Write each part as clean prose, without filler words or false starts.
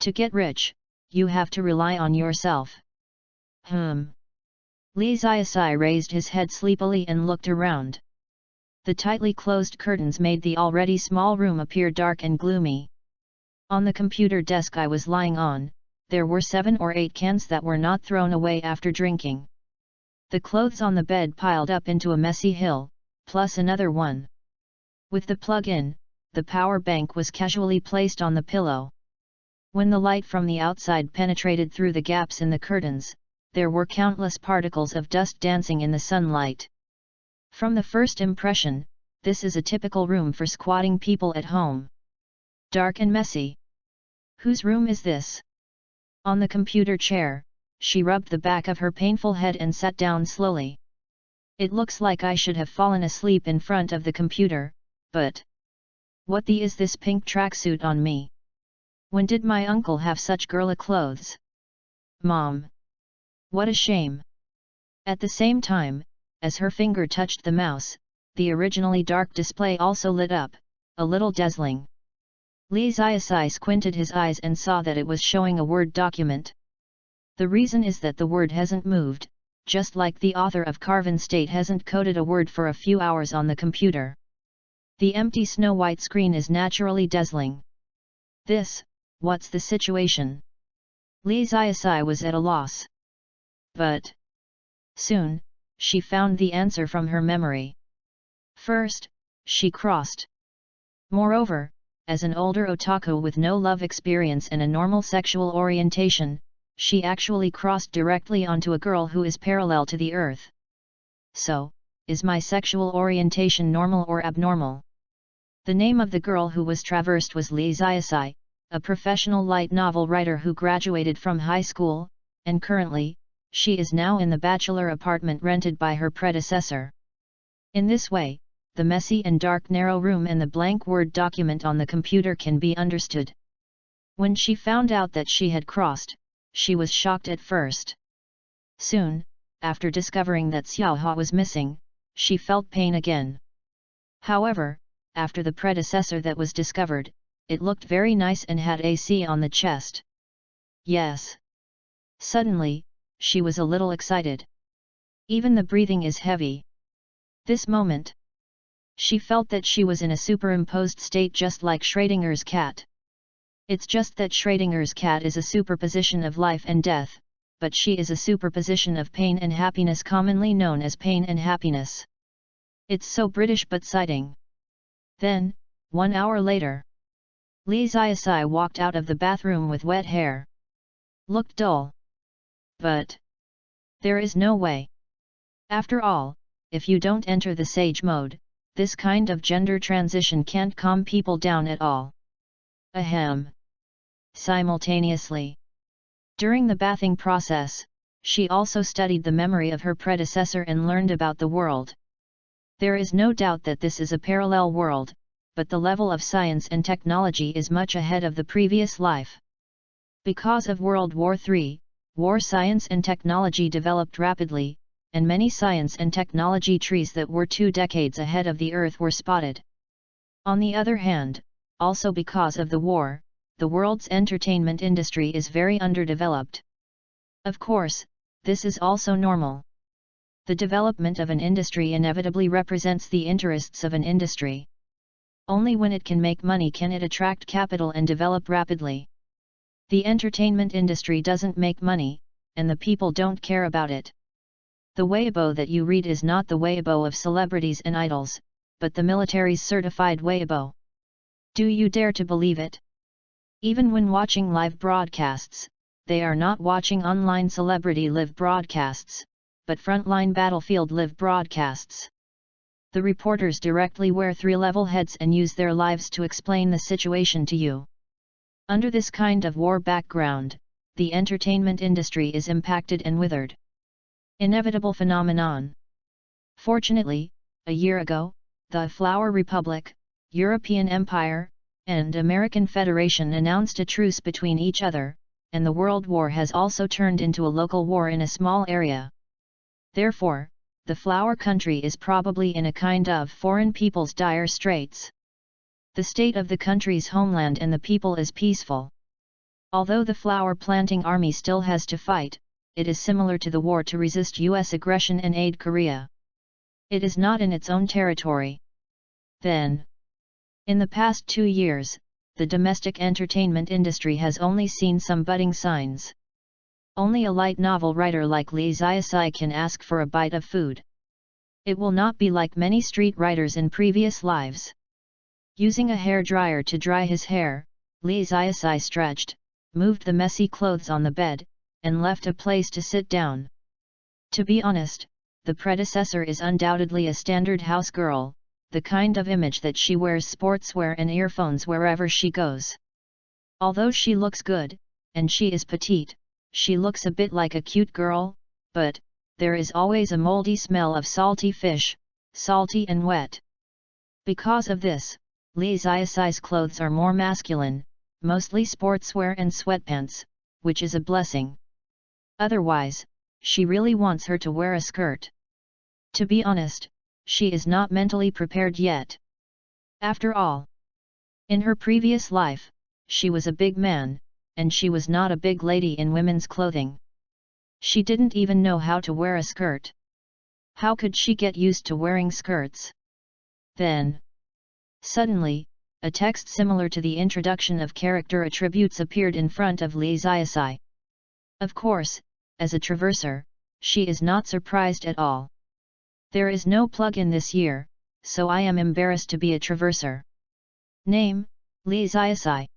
To get rich, you have to rely on yourself. Li Ziasai raised his head sleepily and looked around. The tightly closed curtains made the already small room appear dark and gloomy. On the computer desk I was lying on, there were 7 or 8 cans that were not thrown away after drinking. The clothes on the bed piled up into a messy hill, plus another one. With the plug-in, the power bank was casually placed on the pillow. When the light from the outside penetrated through the gaps in the curtains, there were countless particles of dust dancing in the sunlight. From the first impression, this is a typical room for squatting people at home. Dark and messy. Whose room is this? On the computer chair, she rubbed the back of her painful head and sat down slowly. It looks like I should have fallen asleep in front of the computer, but what the is this pink tracksuit on me? When did my uncle have such girly clothes? Mom! What a shame! At the same time, as her finger touched the mouse, the originally dark display also lit up, a little dazzling. Li Ziasai squinted his eyes and saw that it was showing a Word document. The reason is that the word hasn't moved, just like the author of Carven State hasn't coded a word for a few hours on the computer. The empty snow-white screen is naturally dazzling. What's the situation? Li Ziasai was at a loss. But soon, she found the answer from her memory. First, she crossed. Moreover, as an older otaku with no love experience and a normal sexual orientation, she actually crossed directly onto a girl who is parallel to the Earth. So, is my sexual orientation normal or abnormal? The name of the girl who was traversed was Li Ziasai, a professional light novel writer who graduated from high school, and currently, she is now in the bachelor apartment rented by her predecessor. In this way, the messy and dark narrow room and the blank Word document on the computer can be understood. When she found out that she had crossed, she was shocked at first. Soon, after discovering that Xiaohua was missing, she felt pain again. However, after the predecessor that was discovered, it looked very nice and had AC on the chest. Yes. Suddenly, she was a little excited. Even the breathing is heavy. This moment, she felt that she was in a superimposed state just like Schrödinger's cat. It's just that Schrödinger's cat is a superposition of life and death, but she is a superposition of pain and happiness, commonly known as pain and happiness. It's so British but exciting. Then, 1 hour later, Li Ziasai walked out of the bathroom with wet hair. Looked dull. But there is no way. After all, if you don't enter the sage mode, this kind of gender transition can't calm people down at all. Ahem. Simultaneously, during the bathing process, she also studied the memory of her predecessor and learned about the world. There is no doubt that this is a parallel world, but the level of science and technology is much ahead of the previous life. Because of World War III, war science and technology developed rapidly, and many science and technology trees that were 2 decades ahead of the Earth were spotted. On the other hand, also because of the war, the world's entertainment industry is very underdeveloped. Of course, this is also normal. The development of an industry inevitably represents the interests of an industry. Only when it can make money can it attract capital and develop rapidly. The entertainment industry doesn't make money, and the people don't care about it. The Weibo that you read is not the Weibo of celebrities and idols, but the military's certified Weibo. Do you dare to believe it? Even when watching live broadcasts, they are not watching online celebrity live broadcasts, but frontline battlefield live broadcasts. The reporters directly wear 3 level heads and use their lives to explain the situation to you. Under this kind of war background, the entertainment industry is impacted and withered. Inevitable phenomenon. Fortunately, a year ago, the Flower Republic, European Empire, and American Federation announced a truce between each other, and the World War has also turned into a local war in a small area. Therefore, the flower country is probably in a kind of foreign people's dire straits. The state of the country's homeland and the people is peaceful. Although the flower planting army still has to fight, it is similar to the war to resist US aggression and aid Korea. It is not in its own territory. Then, in the past 2 years, the domestic entertainment industry has only seen some budding signs. Only a light novel writer like Lee Ziasai can ask for a bite of food. It will not be like many street writers in previous lives. Using a hair dryer to dry his hair, Lee Ziasai stretched, moved the messy clothes on the bed, and left a place to sit down. To be honest, the predecessor is undoubtedly a standard house girl, the kind of image that she wears sportswear and earphones wherever she goes. Although she looks good, and she is petite, she looks a bit like a cute girl, but there is always a moldy smell of salty fish, salty and wet. Because of this, Lee Ziasai's clothes are more masculine, mostly sportswear and sweatpants, which is a blessing. Otherwise, she really wants her to wear a skirt. To be honest, she is not mentally prepared yet. After all, in her previous life, she was a big man, and she was not a big lady in women's clothing. She didn't even know how to wear a skirt. How could she get used to wearing skirts? Then, suddenly, a text similar to the introduction of character attributes appeared in front of Lee Ziasai. Of course, as a traverser, she is not surprised at all. There is no plugin this year, so I am embarrassed to be a traverser. Name, Lee Ziasai.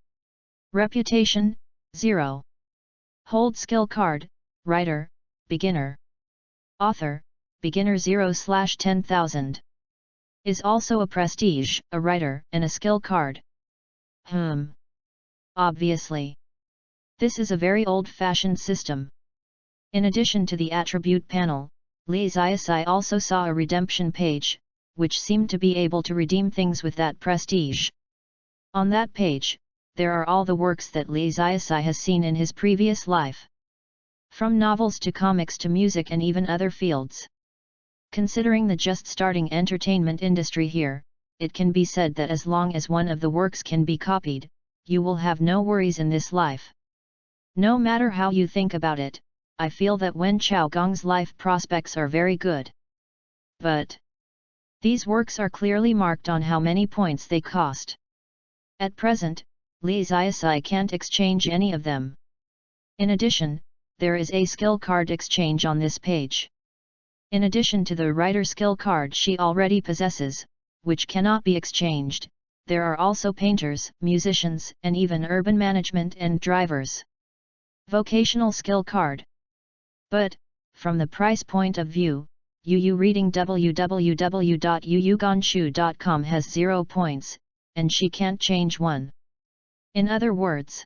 Reputation, 0. Hold skill card, writer, beginner. Author, beginner 0/10,000. Is also a prestige, a writer, and a skill card. Obviously. This is a very old-fashioned system. In addition to the attribute panel, Lee Ziasai also saw a redemption page, which seemed to be able to redeem things with that prestige. On that page, there are all the works that Lee Ziasai has seen in his previous life. From novels to comics to music and even other fields. Considering the just starting entertainment industry here, it can be said that as long as one of the works can be copied, you will have no worries in this life. No matter how you think about it, I feel that Wen Chaogong's life prospects are very good. But these works are clearly marked on how many points they cost. At present, Lee Ziasai can't exchange any of them. In addition, there is a skill card exchange on this page. In addition to the writer skill card she already possesses, which cannot be exchanged, there are also painters, musicians, and even urban management and drivers. Vocational skill card. But, from the price point of view, UU reading www.yuyugonshu.com has 0 points, and she can't change one. In other words,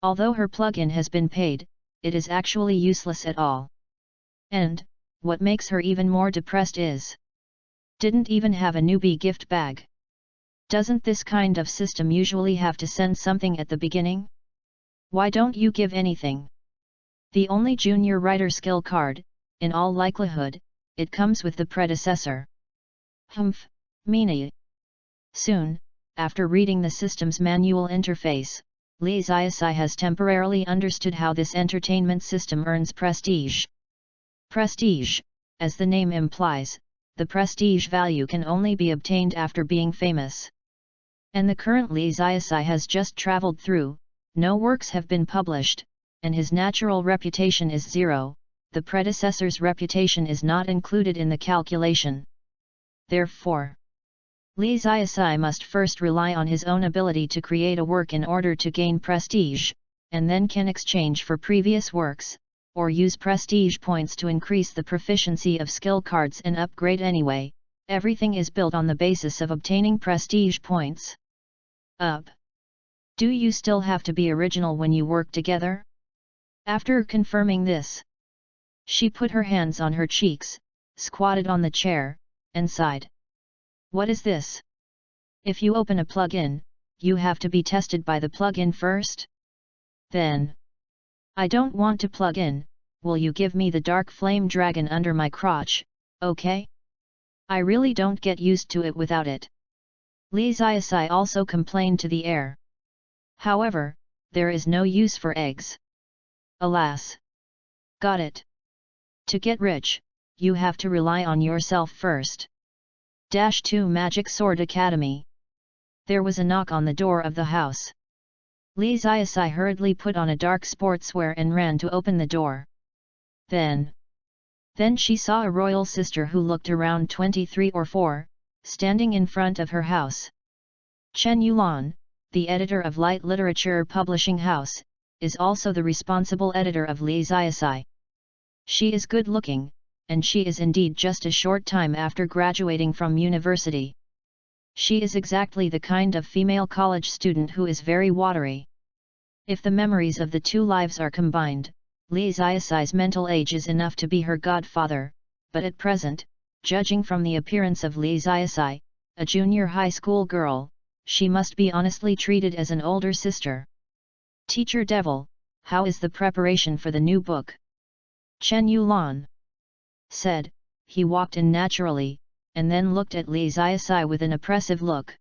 although her plugin has been paid, it is actually useless at all. And, what makes her even more depressed is, didn't even have a newbie gift bag. Doesn't this kind of system usually have to send something at the beginning? Why don't you give anything? The only junior writer skill card, in all likelihood, it comes with the predecessor. Meanie. Soon, after reading the system's manual interface, Lee Ziasai has temporarily understood how this entertainment system earns prestige. Prestige, as the name implies, the prestige value can only be obtained after being famous. And the current Lee Ziasai has just traveled through, no works have been published, and his natural reputation is 0, the predecessor's reputation is not included in the calculation. Therefore, Lee Ziasai must first rely on his own ability to create a work in order to gain prestige, and then can exchange for previous works, or use prestige points to increase the proficiency of skill cards and upgrade anyway. Everything is built on the basis of obtaining prestige points. Do you still have to be original when you work together? After confirming this, she put her hands on her cheeks, squatted on the chair, and sighed. What is this? If you open a plugin, you have to be tested by the plugin first? Then, I don't want to plug in, will you give me the dark flame dragon under my crotch, okay? I really don't get used to it without it. Lee Ziasai also complained to the air. However, there is no use for eggs. Alas! Got it. To get rich, you have to rely on yourself first. 2 Magic Sword Academy. There was a knock on the door of the house. Li Ziasai hurriedly put on a dark sportswear and ran to open the door. Then she saw a royal sister who looked around 23 or 4, standing in front of her house. Chen Yulan, the editor of Light Literature Publishing House, is also the responsible editor of Li Ziasai. She is good-looking, and she is indeed just a short time after graduating from university. She is exactly the kind of female college student who is very watery. If the memories of the two lives are combined, Li Ziasai's mental age is enough to be her godfather, but at present, judging from the appearance of Li Ziasai, a junior high school girl, she must be honestly treated as an older sister. Teacher Devil, how is the preparation for the new book? Chen Yulan said. He walked in naturally, and then looked at Li Ziasai with an oppressive look.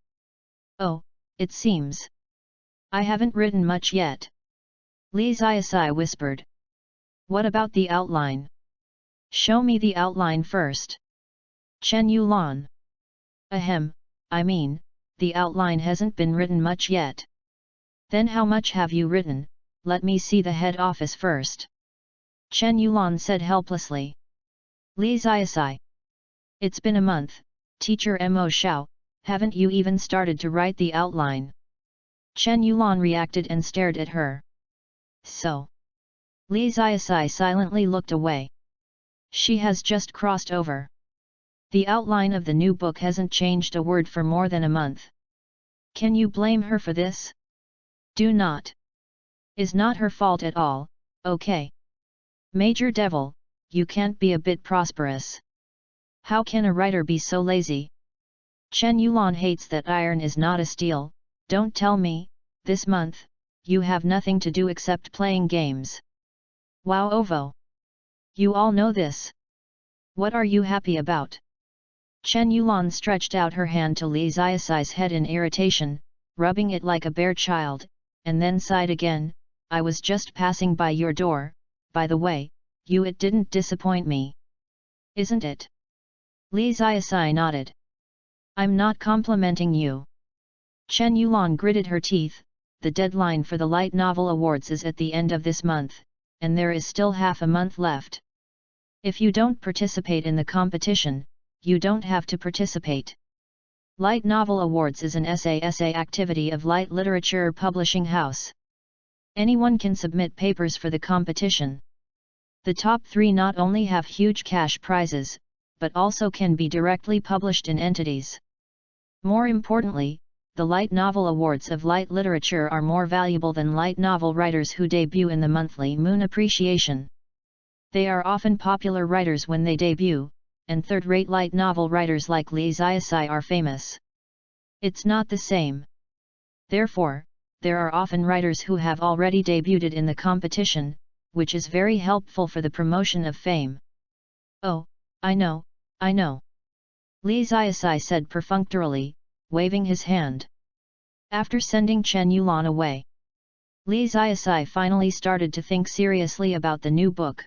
Oh, it seems I haven't written much yet. Li Ziasai whispered. What about the outline? Show me the outline first. Chen Yulan. Ahem, I mean, the outline hasn't been written much yet. Then how much have you written? Let me see the head office first. Chen Yulan said helplessly. Li Ziasai. It's been a month, Teacher Mo Xiao, haven't you even started to write the outline? Chen Yulan reacted and stared at her. So? Li Ziasai silently looked away. She has just crossed over. The outline of the new book hasn't changed a word for more than a month. Can you blame her for this? Do not. Is not her fault at all, okay? Major Devil, you can't be a bit prosperous. How can a writer be so lazy? Chen Yulan hates that iron is not a steel. Don't tell me, this month, you have nothing to do except playing games. Wow Ovo! You all know this. What are you happy about? Chen Yulan stretched out her hand to Li Ziasai's head in irritation, rubbing it like a bare child, and then sighed again. I was just passing by your door, by the way, it didn't disappoint me. Isn't it? Li Ziasai nodded. I'm not complimenting you. Chen Yulan gritted her teeth. The deadline for the Light Novel Awards is at the end of this month, and there is still half a month left. If you don't participate in the competition, you don't have to participate. Light Novel Awards is an essay activity of Light Literature Publishing House. Anyone can submit papers for the competition. The top 3 not only have huge cash prizes, but also can be directly published in entities. More importantly, the Light Novel Awards of Light Literature are more valuable than light novel writers who debut in the monthly Moon Appreciation. They are often popular writers when they debut, and third-rate light novel writers like Li Ziasai are famous. It's not the same. Therefore, there are often writers who have already debuted in the competition, which is very helpful for the promotion of fame. Oh, I know. Li Ziasai said perfunctorily, waving his hand. After sending Chen Yulan away, Li Ziasai finally started to think seriously about the new book.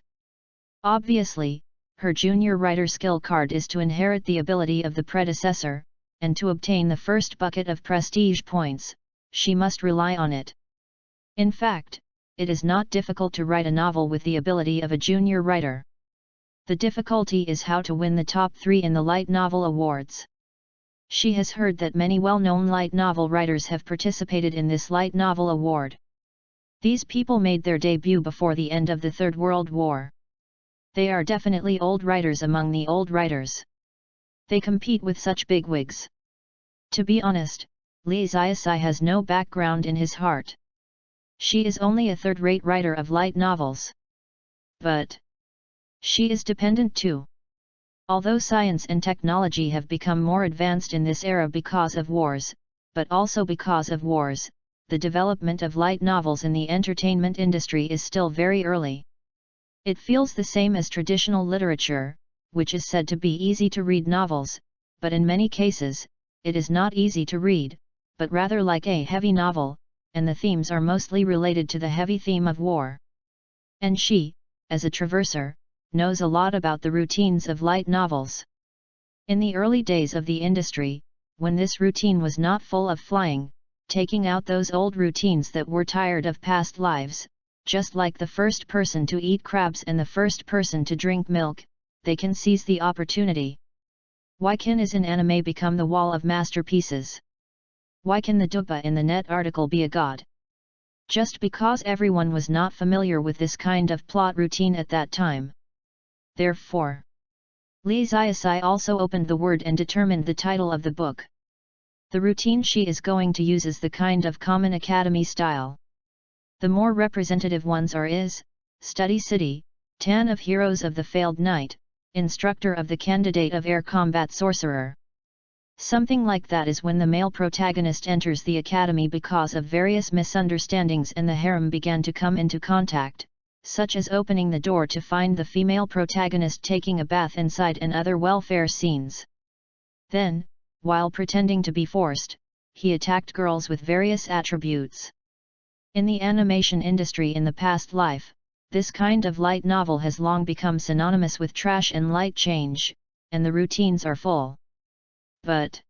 Obviously, her junior writer skill card is to inherit the ability of the predecessor, and to obtain the first bucket of prestige points, she must rely on it. In fact, it is not difficult to write a novel with the ability of a junior writer. The difficulty is how to win the top 3 in the Light Novel Awards. She has heard that many well-known light novel writers have participated in this Light Novel Award. These people made their debut before the end of the Third World War. They are definitely old writers among the old writers. They compete with such bigwigs. To be honest, Li Ziasai has no background in his heart. She is only a third-rate writer of light novels. But she is dependent too. Although science and technology have become more advanced in this era because of wars, but also because of wars, the development of light novels in the entertainment industry is still very early. It feels the same as traditional literature, which is said to be easy to read novels, but in many cases, it is not easy to read, but rather like a heavy novel, and the themes are mostly related to the heavy theme of war. And she, as a traverser, knows a lot about the routines of light novels. In the early days of the industry, when this routine was not full of flying, taking out those old routines that were tired of past lives, just like the first person to eat crabs and the first person to drink milk, they can seize the opportunity. Why can is an anime become the wall of masterpieces? Why can the dupa in the net article be a god? Just because everyone was not familiar with this kind of plot routine at that time. Therefore, Lee Zayasai also opened the word and determined the title of the book. The routine she is going to use is the kind of common academy style. The more representative ones are Study City, Tan of Heroes of the Failed Knight, Instructor of the Candidate of Air Combat Sorcerer. Something like that is when the male protagonist enters the academy because of various misunderstandings and the harem began to come into contact, such as opening the door to find the female protagonist taking a bath inside and other welfare scenes. Then, while pretending to be forced, he attacked girls with various attributes. In the animation industry in the past life, this kind of light novel has long become synonymous with trash and light change, and the routines are full. But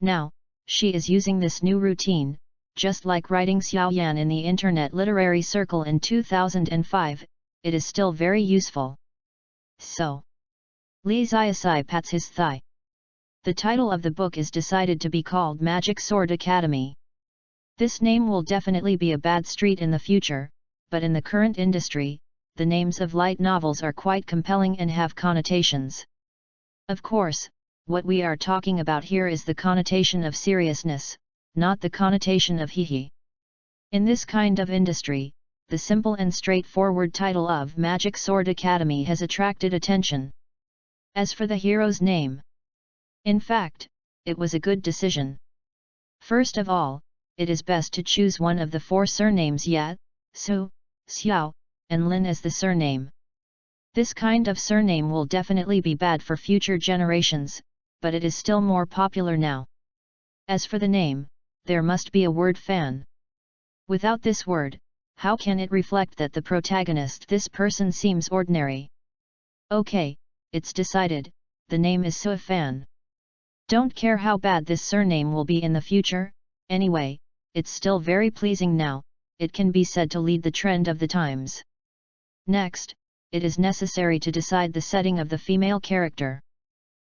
now, she is using this new routine, just like writing Xiaoyan in the Internet Literary Circle in 2005, it is still very useful. So, Lee Zayasai pats his thigh. The title of the book is decided to be called Magic Sword Academy. This name will definitely be a bad street in the future, but in the current industry, the names of light novels are quite compelling and have connotations. Of course, what we are talking about here is the connotation of seriousness, not the connotation of hee-hee. In this kind of industry, the simple and straightforward title of Magic Sword Academy has attracted attention. As for the hero's name, in fact, it was a good decision. First of all, it is best to choose one of the 4 surnames Ya, Su, Xiao, and Lin as the surname. This kind of surname will definitely be bad for future generations, but it is still more popular now. As for the name, there must be a word fan. Without this word, how can it reflect that the protagonist this person seems ordinary? Okay, it's decided, the name is Su Fan. Don't care how bad this surname will be in the future, anyway, it's still very pleasing now, it can be said to lead the trend of the times. Next, it is necessary to decide the setting of the female character.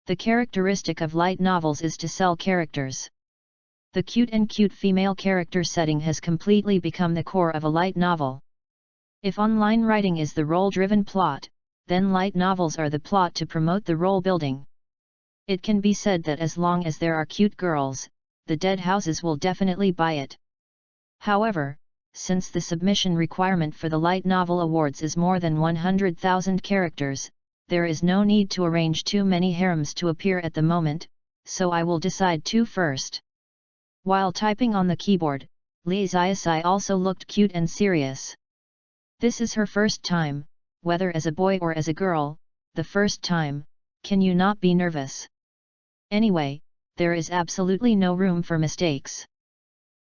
The characteristic of light novels is to sell characters. The cute female character setting has completely become the core of a light novel. If online writing is the role-driven plot, then light novels are the plot to promote the role building. It can be said that as long as there are cute girls, the dead houses will definitely buy it. However, since the submission requirement for the light novel awards is more than 100,000 characters, there is no need to arrange too many harems to appear at the moment, so I will decide 2 first. While typing on the keyboard, Lee Zayasai also looked cute and serious. This is her first time, whether as a boy or as a girl, the first time, can you not be nervous? Anyway, there is absolutely no room for mistakes.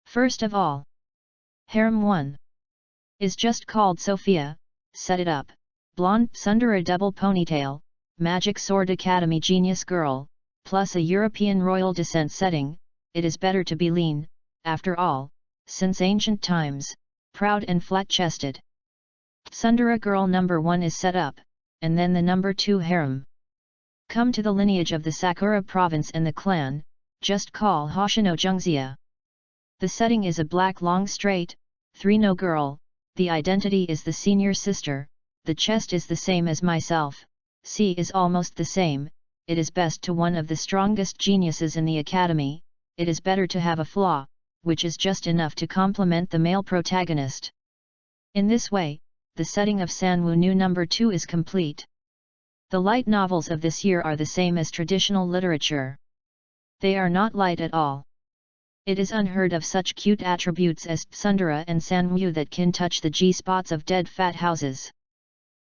First of all, Harem 1 is just called Sophia, set it up, blonde Sundara double ponytail, Magic Sword Academy genius girl, plus a European royal descent setting, it is better to be lean, after all, since ancient times, proud and flat-chested. Sundara girl number 1 is set up, and then the number 2 harem. Come to the lineage of the Sakura province and the clan, just call Hoshino Jungzia. The setting is a black long straight, 3-no girl, the identity is the senior sister, the chest is the same as myself, C is almost the same, it is best to one of the strongest geniuses in the academy, it is better to have a flaw, which is just enough to complement the male protagonist. In this way, the setting of Sanwoo Nu number 2 is complete. The light novels of this year are the same as traditional literature. They are not light at all. It is unheard of such cute attributes as Sundara and Sanwoo that can touch the G-spots of dead fat houses.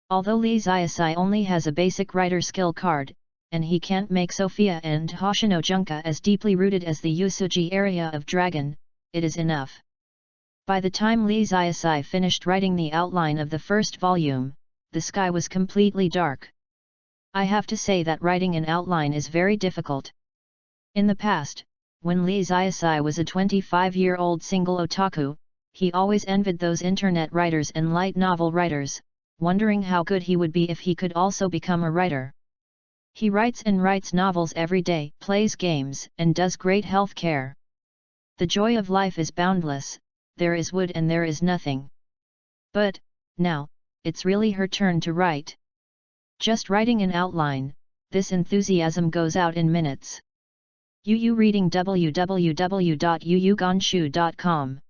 Although Lee Zayasai only has a basic writer skill card, and he can't make Sophia and Hoshino Junka as deeply rooted as the Usuji area of Dragon, it is enough. By the time Li Ziasai finished writing the outline of the first volume, the sky was completely dark. I have to say that writing an outline is very difficult. In the past, when Li Ziasai was a 25-year-old single otaku, he always envied those internet writers and light novel writers, wondering how good he would be if he could also become a writer. He writes and writes novels every day, plays games, and does great health care. The joy of life is boundless, there is wood and there is nothing. But, now, it's really her turn to write. Just writing an outline, this enthusiasm goes out in minutes. Yu reading www.yuyugonshu.com.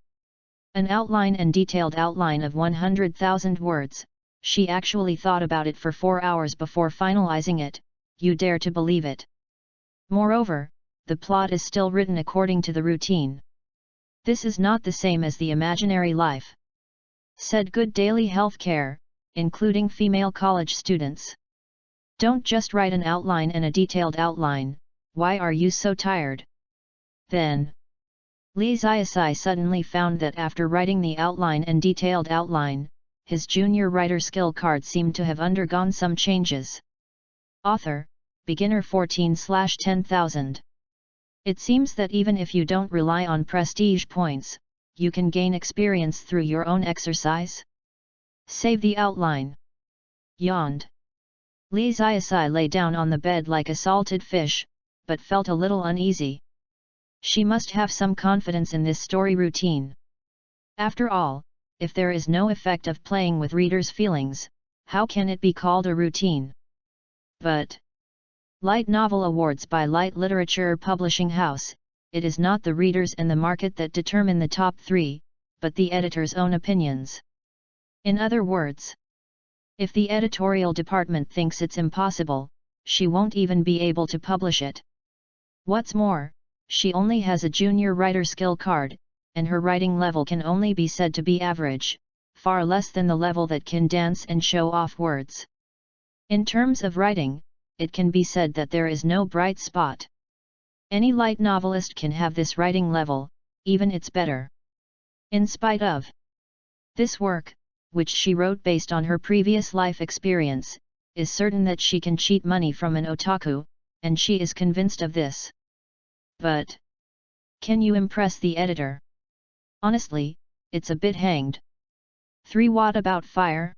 An outline and detailed outline of 100,000 words, she actually thought about it for 4 hours before finalizing it, you dare to believe it. Moreover, the plot is still written according to the routine. This is not the same as the imaginary life. Said good daily health care, including female college students. Don't just write an outline and a detailed outline, why are you so tired? Then, Li Ziasai suddenly found that after writing the outline and detailed outline, his junior writer skill card seemed to have undergone some changes. Author, Beginner 14/10,000. It seems that even if you don't rely on prestige points, you can gain experience through your own exercise. Save the outline. Yawned. Li Ziasai lay down on the bed like a salted fish, but felt a little uneasy. She must have some confidence in this story routine. After all, if there is no effect of playing with readers' feelings, how can it be called a routine? But Light Novel Awards by Light Literature Publishing House, it is not the readers and the market that determine the top 3, but the editor's own opinions. In other words, if the editorial department thinks it's impossible, she won't even be able to publish it. What's more, she only has a junior writer skill card, and her writing level can only be said to be average, far less than the level that can dance and show off words. In terms of writing, it can be said that there is no bright spot. Any light novelist can have this writing level, even it's better. In spite of this work, which she wrote based on her previous life experience, is certain that she can cheat money from an otaku, and she is convinced of this. But can you impress the editor? Honestly, it's a bit hanged. 3 What about fire?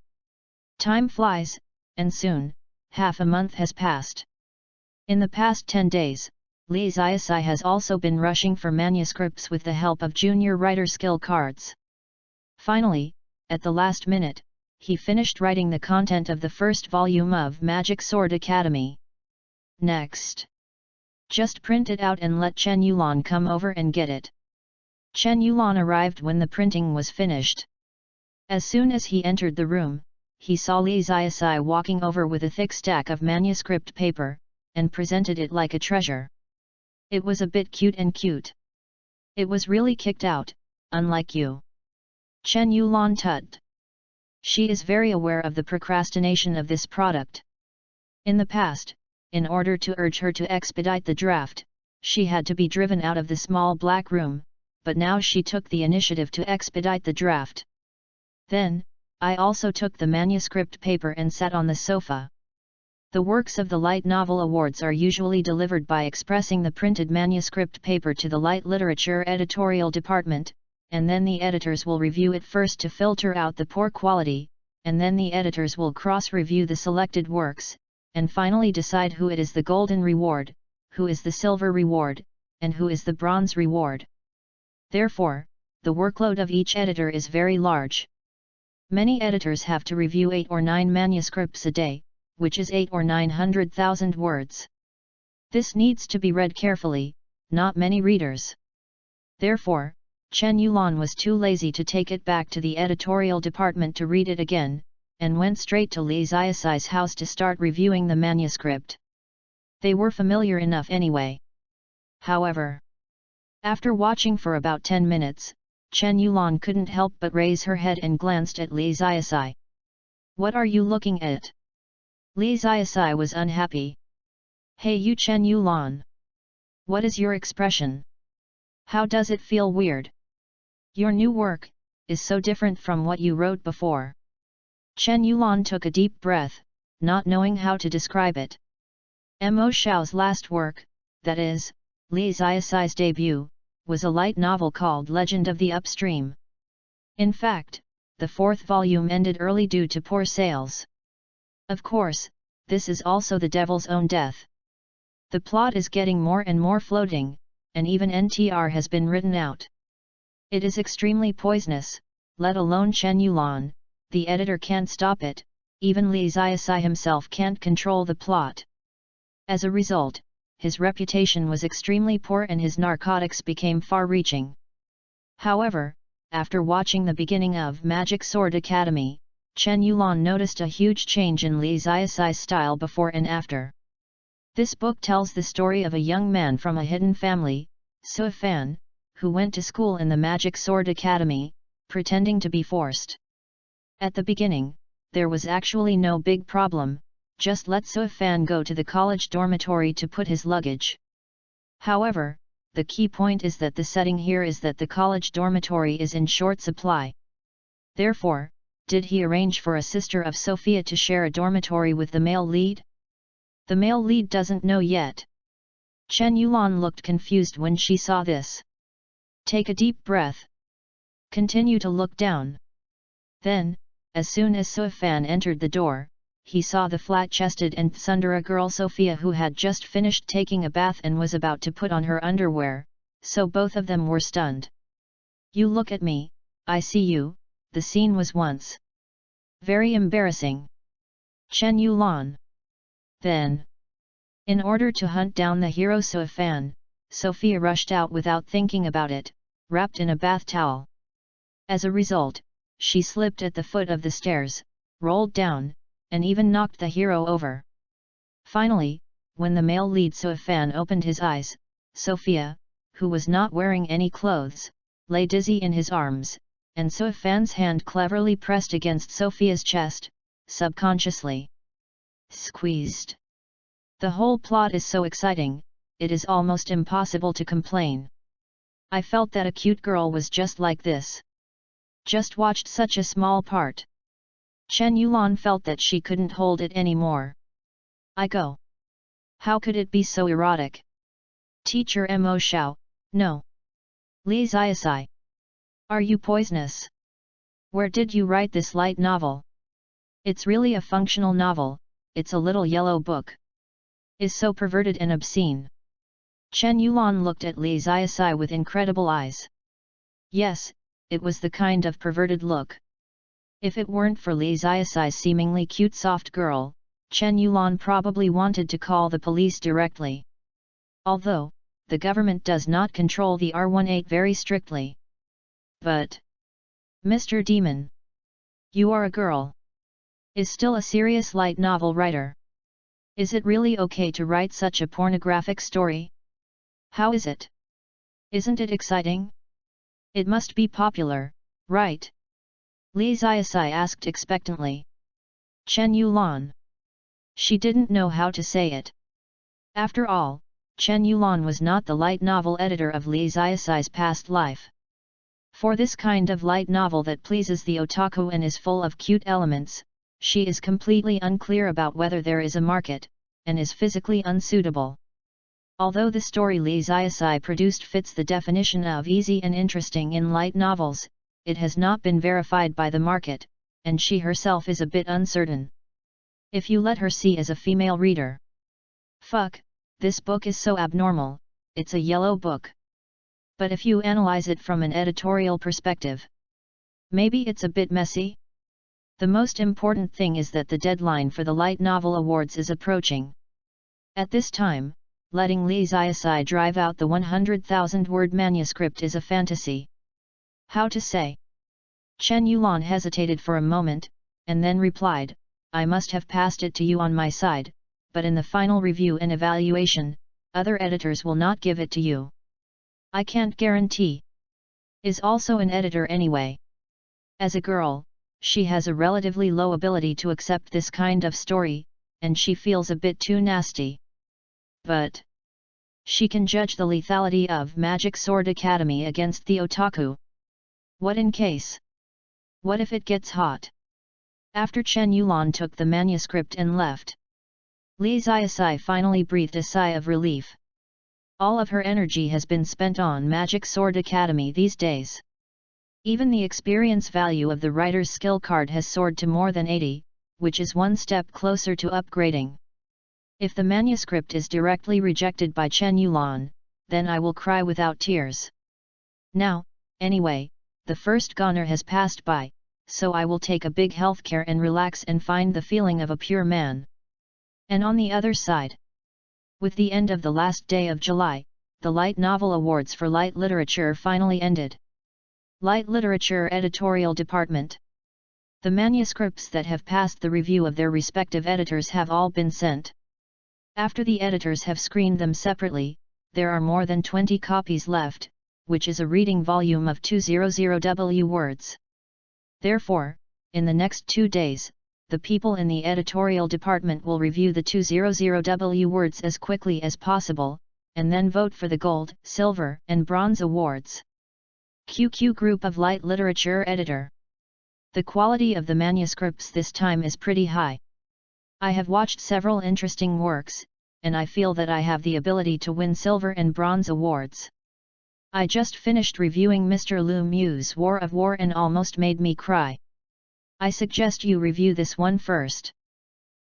Time flies, and soon, half a month has passed. In the past 10 days, Li Ziasai has also been rushing for manuscripts with the help of junior writer skill cards. Finally, at the last minute, he finished writing the content of the first volume of Magic Sword Academy. Next. Just print it out and let Chen Yulan come over and get it. Chen Yulan arrived when the printing was finished. As soon as he entered the room, he saw Li Ziasai walking over with a thick stack of manuscript paper, and presented it like a treasure. It was a bit cute. It was really kicked out, unlike you. Chen Yulan tutted. She is very aware of the procrastination of this product. In the past, in order to urge her to expedite the draft, she had to be driven out of the small black room, but now she took the initiative to expedite the draft. Then, I also took the manuscript paper and sat on the sofa. The works of the Light Novel Awards are usually delivered by expressing the printed manuscript paper to the Light Literature editorial department, and then the editors will review it first to filter out the poor quality, and then the editors will cross-review the selected works, and finally decide who it is the golden reward, who is the silver reward, and who is the bronze reward. Therefore, the workload of each editor is very large. Many editors have to review 8 or 9 manuscripts a day, which is 8 or 900,000 words. This needs to be read carefully, not many readers. Therefore, Chen Yulan was too lazy to take it back to the editorial department to read it again, and went straight to Li Ziasai's house to start reviewing the manuscript. They were familiar enough anyway. However, after watching for about 10 minutes, Chen Yulan couldn't help but raise her head and glanced at Li Ziasai. "What are you looking at?" Li Ziasai was unhappy. "Hey you Chen Yulan! What is your expression? How does it feel weird? Your new work, is so different from what you wrote before. Chen Yulan took a deep breath, not knowing how to describe it. Mo Xiao's last work, that is, Li Ziasai's debut, was a light novel called Legend of the Upstream. In fact, the fourth volume ended early due to poor sales. Of course, this is also the devil's own death. The plot is getting more and more floating, and even NTR has been written out. It is extremely poisonous, let alone Chen Yulan, the editor can't stop it, even Li Ziasai himself can't control the plot. As a result, his reputation was extremely poor and his narcotics became far-reaching. However, after watching the beginning of Magic Sword Academy, Chen Yulan noticed a huge change in Li Ziasai's style before and after. This book tells the story of a young man from a hidden family, Sui Fan, who went to school in the Magic Sword Academy, pretending to be forced. At the beginning, there was actually no big problem, just let Sui Fan go to the college dormitory to put his luggage. However, the key point is that the setting here is that the college dormitory is in short supply. Therefore, did he arrange for a sister of Sophia to share a dormitory with the male lead? The male lead doesn't know yet. Chen Yulan looked confused when she saw this. Take a deep breath. Continue to look down. Then, as soon as Sui Fan entered the door, he saw the flat-chested and tsundere girl Sophia who had just finished taking a bath and was about to put on her underwear, so both of them were stunned. You look at me, I see you, the scene was once very embarrassing. Chen Yulan. Then, in order to hunt down the hero Sui Fan, Sophia rushed out without thinking about it, wrapped in a bath towel. As a result, she slipped at the foot of the stairs, rolled down, and even knocked the hero over. Finally, when the male lead Sui Fan opened his eyes, Sophia, who was not wearing any clothes, lay dizzy in his arms, and Sui Fan's hand cleverly pressed against Sophia's chest, subconsciously squeezed. The whole plot is so exciting, it is almost impossible to complain. I felt that a cute girl was just like this. Just watched such a small part. Chen Yulan felt that she couldn't hold it anymore. I go. How could it be so erotic? Teacher Mo Xiao, no. Li Ziasai. Are you poisonous? Where did you write this light novel? It's really a functional novel, it's a little yellow book. Is so perverted and obscene. Chen Yulan looked at Li Ziasai with incredible eyes. Yes, it was the kind of perverted look. If it weren't for Li Ziasai's seemingly cute soft girl, Chen Yulan probably wanted to call the police directly. Although, the government does not control the R18 very strictly. But, Mr. Demon, you are a girl. Is still a serious light novel writer. Is it really okay to write such a pornographic story? How is it? Isn't it exciting? It must be popular, right? Li Ziasai asked expectantly. Chen Yulan. She didn't know how to say it. After all, Chen Yulan was not the light novel editor of Li Ziasai's past life. For this kind of light novel that pleases the otaku and is full of cute elements, she is completely unclear about whether there is a market, and is physically unsuitable. Although the story Li Ziasai produced fits the definition of easy and interesting in light novels, it has not been verified by the market, and she herself is a bit uncertain. If you let her see as a female reader. Fuck, this book is so abnormal, it's a yellow book. But if you analyze it from an editorial perspective, maybe it's a bit messy? The most important thing is that the deadline for the Light Novel Awards is approaching. At this time, letting Li Ziasai drive out the 100,000-word manuscript is a fantasy. How to say? Chen Yulan hesitated for a moment, and then replied, I must have passed it to you on my side, but in the final review and evaluation, other editors will not give it to you. I can't guarantee. Is also an editor anyway. As a girl, she has a relatively low ability to accept this kind of story, and she feels a bit too nasty. But she can judge the lethality of Magic Sword Academy against the otaku. What in case? What if it gets hot? After Chen Yulan took the manuscript and left, Li Ziasai finally breathed a sigh of relief. All of her energy has been spent on Magic Sword Academy these days. Even the experience value of the writer's skill card has soared to more than 80, which is one step closer to upgrading. If the manuscript is directly rejected by Chen Yulan, then I will cry without tears. Now, anyway, the first goner has passed by, so I will take a big healthcare and relax and find the feeling of a pure man. And on the other side, with the end of the last day of July, the Light Novel Awards for Light Literature finally ended. Light Literature Editorial Department. The manuscripts that have passed the review of their respective editors have all been sent. After the editors have screened them separately, there are more than 20 copies left, which is a reading volume of 200 words. Therefore, in the next 2 days, the people in the editorial department will review the 200 words as quickly as possible, and then vote for the gold, silver, and bronze awards. QQ Group of Light Literature Editor. The quality of the manuscripts this time is pretty high. I have watched several interesting works, and I feel that I have the ability to win silver and bronze awards. I just finished reviewing Mr. Lu Mu's War of War and almost made me cry. I suggest you review this one first.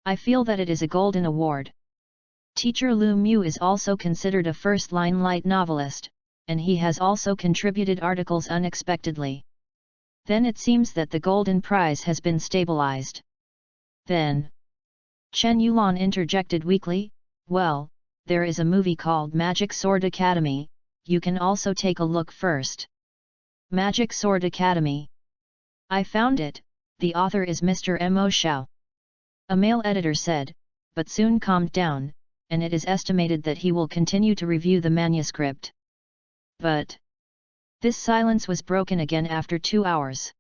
I feel that it is a golden award. Teacher Lu Mu is also considered a first-line light novelist, and he has also contributed articles unexpectedly. Then it seems that the golden prize has been stabilized. Then Chen Yulan interjected weakly, well, there is a movie called Magic Sword Academy, you can also take a look first. Magic Sword Academy. I found it, the author is Mr. Mo Xiao. A male editor said, but soon calmed down, and it is estimated that he will continue to review the manuscript. But this silence was broken again after 2 hours.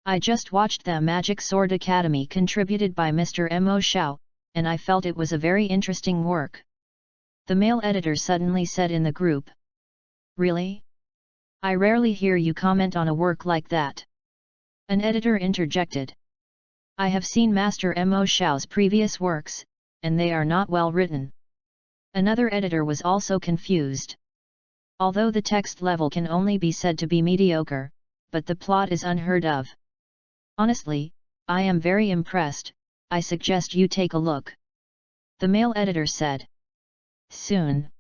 I just watched the Magic Sword Academy contributed by Mr. Mo Xiao, and I felt it was a very interesting work. The male editor suddenly said in the group. Really? I rarely hear you comment on a work like that. An editor interjected. I have seen Master Mo Xiao's previous works, and they are not well written. Another editor was also confused. Although the text level can only be said to be mediocre, but the plot is unheard of. Honestly, I am very impressed, I suggest you take a look. The male editor said. Soon.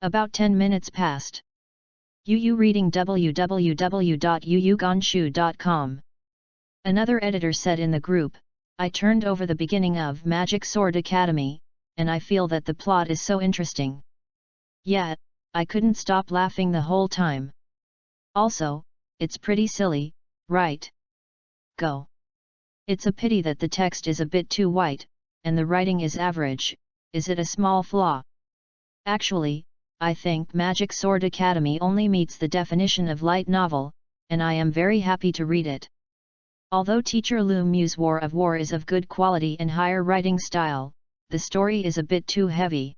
About 10 minutes passed. Yu reading www.yuyugonshu.com. Another editor said in the group, I turned over the beginning of Magic Sword Academy, and I feel that the plot is so interesting. Yet, I couldn't stop laughing the whole time. Also, it's pretty silly, right? Go. It's a pity that the text is a bit too white, and the writing is average. Is it a small flaw? Actually, I think Magic Sword Academy only meets the definition of light novel, and I am very happy to read it. Although Teacher Lu Mu's War of War is of good quality and higher writing style, the story is a bit too heavy.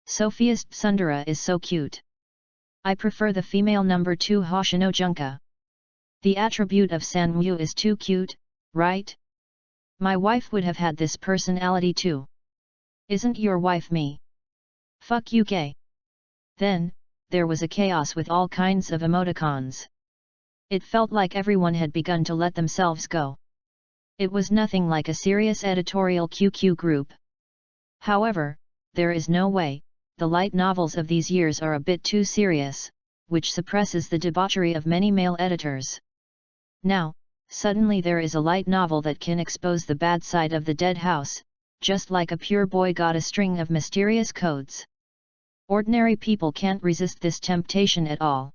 Sophia's Tsundere is so cute. I prefer the female number 2 Hoshino Junka. The attribute of Sanmu is too cute, right? My wife would have had this personality too. Isn't your wife me? Fuck you gay. Then, there was a chaos with all kinds of emoticons. It felt like everyone had begun to let themselves go. It was nothing like a serious editorial QQ group. However, there is no way, the light novels of these years are a bit too serious, which suppresses the debauchery of many male editors. Now, suddenly there is a light novel that can expose the bad side of the dead house, just like a pure boy got a string of mysterious codes. Ordinary people can't resist this temptation at all.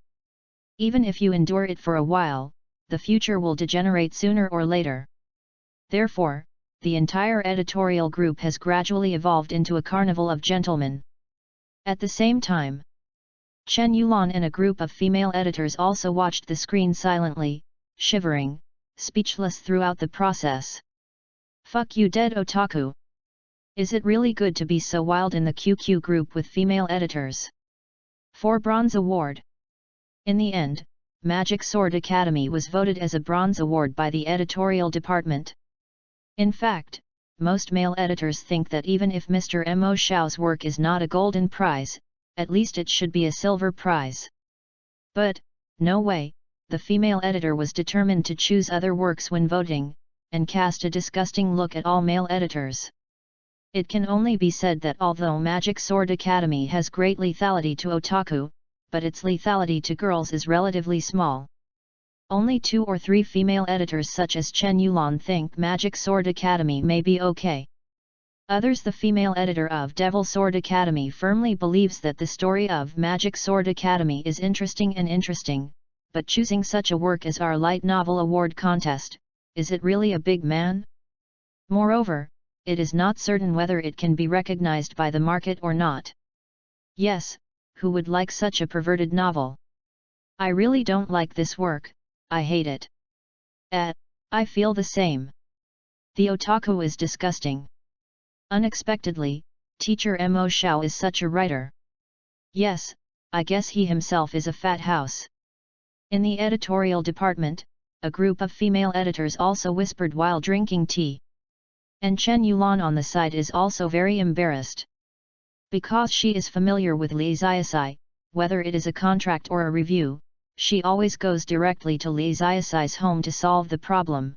Even if you endure it for a while, the future will degenerate sooner or later. Therefore, the entire editorial group has gradually evolved into a carnival of gentlemen. At the same time, Chen Yulan and a group of female editors also watched the screen silently, shivering, speechless throughout the process. Fuck you dead otaku! Is it really good to be so wild in the QQ group with female editors? 4 Bronze Award. In the end, Magic Sword Academy was voted as a bronze award by the editorial department. In fact, most male editors think that even if Mr. Mo Xiao's work is not a golden prize, at least it should be a silver prize. But, no way, the female editor was determined to choose other works when voting, and cast a disgusting look at all male editors. It can only be said that although Magic Sword Academy has great lethality to otaku, but its lethality to girls is relatively small. Only 2 or 3 female editors such as Chen Yulan think Magic Sword Academy may be okay. Others, the female editor of Devil Sword Academy, firmly believes that the story of Magic Sword Academy is interesting, but choosing such a work as our light novel award contest, is it really a big man? Moreover, it is not certain whether it can be recognized by the market or not. Yes, who would like such a perverted novel? I really don't like this work, I hate it. I feel the same. The otaku is disgusting. Unexpectedly, Teacher Mo Xiao is such a writer. Yes, I guess he himself is a fat house. In the editorial department, a group of female editors also whispered while drinking tea. And Chen Yulan on the side is also very embarrassed. Because she is familiar with Li Ziasai, whether it is a contract or a review, she always goes directly to Li Ziasai's home to solve the problem.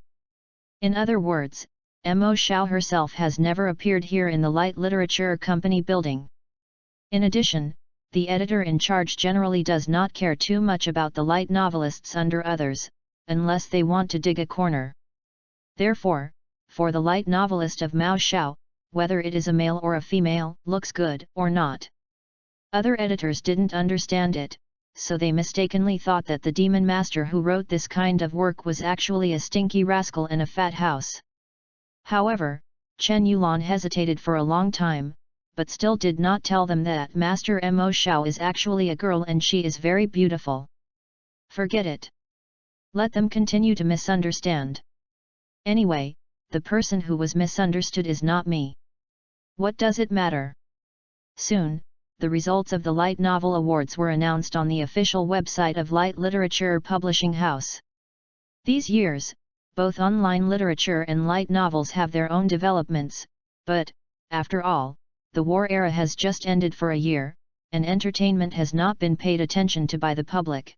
In other words, Mo Xiao herself has never appeared here in the Light Literature Company building. In addition, the editor in charge generally does not care too much about the light novelists under others, unless they want to dig a corner. Therefore, for the light novelist of Mao Xiao, whether it is a male or a female, looks good or not. Other editors didn't understand it, so they mistakenly thought that the demon master who wrote this kind of work was actually a stinky rascal in a fat house. However, Chen Yulan hesitated for a long time, but still did not tell them that Master Mo Xiao is actually a girl and she is very beautiful. Forget it. Let them continue to misunderstand. Anyway, the person who was misunderstood is not me. What does it matter? Soon, the results of the Light Novel Awards were announced on the official website of Light Literature Publishing House. These years, both online literature and light novels have their own developments, but, after all, the war era has just ended for a year, and entertainment has not been paid attention to by the public.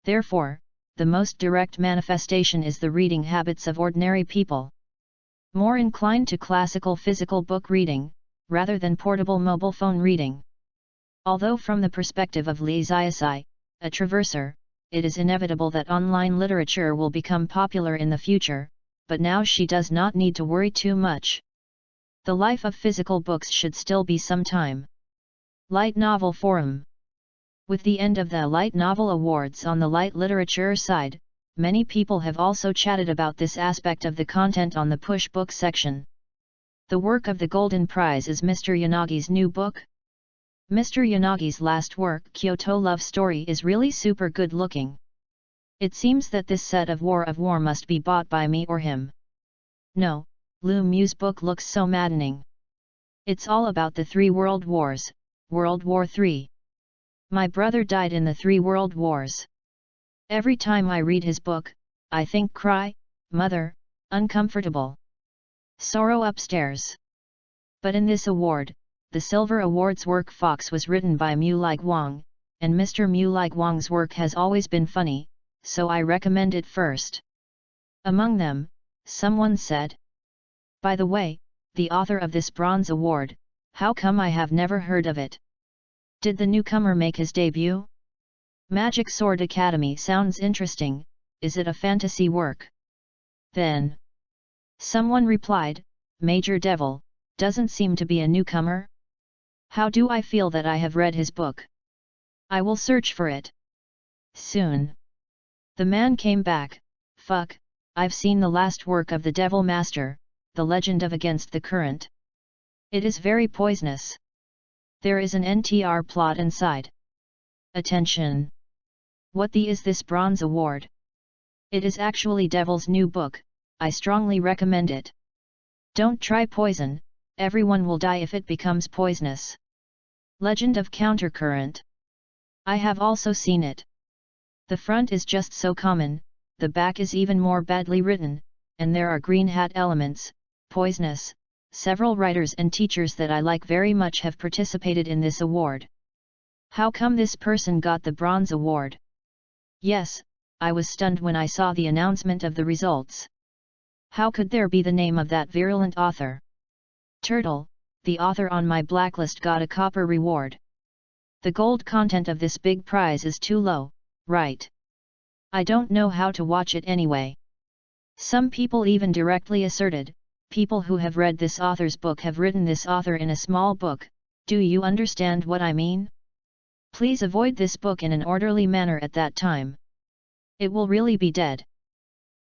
Therefore, the most direct manifestation is the reading habits of ordinary people. More inclined to classical physical book reading, rather than portable mobile phone reading. Although from the perspective of Li Ziasai, a traverser, it is inevitable that online literature will become popular in the future, but now she does not need to worry too much. The life of physical books should still be some time. Light Novel Forum. With the end of the Light Novel Awards on the light literature side, many people have also chatted about this aspect of the content on the push book section. The work of the Golden Prize is Mr. Yanagi's new book. Mr. Yanagi's last work, Kyoto Love Story, is really super good looking. It seems that this set of War must be bought by me or him. No, Lu Mu's book looks so maddening. It's all about the 3 world wars, World War III. My brother died in the 3 world wars. Every time I read his book, I think cry, mother, uncomfortable. Sorrow upstairs. But in this award, the Silver Awards work Fox was written by Mu Like Wang, and Mr. Mu Like Wang's work has always been funny, so I recommend it first. Among them, someone said, by the way, the author of this bronze award, how come I have never heard of it? Did the newcomer make his debut? Magic Sword Academy sounds interesting, is it a fantasy work? Then someone replied, Major Devil, doesn't seem to be a newcomer? How do I feel that I have read his book? I will search for it. Soon. The man came back, fuck, I've seen the last work of the Devil Master, The Legend of Against the Current. It is very poisonous. There is an NTR plot inside. Attention! What the is this bronze award? It is actually Devil's new book, I strongly recommend it. Don't try poison, everyone will die if it becomes poisonous. Legend of Countercurrent. I have also seen it. The front is just so common, the back is even more badly written, and there are green hat elements, poisonous. Several writers and teachers that I like very much have participated in this award. How come this person got the bronze award? Yes, I was stunned when I saw the announcement of the results. How could there be the name of that virulent author? Turtle, the author on my blacklist, got a copper reward. The gold content of this big prize is too low, right? I don't know how to watch it anyway. Some people even directly asserted, people who have read this author's book have written this author in a small book. Do you understand what I mean? Please avoid this book in an orderly manner at that time. It will really be dead.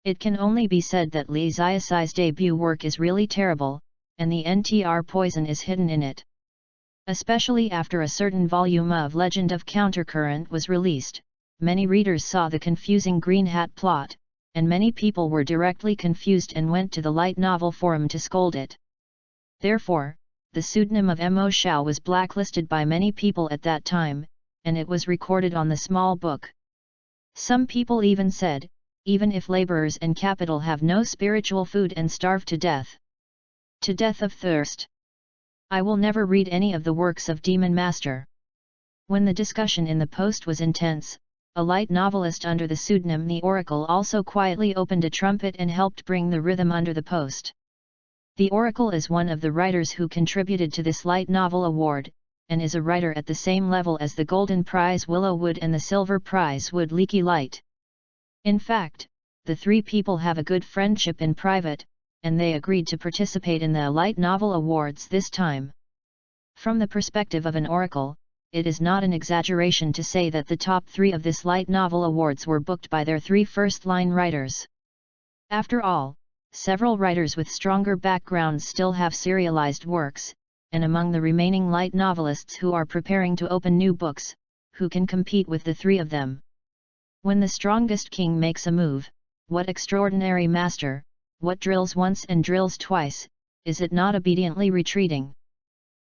It can only be said that Li Ziaxi's debut work is really terrible, and the NTR poison is hidden in it. Especially after a certain volume of Legend of Countercurrent was released, many readers saw the confusing green hat plot, and many people were directly confused and went to the light novel forum to scold it. Therefore, the pseudonym of Mo Xiao was blacklisted by many people at that time, and it was recorded on the small book. Some people even said, even if laborers and capital have no spiritual food and starve to death of thirst, I will never read any of the works of Demon Master. When the discussion in the post was intense, a light novelist under the pseudonym The Oracle also quietly opened a trumpet and helped bring the rhythm under the post. The Oracle is one of the writers who contributed to this light novel award, and is a writer at the same level as the Golden Prize Willowwood and the Silver Prize Wood Leaky Light. In fact, the three people have a good friendship in private, and they agreed to participate in the Light Novel Awards this time. From the perspective of an oracle, it is not an exaggeration to say that the top 3 of this Light Novel Awards were booked by their 3 first-line writers. After all, several writers with stronger backgrounds still have serialized works, and among the remaining light novelists who are preparing to open new books, who can compete with the 3 of them? When the strongest king makes a move, what extraordinary master, what drills once and drills twice, is it not obediently retreating?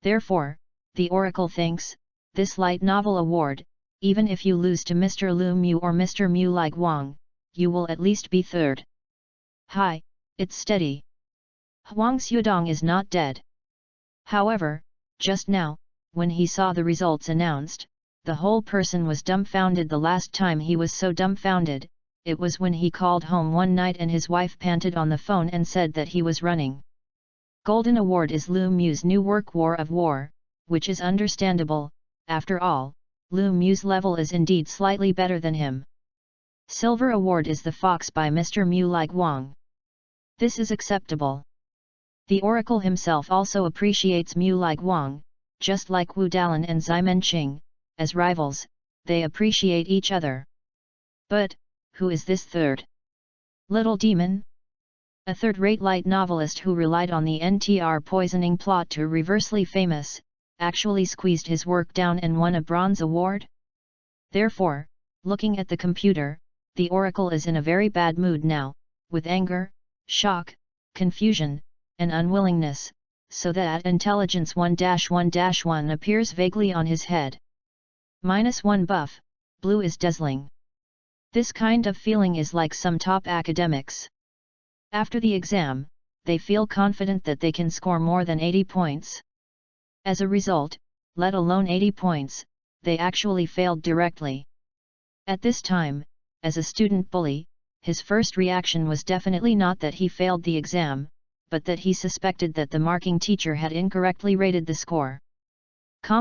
Therefore, the Oracle thinks, this light novel award, even if you lose to Mr. Lu Mu or Mr. Mu like Wang, you will at least be third. Hi, it's steady. Huang Xiudong is not dead. However, just now, when he saw the results announced, the whole person was dumbfounded. The last time he was so dumbfounded, it was when he called home one night and his wife panted on the phone and said that he was running. Golden Award is Lu Mu's new work War of War, which is understandable. After all, Lu Mu's level is indeed slightly better than him. Silver Award is The Fox by Mr. Mu like Wang. This is acceptable. The Oracle himself also appreciates Mu like Wang, just like Wu Dalan and Ximen Qing, as rivals, they appreciate each other. But, who is this third? Little Demon? A third-rate light novelist who relied on the NTR poisoning plot to reversely famous, actually squeezed his work down and won a bronze award? Therefore, looking at the computer, the Oracle is in a very bad mood now, with anger, shock, confusion, and unwillingness, so that intelligence 1-1-1 appears vaguely on his head. -1 buff, blue is dazzling. This kind of feeling is like some top academics. After the exam, they feel confident that they can score more than 80 points. As a result, let alone 80 points, they actually failed directly. At this time, as a student bully, his first reaction was definitely not that he failed the exam, but that he suspected that the marking teacher had incorrectly rated the score.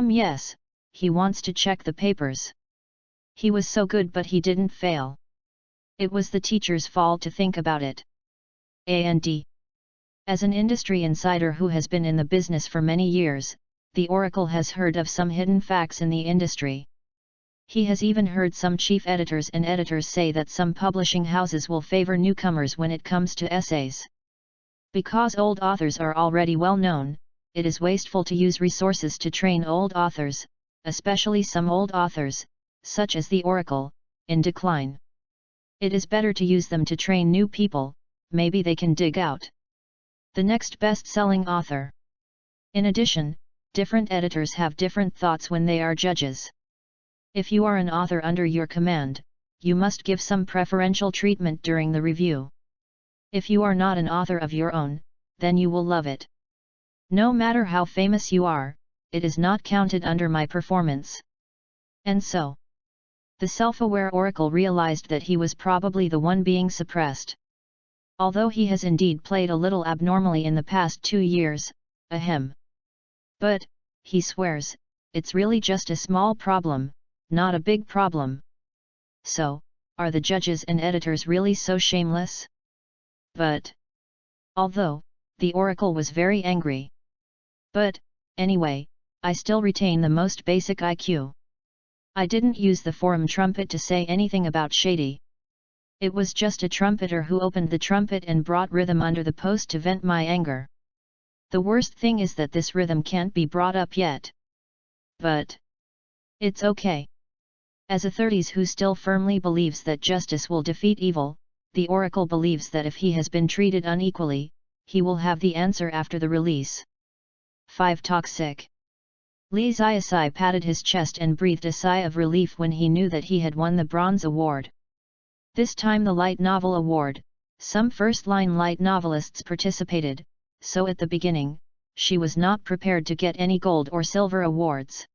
Yes, he wants to check the papers. He was so good but he didn't fail. It was the teacher's fault to think about it. And as an industry insider who has been in the business for many years, the Oracle has heard of some hidden facts in the industry. He has even heard some chief editors and editors say that some publishing houses will favor newcomers when it comes to essays. Because old authors are already well known, it is wasteful to use resources to train old authors, especially some old authors, such as the Oracle, in decline. It is better to use them to train new people, maybe they can dig out the next best-selling author. In addition, different editors have different thoughts when they are judges. If you are an author under your command, you must give some preferential treatment during the review. If you are not an author of your own, then you will love it. No matter how famous you are, it is not counted under my performance. And so, the self-aware oracle realized that he was probably the one being suppressed. Although he has indeed played a little abnormally in the past 2 years, ahem. But, he swears, it's really just a small problem, not a big problem. So, are the judges and editors really so shameless? But, although, the oracle was very angry. But, anyway, I still retain the most basic IQ. I didn't use the forum trumpet to say anything about Shady. It was just a trumpeter who opened the trumpet and brought rhythm under the post to vent my anger. The worst thing is that this rhythm can't be brought up yet. But it's okay. As a 30s who still firmly believes that justice will defeat evil, the oracle believes that if he has been treated unequally, he will have the answer after the release. 5 Toxic. Lee Ziasai patted his chest and breathed a sigh of relief when he knew that he had won the Bronze Award. This time the Light Novel Award. Some first-line light novelists participated, so at the beginning, she was not prepared to get any gold or silver awards.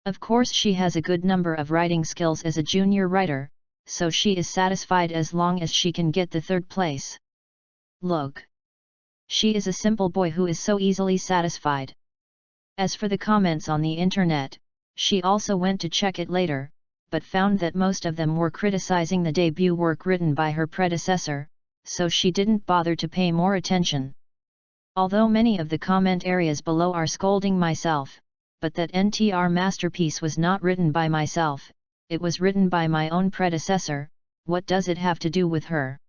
Of course she has a good number of writing skills as a junior writer, so she is satisfied as long as she can get the 3rd place. Look. She is a simple boy who is so easily satisfied. As for the comments on the internet, she also went to check it later, but found that most of them were criticizing the debut work written by her predecessor, so she didn't bother to pay more attention. Although many of the comment areas below are scolding myself, but that NTR masterpiece was not written by myself, it was written by my own predecessor, what does it have to do with her?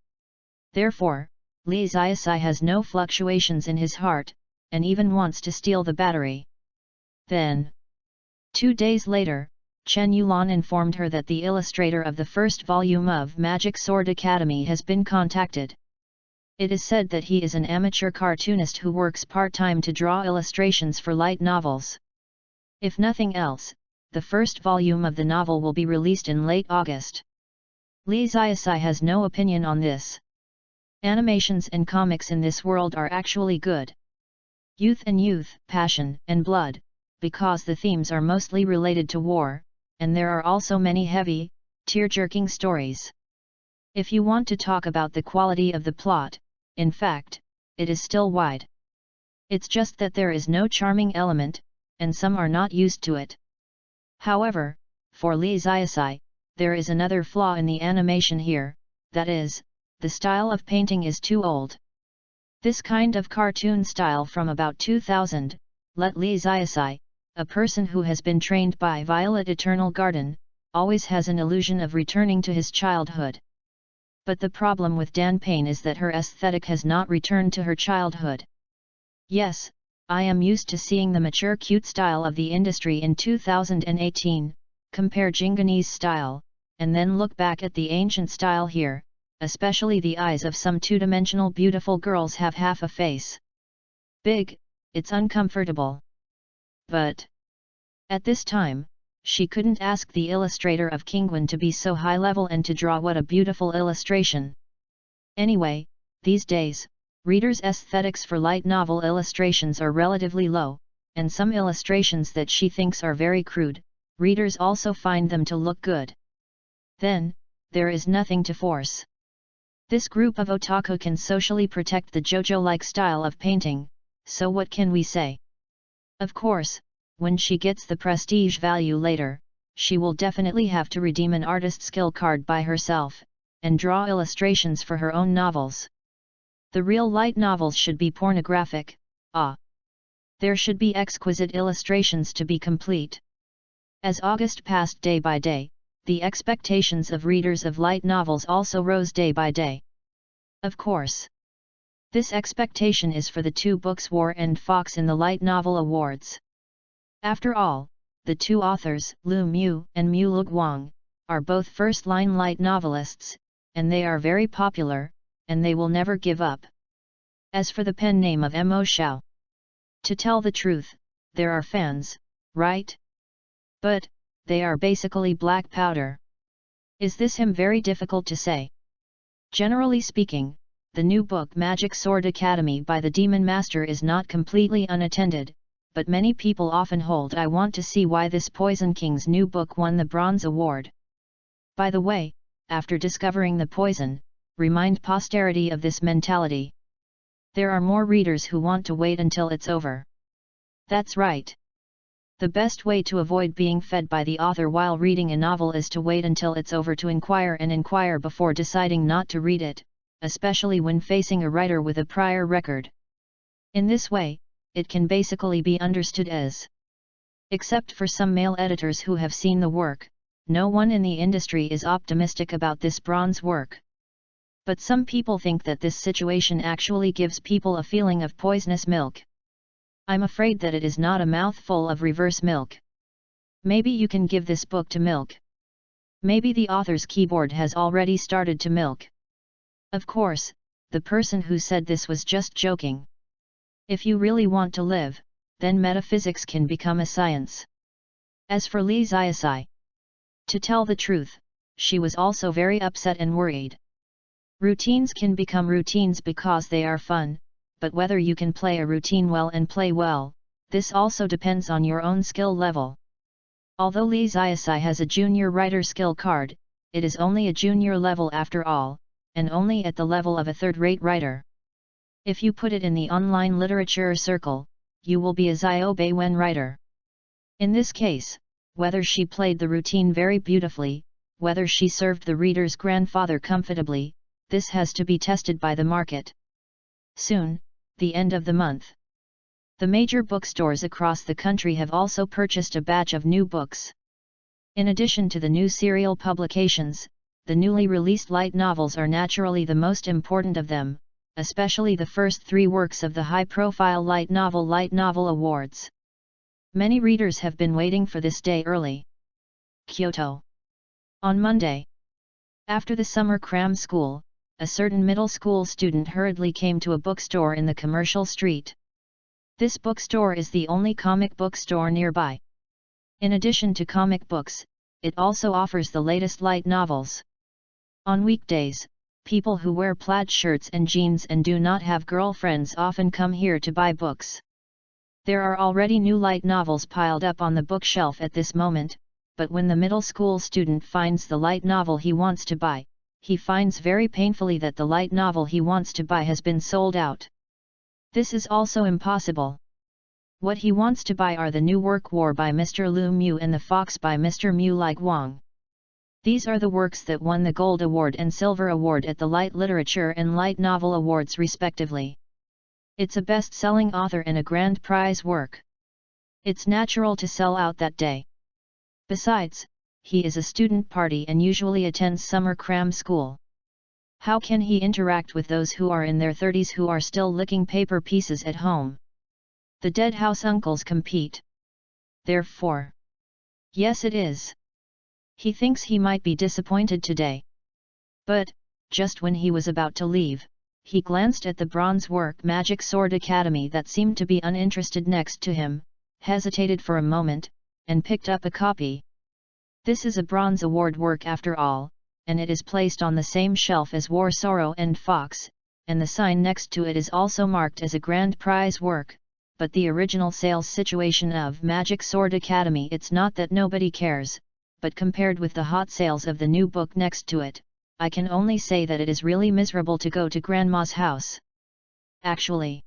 Therefore, Lee Ziasai has no fluctuations in his heart, and even wants to steal the battery. Then, 2 days later, Chen Yulan informed her that the illustrator of the first volume of Magic Sword Academy has been contacted. It is said that he is an amateur cartoonist who works part-time to draw illustrations for light novels. If nothing else, the first volume of the novel will be released in late August. Lee Ziasai has no opinion on this. Animations and comics in this world are actually good. Youth, passion, and blood, because the themes are mostly related to war, and there are also many heavy, tear-jerking stories. If you want to talk about the quality of the plot, in fact, it is still wide. It's just that there is no charming element, and some are not used to it. However, for Lee Ziasai, there is another flaw in the animation here, that is, the style of painting is too old. This kind of cartoon style from about 2000, let Lee Ziasai, a person who has been trained by Violet Eternal Garden, always has an illusion of returning to his childhood. But the problem with Dan Payne is that her aesthetic has not returned to her childhood. Yes, I am used to seeing the mature cute style of the industry in 2018, compare Jingani's style, and then look back at the ancient style here, especially the eyes of some two-dimensional beautiful girls have half a face. Big, it's uncomfortable. But at this time, she couldn't ask the illustrator of Kingwin to be so high-level and to draw what a beautiful illustration. Anyway, these days, readers' aesthetics for light novel illustrations are relatively low, and some illustrations that she thinks are very crude, readers also find them to look good. Then, there is nothing to force. This group of otaku can socially protect the JoJo-like style of painting, so what can we say? Of course, when she gets the prestige value later, she will definitely have to redeem an artist skill card by herself, and draw illustrations for her own novels. The real light novels should be pornographic, there should be exquisite illustrations to be complete. As August passed day by day, the expectations of readers of light novels also rose day by day. Of course, this expectation is for the 2 books War and Fox in the Light Novel Awards. After all, the 2 authors, Lu Mu and Mu Guang, are both first-line light novelists, and they are very popular, and they will never give up. As for the pen name of Mo Xiao, to tell the truth, there are fans, right? But they are basically black powder. Is this him? Very difficult to say. Generally speaking, the new book Magic Sword Academy by the Demon Master is not completely unattended, but many people often hold I want to see why this Poison King's new book won the Bronze Award. By the way, after discovering the poison, remind posterity of this mentality. There are more readers who want to wait until it's over. That's right. The best way to avoid being fed by the author while reading a novel is to wait until it's over to inquire before deciding not to read it, especially when facing a writer with a prior record. In this way, it can basically be understood as, except for some male editors who have seen the work, no one in the industry is optimistic about this bronze work. But some people think that this situation actually gives people a feeling of poisonous milk. I'm afraid that it is not a mouthful of reverse milk. Maybe you can give this book to milk. Maybe the author's keyboard has already started to milk. Of course, the person who said this was just joking. If you really want to live, then metaphysics can become a science. As for Li Ziasai, to tell the truth, she was also very upset and worried. Routines can become routines because they are fun, but whether you can play a routine well and play well, this also depends on your own skill level. Although Li Ziasai has a junior writer skill card, it is only a junior level after all, and only at the level of a third-rate writer. If you put it in the online literature circle, you will be a Ziobe Wen writer. In this case, whether she played the routine very beautifully, whether she served the reader's grandfather comfortably, this has to be tested by the market. Soon, the end of the month. The major bookstores across the country have also purchased a batch of new books. In addition to the new serial publications, the newly released light novels are naturally the most important of them, especially the first 3 works of the high-profile Light Novel Awards. Many readers have been waiting for this day early. Kyoto. On Monday, after the summer cram school, a certain middle school student hurriedly came to a bookstore in the commercial street. This bookstore is the only comic book store nearby. In addition to comic books, it also offers the latest light novels. On weekdays, people who wear plaid shirts and jeans and do not have girlfriends often come here to buy books. There are already new light novels piled up on the bookshelf at this moment, but when the middle school student finds the light novel he wants to buy, he finds very painfully that the light novel he wants to buy has been sold out. This is also impossible. What he wants to buy are the new work War by Mr. Lu Mu and The Fox by Mr. Mu Like Wang. These are the works that won the Gold Award and Silver Award at the Light Literature and Light Novel Awards respectively. It's a best-selling author and a grand prize work. It's natural to sell out that day. Besides, he is a student party and usually attends summer cram school. How can he interact with those who are in their 30s who are still licking paper pieces at home? The dead house uncles compete. Therefore. Yes, it is. He thinks he might be disappointed today. But, just when he was about to leave, he glanced at the bronze work Magic Sword Academy that seemed to be uninterested next to him, hesitated for a moment, and picked up a copy. This is a Bronze Award work after all, and it is placed on the same shelf as War Sorrow and Fox, and the sign next to it is also marked as a grand prize work, but the original sales situation of Magic Sword Academy, it's not that nobody cares, but compared with the hot sales of the new book next to it, I can only say that it is really miserable to go to Grandma's house. Actually,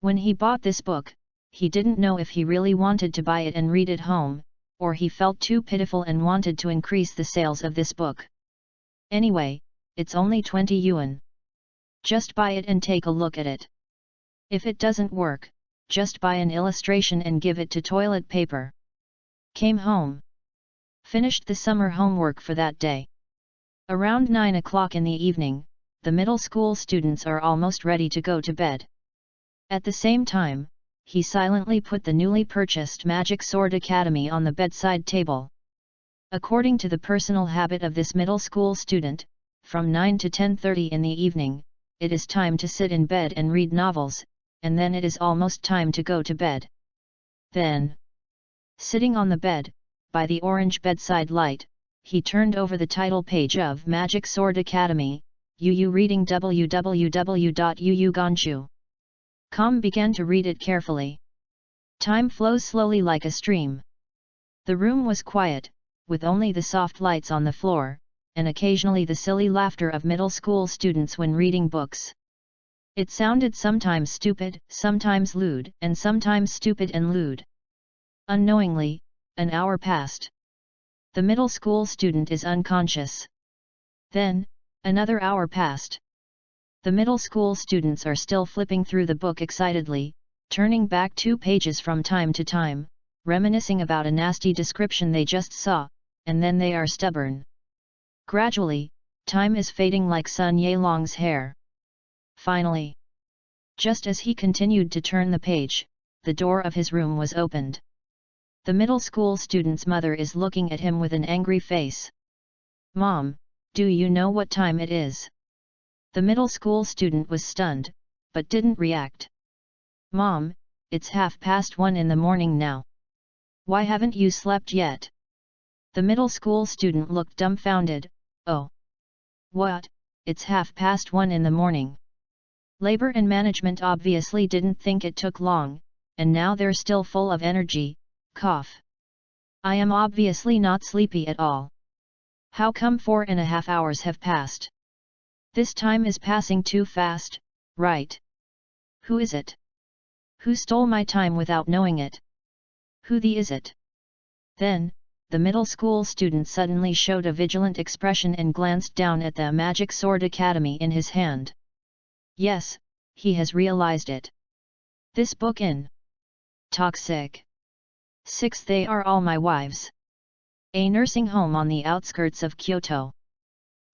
when he bought this book, he didn't know if he really wanted to buy it and read it home, or he felt too pitiful and wanted to increase the sales of this book. Anyway, it's only 20 yuan. Just buy it and take a look at it. If it doesn't work, just buy an illustration and give it to toilet paper. Came home. Finished the summer homework for that day. Around 9 o'clock in the evening, the middle school students are almost ready to go to bed. At the same time, he silently put the newly purchased Magic Sword Academy on the bedside table. According to the personal habit of this middle school student, from 9 to 10:30 in the evening, it is time to sit in bed and read novels, and then it is almost time to go to bed. Then, sitting on the bed, by the orange bedside light, he turned over the title page of Magic Sword Academy, Yu reading www.yuuganshu.com, began to read it carefully. Time flows slowly like a stream. The room was quiet, with only the soft lights on the floor, and occasionally the silly laughter of middle school students when reading books. It sounded sometimes stupid, sometimes lewd, and sometimes stupid and lewd. Unknowingly, an hour passed. The middle school student is unconscious. Then, another hour passed. The middle school students are still flipping through the book excitedly, turning back 2 pages from time to time, reminiscing about a nasty description they just saw, and then they are stubborn. Gradually, time is fading like Sun Yelong's hair. Finally, just as he continued to turn the page, the door of his room was opened. The middle school student's mother is looking at him with an angry face. "Mom, do you know what time it is?" The middle school student was stunned, but didn't react. "Mom, it's 1:30 in the morning now. Why haven't you slept yet?" The middle school student looked dumbfounded. "Oh. What, it's 1:30 in the morning?" Labor and management obviously didn't think it took long, and now they're still full of energy. Cough. "I am obviously not sleepy at all. How come 4.5 hours have passed? This time is passing too fast, right? Who is it? Who stole my time without knowing it? Who is it?" Then, the middle school student suddenly showed a vigilant expression and glanced down at the Magic Sword Academy in his hand. Yes, he has realized it. This book in Toxic 6. They are all my wives. A nursing home on the outskirts of Kyoto.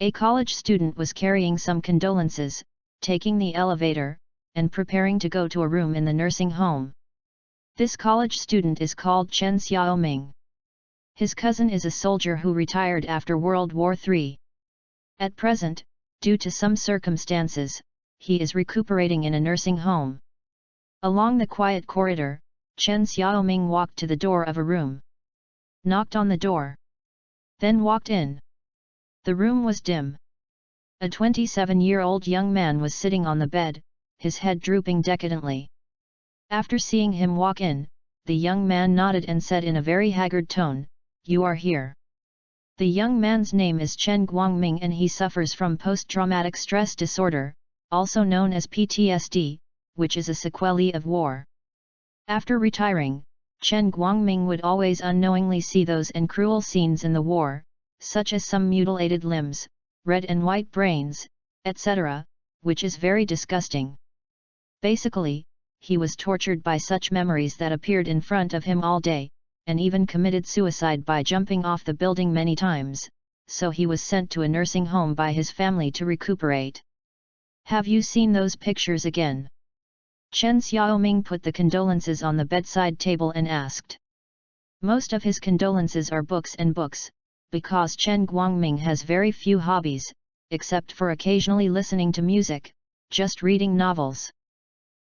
A college student was carrying some condolences, taking the elevator, and preparing to go to a room in the nursing home. This college student is called Chen Xiaoming. His cousin is a soldier who retired after World War III. At present, due to some circumstances, he is recuperating in a nursing home. Along the quiet corridor, Chen Xiaoming walked to the door of a room. Knocked on the door. Then walked in. The room was dim. A 27-year-old young man was sitting on the bed, his head drooping decadently. After seeing him walk in, the young man nodded and said in a very haggard tone, "You are here." The young man's name is Chen Guangming and he suffers from post-traumatic stress disorder, also known as PTSD, which is a sequelae of war. After retiring, Chen Guangming would always unknowingly see those and cruel scenes in the war, such as some mutilated limbs, red and white brains, etc., which is very disgusting. Basically, he was tortured by such memories that appeared in front of him all day, and even committed suicide by jumping off the building many times, so he was sent to a nursing home by his family to recuperate. "Have you seen those pictures again?" Chen Xiaoming put the condolences on the bedside table and asked. Most of his condolences are books and books, because Chen Guangming has very few hobbies, except for occasionally listening to music, just reading novels.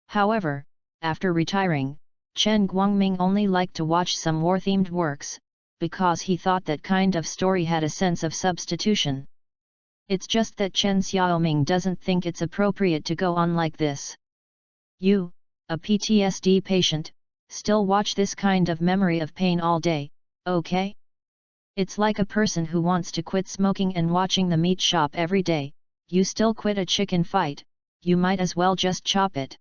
However, after retiring, Chen Guangming only liked to watch some war-themed works, because he thought that kind of story had a sense of substitution. It's just that Chen Xiaoming doesn't think it's appropriate to go on like this. You, a PTSD patient, still watch this kind of memory of pain all day, okay? It's like a person who wants to quit smoking and watching the meat shop every day. You still quit a chicken fight, you might as well just chop it.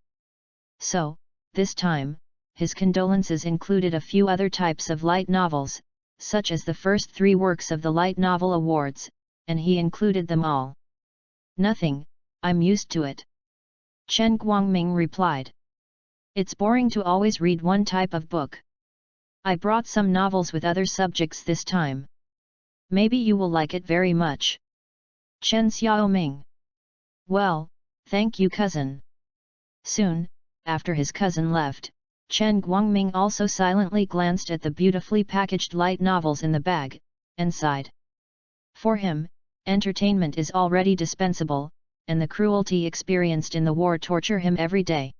So, this time, his condolences included a few other types of light novels, such as the first 3 works of the Light Novel Awards, and he included them all. "Nothing, I'm used to it," Chen Guangming replied. "It's boring to always read one type of book. I brought some novels with other subjects this time. Maybe you will like it very much." Chen Xiaoming. "Well, thank you cousin." Soon, after his cousin left, Chen Guangming also silently glanced at the beautifully packaged light novels in the bag, and sighed. For him, entertainment is already dispensable, and the cruelty experienced in the war torture him every day.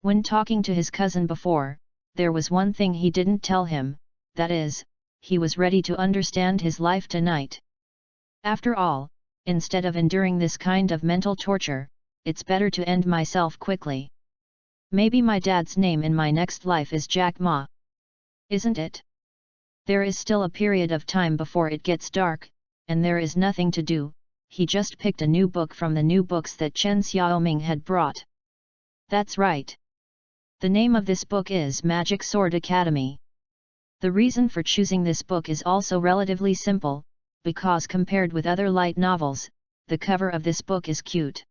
When talking to his cousin before, there was one thing he didn't tell him, that is, he was ready to understand his life tonight. After all, instead of enduring this kind of mental torture, it's better to end myself quickly. Maybe my dad's name in my next life is Jack Ma. Isn't it? There is still a period of time before it gets dark, and there is nothing to do. He just picked a new book from the new books that Chen Xiaoming had brought. That's right. The name of this book is Magic Sword Academy. The reason for choosing this book is also relatively simple, because compared with other light novels, the cover of this book is cute.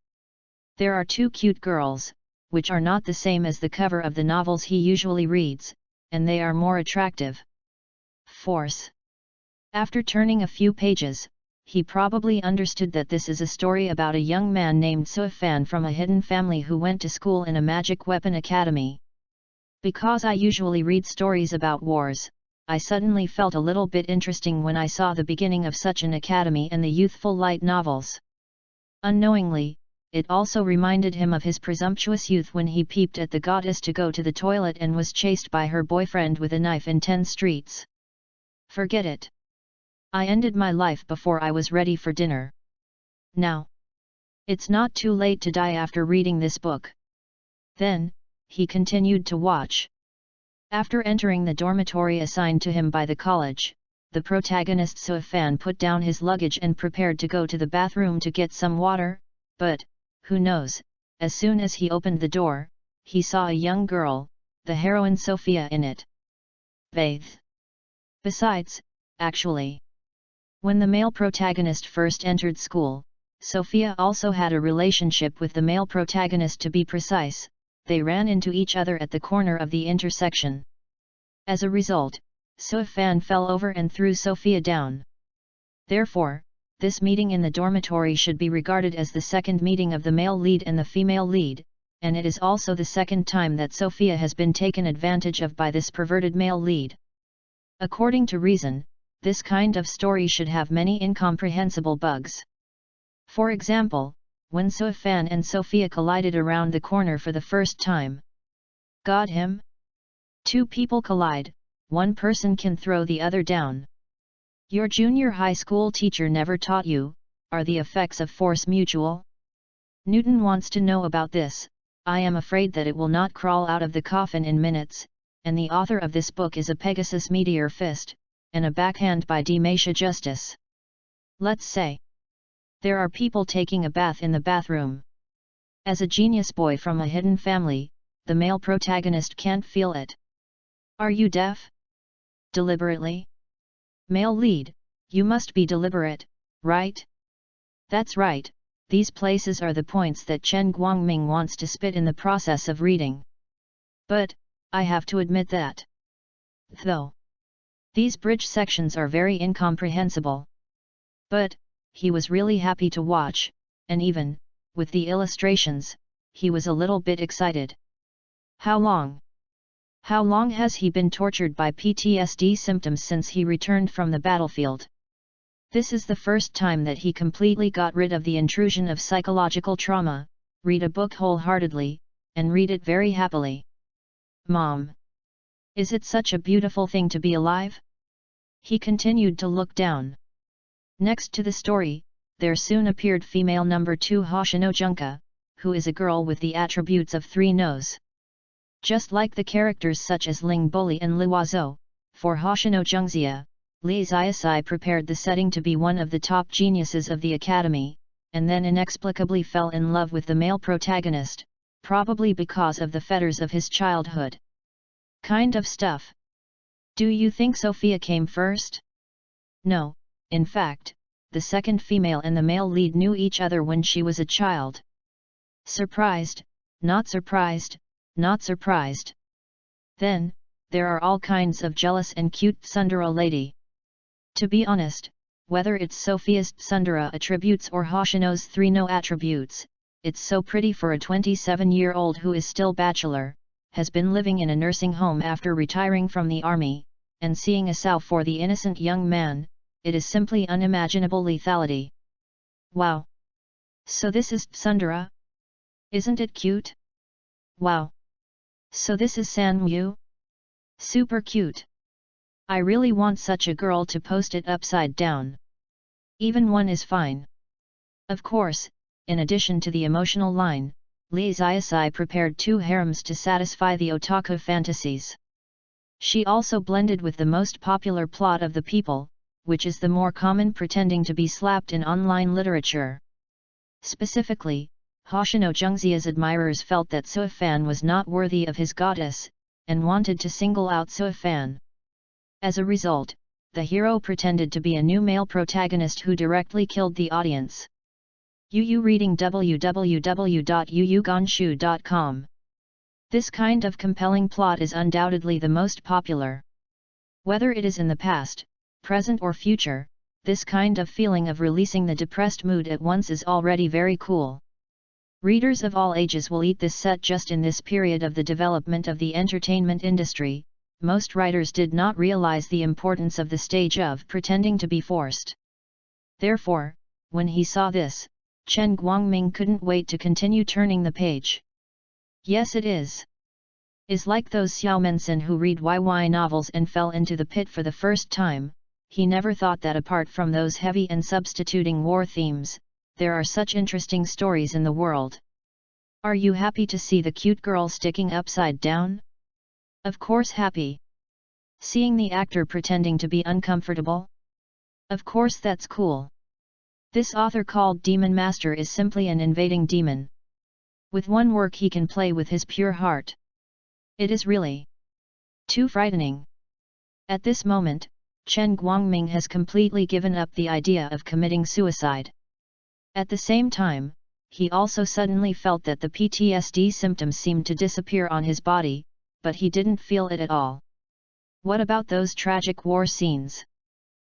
There are two cute girls, which are not the same as the cover of the novels he usually reads, and they are more attractive. Force. After turning a few pages, he probably understood that this is a story about a young man named Sui Fan from a hidden family who went to school in a magic weapon academy. Because I usually read stories about wars, I suddenly felt a little bit interesting when I saw the beginning of such an academy in the youthful light novels. Unknowingly, it also reminded him of his presumptuous youth when he peeped at the goddess to go to the toilet and was chased by her boyfriend with a knife in 10 streets. Forget it. I ended my life before I was ready for dinner. Now. It's not too late to die after reading this book. Then, he continued to watch. After entering the dormitory assigned to him by the college, the protagonist Sui Fan put down his luggage and prepared to go to the bathroom to get some water, but, who knows, as soon as he opened the door, he saw a young girl, the heroine Sophia in it. Bathe. Besides, actually, when the male protagonist first entered school, Sophia also had a relationship with the male protagonist. To be precise, they ran into each other at the corner of the intersection. As a result, Sui Fan fell over and threw Sophia down. Therefore, this meeting in the dormitory should be regarded as the second meeting of the male lead and the female lead, and it is also the second time that Sophia has been taken advantage of by this perverted male lead. According to reason, this kind of story should have many incomprehensible bugs. For example, when Sui Fan and Sophia collided around the corner for the first time. Got him? Two people collide, one person can throw the other down. Your junior high school teacher never taught you, are the effects of force mutual? Newton wants to know about this. I am afraid that it will not crawl out of the coffin in minutes, and the author of this book is a Pegasus meteor fist, and a backhand by Demasha Justice. Let's say. There are people taking a bath in the bathroom. As a genius boy from a hidden family, the male protagonist can't feel it. Are you deaf? Deliberately? Male lead, you must be deliberate, right? That's right, these places are the points that Chen Guangming wants to spit in the process of reading. But, I have to admit that. Though. These bridge sections are very incomprehensible. But, he was really happy to watch, and even, with the illustrations, he was a little bit excited. How long? How long has he been tortured by PTSD symptoms since he returned from the battlefield? This is the first time that he completely got rid of the intrusion of psychological trauma. Read a book wholeheartedly, and read it very happily. Mom! Is it such a beautiful thing to be alive? He continued to look down. Next to the story, there soon appeared female number 2 Hoshino Junka, who is a girl with the attributes of 3 Nos. Just like the characters such as Ling Boli and Liwazo, for Hoshino Jungzia, Li Xiaosai prepared the setting to be one of the top geniuses of the academy, and then inexplicably fell in love with the male protagonist, probably because of the fetters of his childhood. Kind of stuff. Do you think Sophia came first? No. In fact, the second female and the male lead knew each other when she was a child. Surprised, not surprised, not surprised. Then, there are all kinds of jealous and cute tsundere lady. To be honest, whether it's Sophia's tsundere attributes or Hoshino's 3 No attributes, it's so pretty for a 27-year-old who is still bachelor, has been living in a nursing home after retiring from the army, and seeing a sow for the innocent young man. It is simply unimaginable lethality. Wow! So this is tsundere? Isn't it cute? Wow! So this is San Yu? Super cute! I really want such a girl to post it upside down. Even one is fine. Of course, in addition to the emotional line, Lee Zayasai prepared 2 harems to satisfy the otaku fantasies. She also blended with the most popular plot of the people, which is the more common pretending to be slapped in online literature. Specifically, Hoshino Jungzia's admirers felt that Suifan was not worthy of his goddess, and wanted to single out Suifan. As a result, the hero pretended to be a new male protagonist who directly killed the audience. Yu reading www.yuyugonshu.com. This kind of compelling plot is undoubtedly the most popular. Whether it is in the past, present or future, this kind of feeling of releasing the depressed mood at once is already very cool. Readers of all ages will eat this set just in this period of the development of the entertainment industry. Most writers did not realize the importance of the stage of pretending to be forced. Therefore, when he saw this, Chen Guangming couldn't wait to continue turning the page. Yes, it is like those xiaomensen who read YY novels and fell into the pit for the first time. He never thought that apart from those heavy and substituting war themes, there are such interesting stories in the world. Are you happy to see the cute girl sticking upside down? Of course happy. Seeing the actor pretending to be uncomfortable? Of course that's cool. This author called Demon Master is simply an invading demon. With one work he can play with his pure heart. It is really too frightening. At this moment, Chen Guangming has completely given up the idea of committing suicide. At the same time, he also suddenly felt that the PTSD symptoms seemed to disappear on his body, but he didn't feel it at all. What about those tragic war scenes?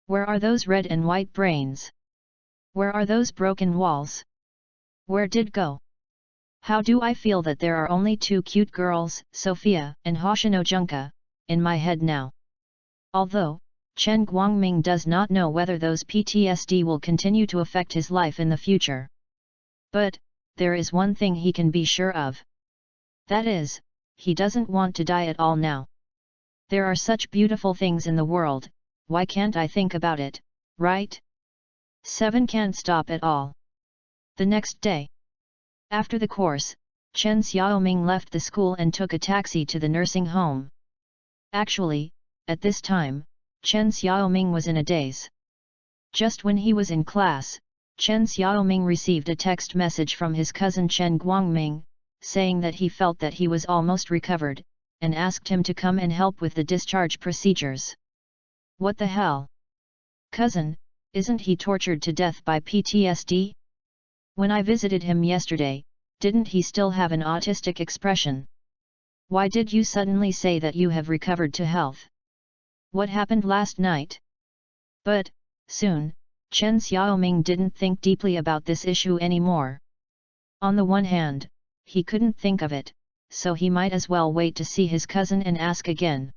Where are those red and white brains? Where are those broken walls? Where did go? How do I feel that there are only 2 cute girls, Sophia and Hoshino Junka, in my head now? Although, Chen Guangming does not know whether those PTSD will continue to affect his life in the future. But, there is one thing he can be sure of. That is, he doesn't want to die at all now. There are such beautiful things in the world, why can't I think about it, right? 7 can't stop at all. The next day, after the course, Chen Xiaoming left the school and took a taxi to the nursing home. Actually, at this time, Chen Xiaoming was in a daze. Just when he was in class, Chen Xiaoming received a text message from his cousin Chen Guangming, saying that he felt that he was almost recovered, and asked him to come and help with the discharge procedures. What the hell? Cousin, isn't he tortured to death by PTSD? When I visited him yesterday, didn't he still have an autistic expression? Why did you suddenly say that you have recovered to health? What happened last night? But, soon, Chen Xiaoming didn't think deeply about this issue anymore. On the one hand, he couldn't think of it, so he might as well wait to see his cousin and ask again.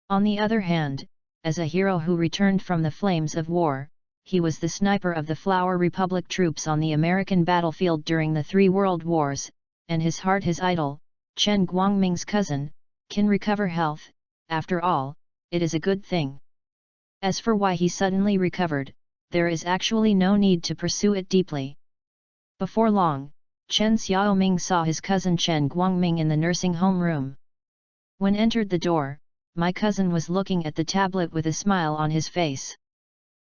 On the other hand, as a hero who returned from the flames of war, he was the sniper of the Flower Republic troops on the American battlefield during the 3 World Wars, and his heart, his idol, Chen Guangming's cousin, can recover health. After all, it is a good thing. As for why he suddenly recovered, there is actually no need to pursue it deeply. Before long, Chen Xiaoming saw his cousin Chen Guangming in the nursing home room. When entered the door, my cousin was looking at the tablet with a smile on his face.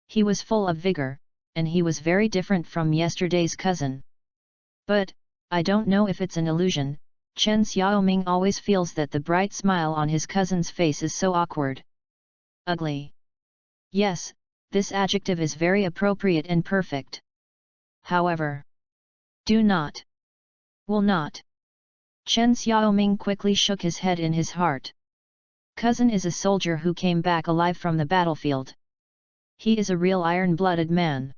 He was full of vigor, and he was very different from yesterday's cousin. But, I don't know if it's an illusion, Chen Xiaoming always feels that the bright smile on his cousin's face is so awkward. Ugly. Yes, this adjective is very appropriate and perfect. However, do not. Will not. Chen Xiaoming quickly shook his head in his heart. Cousin is a soldier who came back alive from the battlefield. He is a real iron-blooded man.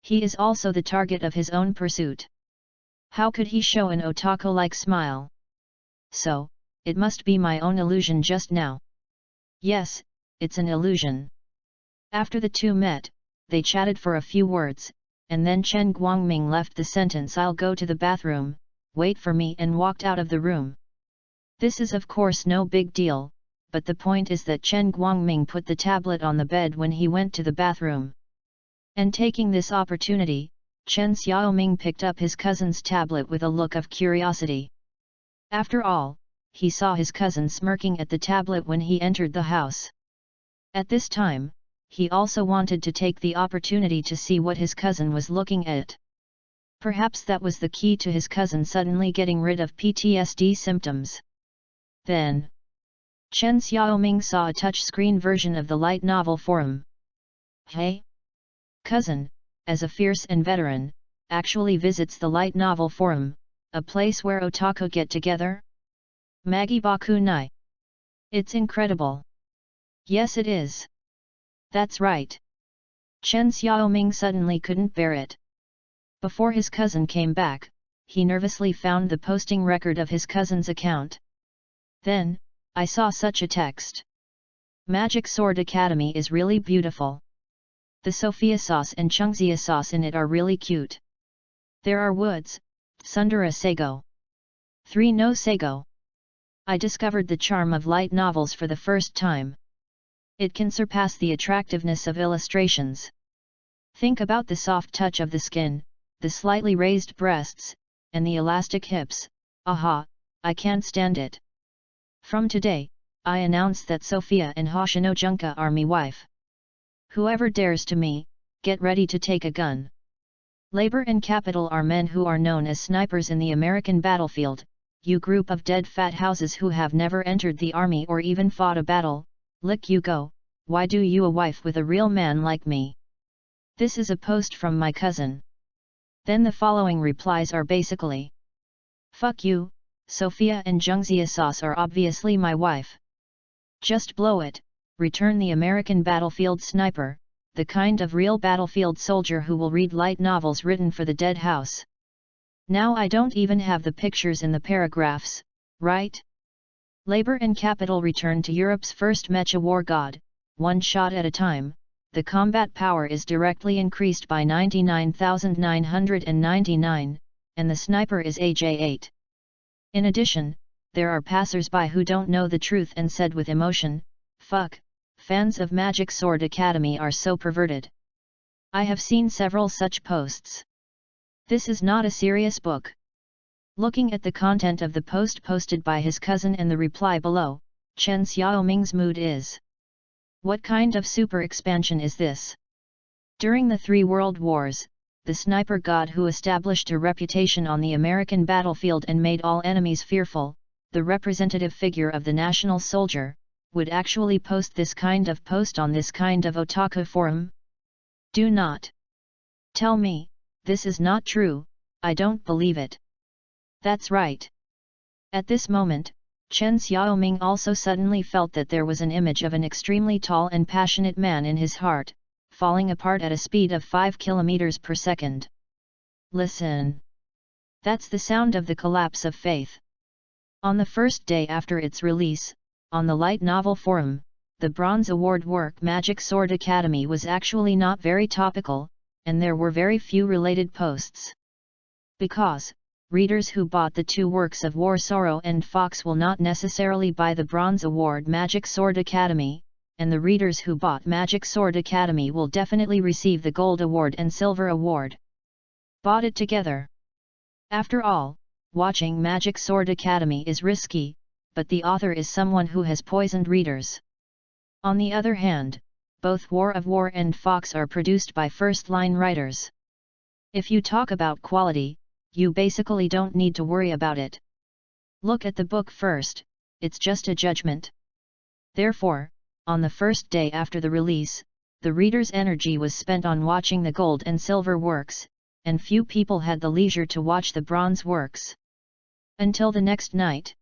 He is also the target of his own pursuit. How could he show an otaku-like smile? So, it must be my own illusion just now. Yes, it's an illusion. After the 2 met, they chatted for a few words, and then Chen Guangming left the sentence "I'll go to the bathroom, wait for me" and walked out of the room. This is of course no big deal, but the point is that Chen Guangming put the tablet on the bed when he went to the bathroom. And taking this opportunity, Chen Xiaoming picked up his cousin's tablet with a look of curiosity. After all, he saw his cousin smirking at the tablet when he entered the house. At this time, he also wanted to take the opportunity to see what his cousin was looking at. Perhaps that was the key to his cousin suddenly getting rid of PTSD symptoms. Then, Chen Xiaoming saw a touch-screen version of the light novel forum. Hey! Cousin, as a fierce and veteran, actually visits the light novel forum, a place where otaku get together? Magi Baku Nai. It's incredible. Yes it is. That's right. Chen Xiaoming suddenly couldn't bear it. Before his cousin came back, he nervously found the posting record of his cousin's account. Then, I saw such a text. Magic Sword Academy is really beautiful. The Sophia sauce and Chungzia sauce in it are really cute. There are woods, Sundara Sego. 3 no Sego. I discovered the charm of light novels for the first time. It can surpass the attractiveness of illustrations. Think about the soft touch of the skin, the slightly raised breasts, and the elastic hips. Aha, I can't stand it. From today, I announce that Sophia and Hoshino Junka are me wife. Whoever dares to me, get ready to take a gun. Labor and capital are men who are known as snipers in the American battlefield, you group of dead fat houses who have never entered the army or even fought a battle, lick you go, why do you a wife with a real man like me? This is a post from my cousin. Then the following replies are basically. Fuck you, Sophia and Jungzia sauce are obviously my wife. Just blow it, return the American battlefield sniper, the kind of real battlefield soldier who will read light novels written for the dead house. Now I don't even have the pictures in the paragraphs, right? Labor and capital return to Europe's first mecha war god, one shot at a time, the combat power is directly increased by 99,999, and the sniper is AJ8. In addition, there are passers-by who don't know the truth and said with emotion, fuck, fans of Magic Sword Academy are so perverted. I have seen several such posts. This is not a serious book. Looking at the content of the post posted by his cousin and the reply below, Chen Xiaoming's mood is. What kind of super expansion is this? During the 3 World Wars, the sniper god who established a reputation on the American battlefield and made all enemies fearful, the representative figure of the national soldier, would actually post this kind of post on this kind of otaku forum? Do not tell me, this is not true, I don't believe it. That's right. At this moment, Chen Xiaoming also suddenly felt that there was an image of an extremely tall and passionate man in his heart, falling apart at a speed of 5 km per second. Listen. That's the sound of the collapse of faith. On the first day after its release, on the light novel forum, the Bronze Award work Magic Sword Academy was actually not very topical, and there were very few related posts. Because, readers who bought the 2 works of War Sorrow and Fox will not necessarily buy the Bronze Award Magic Sword Academy, and the readers who bought Magic Sword Academy will definitely receive the Gold Award and Silver Award. Bought it together. After all, watching Magic Sword Academy is risky, but the author is someone who has poisoned readers. On the other hand, both War of War and Fox are produced by first-line writers. If you talk about quality, you basically don't need to worry about it. Look at the book first, it's just a judgment. Therefore, on the first day after the release, the reader's energy was spent on watching the gold and silver works, and few people had the leisure to watch the bronze works. Until the next night.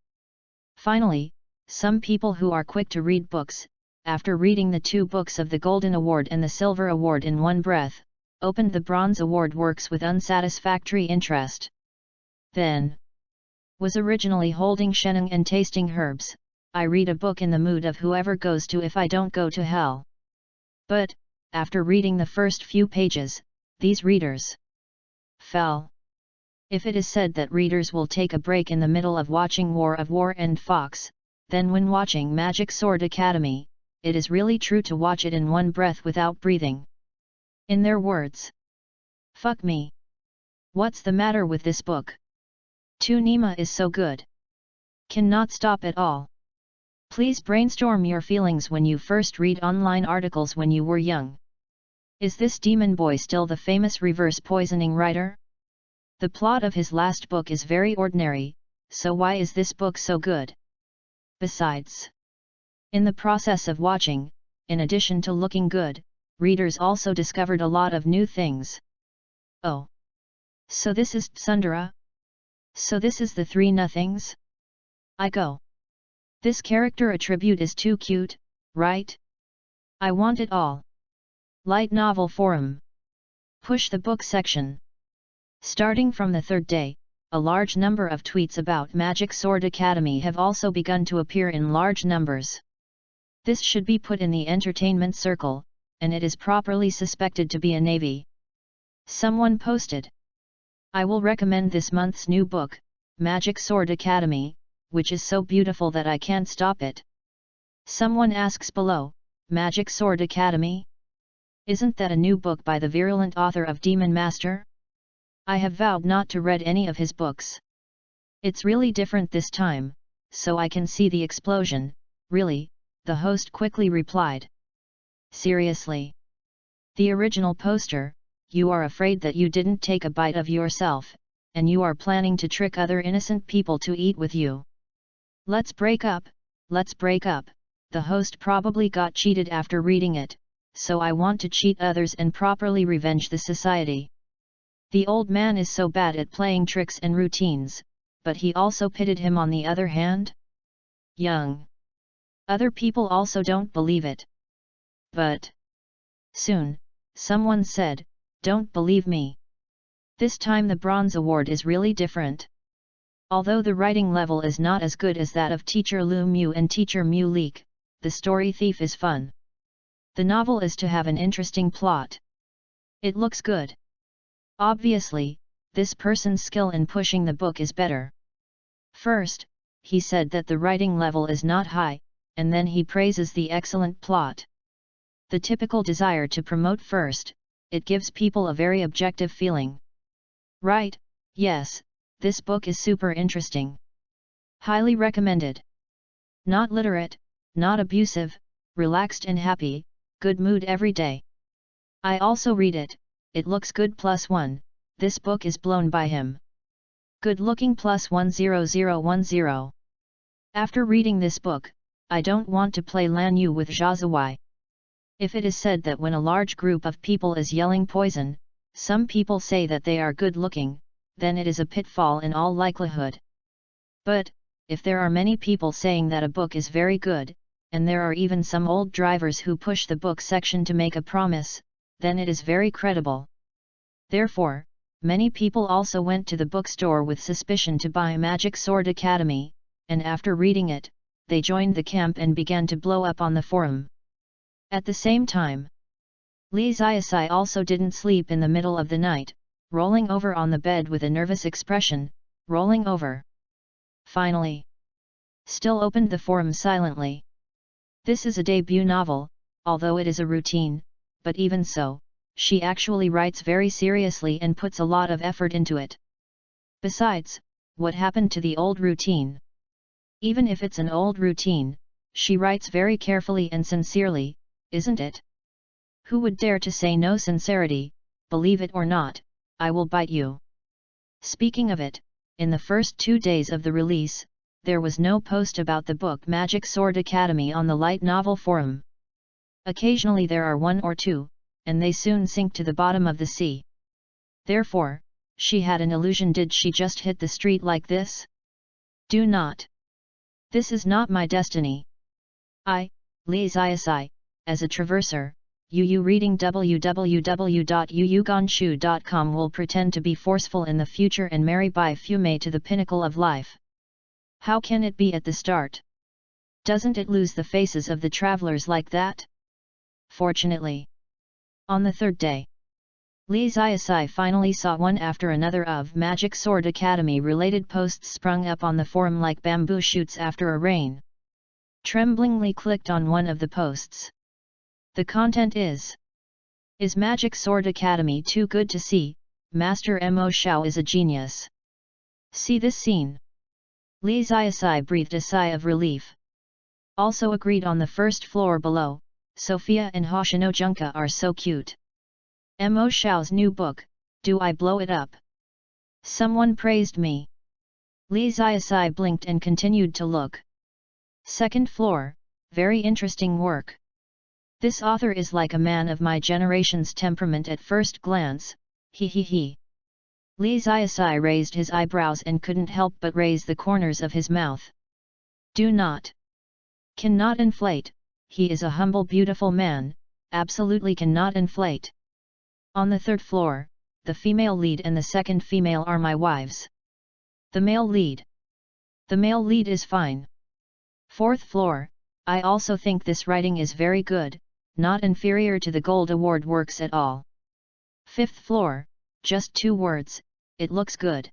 Finally, some people who are quick to read books, after reading the 2 books of the Golden Award and the Silver Award in one breath, opened the Bronze Award works with unsatisfactory interest. Then, was originally holding Sheneng and tasting herbs, I read a book in the mood of whoever goes to if I don't go to hell. But, after reading the first few pages, these readers fell. If it is said that readers will take a break in the middle of watching War of War and Fox, then when watching Magic Sword Academy, it is really true to watch it in one breath without breathing. In their words, "Fuck me. What's the matter with this book? Nima is so good. Cannot stop at all." Please brainstorm your feelings when you first read online articles when you were young. Is this demon boy still the famous reverse poisoning writer? The plot of his last book is very ordinary, so why is this book so good? Besides, in the process of watching, in addition to looking good, readers also discovered a lot of new things. Oh. So this is Tsundere? So this is the Three Nothings? I go. This character attribute is too cute, right? I want it all. Light Novel Forum. Push the book section. Starting from the third day, a large number of tweets about Magic Sword Academy have also begun to appear in large numbers. This should be put in the entertainment circle, and it is properly suspected to be a navy. Someone posted, "I will recommend this month's new book, Magic Sword Academy, which is so beautiful that I can't stop it." Someone asks below, "Magic Sword Academy? Isn't that a new book by the virulent author of Demon Master? I have vowed not to read any of his books. It's really different this time, so I can see the explosion." "Really?" the host quickly replied. "Seriously? The original poster, you are afraid that you didn't take a bite of yourself, and you are planning to trick other innocent people to eat with you. Let's break up, let's break up." The host probably got cheated after reading it, so I want to cheat others and properly revenge the society. The old man is so bad at playing tricks and routines, but he also pitied him on the other hand? Young. Other people also don't believe it. But soon, someone said, "Don't believe me. This time the Bronze Award is really different. Although the writing level is not as good as that of Teacher Lu Mu and Teacher Mu Leek, the story Thief is fun. The novel is to have an interesting plot. It looks good. Obviously, this person's skill in pushing the book is better. First, he said that the writing level is not high, and then he praises the excellent plot. The typical desire to promote first, it gives people a very objective feeling. Right, yes, this book is super interesting. Highly recommended. Not literate, not abusive, relaxed and happy, good mood every day. I also read it, it looks good +1, this book is blown by him. Good looking +10010. After reading this book, I don't want to play Lan Yu with Zhazawai. If it is said that when a large group of people is yelling poison, some people say that they are good looking, then it is a pitfall in all likelihood. But, if there are many people saying that a book is very good, and there are even some old drivers who push the book section to make a promise, then it is very credible. Therefore, many people also went to the bookstore with suspicion to buy Magic Sword Academy, and after reading it, they joined the camp and began to blow up on the forum. At the same time, Li Xiaosai also didn't sleep in the middle of the night, rolling over on the bed with a nervous expression, rolling over. Finally, still opened the forum silently. This is a debut novel, although it is a routine, but even so, she actually writes very seriously and puts a lot of effort into it. Besides, what happened to the old routine? Even if it's an old routine, she writes very carefully and sincerely, isn't it? Who would dare to say no sincerity? Believe it or not, I will bite you. Speaking of it, in the first 2 days of the release, there was no post about the book Magic Sword Academy on the light novel forum. Occasionally there are 1 or 2, and they soon sink to the bottom of the sea. Therefore, she had an illusion, did she just hit the street like this? Do not. This is not my destiny. I, Li Xiaosai, as a traverser, Yu reading www.yuyugonshu.com will pretend to be forceful in the future and marry Bai Fume to the pinnacle of life. How can it be at the start? Doesn't it lose the faces of the travelers like that? Fortunately, on the third day, Li Xiaosai finally saw one after another of Magic Sword Academy related posts sprung up on the forum like bamboo shoots after a rain. tremblingly clicked on one of the posts. The content is Magic Sword Academy too good to see? Master Mo Xiao is a genius. See this scene. Li Ziasai breathed a sigh of relief. Also agreed on the first floor below, Sophia and Hoshino Junka are so cute. Mo Xiao's new book, Do I Blow It Up? Someone praised me. Li Ziasai blinked and continued to look. Second floor, very interesting work. This author is like a man of my generation's temperament at first glance, he. Li Ziasai raised his eyebrows and couldn't help but raise the corners of his mouth. Cannot inflate, he is a humble beautiful man, absolutely cannot inflate. On the third floor, the female lead and the second female are my wives. The male lead is fine. Fourth floor, I also think this writing is very good, not inferior to the Gold Award works at all. Fifth floor, just 2 words, it looks good.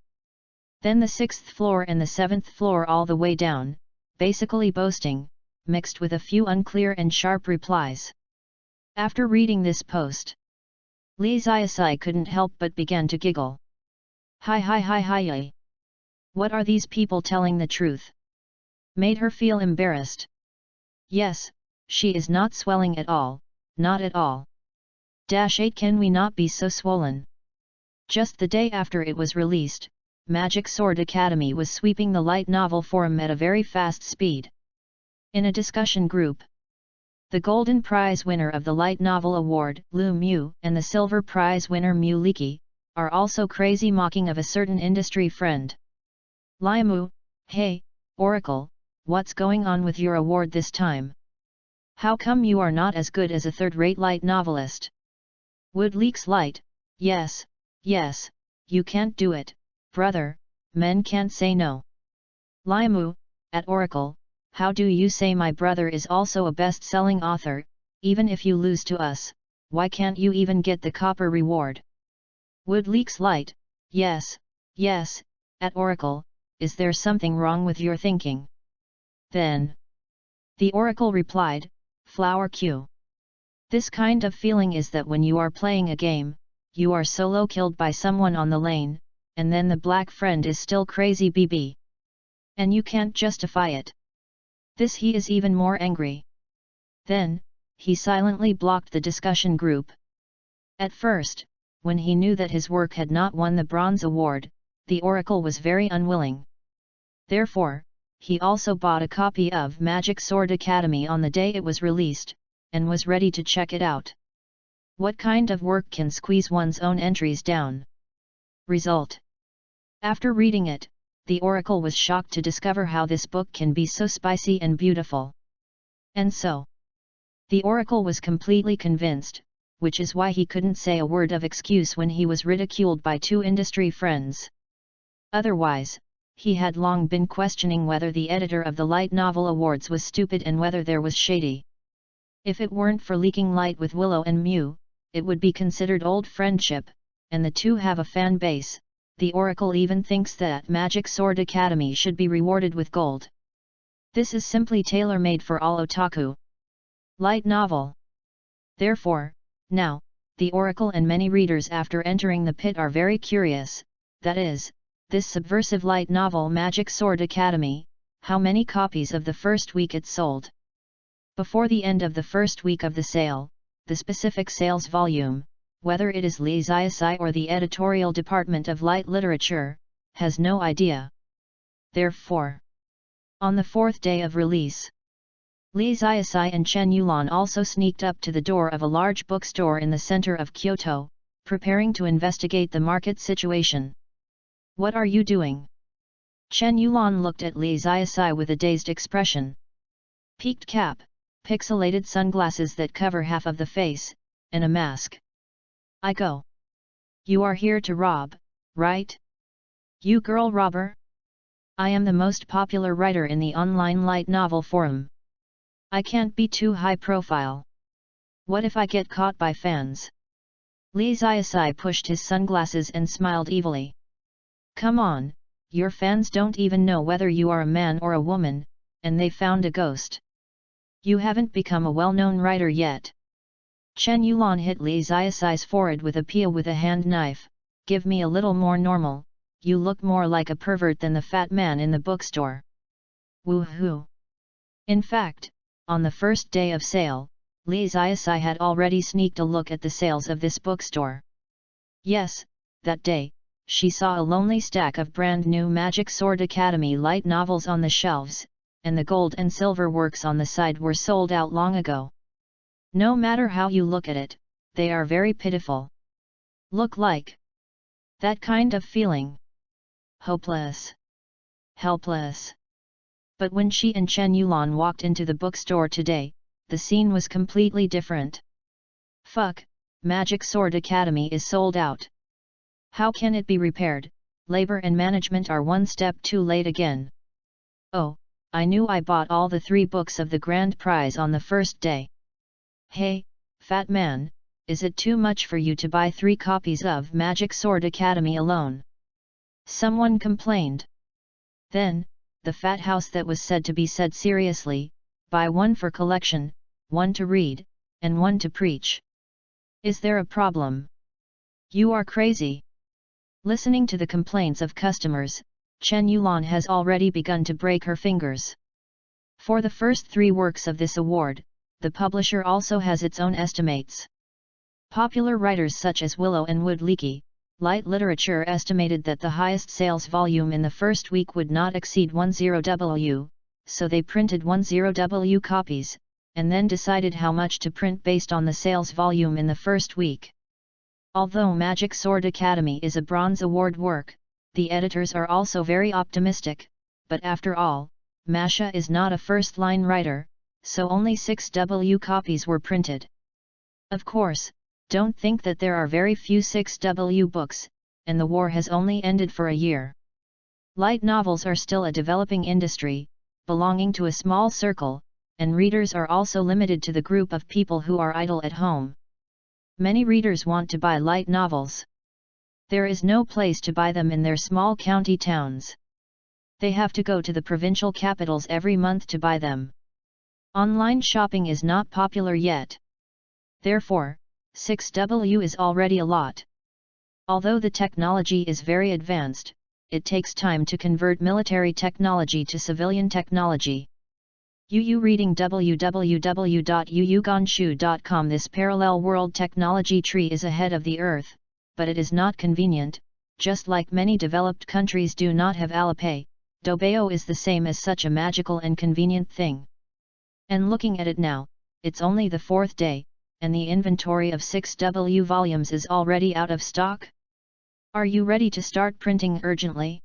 Then the 6th floor and the 7th floor all the way down, basically boasting, mixed with a few unclear and sharp replies. After reading this post, Li Ziasai couldn't help but began to giggle. Hi. What are these people telling the truth? Made her feel embarrassed. Yes, she is not swelling at all, not at all. -8 Can we not be so swollen? Just the day after it was released, Magic Sword Academy was sweeping the light novel forum at a very fast speed. In a discussion group, the Golden Prize winner of the Light Novel Award, Lu Mu, and the Silver Prize winner Mu Liki, are also crazy mocking of a certain industry friend. Liamu, hey, Oracle, what's going on with your award this time? How come you are not as good as a third-rate light novelist? Wood leaks light, yes, you can't do it, brother, men can't say no. Liamu, at Oracle, how do you say my brother is also a best-selling author, even if you lose to us, why can't you even get the copper reward? Wood leaks light, yes, at Oracle, is there something wrong with your thinking? Then the Oracle replied, Flower Q. This kind of feeling is that when you are playing a game, you are solo killed by someone on the lane, and then the black friend is still crazy BB. And you can't justify it. This he is even more angry. Then, he silently blocked the discussion group. At first, when he knew that his work had not won the Bronze Award, the Oracle was very unwilling. Therefore, he also bought a copy of Magic Sword Academy on the day it was released, and was ready to check it out. What kind of work can squeeze one's own entries down? Result. After reading it, the Oracle was shocked to discover how this book can be so spicy and beautiful. And so, the Oracle was completely convinced, which is why he couldn't say a word of excuse when he was ridiculed by 2 industry friends. Otherwise, he had long been questioning whether the editor of the Light Novel Awards was stupid and whether there was shady. If it weren't for leaking light with Willow and Mew, it would be considered old friendship, and the two have a fan base. The Oracle even thinks that Magic Sword Academy should be rewarded with gold. This is simply tailor-made for all otaku. Light novel. Therefore, now, the Oracle and many readers after entering the pit are very curious, that is, this subversive light novel Magic Sword Academy, how many copies of the first week it sold. Before the end of the first week of the sale, the specific sales volume, whether it is Li Ziasai or the editorial department of light literature, has no idea. Therefore, on the 4th day of release, Li Ziasai and Chen Yulan also sneaked up to the door of a large bookstore in the center of Kyoto, preparing to investigate the market situation. What are you doing? Chen Yulan looked at Li Ziasai with a dazed expression. Peaked cap, pixelated sunglasses that cover half of the face, and a mask. I go. You are here to rob, right? You girl robber? I am the most popular writer in the online light novel forum. I can't be too high profile. What if I get caught by fans? Li Ziasai pushed his sunglasses and smiled evilly. Come on, your fans don't even know whether you are a man or a woman, and they found a ghost. You haven't become a well-known writer yet. Chen Yulan hit Li Xiaoxi's forehead with a pia with a hand knife. Give me a little more normal, you look more like a pervert than the fat man in the bookstore. Woohoo! In fact, on the first day of sale, Li Xiaoxi had already sneaked a look at the sales of this bookstore. Yes, that day, she saw a lonely stack of brand new Magic Sword Academy light novels on the shelves, and the gold and silver works on the side were sold out long ago. No matter how you look at it, they are very pitiful. Look like that kind of feeling. Hopeless. Helpless. But when she and Chen Yulan walked into the bookstore today, the scene was completely different. Fuck, Magic Sword Academy is sold out. How can it be repaired? Labor and management are one step too late again. Oh, I knew I bought all the 3 books of the grand prize on the first day. Hey, fat man, is it too much for you to buy 3 copies of Magic Sword Academy alone? Someone complained. Then, the fat house that was said to be said seriously, buy 1 for collection, 1 to read, and 1 to preach. Is there a problem? You are crazy. Listening to the complaints of customers, Chen Yulan has already begun to break her fingers. For the first 3 works of this award, the publisher also has its own estimates. Popular writers such as Willow and Wood Leakey, Light Literature estimated that the highest sales volume in the first week would not exceed 10W, so they printed 10W copies, and then decided how much to print based on the sales volume in the first week. Although Magic Sword Academy is a Bronze Award work, the editors are also very optimistic, but after all, Masha is not a first-line writer, so only 6W copies were printed. Of course, don't think that there are very few 6W books, and the war has only ended for a year. Light novels are still a developing industry, belonging to a small circle, and readers are also limited to the group of people who are idle at home. Many readers want to buy light novels. There is no place to buy them in their small county towns. They have to go to the provincial capitals every month to buy them. Online shopping is not popular yet. Therefore, 6W is already a lot. Although the technology is very advanced, it takes time to convert military technology to civilian technology. UU reading www.uugonshu.com. This parallel world technology tree is ahead of the Earth, but it is not convenient, just like many developed countries do not have Alipay. Dobayo is the same as such a magical and convenient thing. And looking at it now, it's only the 4th day, and the inventory of 6W volumes is already out of stock? Are you ready to start printing urgently?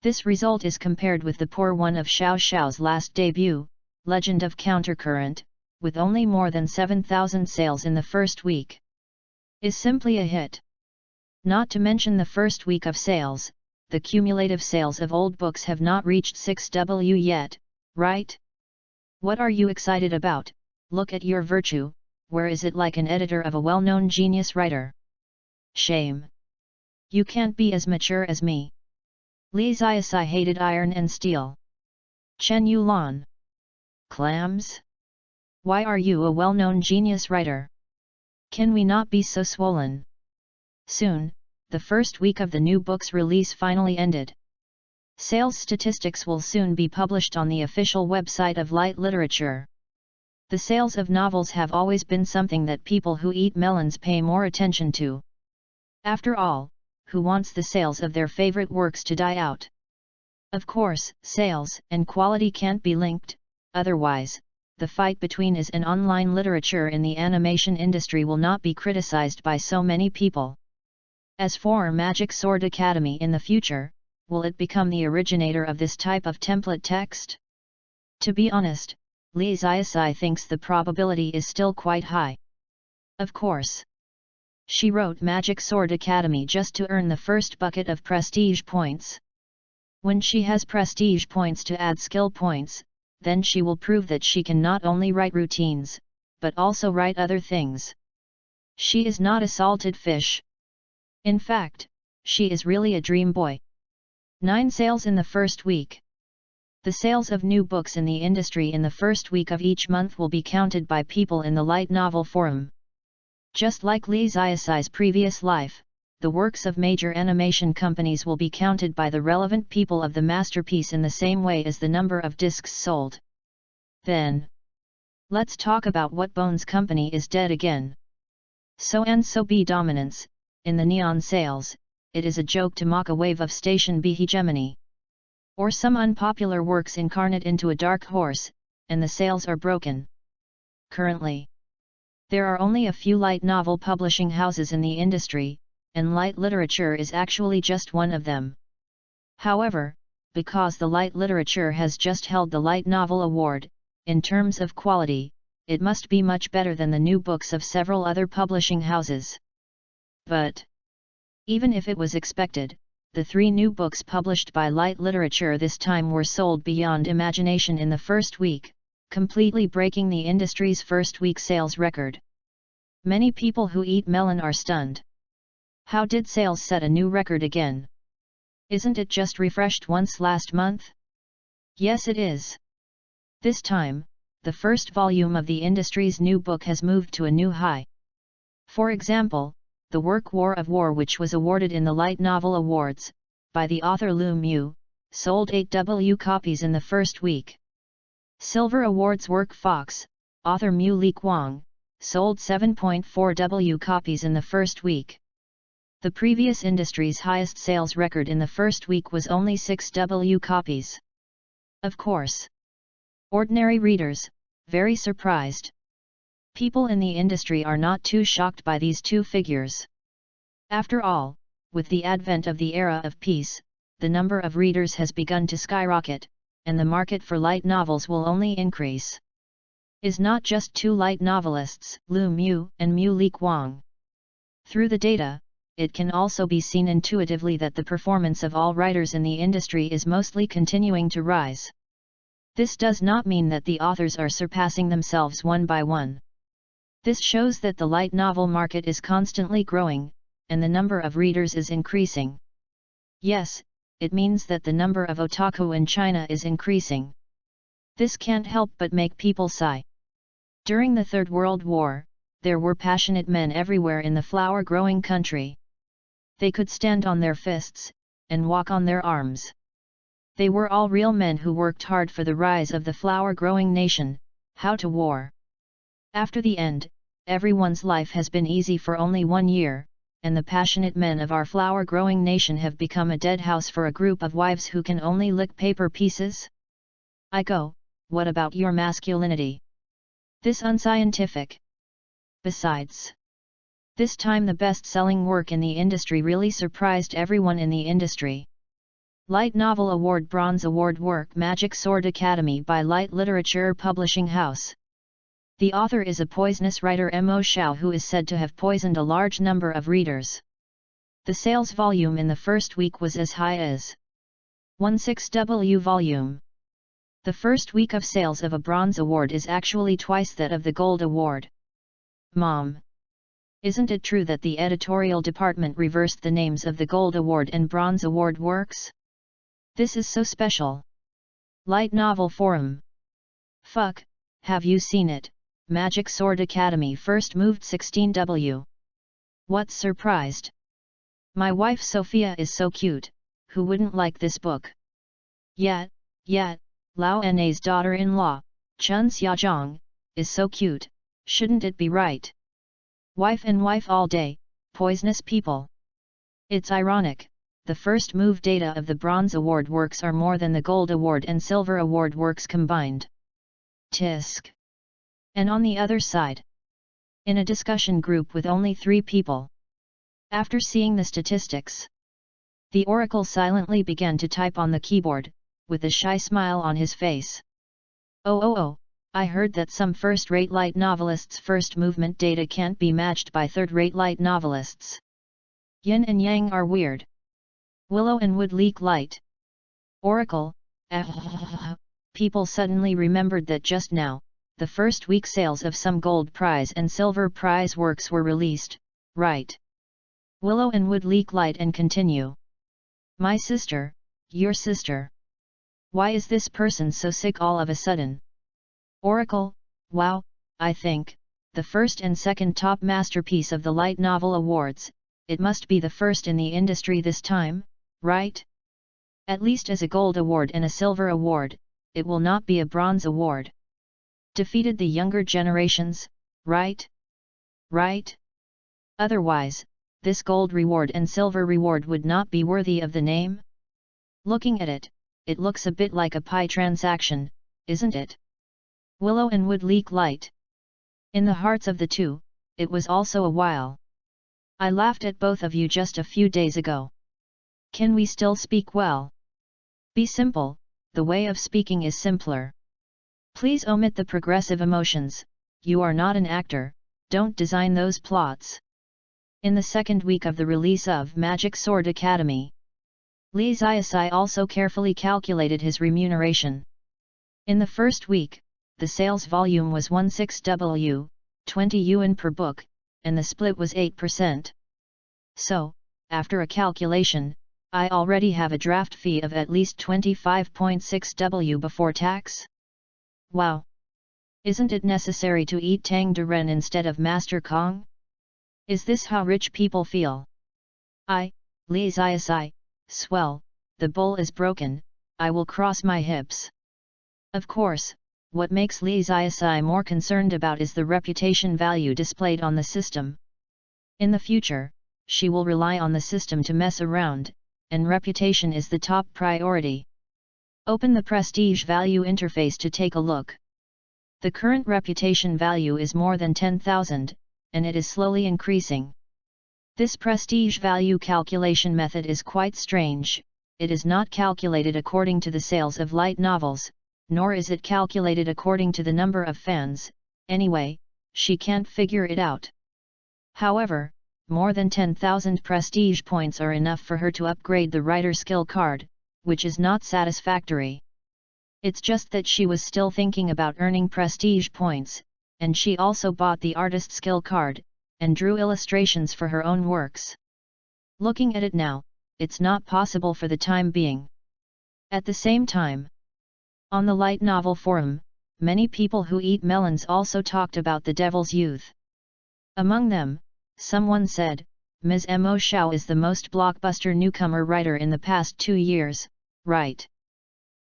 This result is compared with the poor one of Xiao Xiao's last debut, Legend of Countercurrent, with only more than 7,000 sales in the first week. Is simply a hit. Not to mention the first week of sales, the cumulative sales of old books have not reached 6W yet, right? What are you excited about? Look at your virtue, where is it like an editor of a well-known genius writer? Shame. You can't be as mature as me. Li Xiaoxi hated iron and steel. Chen Yulan. Clams? Why are you a well-known genius writer? Can we not be so swollen? Soon, the first week of the new book's release finally ended. Sales statistics will soon be published on the official website of Light Literature. The sales of novels have always been something that people who eat melons pay more attention to. After all, who wants the sales of their favorite works to die out? Of course, sales and quality can't be linked, otherwise, the fight between is and online literature in the animation industry will not be criticized by so many people. As for Magic Sword Academy in the future, will it become the originator of this type of template text? To be honest, Li Xiaoxi thinks the probability is still quite high. Of course. She wrote Magic Sword Academy just to earn the first bucket of prestige points. When she has prestige points to add skill points, then she will prove that she can not only write routines, but also write other things. She is not a salted fish. In fact, she is really a dream boy. 9 sales in the first week. The sales of new books in the industry in the first week of each month will be counted by people in the light novel forum. Just like Lee Ziyasai's previous life, the works of major animation companies will be counted by the relevant people of the masterpiece in the same way as the number of discs sold. Then, let's talk about what Bones Company is dead again. So and so be dominance, in the neon sales, it is a joke to mock a wave of Station B hegemony. Or some unpopular works incarnate into a dark horse, and the sales are broken. Currently, there are only a few light novel publishing houses in the industry, and light literature is actually just one of them. However, because the light literature has just held the Light Novel Award, in terms of quality, it must be much better than the new books of several other publishing houses. But, even if it was expected, the 3 new books published by light literature this time were sold beyond imagination in the first week, completely breaking the industry's first week sales record. Many people who eat melon are stunned. How did sales set a new record again? Isn't it just refreshed once last month? Yes, it is. This time, the first volume of the industry's new book has moved to a new high. For example, the work War of War, which was awarded in the Light Novel Awards, by the author Lu Mu, sold 8,000 copies in the first week. Silver Awards work Fox, author Mu Li Kuang, sold 7,400 copies in the first week. The previous industry's highest sales record in the first week was only 6,000 copies. Of course, ordinary readers, very surprised. People in the industry are not too shocked by these 2 figures. After all, with the advent of the era of peace, the number of readers has begun to skyrocket, and the market for light novels will only increase. Is not just 2 light novelists, Lu Mu and Mu Li Kuang. Through the data, it can also be seen intuitively that the performance of all writers in the industry is mostly continuing to rise. This does not mean that the authors are surpassing themselves one by one. This shows that the light novel market is constantly growing, and the number of readers is increasing. Yes, it means that the number of otaku in China is increasing. This can't help but make people sigh. During the Third World War, there were passionate men everywhere in the flower-growing country. They could stand on their fists, and walk on their arms. They were all real men who worked hard for the rise of the flower-growing nation, how to war. After the end, everyone's life has been easy for only 1 year, and the passionate men of our flower-growing nation have become a dead house for a group of wives who can only lick paper pieces? I go, what about your masculinity? This unscientific. Besides, this time the best-selling work in the industry really surprised everyone in the industry. Light Novel Award Bronze Award work Magic Sword Academy by Light Literature Publishing House. The author is a poisonous writer Mo Xiao who is said to have poisoned a large number of readers. The sales volume in the first week was as high as 16,000 volume. The first week of sales of a Bronze Award is actually twice that of the Gold Award. Mom! Isn't it true that the editorial department reversed the names of the Gold Award and Bronze Award works? This is so special. Light Novel Forum. Fuck, have you seen it? Magic Sword Academy first moved 16,000. What's surprised? My wife Sophia is so cute, who wouldn't like this book? Yet, Lao Na's daughter-in-law, Chun Xiaozhang, is so cute, shouldn't it be right? Wife and wife all day, poisonous people. It's ironic, the first move data of the Bronze Award works are more than the Gold Award and Silver Award works combined. Tisk. And on the other side, in a discussion group with only 3 people. After seeing the statistics, the oracle silently began to type on the keyboard, with a shy smile on his face. Oh, I heard that some first-rate light novelists' first movement data can't be matched by third-rate light novelists. Yin and Yang are weird. Willow and Wood leak light. Oracle, people suddenly remembered that just now, the first week sales of some Gold Prize and Silver Prize works were released, right? Willow and Wood leak light and continue. My sister, your sister. Why is this person so sick all of a sudden? Oracle, wow, I think, the first and second top masterpiece of the Light Novel Awards, it must be the first in the industry this time, right? At least as a gold award and a silver award, it will not be a bronze award. Defeated the younger generations, right? Right? Otherwise, this gold reward and silver reward would not be worthy of the name? Looking at it, it looks a bit like a pie transaction, isn't it? Willow and wood leak light. In the hearts of the two, it was also a while. I laughed at both of you just a few days ago. Can we still speak well? Be simple, the way of speaking is simpler. Please omit the progressive emotions, you are not an actor, don't design those plots. In the second week of the release of Magic Sword Academy, Lee Xiaosai also carefully calculated his remuneration. In the first week, the sales volume was 16W, 20 yuan per book, and the split was 8%. So, after a calculation, I already have a draft fee of at least 25.6W before tax. Wow! Isn't it necessary to eat Tang Duren instead of Master Kong? Is this how rich people feel? Lee Xiaosai, swell, the bowl is broken, I will cross my hips. Of course, what makes Lee Xiaosai more concerned about is the reputation value displayed on the system. In the future, she will rely on the system to mess around, and reputation is the top priority. Open the prestige value interface to take a look. The current reputation value is more than 10,000, and it is slowly increasing. This prestige value calculation method is quite strange. It is not calculated according to the sales of light novels, nor is it calculated according to the number of fans. Anyway, she can't figure it out. However, more than 10,000 prestige points are enough for her to upgrade the writer skill card, which is not satisfactory. It's just that she was still thinking about earning prestige points, and she also bought the artist skill card, and drew illustrations for her own works. Looking at it now, it's not possible for the time being. At the same time, on the light novel forum, many people who eat melons also talked about The Devil's Youth. Among them, someone said, Ms. Mo Xiao is the most blockbuster newcomer writer in the past 2 years, right?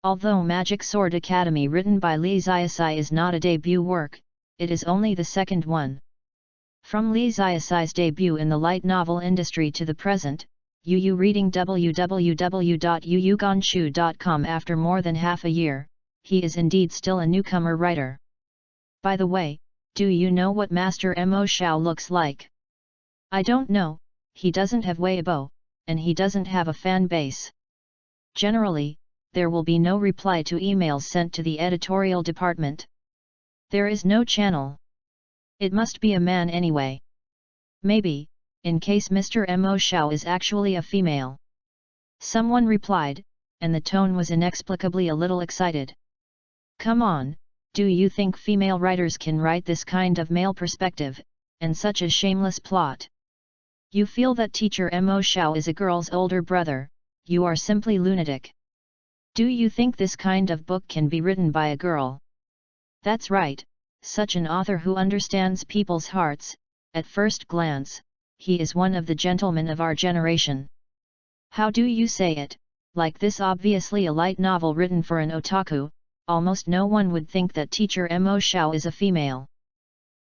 Although Magic Sword Academy written by Lee Xiaosai is not a debut work, it is only the second one. From Lee Xiaosai's debut in the light novel industry to the present, Yu reading www.yuyuganshu.com after more than half a year, he is indeed still a newcomer writer. By the way, do you know what Master Mo Xiao looks like? I don't know, he doesn't have Weibo, and he doesn't have a fan base. Generally, there will be no reply to emails sent to the editorial department. There is no channel. It must be a man anyway. Maybe, in case Mr. Mo Xiao is actually a female. Someone replied, and the tone was inexplicably a little excited. Come on, do you think female writers can write this kind of male perspective, and such a shameless plot? You feel that teacher Mo Xiao is a girl's older brother, you are simply lunatic. Do you think this kind of book can be written by a girl? That's right, such an author who understands people's hearts. At first glance, he is one of the gentlemen of our generation. How do you say it? Like this, obviously a light novel written for an otaku, almost no one would think that teacher Mo Xiao is a female.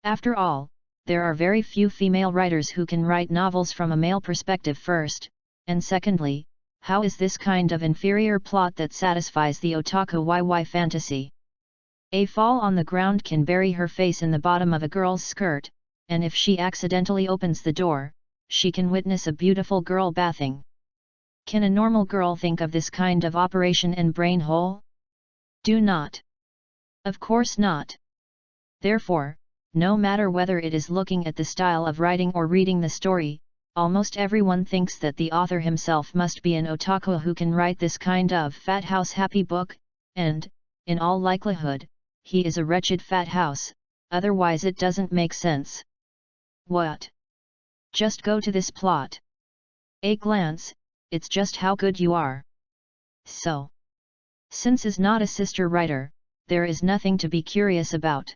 After all, there are very few female writers who can write novels from a male perspective first, and secondly, how is this kind of inferior plot that satisfies the otaku YY fantasy? A fall on the ground can bury her face in the bottom of a girl's skirt, and if she accidentally opens the door, she can witness a beautiful girl bathing. Can a normal girl think of this kind of operation and brain hole? Do not. Of course not. Therefore, no matter whether it is looking at the style of writing or reading the story, almost everyone thinks that the author himself must be an otaku who can write this kind of fat house happy book, and, in all likelihood, he is a wretched fat house, otherwise it doesn't make sense. What? Just go to this plot. A glance, it's just how good you are. So. Since is not a sister writer, there is nothing to be curious about.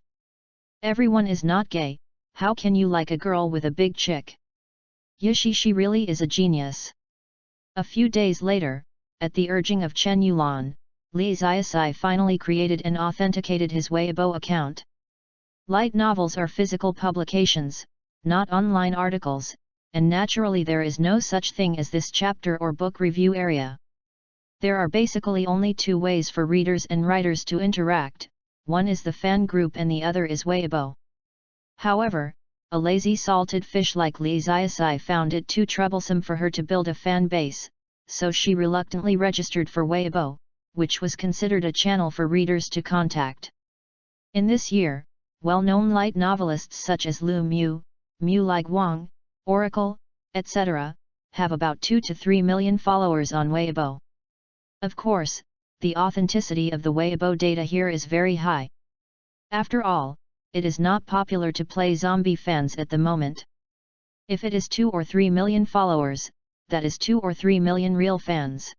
Everyone is not gay, how can you like a girl with a big chick? Yishi, she really is a genius. A few days later, at the urging of Chen Yulan, Li Ziasai finally created and authenticated his Weibo account. Light novels are physical publications, not online articles, and naturally there is no such thing as this chapter or book review area. There are basically only two ways for readers and writers to interact, one is the fan group and the other is Weibo. However, a lazy salted fish like Li Ziasai found it too troublesome for her to build a fan base, so she reluctantly registered for Weibo, which was considered a channel for readers to contact. In this year, well-known light novelists such as Lu Mu, Mu Like Wang, Oracle, etc., have about 2 to 3 million followers on Weibo. Of course, the authenticity of the Weibo data here is very high. After all, it is not popular to play zombie fans at the moment. If it is 2 or 3 million followers, that is 2 or 3 million real fans.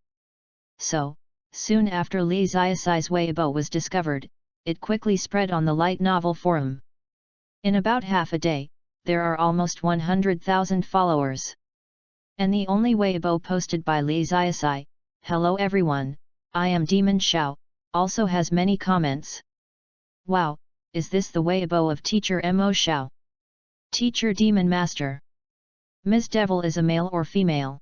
So, soon after Li Ziasai's Weibo was discovered, it quickly spread on the light novel forum. In about half a day, there are almost 100,000 followers. And the only Weibo posted by Li Ziasai, "Hello everyone, I am Demon Xiao," also has many comments. Wow, is this the Weibo of Teacher Mo Xiao? Teacher Demon Master. Ms. Devil is a male or female?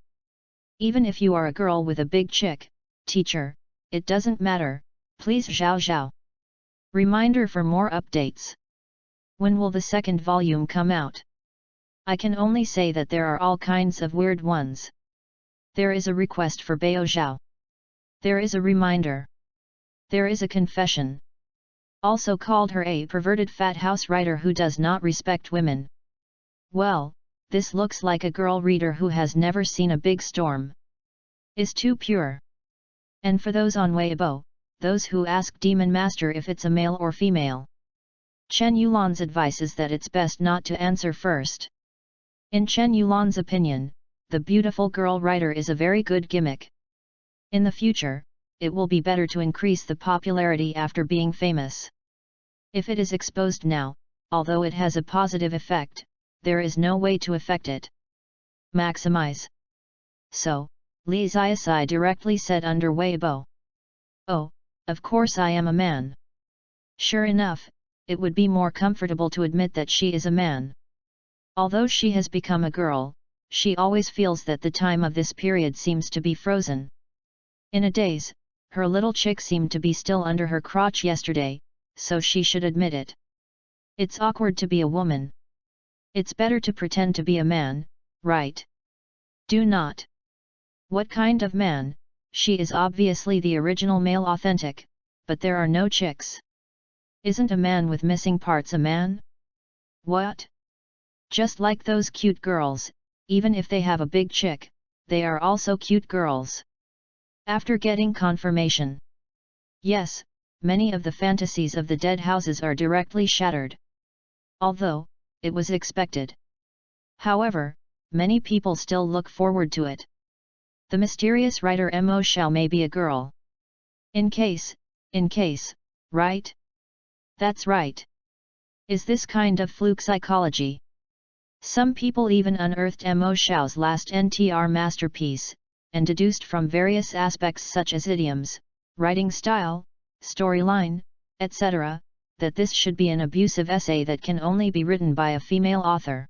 Even if you are a girl with a big chick, teacher, it doesn't matter, please Zhao Zhao. Reminder for more updates. When will the second volume come out? I can only say that there are all kinds of weird ones. There is a request for Bao Zhao. There is a reminder. There is a confession. Also called her a perverted fat house writer who does not respect women. Well, this looks like a girl reader who has never seen a big storm. Is too pure. And for those on Weibo, those who ask Demon Master if it's a male or female, Chen Yulan's advice is that it's best not to answer first. In Chen Yulan's opinion, the beautiful girl writer is a very good gimmick. In the future, it will be better to increase the popularity after being famous. If it is exposed now, although it has a positive effect, there is no way to affect it. Maximize. So, Li Ziasai directly said under Weibo, "Oh, of course I am a man." Sure enough, it would be more comfortable to admit that she is a man. Although she has become a girl, she always feels that the time of this period seems to be frozen. In a daze, her little chick seemed to be still under her crotch yesterday, so she should admit it. It's awkward to be a woman. It's better to pretend to be a man, right? Do not. What kind of man? She is obviously the original male authentic, but there are no chicks. Isn't a man with missing parts a man? What? Just like those cute girls, even if they have a big chick, they are also cute girls. After getting confirmation. Yes, many of the fantasies of the dead houses are directly shattered. Although, it was expected. However, many people still look forward to it. The mysterious writer Mo Xiao may be a girl. In case, right? That's right. Is this kind of fluke psychology? Some people even unearthed Mo Xiao's last NTR masterpiece, and deduced from various aspects such as idioms, writing style, storyline, etc., that this should be an abusive essay that can only be written by a female author.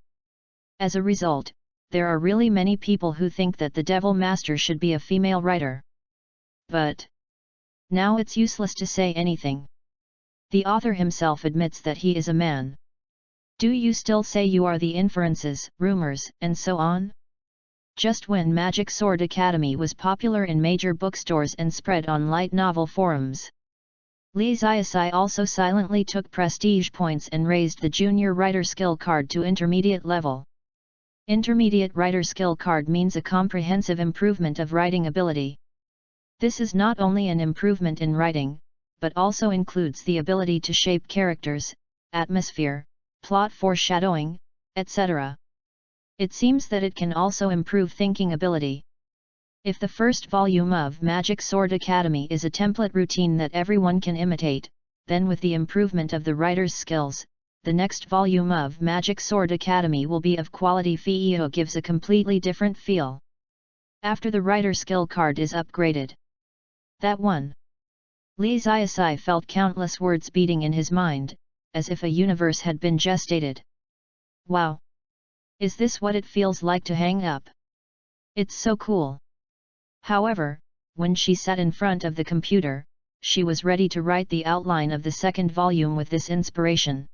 As a result, there are really many people who think that the Devil Master should be a female writer. But now it's useless to say anything. The author himself admits that he is a man. Do you still say you are the inferences, rumors, and so on? Just when Magic Sword Academy was popular in major bookstores and spread on light novel forums, Li Ziasai also silently took prestige points and raised the junior writer skill card to intermediate level. Intermediate writer skill card means a comprehensive improvement of writing ability. This is not only an improvement in writing, but also includes the ability to shape characters, atmosphere, plot foreshadowing, etc. It seems that it can also improve thinking ability. If the first volume of Magic Sword Academy is a template routine that everyone can imitate, then with the improvement of the writer's skills, the next volume of Magic Sword Academy will be of quality. FEO gives a completely different feel after the writer skill card is upgraded. That one. Li Ziasai felt countless words beating in his mind, as if a universe had been gestated. Wow! Is this what it feels like to hang up? It's so cool! However, when she sat in front of the computer, she was ready to write the outline of the second volume with this inspiration.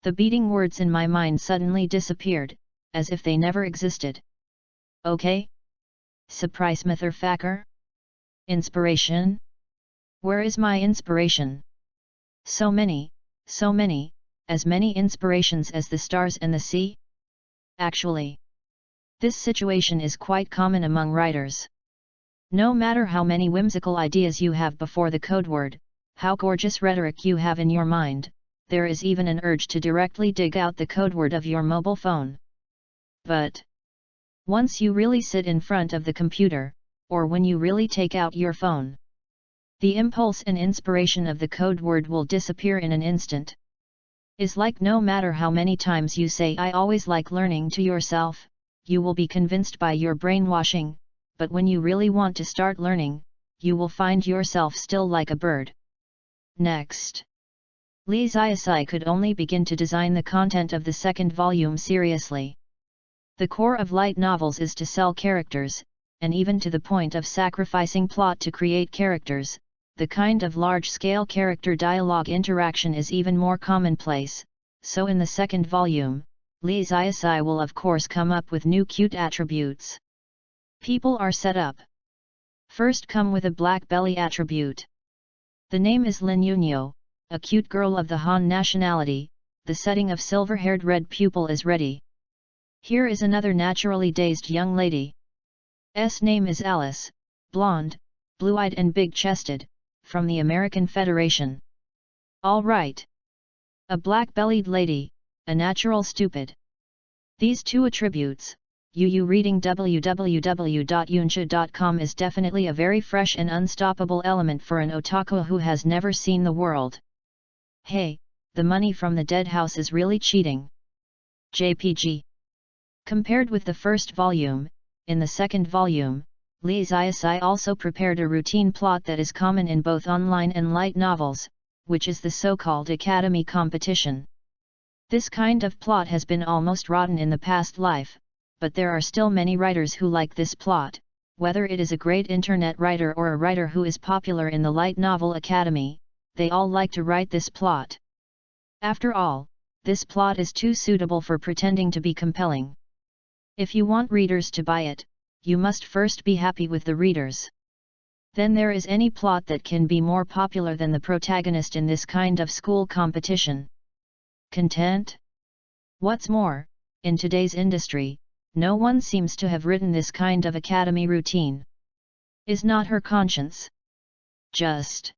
The beating words in my mind suddenly disappeared, as if they never existed. Okay? Surprise motherfucker? Inspiration? Where is my inspiration? So many, as many inspirations as the stars and the sea? Actually, this situation is quite common among writers. No matter how many whimsical ideas you have before the code word, how gorgeous rhetoric you have in your mind, there is even an urge to directly dig out the code word of your mobile phone. But once you really sit in front of the computer, or when you really take out your phone, the impulse and inspiration of the code word will disappear in an instant. Is like no matter how many times you say "I always like learning" to yourself, you will be convinced by your brainwashing, but when you really want to start learning, you will find yourself still like a bird. Next. Li Ziasai could only begin to design the content of the second volume seriously. The core of light novels is to sell characters, and even to the point of sacrificing plot to create characters, the kind of large-scale character dialogue interaction is even more commonplace, so in the second volume, Li Ziasai will of course come up with new cute attributes. People are set up. First come with a black belly attribute. The name is Lin Yunyo, a cute girl of the Han nationality, the setting of silver-haired red pupil is ready. Here is another naturally dazed young lady. S name is Alice, blonde, blue-eyed and big-chested, from the American Federation. All right. A black-bellied lady, a natural stupid. These two attributes, you reading www.yunsha.com is definitely a very fresh and unstoppable element for an otaku who has never seen the world. Hey, the money from the dead house is really cheating. JPG. Compared with the first volume, in the second volume, Li Ziasai also prepared a routine plot that is common in both online and light novels, which is the so-called academy competition. This kind of plot has been almost rotten in the past life, but there are still many writers who like this plot, whether it is a great internet writer or a writer who is popular in the light novel academy, they all like to write this plot. After all, this plot is too suitable for pretending to be compelling. If you want readers to buy it, you must first be happy with the readers. Then there is any plot that can be more popular than the protagonist in this kind of school competition. Content? What's more, in today's industry, no one seems to have written this kind of academy routine. Is not her conscience just?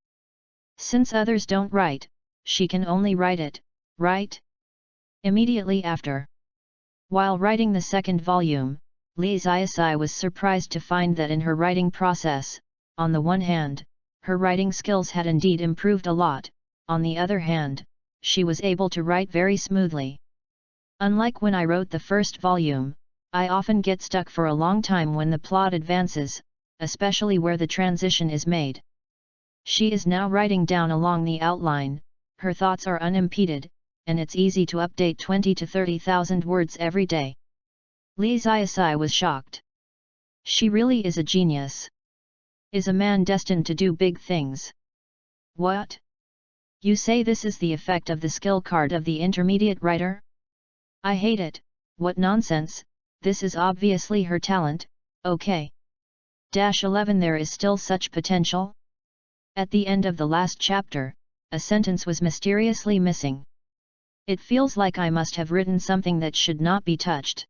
Since others don't write, she can only write it, right? Immediately after. While writing the second volume, Li Ziasai was surprised to find that in her writing process, on the one hand, her writing skills had indeed improved a lot, on the other hand, she was able to write very smoothly. Unlike when I wrote the first volume, I often get stuck for a long time when the plot advances, especially where the transition is made. She is now writing down along the outline, her thoughts are unimpeded, and it's easy to update 20 to 30,000 words every day. Li Ziasai was shocked. She really is a genius. Is a man destined to do big things? What? You say this is the effect of the skill card of the intermediate writer? I hate it, what nonsense, this is obviously her talent, okay. 11 There is still such potential? At the end of the last chapter, a sentence was mysteriously missing. It feels like I must have written something that should not be touched.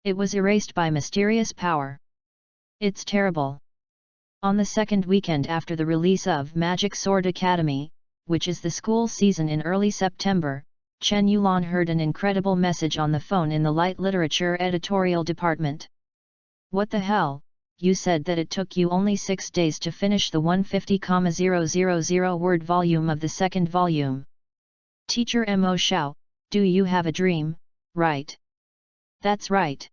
It was erased by mysterious power. It's terrible. On the second weekend after the release of Magic Sword Academy, which is the school season in early September, Chen Yulan heard an incredible message on the phone in the light literature editorial department. What the hell, you said that it took you only 6 days to finish the 150,000 word volume of the second volume. Teacher Mo Xiao, do you have a dream, right? That's right.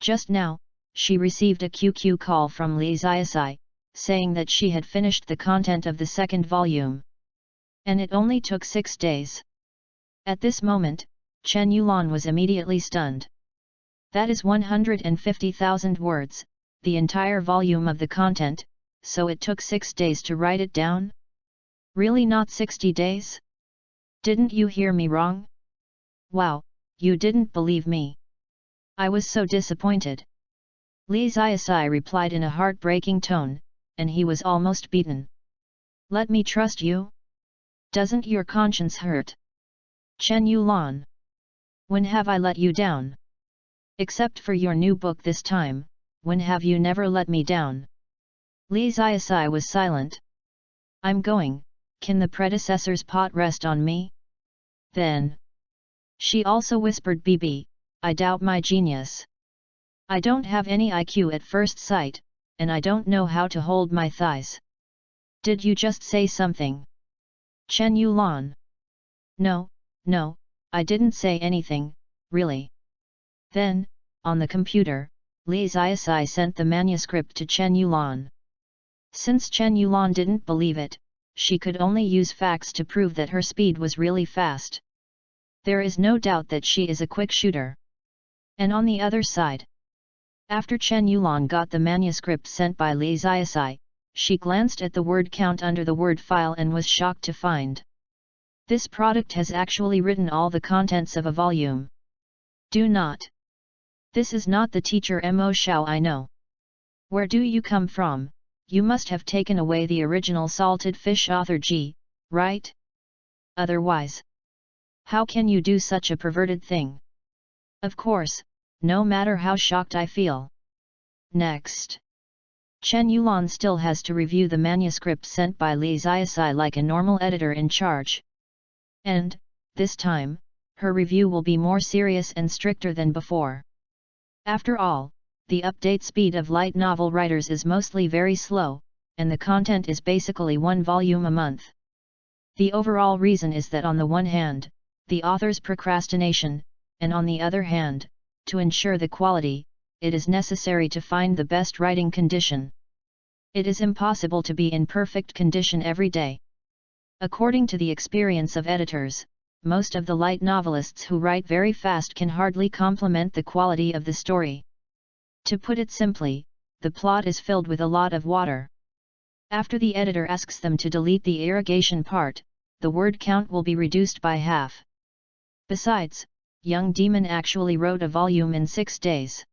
Just now, she received a QQ call from Li Ziasai, saying that she had finished the content of the second volume. And it only took 6 days. At this moment, Chen Yulan was immediately stunned. That is 150,000 words, the entire volume of the content, so it took 6 days to write it down? Really not 60 days? Didn't you hear me wrong? Wow, you didn't believe me. I was so disappointed. Li Ziasai replied in a heartbreaking tone, and he was almost beaten. Let me trust you? Doesn't your conscience hurt? Chen Yulan. When have I let you down? Except for your new book this time, when have you never let me down? Li Ziasai was silent. I'm going, can the predecessor's pot rest on me? Then. She also whispered, BB, I doubt my genius. I don't have any IQ at first sight, and I don't know how to hold my thighs. Did you just say something? Chen Yulan. No, I didn't say anything, really. Then, on the computer, Li Ziasai sent the manuscript to Chen Yulan. Since Chen Yulan didn't believe it, she could only use facts to prove that her speed was really fast. There is no doubt that she is a quick shooter. And on the other side, after Chen Yulan got the manuscript sent by Li Ziasai, she glanced at the word count under the word file and was shocked to find. This product has actually written all the contents of a volume. Do not. This is not the teacher Mo Xiao I know. Where do you come from? You must have taken away the original Salted Fish author G, right? Otherwise, how can you do such a perverted thing? Of course, no matter how shocked I feel. Next. Chen Yulan still has to review the manuscript sent by Li Ziasai like a normal editor in charge. And, this time, her review will be more serious and stricter than before. After all, the update speed of light novel writers is mostly very slow, and the content is basically one volume a month. The overall reason is that on the one hand, the author's procrastination, and on the other hand, to ensure the quality, it is necessary to find the best writing condition. It is impossible to be in perfect condition every day. According to the experience of editors, most of the light novelists who write very fast can hardly complement the quality of the story. To put it simply, the plot is filled with a lot of water. After the editor asks them to delete the irrigation part, the word count will be reduced by half. Besides, Young Demon actually wrote a volume in 6 days.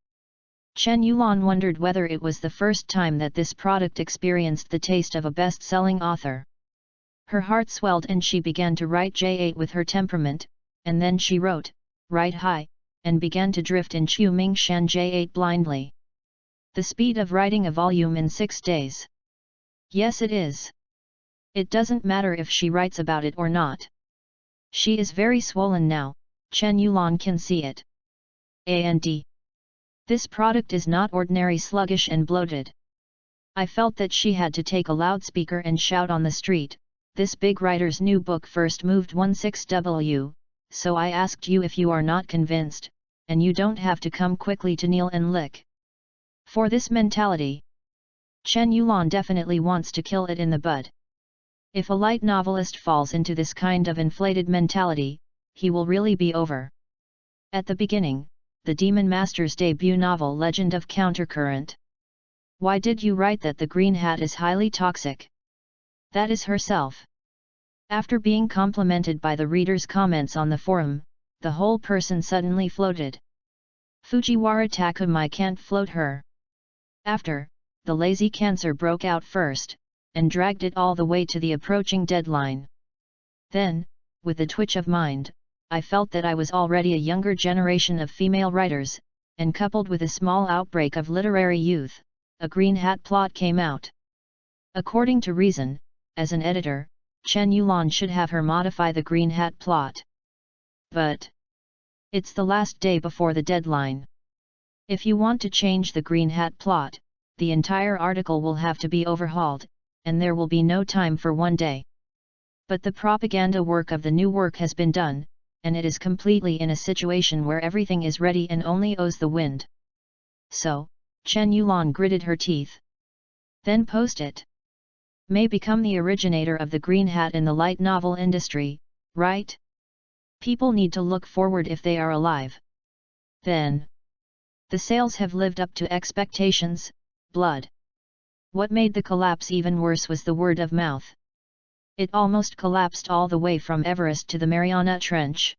Chen Yulan wondered whether it was the first time that this product experienced the taste of a best-selling author. Her heart swelled and she began to write J8 with her temperament, and then she wrote, Write high, and began to drift in Chu Ming Shan J8 blindly. The speed of writing a volume in 6 days. Yes, it is. It doesn't matter if she writes about it or not. She is very swollen now, Chen Yulan can see it. And this product is not ordinary sluggish and bloated. I felt that she had to take a loudspeaker and shout on the street, this big writer's new book first moved 16W, so I asked you if you are not convinced, and you don't have to come quickly to kneel and lick. For this mentality, Chen Yulan definitely wants to kill it in the bud. If a light novelist falls into this kind of inflated mentality, he will really be over. At the beginning, the Demon Master's debut novel Legend of Countercurrent. Why did you write that the green hat is highly toxic? That is herself. After being complimented by the readers' comments on the forum, the whole person suddenly floated. Fujiwara Takumi can't float her. After, the lazy cancer broke out first, and dragged it all the way to the approaching deadline. Then, with a twitch of mind, I felt that I was already a younger generation of female writers, and coupled with a small outbreak of literary youth, a green hat plot came out. According to reason, as an editor, Chen Yulan should have her modify the green hat plot. But it's the last day before the deadline. If you want to change the green hat plot, the entire article will have to be overhauled, and there will be no time for one day. But the propaganda work of the new work has been done, and it is completely in a situation where everything is ready and only owes the wind. So, Chen Yulan gritted her teeth. Then post it. May become the originator of the green hat in the light novel industry, right? People need to look forward if they are alive. Then, the sales have lived up to expectations. Blood. What made the collapse even worse was the word of mouth. It almost collapsed all the way from Everest to the Mariana Trench.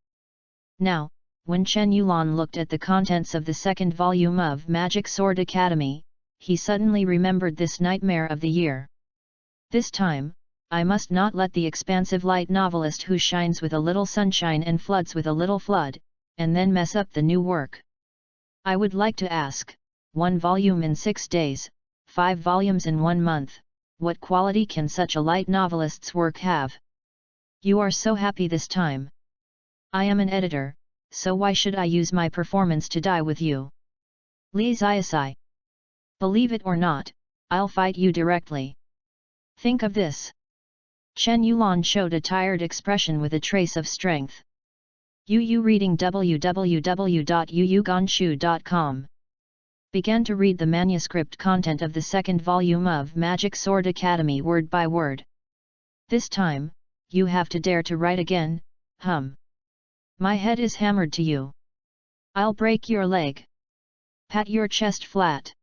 Now, when Chen Yulan looked at the contents of the second volume of Magic Sword Academy, he suddenly remembered this nightmare of the year. This time, I must not let the expansive light novelist who shines with a little sunshine and floods with a little flood, and then mess up the new work. I would like to ask, 1 volume in 6 days, 5 volumes in 1 month, what quality can such a light novelist's work have? You are so happy this time. I am an editor, so why should I use my performance to die with you? Li Ziasai. Believe it or not, I'll fight you directly. Think of this. Chen Yulan showed a tired expression with a trace of strength. Yu reading www.yuyuganshu.com. Began to read the manuscript content of the second volume of Magic Sword Academy word by word. This time, you have to dare to write again, My head is hammered to you. I'll break your leg. Pat your chest flat.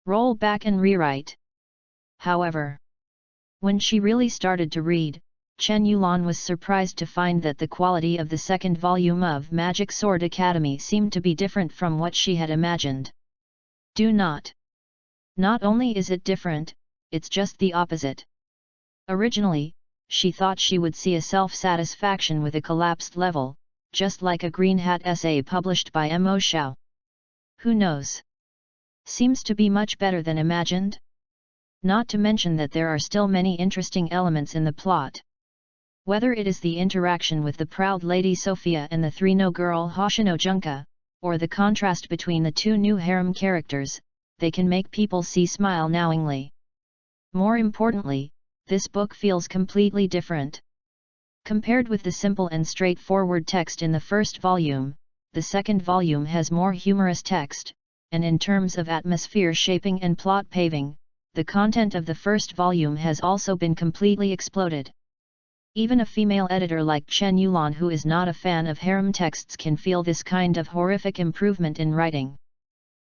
Roll back and rewrite. However, when she really started to read, Chen Yulan was surprised to find that the quality of the second volume of Magic Sword Academy seemed to be different from what she had imagined. Not only is it different, it's just the opposite. Originally, she thought she would see a self-satisfaction with a collapsed level, just like a green hat essay published by Mo Xiao. Who knows? Seems to be much better than imagined. Not to mention that there are still many interesting elements in the plot. Whether it is the interaction with the proud Lady Sophia and the three-no girl Hoshino Junka, or the contrast between the two new harem characters, they can make people see smile knowingly. More importantly, this book feels completely different. Compared with the simple and straightforward text in the first volume, the second volume has more humorous text, and in terms of atmosphere shaping and plot paving, the content of the first volume has also been completely exploded. Even a female editor like Chen Yulan, who is not a fan of harem texts, can feel this kind of horrific improvement in writing.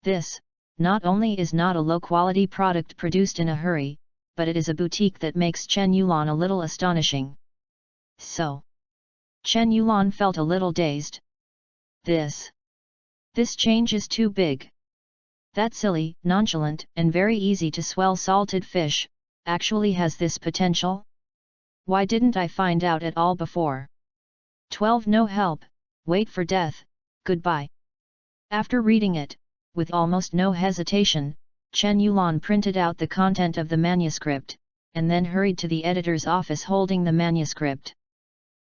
This, not only is not a low-quality product produced in a hurry, but it is a boutique that makes Chen Yulan a little astonishing. So, Chen Yulan felt a little dazed. This change is too big. That silly, nonchalant, and very easy to swell salted fish, actually has this potential? Why didn't I find out at all before? 12 No help, wait for death, goodbye. After reading it, with almost no hesitation, Chen Yulan printed out the content of the manuscript, and then hurried to the editor's office holding the manuscript.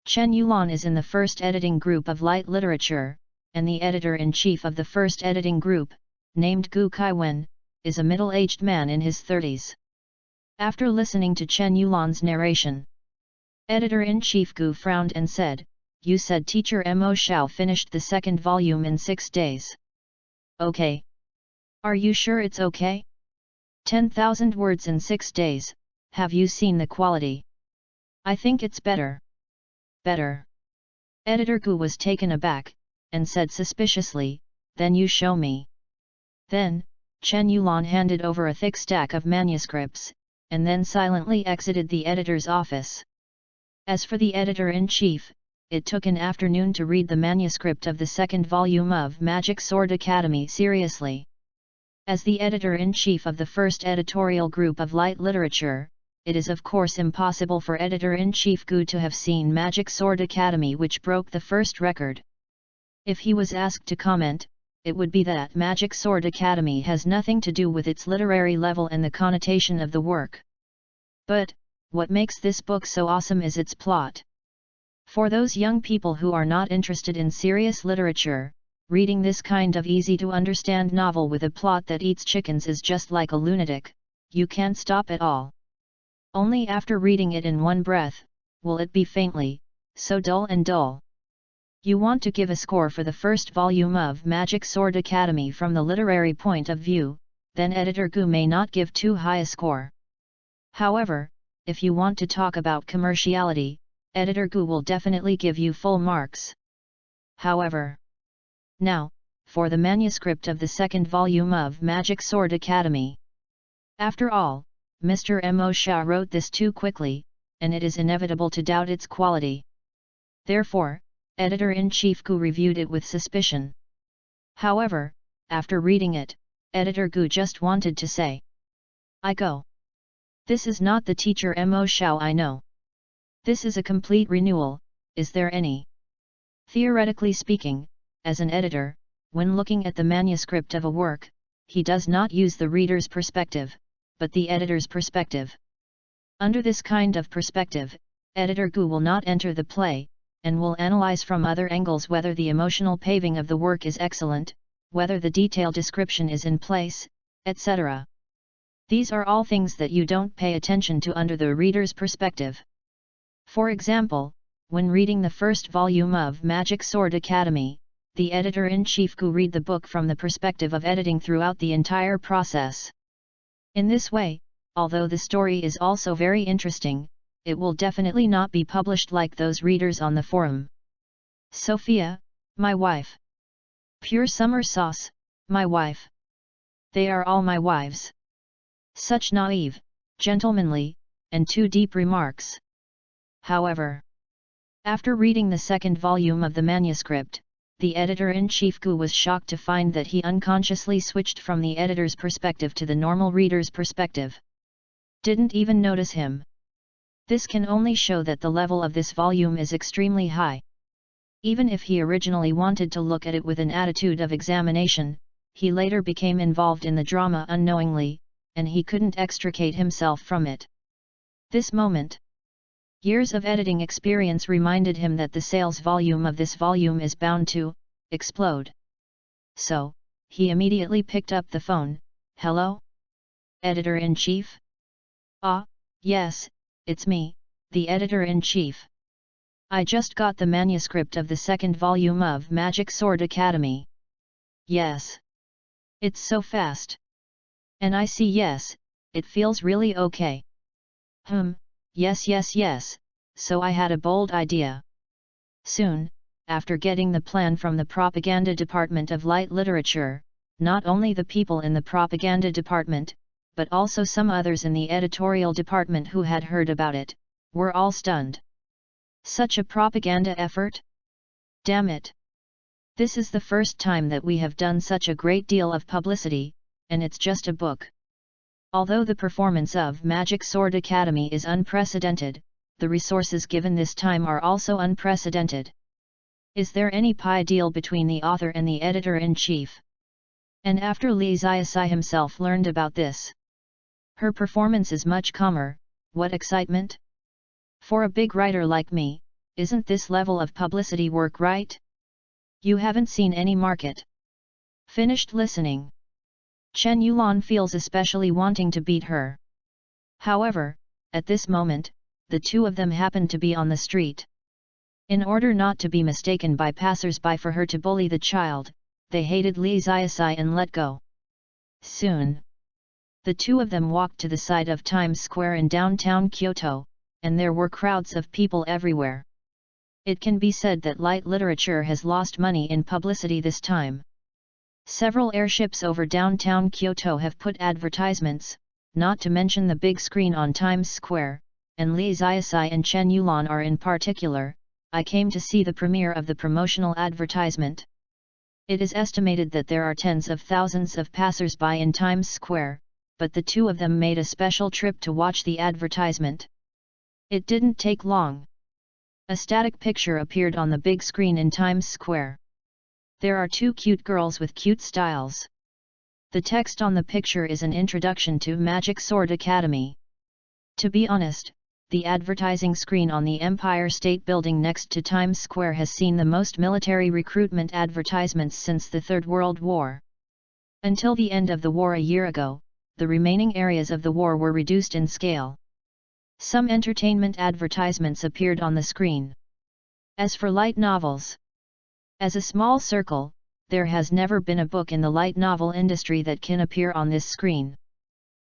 Chen Yulan is in the first editing group of light literature, and the editor-in-chief of the first editing group, named Gu Kaiwen, is a middle-aged man in his 30s. After listening to Chen Yulan's narration, Editor-in-chief Gu frowned and said, "You said teacher Mo Xiao finished the second volume in 6 days. Okay. Are you sure it's okay? 10,000 words in 6 days, have you seen the quality? I think it's better." Better. Editor Gu was taken aback, and said suspiciously, "Then you show me." Then, Chen Yulan handed over a thick stack of manuscripts, and then silently exited the editor's office. As for the editor-in-chief, it took an afternoon to read the manuscript of the second volume of Magic Sword Academy seriously. As the editor-in-chief of the first editorial group of light literature, it is of course impossible for editor-in-chief Gu to have seen Magic Sword Academy, which broke the first record. If he was asked to comment, it would be that Magic Sword Academy has nothing to do with its literary level and the connotation of the work. But, what makes this book so awesome is its plot. For those young people who are not interested in serious literature, reading this kind of easy-to-understand novel with a plot that eats chickens is just like a lunatic, you can't stop at all. Only after reading it in one breath, will it be faintly, so dull and dull. You want to give a score for the first volume of Magic Sword Academy from the literary point of view, then Editor Gu may not give too high a score. However, if you want to talk about commerciality, Editor Gu will definitely give you full marks. However, now, for the manuscript of the second volume of Magic Sword Academy. After all, Mr. Mo Shah wrote this too quickly, and it is inevitable to doubt its quality. Therefore, Editor-in-Chief Gu reviewed it with suspicion. However, after reading it, Editor Gu just wanted to say, "I go. This is not the teacher Mo Shao I know. This is a complete renewal, is there any?" Theoretically speaking, as an editor, when looking at the manuscript of a work, he does not use the reader's perspective, but the editor's perspective. Under this kind of perspective, Editor Gu will not enter the play, and will analyze from other angles whether the emotional paving of the work is excellent, whether the detailed description is in place, etc. These are all things that you don't pay attention to under the reader's perspective. For example, when reading the first volume of Magic Sword Academy, the Editor-in-Chief Gu read the book from the perspective of editing throughout the entire process. In this way, although the story is also very interesting, it will definitely not be published like those readers on the forum. Sophia, my wife. Pure summer sauce, my wife. They are all my wives. Such naive, gentlemanly, and too deep remarks. However, after reading the second volume of the manuscript, the Editor-in-Chief Gu was shocked to find that he unconsciously switched from the editor's perspective to the normal reader's perspective. Didn't even notice him. This can only show that the level of this volume is extremely high. Even if he originally wanted to look at it with an attitude of examination, he later became involved in the drama unknowingly, and he couldn't extricate himself from it. This moment. Years of editing experience reminded him that the sales volume of this volume is bound to explode. So, he immediately picked up the phone. "Hello? Editor-in-Chief? Ah, yes, it's me, the Editor-in-Chief. I just got the manuscript of the second volume of Magic Sword Academy." "Yes. It's so fast. And I see, yes, it feels really okay." Yes, so I had a bold idea. Soon, after getting the plan from the propaganda department of light literature, not only the people in the propaganda department, but also some others in the editorial department who had heard about it, were all stunned. Such a propaganda effort? Damn it! This is the first time that we have done such a great deal of publicity, and it's just a book. Although the performance of Magic Sword Academy is unprecedented, the resources given this time are also unprecedented. Is there any pie deal between the author and the editor-in-chief? And after Li Ziasai himself learned about this, her performance is much calmer. What excitement! For a big writer like me, isn't this level of publicity work right? You haven't seen any market. Finished listening. Chen Yulan feels especially wanting to beat her. However, at this moment, the two of them happen to be on the street. In order not to be mistaken by passers-by for her to bully the child, they hated Li Ziasai and let go. Soon, the two of them walked to the side of Times Square in downtown Kyoto, and there were crowds of people everywhere. It can be said that light literature has lost money in publicity this time. Several airships over downtown Kyoto have put advertisements, not to mention the big screen on Times Square, and Li Ziasai and Chen Yulan are in particular. I came to see the premiere of the promotional advertisement. It is estimated that there are tens of thousands of passers-by in Times Square, but the two of them made a special trip to watch the advertisement. It didn't take long. A static picture appeared on the big screen in Times Square. There are two cute girls with cute styles. The text on the picture is an introduction to Magic Sword Academy. To be honest, the advertising screen on the Empire State Building next to Times Square has seen the most military recruitment advertisements since the Third World War. Until the end of the war a year ago, the remaining areas of the war were reduced in scale. Some entertainment advertisements appeared on the screen. As for light novels, as a small circle, there has never been a book in the light novel industry that can appear on this screen.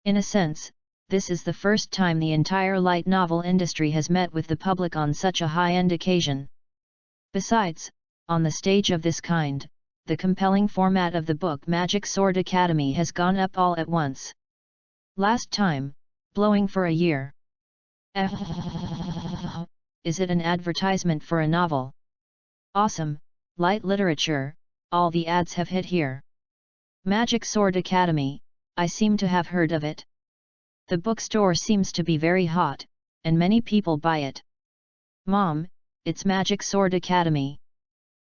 In a sense, this is the first time the entire light novel industry has met with the public on such a high-end occasion. Besides, on the stage of this kind, the compelling format of the book Magic Sword Academy has gone up all at once. Last time, blowing for a year. Is it an advertisement for a novel? Awesome, light literature, all the ads have hit here. Magic Sword Academy, I seem to have heard of it. The bookstore seems to be very hot, and many people buy it. Mom, it's Magic Sword Academy.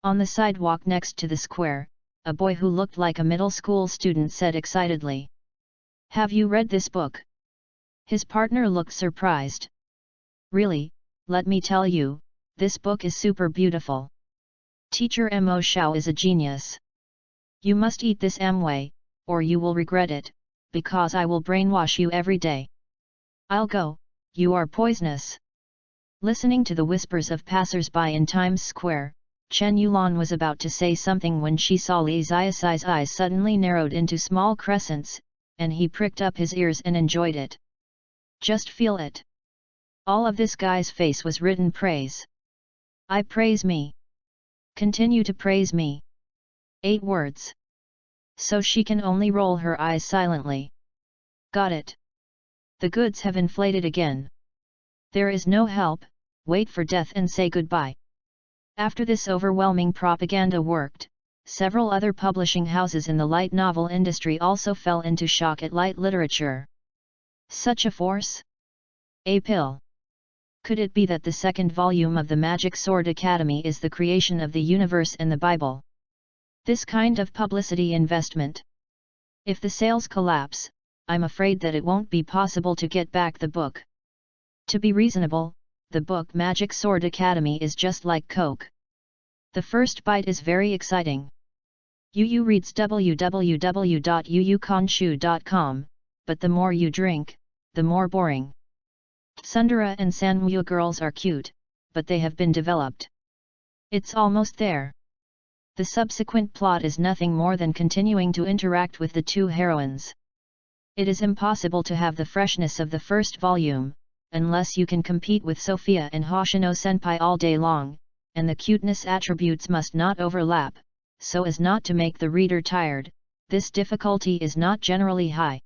On the sidewalk next to the square, a boy who looked like a middle school student said excitedly. Have you read this book? His partner looked surprised. Really, let me tell you, this book is super beautiful. Teacher Mo Shao is a genius. You must eat this Amway, or you will regret it, because I will brainwash you every day. I'll go, you are poisonous. Listening to the whispers of passers-by in Times Square, Chen Yulan was about to say something when she saw Li Ziasai's eyes suddenly narrowed into small crescents, and he pricked up his ears and enjoyed it. Just feel it. All of this guy's face was written praise. I praise me. Continue to praise me. 8 words. So she can only roll her eyes silently. Got it. The goods have inflated again. There is no help, wait for death and say goodbye. After this overwhelming propaganda worked, several other publishing houses in the light novel industry also fell into shock at light literature. Such a force? A pill. Could it be that the second volume of the Magic Sword Academy is the creation of the universe and the Bible? This kind of publicity investment. If the sales collapse, I'm afraid that it won't be possible to get back the book. To be reasonable, the book Magic Sword Academy is just like Coke. The first bite is very exciting. Yu reads www.yuyukonshu.com, but the more you drink, the more boring. Sundara and Sanmue girls are cute, but they have been developed. It's almost there. The subsequent plot is nothing more than continuing to interact with the two heroines. It is impossible to have the freshness of the first volume, unless you can compete with Sophia and Hoshino Senpai all day long, and the cuteness attributes must not overlap, so as not to make the reader tired. This difficulty is not generally high.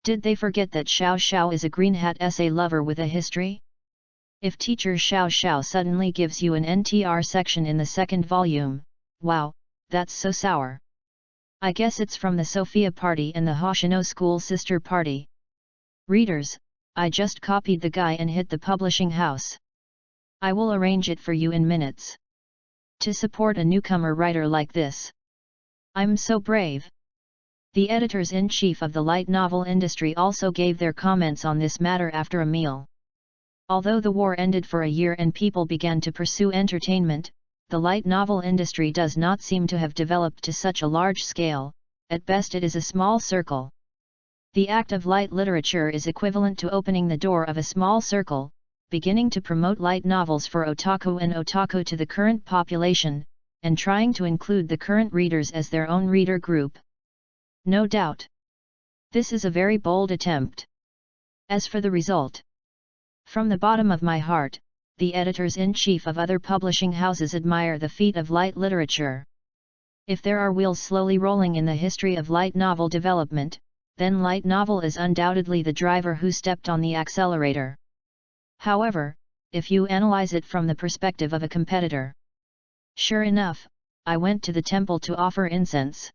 Did they forget that Xiao Xiao is a green hat essay lover with a history? If teacher Xiao Xiao suddenly gives you an NTR section in the second volume, wow, that's so sour. I guess it's from the Sophia party and the Hoshino school sister party. Readers, I just copied the guy and hit the publishing house. I will arrange it for you in minutes. To support a newcomer writer like this. I'm so brave. The editors-in-chief of the light novel industry also gave their comments on this matter after a meal. Although the war ended for a year and people began to pursue entertainment, the light novel industry does not seem to have developed to such a large scale. At best it is a small circle. The act of light literature is equivalent to opening the door of a small circle, beginning to promote light novels for otaku and otaku to the current population, and trying to include the current readers as their own reader group. No doubt. This is a very bold attempt. As for the result, from the bottom of my heart, the editors-in-chief of other publishing houses admire the feat of light literature. If there are wheels slowly rolling in the history of light novel development, then light novel is undoubtedly the driver who stepped on the accelerator. However, if you analyze it from the perspective of a competitor. Sure enough, I went to the temple to offer incense.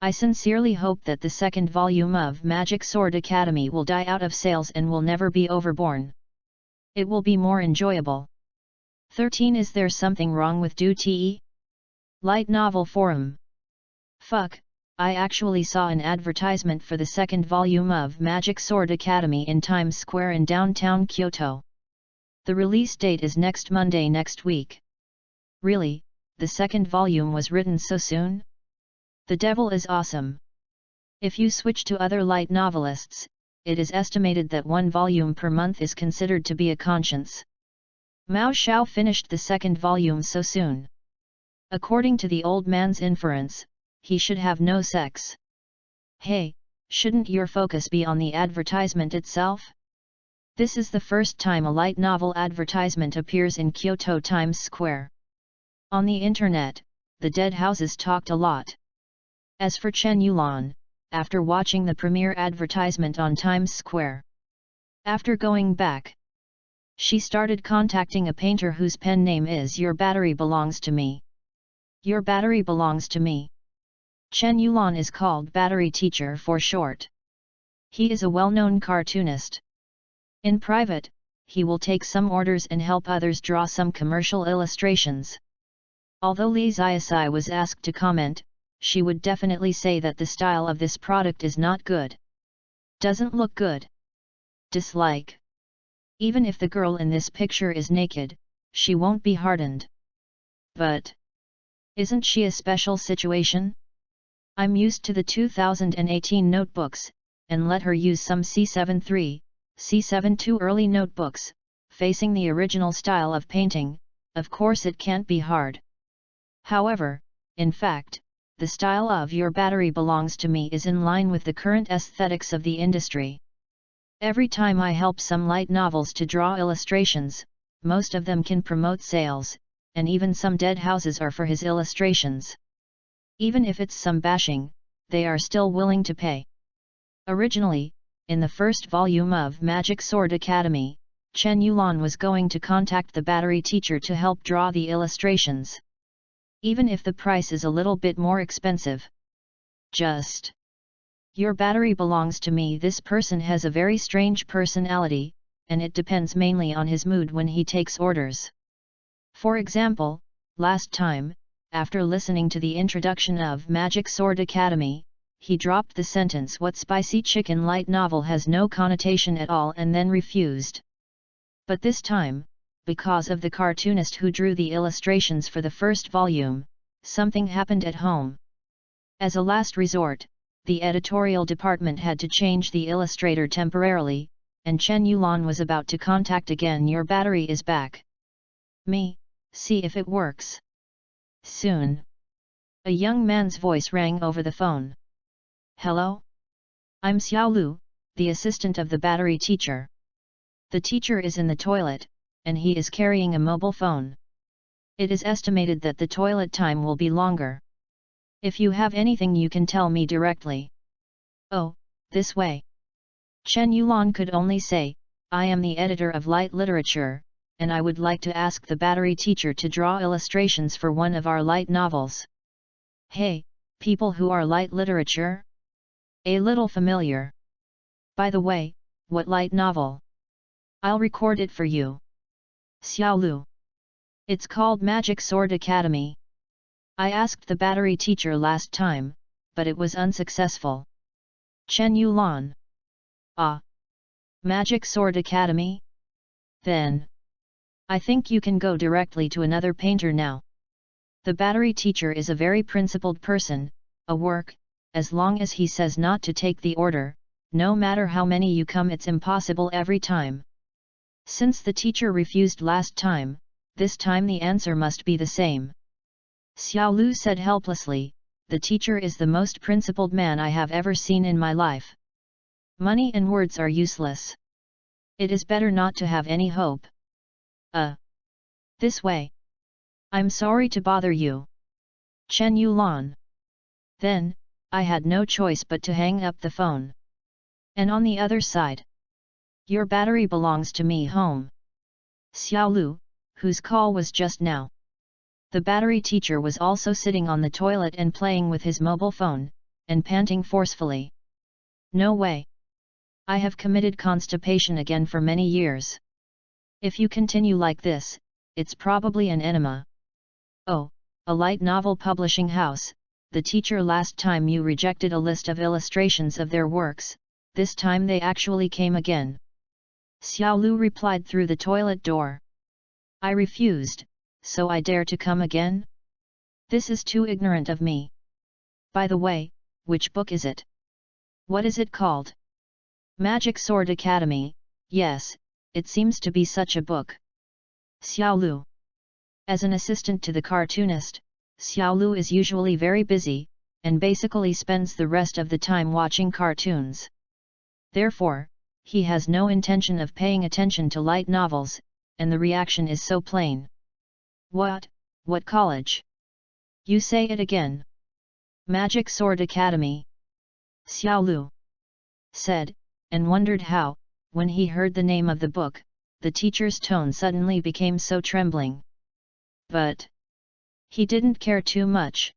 I sincerely hope that the second volume of Magic Sword Academy will die out of sales and will never be overborne. It will be more enjoyable. 13. Is there something wrong with Do Te? Light Novel Forum. Fuck, I actually saw an advertisement for the second volume of Magic Sword Academy in Times Square in downtown Kyoto. The release date is next Monday next week. Really, the second volume was written so soon? The devil is awesome. If you switch to other light novelists, it is estimated that one volume per month is considered to be a conscience. Mao Xiao finished the second volume so soon. According to the old man's inference, he should have no sex. Hey, shouldn't your focus be on the advertisement itself? This is the first time a light novel advertisement appears in Kyoto Times Square. On the internet, the dead houses talked a lot. As for Chen Yulan, after watching the premiere advertisement on Times Square, after going back, she started contacting a painter whose pen name is Your Battery Belongs to Me. Your Battery Belongs to Me. Chen Yulan is called Battery Teacher for short. He is a well-known cartoonist. In private, he will take some orders and help others draw some commercial illustrations. Although Li Ziasai was asked to comment, she would definitely say that the style of this product is not good. Doesn't look good. Dislike. Even if the girl in this picture is naked, she won't be hardened. But isn't she a special situation? I'm used to the 2018 notebooks, and let her use some C73, C72 early notebooks, facing the original style of painting. Of course it can't be hard. However, in fact, the style of Your Battery Belongs to Me is in line with the current aesthetics of the industry. Every time I help some light novels to draw illustrations, most of them can promote sales, and even some dead houses are for his illustrations. Even if it's some bashing, they are still willing to pay. Originally, in the first volume of Magic Sword Academy, Chen Yulan was going to contact the battery teacher to help draw the illustrations. Even if the price is a little bit more expensive. Just Your Battery Belongs to Me. This person has a very strange personality, and it depends mainly on his mood when he takes orders. For example, last time, after listening to the introduction of Magic Sword Academy, he dropped the sentence "What spicy chicken light novel has no connotation at all" and then refused. But this time, because of the cartoonist who drew the illustrations for the first volume, something happened at home. As a last resort, the editorial department had to change the illustrator temporarily, and Chen Yulan was about to contact again. Your battery is back. Me, see if it works. Soon. A young man's voice rang over the phone. Hello? I'm Xiao Lu, the assistant of the battery teacher. The teacher is in the toilet, and he is carrying a mobile phone. It is estimated that the toilet time will be longer. If you have anything you can tell me directly. Oh, this way. Chen Yulan could only say, I am the editor of light literature, and I would like to ask the battery teacher to draw illustrations for one of our light novels. Hey, people who are light literature? A little familiar. By the way, what light novel? I'll record it for you. Xiao Lu. It's called Magic Sword Academy. I asked the battery teacher last time, but it was unsuccessful. Chen Yulan. Ah. Magic Sword Academy? Then I think you can go directly to another painter now. The battery teacher is a very principled person. A work, as long as he says not to take the order, no matter how many you come, it's impossible every time. Since the teacher refused last time, this time the answer must be the same. Xiao Lu said helplessly, the teacher is the most principled man I have ever seen in my life. Money and words are useless. It is better not to have any hope. This way. I'm sorry to bother you. Chen Yulan. Then, I had no choice but to hang up the phone. And on the other side. Your battery belongs to me home. Xiao Lu, whose call was just now. The battery teacher was also sitting on the toilet and playing with his mobile phone, and panting forcefully. No way. I have committed constipation again for many years. If you continue like this, it's probably an enema. Oh, a light novel publishing house, the teacher last time you rejected a list of illustrations of their works, this time they actually came again. Xiao Lu replied through the toilet door. I refused, so I dare to come again? This is too ignorant of me. By the way, which book is it? What is it called? Magic Sword Academy, yes, it seems to be such a book. Xiao Lu. As an assistant to the cartoonist, Xiao Lu is usually very busy, and basically spends the rest of the time watching cartoons. Therefore, he has no intention of paying attention to light novels, and the reaction is so plain. What college? You say it again. Magic Sword Academy. Xiao Lu said, and wondered how, when he heard the name of the book, the teacher's tone suddenly became so trembling. But he didn't care too much.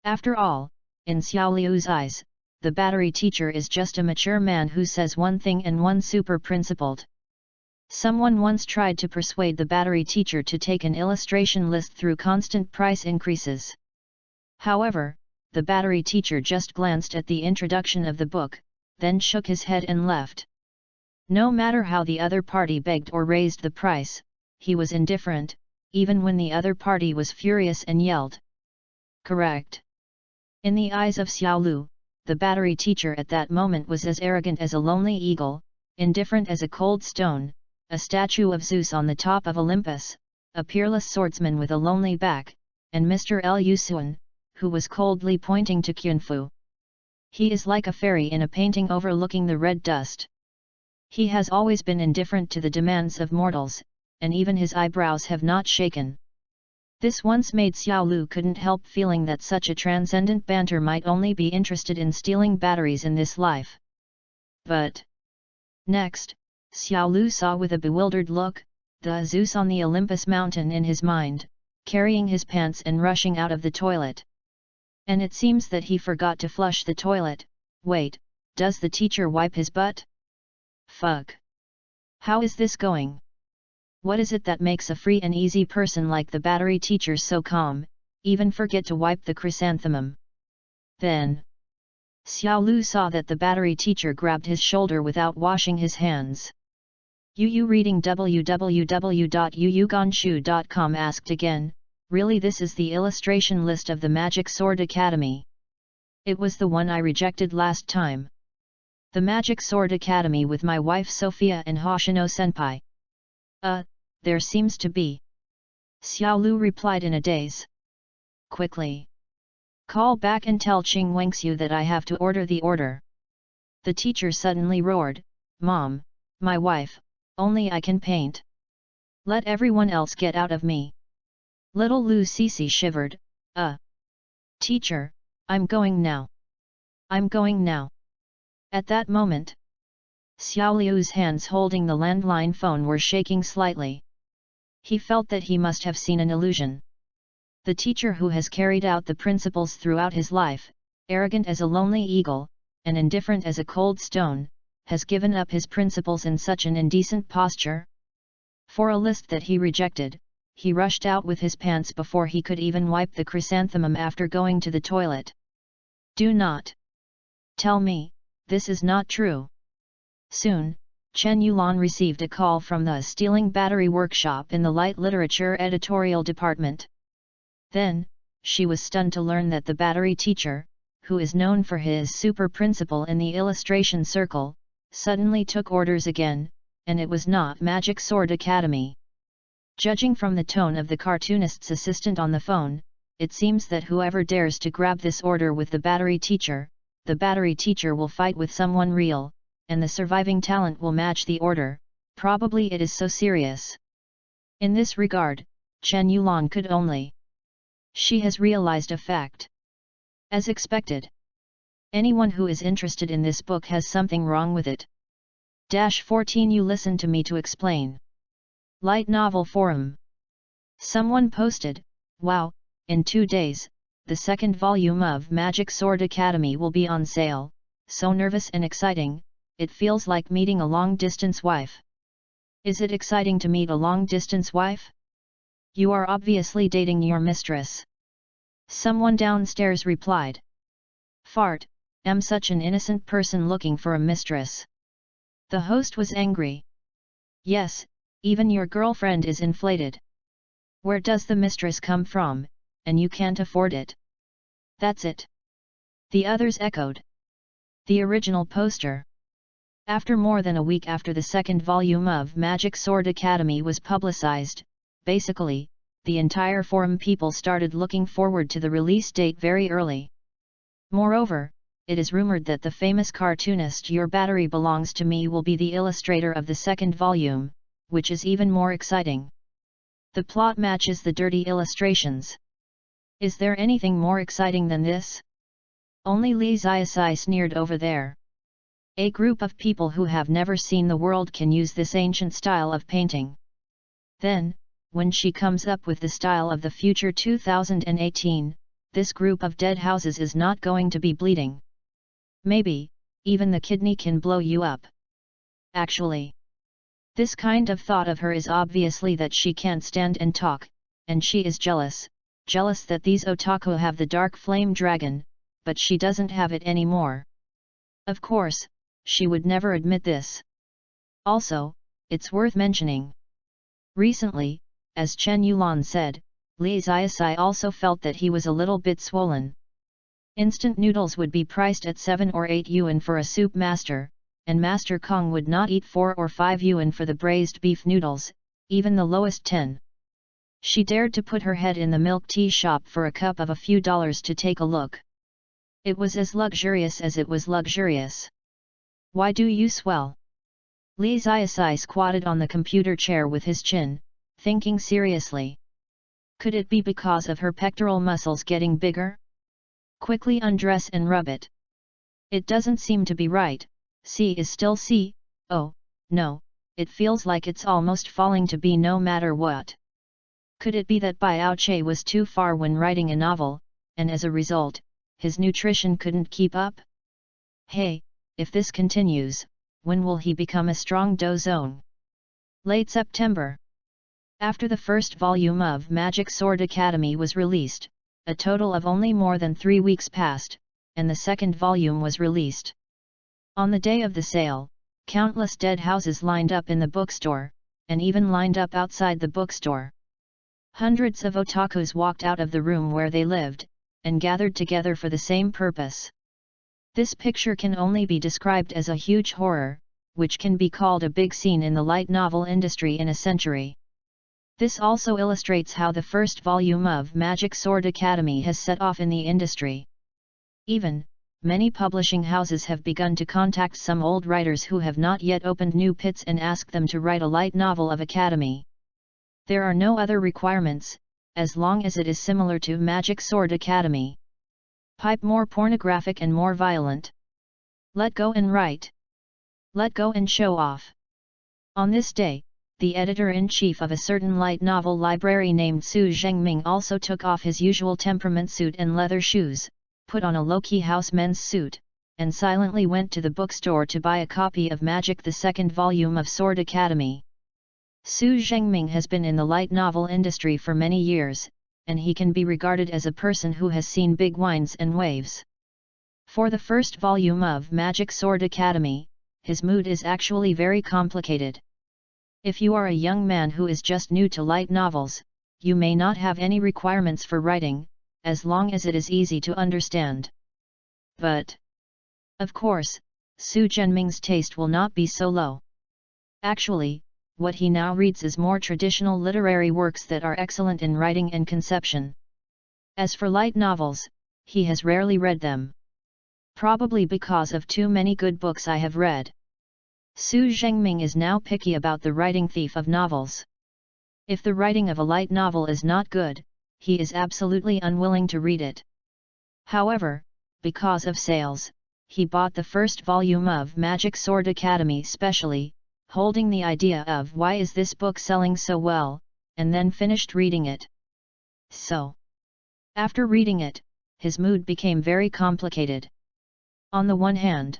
After all, in Xiao Liu's eyes, the battery teacher is just a mature man who says one thing and one super principled. Someone once tried to persuade the battery teacher to take an illustration list through constant price increases. However, the battery teacher just glanced at the introduction of the book, then shook his head and left. No matter how the other party begged or raised the price, he was indifferent, even when the other party was furious and yelled. Correct. In the eyes of Xiao Lu, the battery teacher at that moment was as arrogant as a lonely eagle, indifferent as a cold stone, a statue of Zeus on the top of Olympus, a peerless swordsman with a lonely back, and Mr. Liu Xuan, who was coldly pointing to Qianfu. He is like a fairy in a painting overlooking the red dust. He has always been indifferent to the demands of mortals, and even his eyebrows have not shaken. This once made Xiao Lu couldn't help feeling that such a transcendent banter might only be interested in stealing batteries in this life. But next, Xiao Lu saw with a bewildered look, the Zeus on the Olympus mountain in his mind, carrying his pants and rushing out of the toilet. And it seems that he forgot to flush the toilet. Wait, does the teacher wipe his butt? Fuck. How is this going? What is it that makes a free and easy person like the battery teacher so calm, even forget to wipe the chrysanthemum? Then Xiao Lu saw that the battery teacher grabbed his shoulder without washing his hands. Yu reading www.yuyuganshu.com asked again, really this is the illustration list of the Magic Sword Academy? It was the one I rejected last time. The Magic Sword Academy with my wife Sophia and Hoshino-senpai. There seems to be. Xiao Lu replied in a daze. Quickly. Call back and tell Qing Wengxiu that I have to order the order. The teacher suddenly roared, Mom, my wife, only I can paint. Let everyone else get out of me. Little Lu Cece shivered, Teacher, I'm going now. I'm going now. At that moment, Xiao Liu's hands holding the landline phone were shaking slightly. He felt that he must have seen an illusion. The teacher who has carried out the principles throughout his life, arrogant as a lonely eagle, and indifferent as a cold stone, has given up his principles in such an indecent posture? For a list that he rejected, he rushed out with his pants before he could even wipe the chrysanthemum after going to the toilet. Do not tell me, this is not true. Soon, Chen Yulan received a call from the Stealing Battery Workshop in the Light Literature Editorial Department. Then, she was stunned to learn that the battery teacher, who is known for his super principle in the illustration circle, suddenly took orders again, and it was not Magic Sword Academy. Judging from the tone of the cartoonist's assistant on the phone, it seems that whoever dares to grab this order with the battery teacher will fight with someone real, and the surviving talent will match the order. Probably it is so serious. In this regard, Chen Yulan could only. She has realized a fact. As expected. Anyone who is interested in this book has something wrong with it. 14 You listen to me to explain. Light Novel Forum. Someone posted, wow, in 2 days, the second volume of Magic Sword Academy will be on sale, so nervous and exciting, it feels like meeting a long-distance wife. Is it exciting to meet a long-distance wife? You are obviously dating your mistress. Someone downstairs replied. Fart, am such an innocent person looking for a mistress. The host was angry. Yes, even your girlfriend is inflated. Where does the mistress come from, and you can't afford it? That's it. The others echoed. The original poster. After more than a week after the second volume of Magic Sword Academy was publicized, basically, the entire forum people started looking forward to the release date very early. Moreover, it is rumored that the famous cartoonist Your Battery Belongs to Me will be the illustrator of the second volume, which is even more exciting. The plot matches the dirty illustrations. Is there anything more exciting than this? Only Lee Ziasai sneered over there. A group of people who have never seen the world can use this ancient style of painting. Then, when she comes up with the style of the future 2018, this group of dead houses is not going to be bleeding. Maybe, even the kidney can blow you up. Actually, this kind of thought of her is obviously that she can't stand and talk, and she is jealous that these otaku have the dark flame dragon, but she doesn't have it anymore. Of course, she would never admit this. Also, it's worth mentioning. Recently, as Chen Yulan said, Li Ziasai also felt that he was a little bit swollen. Instant noodles would be priced at 7 or 8 yuan for a soup master, and Master Kong would not eat 4 or 5 yuan for the braised beef noodles, even the lowest 10. She dared to put her head in the milk tea shop for a cup of a few dollars to take a look. It was as luxurious as it was luxurious. Why do you swell? Li Ziasai squatted on the computer chair with his chin, thinking seriously. Could it be because of her pectoral muscles getting bigger? Quickly undress and rub it. It doesn't seem to be right. C is still C, oh, no, it feels like it's almost falling to B no matter what. Could it be that Biao Che was too far when writing a novel, and as a result, his nutrition couldn't keep up? Hey, if this continues, when will he become a strong dozone? Late September. After the first volume of Magic Sword Academy was released, a total of only more than 3 weeks passed, and the second volume was released. On the day of the sale, countless dead houses lined up in the bookstore, and even lined up outside the bookstore. Hundreds of otakus walked out of the room where they lived, and gathered together for the same purpose. This picture can only be described as a huge horror, which can be called a big scene in the light novel industry in a century. This also illustrates how the first volume of Magic Sword Academy has set off in the industry. Even, many publishing houses have begun to contact some old writers who have not yet opened new pits and ask them to write a light novel of Academy. There are no other requirements, as long as it is similar to Magic Sword Academy. Pipe more pornographic and more violent. Let go and write. Let go and show off. On this day, the editor-in-chief of a certain light novel library named Su Zhengming also took off his usual temperament suit and leather shoes, put on a low-key houseman's suit, and silently went to the bookstore to buy a copy of Magic the second volume of Sword Academy. Su Zhengming has been in the light novel industry for many years, and he can be regarded as a person who has seen big winds and waves. For the first volume of Magic Sword Academy, his mood is actually very complicated. If you are a young man who is just new to light novels, you may not have any requirements for writing, as long as it is easy to understand. But, of course, Su Zhengming's taste will not be so low. Actually, what he now reads is more traditional literary works that are excellent in writing and conception. As for light novels, he has rarely read them. Probably because of too many good books I have read. Su Zhengming is now picky about the writing thief of novels. If the writing of a light novel is not good, he is absolutely unwilling to read it. However, because of sales, he bought the first volume of Magic Sword Academy specially, holding the idea of why is this book selling so well, and then finished reading it. So, after reading it, his mood became very complicated. On the one hand,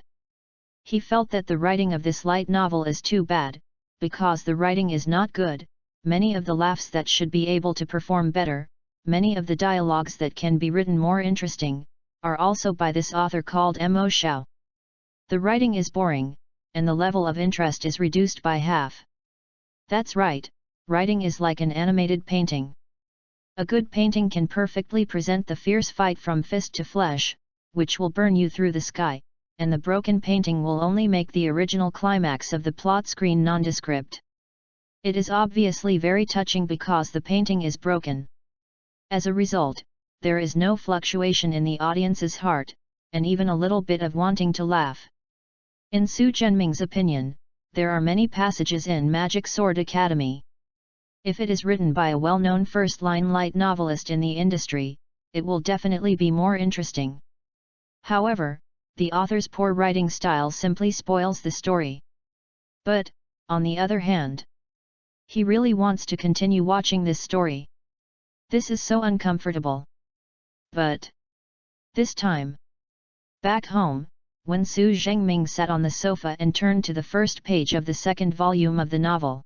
he felt that the writing of this light novel is too bad, because the writing is not good, many of the laughs that should be able to perform better, many of the dialogues that can be written more interesting, are also by this author called Mo Xiao. The writing is boring, and the level of interest is reduced by half. That's right, writing is like an animated painting. A good painting can perfectly present the fierce fight from fist to flesh, which will burn you through the sky, and the broken painting will only make the original climax of the plot screen nondescript. It is obviously very touching because the painting is broken. As a result, there is no fluctuation in the audience's heart, and even a little bit of wanting to laugh. In Su Zhenming's opinion, there are many passages in Magic Sword Academy. If it is written by a well-known first-line light novelist in the industry, it will definitely be more interesting. However, the author's poor writing style simply spoils the story. But, on the other hand, he really wants to continue watching this story. This is so uncomfortable. But this time, back home, when Su Zhengming sat on the sofa and turned to the first page of the second volume of the novel,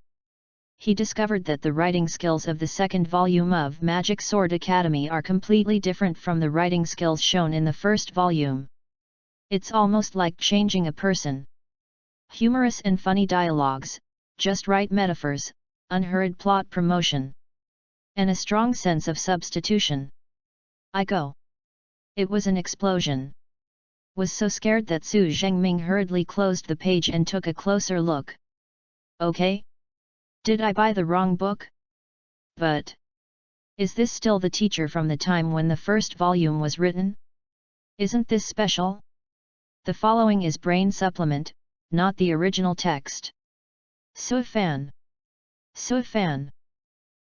he discovered that the writing skills of the second volume of Magic Sword Academy are completely different from the writing skills shown in the first volume. It's almost like changing a person. Humorous and funny dialogues, just right metaphors, unhurried plot promotion, and a strong sense of substitution. I go. It was an explosion. Was so scared that Su Zhengming hurriedly closed the page and took a closer look. Okay? Did I buy the wrong book? But is this still the teacher from the time when the first volume was written? Isn't this special? The following is brain supplement, not the original text. Su fan. Su fan.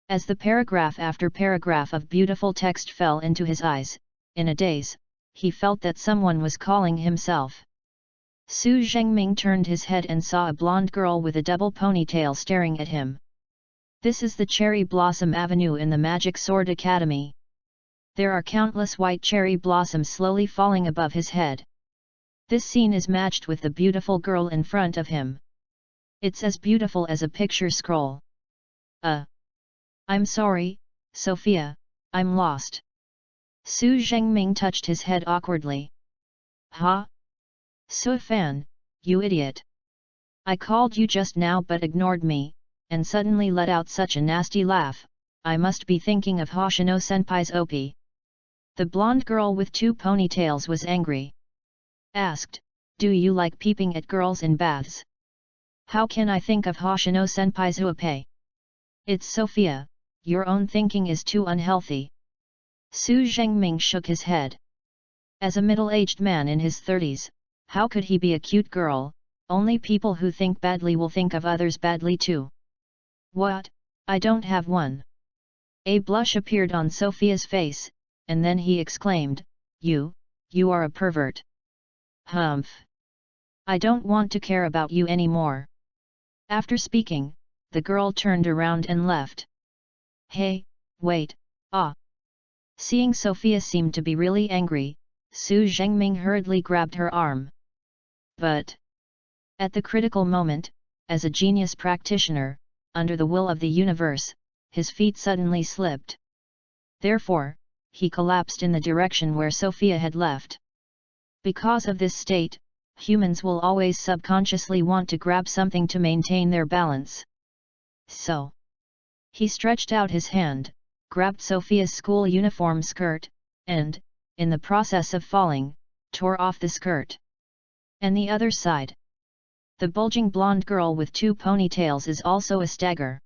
As the paragraph after paragraph of beautiful text fell into his eyes, in a daze, he felt that someone was calling himself. Su Zhengming turned his head and saw a blonde girl with a double ponytail staring at him. This is the Cherry Blossom Avenue in the Magic Sword Academy. There are countless white cherry blossoms slowly falling above his head. This scene is matched with the beautiful girl in front of him. It's as beautiful as a picture scroll. I'm sorry, Sophia, I'm lost. Su Zhengming touched his head awkwardly. Ha? Su fan, you idiot. I called you just now but ignored me, and suddenly let out such a nasty laugh. I must be thinking of Hoshino-senpai's OP. The blonde girl with two ponytails was angry. Asked, do you like peeping at girls in baths? How can I think of Hoshino-senpai's OP? It's Sophia, your own thinking is too unhealthy. Su Zhengming shook his head. As a middle-aged man in his 30s, how could he be a cute girl? Only people who think badly will think of others badly too. What? I don't have one. A blush appeared on Sophia's face, and then he exclaimed, You are a pervert. Humph. I don't want to care about you anymore. After speaking, the girl turned around and left. Hey, wait, Seeing Sophia seemed to be really angry, Su Zhengming hurriedly grabbed her arm. But at the critical moment, as a genius practitioner, under the will of the universe, his feet suddenly slipped. Therefore, he collapsed in the direction where Sophia had left. Because of this state, humans will always subconsciously want to grab something to maintain their balance. So, he stretched out his hand, grabbed Sophia's school uniform skirt, and, in the process of falling, tore off the skirt. And the other side. The bulging blonde girl with two ponytails is also a stagger.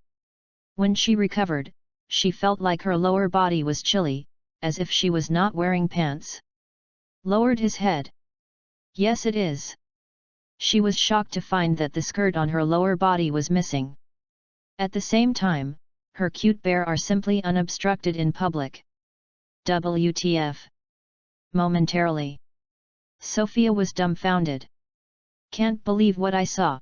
When she recovered, she felt like her lower body was chilly, as if she was not wearing pants. Lowered his head. Yes, it is. She was shocked to find that the skirt on her lower body was missing. At the same time, her cute bare are simply unobstructed in public. WTF. Momentarily, Sophia was dumbfounded. Can't believe what I saw.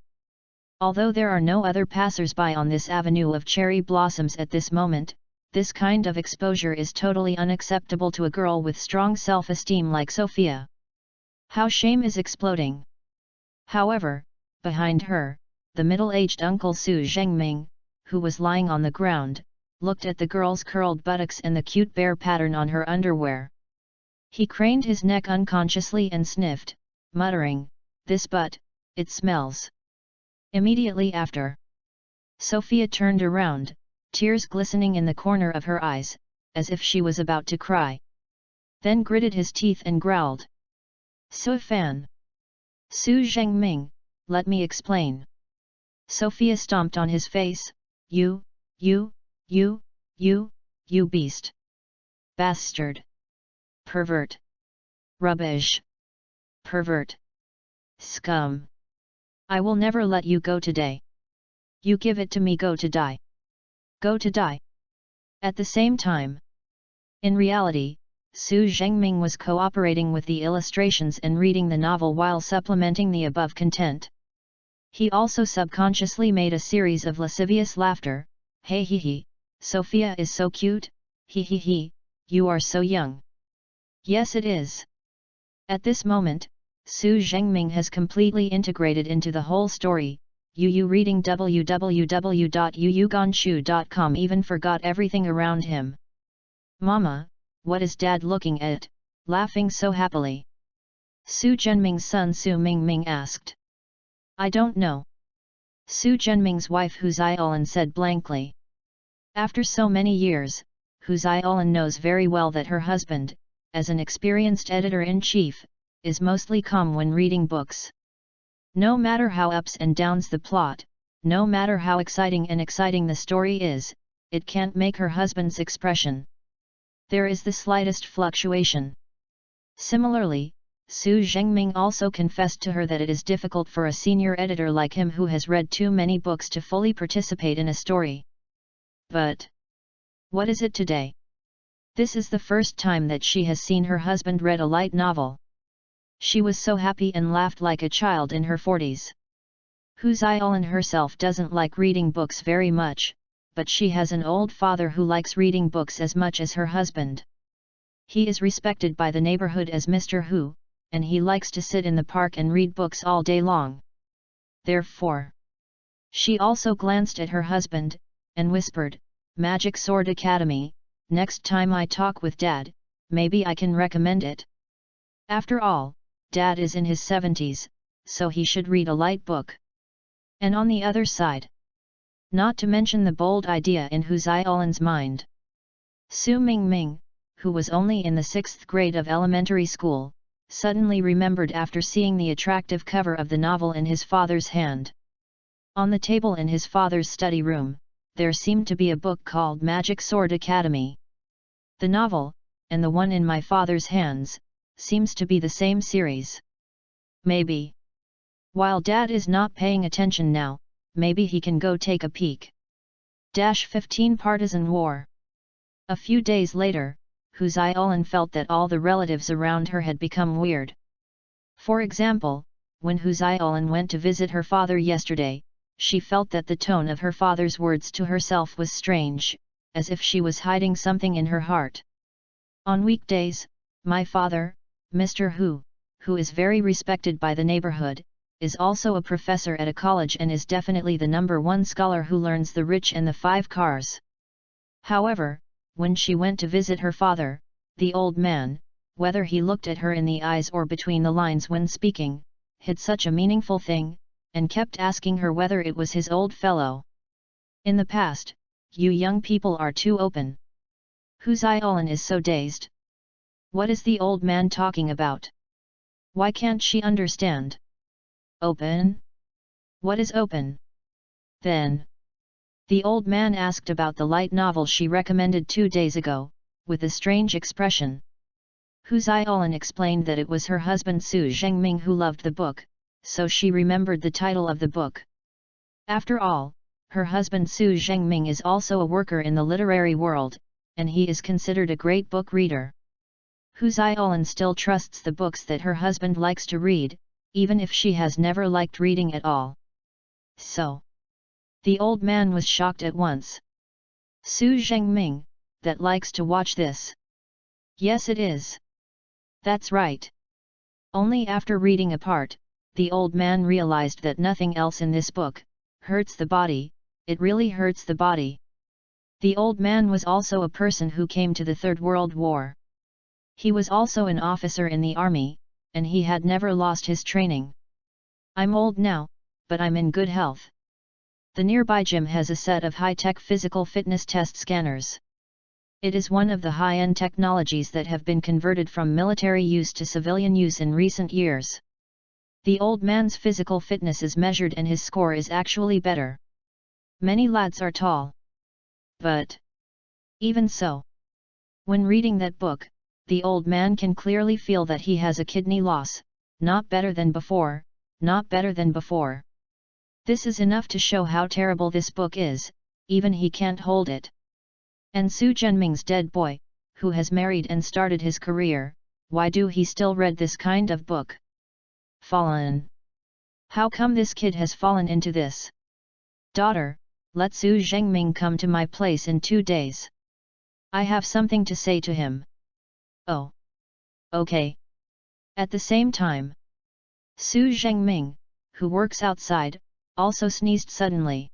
Although there are no other passers-by on this avenue of cherry blossoms at this moment, this kind of exposure is totally unacceptable to a girl with strong self-esteem like Sophia. How shame is exploding. However, behind her, the middle-aged uncle Su Zhengming, who was lying on the ground, looked at the girl's curled buttocks and the cute bear pattern on her underwear. He craned his neck unconsciously and sniffed, muttering, "This butt, it smells." Immediately after, Sophia turned around, tears glistening in the corner of her eyes, as if she was about to cry. Then gritted his teeth and growled, "So Fan! Su Zhengming, let me explain." Sophia stomped on his face, You beast! Bastard! Pervert! Rubbish! Pervert! Scum! I will never let you go today. You give it to me, go to die. Go to die. At the same time, in reality, Su Zhengming was cooperating with the illustrations and reading the novel while supplementing the above content. He also subconsciously made a series of lascivious laughter. Hey hee hee, Sophia is so cute, hee hee hee, you are so young. Yes it is. At this moment, Su Zhengming has completely integrated into the whole story. Yu reading www.yuyuganshu.com even forgot everything around him. Mama, what is Dad looking at, laughing so happily? Su Zhenming's son Su Mingming asked. I don't know. Su Zhenming's wife Hu Ziolan said blankly. After so many years, Hu Ziolan knows very well that her husband, as an experienced editor-in-chief, is mostly calm when reading books. No matter how ups and downs the plot, no matter how exciting the story is, it can't make her husband's expression. There is the slightest fluctuation. Similarly, Su Zhengming also confessed to her that it is difficult for a senior editor like him who has read too many books to fully participate in a story. But what is it today? This is the first time that she has seen her husband read a light novel. She was so happy and laughed like a child in her 40s. Hu Ziolan herself doesn't like reading books very much, but she has an old father who likes reading books as much as her husband. He is respected by the neighborhood as Mr. Hu, and he likes to sit in the park and read books all day long. Therefore, she also glanced at her husband, and whispered, Magic Sword Academy, next time I talk with Dad, maybe I can recommend it. After all, Dad is in his 70s, so he should read a light book. And on the other side, not to mention the bold idea in Hu Ziolan's mind, Su Mingming, who was only in the 6th grade of elementary school, suddenly remembered after seeing the attractive cover of the novel in his father's hand. On the table in his father's study room, there seemed to be a book called Magic Sword Academy. The novel, and the one in my father's hands, seems to be the same series. Maybe. While Dad is not paying attention now, maybe he can go take a peek. 15 Partisan War. A few days later, Hu Ziolan felt that all the relatives around her had become weird. For example, when Hu Ziolan went to visit her father yesterday, she felt that the tone of her father's words to herself was strange, as if she was hiding something in her heart. On weekdays, my father, Mr. Hu, who is very respected by the neighborhood, is also a professor at a college and is definitely the #1 scholar who learns the rich and the 5 cars. However, when she went to visit her father, the old man, whether he looked at her in the eyes or between the lines when speaking, hid such a meaningful thing, and kept asking her whether it was his old fellow. In the past, you young people are too open. Hu Ziolan is so dazed. What is the old man talking about? Why can't she understand? Open? What is open? Then, the old man asked about the light novel she recommended 2 days ago, with a strange expression. Hu Ziolan explained that it was her husband Su Zhengming who loved the book, so she remembered the title of the book. After all, her husband Su Zhengming is also a worker in the literary world, and he is considered a great book reader. Hu Ziolan still trusts the books that her husband likes to read, even if she has never liked reading at all. So, the old man was shocked at once. Su Zhengming, that likes to watch this. Yes it is. That's right. Only after reading a part, the old man realized that nothing else in this book hurts the body, it really hurts the body. The old man was also a person who came to the Third World War. He was also an officer in the army, and he had never lost his training. I'm old now, but I'm in good health. The nearby gym has a set of high-tech physical fitness test scanners. It is one of the high-end technologies that have been converted from military use to civilian use in recent years. The old man's physical fitness is measured and his score is actually better. Many lads are tall. But even so, when reading that book, the old man can clearly feel that he has a kidney loss, not better than before, not better than before. This is enough to show how terrible this book is, even he can't hold it. And Su Zhenming's dead boy, who has married and started his career, why do he still read this kind of book? Fallen. How come this kid has fallen into this? Daughter, let Su Zhenming come to my place in 2 days. I have something to say to him. Oh. Okay. At the same time, Su Zhenming, who works outside, also sneezed suddenly.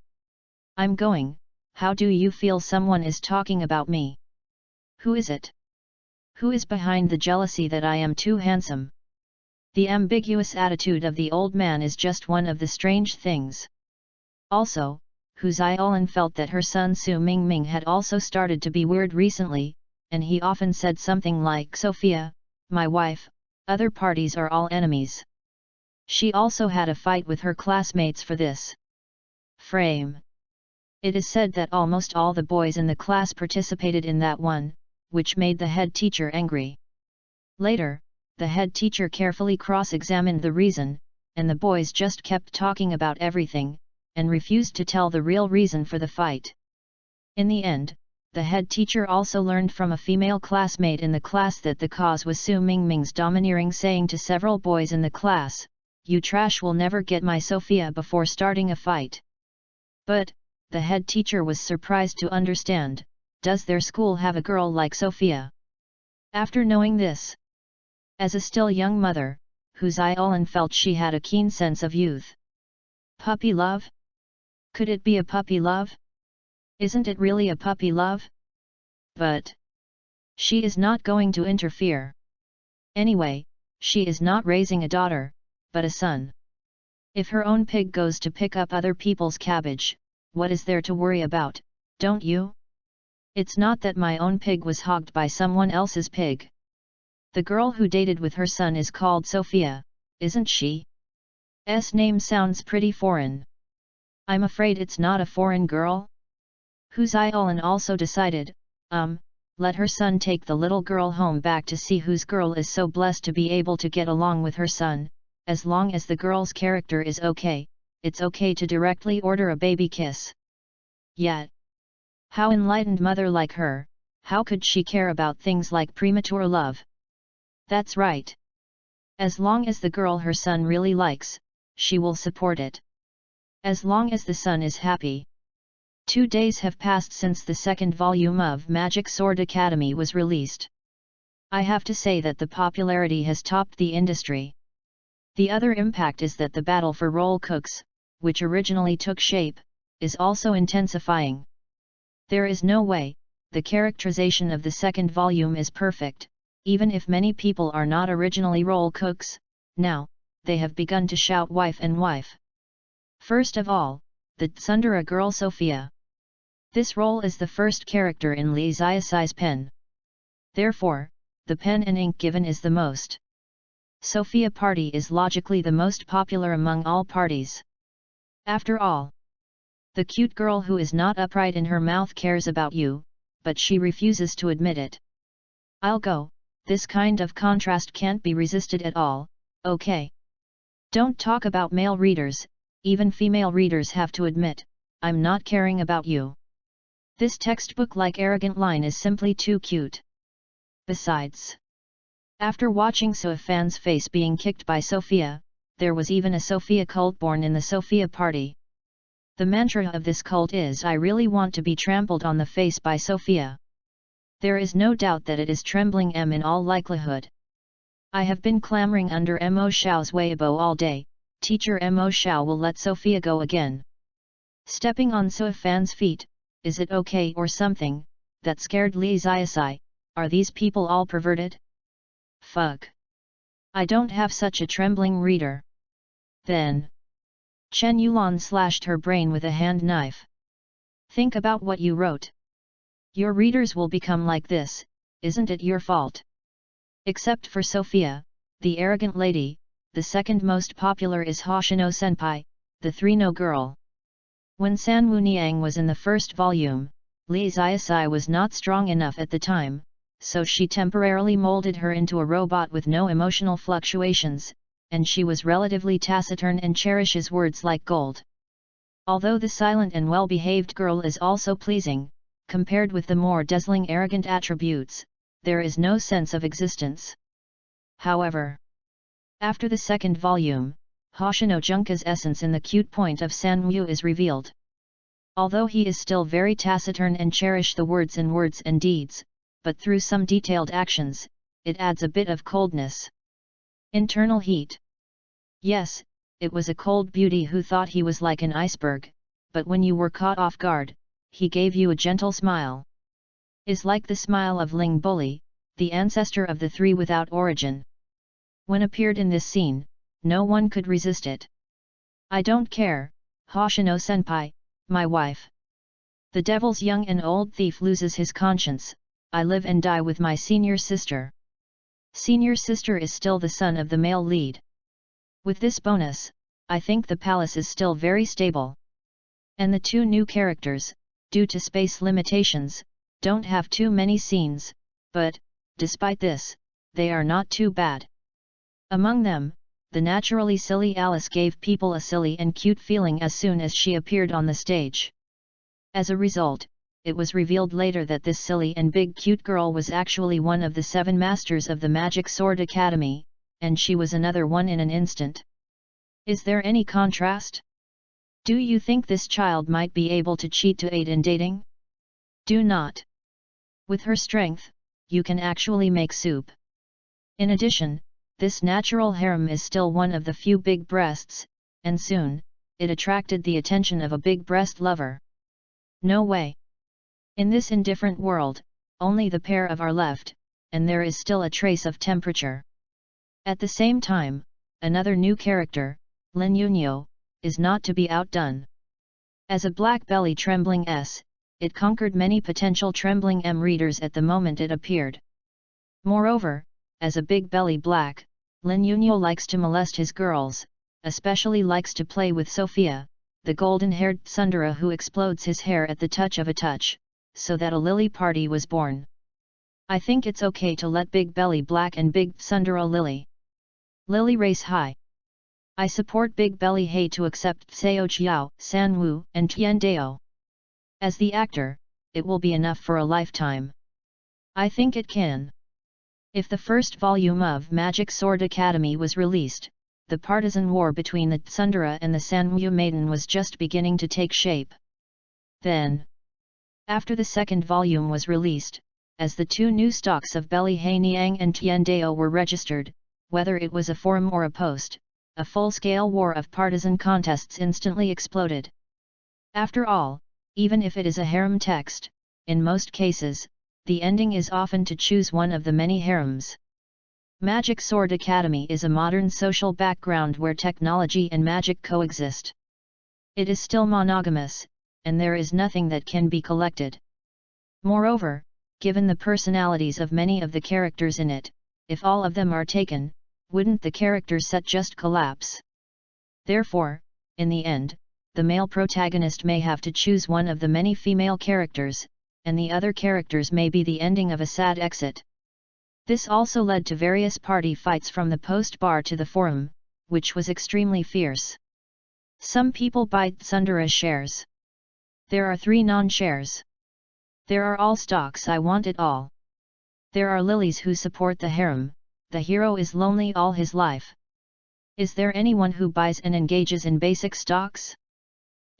I'm going. How do you feel someone is talking about me? Who is it? Who is behind the jealousy that I am too handsome? The ambiguous attitude of the old man is just one of the strange things. Also, Hu Xiaolin felt that her son Su Mingming had also started to be weird recently, and he often said something like, Sophia, my wife, other parties are all enemies. She also had a fight with her classmates for this frame. It is said that almost all the boys in the class participated in that one, which made the head teacher angry. Later, the head teacher carefully cross-examined the reason, and the boys just kept talking about everything, and refused to tell the real reason for the fight. In the end, the head teacher also learned from a female classmate in the class that the cause was Su Mingming's domineering saying to several boys in the class, "You trash will never get my Sophia," before starting a fight. But, the head teacher was surprised to understand, does their school have a girl like Sophia? After knowing this, as a still young mother, Hu Xiaolin felt she had a keen sense of youth. Puppy love? Could it be a puppy love? Isn't it really a puppy love? But she is not going to interfere. Anyway, she is not raising a daughter, but a son. If her own pig goes to pick up other people's cabbage, what is there to worry about, don't you? It's not that my own pig was hogged by someone else's pig. The girl who dated with her son is called Sophia, isn't she? S name sounds pretty foreign. I'm afraid it's not a foreign girl. Hu Xiaolin also decided, let her son take the little girl home back to see whose girl is so blessed to be able to get along with her son. As long as the girl's character is okay, it's okay to directly order a baby kiss. Yet, how enlightened mother like her, how could she care about things like premature love? That's right. As long as the girl her son really likes, she will support it. As long as the son is happy. 2 days have passed since the second volume of Magic Sword Academy was released. I have to say that the popularity has topped the industry. The other impact is that the battle for role cooks, which originally took shape, is also intensifying. There is no way, the characterization of the second volume is perfect, even if many people are not originally role cooks, now, they have begun to shout wife and wife. First of all, the tsundere girl Sophia. This role is the first character in Li Xiaosai's pen. Therefore, the pen and ink given is the most. Sophia party is logically the most popular among all parties. After all, the cute girl who is not upright in her mouth cares about you, but she refuses to admit it. I'll go, this kind of contrast can't be resisted at all, okay? Don't talk about male readers, even female readers have to admit, I'm not caring about you. This textbook-like arrogant line is simply too cute. Besides, after watching Su Fan's face being kicked by Sophia, there was even a Sophia cult born in the Sophia party. The mantra of this cult is I really want to be trampled on the face by Sophia. There is no doubt that it is trembling M in all likelihood. I have been clamoring under Mo Xiao's Weibo all day, teacher Mo Xiao will let Sophia go again. Stepping on Su Fan's feet, is it okay or something, that scared Li Ziasai, are these people all perverted? Fuck. I don't have such a trembling reader. Then. Chen Yulan slashed her brain with a hand knife. Think about what you wrote. Your readers will become like this, isn't it your fault? Except for Sophia, the arrogant lady, the second most popular is Hoshino Senpai, the three-no girl. When Sanwu Niang was in the first volume, Li Ziasai was not strong enough at the time, so she temporarily molded her into a robot with no emotional fluctuations, and she was relatively taciturn and cherishes words like gold. Although the silent and well-behaved girl is also pleasing, compared with the more dazzling arrogant attributes, there is no sense of existence. However, after the second volume, Hoshino Junka's essence in the cute point of Sanwu is revealed. Although he is still very taciturn and cherish the words and deeds, but through some detailed actions, it adds a bit of coldness. Internal heat. Yes, it was a cold beauty who thought he was like an iceberg, but when you were caught off guard, he gave you a gentle smile. Is like the smile of Ling Boli, the ancestor of the three without origin. When appeared in this scene, no one could resist it. I don't care, Hoshino Senpai, my wife. The devil's young and old thief loses his conscience, I live and die with my senior sister. Senior sister is still the son of the male lead. With this bonus, I think the palace is still very stable. And the two new characters, due to space limitations, don't have too many scenes, but, despite this, they are not too bad. Among them, the naturally silly Alice gave people a silly and cute feeling as soon as she appeared on the stage. As a result, it was revealed later that this silly and big cute girl was actually one of the 7 masters of the Magic Sword Academy, and she was another one in an instant. Is there any contrast? Do you think this child might be able to cheat to aid in dating? Do not. With her strength, you can actually make soup. In addition, this natural harem is still one of the few big breasts, and soon, it attracted the attention of a big breast lover. No way. In this indifferent world, only the pair of are left, and there is still a trace of temperature. At the same time, another new character, Lin Yunyo, is not to be outdone. As a black belly trembling S, it conquered many potential trembling M readers at the moment it appeared. Moreover, as a big belly black, Lin Yunyo likes to molest his girls, especially likes to play with Sophia, the golden-haired tsundere who explodes his hair at the touch of a touch, so that a lily party was born. I think it's okay to let Big Belly Black and Big tsundere Lily race high. I support Big Belly Hay to accept Seo Chiao, Sanwu, and Tian Dao. As the actor, it will be enough for a lifetime. I think it can. If the first volume of Magic Sword Academy was released, the partisan war between the tsundere and the Sanwu maiden was just beginning to take shape. Then, after the second volume was released, as the 2 new stocks of Belly Hai Niang and Tian Dao were registered, whether it was a forum or a post, a full-scale war of partisan contests instantly exploded. After all, even if it is a harem text, in most cases, the ending is often to choose one of the many harems. Magic Sword Academy is a modern social background where technology and magic coexist. It is still monogamous, and there is nothing that can be collected. Moreover, given the personalities of many of the characters in it, if all of them are taken, wouldn't the character set just collapse? Therefore, in the end, the male protagonist may have to choose one of the many female characters, and the other characters may be the ending of a sad exit. This also led to various party fights from the post bar to the forum, which was extremely fierce. Some people buy tsundere shares. There are 3 non-shares. There are all stocks I want it all. There are lilies who support the harem, the hero is lonely all his life. Is there anyone who buys and engages in basic stocks?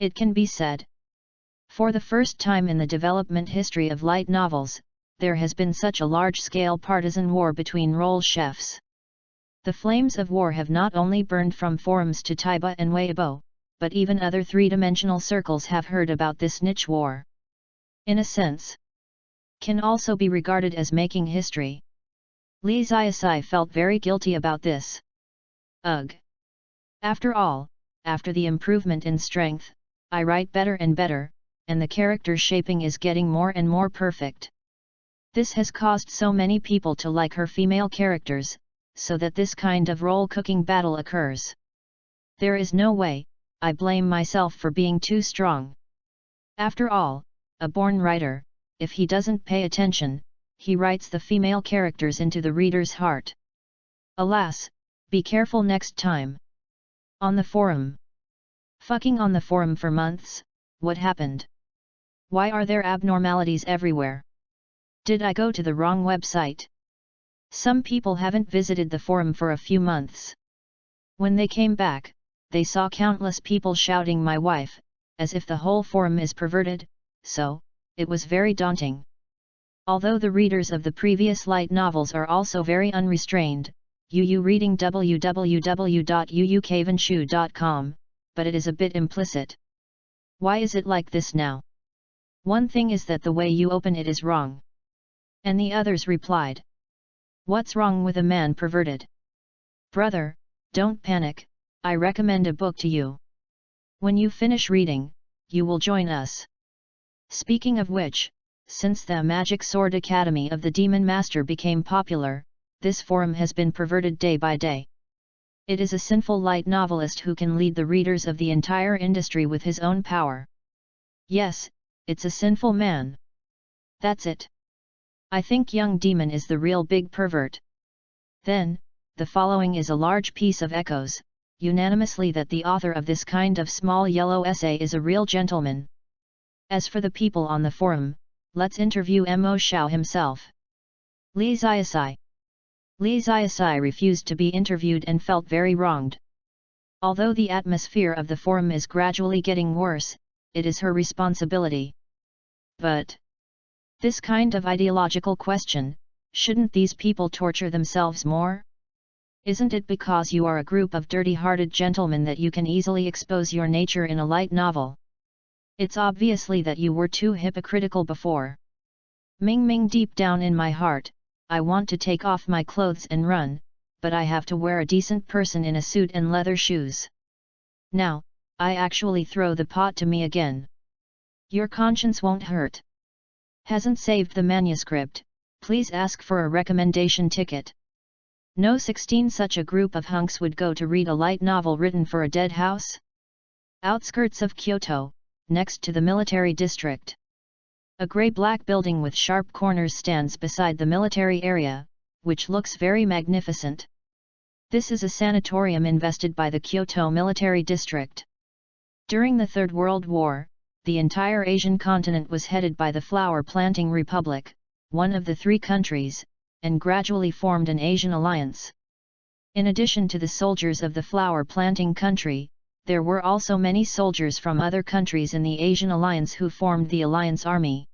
It can be said. For the first time in the development history of light novels, there has been such a large-scale partisan war between role chefs. The flames of war have not only burned from forums to Taiba and Weibo, but even other 3-dimensional circles have heard about this niche war. in a sense, can also be regarded as making history. Li Ziasai felt very guilty about this. Ugh! After all, after the improvement in strength, I write better and better, and the character shaping is getting more and more perfect. This has caused so many people to like her female characters, so that this kind of role-cooking battle occurs. There is no way, I blame myself for being too strong. After all, a born writer, if he doesn't pay attention, he writes the female characters into the reader's heart. Alas, be careful next time. On the forum. Fucking on the forum for months, what happened? Why are there abnormalities everywhere? Did I go to the wrong website? Some people haven't visited the forum for a few months. When they came back, they saw countless people shouting my wife, as if the whole forum is perverted, so, it was very daunting. Although the readers of the previous light novels are also very unrestrained, reading www.uukavenshoo.com, but it is a bit implicit. Why is it like this now? One thing is that the way you open it is wrong. And the others replied. What's wrong with a man perverted? Brother, don't panic, I recommend a book to you. When you finish reading, you will join us. Speaking of which, since the Magic Sword Academy of the Demon Master became popular, this forum has been perverted day by day. It is a sinful light novelist who can lead the readers of the entire industry with his own power. Yes, it's a sinful man. That's it. I think young demon is the real big pervert. Then, the following is a large piece of echoes, unanimously that the author of this kind of small yellow essay is a real gentleman. As for the people on the forum, let's interview Mo Shao himself. Li Ziasai. Li Ziasai refused to be interviewed and felt very wronged. Although the atmosphere of the forum is gradually getting worse, it is her responsibility. But this kind of ideological question, shouldn't these people torture themselves more? Isn't it because you are a group of dirty-hearted gentlemen that you can easily expose your nature in a light novel? It's obviously that you were too hypocritical before. Ming, deep down in my heart, I want to take off my clothes and run, but I have to wear a decent person in a suit and leather shoes. Now, I actually throw the pot to me again. Your conscience won't hurt. Hasn't saved the manuscript, please ask for a recommendation ticket. No 16 such a group of hunks would go to read a light novel written for a dead house? Outskirts of Kyoto, next to the military district. A grey-black building with sharp corners stands beside the military area, which looks very magnificent. This is a sanatorium invested by the Kyoto military district. During the Third World War, the entire Asian continent was headed by the Flower Planting Republic, one of the three countries, and gradually formed an Asian alliance. In addition to the soldiers of the flower planting country, there were also many soldiers from other countries in the Asian alliance who formed the Alliance Army.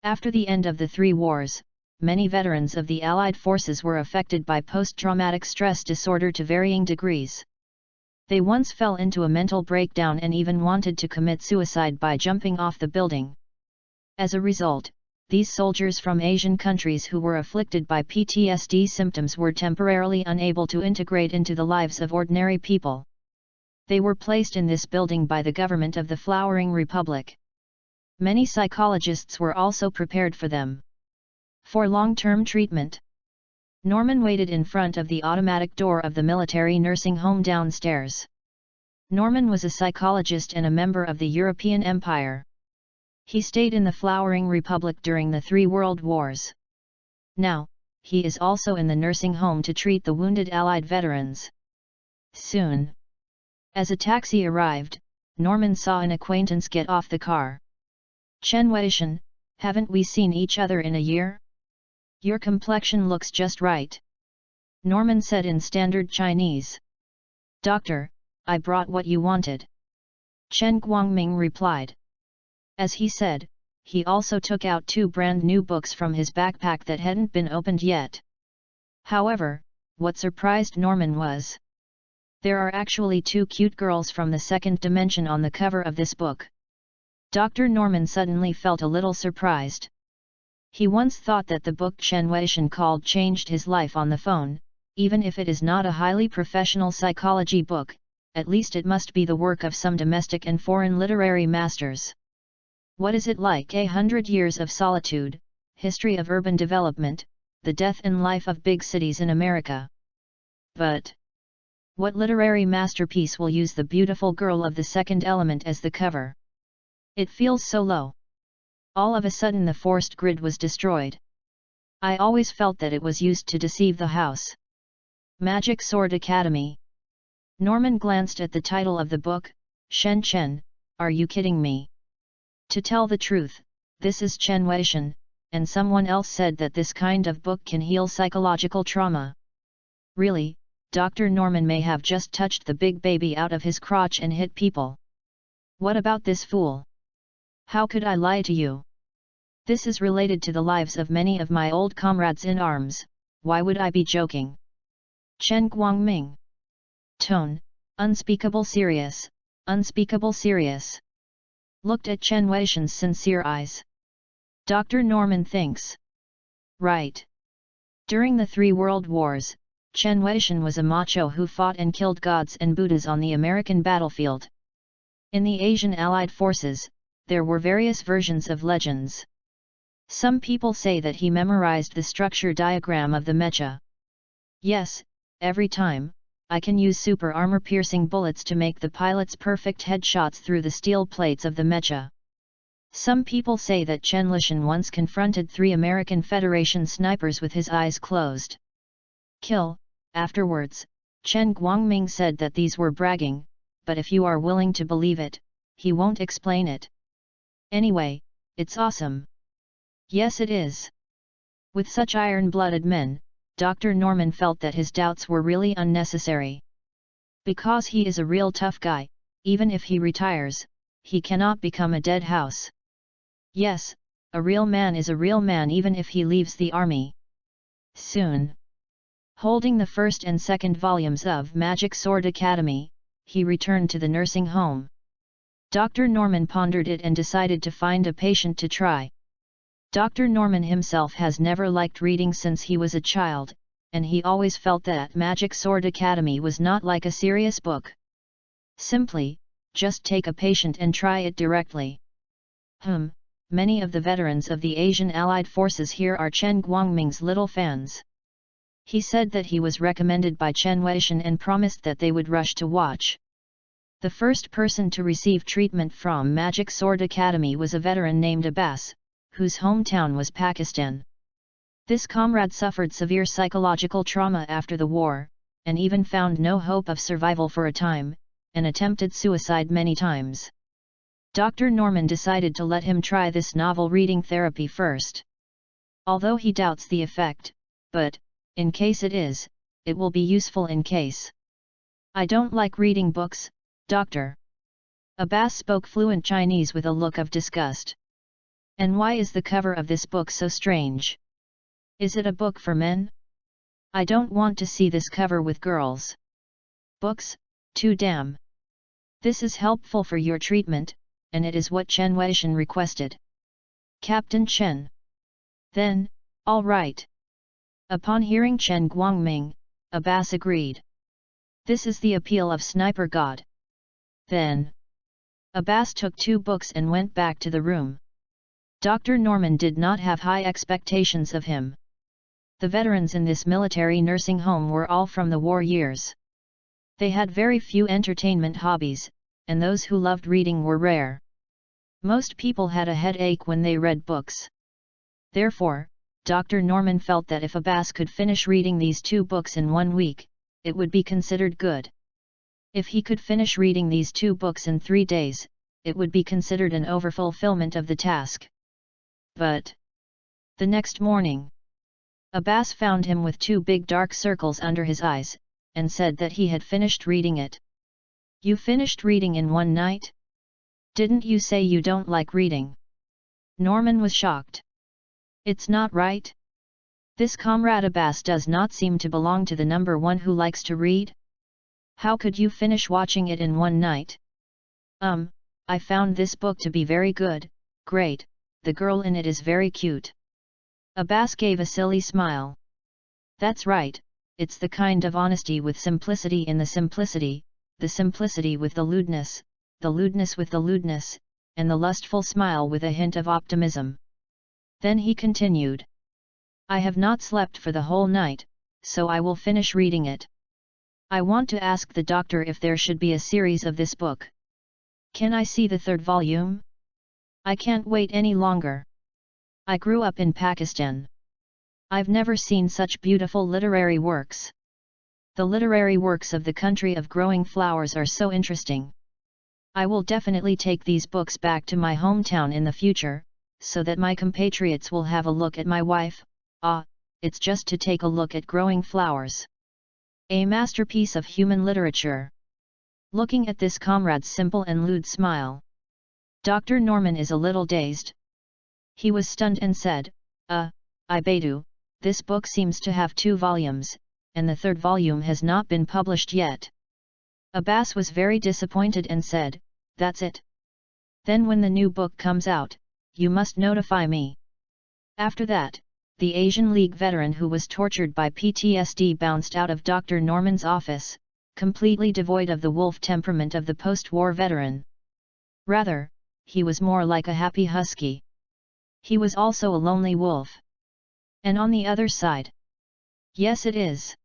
After the end of the three wars, many veterans of the Allied forces were affected by post-traumatic stress disorder to varying degrees. They once fell into a mental breakdown and even wanted to commit suicide by jumping off the building. As a result, these soldiers from Asian countries who were afflicted by PTSD symptoms were temporarily unable to integrate into the lives of ordinary people. They were placed in this building by the government of the Flowering Republic. Many psychologists were also prepared for them. For long-term treatment. Norman waited in front of the automatic door of the military nursing home downstairs. Norman was a psychologist and a member of the European Empire. He stayed in the Flowering Republic during the 3 World Wars. Now, he is also in the nursing home to treat the wounded Allied veterans. Soon, as a taxi arrived, Norman saw an acquaintance get off the car. Chen Weishan, haven't we seen each other in a year? Your complexion looks just right. Norman said in standard Chinese. Doctor, I brought what you wanted. Chen Guangming replied. As he said, he also took out 2 brand new books from his backpack that hadn't been opened yet. However, what surprised Norman was, there are actually 2 cute girls from the second dimension on the cover of this book. Dr. Norman suddenly felt a little surprised. He once thought that the book Chen Weishan called changed his life on the phone. Even if it is not a highly professional psychology book, at least it must be the work of some domestic and foreign literary masters. What is it like? 100 Years of Solitude, History of Urban Development, The Death and Life of Big Cities in America. But what literary masterpiece will use the beautiful girl of the second element as the cover? It feels so low. All of a sudden the forced grid was destroyed. I always felt that it was used to deceive the house. Magic Sword Academy. Norman glanced at the title of the book. Shen Chen, are you kidding me? To tell the truth, this is Chen Weishan, and someone else said that this kind of book can heal psychological trauma. Really, Dr. Norman may have just touched the big baby out of his crotch and hit people. What about this fool? How could I lie to you? This is related to the lives of many of my old comrades in arms, why would I be joking? Chen Guangming. Tone, unspeakable serious, unspeakable serious. Looked at Chen Weishan's sincere eyes. Dr. Norman thinks. Right. During the 3 World Wars, Chen Weishan was a macho who fought and killed gods and Buddhas on the American battlefield. In the Asian Allied forces, there were various versions of legends. Some people say that he memorized the structure diagram of the mecha. Yes, every time, I can use super armor-piercing bullets to make the pilot's perfect headshots through the steel plates of the mecha. Some people say that Chen Weishan once confronted 3 American Federation snipers with his eyes closed. Kill. Afterwards, Chen Guangming said that these were bragging, but if you are willing to believe it, he won't explain it. Anyway, it's awesome. Yes, it is. With such iron-blooded men, Dr. Norman felt that his doubts were really unnecessary. Because he is a real tough guy, even if he retires, he cannot become a dead house. Yes, a real man is a real man even if he leaves the army. Soon. Holding the first and second volumes of Magic Sword Academy, he returned to the nursing home. Dr. Norman pondered it and decided to find a patient to try. Dr. Norman himself has never liked reading since he was a child, and he always felt that Magic Sword Academy was not like a serious book. Simply, just take a patient and try it directly. Many of the veterans of the Asian Allied Forces here are Chen Guangming's little fans. He said that he was recommended by Chen Weishan and promised that they would rush to watch. The first person to receive treatment from Magic Sword Academy was a veteran named Abbas, whose hometown was Pakistan. This comrade suffered severe psychological trauma after the war, and even found no hope of survival for a time, and attempted suicide many times. Dr. Norman decided to let him try this novel reading therapy first. Although he doubts the effect, but, in case it is, it will be useful in case. I don't like reading books, Doctor. Abbas spoke fluent Chinese with a look of disgust. And why is the cover of this book so strange? Is it a book for men? I don't want to see this cover with girls. Books, too damn. This is helpful for your treatment, and it is what Chen Weishan requested. Captain Chen. Then, all right. Upon hearing Chen Guangming, Abbas agreed. This is the appeal of Sniper God. Then, Abbas took 2 books and went back to the room. Dr. Norman did not have high expectations of him. The veterans in this military nursing home were all from the war years. They had very few entertainment hobbies, and those who loved reading were rare. Most people had a headache when they read books. Therefore, Dr. Norman felt that if Abbas could finish reading these 2 books in 1 week, it would be considered good. If he could finish reading these 2 books in 3 days, it would be considered an overfulfillment of the task. But the next morning, Abbas found him with 2 big dark circles under his eyes, and said that he had finished reading it. You finished reading in 1 night? Didn't you say you don't like reading? Norman was shocked. It's not right. This comrade Abbas does not seem to belong to the number 1 who likes to read. How could you finish watching it in 1 night? I found this book to be very good, great, the girl in it is very cute. Abbas gave a silly smile. That's right, it's the kind of honesty with simplicity in the simplicity with the lewdness with the lewdness, and the lustful smile with a hint of optimism. Then he continued. I have not slept for the whole night, so I will finish reading it. I want to ask the doctor if there should be a series of this book. Can I see the third volume? I can't wait any longer. I grew up in Pakistan. I've never seen such beautiful literary works. The literary works of the country of growing flowers are so interesting. I will definitely take these books back to my hometown in the future, so that my compatriots will have a look at my wife. It's just to take a look at growing flowers. A masterpiece of human literature. Looking at this comrade's simple and lewd smile, Dr. Norman is a little dazed. He was stunned and said, Ibadu, this book seems to have 2 volumes, and the third volume has not been published yet. Abbas was very disappointed and said, that's it. Then when the new book comes out, you must notify me. After that, the Asian League veteran who was tortured by PTSD bounced out of Dr. Norman's office, completely devoid of the wolf temperament of the post-war veteran. Rather, he was more like a happy husky. He was also a lonely wolf. And on the other side? Yes, it is.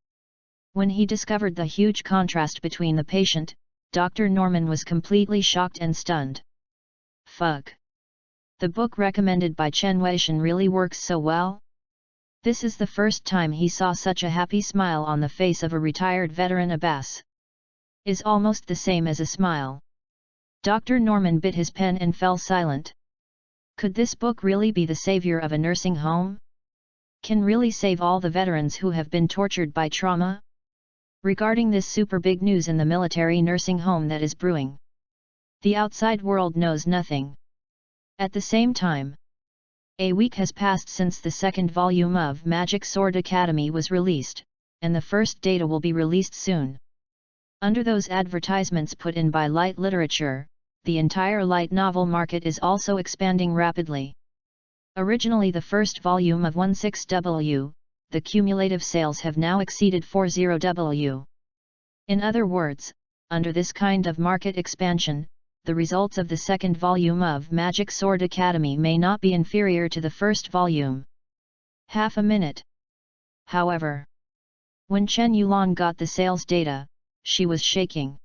When he discovered the huge contrast between the patient, Dr. Norman was completely shocked and stunned. Fuck. The book recommended by Chen Weishan really works so well? This is the first time he saw such a happy smile on the face of a retired veteran. Abbas is almost the same as a smile. Dr. Norman bit his pen and fell silent. Could this book really be the savior of a nursing home? Can really save all the veterans who have been tortured by trauma? Regarding this super big news in the military nursing home that is brewing, the outside world knows nothing. At the same time, a week has passed since the second volume of Magic Sword Academy was released, and the first data will be released soon. Under those advertisements put in by light literature, the entire light novel market is also expanding rapidly. Originally the first volume of 16W, the cumulative sales have now exceeded 40W. In other words, under this kind of market expansion, the results of the second volume of Magic Sword Academy may not be inferior to the first volume. Half a minute. However, when Chen Yulan got the sales data, she was shaking.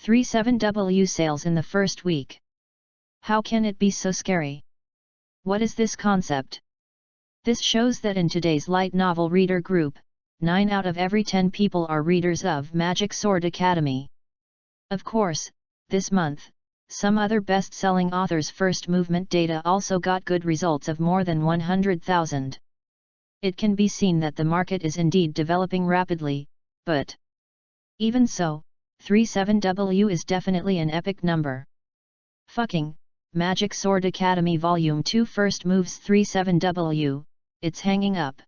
37W sales in the first week. How can it be so scary? What is this concept? This shows that in today's light novel reader group, 9 out of every 10 people are readers of Magic Sword Academy. Of course, this month, some other best-selling authors' first movement data also got good results of more than 100,000. It can be seen that the market is indeed developing rapidly, but even so, 37W is definitely an epic number. Fucking, Magic Sword Academy Volume 2 first moves 37W, it's hanging up.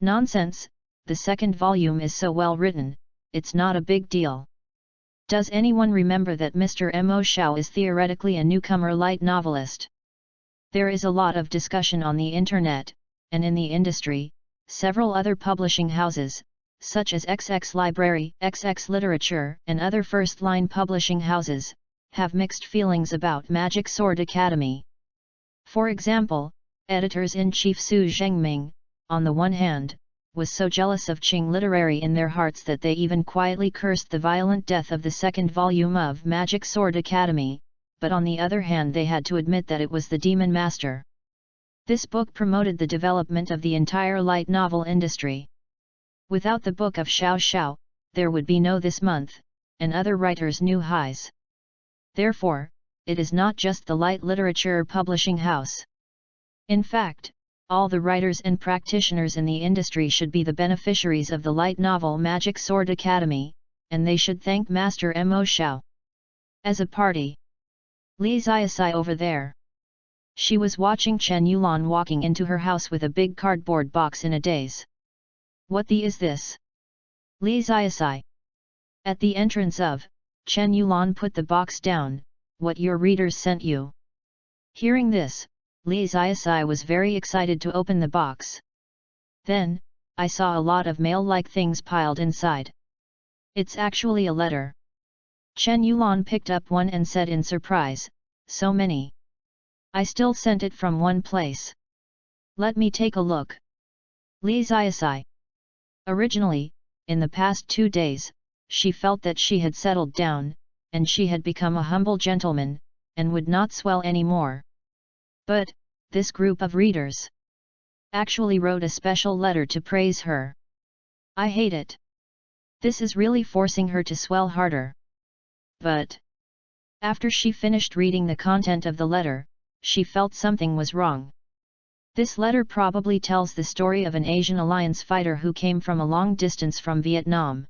Nonsense, the second volume is so well written, it's not a big deal. Does anyone remember that Mr. Mo Xiao is theoretically a newcomer light novelist? There is a lot of discussion on the internet, and in the industry, several other publishing houses, such as XX Library, XX Literature, and other first-line publishing houses, have mixed feelings about Magic Sword Academy. For example, editors-in-chief Su Zhengming, on the one hand, was so jealous of Qing Literary in their hearts that they even quietly cursed the violent death of the second volume of Magic Sword Academy, but on the other hand they had to admit that it was the Demon Master. This book promoted the development of the entire light novel industry. Without the book of Xiao Xiao, there would be no This Month, and other writers' new highs. Therefore, it is not just the light literature publishing house. In fact, all the writers and practitioners in the industry should be the beneficiaries of the light novel Magic Sword Academy, and they should thank Master Mo Xiao. As a party. Li Ziasai over there. She was watching Chen Yulan walking into her house with a big cardboard box in a daze. What the is this? Li Ziasai. At the entrance of, Chen Yulan put the box down, what your readers sent you." Hearing this, Li Ziasai was very excited to open the box. Then, I saw a lot of mail-like things piled inside. "It's actually a letter." Chen Yulan picked up one and said in surprise, "So many. I still sent it from one place. Let me take a look." Li Ziasai. Originally, in the past 2 days, she felt that she had settled down, and she had become a humble gentleman, and would not swell any more. But, this group of readers actually wrote a special letter to praise her. I hate it. This is really forcing her to swell harder. But, after she finished reading the content of the letter, she felt something was wrong. This letter probably tells the story of an Asian alliance fighter who came from a long distance from Vietnam.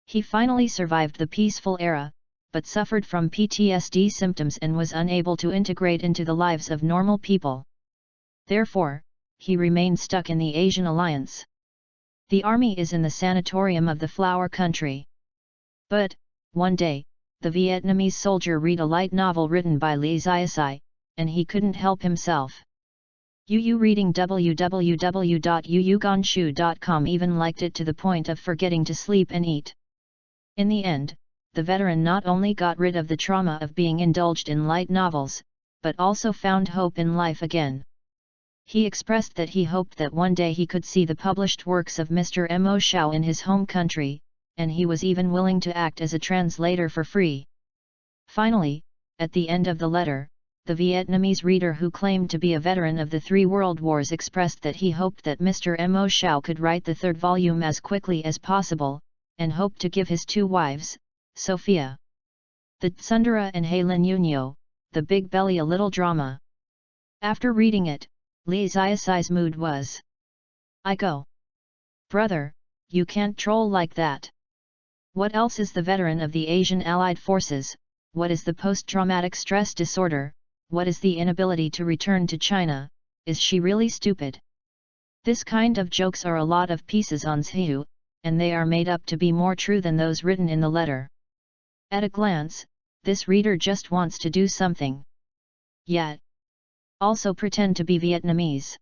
He finally survived the peaceful era, but suffered from PTSD symptoms and was unable to integrate into the lives of normal people. Therefore, he remained stuck in the Asian alliance. The army is in the sanatorium of the flower country. But, one day, the Vietnamese soldier read a light novel written by Li Ziasai, and he couldn't help himself. Yu reading www.yuyugonshu.com even liked it to the point of forgetting to sleep and eat. In the end, the veteran not only got rid of the trauma of being indulged in light novels, but also found hope in life again. He expressed that he hoped that one day he could see the published works of Mr. Mo Shao in his home country, and he was even willing to act as a translator for free. Finally, at the end of the letter, the Vietnamese reader who claimed to be a veteran of the 3 world wars expressed that he hoped that Mr. Mo Shao could write the 3rd volume as quickly as possible, and hoped to give his 2 wives, Sophia the Tsundere and Helen Yunyo, the big belly a little drama. After reading it, Li Ziasai's mood was, "I go. Brother, you can't troll like that. What else is the veteran of the Asian Allied Forces, what is the post-traumatic stress disorder, what is the inability to return to China, is she really stupid?" This kind of jokes are a lot of pieces on Zhihu, and they are made up to be more true than those written in the letter. At a glance, this reader just wants to do something. Yet, also pretend to be Vietnamese.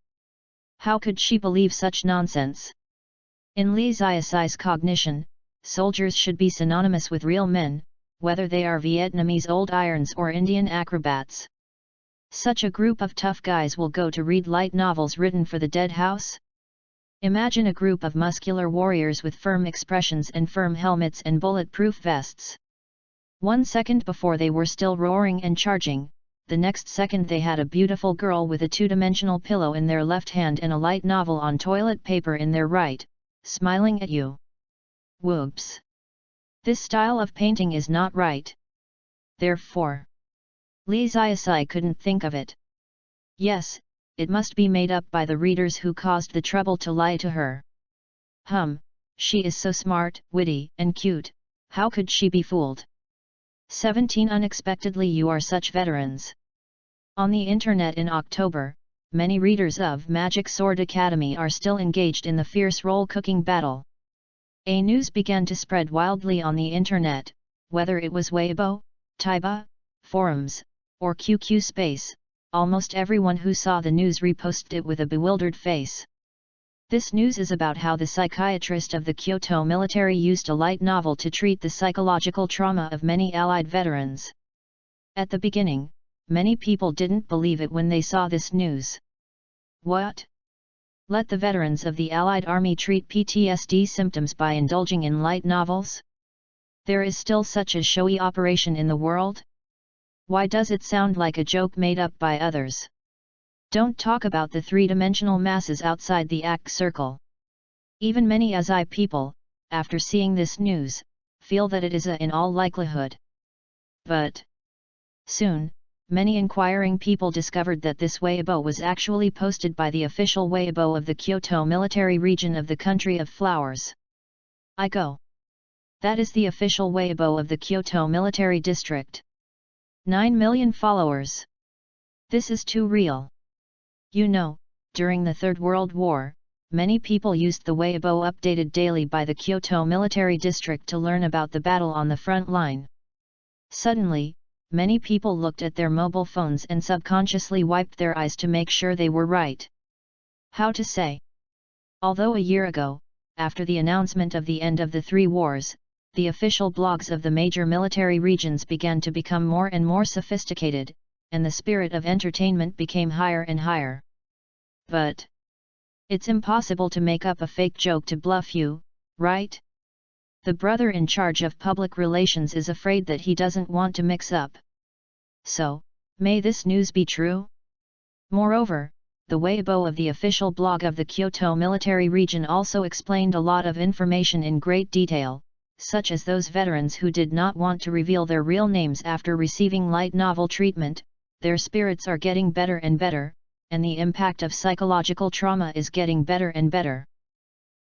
How could she believe such nonsense? In Li Ziasai's cognition, soldiers should be synonymous with real men, whether they are Vietnamese old irons or Indian acrobats. Such a group of tough guys will go to read light novels written for the dead house? Imagine a group of muscular warriors with firm expressions and firm helmets and bulletproof vests. 1 second before they were still roaring and charging, the next second they had a beautiful girl with a 2-dimensional pillow in their left hand and a light novel on toilet paper in their right, smiling at you. Whoops! This style of painting is not right. Therefore, Li Ziasai couldn't think of it. Yes, it must be made up by the readers who caused the trouble to lie to her. She is so smart, witty, and cute, how could she be fooled? 17 Unexpectedly you are such veterans. On the internet in October, many readers of Magic Sword Academy are still engaged in the fierce role cooking battle. A news began to spread wildly on the internet, whether it was Weibo, Taiba, forums, or QQ Space, almost everyone who saw the news reposted it with a bewildered face. This news is about how the psychiatrist of the Kyoto military used a light novel to treat the psychological trauma of many Allied veterans. At the beginning, many people didn't believe it when they saw this news. What? Let the veterans of the Allied Army treat PTSD symptoms by indulging in light novels? There is still such a showy operation in the world? Why does it sound like a joke made up by others? Don't talk about the 3-dimensional masses outside the ACT circle. Even many ASI people, after seeing this news, feel that it is a in all likelihood. But soon, many inquiring people discovered that this Weibo was actually posted by the official Weibo of the Kyoto military region of the country of flowers. I go. That is the official Weibo of the Kyoto military district. 9 million followers. This is too real. You know, during the Third World War, many people used the Weibo updated daily by the Kyoto military district to learn about the battle on the front line. Suddenly, many people looked at their mobile phones and subconsciously wiped their eyes to make sure they were right. How to say? Although a year ago, after the announcement of the end of the three wars, the official blogs of the major military regions began to become more and more sophisticated, and the spirit of entertainment became higher and higher. But it's impossible to make up a fake joke to bluff you, right? The brother in charge of public relations is afraid that he doesn't want to mix up. So, may this news be true? Moreover, the Weibo of the official blog of the Kyoto military region also explained a lot of information in great detail, such as those veterans who did not want to reveal their real names after receiving light novel treatment, their spirits are getting better and better, and the impact of psychological trauma is getting better and better.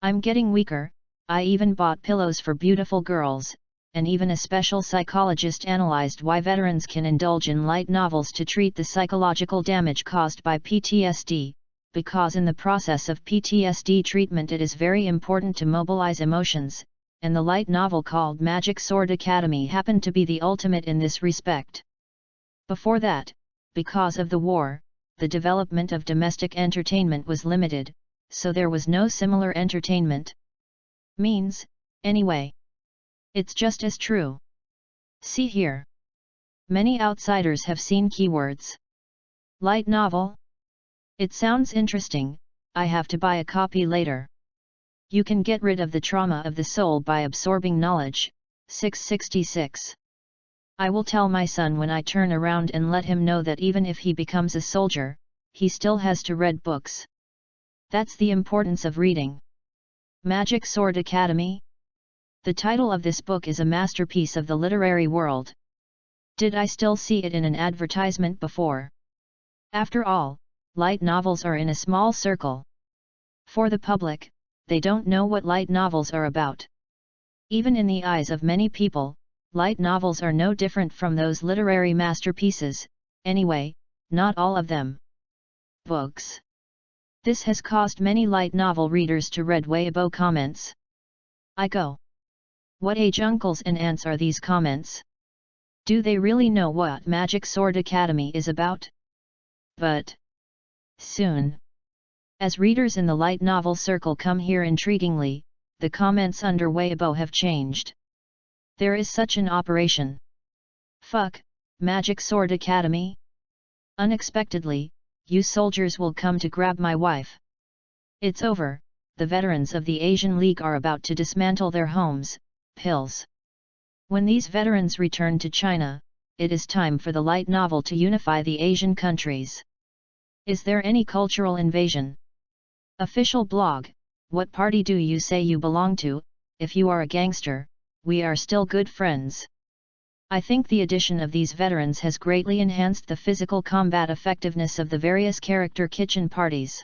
I'm getting weaker, I even bought pillows for beautiful girls, and even a special psychologist analyzed why veterans can indulge in light novels to treat the psychological damage caused by PTSD, because in the process of PTSD treatment it is very important to mobilize emotions, and the light novel called Magic Sword Academy happened to be the ultimate in this respect. Before that, because of the war, the development of domestic entertainment was limited, so there was no similar entertainment means, anyway. It's just as true. See here. Many outsiders have seen keywords. Light novel? It sounds interesting, I have to buy a copy later. You can get rid of the trauma of the soul by absorbing knowledge. 666. I will tell my son when I turn around and let him know that even if he becomes a soldier, he still has to read books. That's the importance of reading. Magic Sword Academy? The title of this book is a masterpiece of the literary world. Did I still see it in an advertisement before? After all, light novels are in a small circle. For the public, they don't know what light novels are about. Even in the eyes of many people, light novels are no different from those literary masterpieces, anyway, not all of them. Books. This has caused many light novel readers to read Weibo comments. I go. What age uncles and aunts are these comments? Do they really know what Magic Sword Academy is about? But soon, as readers in the light novel circle come here intriguingly, the comments under Weibo have changed. There is such an operation. Fuck, Magic Sword Academy? Unexpectedly, you soldiers will come to grab my wife. It's over, the veterans of the Asian League are about to dismantle their homes, pills. When these veterans return to China, it is time for the light novel to unify the Asian countries. Is there any cultural invasion? Official blog, what party do you say you belong to? If you are a gangster, we are still good friends. I think the addition of these veterans has greatly enhanced the physical combat effectiveness of the various character kitchen parties.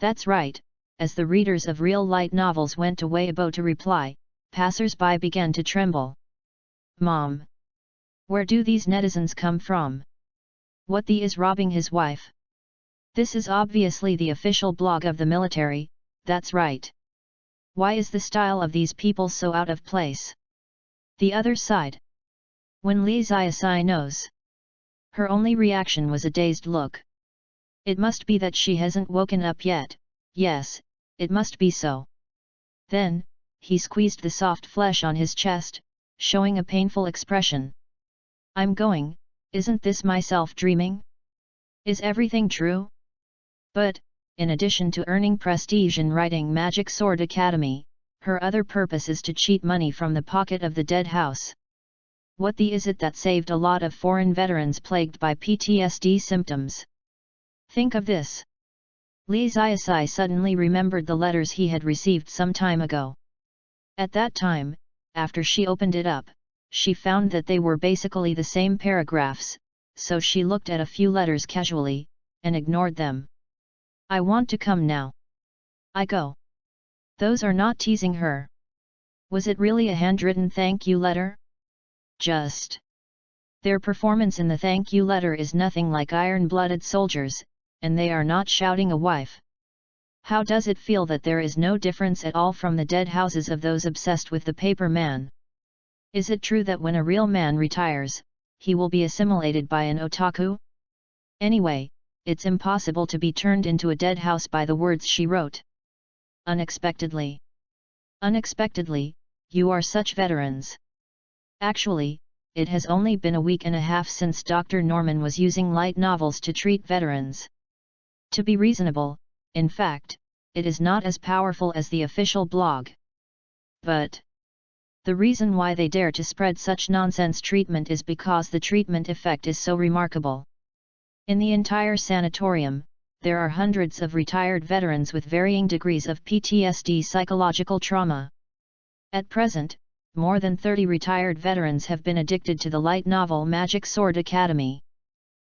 That's right, as the readers of real light novels went to Weibo to reply, passers-by began to tremble. Mom! Where do these netizens come from? What the is robbing his wife? This is obviously the official blog of the military, that's right. Why is the style of these people so out of place? The other side. When Li Ziasai knows. Her only reaction was a dazed look. It must be that she hasn't woken up yet, yes, it must be so. Then, he squeezed the soft flesh on his chest, showing a painful expression. I'm going, isn't this myself dreaming? Is everything true? But, in addition to earning prestige in writing Magic Sword Academy, her other purpose is to cheat money from the pocket of the dead house. What the is it that saved a lot of foreign veterans plagued by PTSD symptoms? Think of this. Li Ziasai suddenly remembered the letters he had received some time ago. At that time, after she opened it up, she found that they were basically the same paragraphs, so she looked at a few letters casually, and ignored them. I want to come now. I go. Those are not teasing her. Was it really a handwritten thank you letter? Just. Their performance in the thank you letter is nothing like iron-blooded soldiers, and they are not shouting a wife. How does it feel that there is no difference at all from the dead houses of those obsessed with the paper man? Is it true that when a real man retires, he will be assimilated by an otaku? Anyway, it's impossible to be turned into a dead house by the words she wrote. Unexpectedly. Unexpectedly, you are such veterans. Actually, it has only been a week and a half since Dr. Norman was using light novels to treat veterans. To be reasonable, in fact, it is not as powerful as the official blog. But the reason why they dare to spread such nonsense treatment is because the treatment effect is so remarkable. In the entire sanatorium, there are hundreds of retired veterans with varying degrees of PTSD psychological trauma. At present, more than 30 retired veterans have been addicted to the light novel Magic Sword Academy.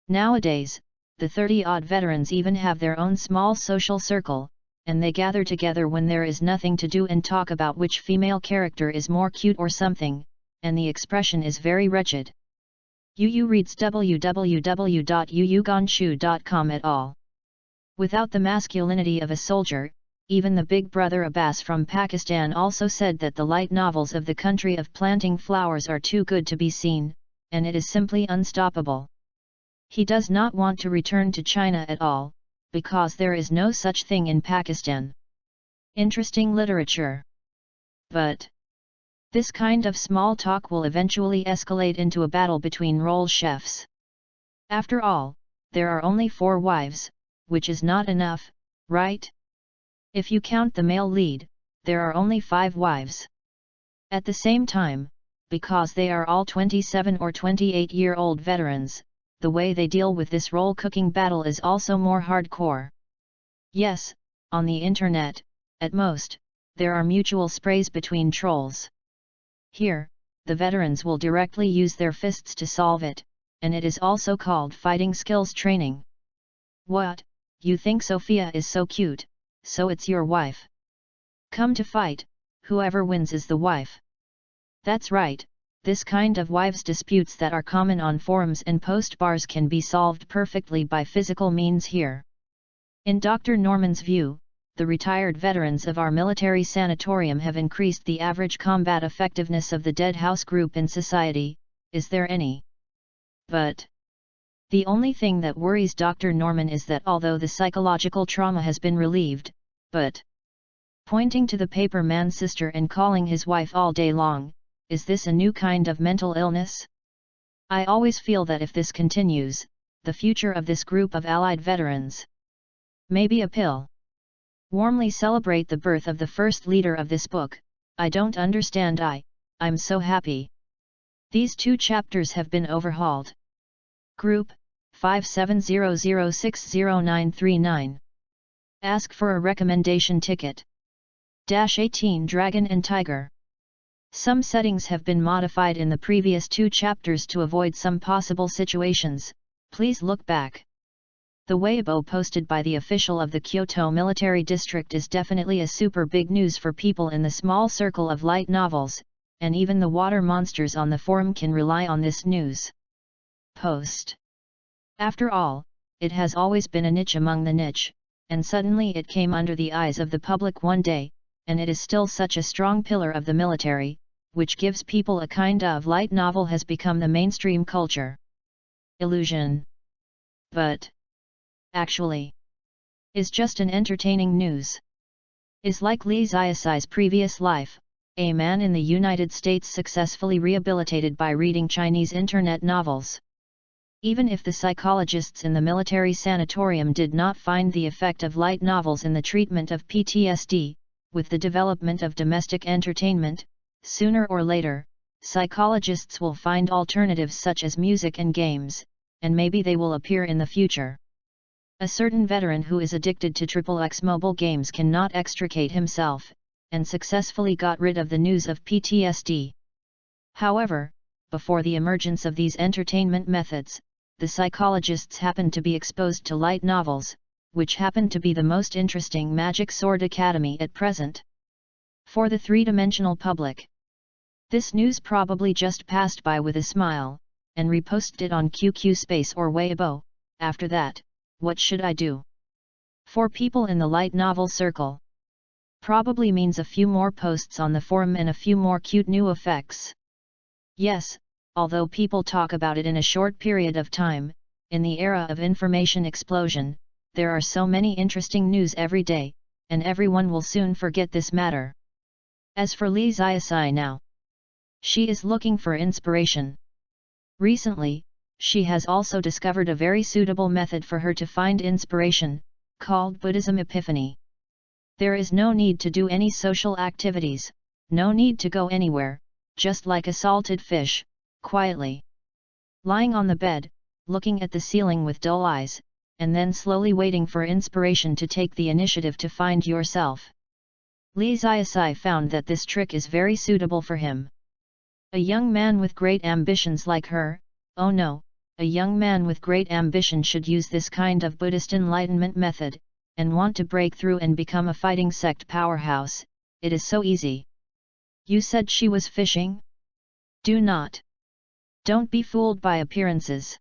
Nowadays, the 30-odd veterans even have their own small social circle, and they gather together when there is nothing to do and talk about which female character is more cute or something, and the expression is very wretched. Yu reads www.yuyugonshu.com et al. Without the masculinity of a soldier, even the big brother Abbas from Pakistan also said that the light novels of the country of planting flowers are too good to be seen, and it is simply unstoppable. He does not want to return to China at all, because there is no such thing in Pakistan. Interesting literature. But this kind of small talk will eventually escalate into a battle between role chefs. After all, there are only 4 wives, which is not enough, right? If you count the male lead, there are only 5 wives. At the same time, because they are all 27 or 28-year-old veterans, the way they deal with this role cooking battle is also more hardcore. Yes, on the internet, at most, there are mutual sprays between trolls. Here, the veterans will directly use their fists to solve it, and it is also called fighting skills training. What, you think Sophia is so cute, so it's your wife? Come to fight, whoever wins is the wife. That's right, this kind of wives disputes that are common on forums and post bars can be solved perfectly by physical means here. In Dr. Norman's view, the retired veterans of our military sanatorium have increased the average combat effectiveness of the dead house group in society. Is there any? But the only thing that worries Dr. Norman is that although the psychological trauma has been relieved, but pointing to the paper man's sister and calling his wife all day long, is this a new kind of mental illness? I always feel that if this continues, the future of this group of allied veterans. Maybe a pill. Warmly celebrate the birth of the first leader of this book. I don't understand. I'm so happy. These 2 chapters have been overhauled. Group 5700600939. Ask for a recommendation ticket. -18 Dragon and Tiger. Some settings have been modified in the previous 2 chapters to avoid some possible situations. Please look back. The Weibo posted by the official of the Kyoto Military District is definitely a super big news for people in the small circle of light novels, and even the water monsters on the forum can rely on this news post. After all, it has always been a niche among the niche, and suddenly it came under the eyes of the public one day, and it is still such a strong pillar of the military, which gives people a kind of light novel has become the mainstream culture. Illusion. But actually, is just an entertaining news. Is like Li Ziaxi's previous life, a man in the United States successfully rehabilitated by reading Chinese internet novels. Even if the psychologists in the military sanatorium did not find the effect of light novels in the treatment of PTSD, with the development of domestic entertainment, sooner or later, psychologists will find alternatives such as music and games, and maybe they will appear in the future. A certain veteran who is addicted to XXX mobile games cannot extricate himself, and successfully got rid of the news of PTSD. However, before the emergence of these entertainment methods, the psychologists happened to be exposed to light novels, which happened to be the most interesting Magic Sword Academy at present. For the three-dimensional public, this news probably just passed by with a smile, and reposted it on QQ Space or Weibo. After that, what should I do? For people in the light novel circle, probably means a few more posts on the forum and a few more cute new effects. Yes, although people talk about it in a short period of time, in the era of information explosion, there are so many interesting news every day, and everyone will soon forget this matter. As for Li Ziasai now, she is looking for inspiration. Recently, she has also discovered a very suitable method for her to find inspiration, called Buddhism Epiphany. There is no need to do any social activities, no need to go anywhere, just like a salted fish, quietly lying on the bed, looking at the ceiling with dull eyes, and then slowly waiting for inspiration to take the initiative to find yourself. Li Ziasai found that this trick is very suitable for him. A young man with great ambitions like her, oh no, a young man with great ambition should use this kind of Buddhist enlightenment method, and want to break through and become a fighting sect powerhouse. It is so easy. You said she was fishing? Don't be fooled by appearances.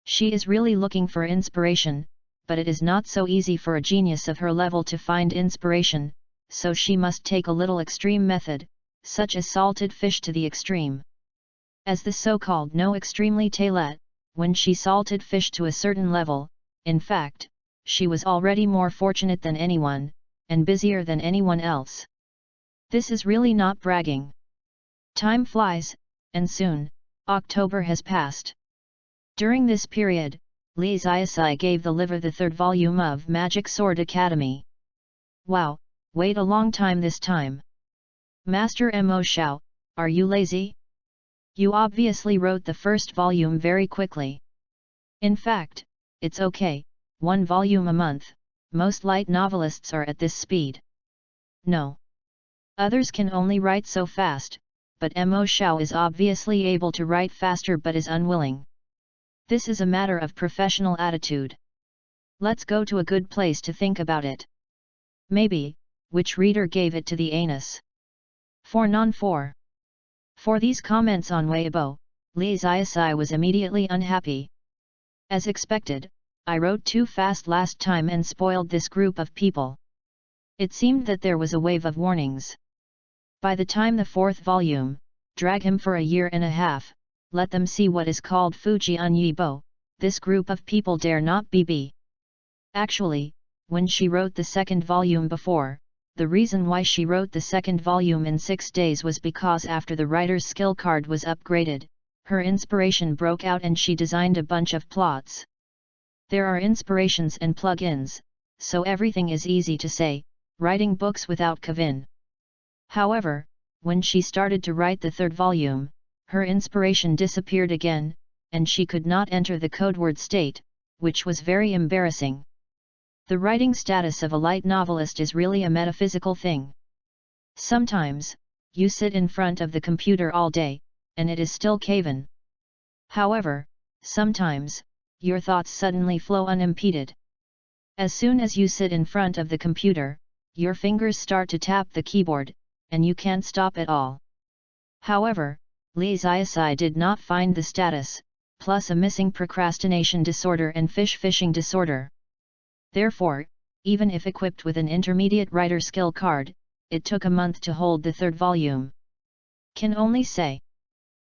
She is really looking for inspiration, but it is not so easy for a genius of her level to find inspiration, so she must take a little extreme method, such as salted fish to the extreme. As the so-called no extremely tailet, when she salted fish to a certain level, in fact, she was already more fortunate than anyone, and busier than anyone else. This is really not bragging. Time flies, and soon, October has passed. During this period, Li Ziasai gave the liver the third volume of Magic Sword Academy. Wow, wait a long time this time. Master Mo Xiao, are you lazy? You obviously wrote the first volume very quickly. In fact, it's okay, 1 volume a month, most light novelists are at this speed. No. Others can only write so fast, but Mo Xiao is obviously able to write faster but is unwilling. This is a matter of professional attitude. Let's go to a good place to think about it. Maybe, which reader gave it to the anus? 4 non 4. For these comments on Weibo, Li Ziasai was immediately unhappy. As expected, I wrote too fast last time and spoiled this group of people. It seemed that there was a wave of warnings. By the time the 4th volume, drag him for a year and a half, let them see what is called Fuji on Yibo, this group of people dare not be. Actually, when she wrote the 2nd volume before, the reason why she wrote the 2nd volume in 6 days was because after the writer's skill card was upgraded, her inspiration broke out and she designed a bunch of plots. There are inspirations and plugins, so everything is easy to say, writing books without Kevin. However, when she started to write the 3rd volume, her inspiration disappeared again, and she could not enter the codeword state, which was very embarrassing. The writing status of a light novelist is really a metaphysical thing. Sometimes, you sit in front of the computer all day, and it is still Kevin. However, sometimes, your thoughts suddenly flow unimpeded. As soon as you sit in front of the computer, your fingers start to tap the keyboard, and you can't stop at all. However, Li Ziasai did not find the status, plus a missing procrastination disorder and fishing disorder. Therefore, even if equipped with an intermediate writer skill card, it took a month to hold the 3rd volume. Can only say.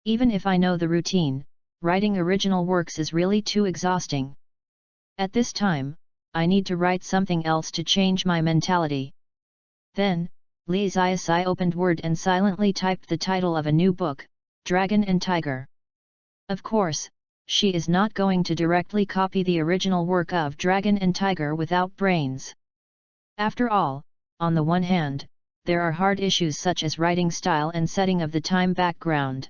Even if I know the routine, writing original works is really too exhausting. At this time, I need to write something else to change my mentality. Then, Li Ziasai opened Word and silently typed the title of a new book, Dragon and Tiger. Of course, she is not going to directly copy the original work of Dragon and Tiger without brains. After all, on the one hand, there are hard issues such as writing style and setting of the time background.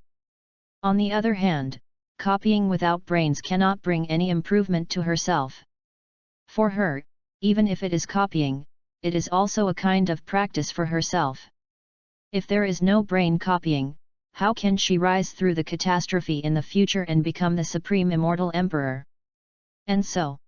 On the other hand, copying without brains cannot bring any improvement to herself. For her, even if it is copying, it is also a kind of practice for herself. If there is no brain copying, how can she rise through the catastrophe in the future and become the supreme immortal emperor? And so,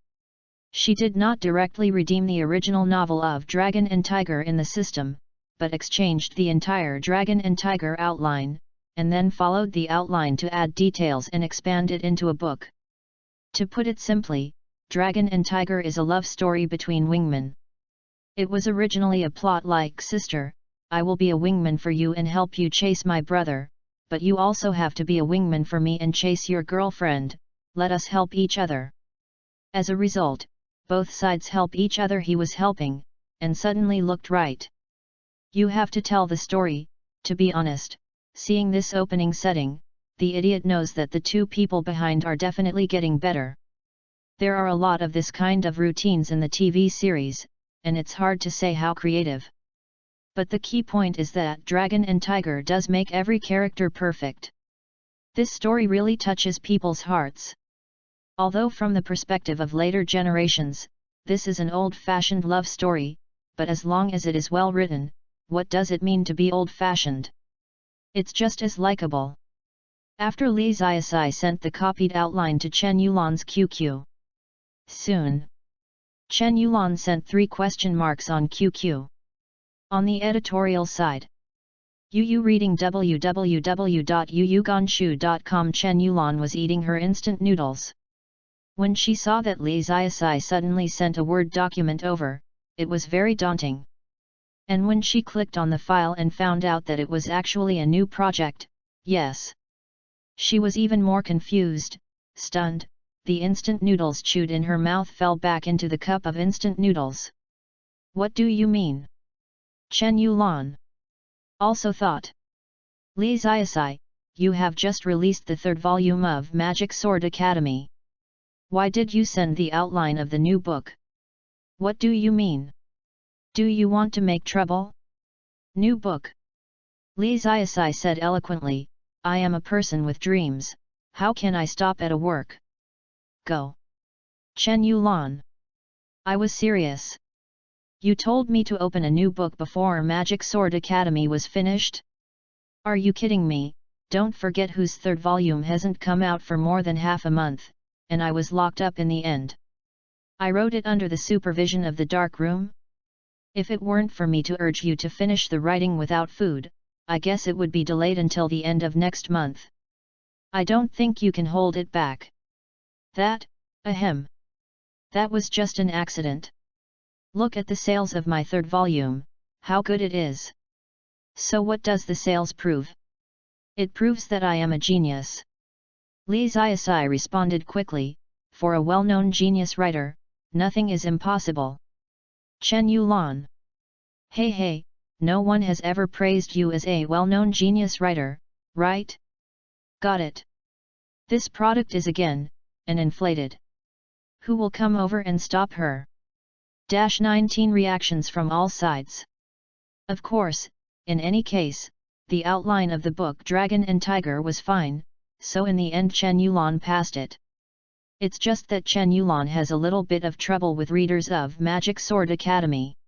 she did not directly redeem the original novel of Dragon and Tiger in the system, but exchanged the entire Dragon and Tiger outline, and then followed the outline to add details and expand it into a book. To put it simply, Dragon and Tiger is a love story between wingmen. It was originally a plot like Sister, I will be a wingman for you and help you chase my brother, but you also have to be a wingman for me and chase your girlfriend, let us help each other. As a result, both sides help each other. He was helping, and suddenly looked right. You have to tell the story. To be honest, seeing this opening setting, the idiot knows that the two people behind are definitely getting better. There are a lot of this kind of routines in the TV series, and it's hard to say how creative. But the key point is that Dragon and Tiger does make every character perfect. This story really touches people's hearts. Although from the perspective of later generations, this is an old-fashioned love story, but as long as it is well written, what does it mean to be old-fashioned? It's just as likable. After Li Ziasai sent the copied outline to Chen Yulan's QQ. Soon. Chen Yulan sent 3 question marks on QQ. On the editorial side. Yu reading www.yuyuganshu.com. Chen Yulan was eating her instant noodles. When she saw that Li Ziasai suddenly sent a Word document over, it was very daunting. And when she clicked on the file and found out that it was actually a new project, yes. She was even more confused, stunned. The instant noodles chewed in her mouth fell back into the cup of instant noodles. What do you mean? Chen Yulan also thought. Li Ziasai, you have just released the 3rd volume of Magic Sword Academy. Why did you send the outline of the new book? What do you mean? Do you want to make trouble? New book. Li Ziasai said eloquently, I am a person with dreams, how can I stop at a work? Go. Chen Yulan. I was serious. You told me to open a new book before Magic Sword Academy was finished? Are you kidding me? Don't forget whose 3rd volume hasn't come out for more than half a month, and I was locked up in the end. I wrote it under the supervision of the dark room. If it weren't for me to urge you to finish the writing without food, I guess it would be delayed until the end of next month. I don't think you can hold it back. That, ahem. That was just an accident. Look at the sales of my 3rd volume, how good it is. So what does the sales prove? It proves that I am a genius. Li Ziasai responded quickly, for a well-known genius writer, nothing is impossible. Chen Yulan. Hey, no one has ever praised you as a well-known genius writer, right? Got it. This product is again, an inflated. Who will come over and stop her? 19 reactions from all sides. Of course, in any case, the outline of the book Dragon and Tiger was fine, so in the end Chen Yulan passed it. It's just that Chen Yulan has a little bit of trouble with readers of Magic Sword Academy.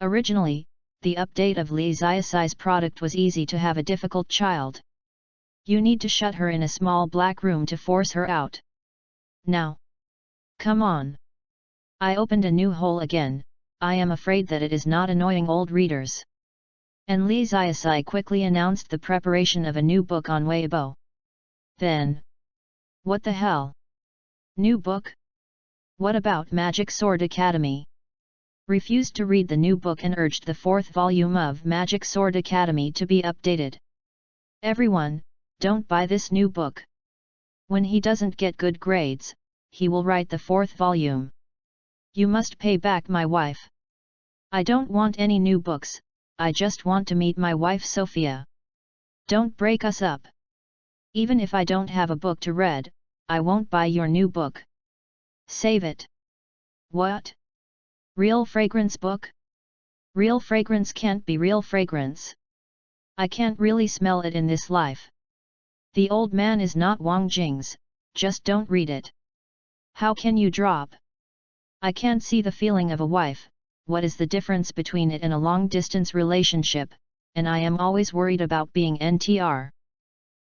Originally, the update of Li Ziasai's product was easy to have a difficult child. You need to shut her in a small black room to force her out. Now. Come on. I opened a new hole again, I am afraid that it is not annoying old readers. And Li Ziasai quickly announced the preparation of a new book on Weibo. Then. What the hell? New book? What about Magic Sword Academy? Refused to read the new book and urged the 4th volume of Magic Sword Academy to be updated. Everyone, don't buy this new book. When he doesn't get good grades, he will write the 4th volume. You must pay back my wife. I don't want any new books, I just want to meet my wife Sophia. Don't break us up. Even if I don't have a book to read, I won't buy your new book. Save it. What? Real fragrance book? Real fragrance can't be real fragrance. I can't really smell it in this life. The old man is not Wang Jing's, just don't read it. How can you drop? I can't see the feeling of a wife, what is the difference between it and a long-distance relationship, and I am always worried about being NTR.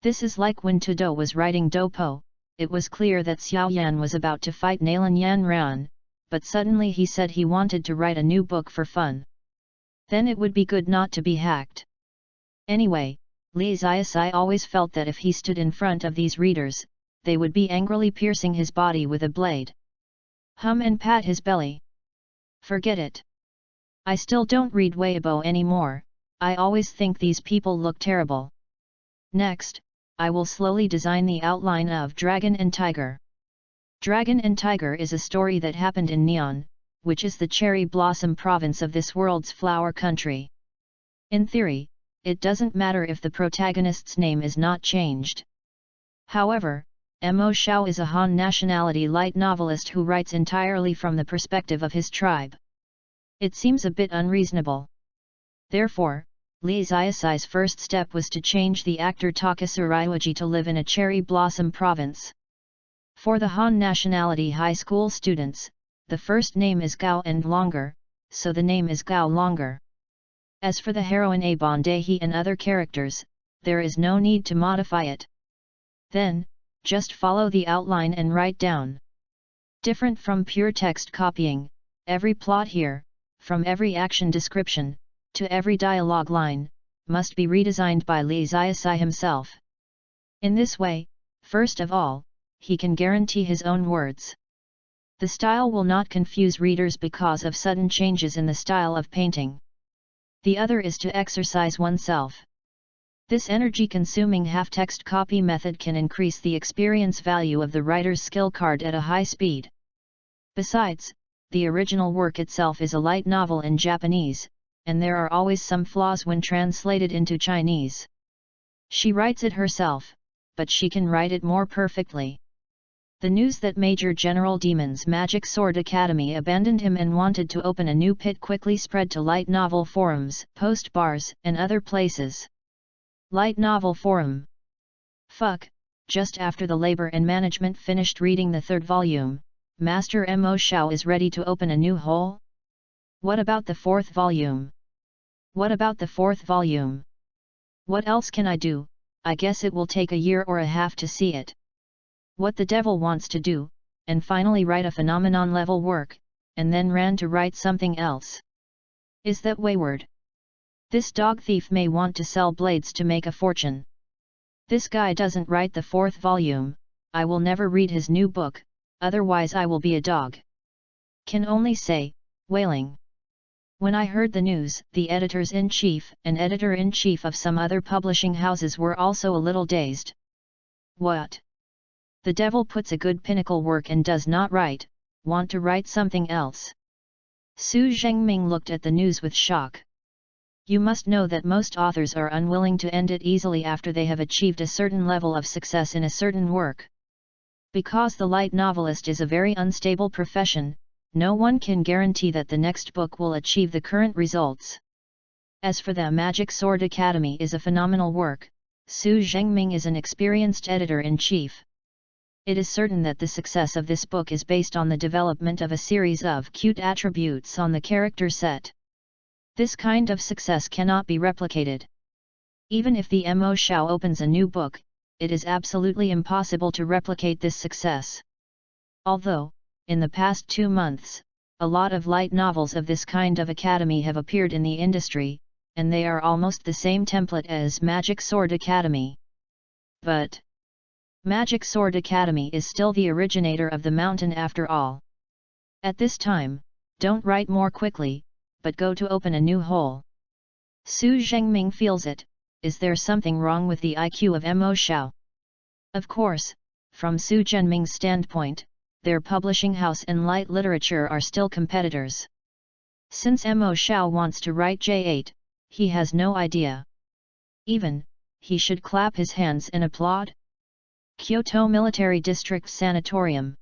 This is like when Tudou was writing Dopo. It was clear that Xiao Yan was about to fight Nalan Yan Ran, but suddenly he said he wanted to write a new book for fun. Then it would be good not to be hacked. Anyway, Li Ziasai always felt that if he stood in front of these readers, they would be angrily piercing his body with a blade. Hum and pat his belly. Forget it. I still don't read Weibo anymore, I always think these people look terrible. Next, I will slowly design the outline of Dragon and Tiger. Dragon and Tiger is a story that happened in Neon, which is the cherry blossom province of this world's flower country. In theory, it doesn't matter if the protagonist's name is not changed. However, Mo Xiao is a Han nationality light novelist who writes entirely from the perspective of his tribe. It seems a bit unreasonable. Therefore, Li Xiaosai's first step was to change the actor Takasuriwaji to live in a cherry blossom province. For the Han nationality high school students, the first name is Gao and longer, so the name is Gao Longer. As for the heroine Abandehi and other characters, there is no need to modify it. Then, just follow the outline and write down. Different from pure text copying, every plot here, from every action description, to every dialogue line, must be redesigned by Li Xiaosai himself. In this way, first of all, he can guarantee his own words. The style will not confuse readers because of sudden changes in the style of painting. The other is to exercise oneself. This energy-consuming half-text copy method can increase the experience value of the writer's skill card at a high speed. Besides, the original work itself is a light novel in Japanese, and there are always some flaws when translated into Chinese. She writes it herself, but she can write it more perfectly. The news that Major General Demon's Magic Sword Academy abandoned him and wanted to open a new pit quickly spread to light novel forums, post bars, and other places. Light novel forum. Fuck, just after the labor and management finished reading the third volume, Master Mo Xiao is ready to open a new hole? What about the fourth volume? What about the fourth volume? What else can I do? I guess it will take a year or a half to see it. What the devil wants to do, and finally write a phenomenon level work, and then ran to write something else. Is that wayward? This dog thief may want to sell blades to make a fortune. This guy doesn't write the fourth volume, I will never read his new book, otherwise I will be a dog. Can only say, wailing. When I heard the news, the editors-in-chief and editor-in-chief of some other publishing houses were also a little dazed. What? The devil puts a good pinnacle work and does not want to write something else. Su Zhengming looked at the news with shock. You must know that most authors are unwilling to end it easily after they have achieved a certain level of success in a certain work. Because the light novelist is a very unstable profession, no one can guarantee that the next book will achieve the current results. As for the Magic Sword Academy is a phenomenal work, Su Zhengming is an experienced editor-in-chief. It is certain that the success of this book is based on the development of a series of cute attributes on the character set. This kind of success cannot be replicated. Even if the Mo Xiao opens a new book, it is absolutely impossible to replicate this success. Although, in the past 2 months, a lot of light novels of this kind of academy have appeared in the industry, and they are almost the same template as Magic Sword Academy. But Magic Sword Academy is still the originator of the mountain after all. At this time, don't write more quickly, but go to open a new hole. Su Zhengming feels it. Is there something wrong with the IQ of Mo Xiao? Of course, from Su Zhengming's standpoint, their publishing house and light literature are still competitors. Since Mo Xiao wants to write J8, he has no idea. Even, he should clap his hands and applaud. Kyoto Military District Sanatorium.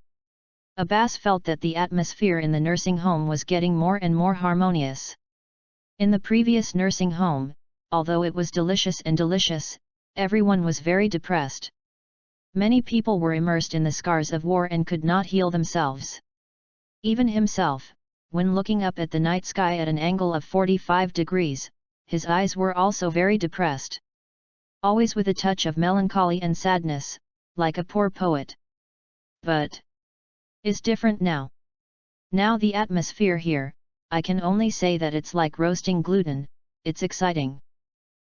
Abbas felt that the atmosphere in the nursing home was getting more and more harmonious. In the previous nursing home, although it was delicious, everyone was very depressed. Many people were immersed in the scars of war and could not heal themselves. Even himself, when looking up at the night sky at an angle of 45 degrees, his eyes were also very depressed. Always with a touch of melancholy and sadness, like a poor poet. But is different now. Now the atmosphere here, I can only say that it's like roasting gluten, it's exciting.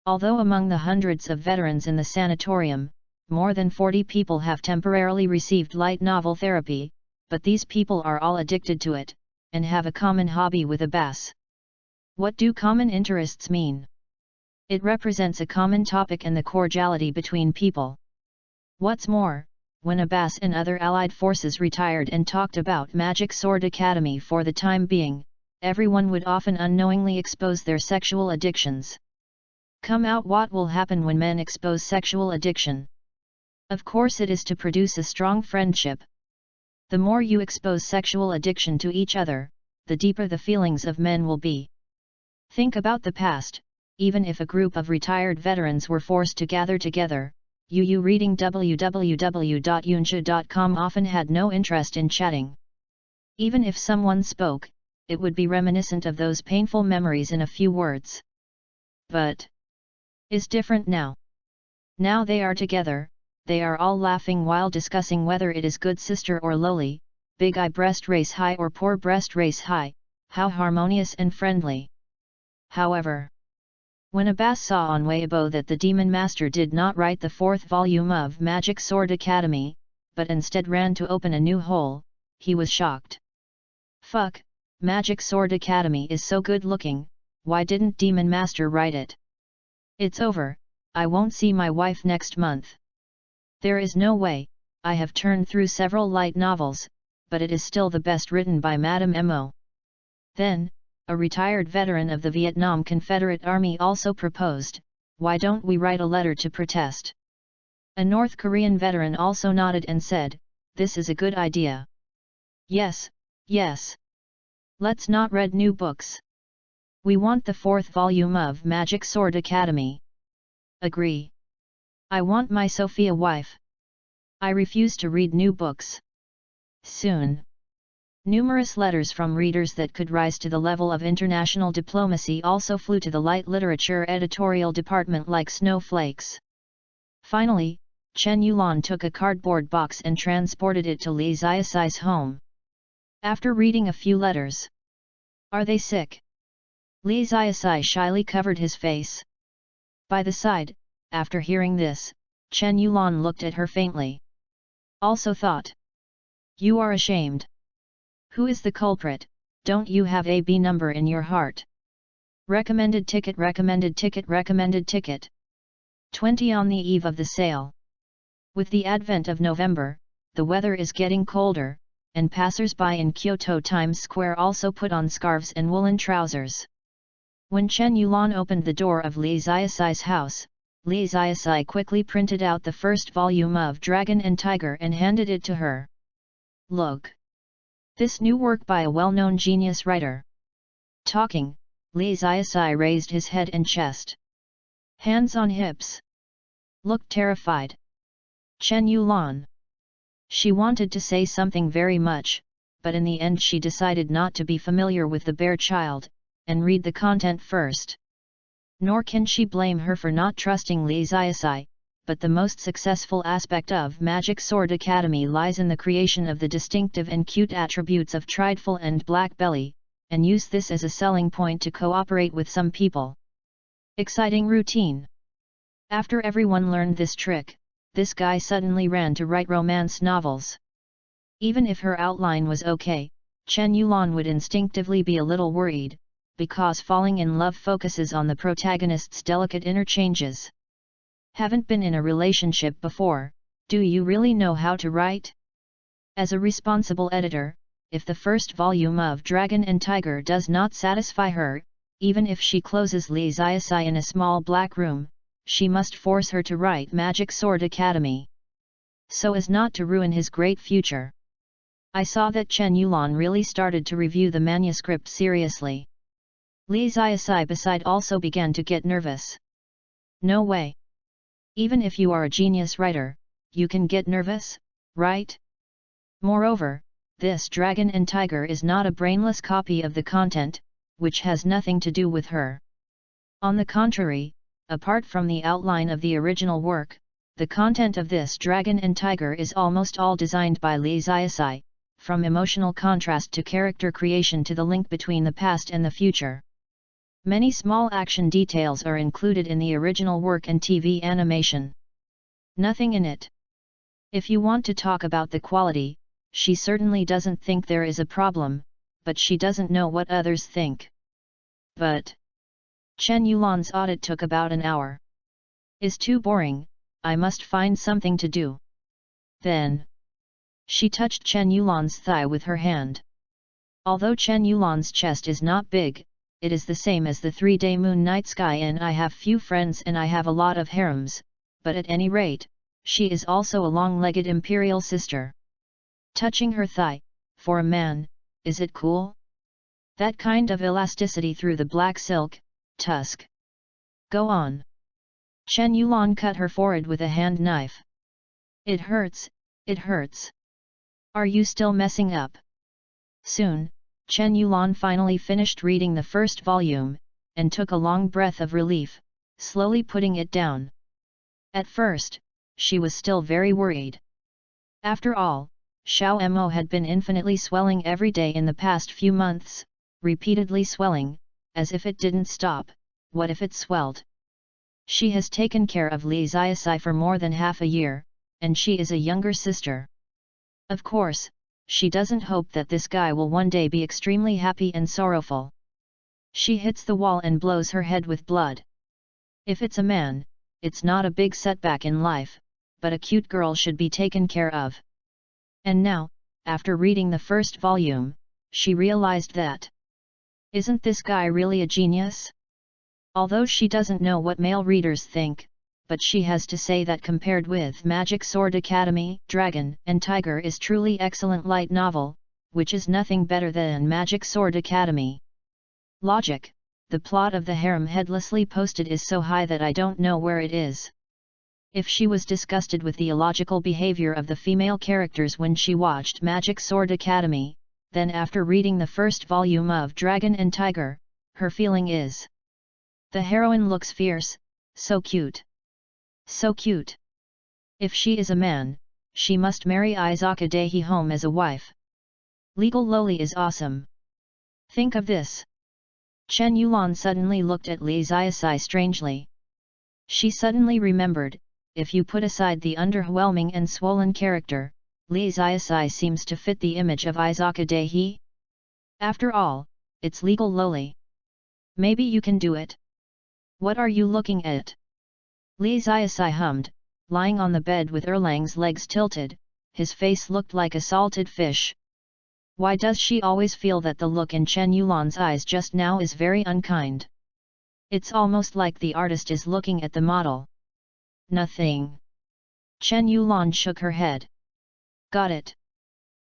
Although among the hundreds of veterans in the sanatorium, more than 40 people have temporarily received light novel therapy, but these people are all addicted to it, and have a common hobby with Abbas. What do common interests mean? It represents a common topic and the cordiality between people. What's more, when Abbas and other allied forces retired and talked about Magic Sword Academy for the time being, everyone would often unknowingly expose their sexual addictions. Come out, what will happen when men expose sexual addiction? Of course it is to produce a strong friendship. The more you expose sexual addiction to each other, the deeper the feelings of men will be. Think about the past, even if a group of retired veterans were forced to gather together, you reading www.yunja.com often had no interest in chatting. Even if someone spoke, it would be reminiscent of those painful memories in a few words. But is different now. Now they are together, they are all laughing while discussing whether it is good sister or lowly, big eye breast race high or poor breast race high, how harmonious and friendly. However, when Abbas saw on Weibo that the Demon Master did not write the 4th volume of Magic Sword Academy, but instead ran to open a new hole, he was shocked. Fuck, Magic Sword Academy is so good looking, why didn't Demon Master write it? It's over, I won't see my wife next month. There is no way, I have turned through several light novels, but it is still the best written by Madame Mo. Then, a retired veteran of the Vietnam Confederate Army also proposed, why don't we write a letter to protest? A North Korean veteran also nodded and said, this is a good idea. Yes, yes. Let's not read new books. We want the 4th volume of Magic Sword Academy. Agree. I want my Sophia wife. I refuse to read new books. Soon. Numerous letters from readers that could rise to the level of international diplomacy also flew to the light literature editorial department like snowflakes. Finally, Chen Yulan took a cardboard box and transported it to Li Xiaosai's home. After reading a few letters. Are they sick? Li Xiaosai shyly covered his face. By the side, after hearing this, Chen Yulan looked at her faintly. Also thought. You are ashamed. Who is the culprit? Don't you have a B number in your heart? Recommended ticket, recommended ticket, recommended ticket. 20 on the eve of the sale. With the advent of November, the weather is getting colder, and passers-by in Kyoto Times Square also put on scarves and woolen trousers. When Chen Yulan opened the door of Li Xiaosai's house, Li Xiaosai quickly printed out the 1st volume of Dragon and Tiger and handed it to her. Look! This new work by a well-known genius writer. Talking, Li Xiaosai raised his head and chest. Hands on hips. Looked terrified. Chen Yulan. She wanted to say something very much, but in the end she decided not to be familiar with the bare child, and read the content first. Nor can she blame her for not trusting Li Xiaosai, but the most successful aspect of Magic Sword Academy lies in the creation of the distinctive and cute attributes of Trideful and Black Belly, and use this as a selling point to cooperate with some people. Exciting routine. After everyone learned this trick, this guy suddenly ran to write romance novels. Even if her outline was okay, Chen Yulan would instinctively be a little worried, because falling in love focuses on the protagonist's delicate interchanges. Haven't been in a relationship before, do you really know how to write? As a responsible editor, if the 1st volume of Dragon and Tiger does not satisfy her, even if she closes Li Xiaosai in a small black room, she must force her to write Magic Sword Academy. So as not to ruin his great future. I saw that Chen Yulan really started to review the manuscript seriously. Li Xiaosai beside also began to get nervous. No way. Even if you are a genius writer, you can get nervous, right? Moreover, this Dragon and Tiger is not a brainless copy of the content, which has nothing to do with her. On the contrary, apart from the outline of the original work, the content of this Dragon and Tiger is almost all designed by Li Xiaosai, from emotional contrast to character creation to the link between the past and the future. Many small action details are included in the original work and TV animation. Nothing in it. If you want to talk about the quality, she certainly doesn't think there is a problem, but she doesn't know what others think. But Chen Yulan's audit took about an hour. Is too boring, I must find something to do. Then, she touched Chen Yulan's thigh with her hand. Although Chen Yulan's chest is not big, it is the same as the 3-day moon night sky, and I have few friends and I have a lot of harems, but at any rate, she is also a long-legged imperial sister. Touching her thigh, for a man, is it cool? That kind of elasticity through the black silk, tusk. Go on. Chen Yulan cut her forehead with a hand knife. It hurts, it hurts. Are you still messing up? Soon, Chen Yulan finally finished reading the first volume, and took a long breath of relief, slowly putting it down. At first, she was still very worried. After all, Xiao Mo had been infinitely swelling every day in the past few months, repeatedly swelling, as if it didn't stop. What if it swelled? She has taken care of Li Ziasai for more than half a year, and she is a younger sister. Of course, she doesn't hope that this guy will one day be extremely happy and sorrowful. She hits the wall and blows her head with blood. If it's a man, it's not a big setback in life, but a cute girl should be taken care of. And now, after reading the first volume, she realized that. Isn't this guy really a genius? Although she doesn't know what male readers think, but she has to say that compared with Magic Sword Academy, Dragon and Tiger is truly excellent light novel, which is nothing better than Magic Sword Academy. Logic: the plot of the harem headlessly posted is so high that I don't know where it is. If she was disgusted with the illogical behavior of the female characters when she watched Magic Sword Academy, then after reading the first volume of Dragon and Tiger, her feeling is: the heroine looks fierce, so cute. So cute. If she is a man, she must marry Izaka Dehi home as a wife. Legal loli is awesome. Think of this. Chen Yulan suddenly looked at Li Ziasai strangely. She suddenly remembered, if you put aside the underwhelming and swollen character, Li Ziasai seems to fit the image of Izaka Dehi. After all, it's legal loli. Maybe you can do it. What are you looking at? Li Ziasai hummed, lying on the bed with Erlang's legs tilted, his face looked like a salted fish. Why does she always feel that the look in Chen Yulan's eyes just now is very unkind? It's almost like the artist is looking at the model. Nothing. Chen Yulan shook her head. Got it.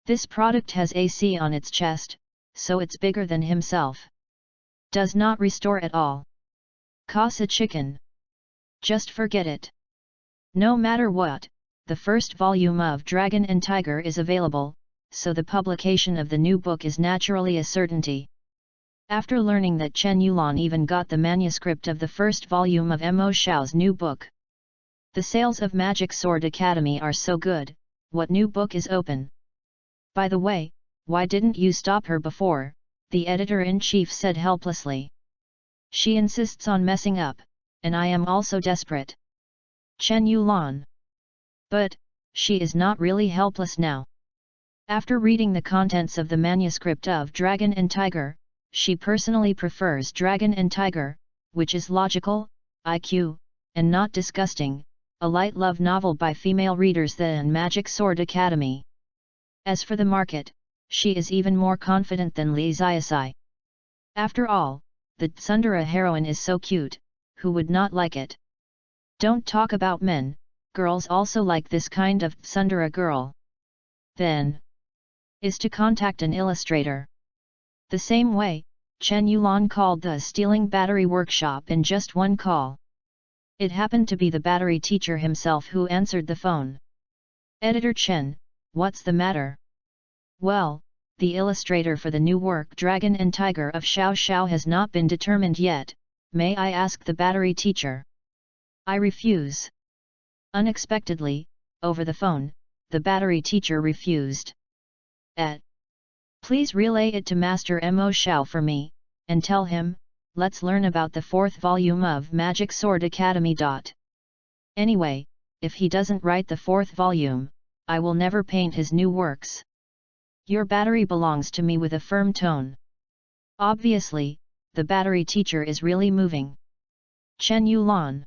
This product has AC on its chest, so it's bigger than himself. Does not restore at all. Costs a chicken. Just forget it. No matter what, the first volume of Dragon and Tiger is available, so the publication of the new book is naturally a certainty. After learning that Chen Yulan even got the manuscript of the first volume of Mo Xiao's new book. The sales of Magic Sword Academy are so good, what new book is open? By the way, why didn't you stop her before? The editor-in-chief said helplessly. She insists on messing up, and I am also desperate. Chen Yulan. But, she is not really helpless now. After reading the contents of the manuscript of Dragon and Tiger, she personally prefers Dragon and Tiger, which is logical, IQ, and not disgusting, a light love novel by female readers than Magic Sword Academy. As for the market, she is even more confident than Li Ziasai. After all, the tsundere heroine is so cute, who would not like it? Don't talk about men, girls also like this kind of tsundere girl. Then, is to contact an illustrator. The same way, Chen Yulan called the stealing battery workshop in just one call. It happened to be the battery teacher himself who answered the phone. Editor Chen, what's the matter? Well, the illustrator for the new work Dragon and Tiger of Xiao Xiao has not been determined yet. May I ask the battery teacher? I refuse. Unexpectedly, over the phone, the battery teacher refused. Please relay it to Master Mo Xiao for me, and tell him, let's learn about the 4th volume of Magic Sword Academy. Anyway, if he doesn't write the 4th volume, I will never paint his new works. Your battery belongs to me with a firm tone. Obviously, the battery teacher is really moving. Chen Yulan.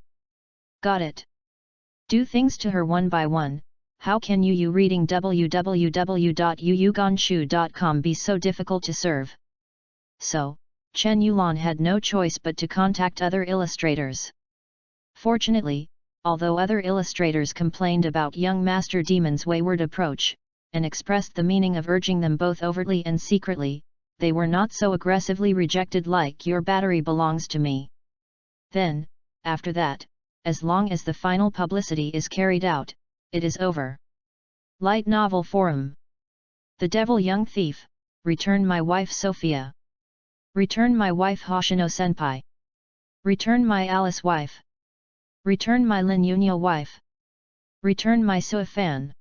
Got it. Do things to her one by one. How can you reading www.yuyuganshu.com be so difficult to serve? So, Chen Yulan had no choice but to contact other illustrators. Fortunately, although other illustrators complained about young Master Demon's wayward approach, and expressed the meaning of urging them both overtly and secretly, they were not so aggressively rejected like "your battery belongs to me." Then, after that, as long as the final publicity is carried out, it is over. Light Novel Forum. The Devil Young Thief, Return My Wife Sophia. Return my wife Hoshino Senpai. Return my Alice wife. Return my Lin Yunyo wife. Return my Suifan.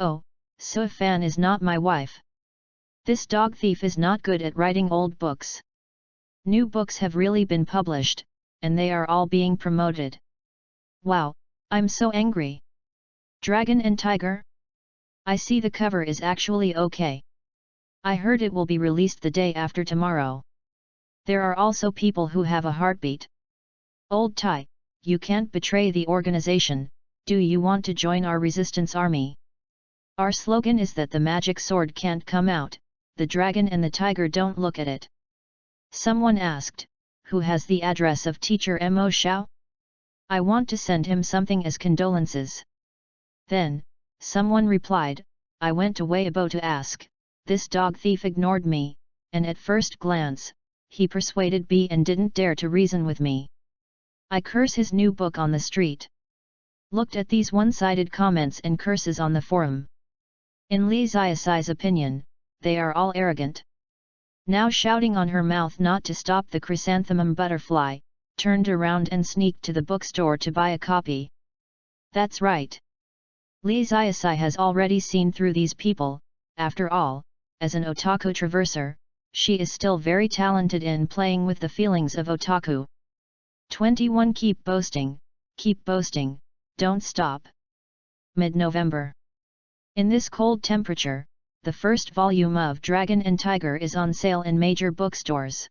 Oh, Suifan is not my wife. This dog thief is not good at writing old books. New books have really been published, and they are all being promoted. Wow, I'm so angry. Dragon and Tiger? I see the cover is actually okay. I heard it will be released the day after tomorrow. There are also people who have a heartbeat. Old Tai, you can't betray the organization. Do you want to join our resistance army? Our slogan is that the magic sword can't come out, the dragon and the tiger don't look at it. Someone asked, who has the address of teacher Mo Xiao? I want to send him something as condolences. Then, someone replied, I went to Weibo to ask, this dog thief ignored me, and at first glance, he persuaded me and didn't dare to reason with me. I curse his new book on the street. Looked at these one-sided comments and curses on the forum. In Li Xiaosai's opinion, they are all arrogant. Now shouting on her mouth not to stop the chrysanthemum butterfly, turned around and sneaked to the bookstore to buy a copy. That's right. Li Xiaosai has already seen through these people. After all, as an otaku traverser, she is still very talented in playing with the feelings of otaku. 21 Keep boasting, don't stop. Mid-November. In this cold temperature, the first volume of Dragon and Tiger is on sale in major bookstores.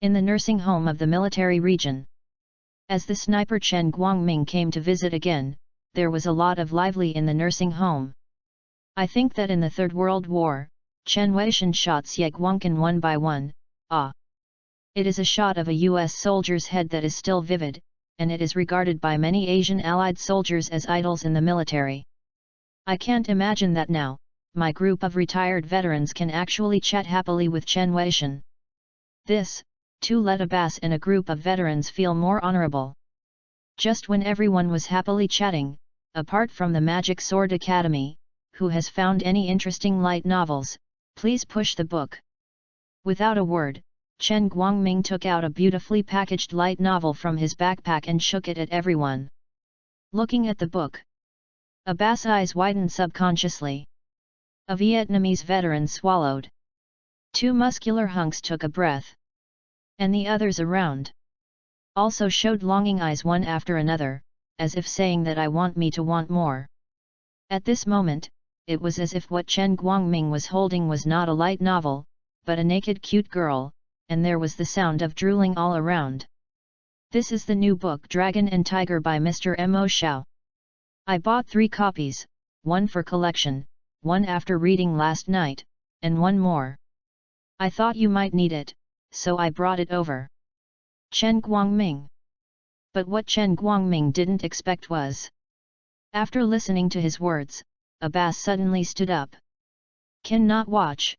In the nursing home of the military region. As the sniper Chen Guangming came to visit again, there was a lot of lively in the nursing home. I think that in the Third World War, Chen Weishan shot Xie Guangkan one by one. It is a shot of a US soldier's head that is still vivid, and it is regarded by many Asian allied soldiers as idols in the military. I can't imagine that now, my group of retired veterans can actually chat happily with Chen Weishan. This, too, let Abbas and a group of veterans feel more honorable. Just when everyone was happily chatting, apart from the Magic Sword Academy, who has found any interesting light novels, please push the book. Without a word, Chen Guangming took out a beautifully packaged light novel from his backpack and shook it at everyone. Looking at the book, Abbas' eyes widened subconsciously. A Vietnamese veteran swallowed. Two muscular hunks took a breath. And the others around also showed longing eyes one after another, as if saying that I want me to want more. At this moment, it was as if what Chen Guangming was holding was not a light novel, but a naked cute girl, and there was the sound of drooling all around. This is the new book Dragon and Tiger by Mr. Mo Xiao. I bought 3 copies, one for collection, one after reading last night, and one more. I thought you might need it, so I brought it over. Chen Guangming. But what Chen Guangming didn't expect was, after listening to his words, Abbas suddenly stood up. Cannot watch.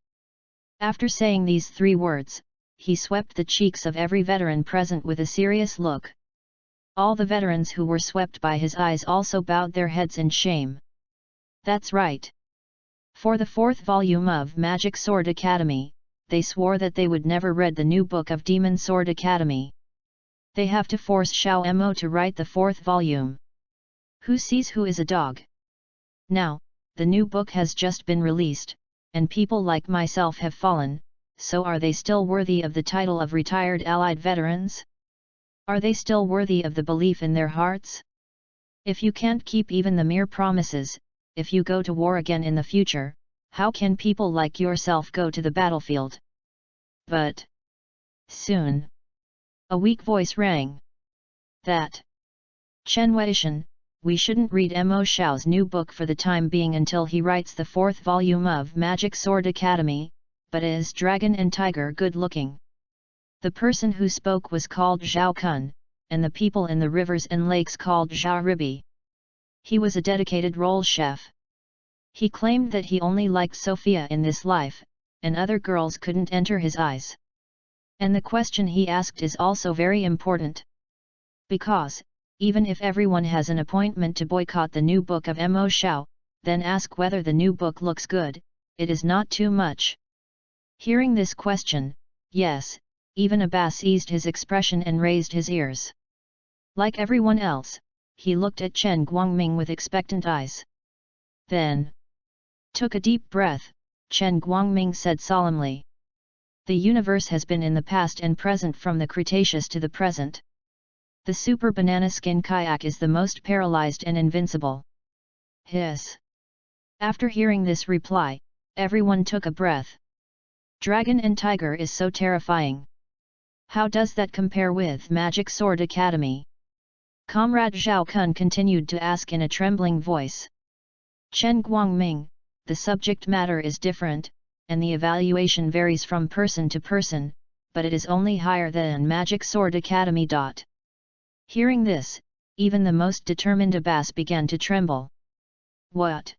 After saying these 3 words, he swept the cheeks of every veteran present with a serious look. All the veterans who were swept by his eyes also bowed their heads in shame. That's right. For the 4th volume of Magic Sword Academy, they swore that they would never read the new book of Demon Sword Academy. They have to force Xiao Mo to write the 4th volume. Who sees who is a dog? Now, the new book has just been released, and people like myself have fallen, so are they still worthy of the title of retired Allied veterans? Are they still worthy of the belief in their hearts? If you can't keep even the mere promises, if you go to war again in the future, how can people like yourself go to the battlefield? But Soon, a weak voice rang. That. Chen Weishan, we shouldn't read Mo Xiao's new book for the time being until he writes the 4th volume of Magic Sword Academy, but is Dragon and Tiger good looking? The person who spoke was called Zhao Kun, and the people in the rivers and lakes called Zhao Ribi. He was a dedicated role chef. He claimed that he only liked Sophia in this life, and other girls couldn't enter his eyes. And the question he asked is also very important. Because, even if everyone has an appointment to boycott the new book of Mo Xiao, then ask whether the new book looks good, it is not too much. Hearing this question, yes, even Abbas eased his expression and raised his ears. Like everyone else, he looked at Chen Guangming with expectant eyes. Then, took a deep breath, Chen Guangming said solemnly. The universe has been in the past and present from the Cretaceous to the present. The super banana skin kayak is the most paralyzed and invincible. Hiss. After hearing this reply, everyone took a breath. Dragon and Tiger is so terrifying. How does that compare with Magic Sword Academy? Comrade Zhao Kun continued to ask in a trembling voice. Chen Guangming, the subject matter is different, and the evaluation varies from person to person, but it is only higher than Magic Sword Academy. Hearing this, even the most determined Abbas began to tremble. What?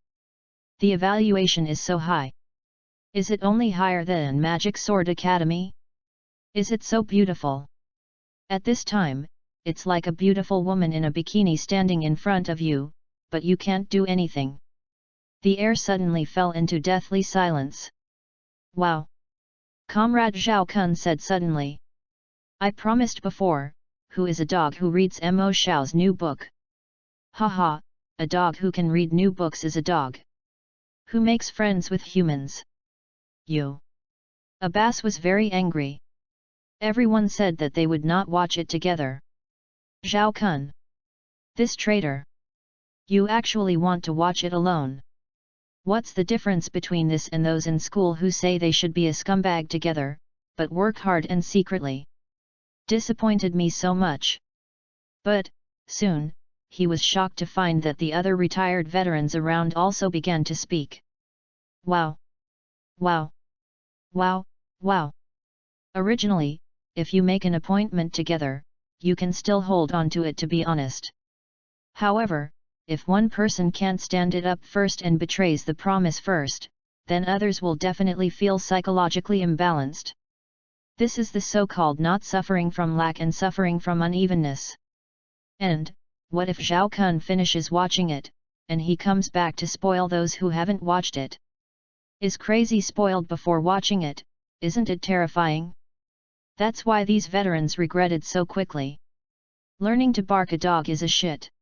The evaluation is so high. Is it only higher than Magic Sword Academy? Is it so beautiful? At this time, it's like a beautiful woman in a bikini standing in front of you, but you can't do anything. The air suddenly fell into deathly silence. Wow! Comrade Zhao Kun said suddenly. I promised before, who is a dog who reads Mo Xiao's new book? Haha, a dog who can read new books is a dog. Who makes friends with humans? You. Abbas was very angry. Everyone said that they would not watch it together. Zhao Kun. This traitor. You actually want to watch it alone. What's the difference between this and those in school who say they should be a scumbag together, but work hard and secretly? Disappointed me so much. But, soon, he was shocked to find that the other retired veterans around also began to speak. Wow! Wow! Wow! Wow! Originally, if you make an appointment together, you can still hold on to it, to be honest. However, if one person can't stand it up first and betrays the promise first, then others will definitely feel psychologically imbalanced. This is the so-called not suffering from lack and suffering from unevenness. And, what if Zhao Kun finishes watching it, and he comes back to spoil those who haven't watched it? Is crazy spoiled before watching it, isn't it terrifying? That's why these veterans regretted so quickly. Learning to bark a dog is a shit.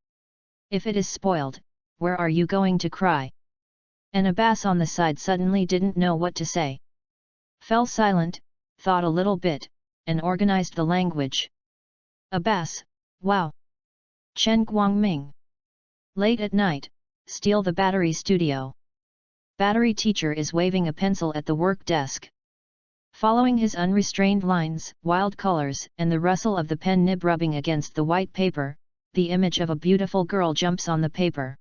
If it is spoiled, where are you going to cry? And Abbas on the side suddenly didn't know what to say. Fell silent, thought a little bit, and organized the language. Abbas, wow! Chen Guangming. Late at night, steal the battery studio. Battery teacher is waving a pencil at the work desk. Following his unrestrained lines, wild colors, and the rustle of the pen nib rubbing against the white paper, the image of a beautiful girl jumps on the paper.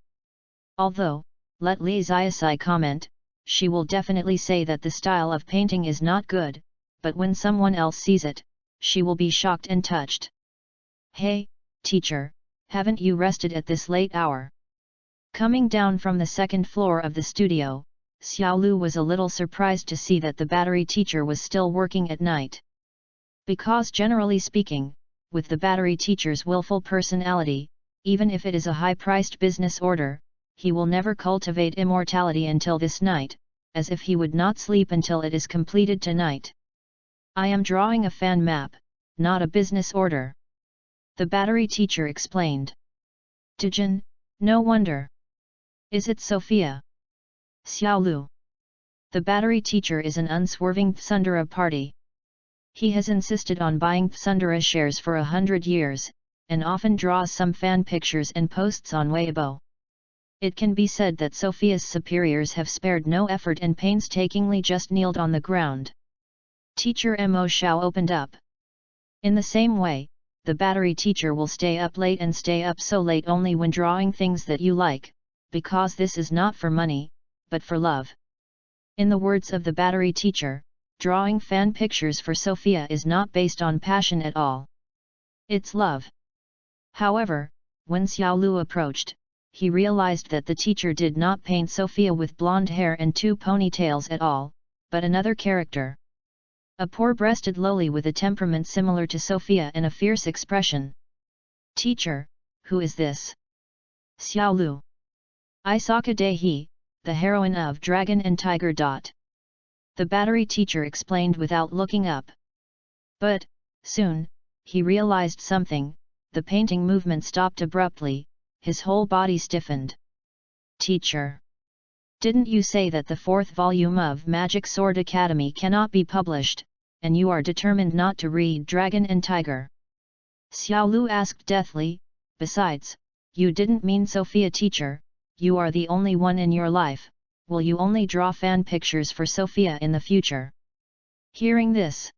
Although, let Li Ziasai comment, she will definitely say that the style of painting is not good, but when someone else sees it, she will be shocked and touched. Hey, teacher, haven't you rested at this late hour? Coming down from the second floor of the studio, Xiao Lu was a little surprised to see that the battery teacher was still working at night. Because generally speaking, with the battery teacher's willful personality, even if it is a high-priced business order, he will never cultivate immortality until this night, as if he would not sleep until it is completed tonight. I am drawing a fan map, not a business order. The battery teacher explained. Tijin, no wonder. Is it Sophia? Xiao Lu. The battery teacher is an unswerving Tsundere party. He has insisted on buying Tsundere shares for 100 years, and often draws some fan pictures and posts on Weibo. It can be said that Sophia's superiors have spared no effort and painstakingly just kneeled on the ground. Teacher Mo Xiao opened up, In the same way, the battery teacher will stay up late and stay up so late only when drawing things that you like, because this is not for money, but for love. In the words of the battery teacher, drawing fan pictures for Sophia is not based on passion at all. It's love. However, when Xiaolu approached, he realized that the teacher did not paint Sophia with blonde hair and two ponytails at all, but another character. A poor-breasted lowly with a temperament similar to Sophia and a fierce expression. Teacher, who is this? Xiaolu. Isaka Dehi, the heroine of Dragon and Tiger. The battery teacher explained without looking up. But, soon, he realized something. The painting movement stopped abruptly, his whole body stiffened. Teacher! Didn't you say that the 4th volume of Magic Sword Academy cannot be published, and you are determined not to read Dragon and Tiger? Xiaolu asked deathly. Besides, you didn't mean Sophia. Teacher, you are the only one in your life, will you only draw fan pictures for Sophia in the future? Hearing this,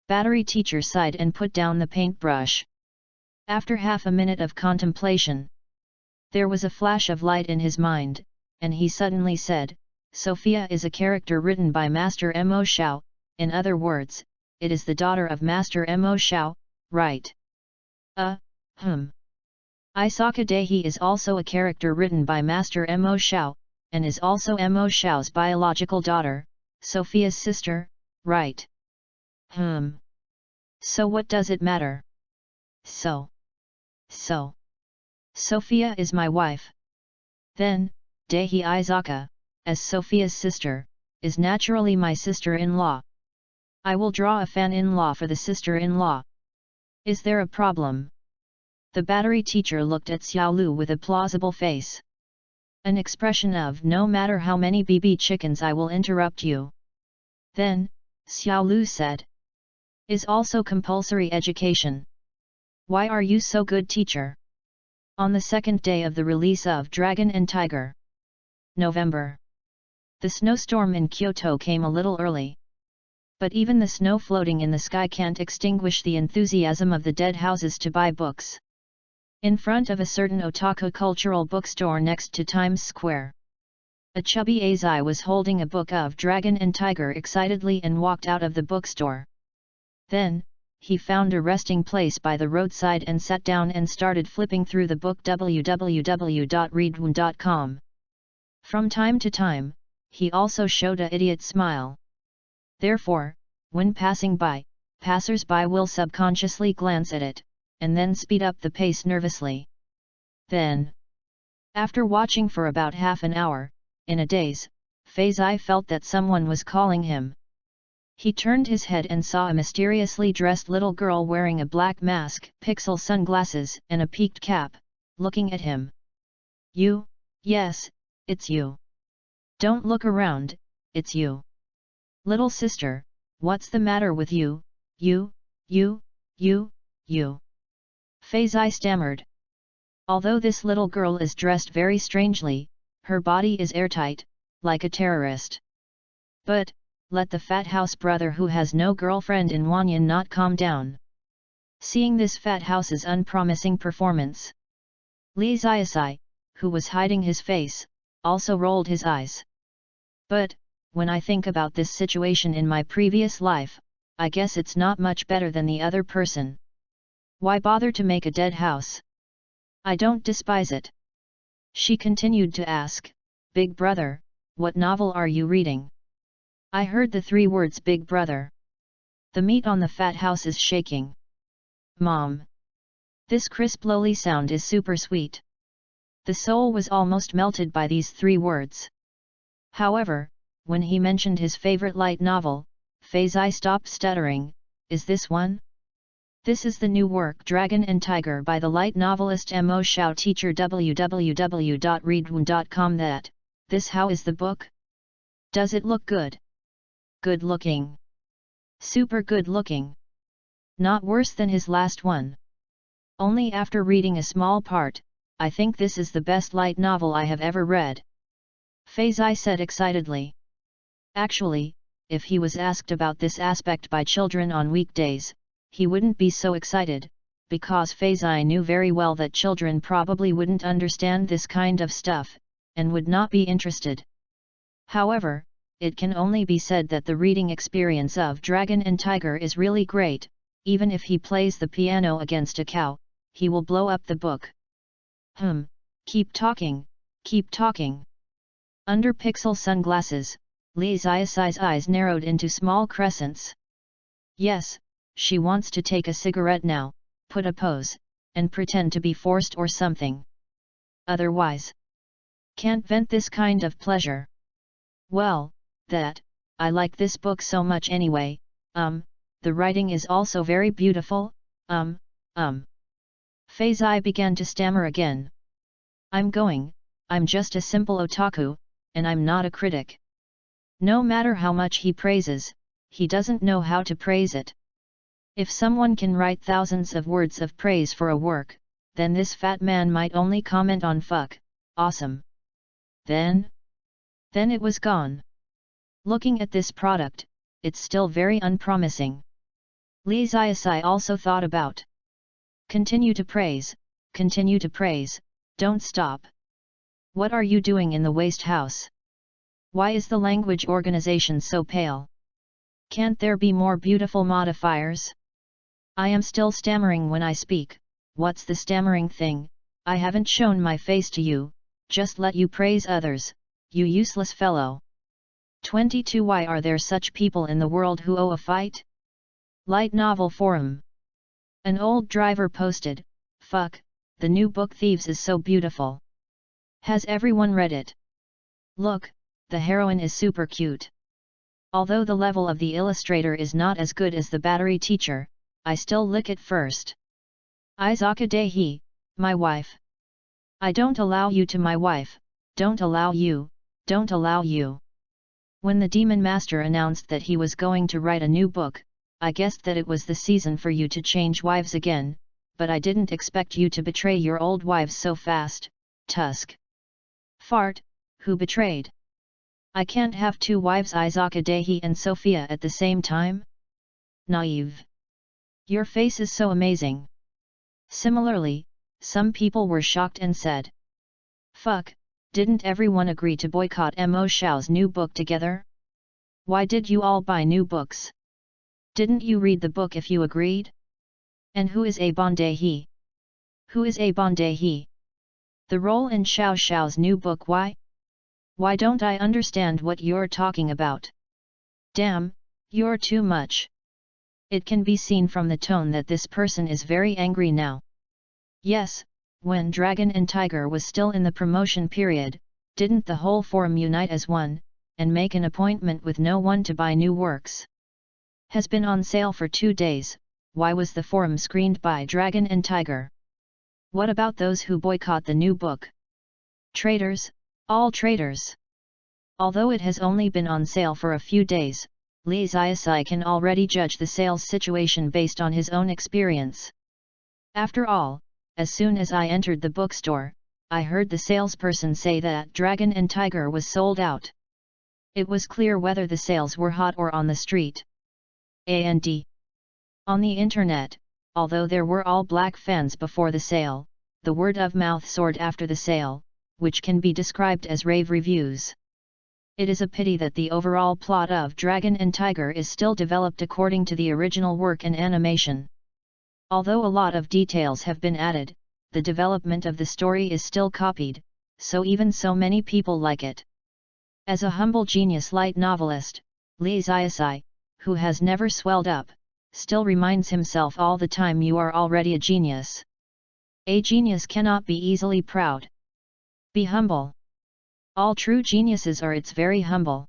battery teacher sighed and put down the paintbrush. After half a minute of contemplation, there was a flash of light in his mind, and he suddenly said, Sophia is a character written by Master Mo Xiao, in other words, it is the daughter of Master Mo Xiao, right? Isaka Dehi is also a character written by Master Mo Xiao, and is also Mo Xiao's biological daughter, Sophia's sister, right? So what does it matter? So, Sophia is my wife. Then, Dehi Isaka, as Sophia's sister, is naturally my sister-in-law. I will draw a fan-in-law for the sister-in-law. Is there a problem? The battery teacher looked at Xiaolu with a plausible face. An expression of no matter how many BB chickens I will interrupt you. Then, Xiaolu said. Is also compulsory education. Why are you so good, teacher? On the second day of the release of Dragon and Tiger, November. The snowstorm in Kyoto came a little early. But even the snow floating in the sky can't extinguish the enthusiasm of the dead houses to buy books. In front of a certain otaku cultural bookstore next to Times Square, a chubby Azai was holding a book of Dragon and Tiger excitedly and walked out of the bookstore. Then, he found a resting place by the roadside and sat down and started flipping through the book www.readaloud.com. From time to time, he also showed a idiot smile. Therefore, when passing by, passers-by will subconsciously glance at it, and then speed up the pace nervously. Then, after watching for about half an hour, in a daze, Faizai felt that someone was calling him. He turned his head and saw a mysteriously dressed little girl wearing a black mask, pixel sunglasses and a peaked cap, looking at him. You? Yes, it's you. Don't look around, it's you. Little sister, what's the matter with you? You? Faizai stammered. Although this little girl is dressed very strangely, her body is airtight, like a terrorist. But, let the fat house brother who has no girlfriend in Wanyan not calm down. Seeing this fat house's unpromising performance, Li Xiaosai, who was hiding his face, also rolled his eyes. But, when I think about this situation in my previous life, I guess it's not much better than the other person. Why bother to make a dead house? I don't despise it. She continued to ask, Big brother, what novel are you reading? I heard the 3 words Big brother. The meat on the fat house is shaking. Mom. This crisp lowly sound is super sweet. The soul was almost melted by these 3 words. However, when he mentioned his favorite light novel, Faizai stopped stuttering. Is this one? This is the new work Dragon and Tiger by the light novelist Mo Xiao. Teacher www.readaloud.com. That, this how is the book? Does it look good? Good looking. Super good looking. Not worse than his last one. Only after reading a small part, I think this is the best light novel I have ever read. Faizai said excitedly. Actually, if he was asked about this aspect by children on weekdays, he wouldn't be so excited, because Fazai knew very well that children probably wouldn't understand this kind of stuff, and would not be interested. However, it can only be said that the reading experience of Dragon and Tiger is really great. Even if he plays the piano against a cow, he will blow up the book. Keep talking, keep talking. Under pixel sunglasses, Li Ziasai's eyes narrowed into small crescents. Yes, she wants to take a cigarette now, put a pose, and pretend to be forced or something. Otherwise, can't vent this kind of pleasure. Well, I like this book so much anyway, the writing is also very beautiful, Fazai began to stammer again. I'm just a simple otaku, and I'm not a critic. No matter how much he praises, he doesn't know how to praise it. If someone can write thousands of words of praise for a work, then this fat man might only comment on fuck, awesome. Then it was gone. Looking at this product, it's still very unpromising. Li Ziasai also thought about. Continue to praise, don't stop. What are you doing in the waste house? Why is the language organization so pale? Can't there be more beautiful modifiers? I am still stammering when I speak. What's the stammering thing? I haven't shown my face to you, just let you praise others, you useless fellow. 22 Why are there such people in the world who owe a fight? Light Novel Forum. An old driver posted, fuck, the new book Thieves is so beautiful. Has everyone read it? Look, the heroine is super cute. Although the level of the illustrator is not as good as the battery teacher, I still lick it first. Izaka Dehi, my wife. I don't allow you to my wife, don't allow you. When the Demon Master announced that he was going to write a new book, I guessed that it was the season for you to change wives again, but I didn't expect you to betray your old wives so fast, Tusk. Fart, who betrayed? I can't have two wives Izaka Dehi and Sophia at the same time? Naive. Your face is so amazing. Similarly, some people were shocked and said, fuck, didn't everyone agree to boycott Mo Xiao's new book together? Why did you all buy new books? Didn't you read the book if you agreed? And who is A Bondehi? Who is A Bondehi? The role in Xiao Xiao's new book. Why don't I understand what you're talking about? Damn, you're too much. It can be seen from the tone that this person is very angry now. Yes, when Dragon and Tiger was still in the promotion period, didn't the whole forum unite as one, and make an appointment with no one to buy new works? Has been on sale for 2 days, why was the forum screened by Dragon and Tiger? What about those who boycott the new book? Traitors, all traitors. Although it has only been on sale for a few days, Li Ziasai can already judge the sales situation based on his own experience. After all, as soon as I entered the bookstore, I heard the salesperson say that Dragon and Tiger was sold out. It was clear whether the sales were hot or on the street. And on the internet, although there were all black fans before the sale, the word of mouth soared after the sale, which can be described as rave reviews. It is a pity that the overall plot of Dragon and Tiger is still developed according to the original work and animation. Although a lot of details have been added, the development of the story is still copied, so even so many people like it. As a humble genius light novelist, Li Ziasai, who has never swelled up, still reminds himself all the time you are already a genius. A genius cannot be easily proud. Be humble. All true geniuses are it's very humble.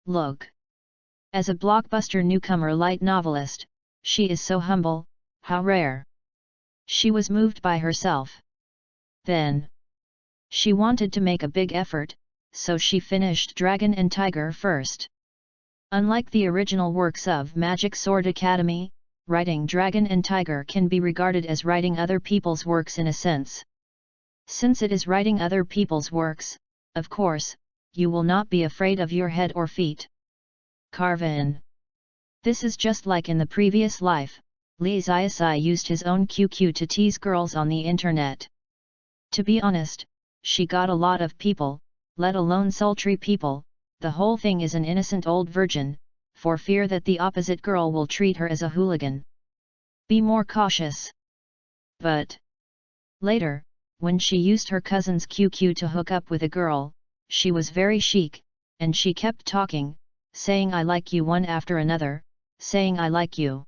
Look. As a blockbuster newcomer light novelist, she is so humble, how rare. She was moved by herself. Then she wanted to make a big effort, so she finished Dragon and Tiger first. Unlike the original works of Magic Sword Academy, writing Dragon and Tiger can be regarded as writing other people's works in a sense. Since it is writing other people's works, of course, you will not be afraid of your head or feet. Carve in. This is just like in the previous life, Li Ziasai used his own QQ to tease girls on the internet. To be honest, she got a lot of people, let alone sultry people. The whole thing is an innocent old virgin, for fear that the opposite girl will treat her as a hooligan. Be more cautious. But later, when she used her cousin's QQ to hook up with a girl, she was very chic, and she kept talking, saying I like you one after another, saying I like you.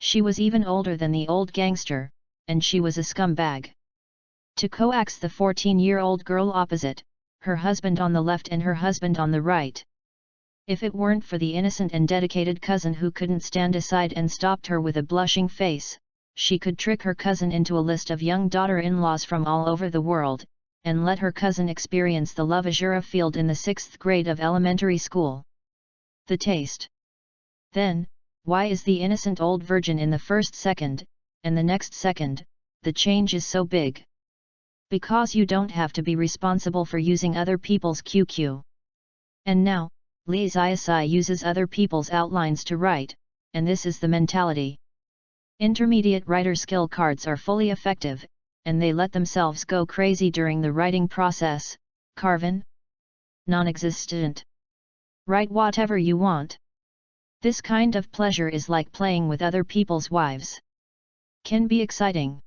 She was even older than the old gangster, and she was a scumbag. To coax the 14-year-old girl opposite, her husband on the left and her husband on the right. If it weren't for the innocent and dedicated cousin who couldn't stand aside and stopped her with a blushing face, she could trick her cousin into a list of young daughter-in-laws from all over the world, and let her cousin experience the love Azura field in the 6th grade of elementary school. The taste. Then, why is the innocent old virgin in the first second, and the next second, the change is so big? Because you don't have to be responsible for using other people's QQ. And now, Li Ziasai uses other people's outlines to write, and this is the mentality. Intermediate writer skill cards are fully effective, and they let themselves go crazy during the writing process. Carvin? Non-existent. Write whatever you want. This kind of pleasure is like playing with other people's wives. Can be exciting.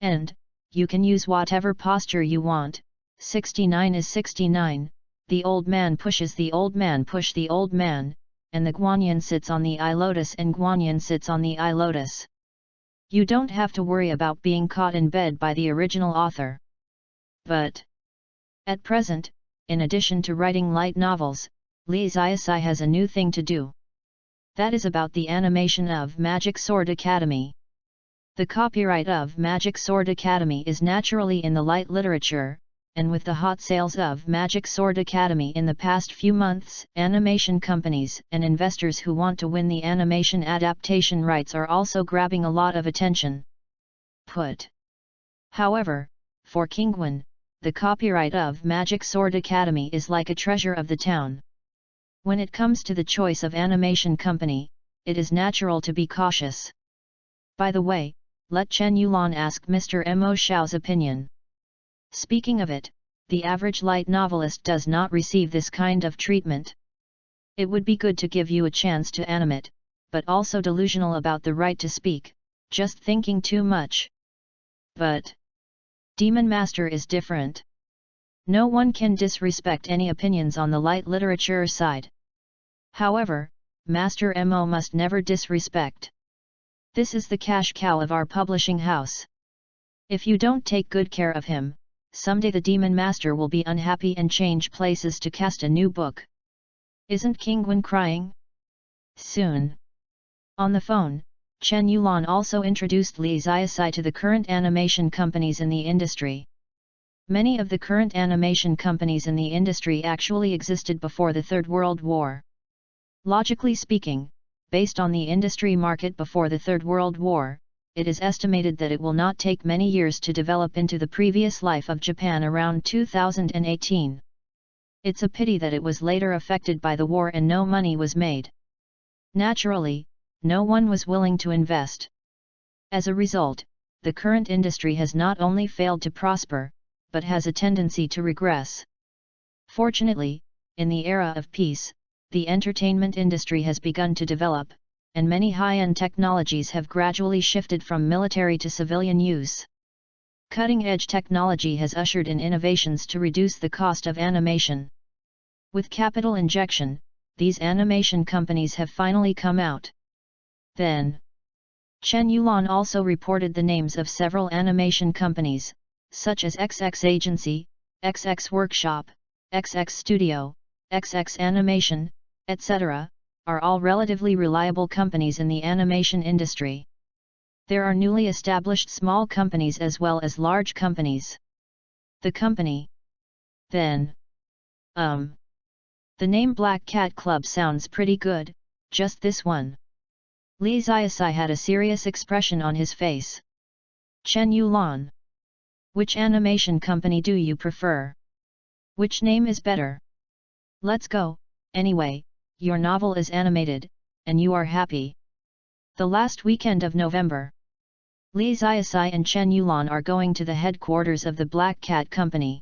And, you can use whatever posture you want. 69 is 69, the old man pushes the old man push the old man, and the Guanyin sits on the I-lotus and Guanyin sits on the I-lotus. You don't have to worry about being caught in bed by the original author. But at present, in addition to writing light novels, Li Ziasai has a new thing to do. That is about the animation of Magic Sword Academy. The copyright of Magic Sword Academy is naturally in the light literature, and with the hot sales of Magic Sword Academy in the past few months, animation companies and investors who want to win the animation adaptation rights are also grabbing a lot of attention. However, for Kingwin, the copyright of Magic Sword Academy is like a treasure of the town. When it comes to the choice of animation company, it is natural to be cautious. By the way, let Chen Yulan ask Mr. Mo Xiao's opinion. Speaking of it, the average light novelist does not receive this kind of treatment. It would be good to give you a chance to animate, but also delusional about the right to speak, just thinking too much. But Demon Master is different. No one can disrespect any opinions on the light literature side. However, Master Mo must never disrespect. This is the cash cow of our publishing house. If you don't take good care of him, someday the Demon Master will be unhappy and change places to cast a new book. Isn't Kingwin crying? Soon. On the phone, Chen Yulan also introduced Li Ziasai to the current animation companies in the industry. Many of the current animation companies in the industry actually existed before the Third World War. Logically speaking, based on the industry market before the Third World War, it is estimated that it will not take many years to develop into the previous life of Japan around 2018. It's a pity that it was later affected by the war and no money was made. Naturally, no one was willing to invest. As a result, the current industry has not only failed to prosper, but has a tendency to regress. Fortunately, in the era of peace, the entertainment industry has begun to develop, and many high-end technologies have gradually shifted from military to civilian use. Cutting-edge technology has ushered in innovations to reduce the cost of animation. With capital injection, these animation companies have finally come out. Then, Chen Yulan also reported the names of several animation companies, such as XX Agency, XX Workshop, XX Studio, XX Animation, etc., are all relatively reliable companies in the animation industry. There are newly established small companies as well as large companies. The company. Then. The name Black Cat Club sounds pretty good, just this one. Li Ziasai had a serious expression on his face. Chen Yulan. Which animation company do you prefer? Which name is better? Let's go, anyway, your novel is animated, and you are happy. The last weekend of November. Li Xiaosai and Chen Yulan are going to the headquarters of the Black Cat Company.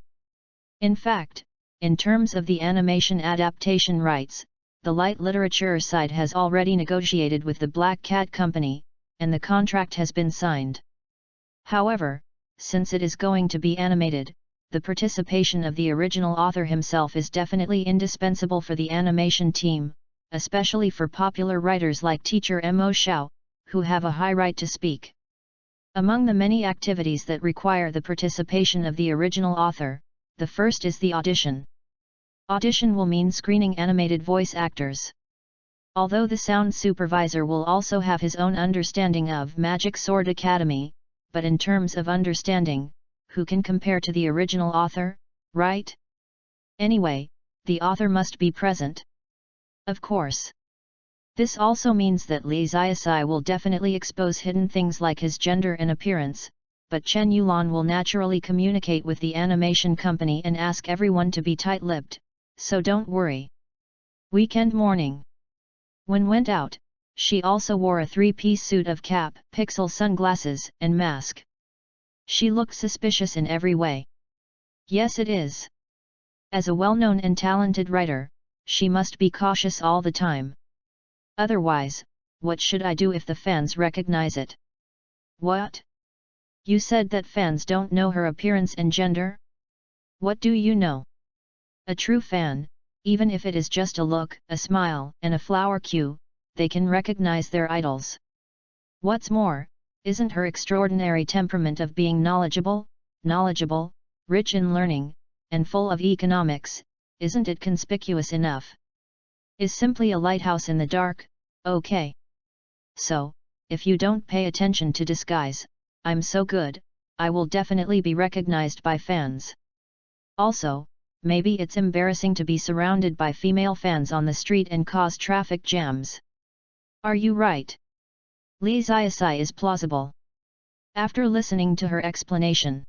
In fact, in terms of the animation adaptation rights, the light literature side has already negotiated with the Black Cat Company, and the contract has been signed. However, since it is going to be animated, the participation of the original author himself is definitely indispensable for the animation team, especially for popular writers like teacher Mo Xiao, who have a high right to speak. Among the many activities that require the participation of the original author, the first is the audition. Audition will mean screening animated voice actors. Although the sound supervisor will also have his own understanding of Magic Sword Academy, but in terms of understanding, who can compare to the original author, right? Anyway, the author must be present. Of course. This also means that Li Xiaosai will definitely expose hidden things like his gender and appearance, but Chen Yulan will naturally communicate with the animation company and ask everyone to be tight-lipped, so don't worry. Weekend morning. When went out, she also wore a three-piece suit of cap, pixel sunglasses, and mask. She looked suspicious in every way. Yes, it is. As a well-known and talented writer, she must be cautious all the time. Otherwise, what should I do if the fans recognize it? What? You said that fans don't know her appearance and gender? What do you know? A true fan, even if it is just a look, a smile, and a flower queue, they can recognize their idols. What's more, isn't her extraordinary temperament of being knowledgeable, rich in learning, and full of economics, isn't it conspicuous enough? Is simply a lighthouse in the dark, okay? So, if you don't pay attention to disguise, I'm so good, I will definitely be recognized by fans. Also, maybe it's embarrassing to be surrounded by female fans on the street and cause traffic jams. Are you right? Li Xiaosai is plausible. After listening to her explanation,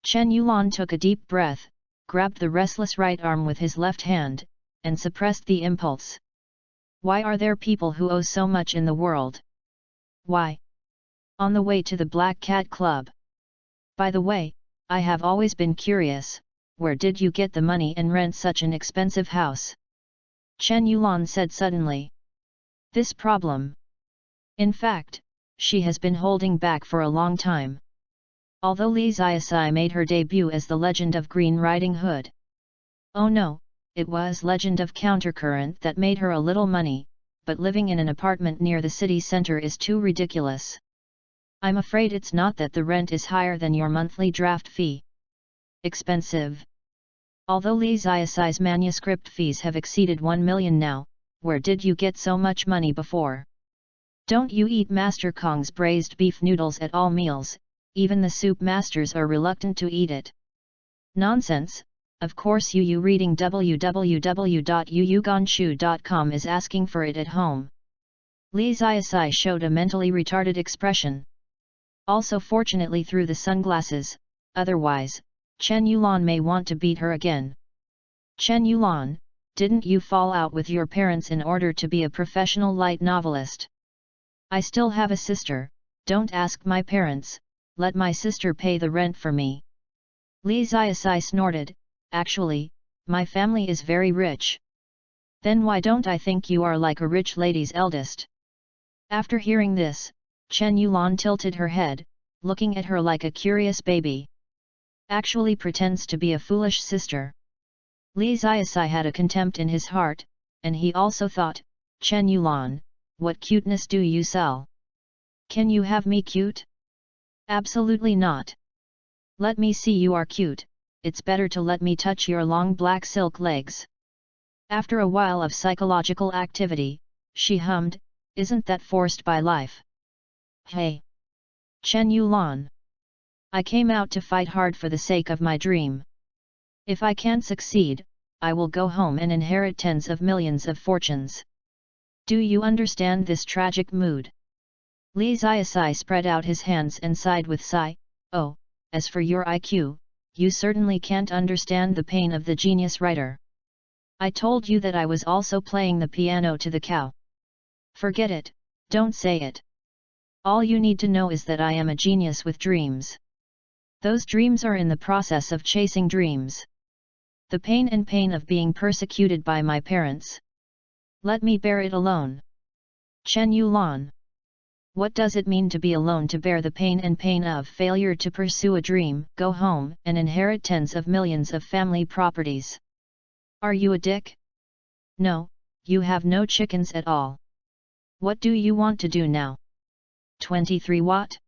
Chen Yulan took a deep breath, grabbed the restless right arm with his left hand, and suppressed the impulse. Why are there people who owe so much in the world? Why? On the way to the Black Cat Club. By the way, I have always been curious, where did you get the money and rent such an expensive house? Chen Yulan said suddenly. This problem. In fact, she has been holding back for a long time. Although Li Xiaosai made her debut as the Legend of Green Riding Hood. Oh no, it was Legend of Countercurrent that made her a little money, but living in an apartment near the city center is too ridiculous. I'm afraid it's not that the rent is higher than your monthly draft fee. Expensive. Although Li Xiaosai's manuscript fees have exceeded 1 million now, where did you get so much money before? Don't you eat Master Kong's braised beef noodles at all meals? Even the soup masters are reluctant to eat it. Nonsense, of course you reading www.yuyuganshu.com is asking for it at home. Li Xiaosai showed a mentally retarded expression. Also fortunately through the sunglasses, otherwise, Chen Yulan may want to beat her again. Chen Yulan, didn't you fall out with your parents in order to be a professional light novelist? I still have a sister, don't ask my parents, let my sister pay the rent for me. Li Xiaosai snorted, actually, my family is very rich. Then why don't I think you are like a rich lady's eldest? After hearing this, Chen Yulan tilted her head, looking at her like a curious baby. Actually pretends to be a foolish sister. Li Xiaosai had a contempt in his heart, and he also thought, Chen Yulan, what cuteness do you sell? Can you have me cute? Absolutely not. Let me see you are cute, it's better to let me touch your long black silk legs. After a while of psychological activity, she hummed, isn't that forced by life? Hey! Chen Yulan! I came out to fight hard for the sake of my dream. If I can't succeed, I will go home and inherit tens of millions of fortunes. Do you understand this tragic mood? Li Xiaosai spread out his hands and sighed with sigh, oh, as for your IQ, you certainly can't understand the pain of the genius writer. I told you that I was also playing the piano to the cow. Forget it, Don't say it. All you need to know is that I am a genius with dreams. Those dreams are in the process of chasing dreams. The pain of being persecuted by my parents. Let me bear it alone. Chen Yulan. What does it mean to be alone, to bear the pain of failure to pursue a dream, go home and inherit tens of millions of family properties? Are you a dick? No, you have no chickens at all. What do you want to do now? 23 What?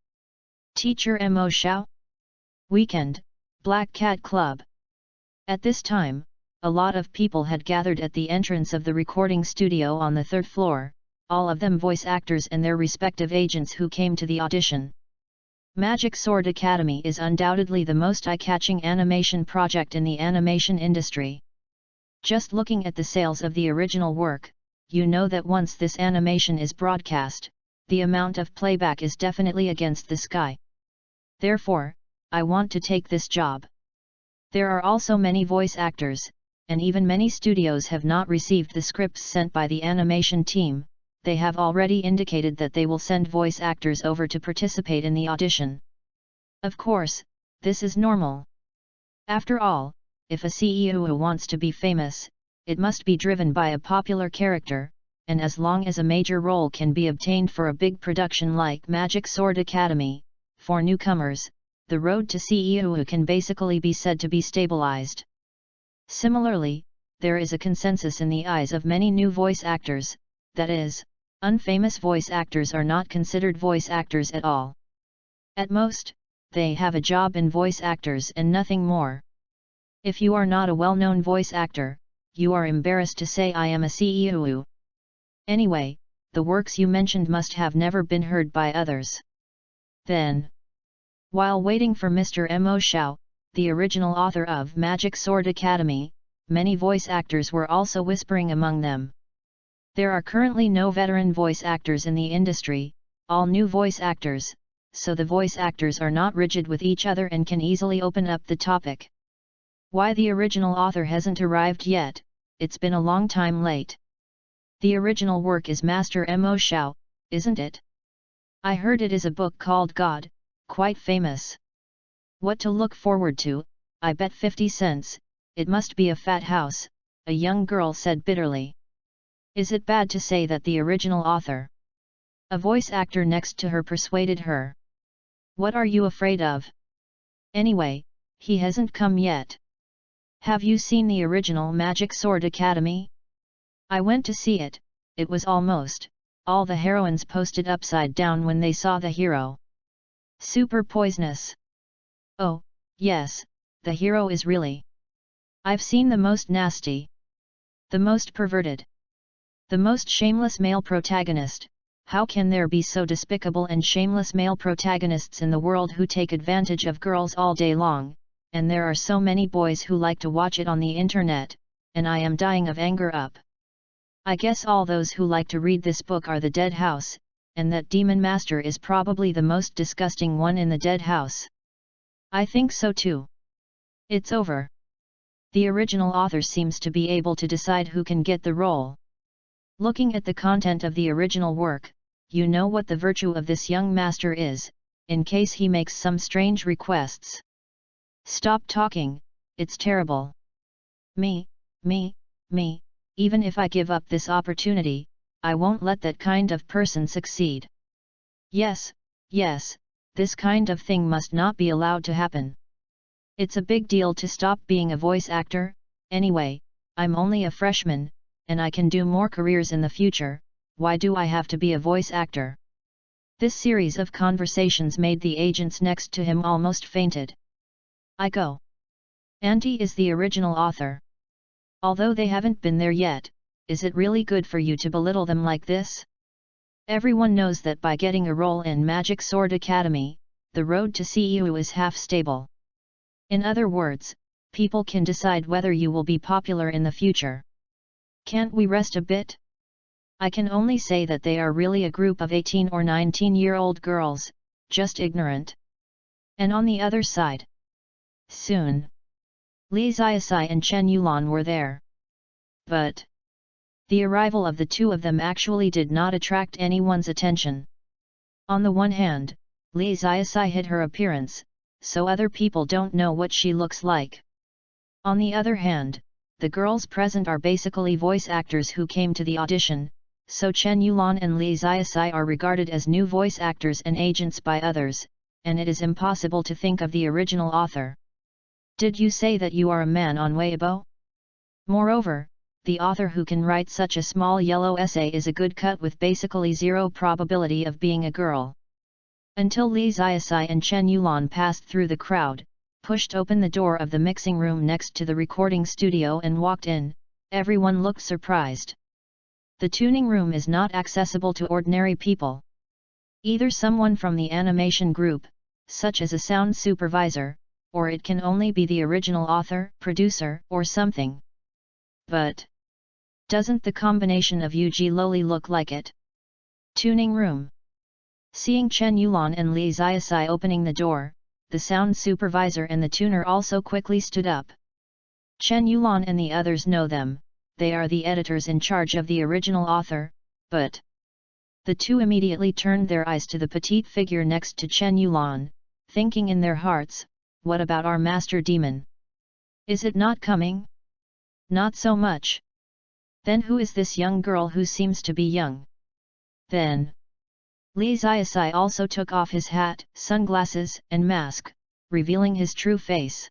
Teacher Mo Xiao? Weekend, Black Cat Club. At this time, a lot of people had gathered at the entrance of the recording studio on the third floor, all of them voice actors and their respective agents who came to the audition. Magic Sword Academy is undoubtedly the most eye-catching animation project in the animation industry. Just looking at the sales of the original work, you know that once this animation is broadcast, the amount of playback is definitely against the sky. Therefore, I want to take this job. There are also many voice actors, and even many studios have not received the scripts sent by the animation team. They have already indicated that they will send voice actors over to participate in the audition. Of course, this is normal. After all, if a CEO wants to be famous, it must be driven by a popular character, and as long as a major role can be obtained for a big production like Magic Sword Academy, for newcomers, the road to CEO can basically be said to be stabilized. Similarly, there is a consensus in the eyes of many new voice actors, that is, unfamous voice actors are not considered voice actors at all. At most, they have a job in voice actors and nothing more. If you are not a well-known voice actor, you are embarrassed to say I am a CEO. Anyway, the works you mentioned must have never been heard by others. Then, while waiting for Mr. Mo Xiao, the original author of Magic Sword Academy, many voice actors were also whispering among them. There are currently no veteran voice actors in the industry, all new voice actors, so the voice actors are not rigid with each other and can easily open up the topic. Why the original author hasn't arrived yet? It's been a long time late. The original work is Master Mo Xiao, isn't it? I heard it is a book called God, quite famous. What to look forward to? I bet 50 cents, it must be a fat house, a young girl said bitterly. Is it bad to say that the original author? A voice actor next to her persuaded her. What are you afraid of? Anyway, he hasn't come yet. Have you seen the original Magic Sword Academy? I went to see it, it was almost all the heroines posted upside down when they saw the hero. Super poisonous. Oh, yes, the hero is really. I've seen the most nasty. The most perverted. The most shameless male protagonist. How can there be so despicable and shameless male protagonists in the world who take advantage of girls all day long, and there are so many boys who like to watch it on the internet, and I am dying of anger up. I guess all those who like to read this book are the dead house, and that Demon Master is probably the most disgusting one in the dead house. I think so too. It's over. The original author seems to be able to decide who can get the role. Looking at the content of the original work, you know what the virtue of this young master is, in case he makes some strange requests. Stop talking, it's terrible. Me, even if I give up this opportunity, I won't let that kind of person succeed. Yes, this kind of thing must not be allowed to happen. It's a big deal to stop being a voice actor. Anyway, I'm only a freshman, and I can do more careers in the future. Why do I have to be a voice actor? This series of conversations made the agents next to him almost fainted. I go. Auntie is the original author. Although they haven't been there yet, is it really good for you to belittle them like this? Everyone knows that by getting a role in Magic Sword Academy, the road to CEO is half stable. In other words, people can decide whether you will be popular in the future. Can't we rest a bit? I can only say that they are really a group of 18 or 19-year-old girls, just ignorant. And on the other side, soon, Li Xiaosai and Chen Yulan were there. But The arrival of the two of them actually did not attract anyone's attention. On the one hand, Li Xiaosai hid her appearance, so other people don't know what she looks like. On the other hand, the girls present are basically voice actors who came to the audition, so Chen Yulan and Li Xiaosai are regarded as new voice actors and agents by others, and it is impossible to think of the original author. Did you say that you are a man on Weibo? Moreover, the author who can write such a small yellow essay is a good cut with basically zero probability of being a girl. Until Li Xiaosai and Chen Yulan passed through the crowd, pushed open the door of the mixing room next to the recording studio and walked in, everyone looked surprised. The tuning room is not accessible to ordinary people. Either someone from the animation group, such as a sound supervisor, or it can only be the original author, producer, or something. But doesn't the combination of Yuji Loli look like it? Tuning room. Seeing Chen Yulan and Li Xiaosai opening the door, the sound supervisor and the tuner also quickly stood up. Chen Yulan and the others know them, they are the editors in charge of the original author, but the two immediately turned their eyes to the petite figure next to Chen Yulan, thinking in their hearts, what about our master demon? Is it not coming? Not so much. Then who is this young girl who seems to be young? Then Li Xiaosai also took off his hat, sunglasses, and mask, revealing his true face.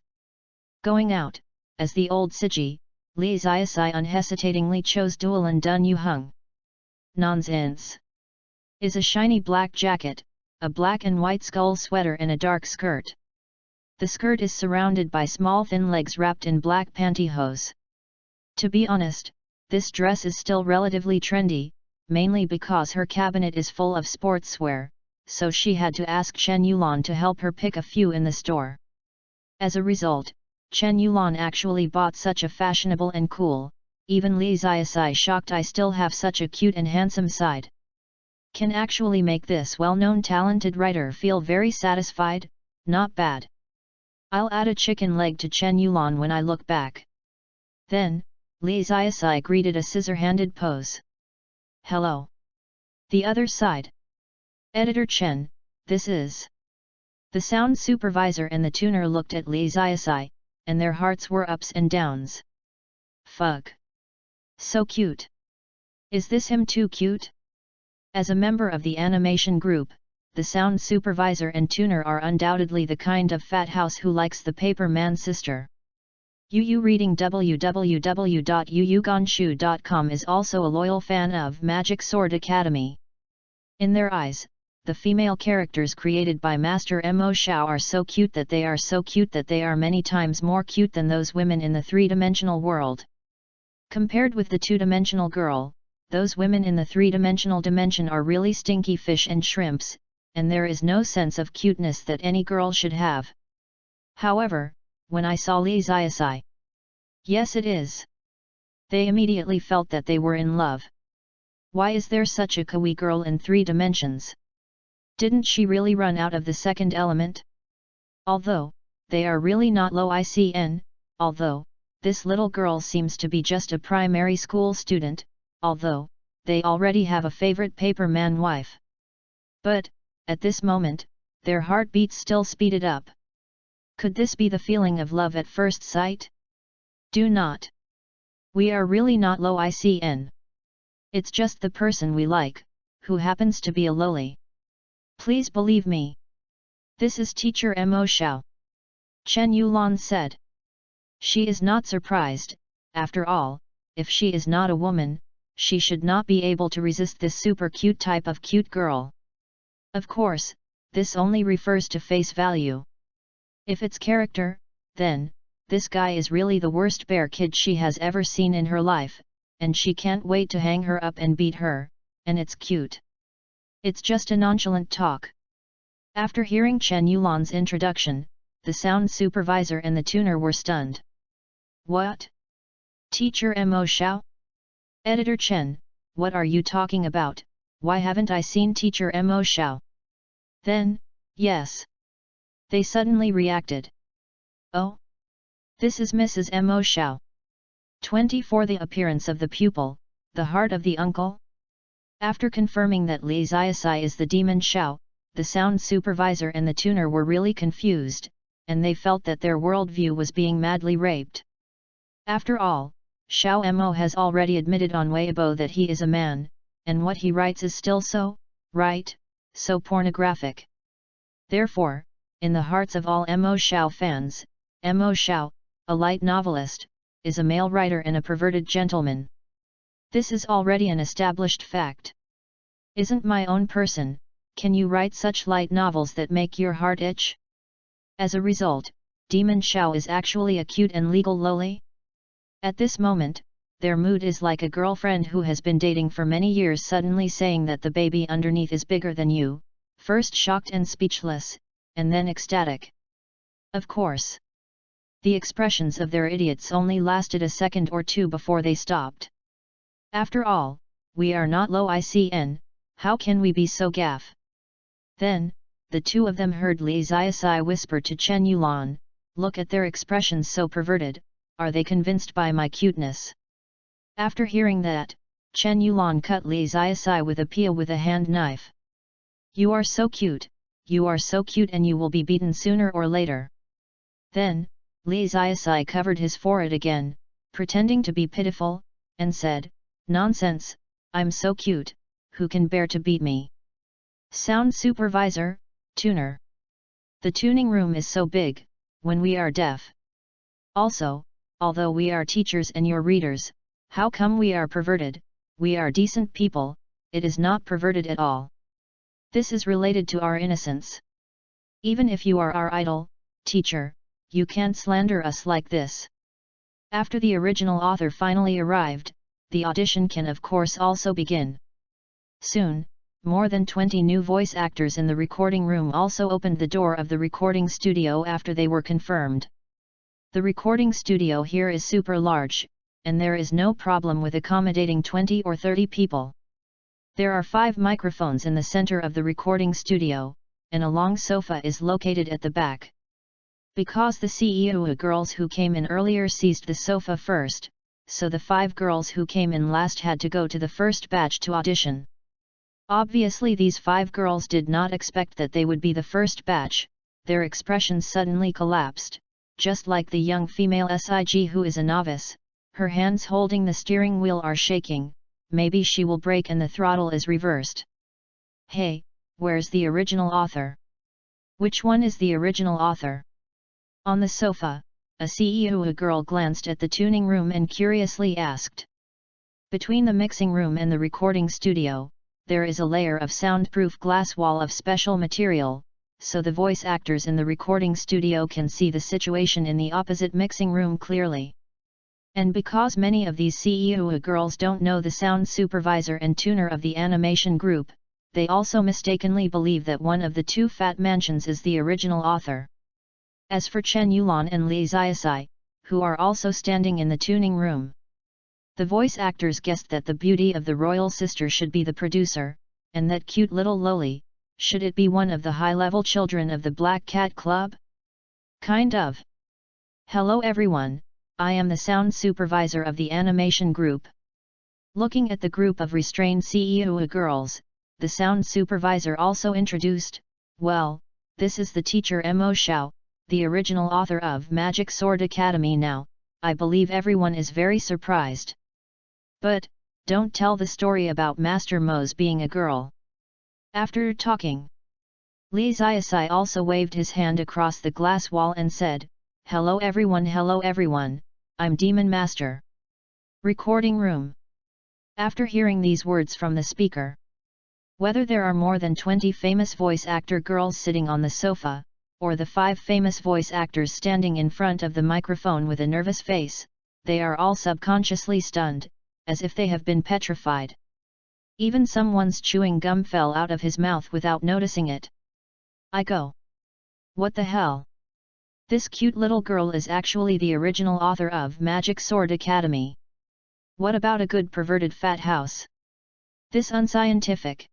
Going out, as the old Siji, Li Xiaosai unhesitatingly chose Duolan Dun Yuheng. Nonsense! Is a shiny black jacket, a black and white skull sweater and a dark skirt. The skirt is surrounded by small thin legs wrapped in black pantyhose. To be honest, this dress is still relatively trendy, mainly because her cabinet is full of sportswear, so she had to ask Chen Yulan to help her pick a few in the store. As a result, Chen Yulan actually bought such a fashionable and cool, even Li Xiaosai shocked I still have such a cute and handsome side. Can actually make this well-known talented writer feel very satisfied, not bad. I'll add a chicken leg to Chen Yulan when I look back. Then, Li Xiaosai greeted a scissor-handed pose. Hello. The other side. Editor Chen, this is. The sound supervisor and the tuner looked at Li Xiaosai, and their hearts were ups and downs. Fuck. So cute. Is this him too cute? As a member of the animation group, the sound supervisor and tuner are undoubtedly the kind of fat house who likes the paper man sister. Yu reading www.yuyugonshu.com is also a loyal fan of Magic Sword Academy. In their eyes, the female characters created by Master Mo Shao are so cute that they are many times more cute than those women in the three-dimensional world. Compared with the two-dimensional girl, those women in the three-dimensional dimension are really stinky fish and shrimps, and there is no sense of cuteness that any girl should have. However, when I saw Li Xiaosai, yes it is. They immediately felt that they were in love. Why is there such a kawaii girl in 3 dimensions? Didn't she really run out of the second element? Although, they are really not low ICN, although, this little girl seems to be just a primary school student, although, they already have a favorite paper man wife. But, at this moment, their heartbeats still speeded up. Could this be the feeling of love at first sight? Do not. We are really not low ICN. It's just the person we like, who happens to be a loli. Please believe me. This is Teacher Mo Shao. Chen Yulan said. She is not surprised, after all, if she is not a woman, she should not be able to resist this super cute type of cute girl. Of course, this only refers to face value. If it's character, then, this guy is really the worst bear kid she has ever seen in her life, and she can't wait to hang her up and beat her, and it's cute. It's just a nonchalant talk. After hearing Chen Yulan's introduction, the sound supervisor and the tuner were stunned. What? Teacher Mo Shao? Editor Chen, what are you talking about? Why haven't I seen Teacher Mo Shao? Then, yes. They suddenly reacted. Oh? This is Mrs. Mo Shao. 24 The appearance of the pupil, the heart of the uncle? After confirming that Li Ziasai is the demon Xiao, the sound supervisor and the tuner were really confused, and they felt that their worldview was being madly raped. After all, Xiao Mo has already admitted on Weibo that he is a man, and what he writes is still so, right, so pornographic. Therefore, in the hearts of all Mo Xiao fans, Mo Xiao, a light novelist, is a male writer and a perverted gentleman. This is already an established fact. Isn't my own person, can you write such light novels that make your heart itch? As a result, Demon Xiao is actually a cute and legal loli. At this moment, their mood is like a girlfriend who has been dating for many years suddenly saying that the baby underneath is bigger than you, first shocked and speechless, and then ecstatic. Of course. The expressions of their idiots only lasted a second or two before they stopped. After all, we are not low ICN, how can we be so gaff? Then, the two of them heard Li Ziasai whisper to Chen Yulan, look at their expressions so perverted, are they convinced by my cuteness? After hearing that, Chen Yulan cut Li Ziasai with a pia with a hand knife. You are so cute and you will be beaten sooner or later. Then, Li Ziasai covered his forehead again, pretending to be pitiful, and said, nonsense, I'm so cute, who can bear to beat me? Sound supervisor, tuner. The tuning room is so big, when we are deaf. Also, although we are teachers and your readers, how come we are perverted? We are decent people, it is not perverted at all. This is related to our innocence. Even if you are our idol, teacher, you can't slander us like this. After the original author finally arrived, the audition can of course also begin. Soon, more than 20 new voice actors in the recording room also opened the door of the recording studio after they were confirmed. The recording studio here is super large, and there is no problem with accommodating 20 or 30 people. There are 5 microphones in the center of the recording studio, and a long sofa is located at the back. Because the CEO girls who came in earlier seized the sofa first, so the 5 girls who came in last had to go to the first batch to audition. Obviously these 5 girls did not expect that they would be the first batch, their expressions suddenly collapsed, just like the young female SIG who is a novice, her hands holding the steering wheel are shaking, maybe she will break and the throttle is reversed. Hey, where's the original author? Which one is the original author? On the sofa, a CEO girl glanced at the tuning room and curiously asked. Between the mixing room and the recording studio, there is a layer of soundproof glass wall of special material, so the voice actors in the recording studio can see the situation in the opposite mixing room clearly. And because many of these CEO girls don't know the sound supervisor and tuner of the animation group, they also mistakenly believe that one of the 2 fat mansions is the original author. As for Chen Yulan and Li Ziasai, who are also standing in the tuning room, the voice actors guessed that the beauty of the royal sister should be the producer, and that cute little loli, should it be one of the high-level children of the Black Cat Club? Kind of. Hello everyone, I am the sound supervisor of the animation group. Looking at the group of restrained CEO girls, the sound supervisor also introduced, well, this is the teacher Mo Xiao, the original author of Magic Sword Academy. Now, I believe everyone is very surprised. But, don't tell the story about Master Mo's being a girl. After talking, Li Ziasai also waved his hand across the glass wall and said, hello everyone, I'm Demon Master. Recording room. After hearing these words from the speaker, whether there are more than 20 famous voice actor girls sitting on the sofa, or the 5 famous voice actors standing in front of the microphone with a nervous face, they are all subconsciously stunned, as if they have been petrified. Even someone's chewing gum fell out of his mouth without noticing it. I go. What the hell? This cute little girl is actually the original author of Magic Sword Academy. What about a good perverted fat house? This unscientific.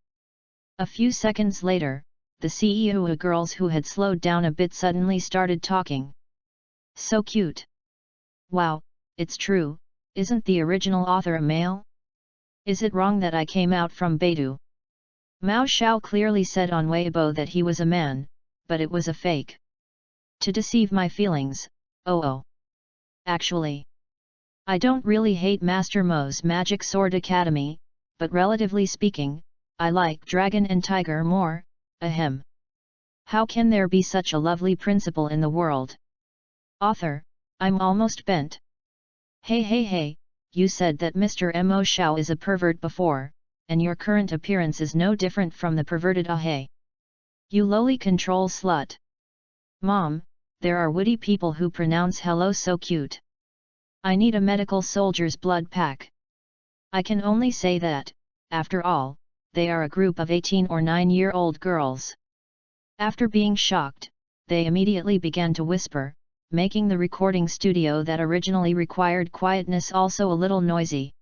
A few seconds later, the CEO girls who had slowed down a bit suddenly started talking. So cute. Wow, it's true, isn't the original author a male? Is it wrong that I came out from Beidou? Mao Xiao clearly said on Weibo that he was a man, but it was a fake. To deceive my feelings, oh. Actually, I don't really hate Master Mo's Magic Sword Academy, but relatively speaking, I like Dragon and Tiger more, ahem. How can there be such a lovely principal in the world? Author, I'm almost bent. Hey, you said that Mr. Mo Xiao is a pervert before, and your current appearance is no different from the perverted hey. You lowly control slut. Mom, there are witty people who pronounce hello so cute. I need a medical soldier's blood pack. I can only say that, after all, they are a group of 18 or 9-year-old girls. After being shocked, they immediately began to whisper, making the recording studio that originally required quietness also a little noisy.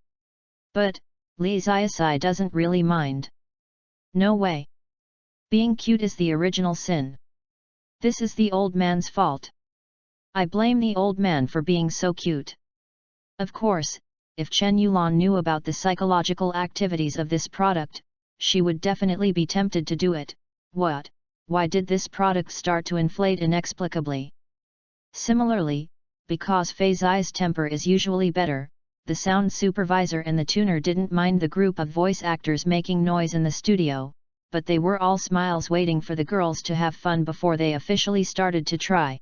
But, Li Ziasai doesn't really mind. No way. Being cute is the original sin. This is the old man's fault. I blame the old man for being so cute. Of course, if Chen Yulan knew about the psychological activities of this product, she would definitely be tempted to do it. What? Why did this product start to inflate inexplicably? Similarly, because Fei Zi's temper is usually better, the sound supervisor and the tuner didn't mind the group of voice actors making noise in the studio, but they were all smiles waiting for the girls to have fun before they officially started to try.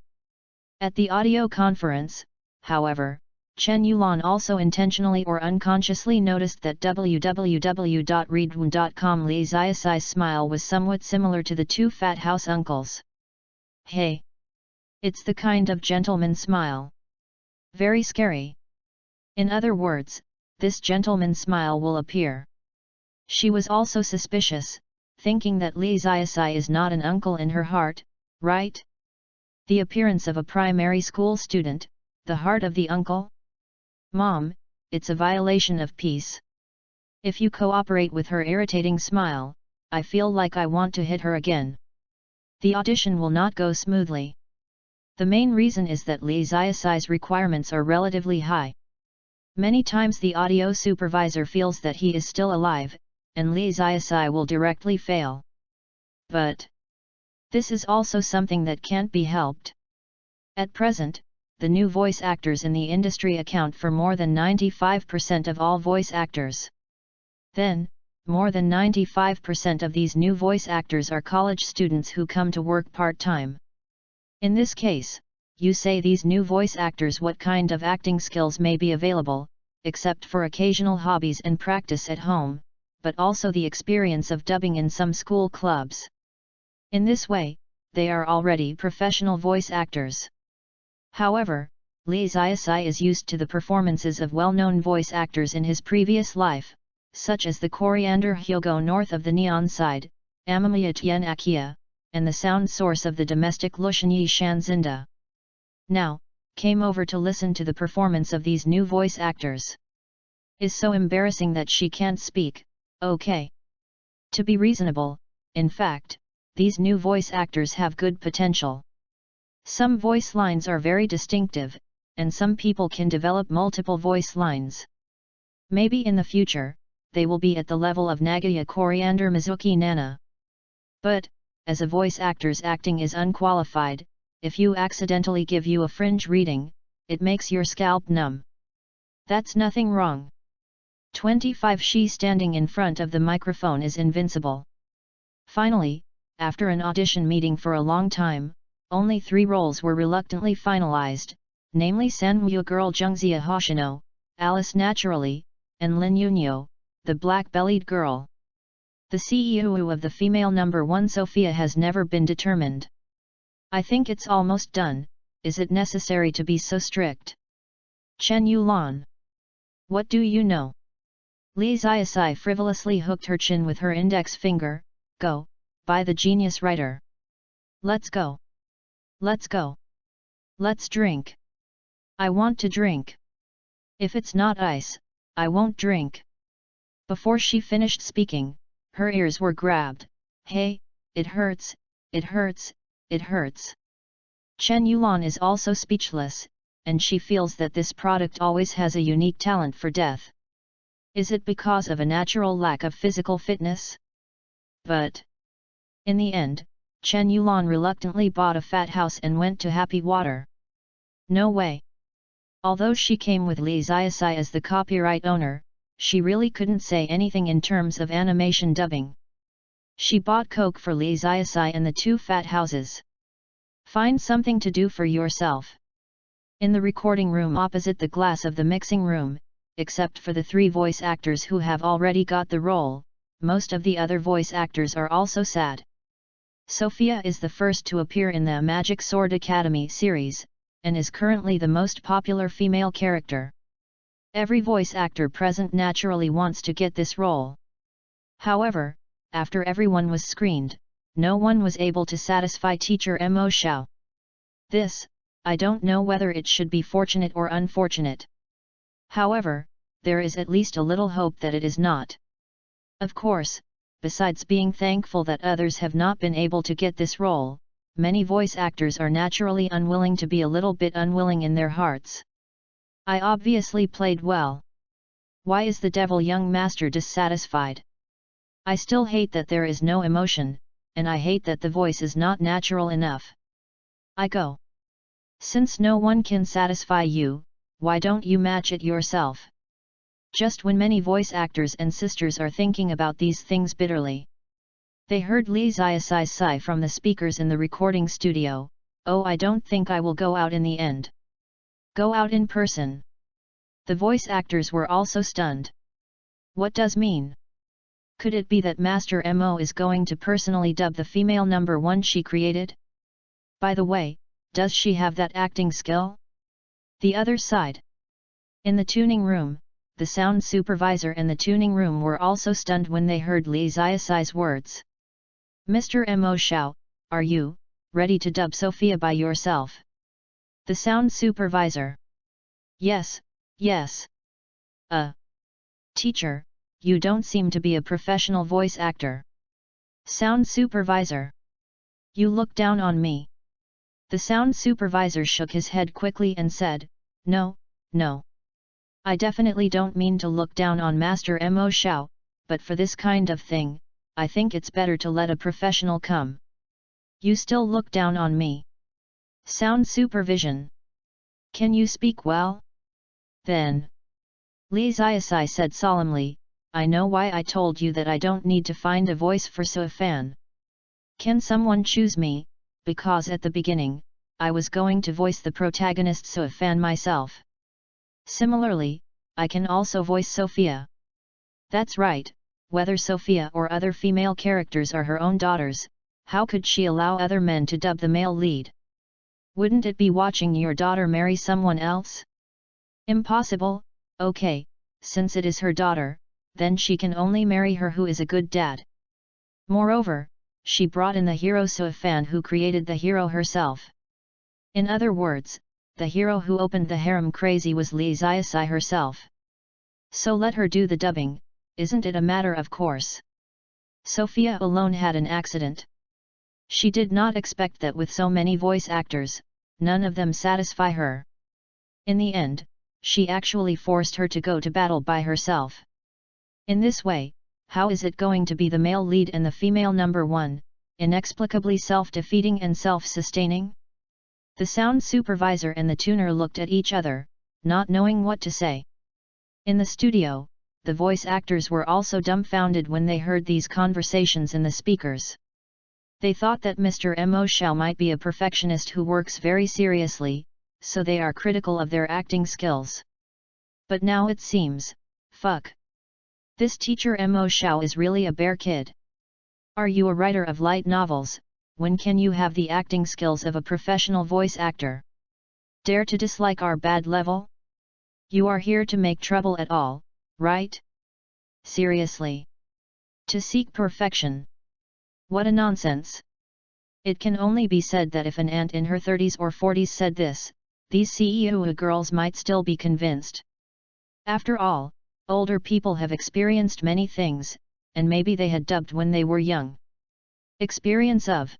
At the audio conference, however, Chen Yulan also intentionally or unconsciously noticed that www.readaloud.com Li Ziasai's smile was somewhat similar to the two fat house uncles. Hey! It's the kind of gentleman smile. Very scary. In other words, this gentleman smile will appear. She was also suspicious, thinking that Li Ziasai is not an uncle in her heart, right? The appearance of a primary school student, the heart of the uncle? Mom, it's a violation of peace. If you cooperate with her irritating smile, I feel like I want to hit her again. The audition will not go smoothly. The main reason is that Li Ziasai's requirements are relatively high. Many times the audio supervisor feels that he is still alive, and Li Ziasai will directly fail. But this is also something that can't be helped. At present, the new voice actors in the industry account for more than 95% of all voice actors. Then, more than 95% of these new voice actors are college students who come to work part-time. In this case, you say these new voice actors what kind of acting skills may be available, except for occasional hobbies and practice at home, but also the experience of dubbing in some school clubs. In this way, they are already professional voice actors. However, Li Ziasai is used to the performances of well-known voice actors in his previous life, such as the Coriander Hyogo North of the Neon Side, Amamiya Tien Akia, and the sound source of the domestic Lushanyi Shanzinda. Now, came over to listen to the performance of these new voice actors. Is so embarrassing that she can't speak, okay. To be reasonable, in fact, these new voice actors have good potential. Some voice lines are very distinctive, and some people can develop multiple voice lines. Maybe in the future, they will be at the level of Nagaya Coriander Mizuki Nana. But, as a voice actor's acting is unqualified, if you accidentally give you a fringe reading, it makes your scalp numb. That's nothing wrong. 25 She standing in front of the microphone is invincible. Finally, after an audition meeting for a long time, only 3 roles were reluctantly finalized, namely Sanmue girl Jungzia Hoshino, Alice Naturally, and Lin Yunyo, the black-bellied girl. The CEO of the female number 1 Sophia has never been determined. I think it's almost done. Is it necessary to be so strict? Chen Yulan. What do you know? Li Ziasai frivolously hooked her chin with her index finger. Go, by the genius writer. Let's go. Let's go. Let's drink. I want to drink. If it's not ice, I won't drink. Before she finished speaking, her ears were grabbed. Hey, it hurts, it hurts, it hurts. Chen Yulan is also speechless, and she feels that this product always has a unique talent for death. Is it because of a natural lack of physical fitness? But in the end, Chen Yulan reluctantly bought a fat house and went to Happy Water. No way. Although she came with Li Xiaosai as the copyright owner, she really couldn't say anything in terms of animation dubbing. She bought Coke for Li Xiaosai and the 2 fat houses. Find something to do for yourself. In the recording room opposite the glass of the mixing room, except for the 3 voice actors who have already got the role, most of the other voice actors are also sad. Sophia is the first to appear in the Magic Sword Academy series, and is currently the most popular female character. Every voice actor present naturally wants to get this role. However, after everyone was screened, no one was able to satisfy teacher Mo Xiao. This, I don't know whether it should be fortunate or unfortunate. However, there is at least a little hope that it is not. Of course, besides being thankful that others have not been able to get this role, many voice actors are naturally unwilling to be a little bit unwilling in their hearts. I obviously played well. Why is the devil young master dissatisfied? I still hate that there is no emotion, and I hate that the voice is not natural enough. I go. Since no one can satisfy you, why don't you match it yourself? Just when many voice actors and sisters are thinking about these things bitterly, they heard Li Xiaosai's sigh from the speakers in the recording studio. Oh, I don't think I will go out in the end. Go out in person. The voice actors were also stunned. What does mean? Could it be that Master Mo is going to personally dub the female number 1 she created? By the way, does she have that acting skill? The other side. In the tuning room, the sound supervisor and the tuning room were also stunned when they heard Li Xiaosai's words. Mr. Mo Xiao, are you ready to dub Sophia by yourself? The sound supervisor. Yes, yes. Teacher, you don't seem to be a professional voice actor. Sound supervisor. You look down on me. The sound supervisor shook his head quickly and said, No, no. I definitely don't mean to look down on Master Mo Xiao, but for this kind of thing, I think it's better to let a professional come. You still look down on me. Sound supervision. Can you speak well? Then. Li Xiaosai said solemnly, I know why I told you that I don't need to find a voice for Su Fan. Can someone choose me, because at the beginning, I was going to voice the protagonist Su Fan myself. Similarly, I can also voice Sophia. That's right, whether Sophia or other female characters are her own daughters, how could she allow other men to dub the male lead? Wouldn't it be watching your daughter marry someone else? Impossible. Okay, since it is her daughter, then she can only marry her who is a good dad. Moreover, she brought in the hero Su Fan who created the hero herself. In other words, the hero who opened the harem crazy was Li Xiaosai herself. So let her do the dubbing, isn't it a matter of course? Sophia alone had an accident. She did not expect that with so many voice actors, none of them satisfy her. In the end, she actually forced her to go to battle by herself. In this way, how is it going to be the male lead and the female number 1, inexplicably self-defeating and self-sustaining? The sound supervisor and the tuner looked at each other, not knowing what to say. In the studio, the voice actors were also dumbfounded when they heard these conversations in the speakers. They thought that Mr. Mo Xiao might be a perfectionist who works very seriously, so they are critical of their acting skills. But now it seems, fuck. This teacher Mo Xiao is really a bear kid. Are you a writer of light novels? When can you have the acting skills of a professional voice actor? Dare to dislike our bad level? You are here to make trouble at all, right? Seriously. To seek perfection. What a nonsense. It can only be said that if an aunt in her 30s or 40s said this, these CEO girls might still be convinced. After all, older people have experienced many things, and maybe they had dubbed when they were young. Experience of.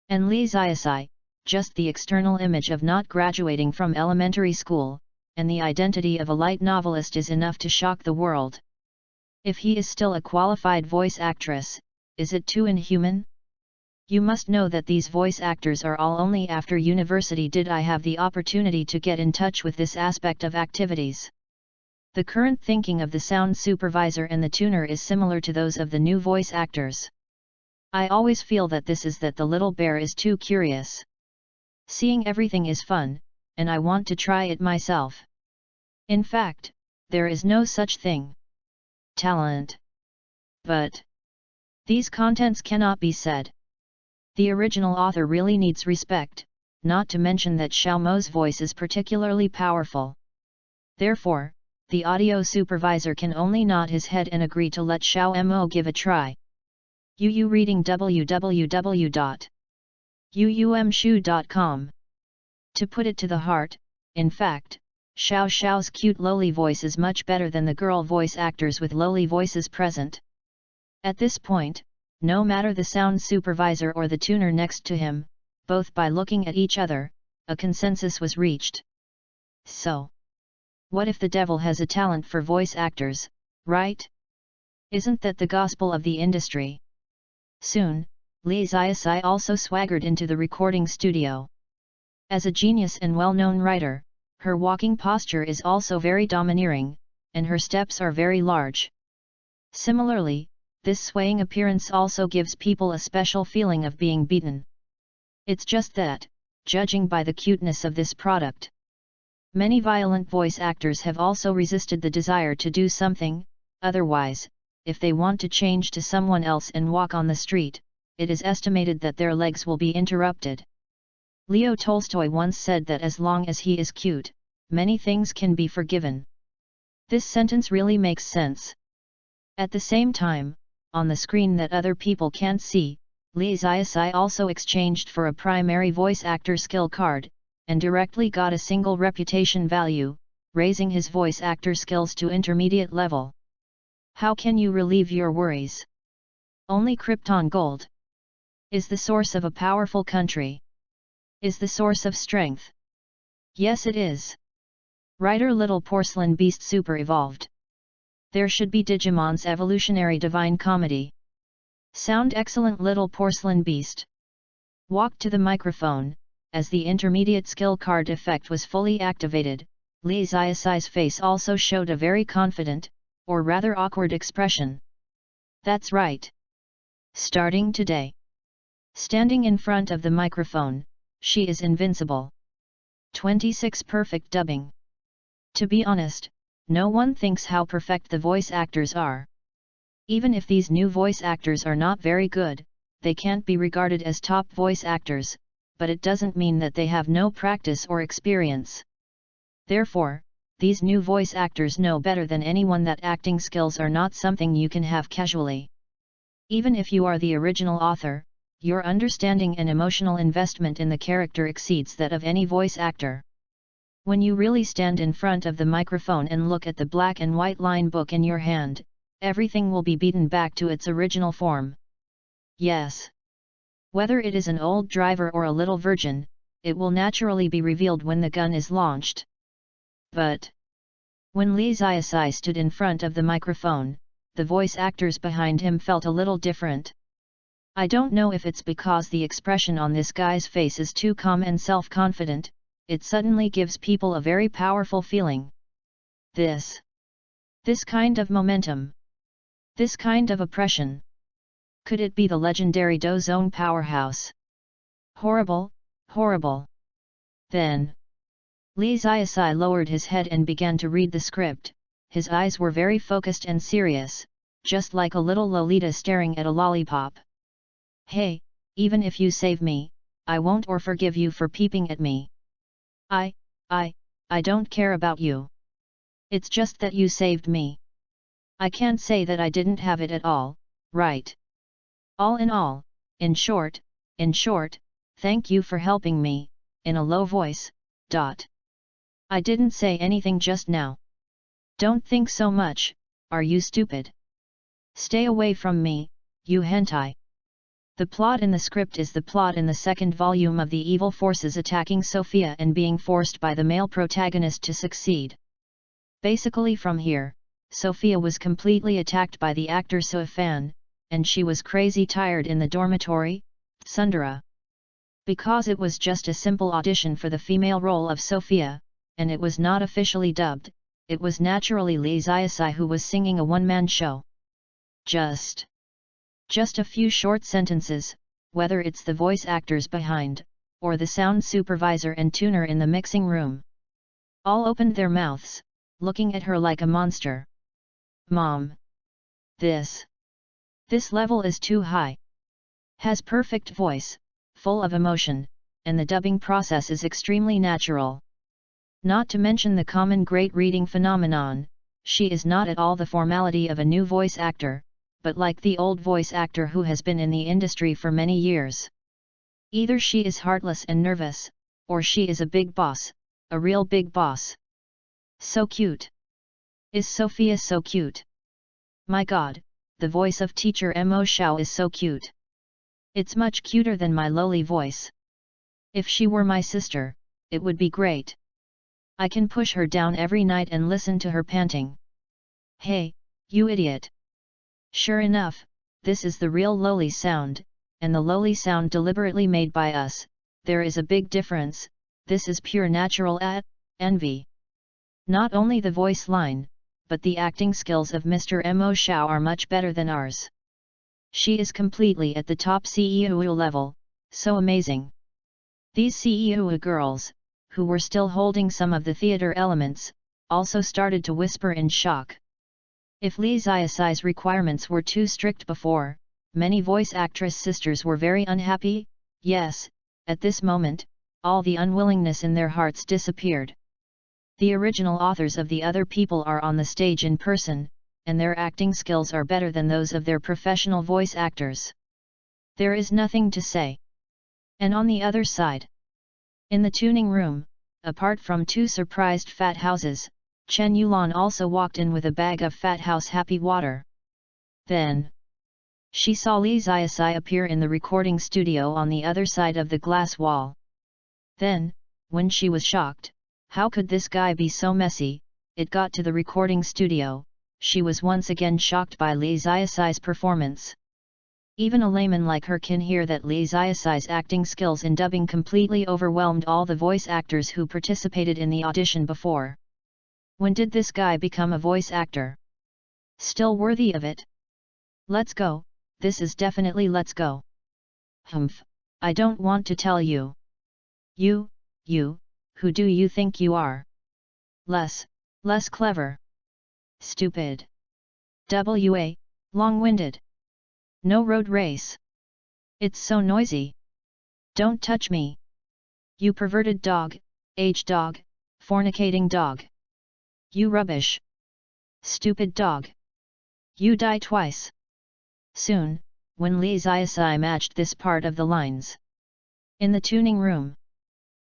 And Li Xiaosai, just the external image of not graduating from elementary school, and the identity of a light novelist is enough to shock the world. If he is still a qualified voice actress, is it too inhuman? You must know that these voice actors are all only after university did I have the opportunity to get in touch with this aspect of activities. The current thinking of the sound supervisor and the tuner is similar to those of the new voice actors. I always feel that this is that the little bear is too curious. Seeing everything is fun, and I want to try it myself. In fact, there is no such thing. Talent. But these contents cannot be said. The original author really needs respect, not to mention that Xiao Mo's voice is particularly powerful. Therefore, the audio supervisor can only nod his head and agree to let Xiao Mo give a try. UU reading www.uumshu.com. To put it to the heart, in fact, Xiao Xiao's cute lowly voice is much better than the girl voice actors with lowly voices present. At this point, no matter the sound supervisor or the tuner next to him, both by looking at each other, a consensus was reached. So, what if the devil has a talent for voice actors, right? Isn't that the gospel of the industry? Soon, Li Ziasai also swaggered into the recording studio. As a genius and well-known writer, her walking posture is also very domineering, and her steps are very large. Similarly, this swaying appearance also gives people a special feeling of being beaten. It's just that, judging by the cuteness of this product, many violent voice actors have also resisted the desire to do something, otherwise, if they want to change to someone else and walk on the street, it is estimated that their legs will be interrupted. Leo Tolstoy once said that as long as he is cute, many things can be forgiven. This sentence really makes sense. At the same time, on the screen that other people can't see, Li Ziasai also exchanged for a primary voice actor skill card, and directly got a single reputation value, raising his voice actor skills to intermediate level. How can you relieve your worries? Only Krypton Gold is the source of a powerful country. Is the source of strength. Yes, it is. Writer Little Porcelain Beast Super Evolved. There should be Digimon's evolutionary divine comedy. Sound excellent Little Porcelain Beast. Walked to the microphone. As the intermediate skill card effect was fully activated, Li Ziasai's face also showed a very confident, or rather awkward expression. That's right. Starting today. Standing in front of the microphone, she is invincible. 26 Perfect dubbing. To be honest, no one thinks how perfect the voice actors are. Even if these new voice actors are not very good, they can't be regarded as top voice actors, but it doesn't mean that they have no practice or experience. Therefore, these new voice actors know better than anyone that acting skills are not something you can have casually. Even if you are the original author, your understanding and emotional investment in the character exceeds that of any voice actor. When you really stand in front of the microphone and look at the black and white line book in your hand, everything will be beaten back to its original form. Yes. Whether it is an old driver or a little virgin, it will naturally be revealed when the gun is launched. But when Li Ziasai stood in front of the microphone, the voice actors behind him felt a little different. I don't know if it's because the expression on this guy's face is too calm and self-confident, it suddenly gives people a very powerful feeling. This kind of momentum. This kind of oppression. Could it be the legendary Do Zone powerhouse? Horrible, horrible. Then Li Ziasai lowered his head and began to read the script. His eyes were very focused and serious, just like a little Lolita staring at a lollipop. Hey, even if you save me, I won't or forgive you for peeping at me. I don't care about you. It's just that you saved me. I can't say that I didn't have it at all, right? All in all, in short, thank you for helping me, in a low voice, I didn't say anything just now. Don't think so much, are you stupid? Stay away from me, you hentai. The plot in the script is the plot in the second volume of the evil forces attacking Sophia and being forced by the male protagonist to succeed. Basically from here, Sophia was completely attacked by the actor Fan, and she was crazy tired in the dormitory, Sundara. Because it was just a simple audition for the female role of Sophia, and it was not officially dubbed, it was naturally Lee Ziasai who was singing a one-man show. Just a few short sentences, whether it's the voice actors behind, or the sound supervisor and tuner in the mixing room. All opened their mouths, looking at her like a monster. Mom! This level is too high. Has perfect voice, full of emotion, and the dubbing process is extremely natural. Not to mention the common great reading phenomenon, she is not at all the formality of a new voice actor, but like the old voice actor who has been in the industry for many years. Either she is heartless and nervous, or she is a big boss, a real big boss. So cute. Is Sophia so cute? My god, the voice of teacher Mo Xiao is so cute. It's much cuter than my lowly voice. If she were my sister, it would be great. I can push her down every night and listen to her panting. Hey, you idiot! Sure enough, this is the real lowly sound, and the lowly sound deliberately made by us. There is a big difference. This is pure natural envy. Not only the voice line, but the acting skills of Mr. Mo Xiao are much better than ours. She is completely at the top CEO level, so amazing. These CEO girls, who were still holding some of the theater elements, also started to whisper in shock. If Lee Ziasai's requirements were too strict before, many voice actress sisters were very unhappy. Yes, at this moment, all the unwillingness in their hearts disappeared. The original authors of the other people are on the stage in person, and their acting skills are better than those of their professional voice actors. There is nothing to say. And on the other side, in the tuning room, apart from two surprised fat houses, Chen Yulan also walked in with a bag of Fat House Happy Water. Then she saw Lee Ziasai appear in the recording studio on the other side of the glass wall. Then, when she was shocked, how could this guy be so messy? It got to the recording studio, she was once again shocked by Lee Ziasai's performance. Even a layman like her can hear that Lee Ziasai's acting skills in dubbing completely overwhelmed all the voice actors who participated in the audition before. When did this guy become a voice actor? Still worthy of it? Let's go, this is definitely let's go. Humph, I don't want to tell you. You, who do you think you are? Less clever. Stupid. Long-winded. No road race. It's so noisy. Don't touch me. You perverted dog, age dog, fornicating dog. You rubbish. Stupid dog. You die twice. Soon, when Lee Ziasai matched this part of the lines. In the tuning room,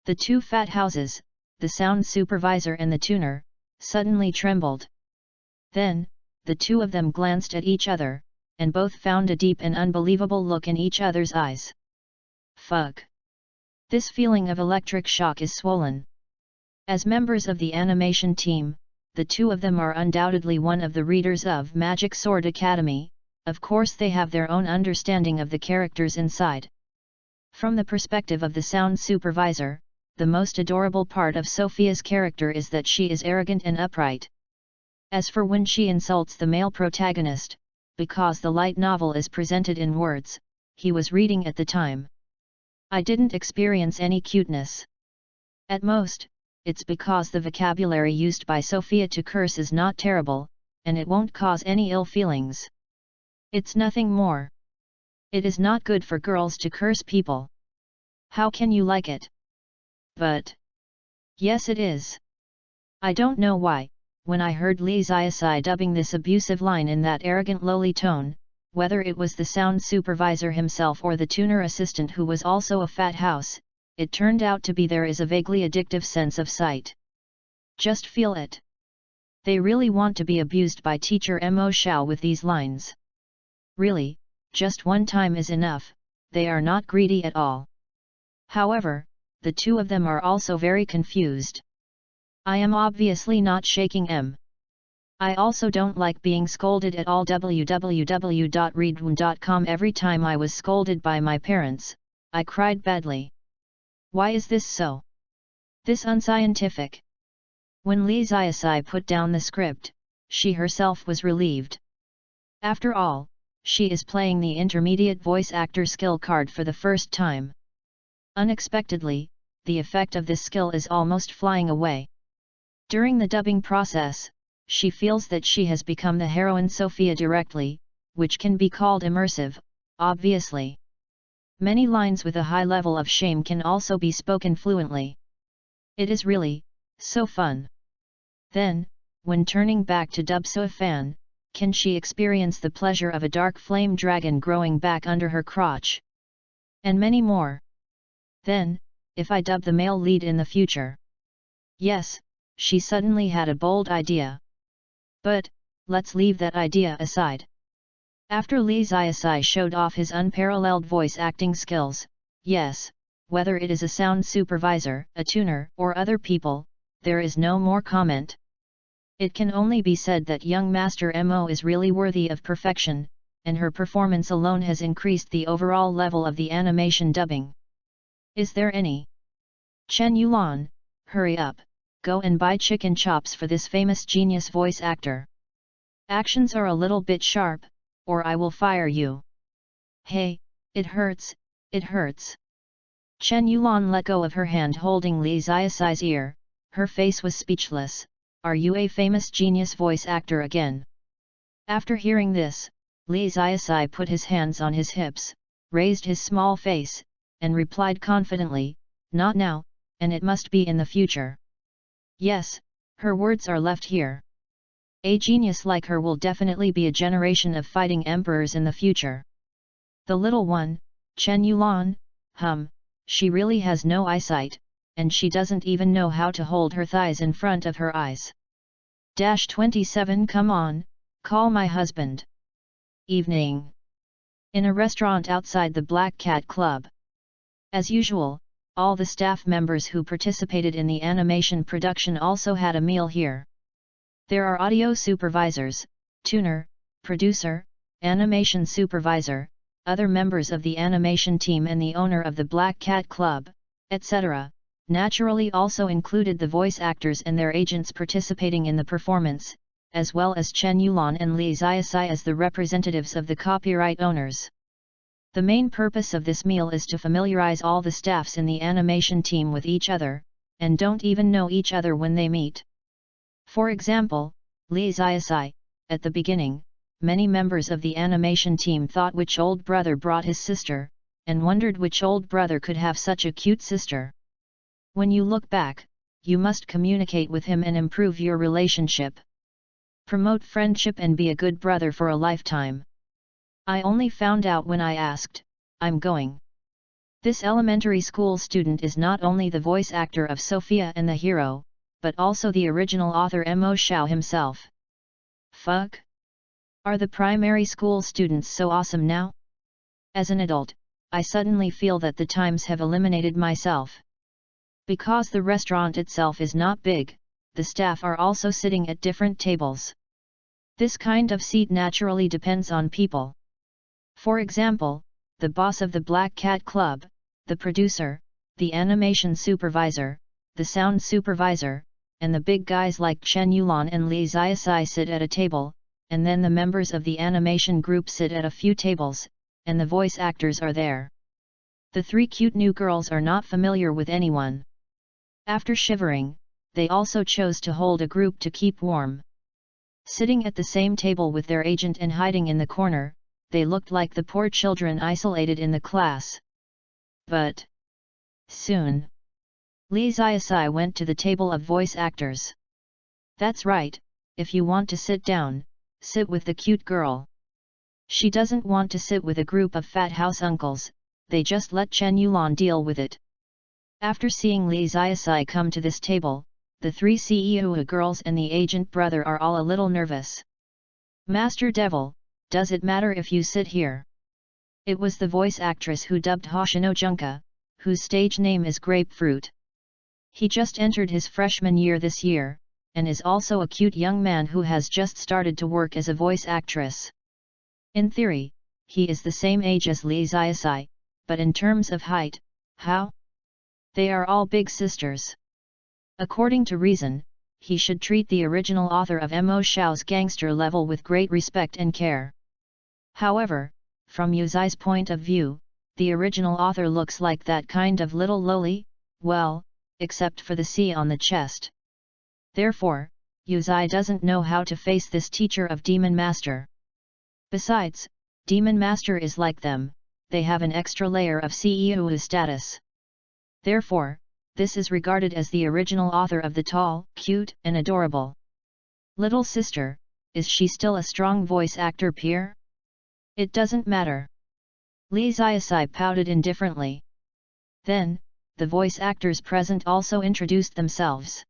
the two fat houses, the sound supervisor and the tuner, suddenly trembled. Then, the two of them glanced at each other, and both found a deep and unbelievable look in each other's eyes. Fuck! This feeling of electric shock is swollen. As members of the animation team, the two of them are undoubtedly one of the readers of Magic Sword Academy. Of course they have their own understanding of the characters inside. From the perspective of the sound supervisor, the most adorable part of Sophia's character is that she is arrogant and upright. As for when she insults the male protagonist, because the light novel is presented in words, he was reading at the time. I didn't experience any cuteness. At most, it's because the vocabulary used by Sophia to curse is not terrible, and it won't cause any ill feelings. It's nothing more. It is not good for girls to curse people. How can you like it? But yes, it is. I don't know why, when I heard Lee Ziasai dubbing this abusive line in that arrogant lowly tone, whether it was the sound supervisor himself or the tuner assistant who was also a fat house, it turned out to be there is a vaguely addictive sense of sight. Just feel it. They really want to be abused by teacher Mo Xiao with these lines. Really, just one time is enough, they are not greedy at all. However, the two of them are also very confused. I am obviously not shaking I also don't like being scolded at all. www.readaloud.com. Every time I was scolded by my parents, I cried badly. Why is this so? This unscientific. When Lee Ziasai put down the script, she herself was relieved. After all, she is playing the intermediate voice actor skill card for the first time. Unexpectedly, the effect of this skill is almost flying away. During the dubbing process, she feels that she has become the heroine Sophia directly, which can be called immersive, obviously. Many lines with a high level of shame can also be spoken fluently. It is really so fun. Then, when turning back to dub So Fan, can she experience the pleasure of a dark flame dragon growing back under her crotch? And many more. Then, if I dub the male lead in the future. Yes, she suddenly had a bold idea. But, let's leave that idea aside. After Lee Ziasai showed off his unparalleled voice acting skills, yes, whether it is a sound supervisor, a tuner, or other people, there is no more comment. It can only be said that young Master Mo is really worthy of perfection, and her performance alone has increased the overall level of the animation dubbing. Is there any? Chen Yulan, hurry up, go and buy chicken chops for this famous genius voice actor. Actions are a little bit sharp, or I will fire you. Hey, it hurts, it hurts. Chen Yulan let go of her hand holding Lee Ziasai's ear, her face was speechless. Are you a famous genius voice actor again? After hearing this, Lee Ziasai put his hands on his hips, raised his small face, and replied confidently, not now, and it must be in the future. Yes, her words are left here. A genius like her will definitely be a generation of fighting emperors in the future. The little one, Chen Yulan, she really has no eyesight, and she doesn't even know how to hold her thighs in front of her eyes. 27 Come on, call my husband. Evening. In a restaurant outside the Black Cat Club. As usual, all the staff members who participated in the animation production also had a meal here. There are audio supervisors, tuner, producer, animation supervisor, other members of the animation team and the owner of the Black Cat Club, etc. Naturally also included the voice actors and their agents participating in the performance, as well as Chen Yulan and Lee Ziasai as the representatives of the copyright owners. The main purpose of this meal is to familiarize all the staffs in the animation team with each other, and don't even know each other when they meet. For example, Lee Ziasai, at the beginning, many members of the animation team thought which old brother brought his sister, and wondered which old brother could have such a cute sister. When you look back, you must communicate with him and improve your relationship. Promote friendship and be a good brother for a lifetime. I only found out when I asked, I'm going. This elementary school student is not only the voice actor of Sophia and the hero, but also the original author Mo Xiao himself. Fuck? Are the primary school students so awesome now? As an adult, I suddenly feel that the times have eliminated myself. Because the restaurant itself is not big, the staff are also sitting at different tables. This kind of seat naturally depends on people. For example, the boss of the Black Cat Club, the producer, the animation supervisor, the sound supervisor, and the big guys like Chen Yulan and Lee Ziasai sit at a table, and then the members of the animation group sit at a few tables, and the voice actors are there. The three cute new girls are not familiar with anyone. After shivering, they also chose to hold a group to keep warm. Sitting at the same table with their agent and hiding in the corner, they looked like the poor children isolated in the class. But soon, Lee Ziasai went to the table of voice actors. That's right, if you want to sit down, sit with the cute girl. She doesn't want to sit with a group of fat house uncles, they just let Chen Yulan deal with it. After seeing Lee Ziasai come to this table, the three CEO girls and the agent brother are all a little nervous. Master Devil, does it matter if you sit here? It was the voice actress who dubbed Hoshino Junka, whose stage name is Grapefruit. He just entered his freshman year this year, and is also a cute young man who has just started to work as a voice actress. In theory, he is the same age as Lee Ziasai, but in terms of height, how? They are all big sisters. According to reason, he should treat the original author of Mo Xiao's gangster level with great respect and care. However, from Yuzai's point of view, the original author looks like that kind of little lowly, well, except for the C on the chest. Therefore, Yuzai doesn't know how to face this teacher of Demon Master. Besides, Demon Master is like them, they have an extra layer of CEO status. Therefore, this is regarded as the original author of the tall, cute, and adorable little sister. Is she still a strong voice actor peer? It doesn't matter. Lee Ziasai pouted indifferently. Then, the voice actors present also introduced themselves.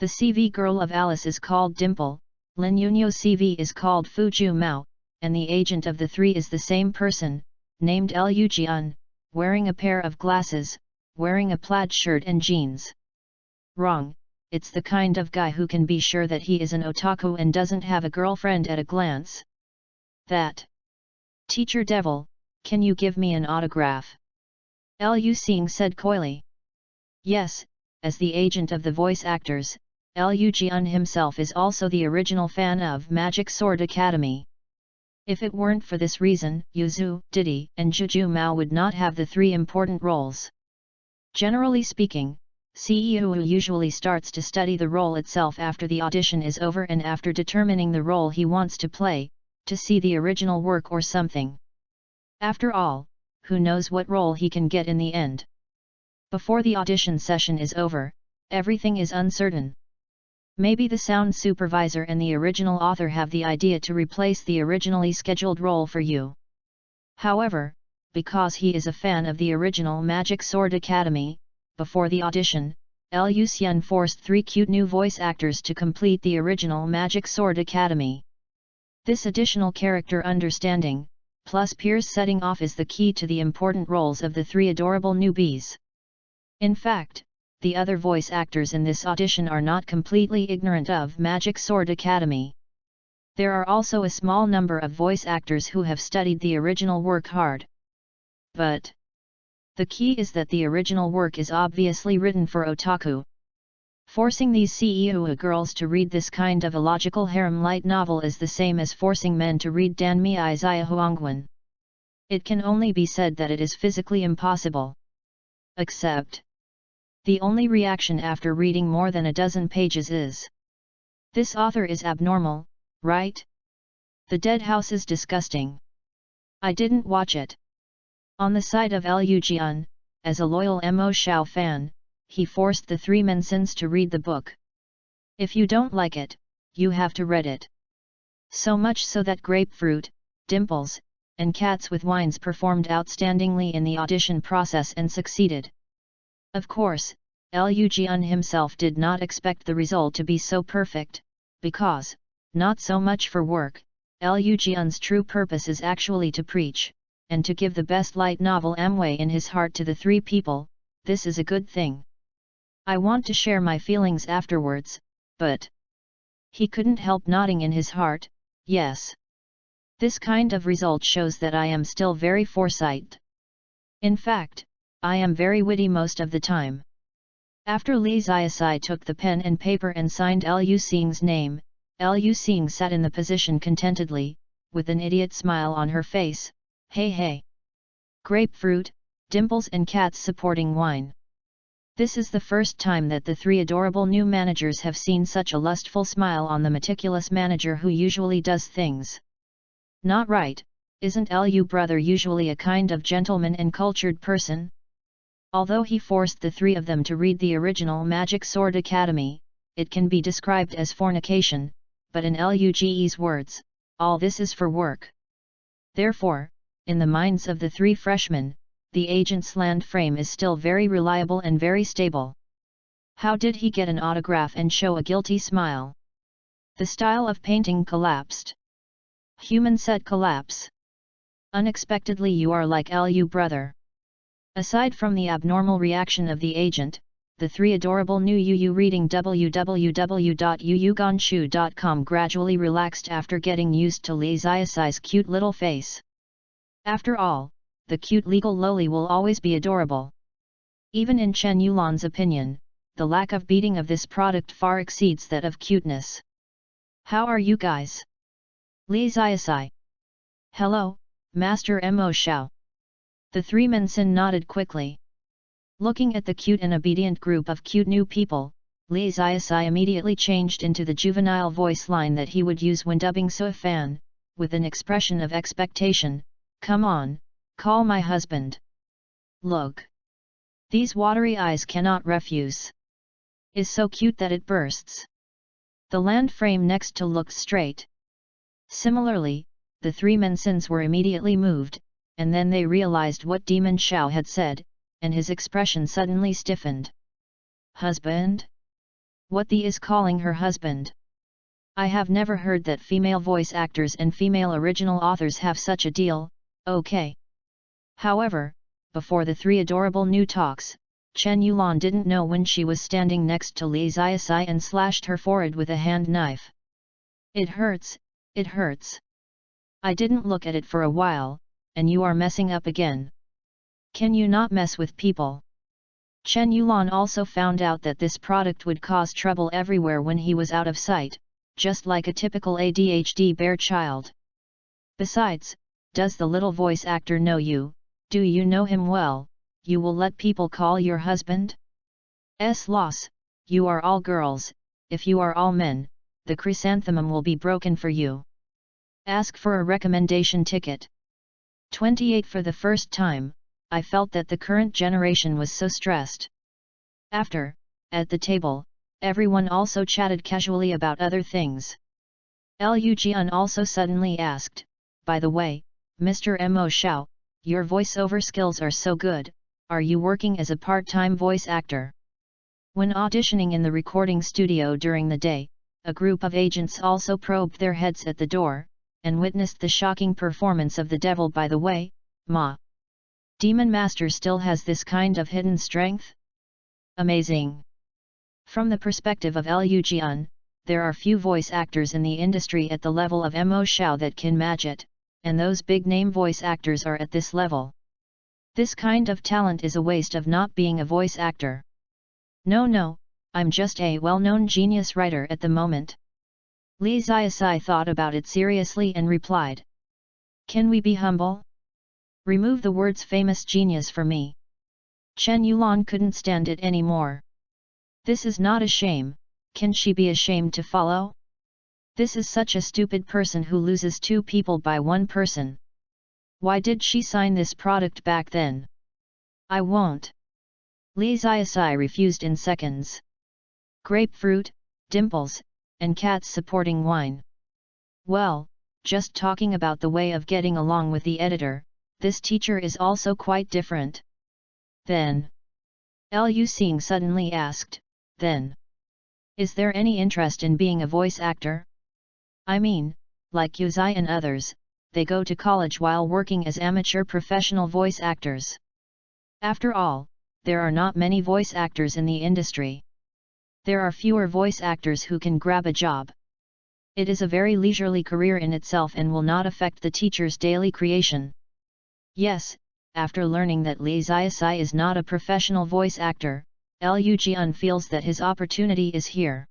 The CV girl of Alice is called Dimple, Lin Yunyo CV is called Fuju Mao, and the agent of the three is the same person, named Liu Jian, wearing a pair of glasses, wearing a plaid shirt and jeans. Wrong, it's the kind of guy who can be sure that he is an otaku and doesn't have a girlfriend at a glance. That. Teacher Devil, can you give me an autograph? Liu Xing said coyly. Yes, as the agent of the voice actors, Liu Jian himself is also the original fan of Magic Sword Academy. If it weren't for this reason, Yuzu, Didi, and Juju Mao would not have the three important roles. Generally speaking, CEO usually starts to study the role itself after the audition is over and after determining the role he wants to play, to see the original work or something. After all, who knows what role he can get in the end? Before the audition session is over, everything is uncertain. Maybe the sound supervisor and the original author have the idea to replace the originally scheduled role for you. However, because he is a fan of the original Magic Sword Academy, before the audition, Liu Xian forced three cute new voice actors to complete the original Magic Sword Academy. This additional character understanding, plus peers setting off is the key to the important roles of the three adorable newbies. In fact, the other voice actors in this audition are not completely ignorant of Magic Sword Academy. There are also a small number of voice actors who have studied the original work hard. But the key is that the original work is obviously written for otaku. Forcing these CEO girls to read this kind of illogical harem light novel is the same as forcing men to read Danmi Izaya Huangwen. It can only be said that it is physically impossible. Except, the only reaction after reading more than a dozen pages is, this author is abnormal, right? The Dead House is disgusting. I didn't watch it. On the side of Liu Jian, as a loyal Mo Xiao fan, he forced the three mensins to read the book. If you don't like it, you have to read it. So much so that Grapefruit, Dimples, and Cats with Wines performed outstandingly in the audition process and succeeded. Of course, Liu Jian himself did not expect the result to be so perfect, because, not so much for work, Liu Jian's true purpose is actually to preach, and to give the best light novel Amway in his heart to the three people. This is a good thing. I want to share my feelings afterwards, but he couldn't help nodding in his heart, yes. This kind of result shows that I am still very foresight. In fact, I am very witty most of the time. After Li Ziasai took the pen and paper and signed Liu Xing's name, Liu Xing sat in the position contentedly, with an idiot smile on her face. Hey hey! Grapefruit, Dimples and Cats supporting wine. This is the first time that the three adorable new managers have seen such a lustful smile on the meticulous manager who usually does things. Not right, isn't Liu brother usually a kind of gentleman and cultured person? Although he forced the three of them to read the original Magic Sword Academy, it can be described as fornication, but in Liu's words, all this is for work. Therefore, in the minds of the three freshmen, the agent's land frame is still very reliable and very stable. How did he get an autograph and show a guilty smile? The style of painting collapsed. Human said collapse. Unexpectedly you are like Liu brother. Aside from the abnormal reaction of the agent, the three adorable new Yu reading www.yuyuganshu.com gradually relaxed after getting used to Li Xiaosai's cute little face. After all, the cute legal loli will always be adorable. Even in Chen Yulan's opinion, the lack of beating of this product far exceeds that of cuteness. How are you guys? Li Xiaosai. Hello, Master Mo Xiao. The three Mensin nodded quickly. Looking at the cute and obedient group of cute new people, Li Xiaosai immediately changed into the juvenile voice line that he would use when dubbing Sui Fan, with an expression of expectation. Come on, call my husband. Look. These watery eyes cannot refuse. Is so cute that it bursts. The land frame next to looks straight. Similarly, the three Mensins were immediately moved, and then they realized what Demon Xiao had said, and his expression suddenly stiffened. Husband? What the is calling her husband? I have never heard that female voice actors and female original authors have such a deal, okay. However, before the three adorable new talks, Chen Yulan didn't know when she was standing next to Li Xiaosai and slashed her forehead with a hand knife. It hurts, it hurts. I didn't look at it for a while, and you are messing up again. Can you not mess with people? Chen Yulan also found out that this product would cause trouble everywhere when he was out of sight, just like a typical ADHD bear child. Besides, does the little voice actor know you? Do you know him well? You will let people call your husband? Loss, you are all girls, if you are all men, the chrysanthemum will be broken for you. Ask for a recommendation ticket. 28 For the first time, I felt that the current generation was so stressed. After, at the table, everyone also chatted casually about other things. Liu Jian also suddenly asked, by the way, Mr. Mo Xiao, your voiceover skills are so good, are you working as a part-time voice actor? When auditioning in the recording studio during the day, a group of agents also probed their heads at the door, and witnessed the shocking performance of the devil. By the way, Ma. Demon Master still has this kind of hidden strength? Amazing! From the perspective of Liu Jian, there are few voice actors in the industry at the level of Mo Xiao that can match it, and those big-name voice actors are at this level. This kind of talent is a waste of not being a voice actor. No, I'm just a well-known genius writer at the moment. Li Xiaosai thought about it seriously and replied. Can we be humble? Remove the words famous genius for me. Chen Yulan couldn't stand it anymore. This is not a shame, can she be ashamed to follow? This is such a stupid person who loses two people by one person. Why did she sign this product back then? I won't. Li Xiaosai refused in seconds. Grapefruit, dimples, and cats supporting wine. Well, just talking about the way of getting along with the editor, this teacher is also quite different. Then? Liu Xing suddenly asked, then? Is there any interest in being a voice actor? I mean, like Yuzai and others, they go to college while working as amateur professional voice actors. After all, there are not many voice actors in the industry. There are fewer voice actors who can grab a job. It is a very leisurely career in itself and will not affect the teacher's daily creation. Yes, after learning that Li Xiaosai is not a professional voice actor, Liu Jian feels that his opportunity is here.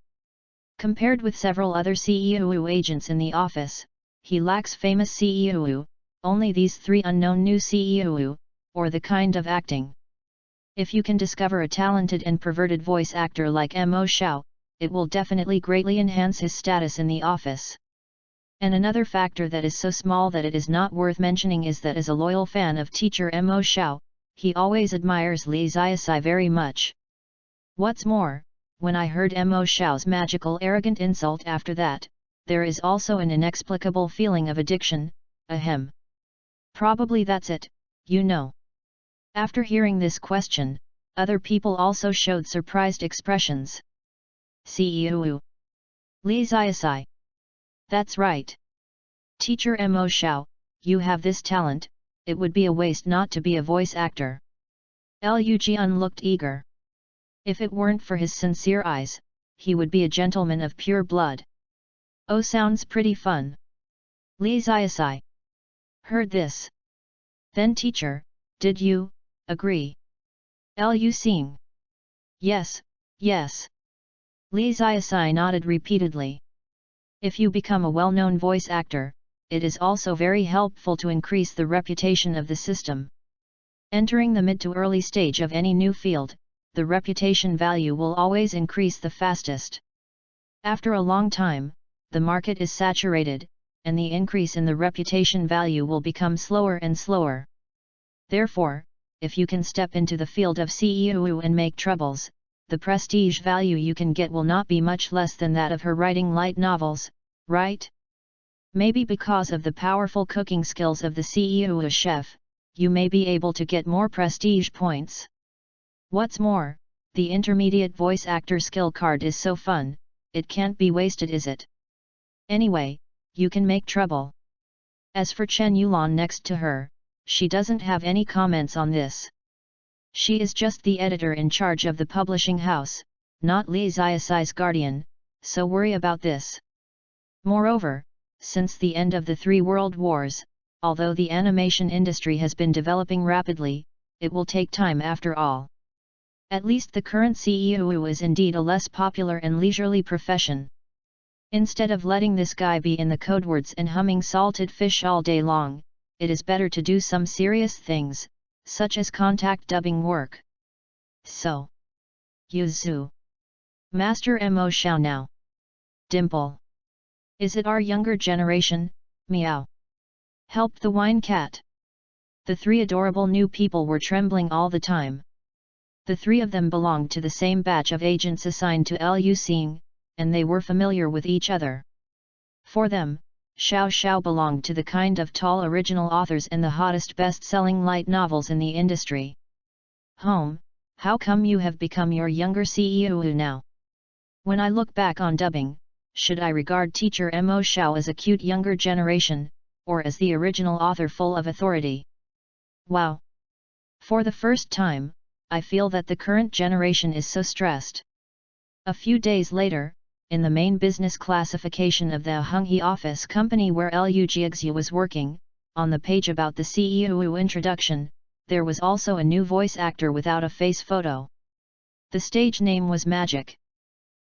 Compared with several other CEO agents in the office, he lacks famous CEO, only these three unknown new CEO, or the kind of acting. If you can discover a talented and perverted voice actor like Mo Xiao, it will definitely greatly enhance his status in the office. And another factor that is so small that it is not worth mentioning is that as a loyal fan of teacher Mo Xiao, he always admires Li Xiaosai very much. What's more, when I heard Mo Xiao's magical arrogant insult after that, there is also an inexplicable feeling of addiction, ahem. Probably that's it, you know. After hearing this question, other people also showed surprised expressions. CEO Li Xiaosai. That's right. Teacher Mo Xiao, you have this talent, it would be a waste not to be a voice actor. Liu Jian looked eager. If it weren't for his sincere eyes, he would be a gentleman of pure blood. Oh, sounds pretty fun. Li Ziasai heard this. Then teacher, did you agree? Lu Xing. Yes, yes. Li Ziasai nodded repeatedly. If you become a well-known voice actor, it is also very helpful to increase the reputation of the system. Entering the mid to early stage of any new field, the reputation value will always increase the fastest. After a long time, the market is saturated, and the increase in the reputation value will become slower and slower. Therefore, if you can step into the field of CEOU and make troubles, the prestige value you can get will not be much less than that of her writing light novels, right? Maybe because of the powerful cooking skills of the CEOU chef, you may be able to get more prestige points. What's more, the intermediate voice actor skill card is so fun, it can't be wasted, is it? Anyway, you can make trouble. As for Chen Yulan next to her, she doesn't have any comments on this. She is just the editor in charge of the publishing house, not Li Ziasai's guardian, so worry about this. Moreover, since the end of the 3 world wars, although the animation industry has been developing rapidly, it will take time after all. At least the current CEOU is indeed a less popular and leisurely profession. Instead of letting this guy be in the codewords and humming salted fish all day long, it is better to do some serious things, such as contact dubbing work. So, Yuzu. Master Mo Xiao now. Dimple. Is it our younger generation, meow? Helped the wine cat. The 3 adorable new people were trembling all the time. The 3 of them belonged to the same batch of agents assigned to Lu Xing, and they were familiar with each other. For them, Xiao Xiao belonged to the kind of tall original authors and the hottest best-selling light novels in the industry. Home, how come you have become your younger CEO now? When I look back on dubbing, should I regard teacher Mo Xiao as a cute younger generation, or as the original author full of authority? Wow! For the first time, I feel that the current generation is so stressed. A few days later, in the main business classification of the Hunghe office company where Lu Jiexu was working, on the page about the CEO introduction, there was also a new voice actor without a face photo. The stage name was Magic.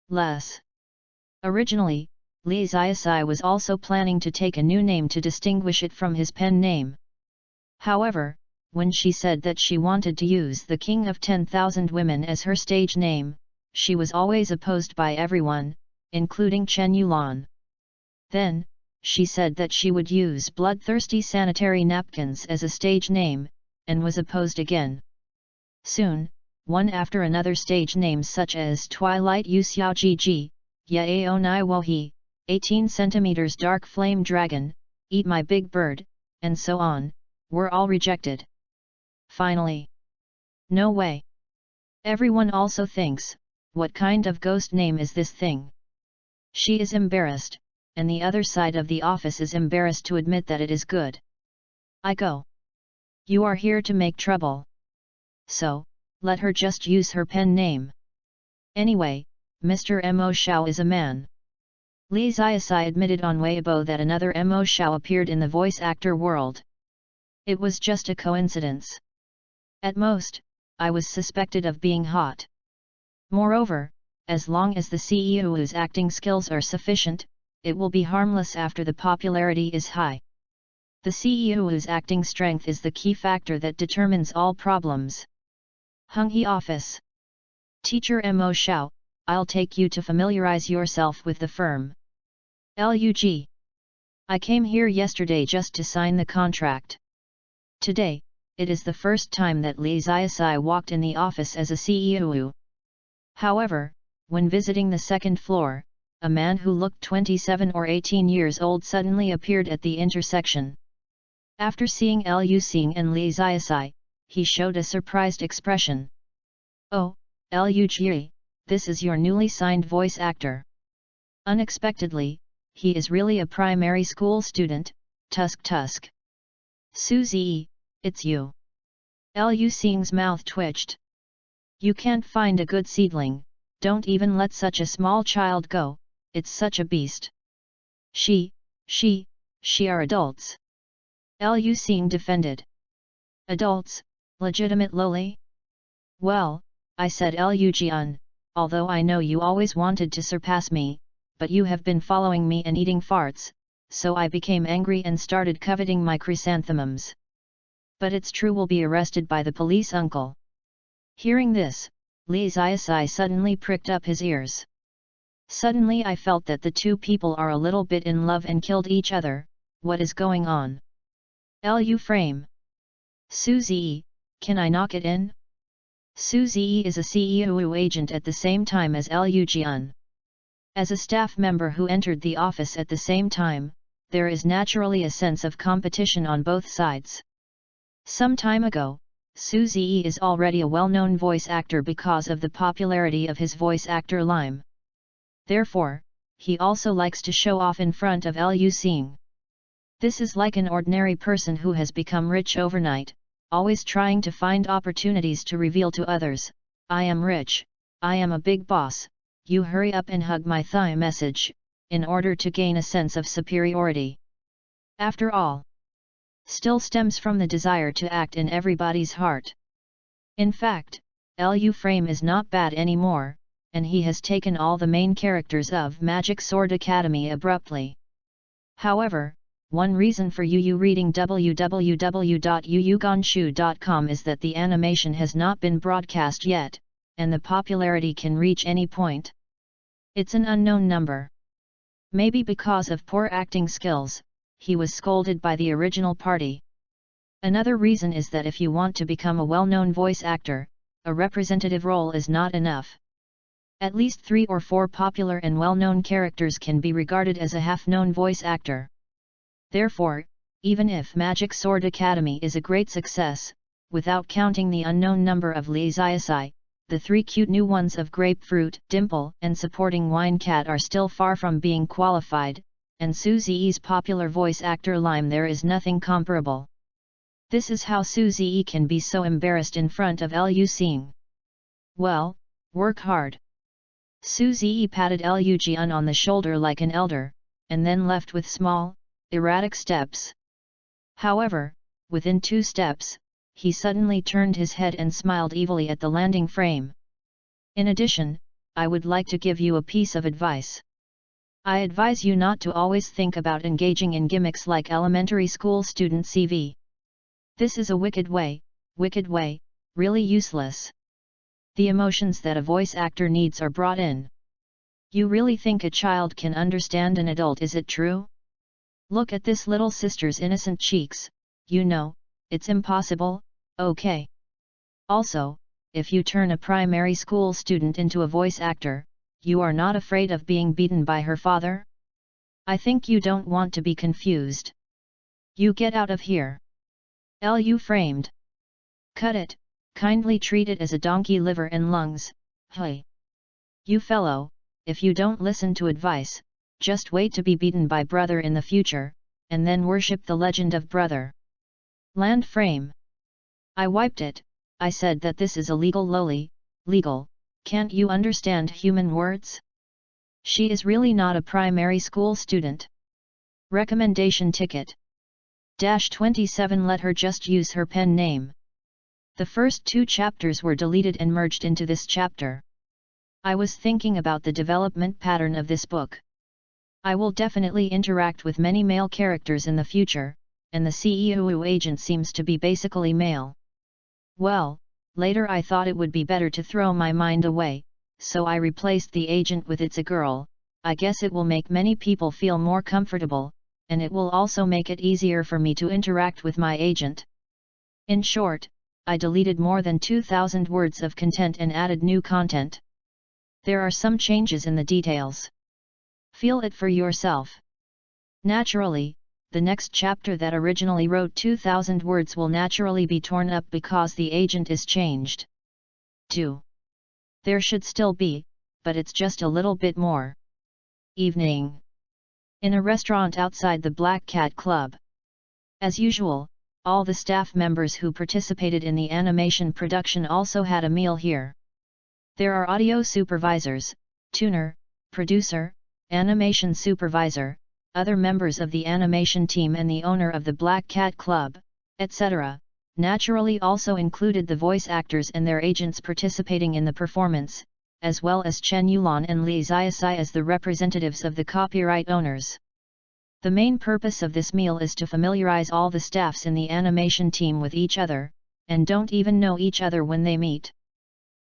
Less. Originally, Li Ziasai was also planning to take a new name to distinguish it from his pen name. However, when she said that she wanted to use the King of 10,000 Women as her stage name, she was always opposed by everyone, including Chen Yulan. Then, she said that she would use Bloodthirsty Sanitary Napkins as a stage name, and was opposed again. Soon, one after another stage names such as Twilight Yu Xiao Ji, Yaeo Nai Wohi, 18 cm Dark Flame Dragon, Eat My Big Bird, and so on, were all rejected. Finally. No way. Everyone also thinks, what kind of ghost name is this thing? She is embarrassed, and the other side of the office is embarrassed to admit that it is good. I go. You are here to make trouble. So, let her just use her pen name. Anyway, Mr. Mo Xiao is a man. Li Ziasai admitted on Weibo that another Mo Xiao appeared in the voice actor world. It was just a coincidence. At most, I was suspected of being hot. Moreover, as long as the CEO's acting skills are sufficient, it will be harmless after the popularity is high. The CEO's acting strength is the key factor that determines all problems. Hunghe office. Teacher Mo Xiao, I'll take you to familiarize yourself with the firm. Lug. I came here yesterday just to sign the contract. Today, it is the first time that Li Ziasai walked in the office as a CEO. However, when visiting the second floor, a man who looked 27 or 18 years old suddenly appeared at the intersection. After seeing Lu Xing and Li Ziasai, he showed a surprised expression. Oh, Lug, this is your newly signed voice actor. Unexpectedly, he is really a primary school student, Tusk. Suzy, it's you. Lu Xing's mouth twitched. You can't find a good seedling, don't even let such a small child go, it's such a beast. She are adults. Lu Xing defended. Adults, legitimate loli? Well, I said Lu Jian, although I know you always wanted to surpass me, but you have been following me and eating farts, so I became angry and started coveting my chrysanthemums. But it's true we'll be arrested by the police, uncle. Hearing this, Li Ziasai suddenly pricked up his ears. Suddenly I felt that the two people are a little bit in love and killed each other. What is going on? Lu frame. Su Ziyi, can I knock it in? Su Ziyi is a CEO agent at the same time as Lu Jian. As a staff member who entered the office at the same time, there is naturally a sense of competition on both sides. Some time ago, Su Ziyi is already a well-known voice actor because of the popularity of his voice actor Lime. Therefore, he also likes to show off in front of Lu Xing. This is like an ordinary person who has become rich overnight, always trying to find opportunities to reveal to others, I am rich, I am a big boss, you hurry up and hug my thigh message, in order to gain a sense of superiority. After all, still stems from the desire to act in everybody's heart. In fact, Lu Frame is not bad anymore, and he has taken all the main characters of Magic Sword Academy abruptly. However, one reason for Yu reading www.yuyugonshu.com is that the animation has not been broadcast yet, and the popularity can reach any point. It's an unknown number. Maybe because of poor acting skills, he was scolded by the original party. Another reason is that if you want to become a well-known voice actor, a representative role is not enough. At least 3 or 4 popular and well-known characters can be regarded as a half-known voice actor. Therefore, even if Magic Sword Academy is a great success, without counting the unknown number of Li Ziasai, the 3 cute new ones of Grapefruit, Dimple and supporting Wine Cat are still far from being qualified, and Su Ziyi's popular voice actor Lime there is nothing comparable. This is how Su Ziyi can be so embarrassed in front of Lu Xing. Well, work hard. Su Ziyi patted Lu Jian on the shoulder like an elder, and then left with small, erratic steps. However, within 2 steps, he suddenly turned his head and smiled evilly at the landing frame. In addition, I would like to give you a piece of advice. I advise you not to always think about engaging in gimmicks like elementary school student CV. This is a wicked way, really useless. The emotions that a voice actor needs are brought in. You really think a child can understand an adult, is it true? Look at this little sister's innocent cheeks, you know, it's impossible, okay. Also, if you turn a primary school student into a voice actor, you are not afraid of being beaten by her father? I think you don't want to be confused. You get out of here. Lu framed. Cut it, kindly treat it as a donkey liver and lungs, hey. You fellow, if you don't listen to advice, just wait to be beaten by brother in the future, and then worship the legend of brother. Land frame. I wiped it, I said that this is illegal loli, legal, can't you understand human words? She is really not a primary school student. Recommendation ticket. -27 let her just use her pen name. The first 2 chapters were deleted and merged into this chapter. I was thinking about the development pattern of this book. I will definitely interact with many male characters in the future, and the CEO agent seems to be basically male. Well, later I thought it would be better to throw my mind away, so I replaced the agent with it's a girl. I guess it will make many people feel more comfortable, and it will also make it easier for me to interact with my agent. In short, I deleted more than 2,000 words of content and added new content. There are some changes in the details. Feel it for yourself. Naturally, the next chapter that originally wrote 2,000 words will naturally be torn up because the agent is changed. 2. There should still be, but it's just a little bit more. Evening. In a restaurant outside the Black Cat Club. As usual, all the staff members who participated in the animation production also had a meal here. There are audio supervisors, tuner, producer, animation supervisor, other members of the animation team and the owner of the Black Cat Club, etc., naturally also included the voice actors and their agents participating in the performance, as well as Chen Yulan and Li Xiaosai as the representatives of the copyright owners. The main purpose of this meal is to familiarize all the staffs in the animation team with each other, and don't even know each other when they meet.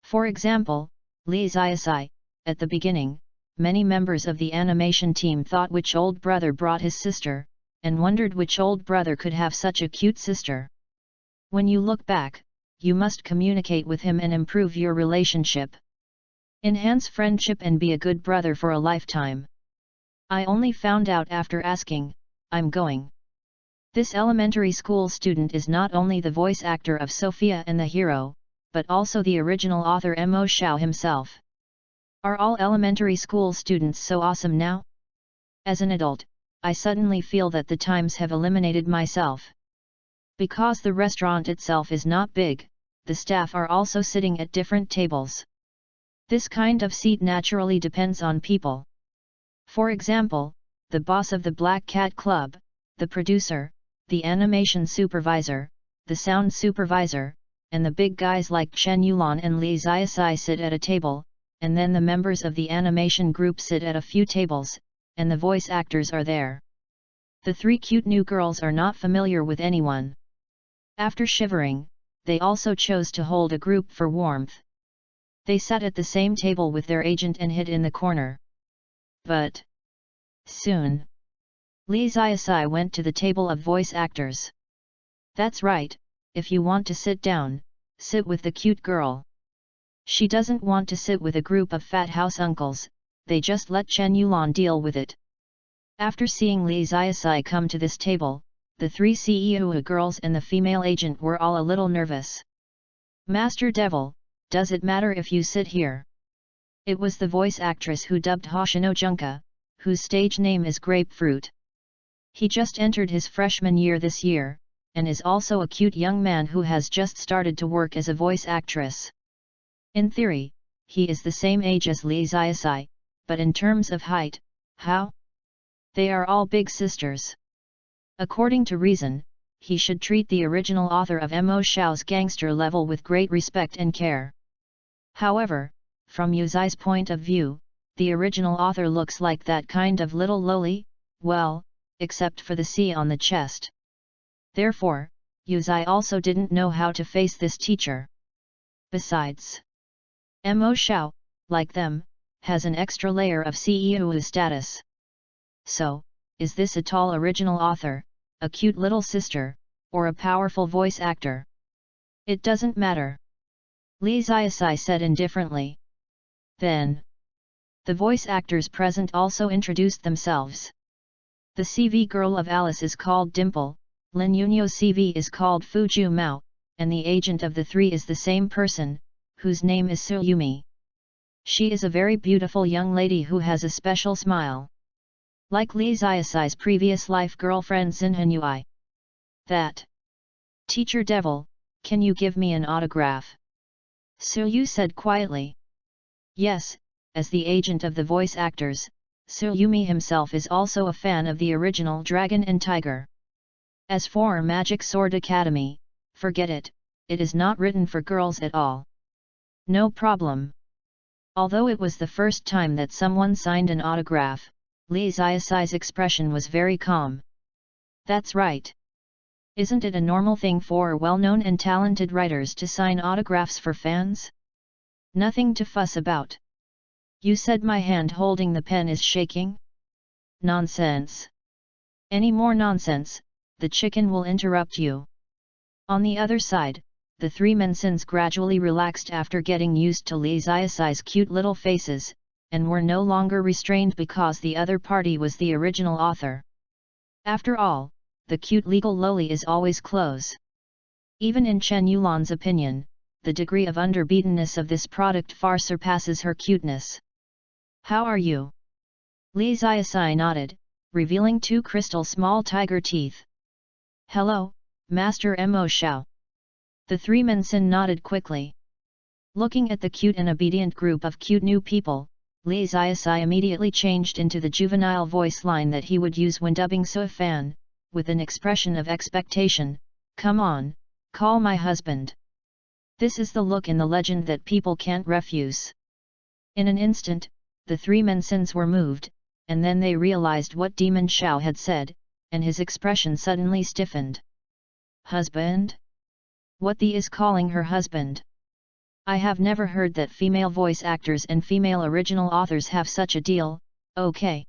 For example, Li Xiaosai, at the beginning, many members of the animation team thought which old brother brought his sister, and wondered which old brother could have such a cute sister. When you look back, you must communicate with him and improve your relationship. Enhance friendship and be a good brother for a lifetime. I only found out after asking, I'm going. This elementary school student is not only the voice actor of Sophia and the hero, but also the original author Mo Xiao himself. Are all elementary school students so awesome now? As an adult, I suddenly feel that the times have eliminated myself. Because the restaurant itself is not big, the staff are also sitting at different tables. This kind of seat naturally depends on people. For example, the boss of the Black Cat Club, the producer, the animation supervisor, the sound supervisor, and the big guys like Chen Yulan and Li Xiaosai sit at a table, and then the members of the animation group sit at a few tables, and the voice actors are there. The three cute new girls are not familiar with anyone. After shivering, they also chose to hold a group for warmth. They sat at the same table with their agent and hid in the corner. But soon, Li Xiaosai went to the table of voice actors. That's right, if you want to sit down, sit with the cute girl. She doesn't want to sit with a group of fat house uncles, they just let Chen Yulan deal with it. After seeing Li Xiaosai come to this table, the three CEOA girls and the female agent were all a little nervous. Master Devil, does it matter if you sit here? It was the voice actress who dubbed Hoshino Junka, whose stage name is Grapefruit. He just entered his freshman year this year, and is also a cute young man who has just started to work as a voice actress. In theory, he is the same age as Li Xiaosai, but in terms of height, how? They are all big sisters. According to reason, he should treat the original author of Mo Xiao's gangster level with great respect and care. However, from Yuzai's point of view, the original author looks like that kind of little loli, well, except for the C on the chest. Therefore, Yuzai also didn't know how to face this teacher. Besides, Mo Xiao, like them, has an extra layer of CEO status. So, is this a tall original author, a cute little sister, or a powerful voice actor? It doesn't matter. Li Xiaosai said indifferently. Then, the voice actors present also introduced themselves. The CV girl of Alice is called Dimple, Lin Yunyo's CV is called Fuju Mao, and the agent of the three is the same person, whose name is Su Yumi. She is a very beautiful young lady who has a special smile. Like Li Xiaosai's previous life girlfriend Xinhan Yui. That. Teacher Devil, can you give me an autograph? Su Yu said quietly. Yes, as the agent of the voice actors, Su Yumi himself is also a fan of the original Dragon and Tiger. As for Magic Sword Academy, forget it, it is not written for girls at all. No problem. Although it was the first time that someone signed an autograph, Li Xiaosai's expression was very calm. That's right. Isn't it a normal thing for well-known and talented writers to sign autographs for fans? Nothing to fuss about. You said my hand holding the pen is shaking? Nonsense. Any more nonsense, the chicken will interrupt you. On the other side, the three mensins gradually relaxed after getting used to Li Xiaosai's cute little faces, and were no longer restrained because the other party was the original author. After all, the cute legal loli is always close. Even in Chen Yulan's opinion, the degree of underbeatenness of this product far surpasses her cuteness. How are you? Li Xiaosai nodded, revealing two crystal small tiger teeth. Hello, Master Mo Xiao. The three mensin nodded quickly. Looking at the cute and obedient group of cute new people, Li Ziasai immediately changed into the juvenile voice line that he would use when dubbing Sui Fan, with an expression of expectation, "Come on, call my husband." This is the look in the legend that people can't refuse. In an instant, the three Mensins were moved, and then they realized what Demon Shao had said, and his expression suddenly stiffened. Husband? What the is calling her husband? I have never heard that female voice actors and female original authors have such a deal, okay.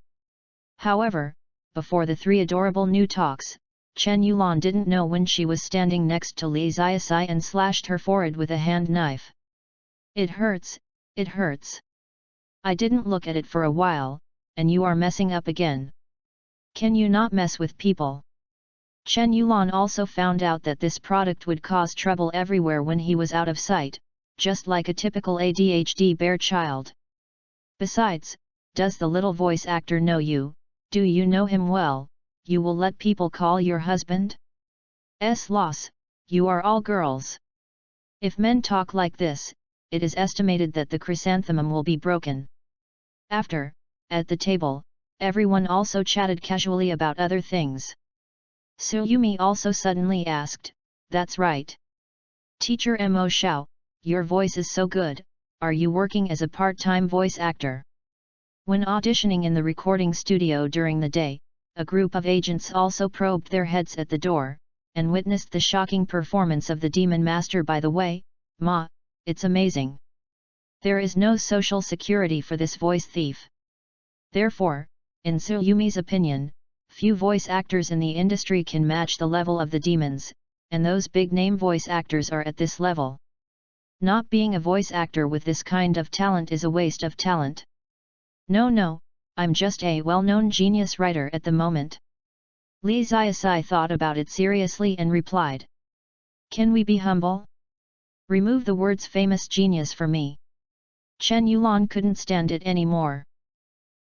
However, before the three adorable new talks, Chen Yulan didn't know when she was standing next to Li Ziasai and slashed her forehead with a hand knife. It hurts, it hurts. I didn't look at it for a while, and you are messing up again. Can you not mess with people? Chen Yulan also found out that this product would cause trouble everywhere when he was out of sight, just like a typical ADHD bear child. Besides, does the little voice actor know you? Do you know him well? You will let people call your husband? Loss, you are all girls. If men talk like this, it is estimated that the chrysanthemum will be broken. After, at the table, everyone also chatted casually about other things. Suyumi also suddenly asked, "That's right. Teacher Mo Shao, your voice is so good, are you working as a part-time voice actor?" When auditioning in the recording studio during the day, a group of agents also probed their heads at the door, and witnessed the shocking performance of the Demon Master. By the way, Ma, it's amazing. There is no social security for this voice thief. Therefore, in Suyumi's opinion, few voice actors in the industry can match the level of the demons, and those big-name voice actors are at this level. Not being a voice actor with this kind of talent is a waste of talent. No, I'm just a well-known genius writer at the moment. Li Ziasai thought about it seriously and replied. Can we be humble? Remove the words famous genius for me. Chen Yulan couldn't stand it anymore.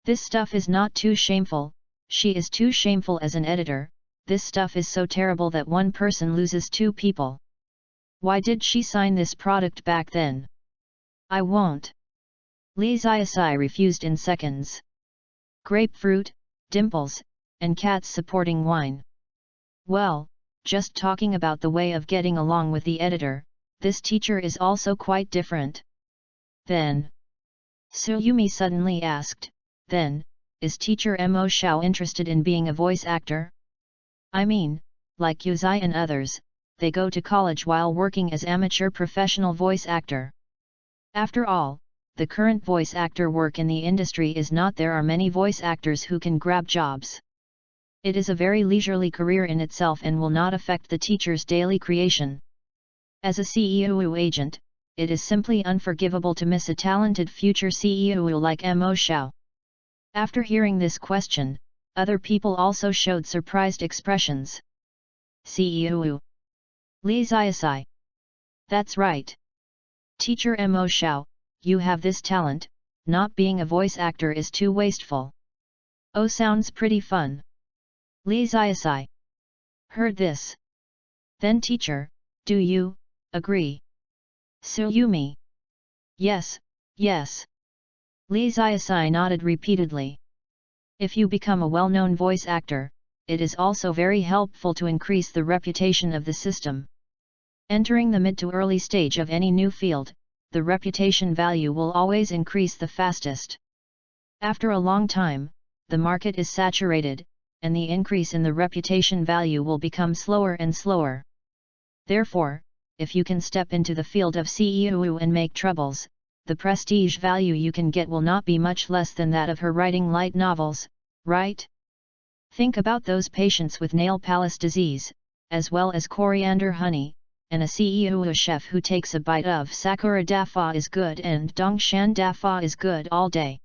This stuff is not too shameful, she is too shameful as an editor, this stuff is so terrible that one person loses two people. Why did she sign this product back then? I won't. Li Ziasai refused in seconds. Grapefruit, dimples, and cats supporting wine. Well, just talking about the way of getting along with the editor, this teacher is also quite different. Then, Suyumi suddenly asked, then, is teacher Mo Shao interested in being a voice actor? I mean, like Yuzai and others, they go to college while working as amateur professional voice actor. After all, the current voice actor work in the industry is not there are many voice actors who can grab jobs. It is a very leisurely career in itself and will not affect the teacher's daily creation. As a CEO agent, it is simply unforgivable to miss a talented future CEO like Mo Shao. After hearing this question, other people also showed surprised expressions. CEO Li Ziasai. That's right. Teacher Mo Shao, you have this talent, not being a voice actor is too wasteful. Oh, sounds pretty fun. Li Ziasai heard this. Then teacher, do you agree? Suyumi. Yes. Li Ziasai nodded repeatedly. If you become a well-known voice actor, it is also very helpful to increase the reputation of the system. Entering the mid to early stage of any new field, the reputation value will always increase the fastest. After a long time, the market is saturated, and the increase in the reputation value will become slower and slower. Therefore, if you can step into the field of CEO and make troubles, the prestige value you can get will not be much less than that of her writing light novels, right? Think about those patients with nail palace disease, as well as coriander honey, and a CEO chef who takes a bite of Sakura Dafa is good and Dongshan Dafa is good all day.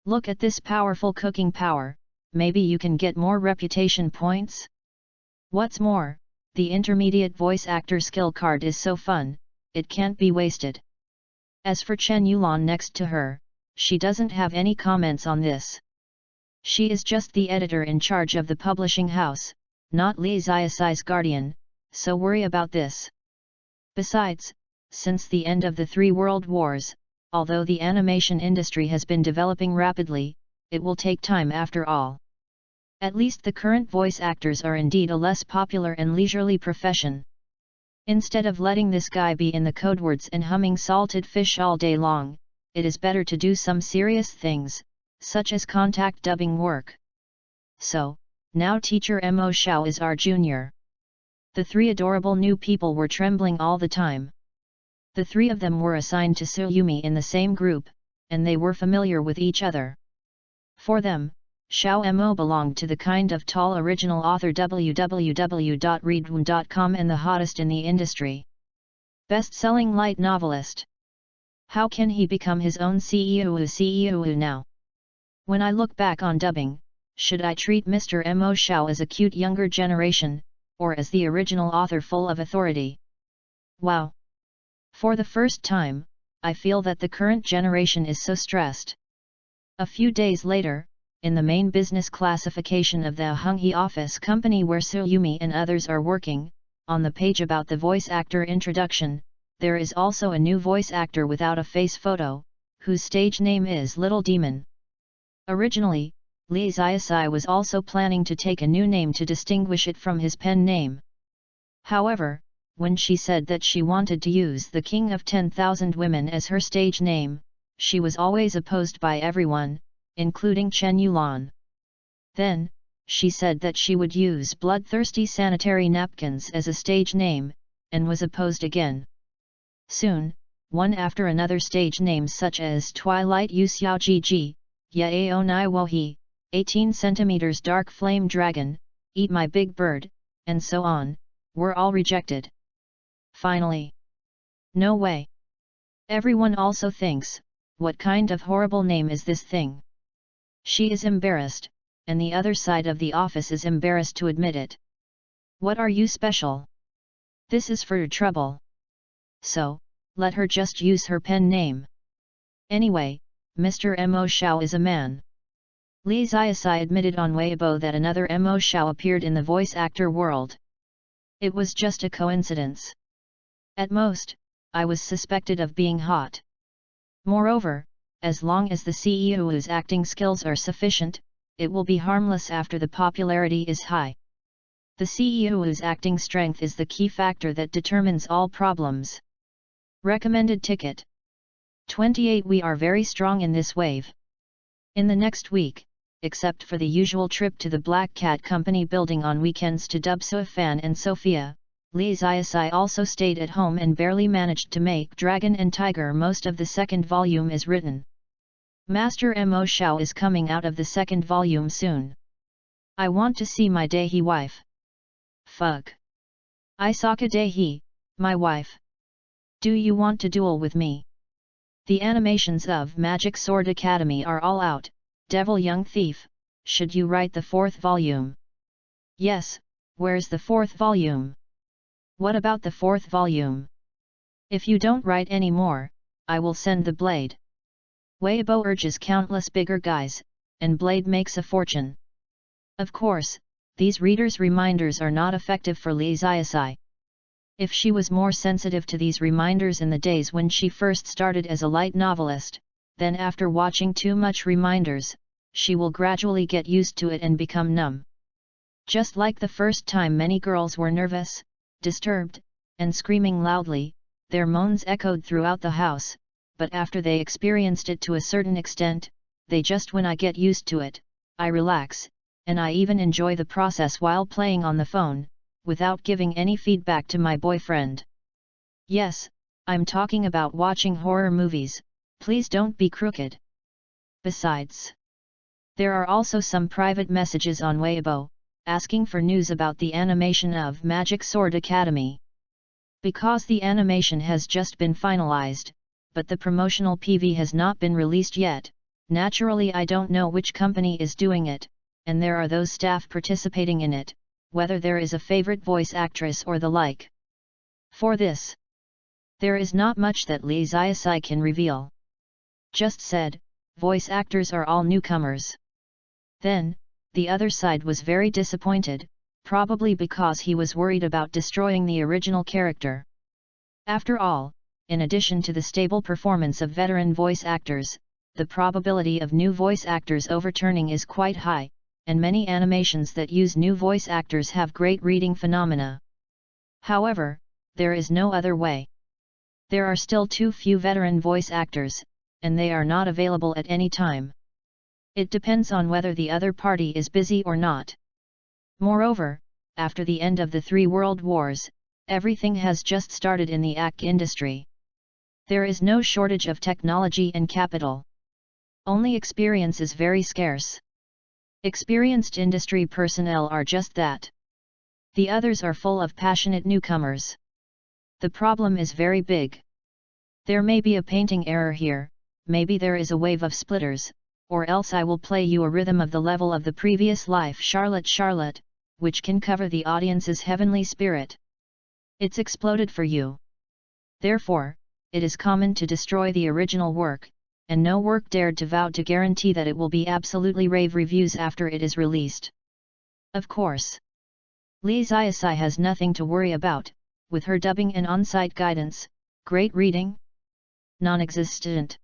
Look at this powerful cooking power, maybe you can get more reputation points? What's more, the intermediate voice actor skill card is so fun, it can't be wasted. As for Chen Yulan next to her, she doesn't have any comments on this. She is just the editor in charge of the publishing house, not Li Ziasai's guardian, so worry about this. Besides, since the end of the 3 World Wars. Although the animation industry has been developing rapidly, it will take time after all. At least the current voice actors are indeed a less popular and leisurely profession. Instead of letting this guy be in the codewords and humming salted fish all day long, it is better to do some serious things, such as contact dubbing work. So, now teacher Mo Xiao is our junior. The 3 adorable new people were trembling all the time. The 3 of them were assigned to Suyumi in the same group, and they were familiar with each other. For them, Xiao Mo belonged to the kind of tall original author www.readaloud.com and the hottest in the industry. Best-selling light novelist. How can he become his own CEO now? When I look back on dubbing, should I treat Mr. Mo Xiao as a cute younger generation, or as the original author full of authority? Wow! For the first time, I feel that the current generation is so stressed. A few days later, in the main business classification of the Honghe office company where Suyumi and others are working, on the page about the voice actor introduction, there is also a new voice actor without a face photo, whose stage name is Little Demon. Originally, Li Xiaosai was also planning to take a new name to distinguish it from his pen name. However, when she said that she wanted to use the King of 10,000 Women as her stage name, she was always opposed by everyone, including Chen Yulan. Then, she said that she would use Bloodthirsty Sanitary Napkins as a stage name, and was opposed again. Soon, one after another stage names such as Twilight Yu Xiao Gigi, Yaeo Nai Wohi, 18 cm Dark Flame Dragon, Eat My Big Bird, and so on, were all rejected. Finally. No way. Everyone also thinks, what kind of horrible name is this thing? She is embarrassed, and the other side of the office is embarrassed to admit it. What are you special? This is for your trouble. So, let her just use her pen name. Anyway, Mr. Mo Xiao is a man. Li Xiaosai admitted on Weibo that another Mo Xiao appeared in the voice actor world. It was just a coincidence. At most, I was suspected of being hot. Moreover, as long as the CEO's acting skills are sufficient, it will be harmless after the popularity is high. The CEO's acting strength is the key factor that determines all problems. Recommended ticket. 28. We are very strong in this wave. In the next week, except for the usual trip to the Black Cat Company building on weekends to dub Suifan and Sophia, Li Xiaosai also stayed at home and barely managed to make Dragon and Tiger. Most of the second volume is written. Master Mo Xiao is coming out of the second volume soon. I want to see my Daihi wife. Fuck. Isaka Daihi, my wife. Do you want to duel with me? The animations of Magic Sword Academy are all out. Devil Young Thief, should you write the 4th volume? Yes, where's the 4th volume? What about the 4th volume? If you don't write any more, I will send the blade. Weibo urges countless bigger guys, and blade makes a fortune. Of course, these readers' reminders are not effective for Li Xiaosai. If she was more sensitive to these reminders in the days when she first started as a light novelist, then after watching too much reminders, she will gradually get used to it and become numb. Just like the first time many girls were nervous, disturbed, and screaming loudly, their moans echoed throughout the house, but after they experienced it to a certain extent, they just when I get used to it, I relax, and I even enjoy the process while playing on the phone, without giving any feedback to my boyfriend. Yes, I'm talking about watching horror movies, please don't be crooked. Besides, there are also some private messages on Weibo, asking for news about the animation of Magic Sword Academy. Because the animation has just been finalized, but the promotional PV has not been released yet, naturally I don't know which company is doing it, and there are those staff participating in it, whether there is a favorite voice actress or the like. For this, there is not much that Li Xiaosai can reveal. Just said, voice actors are all newcomers. Then, the other side was very disappointed, probably because he was worried about destroying the original character. After all, in addition to the stable performance of veteran voice actors, the probability of new voice actors overturning is quite high, and many animations that use new voice actors have great reading phenomena. However, there is no other way. There are still too few veteran voice actors, and they are not available at any time. It depends on whether the other party is busy or not. Moreover, after the end of the 3 world wars, everything has just started in the ACK industry. There is no shortage of technology and capital. Only experience is very scarce. Experienced industry personnel are just that. The others are full of passionate newcomers. The problem is very big. There may be a painting error here, maybe there is a wave of splitters, or else I will play you a rhythm of the level of the previous life Charlotte Charlotte, which can cover the audience's heavenly spirit. It's exploded for you. Therefore, it is common to destroy the original work, and no work dared to vow to guarantee that it will be absolutely rave reviews after it is released. Of course, Lee Ziasai has nothing to worry about, with her dubbing and on-site guidance. Great reading? Non-existent.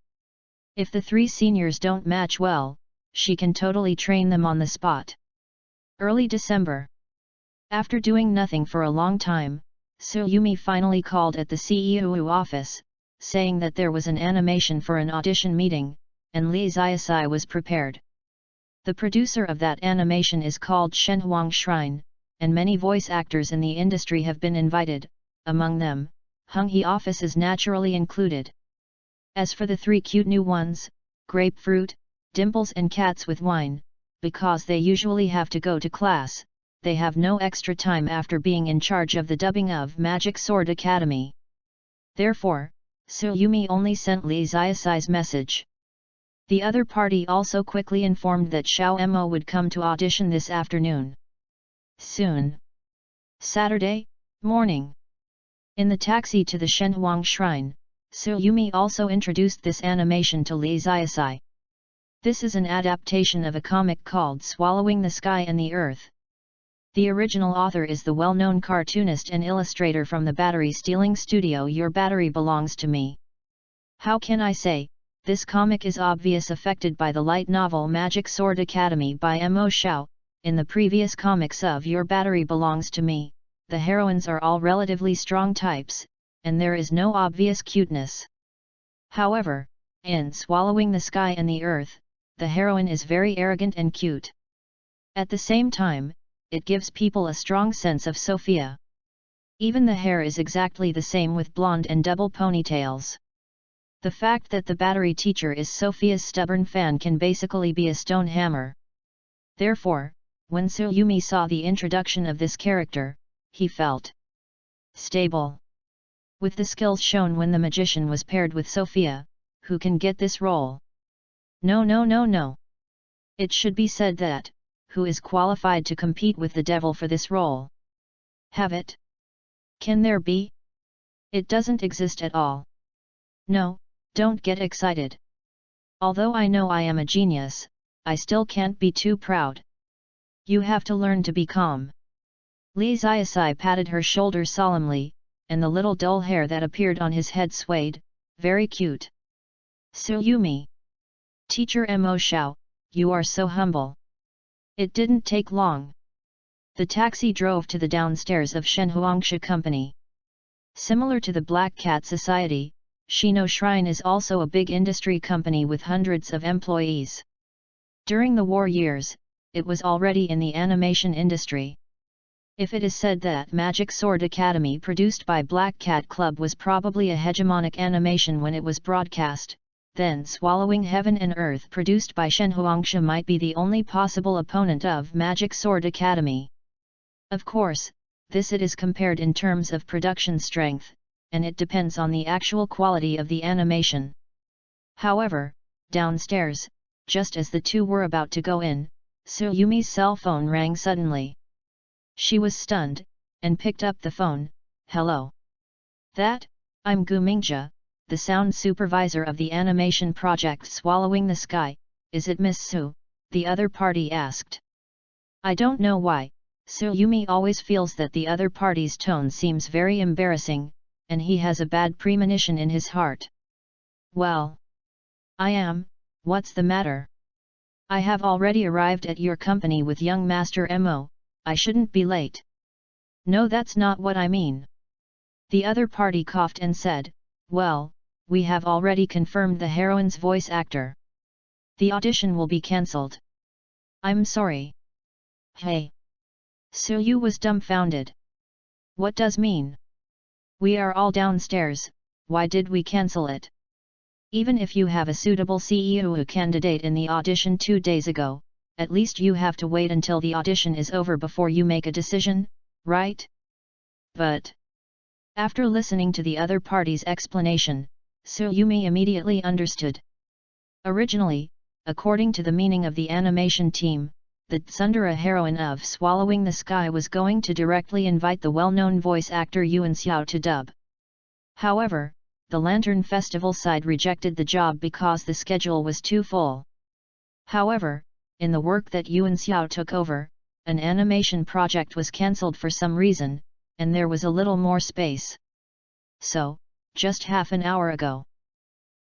If the 3 seniors don't match well, she can totally train them on the spot. Early December. After doing nothing for a long time, Tsuyumi finally called at the CEO office, saying that there was an animation for an audition meeting, and Lee Ziasai was prepared. The producer of that animation is called Shenhuang Shrine, and many voice actors in the industry have been invited, among them, Hung-hee office is naturally included. As for the 3 cute new ones, Grapefruit, Dimples and Cats with Wine, because they usually have to go to class, they have no extra time after being in charge of the dubbing of Magic Sword Academy. Therefore, Tsuyumi only sent Lee Ziasai's message. The other party also quickly informed that Xiao Mo would come to audition this afternoon. Soon. Saturday morning. In the taxi to the Shenhuang Shrine, Tsuyumi also introduced this animation to Lee Ziasai. This is an adaptation of a comic called Swallowing the Sky and the Earth. The original author is the well-known cartoonist and illustrator from the battery-stealing studio Your Battery Belongs to Me. How can I say, this comic is obviously affected by the light novel Magic Sword Academy by Mo Xiao. In the previous comics of Your Battery Belongs to Me, the heroines are all relatively strong types, and there is no obvious cuteness. However, in Swallowing the Sky and the Earth, the heroine is very arrogant and cute. At the same time, it gives people a strong sense of Sophia. Even the hair is exactly the same with blonde and double ponytails. The fact that the battery teacher is Sophia's stubborn fan can basically be a stone hammer. Therefore, when Tsuyumi saw the introduction of this character, he felt stable. With the skills shown when the magician was paired with Sophia, who can get this role? No. It should be said that, who is qualified to compete with the devil for this role? Have it? Can there be? It doesn't exist at all. No, don't get excited. Although I know I am a genius, I still can't be too proud. You have to learn to be calm. Lee Ziasai patted her shoulder solemnly, and the little dull hair that appeared on his head swayed. Very cute. Tsuyumi. Teacher Mo Xiao, you are so humble. It didn't take long. The taxi drove to the downstairs of Shenhuangsha Company. Similar to the Black Cat Society, Shino Shrine is also a big industry company with hundreds of employees. During the war years, it was already in the animation industry. If it is said that Magic Sword Academy produced by Black Cat Club was probably a hegemonic animation when it was broadcast, then Swallowing Heaven and Earth produced by Shenhuangsha might be the only possible opponent of Magic Sword Academy. Of course, this it is compared in terms of production strength, and it depends on the actual quality of the animation. However, downstairs, just as the two were about to go in, Tsuyumi's cell phone rang suddenly. She was stunned, and picked up the phone. Hello. I'm Gu Mingja, the sound supervisor of the animation project Swallowing the Sky. Is it Miss Su? The other party asked. I don't know why, Tsuyumi always feels that the other party's tone seems very embarrassing, and he has a bad premonition in his heart. Well, I am, what's the matter? I have already arrived at your company with young Master Mo, I shouldn't be late. No, that's not what I mean. The other party coughed and said, well, we have already confirmed the heroine's voice actor. The audition will be cancelled. I'm sorry. Hey. Suyu was dumbfounded. What does mean? We are all downstairs, why did we cancel it? Even if you have a suitable CEO candidate in the audition 2 days ago, at least you have to wait until the audition is over before you make a decision, right? But after listening to the other party's explanation, Tsuyumi immediately understood. Originally, according to the meaning of the animation team, the tsundere heroine of Swallowing the Sky was going to directly invite the well-known voice actor Yuan Xiao to dub. However, the Lantern Festival side rejected the job because the schedule was too full. However, in the work that Yuan Xiao took over, an animation project was cancelled for some reason, and there was a little more space. So, just half an hour ago,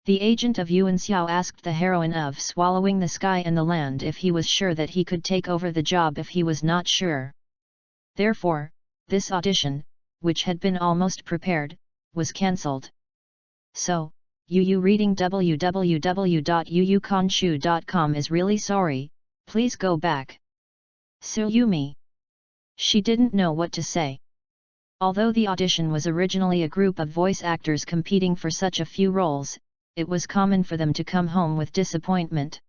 the agent of Yuan Xiao asked the heroine of Swallowing the Sky and the Land if he was sure that he could take over the job if he was not sure. Therefore, this audition, which had been almost prepared, was cancelled. So, Yu reading www.yuyukanshu.com is really sorry, please go back. Tsuyumi. She didn't know what to say. Although the audition was originally a group of voice actors competing for such a few roles, it was common for them to come home with disappointment.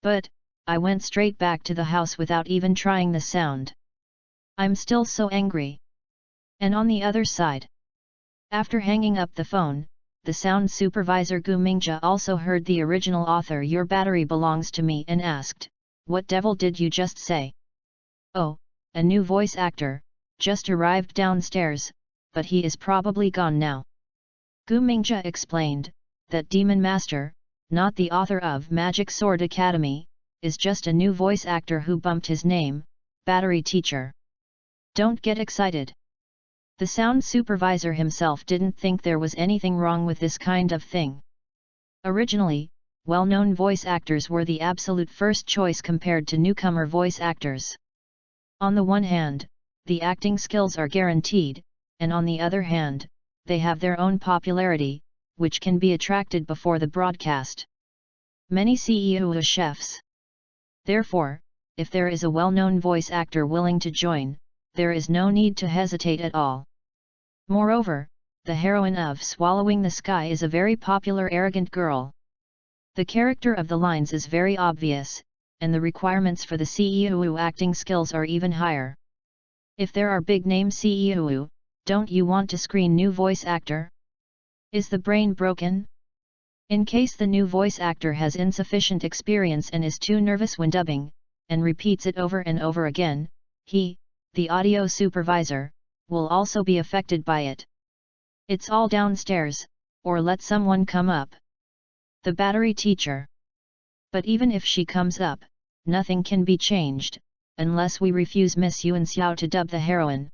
But, I went straight back to the house without even trying the sound. I'm still so angry. And on the other side, after hanging up the phone, the sound supervisor Gu Mingjia also heard the original author "Your battery belongs to me" and asked, "What devil did you just say?" "Oh, a new voice actor, just arrived downstairs, but he is probably gone now." Gu Mingjia explained, that Demon Master, not the author of Magic Sword Academy, is just a new voice actor who bumped his name, Battery Teacher. Don't get excited. The sound supervisor himself didn't think there was anything wrong with this kind of thing. Originally, well-known voice actors were the absolute first choice compared to newcomer voice actors. On the one hand, the acting skills are guaranteed, and on the other hand, they have their own popularity, which can be attracted before the broadcast. Many CEO chefs. Therefore, if there is a well-known voice actor willing to join, there is no need to hesitate at all. Moreover, the heroine of Swallowing the Sky is a very popular arrogant girl. The character of the lines is very obvious, and the requirements for the CEO acting skills are even higher. If there are big-name CEO, don't you want to screen new voice actor? Is the brain broken? In case the new voice actor has insufficient experience and is too nervous when dubbing, and repeats it over and over again, he, the audio supervisor, will also be affected by it. It's all downstairs, or let someone come up. The battery teacher. But even if she comes up, nothing can be changed, unless we refuse Miss Yuan Xiao to dub the heroine.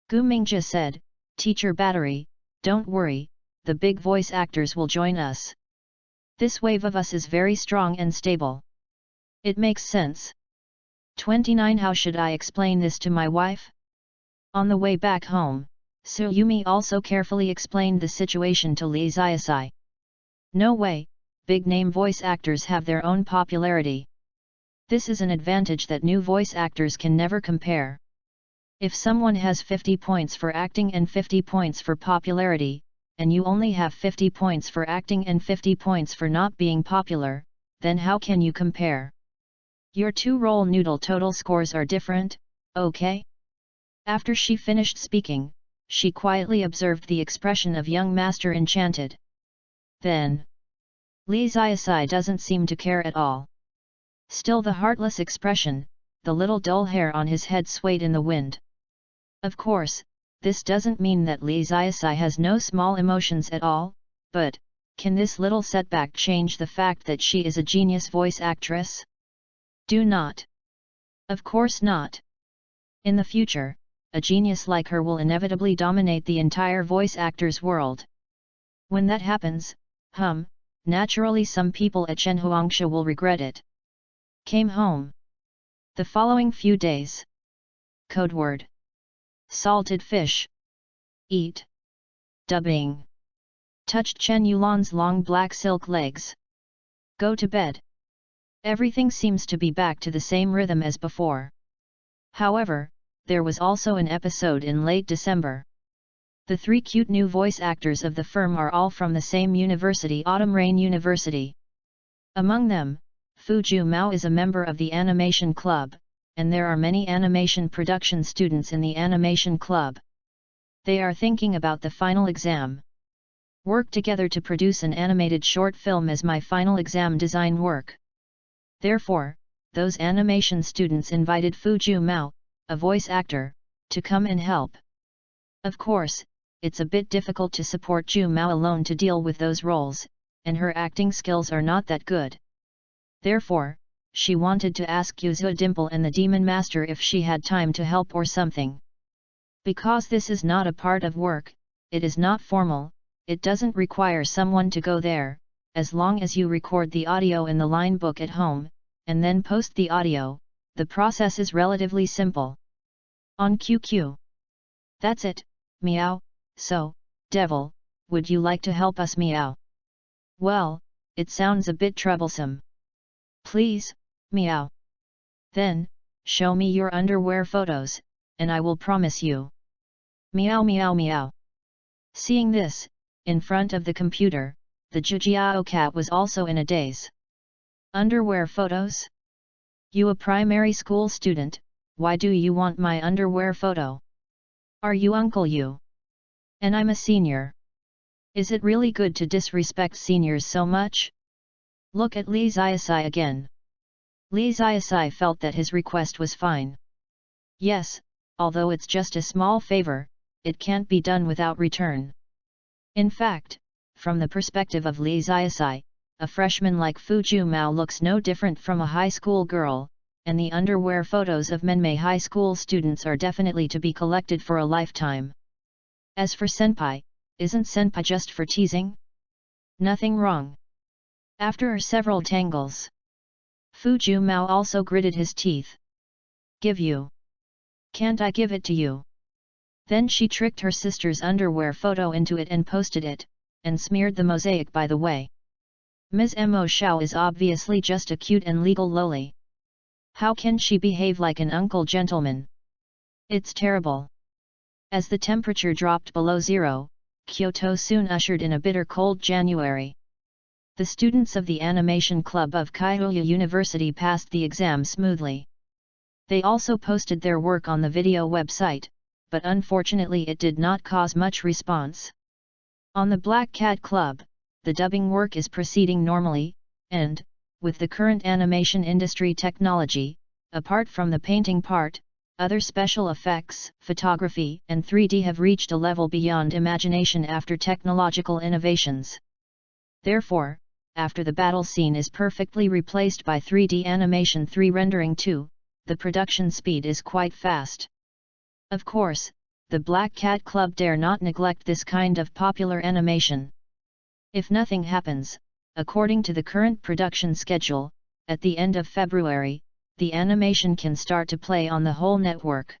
Gu Mingjia said, "Teacher Battery, don't worry, the big voice actors will join us. This wave of us is very strong and stable. It makes sense." 29. How should I explain this to my wife? On the way back home, Tsuyumi also carefully explained the situation to Li Xiaosai. No way, big-name voice actors have their own popularity. This is an advantage that new voice actors can never compare. If someone has 50 points for acting and 50 points for popularity, and you only have 50 points for acting and 50 points for not being popular, then how can you compare? Your two roll noodle total scores are different, okay? After she finished speaking, she quietly observed the expression of young Master Enchanted. Then, Li Xiaosai doesn't seem to care at all. Still the heartless expression, the little dull hair on his head swayed in the wind. Of course, this doesn't mean that Li Xiaosai has no small emotions at all, but, can this little setback change the fact that she is a genius voice actress? Do not. Of course not. In the future, a genius like her will inevitably dominate the entire voice actors world. When that happens, naturally some people at Shenhuangsha will regret it. Came home. The following few days. Code word. Salted fish. Eat. Dubbing. Touched Chen Yulan's long black silk legs. Go to bed. Everything seems to be back to the same rhythm as before. However, there was also an episode in late December. The 3 cute new voice actors of the firm are all from the same university, Autumn Rain University. Among them, Fu Ju Mao is a member of the animation club, and there are many animation production students in the animation club. They are thinking about the final exam. Work together to produce an animated short film as my final exam design work. Therefore, those animation students invited Fu Ju Mao, a voice actor, to come and help. Of course, it's a bit difficult to support Ju Mao alone to deal with those roles, and her acting skills are not that good. Therefore, she wanted to ask Yuzu Dimple and the Demon Master if she had time to help or something. Because this is not a part of work, it is not formal, it doesn't require someone to go there, as long as you record the audio in the line book at home, and then post the audio, the process is relatively simple. On QQ. That's it, meow. So, Devil, would you like to help us, meow? Well, it sounds a bit troublesome. Please, meow. Then, show me your underwear photos, and I will promise you. Meow meow meow. Seeing this, in front of the computer, the Jijiao cat was also in a daze. Underwear photos? You a primary school student, why do you want my underwear photo? Are you Uncle Yu? And I'm a senior. Is it really good to disrespect seniors so much? Look at Li Xiaosai again. Li Xiaosai felt that his request was fine. Yes, although it's just a small favor, it can't be done without return. In fact, from the perspective of Li Xiaosai, a freshman like Fu Ju Mao looks no different from a high school girl, and the underwear photos of Menmei high school students are definitely to be collected for a lifetime. As for senpai, isn't senpai just for teasing? Nothing wrong. After several tangles, Fu Ju Mao also gritted his teeth. Give you. Can't I give it to you? Then she tricked her sister's underwear photo into it and posted it, and smeared the mosaic by the way. Ms. Mo Xiao is obviously just a cute and legal loli. How can she behave like an uncle gentleman? It's terrible. As the temperature dropped below zero, Kyoto soon ushered in a bitter cold January. The students of the animation club of Kyoto University passed the exam smoothly. They also posted their work on the video website, but unfortunately it did not cause much response. On the Black Cat Club, the dubbing work is proceeding normally, and, with the current animation industry technology, apart from the painting part, other special effects, photography and 3D have reached a level beyond imagination after technological innovations. Therefore, after the battle scene is perfectly replaced by 3D animation 3 rendering 2, the production speed is quite fast. Of course, the Black Cat Club dare not neglect this kind of popular animation. If nothing happens, according to the current production schedule, at the end of February, the animation can start to play on the whole network.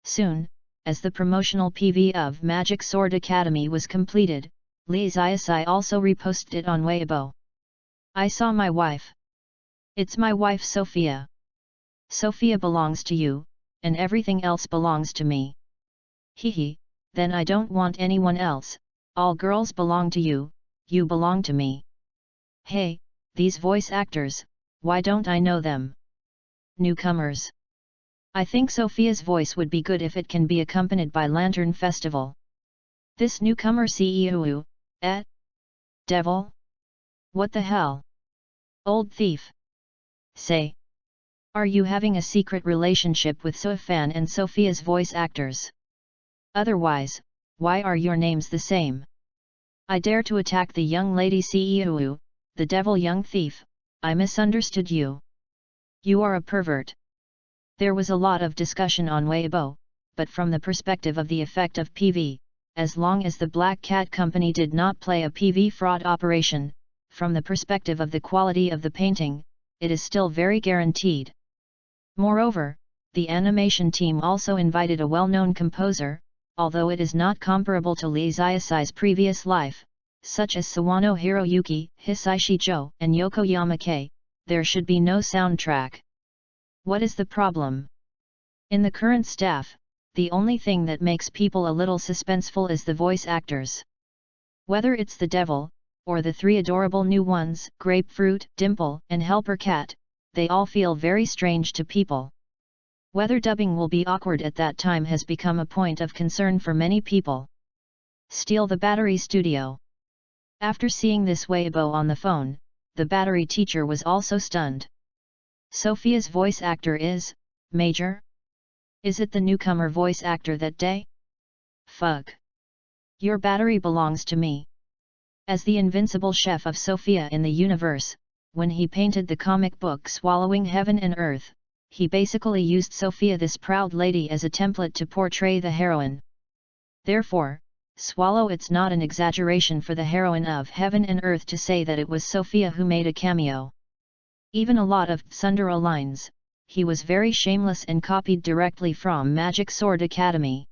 Soon, as the promotional PV of Magic Sword Academy was completed, Li Xiaosai also reposted it on Weibo. I saw my wife. It's my wife Sophia. Sophia belongs to you, and everything else belongs to me. Hehe, then I don't want anyone else, all girls belong to you, you belong to me. Hey, these voice actors, why don't I know them? Newcomers. I think Sophia's voice would be good if it can be accompanied by Lantern Festival. This newcomer CEO, Devil? What the hell? Old thief. Say. Are you having a secret relationship with Sofan and Sophia's voice actors? Otherwise, why are your names the same? I dare to attack the young lady CEO, the devil young thief, I misunderstood you. You are a pervert. There was a lot of discussion on Weibo, but from the perspective of the effect of PV, as long as the Black Cat Company did not play a PV fraud operation, from the perspective of the quality of the painting, it is still very guaranteed. Moreover, the animation team also invited a well-known composer, although it is not comparable to Lee Zayasai's previous life, such as Sawano Hiroyuki, Hisai Shijo, and Yokoyama Kei. There should be no soundtrack. What is the problem? In the current staff, the only thing that makes people a little suspenseful is the voice actors. Whether it's the devil, or the three adorable new ones, Grapefruit, Dimple, and Helper Cat, they all feel very strange to people. Whether dubbing will be awkward at that time has become a point of concern for many people. Steal the Battery Studio. After seeing this Weibo on the phone, the battery teacher was also stunned. Sophia's voice actor is Major? Is it the newcomer voice actor that day? Fuck. Your battery belongs to me. As the invincible chef of Sophia in the universe, when he painted the comic book Swallowing Heaven and Earth, he basically used Sophia, this proud lady, as a template to portray the heroine. Therefore, Swallow, it's not an exaggeration for the heroine of Heaven and Earth to say that it was Sophia who made a cameo. Even a lot of Tsundere lines, he was very shameless and copied directly from Magic Sword Academy.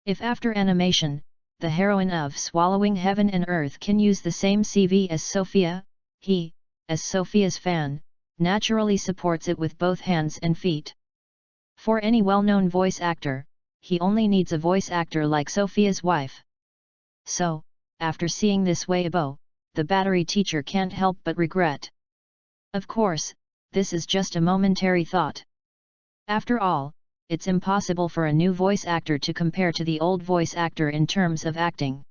If after animation, the heroine of Swallowing Heaven and Earth can use the same CV as Sophia, he, as Sophia's fan, naturally supports it with both hands and feet. For any well-known voice actor, he only needs a voice actor like Sophia's wife. So, after seeing this Weibo, the battery teacher can't help but regret. Of course, this is just a momentary thought. After all, it's impossible for a new voice actor to compare to the old voice actor in terms of acting.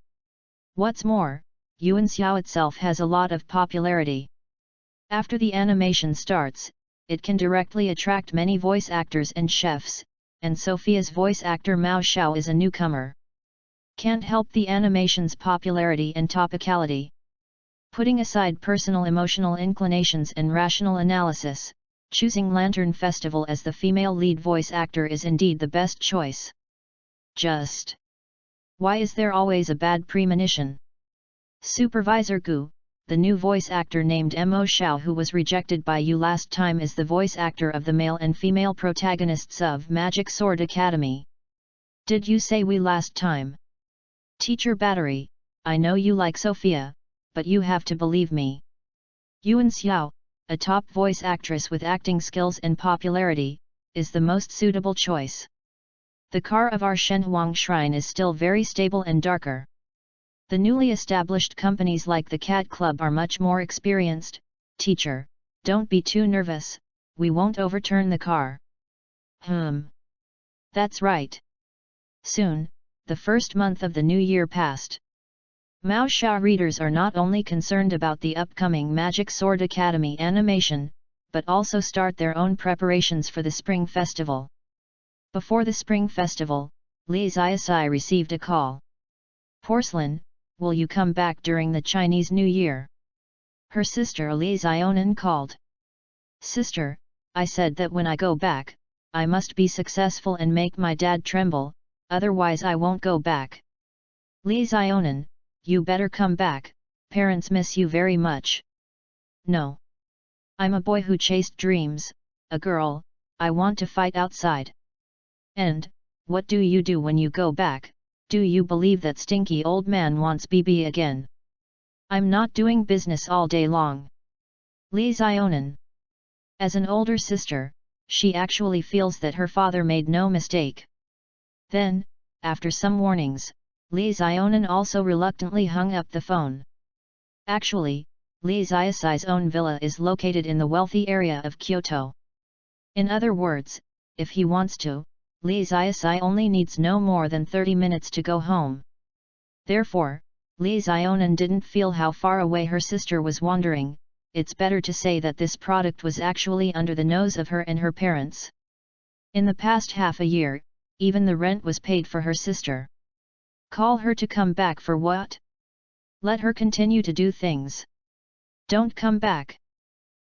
What's more, Yuan Xiao itself has a lot of popularity. After the animation starts, it can directly attract many voice actors and chefs, and Sophia's voice actor Mao Xiao is a newcomer. Can't help the animation's popularity and topicality. Putting aside personal emotional inclinations and rational analysis, choosing Lantern Festival as the female lead voice actor is indeed the best choice. Just why is there always a bad premonition? Supervisor Gu, the new voice actor named Mo Xiao, who was rejected by you last time, is the voice actor of the male and female protagonists of Magic Sword Academy. Did you say we last time? Teacher Battery, I know you like Sophia, but you have to believe me. Yuan Xiao, a top voice actress with acting skills and popularity, is the most suitable choice. The car of our Shenhuang Shrine is still very stable and darker. The newly established companies like the Cat Club are much more experienced. Teacher, don't be too nervous, we won't overturn the car. That's right. Soon, the first month of the new year passed. Mao Xiao readers are not only concerned about the upcoming Magic Sword Academy animation, but also start their own preparations for the Spring Festival. Before the Spring Festival, Li Zayasai received a call. Porcelain, will you come back during the Chinese New Year? Her sister Li Zionan called. Sister, I said that when I go back, I must be successful and make my dad tremble, otherwise I won't go back. Li Zionan, you better come back, parents miss you very much. No. I'm a boy who chased dreams, a girl, I want to fight outside. And, what do you do when you go back? Do you believe that stinky old man wants BB again? I'm not doing business all day long. Li Zionan. As an older sister, she actually feels that her father made no mistake. Then, after some warnings, Li Zionan also reluctantly hung up the phone. Actually, Li Zayasai's own villa is located in the wealthy area of Kyoto. In other words, if he wants to, Li Zayasai only needs no more than 30 minutes to go home. Therefore, Li Zionan didn't feel how far away her sister was wandering. It's better to say that this product was actually under the nose of her and her parents. In the past half a year, even the rent was paid for her sister. Call her to come back for what? Let her continue to do things. Don't come back.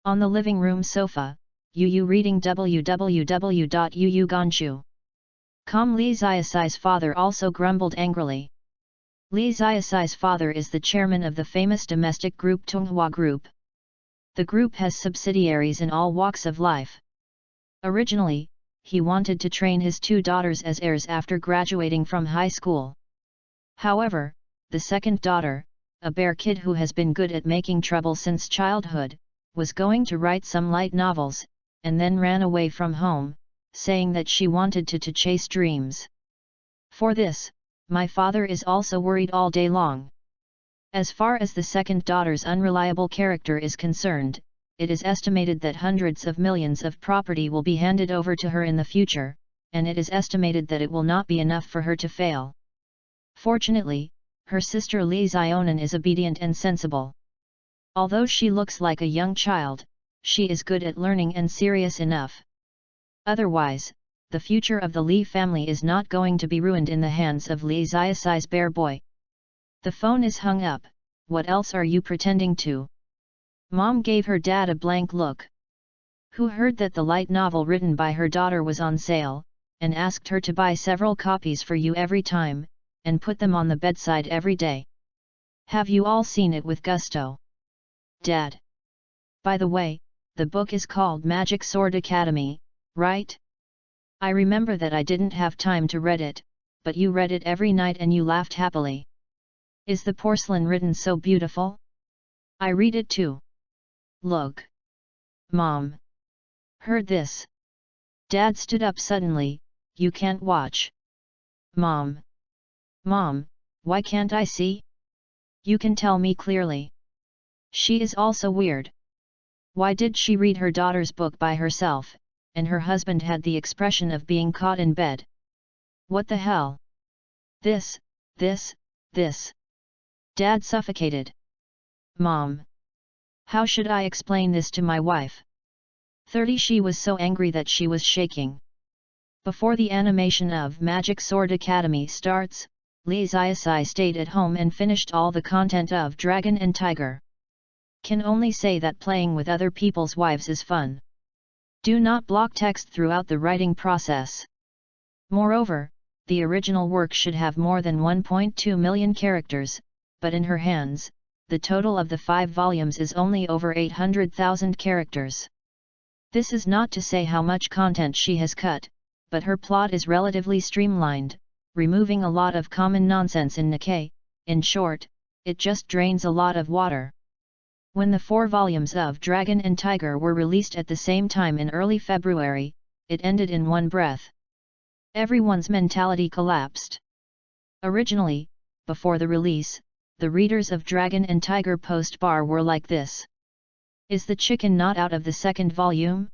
On the living room sofa, Yu reading www.yuyugonshu. Li Ziasai's father also grumbled angrily. Li Ziasai's father is the chairman of the famous domestic group Tonghua Group. The group has subsidiaries in all walks of life. Originally, he wanted to train his two daughters as heirs after graduating from high school. However, the second daughter, a bear kid who has been good at making trouble since childhood, was going to write some light novels, and then ran away from home, saying that she wanted to chase dreams. For this, my father is also worried all day long. As far as the second daughter's unreliable character is concerned, it is estimated that hundreds of millions of property will be handed over to her in the future, and it is estimated that it will not be enough for her to fail. Fortunately, her sister Li Zionan is obedient and sensible. Although she looks like a young child, she is good at learning and serious enough. Otherwise, the future of the Li family is not going to be ruined in the hands of Li Ziasai's bear boy. The phone is hung up. What else are you pretending to? Mom gave her dad a blank look. Who heard that the light novel written by her daughter was on sale, and asked her to buy several copies for you every time, and put them on the bedside every day. Have you all seen it with gusto? Dad. By the way, the book is called Magic Sword Academy, right? I remember that I didn't have time to read it, but you read it every night and you laughed happily. Is the porcelain written so beautiful? I read it too. Look. Mom. Heard this. Dad stood up suddenly. You can't watch. Mom. Mom, why can't I see? You can tell me clearly. She is also weird. Why did she read her daughter's book by herself, and her husband had the expression of being caught in bed? What the hell? This. Dad suffocated. Mom. How should I explain this to my wife? 30. She was so angry that she was shaking. Before the animation of Magic Sword Academy starts, Li Ziasai stayed at home and finished all the content of Dragon and Tiger. Can only say that playing with other people's wives is fun. Do not block text throughout the writing process. Moreover, the original work should have more than 1.2 million characters, but in her hands, the total of the 5 volumes is only over 800,000 characters. This is not to say how much content she has cut, but her plot is relatively streamlined, removing a lot of common nonsense in Nikkei. In short, it just drains a lot of water. When the 4 volumes of Dragon and Tiger were released at the same time in early February, it ended in one breath. Everyone's mentality collapsed. Originally, before the release, the readers of Dragon and Tiger post-bar were like this. Is the chicken not out of the second volume?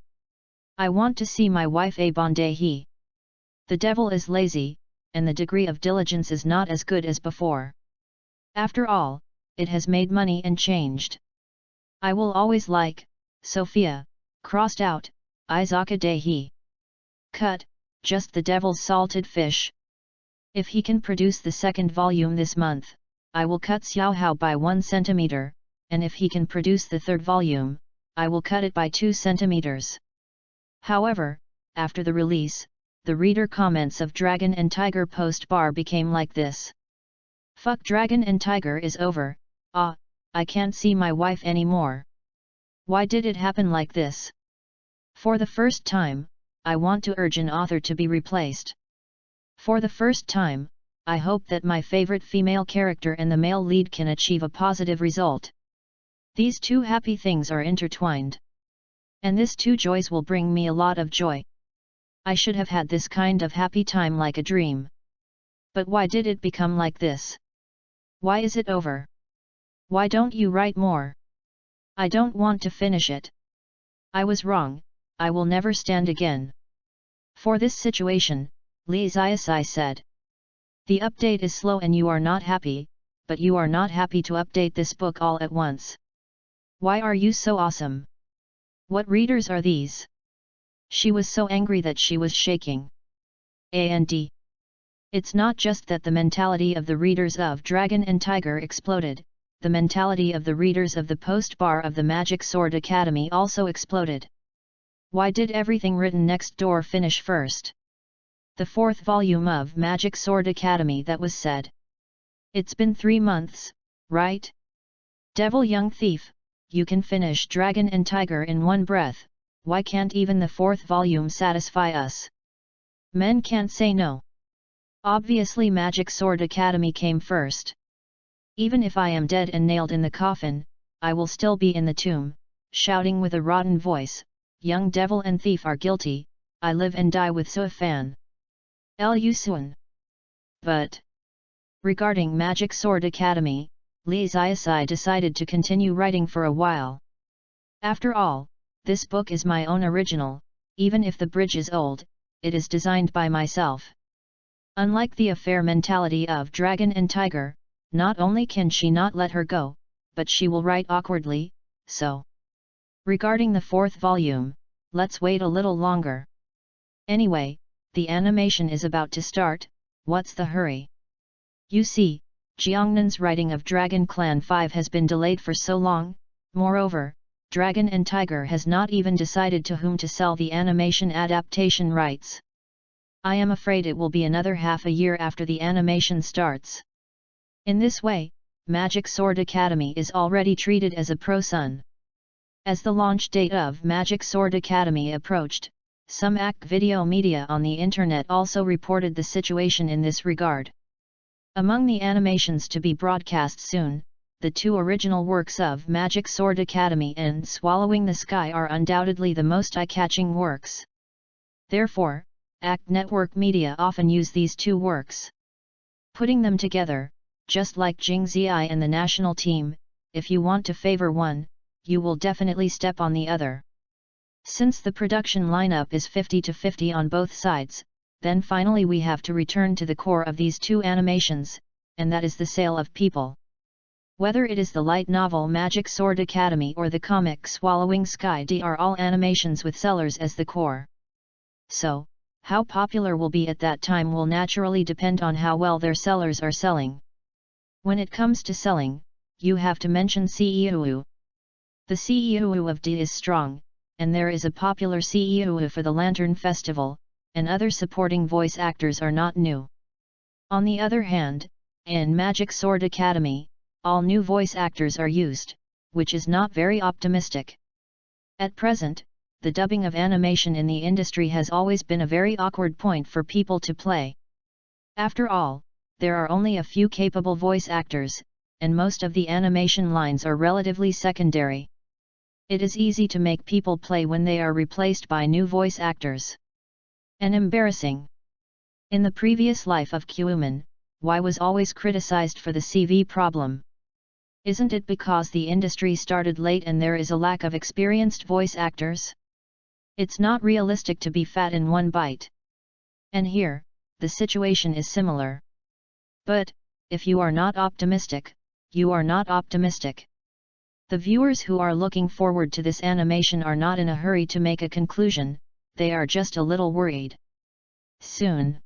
I want to see my wife a bondehi. The devil is lazy, and the degree of diligence is not as good as before. After all, it has made money and changed. I will always like, Sophia, crossed out, Izaka Dehi. Cut, just the devil's salted fish. If he can produce the second volume this month, I will cut Xiao Hao by 1 centimeter, and if he can produce the third volume, I will cut it by 2 centimeters. However, after the release, the reader comments of Dragon and Tiger post-bar became like this. Fuck Dragon and Tiger is over, I can't see my wife anymore. Why did it happen like this? For the first time, I want to urge an author to be replaced. For the first time, I hope that my favorite female character and the male lead can achieve a positive result. These two happy things are intertwined. And this two joys will bring me a lot of joy. I should have had this kind of happy time like a dream. But why did it become like this? Why is it over? Why don't you write more? I don't want to finish it. I was wrong, I will never stand again. For this situation, Li Ziasai said. The update is slow and you are not happy, but you are not happy to update this book all at once. Why are you so awesome? What readers are these? She was so angry that she was shaking. And it's not just that the mentality of the readers of Dragon and Tiger exploded, the mentality of the readers of the post-bar of the Magic Sword Academy also exploded. Why did everything written next door finish first? The 4th volume of Magic Sword Academy that was said. It's been 3 months, right? Devil young thief, you can finish Dragon and Tiger in one breath, why can't even the 4th volume satisfy us? Men can't say no. Obviously Magic Sword Academy came first. Even if I am dead and nailed in the coffin, I will still be in the tomb, shouting with a rotten voice, young devil and thief are guilty, I live and die with Su Fan. Lu Sun. But regarding Magic Sword Academy, Li Xiaosai decided to continue writing for a while. After all, this book is my own original, even if the bridge is old, it is designed by myself. Unlike the affair mentality of Dragon and Tiger, not only can she not let her go, but she will write awkwardly, so. Regarding the 4th volume, let's wait a little longer. Anyway, the animation is about to start, what's the hurry? You see, Jiangnan's writing of Dragon Clan 5 has been delayed for so long, moreover, Dragon and Tiger has not even decided to whom to sell the animation adaptation rights. I am afraid it will be another half a year after the animation starts. In this way, Magic Sword Academy is already treated as a pro-sun. As the launch date of Magic Sword Academy approached, some video media on the internet also reported the situation in this regard. Among the animations to be broadcast soon, the 2 original works of Magic Sword Academy and Swallowing the Sky are undoubtedly the most eye-catching works. Therefore, Network media often use these 2 works. Putting them together, just like Jing Ziyi and the national team, if you want to favor one, you will definitely step on the other. Since the production lineup is 50-50 on both sides, then finally we have to return to the core of these 2 animations, and that is the sale of people. Whether it is the light novel Magic Sword Academy or the comic Swallowing Sky D are all animations with sellers as the core. So, how popular will be at that time will naturally depend on how well their sellers are selling. When it comes to selling, you have to mention CEO. The CEO of D is strong, and there is a popular CEO for the Lantern Festival, and other supporting voice actors are not new. On the other hand, in Magic Sword Academy, all new voice actors are used, which is not very optimistic. At present, the dubbing of animation in the industry has always been a very awkward point for people to play. After all, there are only a few capable voice actors, and most of the animation lines are relatively secondary. It is easy to make people play when they are replaced by new voice actors. And embarrassing. In the previous life of Q-man, Y was always criticized for the CV problem. Isn't it because the industry started late and there is a lack of experienced voice actors? It's not realistic to be fat in one bite. And here, the situation is similar. But, if you are not optimistic, you are not optimistic. The viewers who are looking forward to this animation are not in a hurry to make a conclusion, they are just a little worried. Soon.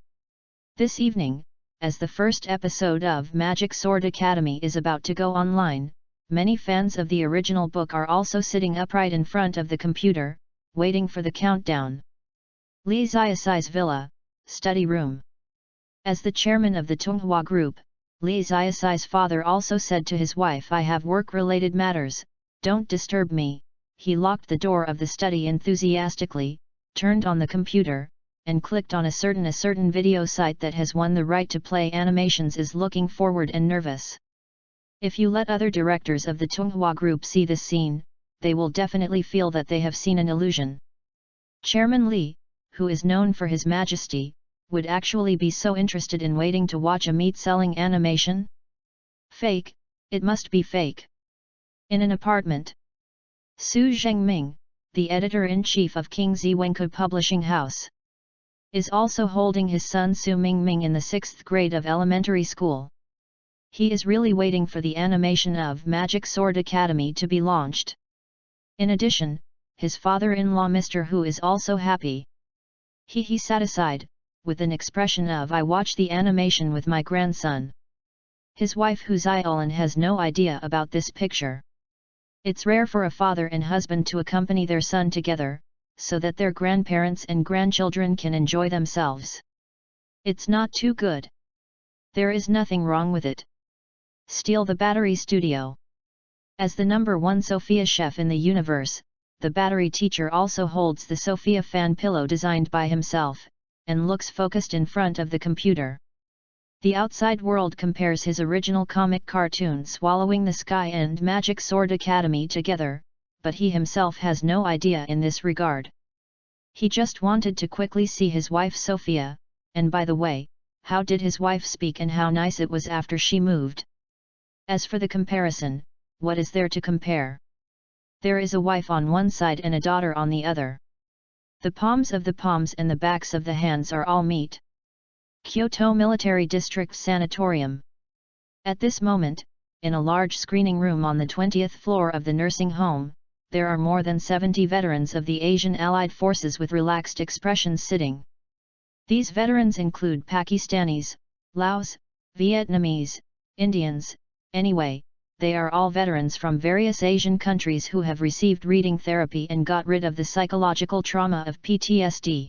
This evening, as the first episode of Magic Sword Academy is about to go online, many fans of the original book are also sitting upright in front of the computer, waiting for the countdown. Li Xiaosai's villa, study room. As the chairman of the Tunghua Group, Li Xiaosai's father also said to his wife, "I have work-related matters, don't disturb me." He locked the door of the study enthusiastically, turned on the computer, and clicked on a certain video site that has won the right to play animations is looking forward and nervous. If you let other directors of the Tunghua Group see this scene, they will definitely feel that they have seen an illusion. Chairman Li, who is known for his majesty, would actually be so interested in waiting to watch a meat-selling animation? Fake, it must be fake. In an apartment, Su Zhengming, the editor-in-chief of King Ziwenke Publishing House, is also holding his son Su Mingming in the 6th grade of elementary school. He is really waiting for the animation of Magic Sword Academy to be launched. In addition, his father-in-law Mr. Hu is also happy. He sat aside, with an expression of "I watch the animation with my grandson." His wife Hu Xiaolan has no idea about this picture. It's rare for a father and husband to accompany their son together, so that their grandparents and grandchildren can enjoy themselves. It's not too good. There is nothing wrong with it. Steal the Battery Studio. As the #1 Sophia chef in the universe, the Battery teacher also holds the Sophia fan pillow designed by himself, and looks focused in front of the computer. The outside world compares his original comic cartoon Swallowing the Sky and Magic Sword Academy together, but he himself has no idea in this regard. He just wanted to quickly see his wife Sophia, and by the way, how did his wife speak and how nice it was after she moved. As for the comparison, what is there to compare? There is a wife on one side and a daughter on the other. The palms of the palms and the backs of the hands are all meat. Kyoto Military District Sanatorium. At this moment, in a large screening room on the 20th floor of the nursing home, there are more than 70 veterans of the Asian Allied Forces with relaxed expressions sitting. These veterans include Pakistanis, Laos, Vietnamese, Indians, anyway, they are all veterans from various Asian countries who have received reading therapy and got rid of the psychological trauma of PTSD.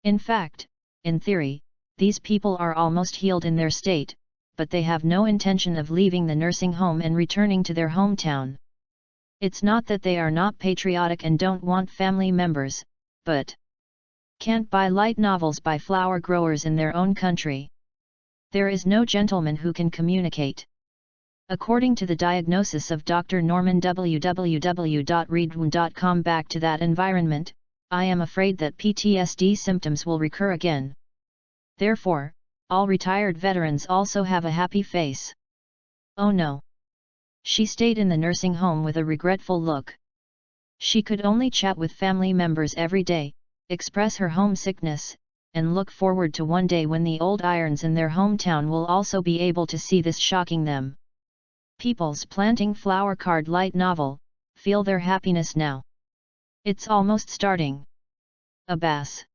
In fact, in theory, these people are almost healed in their state, but they have no intention of leaving the nursing home and returning to their hometown. It's not that they are not patriotic and don't want family members, but can't buy light novels by flower growers in their own country. There is no gentleman who can communicate. According to the diagnosis of Dr. Norman www.readaloud.com, back to that environment, I am afraid that PTSD symptoms will recur again. Therefore, all retired veterans also have a happy face. Oh no! She stayed in the nursing home with a regretful look. She could only chat with family members every day, express her homesickness, and look forward to one day when the old irons in their hometown will also be able to see this shocking them. People's Planting Flower Card light novel, feel their happiness now. It's almost starting. Abbas.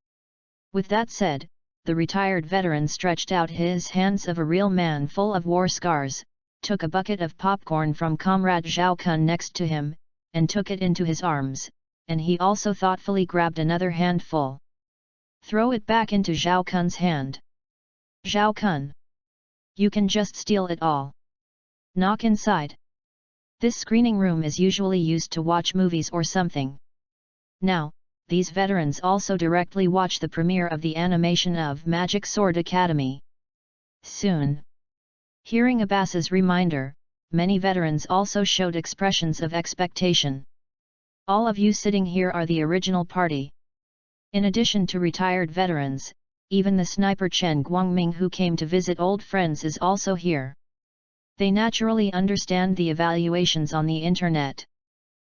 With that said, the retired veteran stretched out his hands of a real man full of war scars, took a bucket of popcorn from Comrade Zhao Kun next to him, and took it into his arms, and he also thoughtfully grabbed another handful. Throw it back into Zhao Kun's hand. Zhao Kun. You can just steal it all. Knock inside. This screening room is usually used to watch movies or something. Now, these veterans also directly watch the premiere of the animation of Magic Sword Academy. Soon. Hearing Abbas's reminder, many veterans also showed expressions of expectation. All of you sitting here are the original party. In addition to retired veterans, even the sniper Chen Guangming who came to visit old friends is also here. They naturally understand the evaluations on the internet.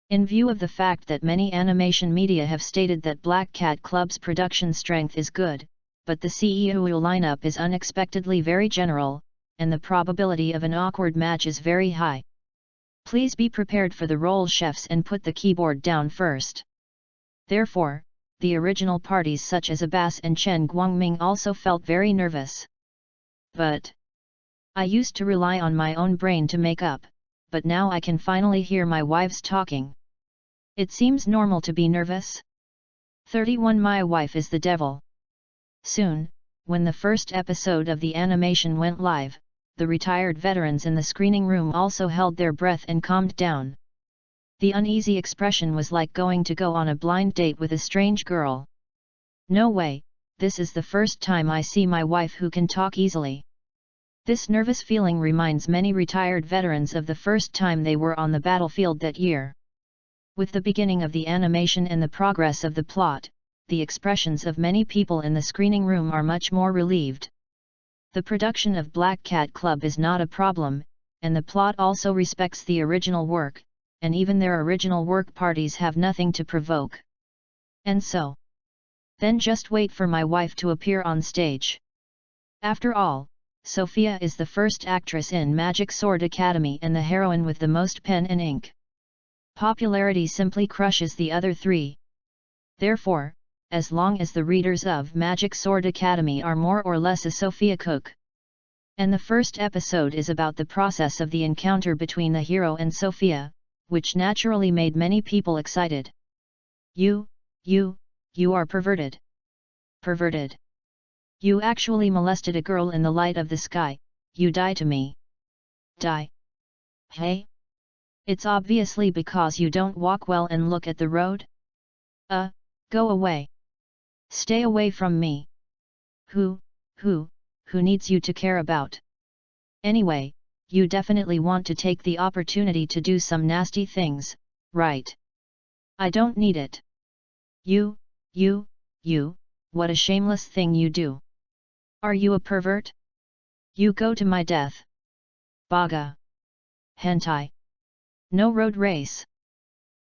In view of the fact that many animation media have stated that Black Cat Club's production strength is good, but the CEO lineup is unexpectedly very general, and the probability of an awkward match is very high. Please be prepared for the role chefs and put the keyboard down first. Therefore, the original parties such as Abbas and Chen Guangming also felt very nervous. But I used to rely on my own brain to make up, but now I can finally hear my wives talking. It seems normal to be nervous. 31 My wife is the devil. Soon, when the first episode of the animation went live, the retired veterans in the screening room also held their breath and calmed down. The uneasy expression was like going on a blind date with a strange girl. No way, this is the first time I see my wife who can talk easily. This nervous feeling reminds many retired veterans of the first time they were on the battlefield that year. With the beginning of the animation and the progress of the plot, the expressions of many people in the screening room are much more relieved. The production of Black Cat Club is not a problem, and the plot also respects the original work, and even their original work parties have nothing to provoke. And so, then just wait for my wife to appear on stage. After all, Sophia is the first actress in Magic Sword Academy and the heroine with the most pen and ink. Popularity simply crushes the other three. Therefore, as long as the readers of Magic Sword Academy are more or less a Sophia cook. And the first episode is about the process of the encounter between the hero and Sophia, which naturally made many people excited. You are perverted. Perverted. You actually molested a girl in the light of the sky, you die to me. Die? Hey? It's obviously because you don't walk well and look at the road? Go away. Stay away from me. Who needs you to care about? Anyway, you definitely want to take the opportunity to do some nasty things, right? I don't need it. You, what a shameless thing you do. Are you a pervert? You go to my death. Baga. Hentai. No road race.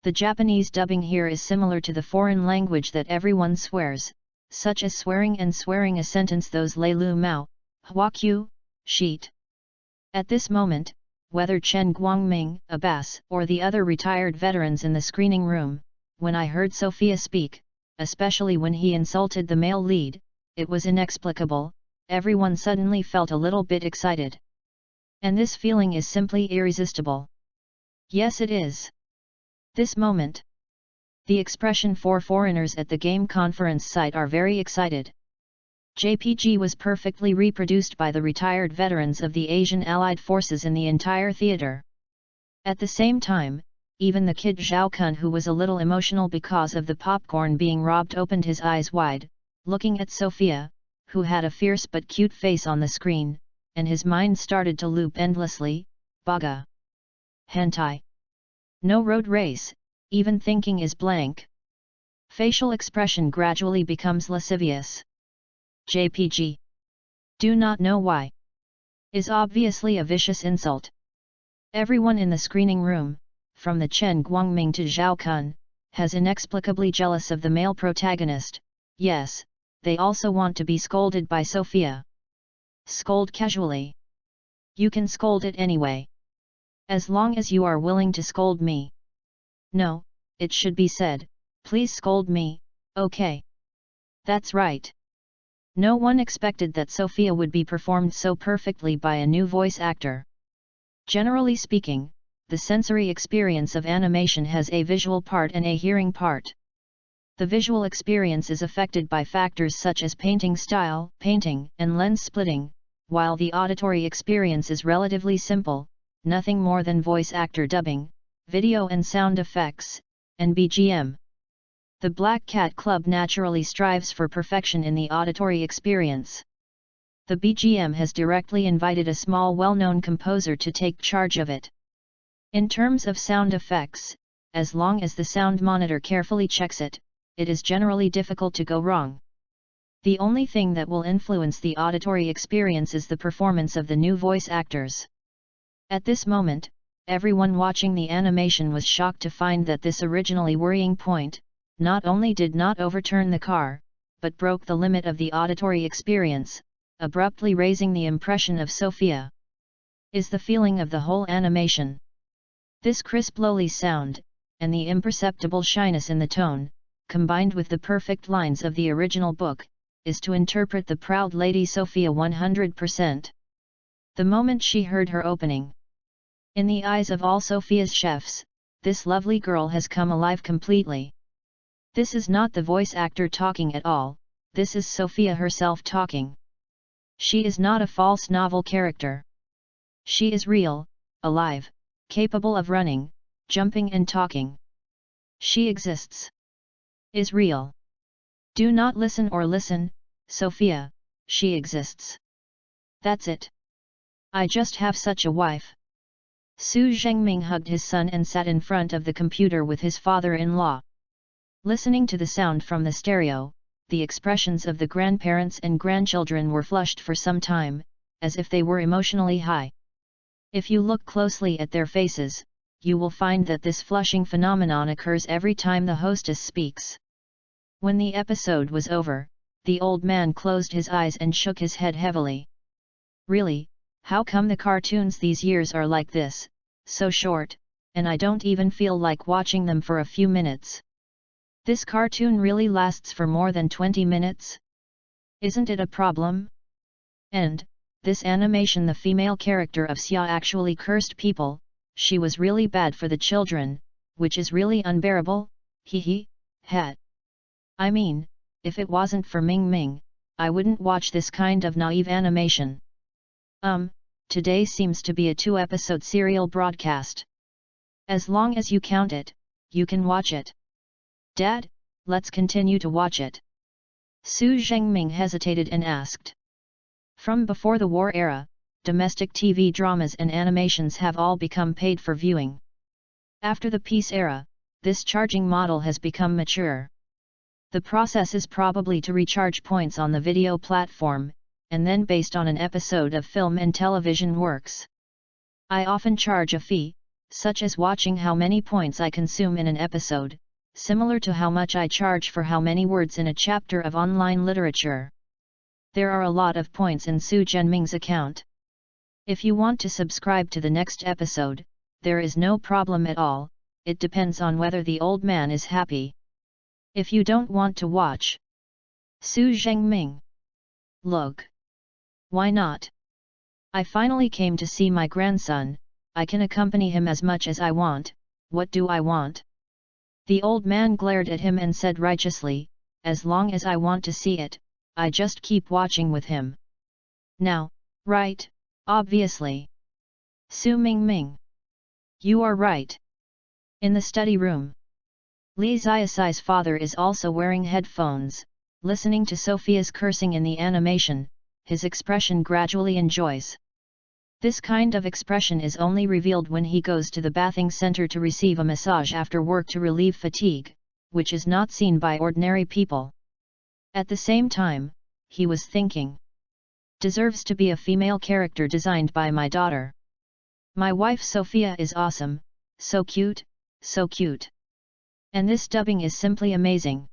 The Japanese dubbing here is similar to the foreign language that everyone swears, such as swearing and swearing a sentence those lei lu mao, hua q, sheet. At this moment, whether Chen Guangming, Abbas, or the other retired veterans in the screening room, when I heard Sophia speak, especially when he insulted the male lead, it was inexplicable, everyone suddenly felt a little bit excited. And this feeling is simply irresistible. Yes, it is. This moment. The expression for foreigners at the game conference site are very excited. JPG was perfectly reproduced by the retired veterans of the Asian Allied Forces in the entire theater. At the same time, even the kid Zhao Kun, who was a little emotional because of the popcorn being robbed, opened his eyes wide, looking at Sophia, who had a fierce but cute face on the screen, and his mind started to loop endlessly, Baga. Hentai. No road race, even thinking is blank. Facial expression gradually becomes lascivious. JPG. Do not know why. Is obviously a vicious insult. Everyone in the screening room, from the Chen Guangming to Zhao Kun, has inexplicably jealous of the male protagonist. Yes, they also want to be scolded by Sophia. Scold casually. You can scold it anyway. As long as you are willing to scold me. No, it should be said, please scold me, okay? That's right. No one expected that Sophia would be performed so perfectly by a new voice actor. Generally speaking, the sensory experience of animation has a visual part and a hearing part. The visual experience is affected by factors such as painting style, painting, and lens splitting, while the auditory experience is relatively simple, nothing more than voice actor dubbing, video and sound effects, and BGM. The Black Cat Club naturally strives for perfection in the auditory experience. The BGM has directly invited a small well-known composer to take charge of it. In terms of sound effects, as long as the sound monitor carefully checks it, it is generally difficult to go wrong. The only thing that will influence the auditory experience is the performance of the new voice actors. At this moment, everyone watching the animation was shocked to find that this originally worrying point, not only did not overturn the car, but broke the limit of the auditory experience, abruptly raising the impression of Sophia. Is the feeling of the whole animation. This crisp lowly sound, and the imperceptible shyness in the tone, combined with the perfect lines of the original book, is to interpret the proud lady Sophia 100%. The moment she heard her opening. In the eyes of all Sophia's chefs, this lovely girl has come alive completely. This is not the voice actor talking at all, this is Sophia herself talking. She is not a false novel character. She is real, alive, capable of running, jumping and talking. She exists. Is real. Do not listen or listen, Sophia, she exists. That's it. I just have such a wife. Su Zhengming hugged his son and sat in front of the computer with his father-in-law. Listening to the sound from the stereo, the expressions of the grandparents and grandchildren were flushed for some time, as if they were emotionally high. If you look closely at their faces, you will find that this flushing phenomenon occurs every time the hostess speaks. When the episode was over, the old man closed his eyes and shook his head heavily. Really, how come the cartoons these years are like this, so short, and I don't even feel like watching them for a few minutes? This cartoon really lasts for more than 20 minutes? Isn't it a problem? And, this animation, the female character of Xia actually cursed people, she was really bad for the children, which is really unbearable, hat. I mean, if it wasn't for Ming Ming, I wouldn't watch this kind of naive animation. Today seems to be a 2-episode serial broadcast. As long as you count it, you can watch it. Dad, let's continue to watch it. Su Zhengming hesitated and asked. From before the war era, domestic TV dramas and animations have all become paid for viewing. After the peace era, this charging model has become mature. The process is probably to recharge points on the video platform, and then based on an episode of film and television works. I often charge a fee, such as watching how many points I consume in an episode, similar to how much I charge for how many words in a chapter of online literature. There are a lot of points in Su Zhenming's account. If you want to subscribe to the next episode, there is no problem at all, it depends on whether the old man is happy. If you don't want to watch, Su Zhengming. Look. Why not? I finally came to see my grandson, I can accompany him as much as I want, what do I want? The old man glared at him and said righteously, as long as I want to see it, I just keep watching with him. Now, right, obviously. Su Mingming. You are right. In the study room. Li Xiaosai's father is also wearing headphones, listening to Sophia's cursing in the animation, his expression gradually enjoys. This kind of expression is only revealed when he goes to the bathing center to receive a massage after work to relieve fatigue, which is not seen by ordinary people. At the same time, he was thinking. Deserves to be a female character designed by my daughter. My wife Sophia is awesome, so cute, so cute. And this dubbing is simply amazing.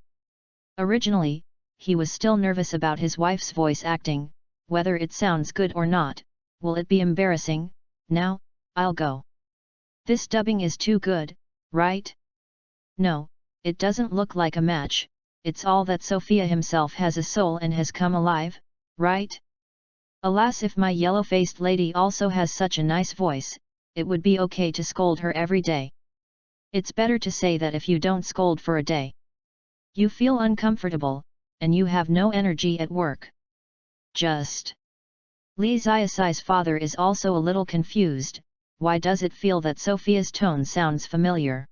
Originally, he was still nervous about his wife's voice acting, whether it sounds good or not, will it be embarrassing? Now, I'll go. This dubbing is too good, right? No, it doesn't look like a match, it's all that Sophia himself has a soul and has come alive, right? Alas, if my yellow-faced lady also has such a nice voice, it would be okay to scold her every day. It's better to say that if you don't scold for a day, you feel uncomfortable, and you have no energy at work. Just. Li Xiaosai's father is also a little confused, why does it feel that Sophia's tone sounds familiar?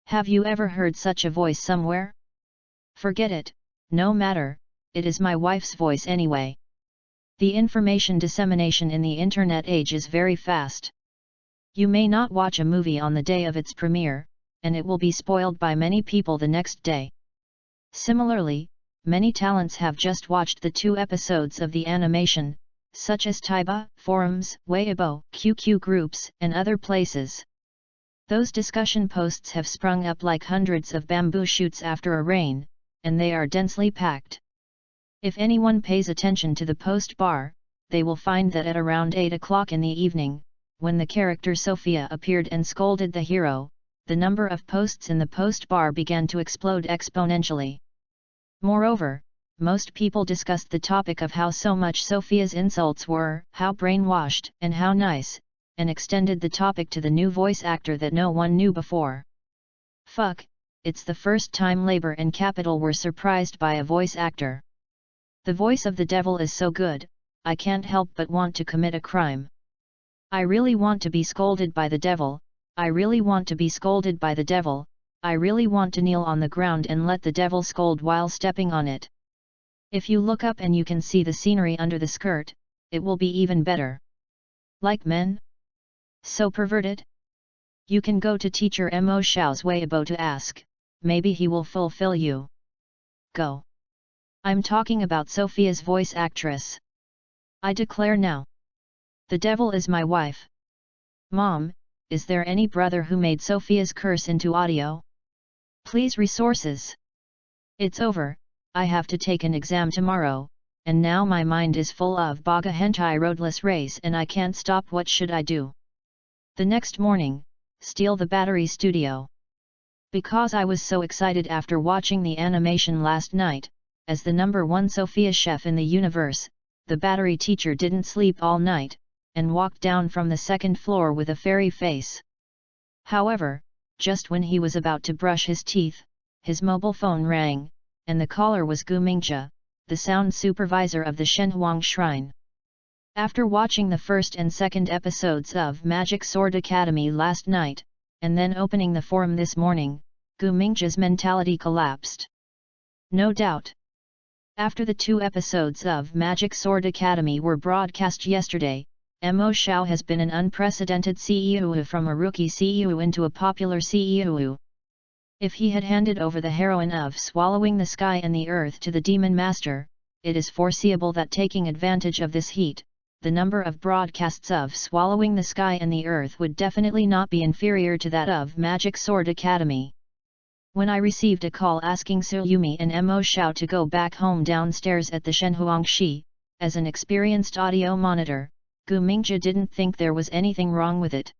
Have you ever heard such a voice somewhere? Forget it, no matter, it is my wife's voice anyway. The information dissemination in the internet age is very fast. You may not watch a movie on the day of its premiere, and it will be spoiled by many people the next day. Similarly, many talents have just watched the 2 episodes of the animation, such as Taiba, forums, Weibo, QQ groups, and other places. Those discussion posts have sprung up like hundreds of bamboo shoots after a rain, and they are densely packed. If anyone pays attention to the post bar, they will find that at around 8 o'clock in the evening, when the character Sophia appeared and scolded the hero, the number of posts in the post bar began to explode exponentially. Moreover, most people discussed the topic of how so much Sophia's insults were, how brainwashed, and how nice, and extended the topic to the new voice actor that no one knew before. Fuck, it's the first time Labor and Capital were surprised by a voice actor. The voice of the devil is so good, I can't help but want to commit a crime. I really want to be scolded by the devil, I really want to be scolded by the devil, I really want to kneel on the ground and let the devil scold while stepping on it. If you look up and you can see the scenery under the skirt, it will be even better. Like men? So perverted? You can go to teacher Mo Xiao's Weibo to ask, maybe he will fulfill you. Go. I'm talking about Sophia's voice actress. I declare now. The devil is my wife. Mom, is there any brother who made Sophia's curse into audio? Please resources. It's over, I have to take an exam tomorrow, and now my mind is full of Baga Hentai Roadless Race and I can't stop. What should I do? The next morning, steal the battery studio. Because I was so excited after watching the animation last night, as the #1 Sophia chef in the universe, the battery teacher didn't sleep all night, and walked down from the 2nd floor with a fairy face. However, just when he was about to brush his teeth, his mobile phone rang, and the caller was Gu Mingzhe, the sound supervisor of the Shenhuang Shrine. After watching the first and second episodes of Magic Sword Academy last night, and then opening the forum this morning, Gu Mingzhi's mentality collapsed. No doubt. After the 2 episodes of Magic Sword Academy were broadcast yesterday, Mo Xiao has been an unprecedented CEO from a rookie CEO into a popular CEO. If he had handed over the heroine of Swallowing the Sky and the Earth to the Demon Master, it is foreseeable that taking advantage of this heat, the number of broadcasts of Swallowing the Sky and the Earth would definitely not be inferior to that of Magic Sword Academy. When I received a call asking Su Yumi and Mo Xiao to go back home downstairs at the Shenhuangshi, as an experienced audio monitor, Gu Mingzhi didn't think there was anything wrong with it.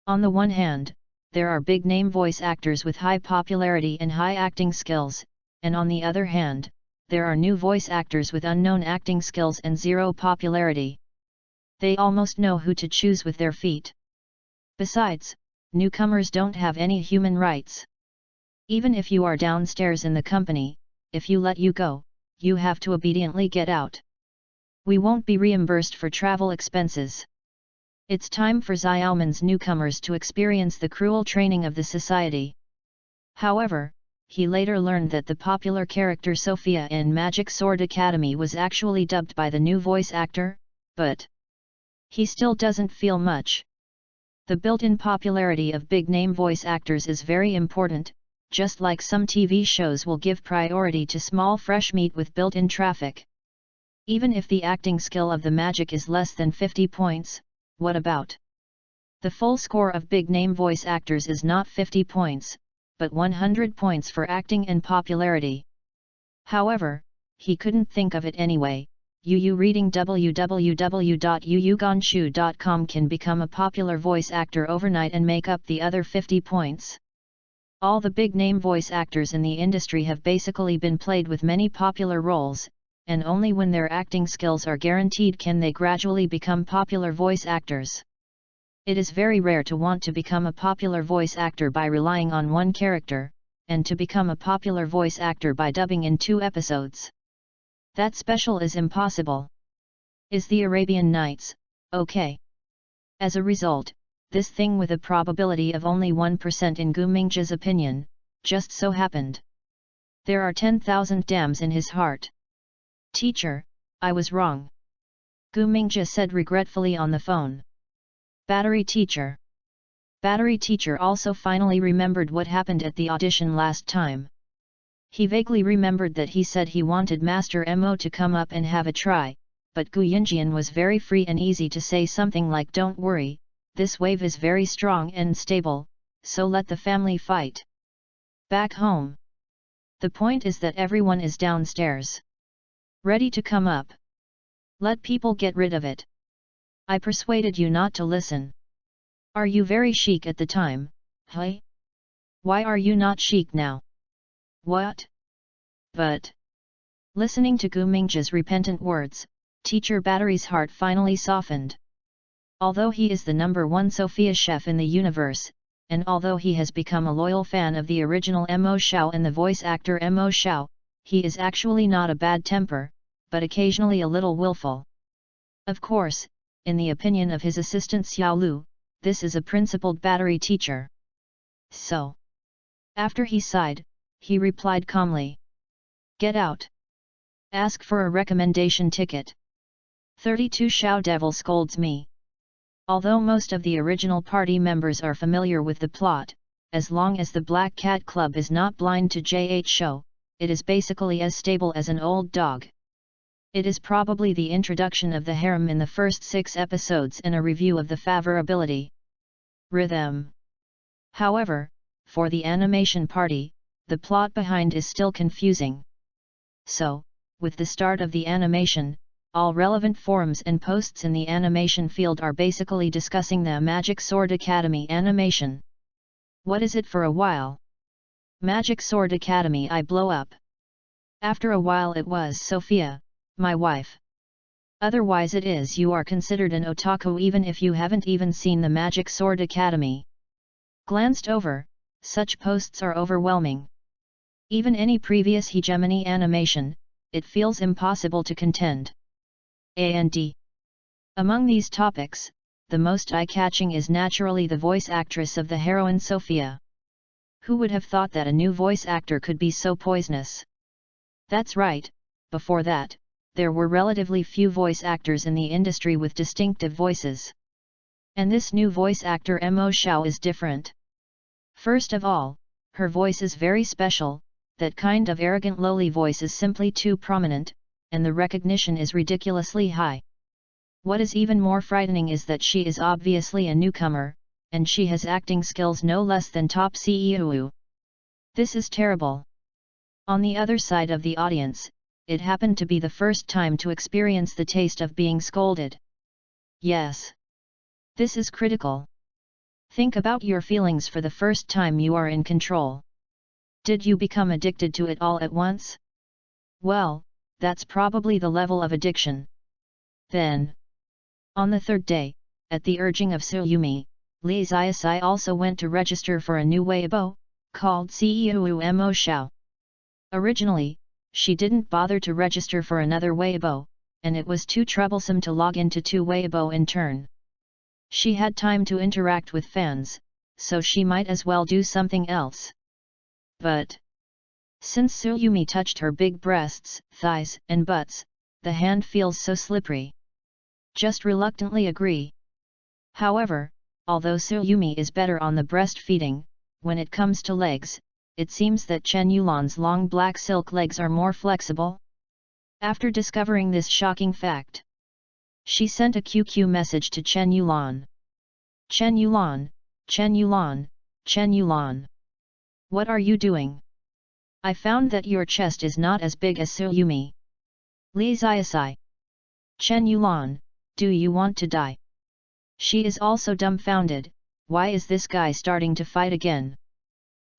On the one hand, there are big-name voice actors with high popularity and high acting skills, and on the other hand, there are new voice actors with unknown acting skills and zero popularity. They almost know who to choose with their feet. Besides, newcomers don't have any human rights. Even if you are downstairs in the company, if you let you go, you have to obediently get out. We won't be reimbursed for travel expenses. It's time for Xiaoman's newcomers to experience the cruel training of the society. However, he later learned that the popular character Sophia in Magic Sword Academy was actually dubbed by the new voice actor, but he still doesn't feel much. The built-in popularity of big-name voice actors is very important, just like some TV shows will give priority to small fresh meat with built-in traffic. Even if the acting skill of the magic is less than 50 points, what about? The full score of big-name voice actors is not 50 points, but 100 points for acting and popularity. However, he couldn't think of it anyway. Yu reading www.yuyuganshu.com can become a popular voice actor overnight and make up the other 50 points. All the big-name voice actors in the industry have basically been played with many popular roles, and only when their acting skills are guaranteed can they gradually become popular voice actors. It is very rare to want to become a popular voice actor by relying on one character, and to become a popular voice actor by dubbing in 2 episodes. That special is impossible. Is the Arabian Nights okay? As a result, this thing with a probability of only 1% in Gu Mingzhi's opinion, just so happened. There are 10,000 dams in his heart. Teacher, I was wrong. Gu Mingzhi said regretfully on the phone. Battery teacher. Battery teacher also finally remembered what happened at the audition last time. He vaguely remembered that he said he wanted Master Mo to come up and have a try, but Gu Yinjian was very free and easy to say something like don't worry, this wave is very strong and stable, so let the family fight. Back home. The point is that everyone is downstairs. Ready to come up. Let people get rid of it. I persuaded you not to listen. Are you very chic at the time, hey? Why are you not chic now? What? But... Listening to Gu Mingzhi's repentant words, Teacher Battery's heart finally softened. Although he is the #1 Sophia chef in the universe, and although he has become a loyal fan of the original Mo Xiao and the voice actor Mo Xiao, he is actually not a bad temper, but occasionally a little willful. Of course, in the opinion of his assistant Xiao Lu, this is a principled battery teacher. So, after he sighed, he replied calmly. Get out. Ask for a recommendation ticket. 32 Xiao Devil scolds me. Although most of the original party members are familiar with the plot, as long as the Black Cat Club is not blind to JH show, it is basically as stable as an old dog. It is probably the introduction of the harem in the first 6 episodes and a review of the favorability rhythm. However, for the animation party, the plot behind is still confusing. So, with the start of the animation, all relevant forums and posts in the animation field are basically discussing the Magic Sword Academy animation. What is it for a while? Magic Sword Academy I blow up. After a while it was Sophia, my wife. Otherwise it is you are considered an otaku even if you haven't even seen the Magic Sword Academy. Glanced over, such posts are overwhelming. Even any previous hegemony animation, it feels impossible to contend. And among these topics, the most eye-catching is naturally the voice actress of the heroine Sophia. Who would have thought that a new voice actor could be so poisonous? That's right, before that, there were relatively few voice actors in the industry with distinctive voices. And this new voice actor Mo Xiao is different. First of all, her voice is very special, that kind of arrogant lowly voice is simply too prominent, and the recognition is ridiculously high. What is even more frightening is that she is obviously a newcomer, and she has acting skills no less than top CEO. This is terrible. On the other side of the audience, it happened to be the first time to experience the taste of being scolded. Yes. This is critical. Think about your feelings for the first time you are in control. Did you become addicted to it all at once? Well, that's probably the level of addiction. Then, on the third day, at the urging of Tsuyumi, Li Ziyasai also went to register for a new Weibo, called CEO Mo Xiao. Originally, she didn't bother to register for another Weibo, and it was too troublesome to log into two Weibo in turn. She had time to interact with fans, so she might as well do something else. But since Tsuyumi touched her big breasts, thighs, and butts, the hand feels so slippery. Just reluctantly agree. However, although Tsuyumi is better on the breastfeeding, when it comes to legs, it seems that Chen Yulan's long black silk legs are more flexible. After discovering this shocking fact, she sent a QQ message to Chen Yulan. Chen Yulan, Chen Yulan, Chen Yulan. What are you doing? I found that your chest is not as big as Tsuyumi. Li Ziyasai. Chen Yulan, do you want to die? She is also dumbfounded. Why is this guy starting to fight again?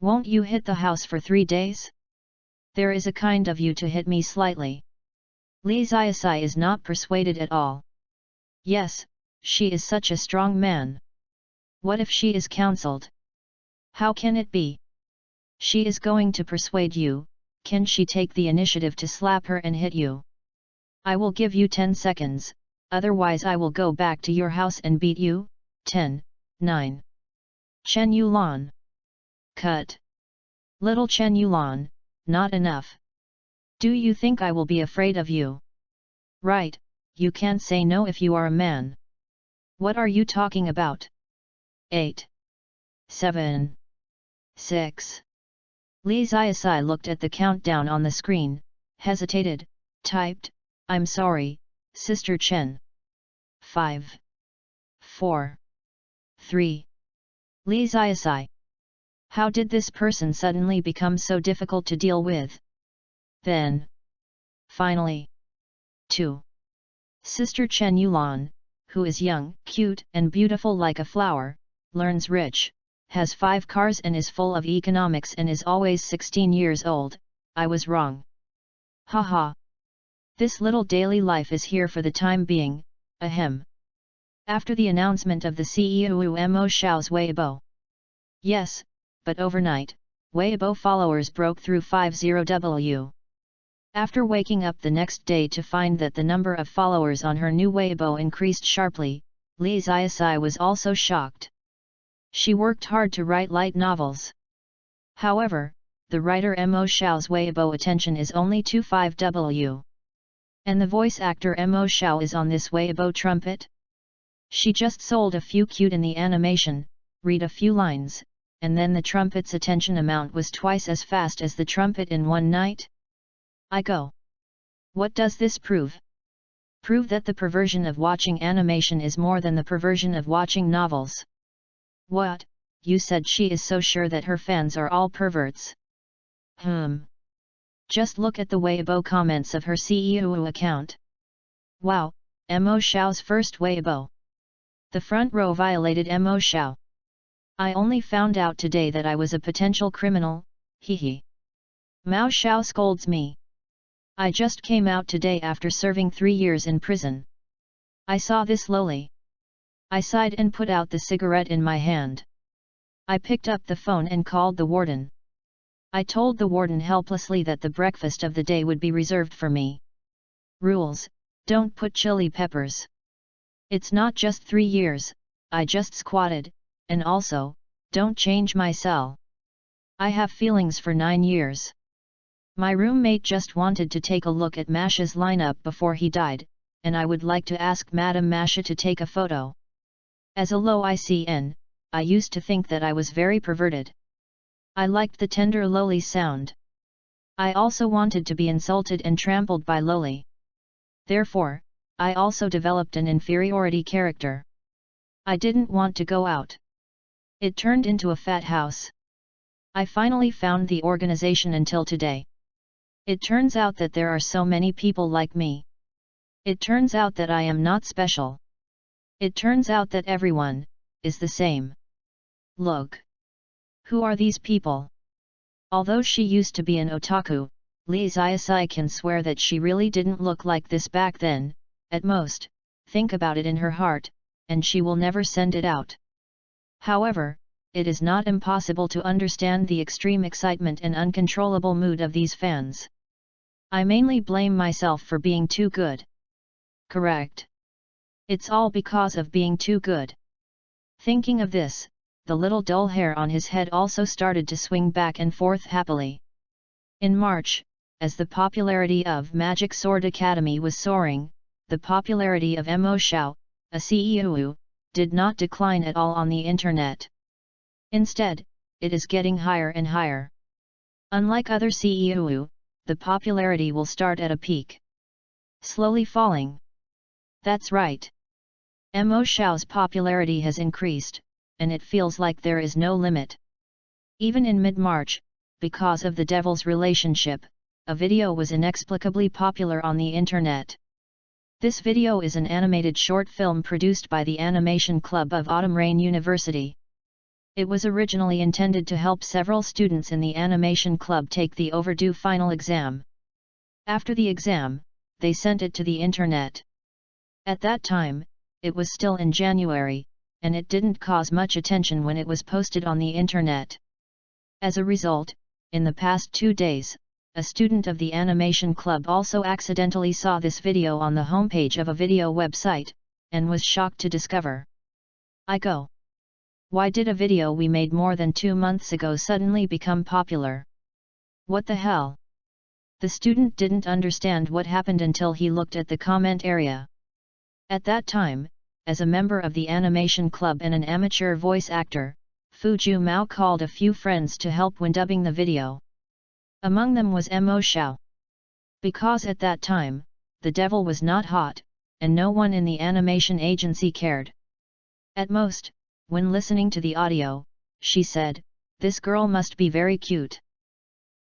Won't you hit the house for 3 days? There is a kind of you to hit me slightly. Li Ziyasai is not persuaded at all. Yes, she is such a strong man. What if she is counseled? How can it be? She is going to persuade you. Can she take the initiative to slap her and hit you? I will give you 10 seconds, otherwise I will go back to your house and beat you. 10, 9. Chen Yulan. Cut. Little Chen Yulan, not enough. Do you think I will be afraid of you? Right, you can't say no if you are a man. What are you talking about? 8. 7. 6. Li Ziyasai looked at the countdown on the screen, hesitated, typed, I'm sorry, Sister Chen. 5. 4. 3. Li Ziyasai. How did this person suddenly become so difficult to deal with? Then, finally, 2. Sister Chen Yulan, who is young, cute, and beautiful like a flower, learns rich, has 5 cars and is full of economics and is always 16 years old. I was wrong. Haha. This little daily life is here for the time being, ahem. After the announcement of the CEO Mo Xiao's Weibo. Yes, but overnight, Weibo followers broke through 50,000. After waking up the next day to find that the number of followers on her new Weibo increased sharply, Li Ziyasai was also shocked. She worked hard to write light novels. However, the writer Mo Xiao's Weibo attention is only 25,000. And the voice actor Mo Xiao is on this Weibo trumpet? She just sold a few cute in the animation, read a few lines, and then the trumpet's attention amount was twice as fast as the trumpet in one night? I go. What does this prove? Prove that the perversion of watching animation is more than the perversion of watching novels. What, you said she is so sure that her fans are all perverts? Just look at the Weibo comments of her CEO account. Wow, Mo Xiao's first Weibo. The front row violated Mo Xiao. I only found out today that I was a potential criminal, hehe. Mao Xiao scolds me. I just came out today after serving 3 years in prison. I saw this lowly. I sighed and put out the cigarette in my hand. I picked up the phone and called the warden. I told the warden helplessly that the breakfast of the day would be reserved for me. Rules: don't put chili peppers. It's not just 3 years, I just squatted, and also, don't change my cell. I have feelings for 9 years. My roommate just wanted to take a look at Masha's lineup before he died, and I would like to ask Madam Masha to take a photo. As a low ICN, I used to think that I was very perverted. I liked the tender lowly sound. I also wanted to be insulted and trampled by lowly. Therefore, I also developed an inferiority character. I didn't want to go out. It turned into a fat house. I finally found the organization until today. It turns out that there are so many people like me. It turns out that I am not special. It turns out that everyone is the same. Look. Who are these people? Although she used to be an otaku, Lee Zayasai can swear that she really didn't look like this back then. At most, think about it in her heart, and she will never send it out. However, it is not impossible to understand the extreme excitement and uncontrollable mood of these fans. I mainly blame myself for being too good. Correct. It's all because of being too good. Thinking of this, the little dull hair on his head also started to swing back and forth happily. In March, as the popularity of Magic Sword Academy was soaring, the popularity of Mo Xiao, a CEO, did not decline at all on the internet. Instead, it is getting higher and higher. Unlike other CEO, the popularity will start at a peak, slowly falling. That's right. Mo Xiao's popularity has increased, and it feels like there is no limit. Even in mid-March, because of the devil's relationship, a video was inexplicably popular on the internet. This video is an animated short film produced by the Animation Club of Autumn Rain University. It was originally intended to help several students in the Animation Club take the overdue final exam. After the exam, they sent it to the internet. At that time, it was still in January, and it didn't cause much attention when it was posted on the internet. As a result, in the past 2 days, a student of the Animation Club also accidentally saw this video on the homepage of a video website, and was shocked to discover. I go. Why did a video we made more than 2 months ago suddenly become popular? What the hell? The student didn't understand what happened until he looked at the comment area. At that time, as a member of the Animation Club and an amateur voice actor, Fuju Mao called a few friends to help when dubbing the video. Among them was Mo Xiao. Because at that time, the devil was not hot, and no one in the animation agency cared. At most, when listening to the audio, she said, "This girl must be very cute."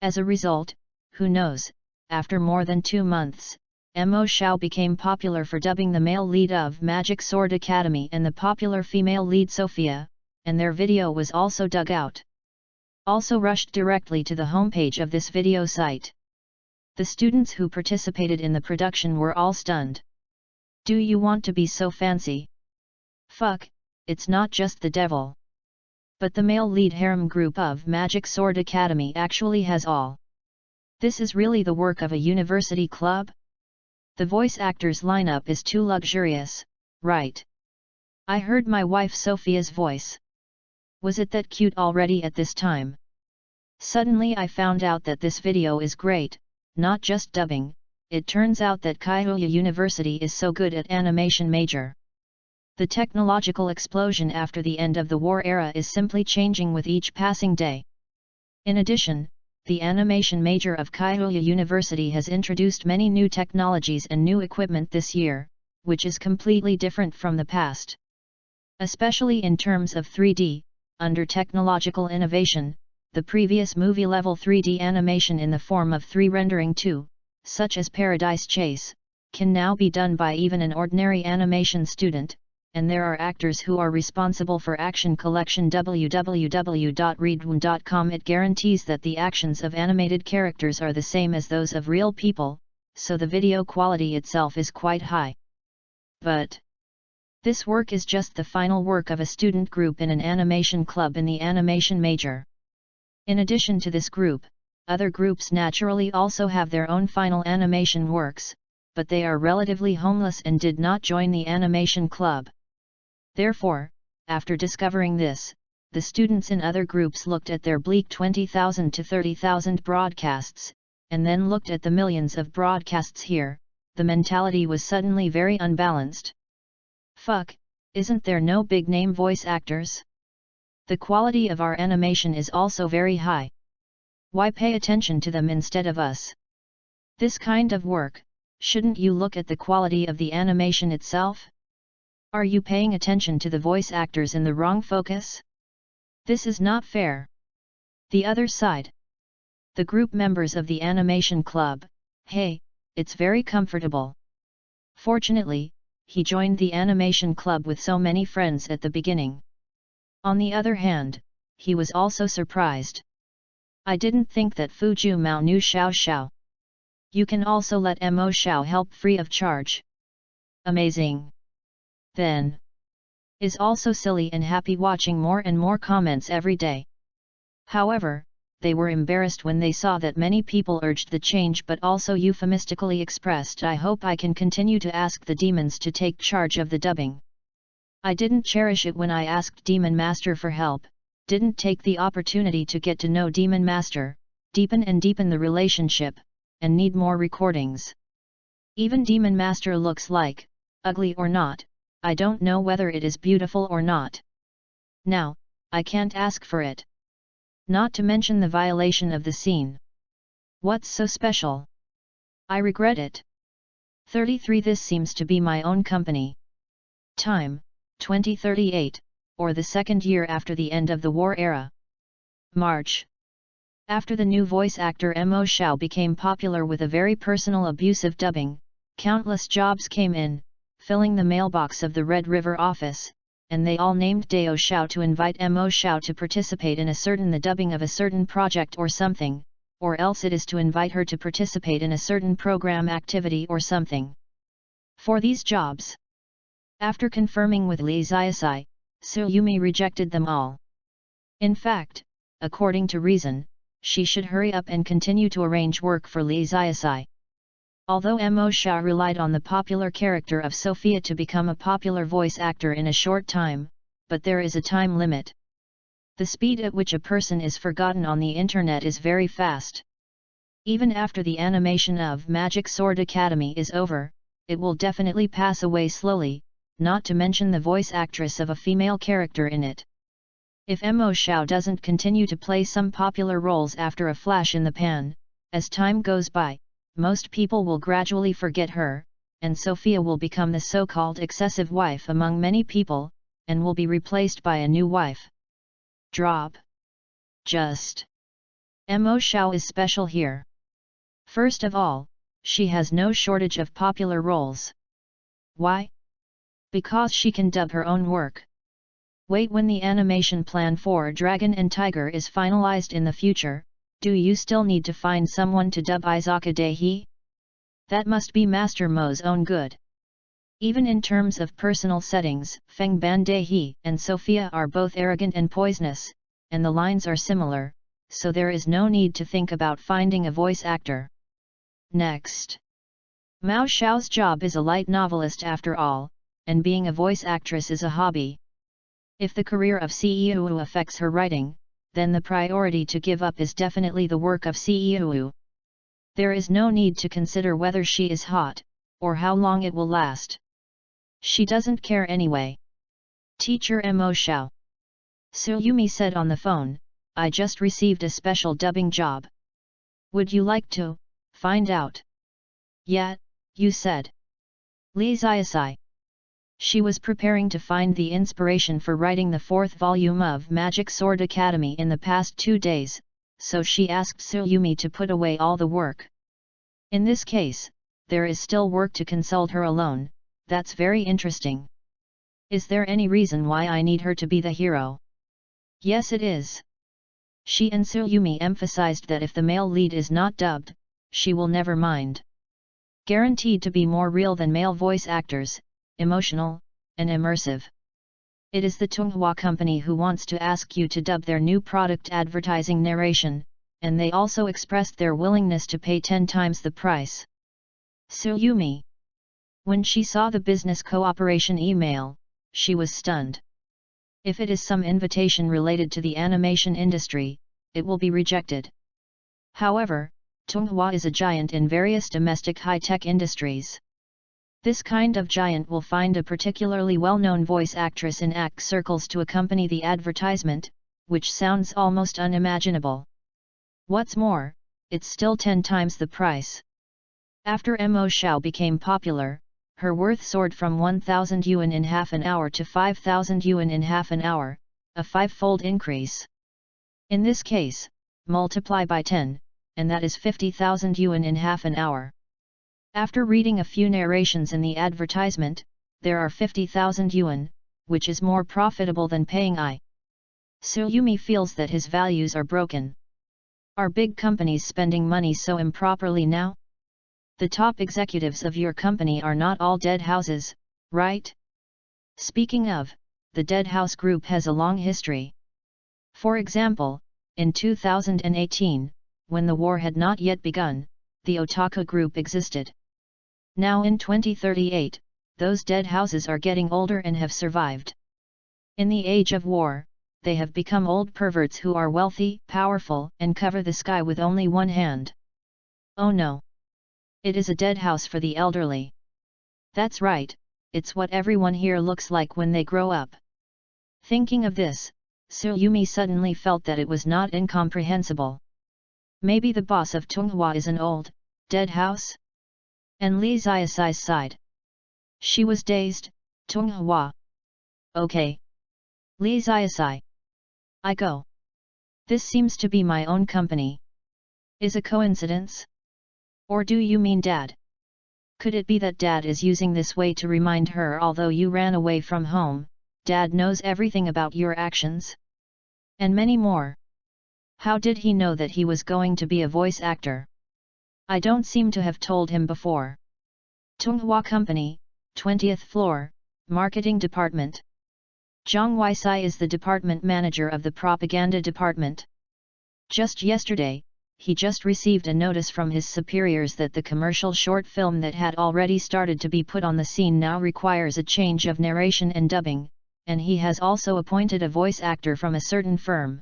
As a result, who knows, after more than 2 months, Mo Xiao became popular for dubbing the male lead of Magic Sword Academy and the popular female lead Sophia, and their video was also dug out. Also rushed directly to the homepage of this video site. The students who participated in the production were all stunned. Do you want to be so fancy? Fuck, it's not just the devil. But the male lead harem group of Magic Sword Academy actually has all. This is really the work of a university club? The voice actors lineup is too luxurious, right? I heard my wife Sophia's voice. Was it that cute already at this time? Suddenly I found out that this video is great, not just dubbing. It turns out that Kyoto University is so good at animation major. The technological explosion after the end of the war era is simply changing with each passing day. In addition, the animation major of Kyoto University has introduced many new technologies and new equipment this year, which is completely different from the past. Especially in terms of 3D, under technological innovation, the previous movie-level 3D animation in the form of 3D rendering 2, such as Paradise Chase, can now be done by even an ordinary animation student, and there are actors who are responsible for action collection www.readaloud.com. It guarantees that the actions of animated characters are the same as those of real people, so the video quality itself is quite high. But this work is just the final work of a student group in an animation club in the animation major. In addition to this group, other groups naturally also have their own final animation works, but they are relatively homeless and did not join the animation club. Therefore, after discovering this, the students in other groups looked at their bleak 20,000 to 30,000 broadcasts, and then looked at the millions of broadcasts here. The mentality was suddenly very unbalanced. Fuck, isn't there no big name voice actors? The quality of our animation is also very high. Why pay attention to them instead of us? This kind of work, shouldn't you look at the quality of the animation itself? Are you paying attention to the voice actors in the wrong focus? This is not fair. The other side. The group members of the animation club, hey, it's very comfortable. Fortunately, he joined the animation club with so many friends at the beginning. On the other hand, he was also surprised. I didn't think that Fuju Mao knew Xiao Xiao. You can also let Mo Xiao help free of charge. Amazing. Then is also silly and happy watching more and more comments every day. However, they were embarrassed when they saw that many people urged the change but also euphemistically expressed, I hope I can continue to ask the demons to take charge of the dubbing. I didn't cherish it when I asked Demon Master for help, didn't take the opportunity to get to know Demon Master, deepen the relationship, and need more recordings. Even Demon Master looks like, ugly or not, I don't know whether it is beautiful or not. Now, I can't ask for it. Not to mention the violation of the scene. What's so special? I regret it. 33 This seems to be my own company. Time, 2038, or the second year after the end of the war era. March. After the new voice actor Mo Xiao became popular with a very personal abusive dubbing, countless jobs came in, filling the mailbox of the Red River office, and they all named Dao Xiao to invite Mo Xiao to participate in the dubbing of a certain project or something, or else it is to invite her to participate in a certain program activity or something. For these jobs, after confirming with Li Xiaosai, Tsuyumi rejected them all. In fact, according to reason, she should hurry up and continue to arrange work for Li Xiaosai. Although Mo Xiao relied on the popular character of Sophia to become a popular voice actor in a short time, but there is a time limit. The speed at which a person is forgotten on the internet is very fast. Even after the animation of Magic Sword Academy is over, it will definitely pass away slowly, not to mention the voice actress of a female character in it. If Mo Xiao doesn't continue to play some popular roles after a flash in the pan, as time goes by, most people will gradually forget her, and Sophia will become the so-called excessive wife among many people, and will be replaced by a new wife. Drop. Just. Mo Xiao is special here. First of all, she has no shortage of popular roles. Why? Because she can dub her own work. Wait, when the animation plan for Dragon and Tiger is finalized in the future, do you still need to find someone to dub Izaka Dehi? That must be Master Mo's own good. Even in terms of personal settings, Feng Ban Dehi and Sophia are both arrogant and poisonous, and the lines are similar, so there is no need to think about finding a voice actor. Next. Mao Xiao's job is a light novelist after all, and being a voice actress is a hobby. If the career of Ceu affects her writing, then the priority to give up is definitely the work of Ceu. There is no need to consider whether she is hot, or how long it will last. She doesn't care anyway. Teacher Mo Xiao. Tsuyumi said on the phone, I just received a special dubbing job. Would you like to find out? Yeah, you said. Li Xiaosai. She was preparing to find the inspiration for writing the 4th volume of Magic Sword Academy in the past 2 days, so she asked Tsuyumi to put away all the work. In this case, there is still work to consult her alone. That's very interesting. Is there any reason why I need her to be the hero? Yes, it is. She and Tsuyumi emphasized that if the male lead is not dubbed, she will never mind. Guaranteed to be more real than male voice actors, emotional, and immersive. It is the Tunghua company who wants to ask you to dub their new product advertising narration, and they also expressed their willingness to pay 10 times the price. Tsuyumi. When she saw the business cooperation email, she was stunned. If it is some invitation related to the animation industry, it will be rejected. However, Tonghua is a giant in various domestic high-tech industries. This kind of giant will find a particularly well-known voice actress in act circles to accompany the advertisement, which sounds almost unimaginable. What's more, it's still 10 times the price. After Mo Xiao became popular, her worth soared from 1,000 yuan in half an hour to 5,000 yuan in half an hour, a 5-fold increase. In this case, multiply by 10, and that is 50,000 yuan in half an hour. After reading a few narrations in the advertisement, there are 50,000 yuan, which is more profitable than paying I. Tsuyumi feels that his values are broken. Are big companies spending money so improperly now? The top executives of your company are not all dead houses, right? Speaking of, the Dead House Group has a long history. For example, in 2018, when the war had not yet begun, the Otaku Group existed. Now in 2038, those dead houses are getting older and have survived. In the age of war, they have become old perverts who are wealthy, powerful, and cover the sky with only one hand. Oh no! It is a dead house for the elderly. That's right, it's what everyone here looks like when they grow up. Thinking of this, Tsuyumi suddenly felt that it was not incomprehensible. Maybe the boss of Tonghua is an old, dead house? And Li Xiaosai sighed. She was dazed. Tonghua. Okay. Li Xiaosai. I go. This seems to be my own company. Is a coincidence? Or do you mean Dad? Could it be that Dad is using this way to remind her although you ran away from home, Dad knows everything about your actions? And many more. How did he know that he was going to be a voice actor? I don't seem to have told him before. Tonghua Company, 20th floor, Marketing Department. Zhang Weisai is the department manager of the propaganda department. Just yesterday, he just received a notice from his superiors that the commercial short film that had already started to be put on the scene now requires a change of narration and dubbing, and he has also appointed a voice actor from a certain firm.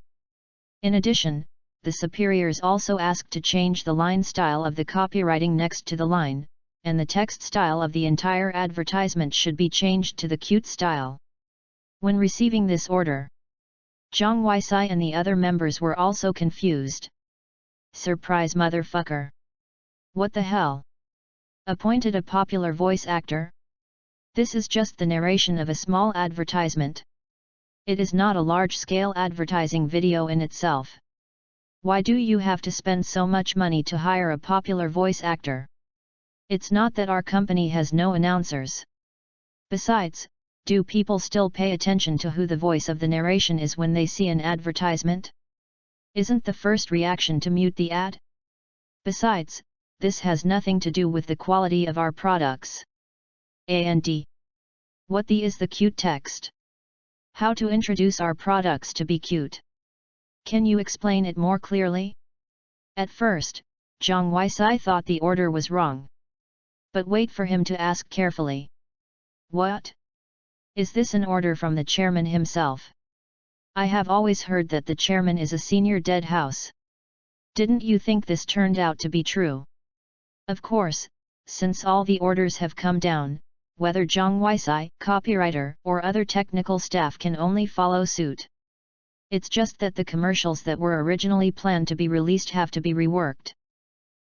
In addition, the superiors also asked to change the line style of the copywriting next to the line, and the text style of the entire advertisement should be changed to the cute style. When receiving this order, Zhang Weisai and the other members were also confused. Surprise motherfucker! What the hell? Appointed a popular voice actor? This is just the narration of a small advertisement. It is not a large-scale advertising video in itself. Why do you have to spend so much money to hire a popular voice actor? It's not that our company has no announcers. Besides, do people still pay attention to who the voice of the narration is when they see an advertisement? Isn't the first reaction to mute the ad? Besides, this has nothing to do with the quality of our products. And what is the cute text? How to introduce our products to be cute? Can you explain it more clearly? At first, Zhang Weisai thought the order was wrong. But wait for him to ask carefully. What? Is this an order from the chairman himself? I have always heard that the chairman is a senior dead house. Didn't you think this turned out to be true? Of course, since all the orders have come down, whether Zhang Weisai, copywriter, or other technical staff can only follow suit. It's just that the commercials that were originally planned to be released have to be reworked.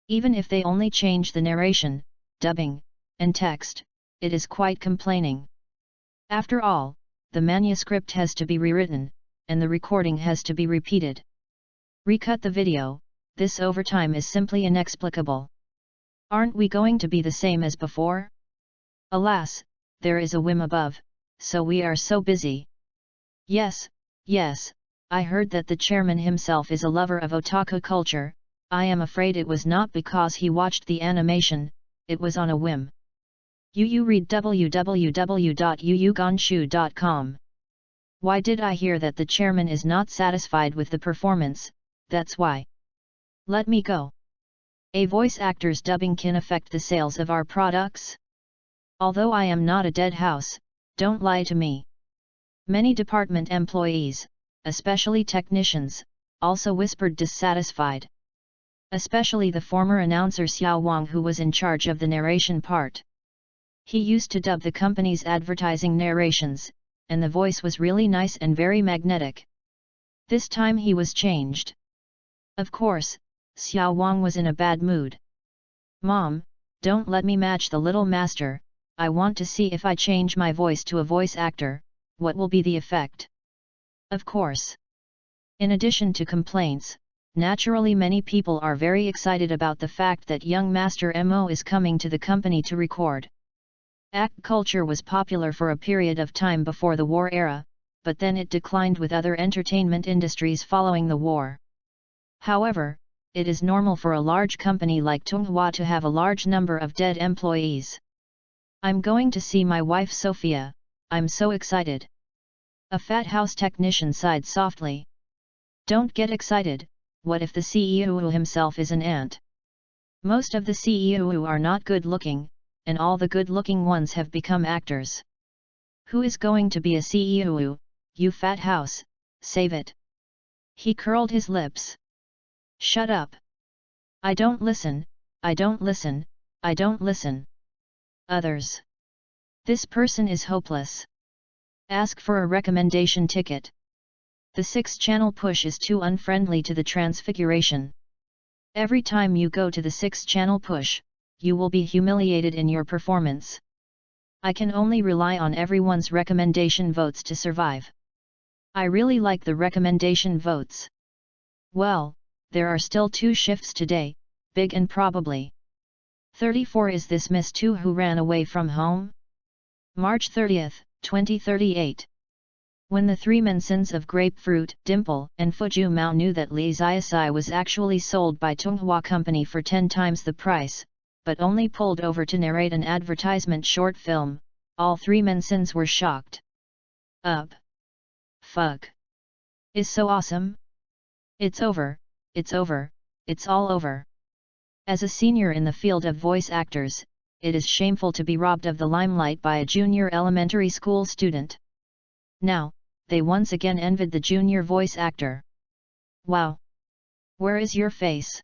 Even if they only change the narration, dubbing, and text, it is quite complaining. After all, the manuscript has to be rewritten, and the recording has to be repeated. Recut the video, this overtime is simply inexplicable. Aren't we going to be the same as before? Alas, there is a whim above, so we are so busy. Yes, I heard that the chairman himself is a lover of otaku culture. I am afraid it was not because he watched the animation, it was on a whim. You read www.yuyugonshu.com. Why did I hear that the chairman is not satisfied with the performance? That's why. Let me go. A voice actor's dubbing can affect the sales of our products? Although I am not a dead house, don't lie to me. Many department employees, especially technicians, also whispered dissatisfied. Especially the former announcer Xiao Wang, who was in charge of the narration part. He used to dub the company's advertising narrations, and the voice was really nice and very magnetic. This time he was changed. Of course, Xiao Wang was in a bad mood. Mom, don't let me match the little master. I want to see if I change my voice to a voice actor, what will be the effect? Of course. In addition to complaints, naturally many people are very excited about the fact that young Master Mo is coming to the company to record. Act culture was popular for a period of time before the war era, but then it declined with other entertainment industries following the war. However, it is normal for a large company like Tonghua to have a large number of dead employees. I'm going to see my wife Sophia, I'm so excited. A fat house technician sighed softly. Don't get excited, what if the CEO himself is an ant? Most of the CEO are not good looking, and all the good looking ones have become actors. Who is going to be a CEO, you fat house, save it. He curled his lips. Shut up. I don't listen, I don't listen, I don't listen. Others. This person is hopeless. Ask for a recommendation ticket. The 6-channel push is too unfriendly to the transfiguration. Every time you go to the 6-channel push, you will be humiliated in your performance. I can only rely on everyone's recommendation votes to survive. I really like the recommendation votes. Well, there are still 2 shifts today, big and probably. 34 is this Miss 2 who ran away from home? March 30th, 2038. When the 3 Mensins of Grapefruit, Dimple, and Fuju Mao knew that Li Ziasai was actually sold by Tonghua Company for 10 times the price, but only pulled over to narrate an advertisement short film, all 3 Mensins were shocked. Fuck. Is so awesome? It's over, it's over, it's all over. As a senior in the field of voice actors, it is shameful to be robbed of the limelight by a junior elementary school student. Now, they once again envied the junior voice actor. Wow! Where is your face?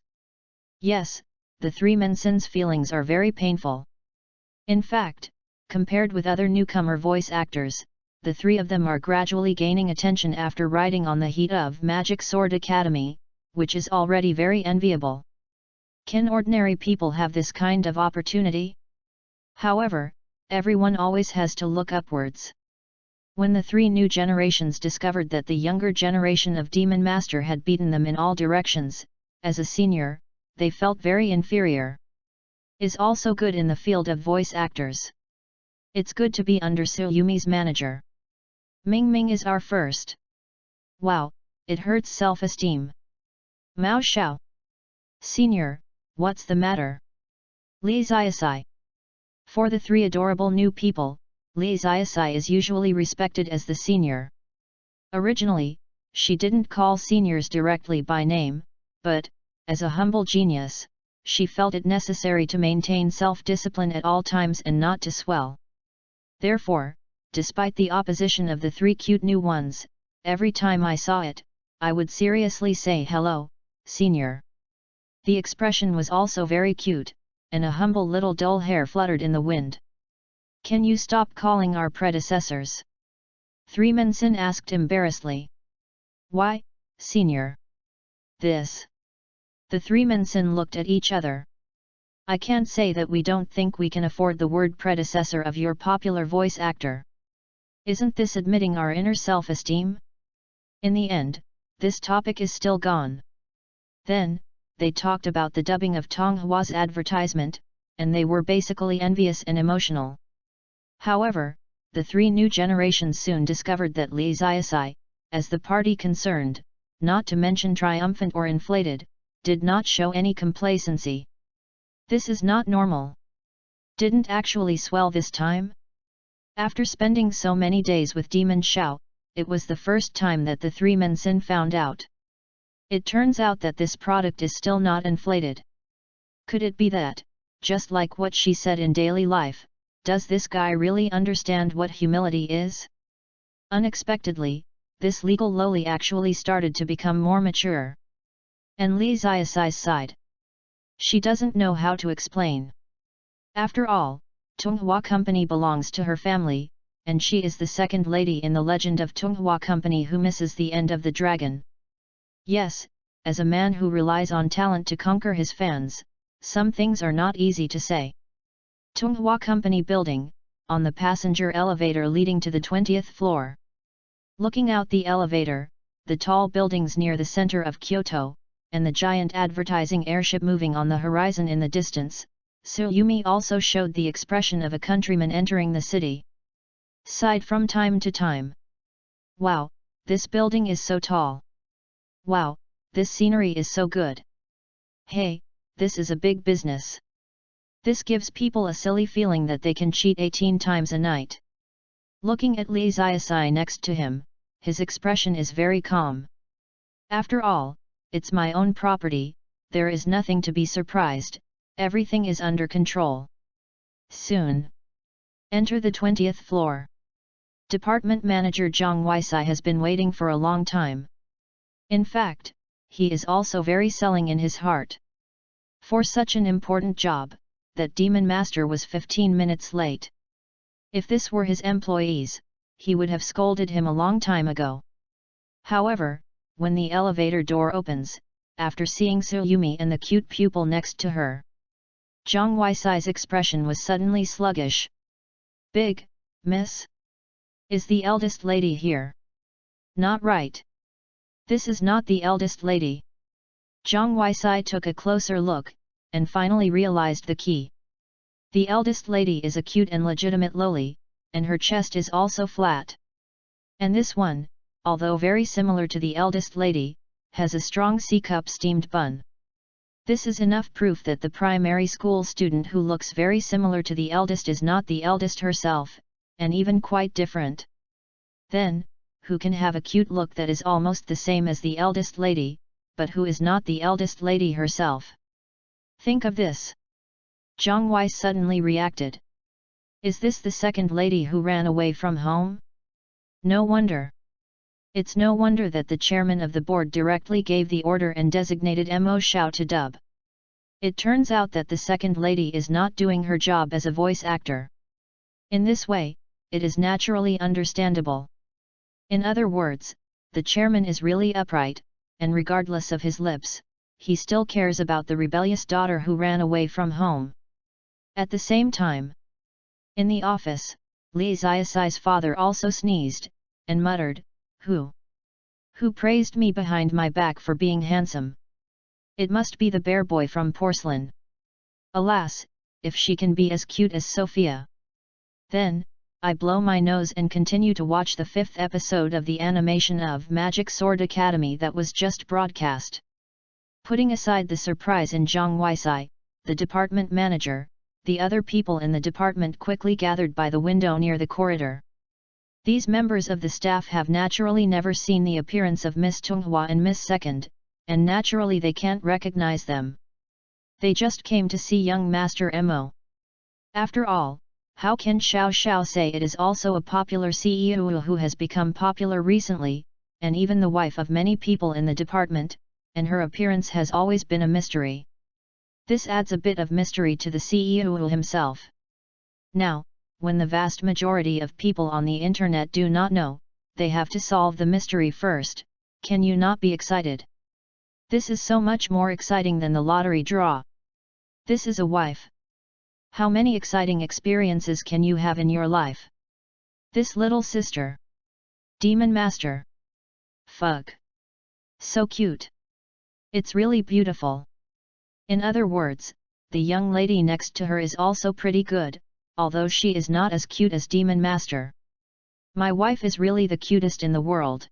Yes, the 3 Mensins' feelings are very painful. In fact, compared with other newcomer voice actors, the 3 of them are gradually gaining attention after riding on the heat of Magic Sword Academy, which is already very enviable. Can ordinary people have this kind of opportunity? However, everyone always has to look upwards. When the 3 new generations discovered that the younger generation of Demon Master had beaten them in all directions, as a senior, they felt very inferior. Is also good in the field of voice actors. It's good to be under Suyumi's manager. Ming Ming is our first. Wow, it hurts self-esteem. Mao Xiao. Senior, what's the matter? Li Ziasai. For the 3 adorable new people, Li Ziasai is usually respected as the senior. Originally, she didn't call seniors directly by name, but, as a humble genius, she felt it necessary to maintain self-discipline at all times and not to swell. Therefore, despite the opposition of the 3 cute new ones, every time I saw it, I would seriously say hello, senior. The expression was also very cute, and a humble little dull hair fluttered in the wind. Can you stop calling our predecessors? 3 Mensin asked embarrassedly. Why, senior? This. The 3 Mensin looked at each other. I can't say that we don't think we can afford the word predecessor of your popular voice actor. Isn't this admitting our inner self-esteem? In the end, this topic is still gone. Then, they talked about the dubbing of Tonghua's advertisement, and they were basically envious and emotional. However, the 3 new generations soon discovered that Li Ziasai, as the party concerned, not to mention triumphant or inflated, did not show any complacency. This is not normal. Didn't actually swell this time? After spending so many days with Demon Xiao, it was the first time that the 3 Mensin found out. It turns out that this product is still not inflated. Could it be that, just like what she said in daily life, does this guy really understand what humility is? Unexpectedly, this legal loli actually started to become more mature. And Li Xiaosai sighed. She doesn't know how to explain. After all, Tunghua Company belongs to her family, and she is the second lady in the legend of Tunghua Company who misses the end of the dragon. Yes, as a man who relies on talent to conquer his fans, some things are not easy to say. Tunghua Company building, on the passenger elevator leading to the 20th floor. Looking out the elevator, the tall buildings near the center of Kyoto, and the giant advertising airship moving on the horizon in the distance, Tsuyumi also showed the expression of a countryman entering the city. Sighed from time to time. Wow, this building is so tall. Wow, this scenery is so good. Hey, this is a big business. This gives people a silly feeling that they can cheat 18 times a night. Looking at Li Xiaosai next to him, his expression is very calm. After all, it's my own property, there is nothing to be surprised, everything is under control. Soon. Enter the 20th floor. Department Manager Zhang Weisai has been waiting for a long time. In fact, he is also very selling in his heart. For such an important job, that Demon Master was 15 minutes late. If this were his employees, he would have scolded him a long time ago. However, when the elevator door opens, after seeing Tsuyumi and the cute pupil next to her, Zhang Weisai's expression was suddenly sluggish. Big, miss? Is the eldest lady here? Not right. This is not the eldest lady. Zhang Weisai took a closer look, and finally realized the key. The eldest lady is a cute and legitimate loli, and her chest is also flat. And this one, although very similar to the eldest lady, has a strong C-cup steamed bun. This is enough proof that the primary school student who looks very similar to the eldest is not the eldest herself, and even quite different. Then, who can have a cute look that is almost the same as the eldest lady, but who is not the eldest lady herself? Think of this. Zhang Wei suddenly reacted. Is this the second lady who ran away from home? No wonder. It's no wonder that the chairman of the board directly gave the order and designated Mo Xiao to dub. It turns out that the second lady is not doing her job as a voice actor. In this way, it is naturally understandable. In other words, the chairman is really upright, and regardless of his lips, he still cares about the rebellious daughter who ran away from home. At the same time, in the office, Li Xiaosai's father also sneezed, and muttered, Who praised me behind my back for being handsome? It must be the bear boy from Porcelain. Alas, if she can be as cute as Sophia. Then, I blow my nose and continue to watch the 5th episode of the animation of Magic Sword Academy that was just broadcast. Putting aside the surprise in Zhang Weisai, the department manager, the other people in the department quickly gathered by the window near the corridor. These members of the staff have naturally never seen the appearance of Miss Tunghua and Miss Second, and naturally they can't recognize them. They just came to see young Master Mo. After all, how can Xiao Xiao say it is also a popular CEO who has become popular recently, and even the wife of many people in the department, and her appearance has always been a mystery. This adds a bit of mystery to the CEO himself. Now, when the vast majority of people on the internet do not know, they have to solve the mystery first. Can you not be excited? This is so much more exciting than the lottery draw. This is a wife. How many exciting experiences can you have in your life? This little sister. Demon Master. Fug. So cute. It's really beautiful. In other words, the young lady next to her is also pretty good, although she is not as cute as Demon Master. My wife is really the cutest in the world.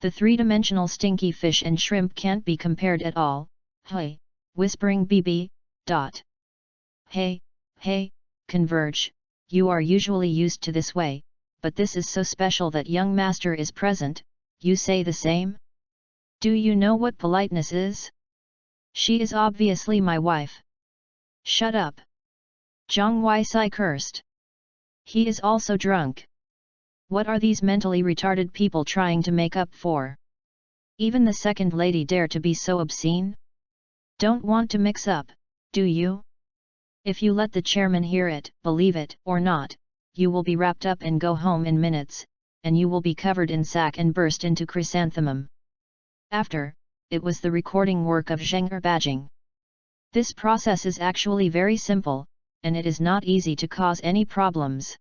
The three-dimensional stinky fish and shrimp can't be compared at all. Hey, whispering BB. Hey, Converge, you are usually used to this way, but this is so special that young master is present, you say the same? Do you know what politeness is? She is obviously my wife. Shut up. Zhang Weisai cursed. He is also drunk. What are these mentally retarded people trying to make up for? Even the second lady dare to be so obscene? Don't want to mix up, do you? If you let the chairman hear it, believe it or not, you will be wrapped up and go home in minutes, and you will be covered in sack and burst into chrysanthemum. After, it was the recording work of Zheng Erbajing. This process is actually very simple, and it is not easy to cause any problems.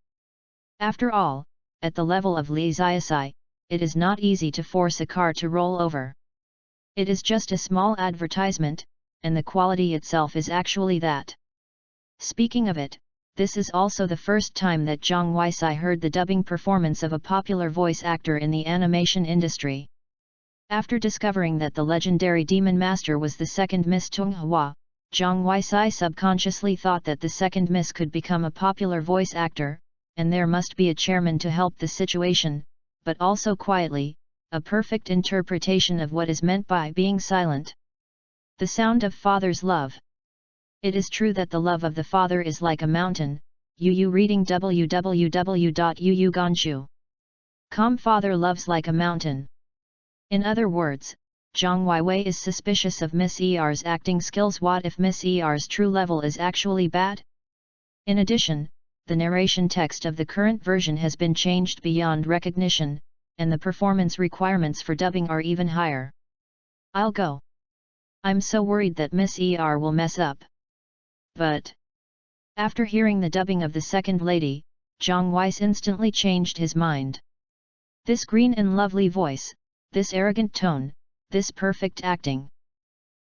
After all, at the level of Li Ziasai, it is not easy to force a car to roll over. It is just a small advertisement, and the quality itself is actually that. Speaking of it, this is also the first time that Zhang Weisai heard the dubbing performance of a popular voice actor in the animation industry. After discovering that the legendary Demon Master was the second Miss Tunghua, Zhang Weisai subconsciously thought that the second Miss could become a popular voice actor, and there must be a chairman to help the situation, but also quietly, a perfect interpretation of what is meant by being silent. The sound of father's love. It is true that the love of the father is like a mountain. Reading www.uuganshu.com. Father loves like a mountain. In other words, Zhang Weiwei is suspicious of Miss ER's acting skills. What if Miss ER's true level is actually bad? In addition, the narration text of the current version has been changed beyond recognition, and the performance requirements for dubbing are even higher. I'll go. I'm so worried that Miss ER will mess up. But after hearing the dubbing of the second lady, Zhang Weiss instantly changed his mind. This green and lovely voice, this arrogant tone, this perfect acting.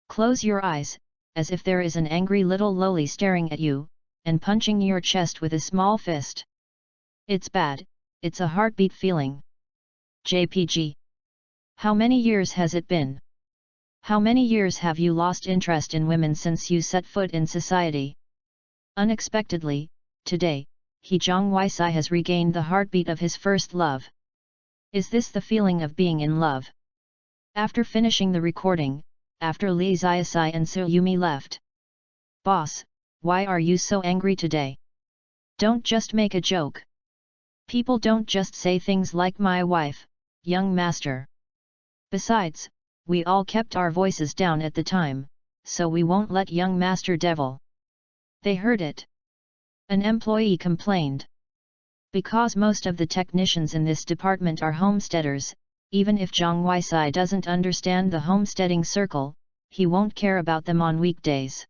Close your eyes, as if there is an angry little loli staring at you, and punching your chest with a small fist. It's bad, it's a heartbeat feeling. JPG. How many years has it been? How many years have you lost interest in women since you set foot in society? Unexpectedly, today, Zhang Weisai has regained the heartbeat of his first love. Is this the feeling of being in love? After finishing the recording, after Li Ziasai and Tsuyumi left. Boss, why are you so angry today? Don't just make a joke. People don't just say things like my wife, young master. Besides, we all kept our voices down at the time, so we won't let young master devil. They heard it. An employee complained. Because most of the technicians in this department are homesteaders, even if Zhang Weisai doesn't understand the homesteading circle, he won't care about them on weekdays.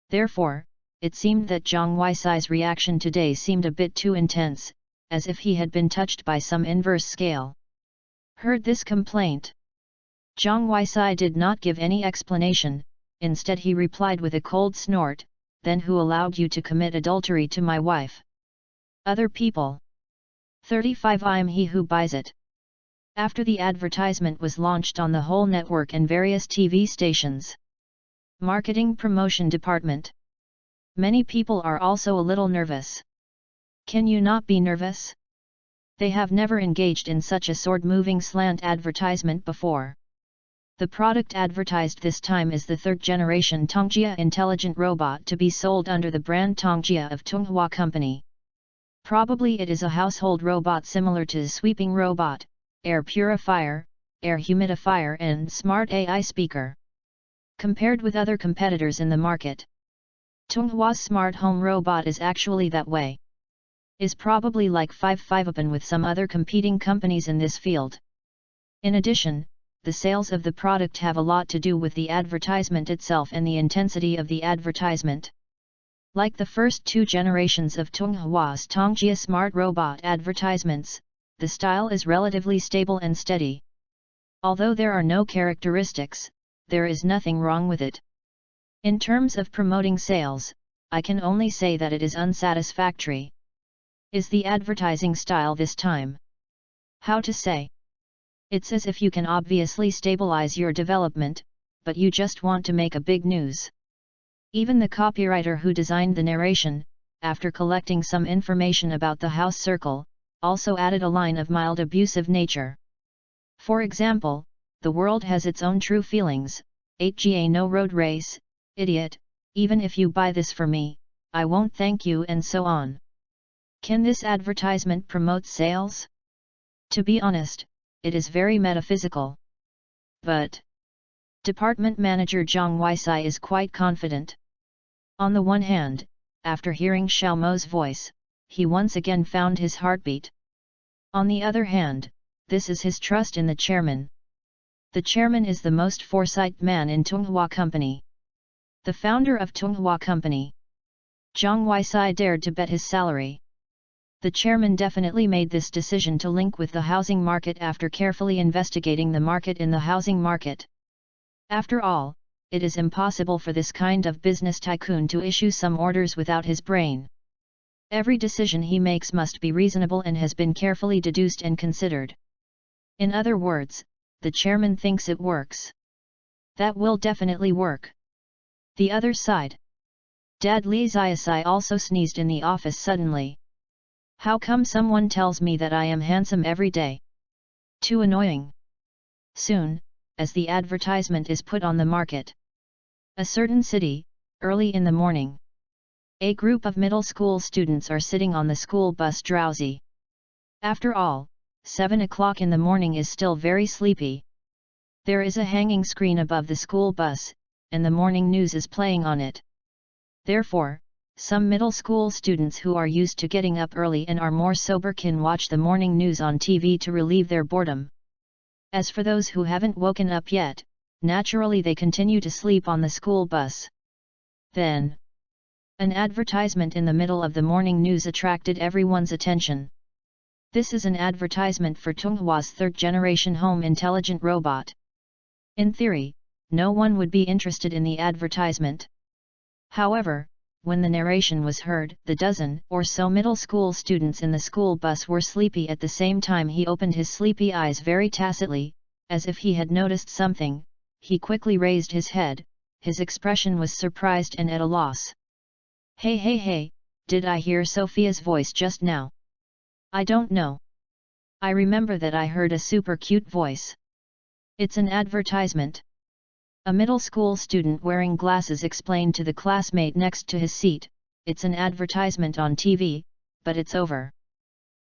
Therefore, it seemed that Zhang Weisai's reaction today seemed a bit too intense, as if he had been touched by some inverse scale. Heard this complaint. Zhang Weisai did not give any explanation, instead he replied with a cold snort, "Then who allowed you to commit adultery to my wife?" Other people. 35 I'm he who buys it. After the advertisement was launched on the whole network and various TV stations. Marketing Promotion Department. Many people are also a little nervous. Can you not be nervous? They have never engaged in such a sword-moving slant advertisement before. The product advertised this time is the third-generation Tongjia intelligent robot to be sold under the brand Tongjia of Tunghua Company. Probably it is a household robot similar to the sweeping robot, air purifier, air humidifier and smart AI speaker. Compared with other competitors in the market, Tunghua's smart home robot is actually that way. Is probably like 5-5-open with some other competing companies in this field. In addition, the sales of the product have a lot to do with the advertisement itself and the intensity of the advertisement. Like the first two generations of Tunghua's Tongjia smart robot advertisements, the style is relatively stable and steady. Although there are no characteristics, there is nothing wrong with it. In terms of promoting sales, I can only say that it is unsatisfactory. Is the advertising style this time? How to say? It's as if you can obviously stabilize your development, but you just want to make a big news. Even the copywriter who designed the narration, after collecting some information about the house circle, also added a line of mild abusive nature. For example, the world has its own true feelings, 8ga no road race, idiot, even if you buy this for me, I won't thank you and so on. Can this advertisement promote sales? To be honest, it is very metaphysical. But Department Manager Zhang Weisai is quite confident. On the one hand, after hearing Xiao Mo's voice, he once again found his heartbeat. On the other hand, this is his trust in the chairman. The chairman is the most foresight man in Tunghua Company. The founder of Tunghua Company. Zhang Weisai dared to bet his salary. The chairman definitely made this decision to link with the housing market after carefully investigating the market in the housing market. After all, it is impossible for this kind of business tycoon to issue some orders without his brain. Every decision he makes must be reasonable and has been carefully deduced and considered. In other words, the chairman thinks it works. That will definitely work. The other side. Dad Li Ziasai also sneezed in the office suddenly. How come someone tells me that I am handsome every day? Too annoying. Soon, as the advertisement is put on the market. A certain city, early in the morning. A group of middle school students are sitting on the school bus drowsy. After all, 7 o'clock in the morning is still very sleepy. There is a hanging screen above the school bus, and the morning news is playing on it. Therefore, some middle school students who are used to getting up early and are more sober can watch the morning news on TV to relieve their boredom. As for those who haven't woken up yet, naturally they continue to sleep on the school bus. Then, an advertisement in the middle of the morning news attracted everyone's attention. This is an advertisement for Tunghua's third-generation home intelligent robot. In theory, no one would be interested in the advertisement. However, when the narration was heard, the dozen or so middle school students in the school bus were sleepy at the same time. He opened his sleepy eyes very tacitly, as if he had noticed something. He quickly raised his head, his expression was surprised and at a loss. Hey, did I hear Sophia's voice just now? I don't know. I remember that I heard a super cute voice. It's an advertisement. A middle school student wearing glasses explained to the classmate next to his seat, it's an advertisement on TV, but it's over.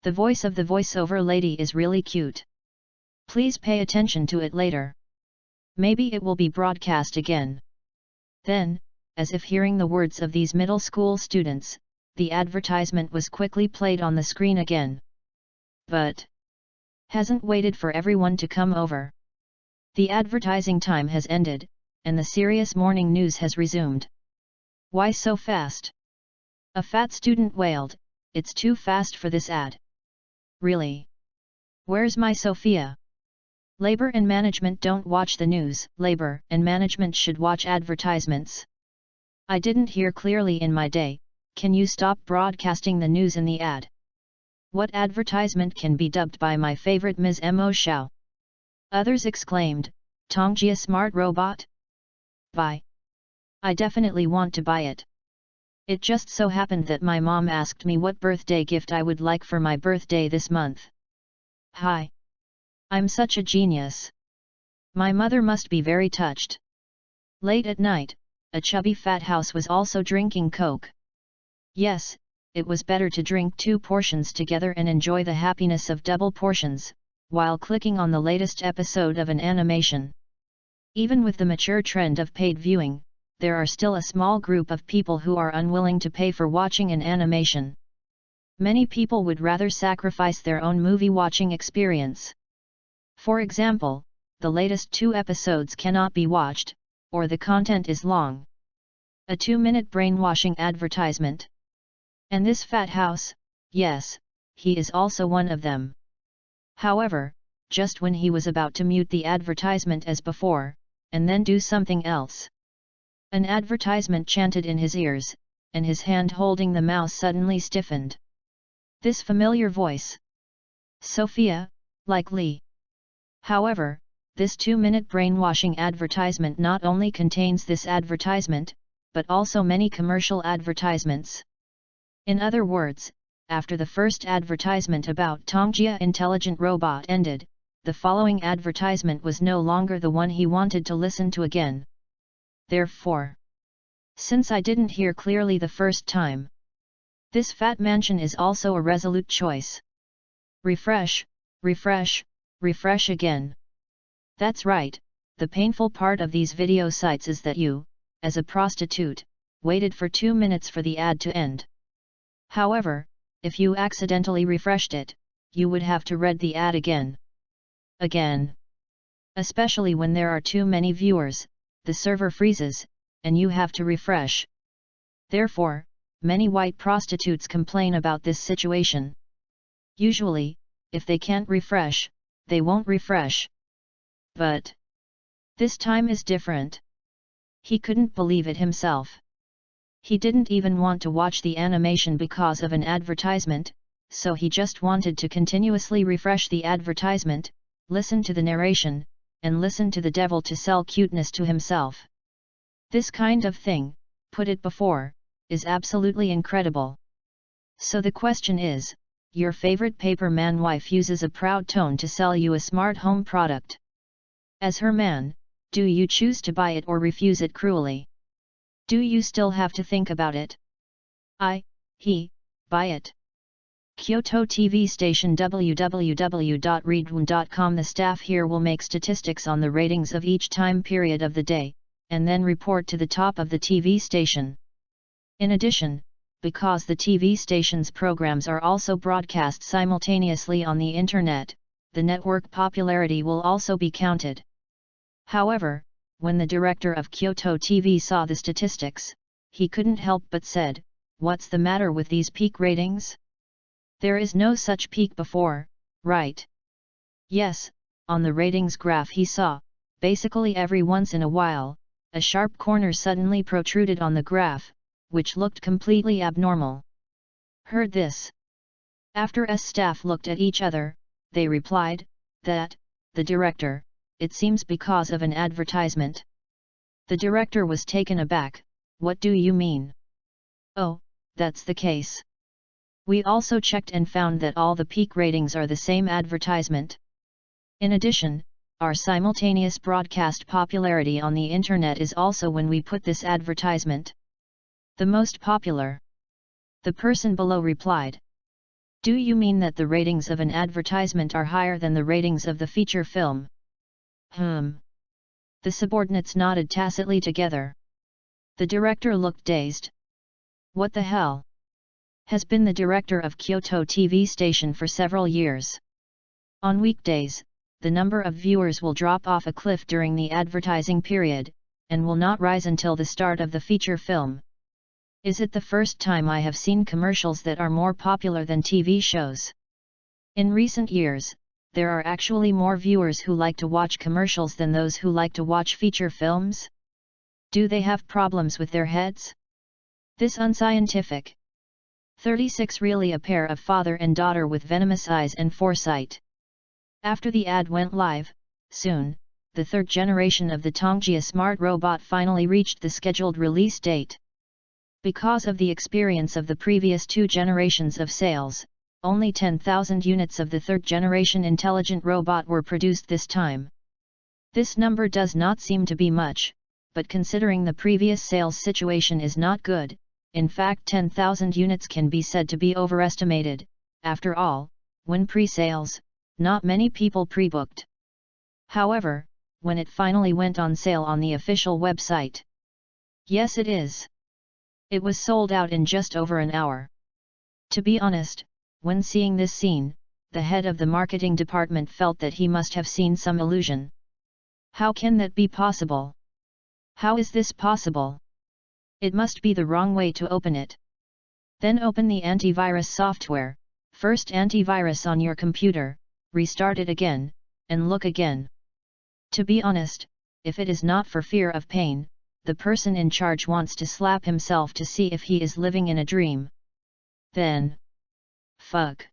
The voice of the voiceover lady is really cute. Please pay attention to it later. Maybe it will be broadcast again. Then, as if hearing the words of these middle school students, the advertisement was quickly played on the screen again. But hasn't waited for everyone to come over. The advertising time has ended, and the serious morning news has resumed. Why so fast? A fat student wailed, it's too fast for this ad. Really? Where's my Sophia? Labor and management don't watch the news, labor and management should watch advertisements. I didn't hear clearly in my day, can you stop broadcasting the news in the ad? What advertisement can be dubbed by my favorite Ms. Mo Xiao? Others exclaimed, Tongjia smart robot? Buy. I definitely want to buy it. It just so happened that my mom asked me what birthday gift I would like for my birthday this month. Hi. I'm such a genius. My mother must be very touched. Late at night, a chubby fat house was also drinking Coke. Yes, it was better to drink 2 portions together and enjoy the happiness of double portions, while clicking on the latest episode of an animation. Even with the mature trend of paid viewing, there are still a small group of people who are unwilling to pay for watching an animation. Many people would rather sacrifice their own movie-watching experience. For example, the latest 2 episodes cannot be watched, or the content is long. A 2-minute brainwashing advertisement. And this fat house, yes, he is also one of them. However, just when he was about to mute the advertisement as before, and then do something else, an advertisement chanted in his ears, and his hand holding the mouse suddenly stiffened. This familiar voice. Sophia, like Lee. However, this 2-minute brainwashing advertisement not only contains this advertisement, but also many commercial advertisements. In other words, after the first advertisement about Tongjia intelligent robot ended, the following advertisement was no longer the one he wanted to listen to again. Therefore, since I didn't hear clearly the first time, this fat mansion is also a resolute choice. Refresh, refresh, refresh again. That's right, the painful part of these video sites is that you, as a prostitute, waited for 2 minutes for the ad to end. However, if you accidentally refreshed it, you would have to read the ad again. Especially when there are too many viewers, the server freezes, and you have to refresh. Therefore, many white prostitutes complain about this situation. Usually, if they can't refresh, they won't refresh. But this time is different. He couldn't believe it himself. He didn't even want to watch the animation because of an advertisement, so he just wanted to continuously refresh the advertisement, listen to the narration, and listen to the devil to sell cuteness to himself. This kind of thing, put it before, is absolutely incredible. So the question is, your favorite paper man wife uses a proud tone to sell you a smart home product. As her man, do you choose to buy it or refuse it cruelly? Do you still have to think about it? Buy it. Kyoto TV station www.readaloud.com. The staff here will make statistics on the ratings of each time period of the day, and then report to the top of the TV station. In addition, because the TV station's programs are also broadcast simultaneously on the internet, the network popularity will also be counted. However, when the director of Kyoto TV saw the statistics, he couldn't help but said, "What's the matter with these peak ratings? There is no such peak before, right?" Yes, on the ratings graph he saw, basically every once in a while, a sharp corner suddenly protruded on the graph, which looked completely abnormal. Heard this? After staff looked at each other, they replied, that, the director, it seems because of an advertisement. The director was taken aback. What do you mean? Oh, that's the case. We also checked and found that all the peak ratings are the same advertisement. In addition, our simultaneous broadcast popularity on the internet is also when we put this advertisement. The most popular. The person below replied. Do you mean that the ratings of an advertisement are higher than the ratings of the feature film? The subordinates nodded tacitly together. The director looked dazed. What the hell? Has been the director of Kyoto TV station for several years. On weekdays, the number of viewers will drop off a cliff during the advertising period, and will not rise until the start of the feature film. Is it the first time I have seen commercials that are more popular than TV shows? In recent years, there are actually more viewers who like to watch commercials than those who like to watch feature films? Do they have problems with their heads? This unscientific. 36 Really a pair of father and daughter with venomous eyes and foresight. After the ad went live, soon, the third generation of the Tongjia smart robot finally reached the scheduled release date. Because of the experience of the previous 2 generations of sales, only 10,000 units of the third generation intelligent robot were produced this time. This number does not seem to be much, but considering the previous sales situation is not good. In fact, 10,000 units can be said to be overestimated. After all, when pre-sales, not many people pre-booked. However, when it finally went on sale on the official website, yes it is. It was sold out in just over an hour. To be honest, when seeing this scene, the head of the marketing department felt that he must have seen some illusion. How can that be possible? How is this possible? It must be the wrong way to open it. Then open the antivirus software, first antivirus on your computer, restart it again, and look again. To be honest, if it is not for fear of pain, the person in charge wants to slap himself to see if he is living in a dream. Then, fuck.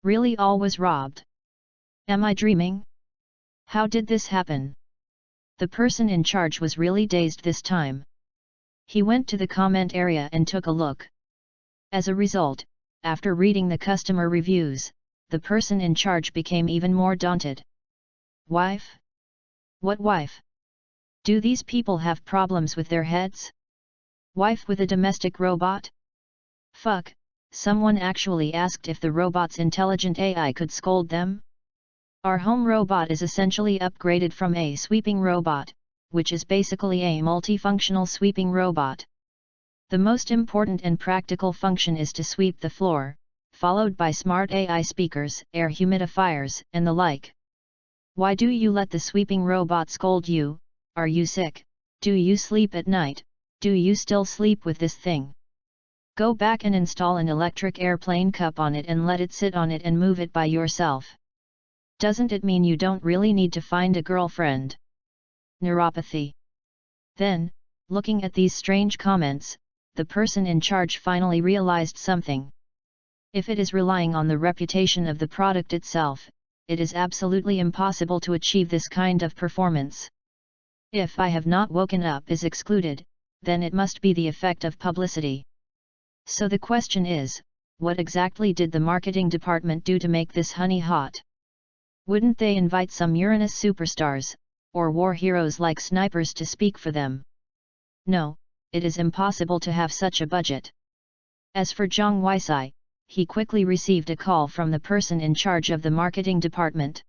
Really all was robbed. Am I dreaming? How did this happen? The person in charge was really dazed this time. He went to the comment area and took a look. As a result, after reading the customer reviews, the person in charge became even more daunted. Wife? What wife? Do these people have problems with their heads? Wife with a domestic robot? Fuck, someone actually asked if the robot's intelligent AI could scold them? Our home robot is essentially upgraded from a sweeping robot, which is basically a multifunctional sweeping robot. The most important and practical function is to sweep the floor, followed by smart AI speakers, air humidifiers, and the like. Why do you let the sweeping robot scold you? Are you sick? Do you sleep at night? Do you still sleep with this thing? Go back and install an electric airplane cup on it and let it sit on it and move it by yourself. Doesn't it mean you don't really need to find a girlfriend? Neuropathy. Then, looking at these strange comments, the person in charge finally realized something. If it is relying on the reputation of the product itself, it is absolutely impossible to achieve this kind of performance. If I have not woken up is excluded, then it must be the effect of publicity. So the question is, what exactly did the marketing department do to make this honey hot? Wouldn't they invite some Uranus superstars, or war heroes like snipers to speak for them? No, it is impossible to have such a budget. As for Zhang Weisai, he quickly received a call from the person in charge of the marketing department.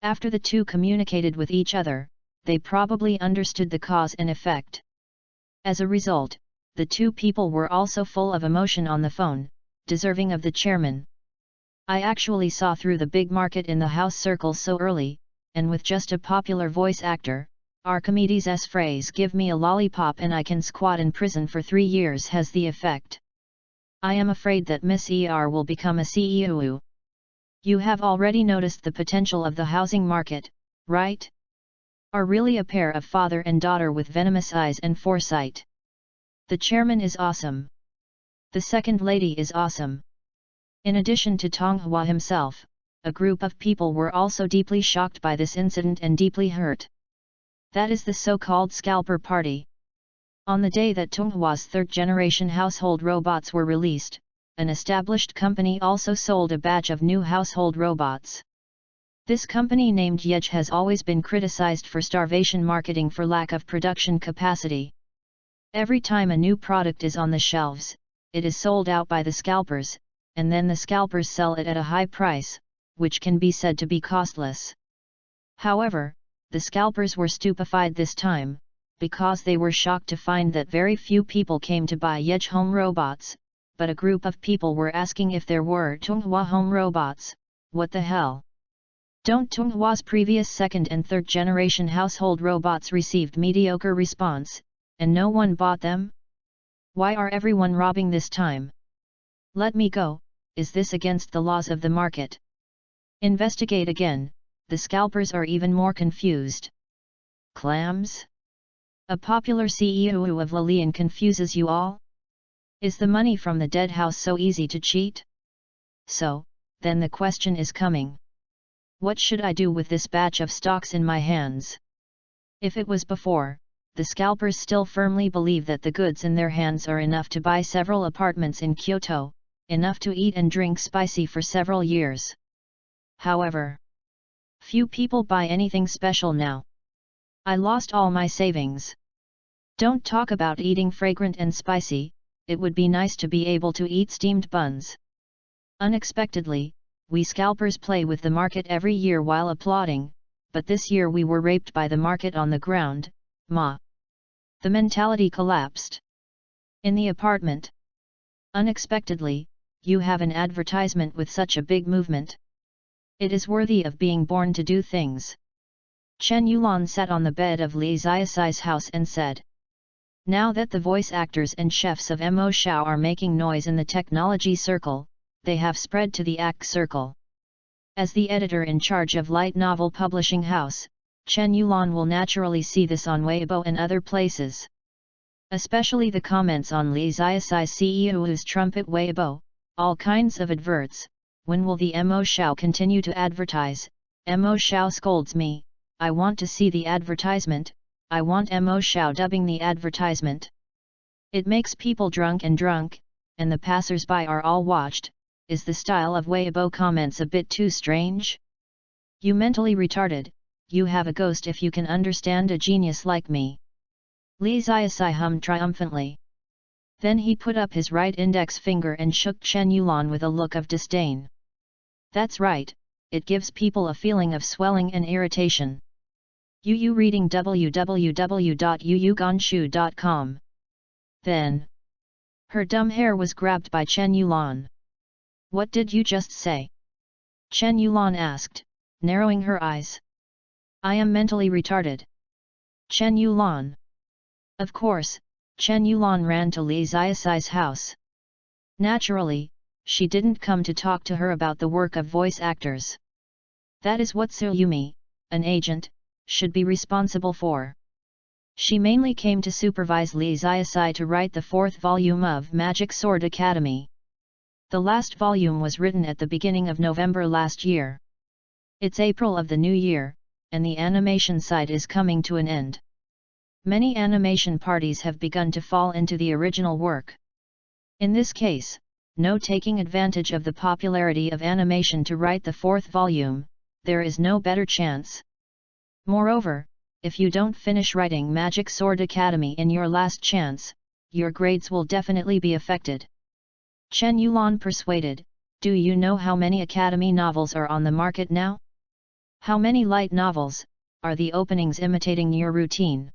After the two communicated with each other, they probably understood the cause and effect. As a result, the two people were also full of emotion on the phone, deserving of the chairman. I actually saw through the big market in the house circles so early, and with just a popular voice actor, Archimedes' phrase "give me a lollipop and I can squat in prison for 3 years" has the effect. I am afraid that Miss ER will become a CEO. You have already noticed the potential of the housing market, right? Are really a pair of father and daughter with venomous eyes and foresight. The chairman is awesome. The second lady is awesome. In addition to Tonghua himself, a group of people were also deeply shocked by this incident and deeply hurt. That is the so-called scalper party. On the day that Tonghua's third-generation household robots were released, an established company also sold a batch of new household robots. This company named Yej has always been criticized for starvation marketing for lack of production capacity. Every time a new product is on the shelves, it is sold out by the scalpers, and then the scalpers sell it at a high price, which can be said to be costless. However, the scalpers were stupefied this time, because they were shocked to find that very few people came to buy Yej home robots, but a group of people were asking if there were Tonghua home robots. What the hell? Don't Tonghua's previous second and third generation household robots received mediocre response, and no one bought them? Why are everyone robbing this time? Let me go. Is this against the laws of the market? Investigate again. The scalpers are even more confused. Clams? A popular CEO of Lilian confuses you all? Is the money from the dead house so easy to cheat? So, then the question is coming. What should I do with this batch of stocks in my hands? If it was before, the scalpers still firmly believe that the goods in their hands are enough to buy several apartments in Kyoto, enough to eat and drink spicy for several years. However, few people buy anything special now. I lost all my savings. Don't talk about eating fragrant and spicy, it would be nice to be able to eat steamed buns. Unexpectedly, we scalpers play with the market every year while applauding, but this year we were raped by the market on the ground, ma. The mentality collapsed. In the apartment. Unexpectedly, you have an advertisement with such a big movement. It is worthy of being born to do things. Chen Yulan sat on the bed of Li Xiaosai's house and said. Now that the voice actors and chefs of Mo Shao are making noise in the technology circle, they have spread to the act circle. As the editor in charge of light novel publishing house, Chen Yulan will naturally see this on Weibo and other places. Especially the comments on Li Xiaosai's CEO's trumpet Weibo, all kinds of adverts. When will the Mo Shao continue to advertise? Mo Shao scolds me, I want to see the advertisement, I want Mo Shao dubbing the advertisement. It makes people drunk, and the passers-by are all watched. Is the style of Weibo comments a bit too strange? You mentally retarded, you have a ghost if you can understand a genius like me. Li Ziasai hummed triumphantly. Then he put up his right index finger and shook Chen Yulan with a look of disdain. That's right, it gives people a feeling of swelling and irritation. Yu reading www.yuyuganshu.com. Then. Her dumb hair was grabbed by Chen Yulan. What did you just say? Chen Yulan asked, narrowing her eyes. I am mentally retarded. Chen Yulan. Of course, Chen Yulan ran to Li Ziasai's house. Naturally, she didn't come to talk to her about the work of voice actors. That is what Su Yumi, an agent, should be responsible for. She mainly came to supervise Li Ziasai to write the 4th volume of Magic Sword Academy. The last volume was written at the beginning of November last year. It's April of the new year, and the animation side is coming to an end. Many animation parties have begun to fall into the original work. In this case, no taking advantage of the popularity of animation to write the 4th volume, there is no better chance. Moreover, if you don't finish writing Magic Sword Academy in your last chance, your grades will definitely be affected. Chen Yulan persuaded, do you know how many Academy novels are on the market now? How many light novels are the openings imitating your routine?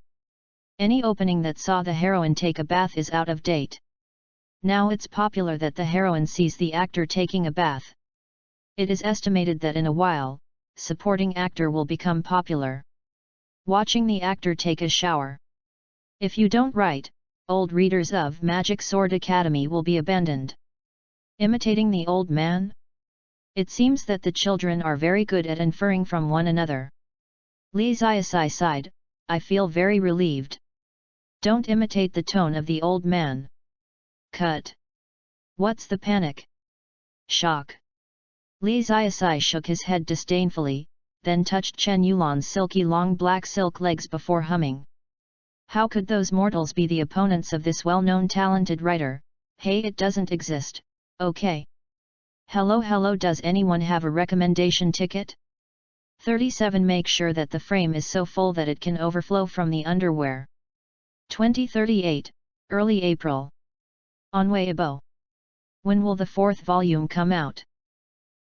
Any opening that saw the heroine take a bath is out of date. Now it's popular that the heroine sees the actor taking a bath. It is estimated that in a while, supporting actor will become popular. Watching the actor take a shower. If you don't write, old readers of Magic Sword Academy will be abandoned. Imitating the old man? It seems that the children are very good at inferring from one another. Li Ziasai sighed, I feel very relieved. Don't imitate the tone of the old man. Cut. What's the panic? Shock. Li Ziasai shook his head disdainfully, then touched Chen Yulan's silky long black silk legs before humming. How could those mortals be the opponents of this well-known talented writer? Hey, it doesn't exist, okay. Hello, does anyone have a recommendation ticket? 37 Make sure that the frame is so full that it can overflow from the underwear. 2038, early April. On Weibo. When will the 4th volume come out?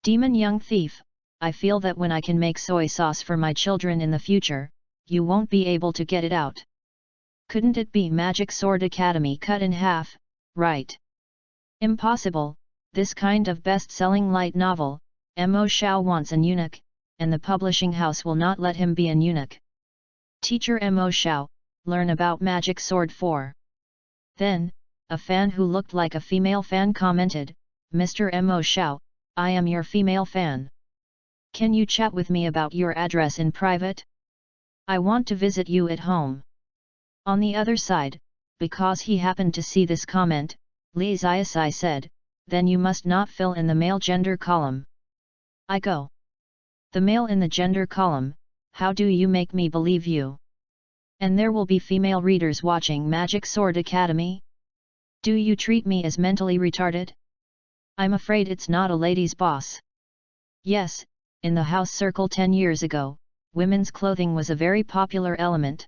Demon Young Thief, I feel that when I can make soy sauce for my children in the future, you won't be able to get it out. Couldn't it be Magic Sword Academy cut in half, right? Impossible, this kind of best-selling light novel, Mo Xiao wants an eunuch, and the publishing house will not let him be an eunuch. Teacher Mo Xiao, learn about Magic Sword 4. Then, a fan who looked like a female fan commented, Mr. Mo Xiao, I am your female fan. Can you chat with me about your address in private? I want to visit you at home. On the other side, because he happened to see this comment, Li Ziasai said, then you must not fill in the male gender column. I go. The male in the gender column, how do you make me believe you? And there will be female readers watching Magic Sword Academy? Do you treat me as mentally retarded? I'm afraid it's not a lady's boss. Yes, in the house circle 10 years ago, women's clothing was a very popular element.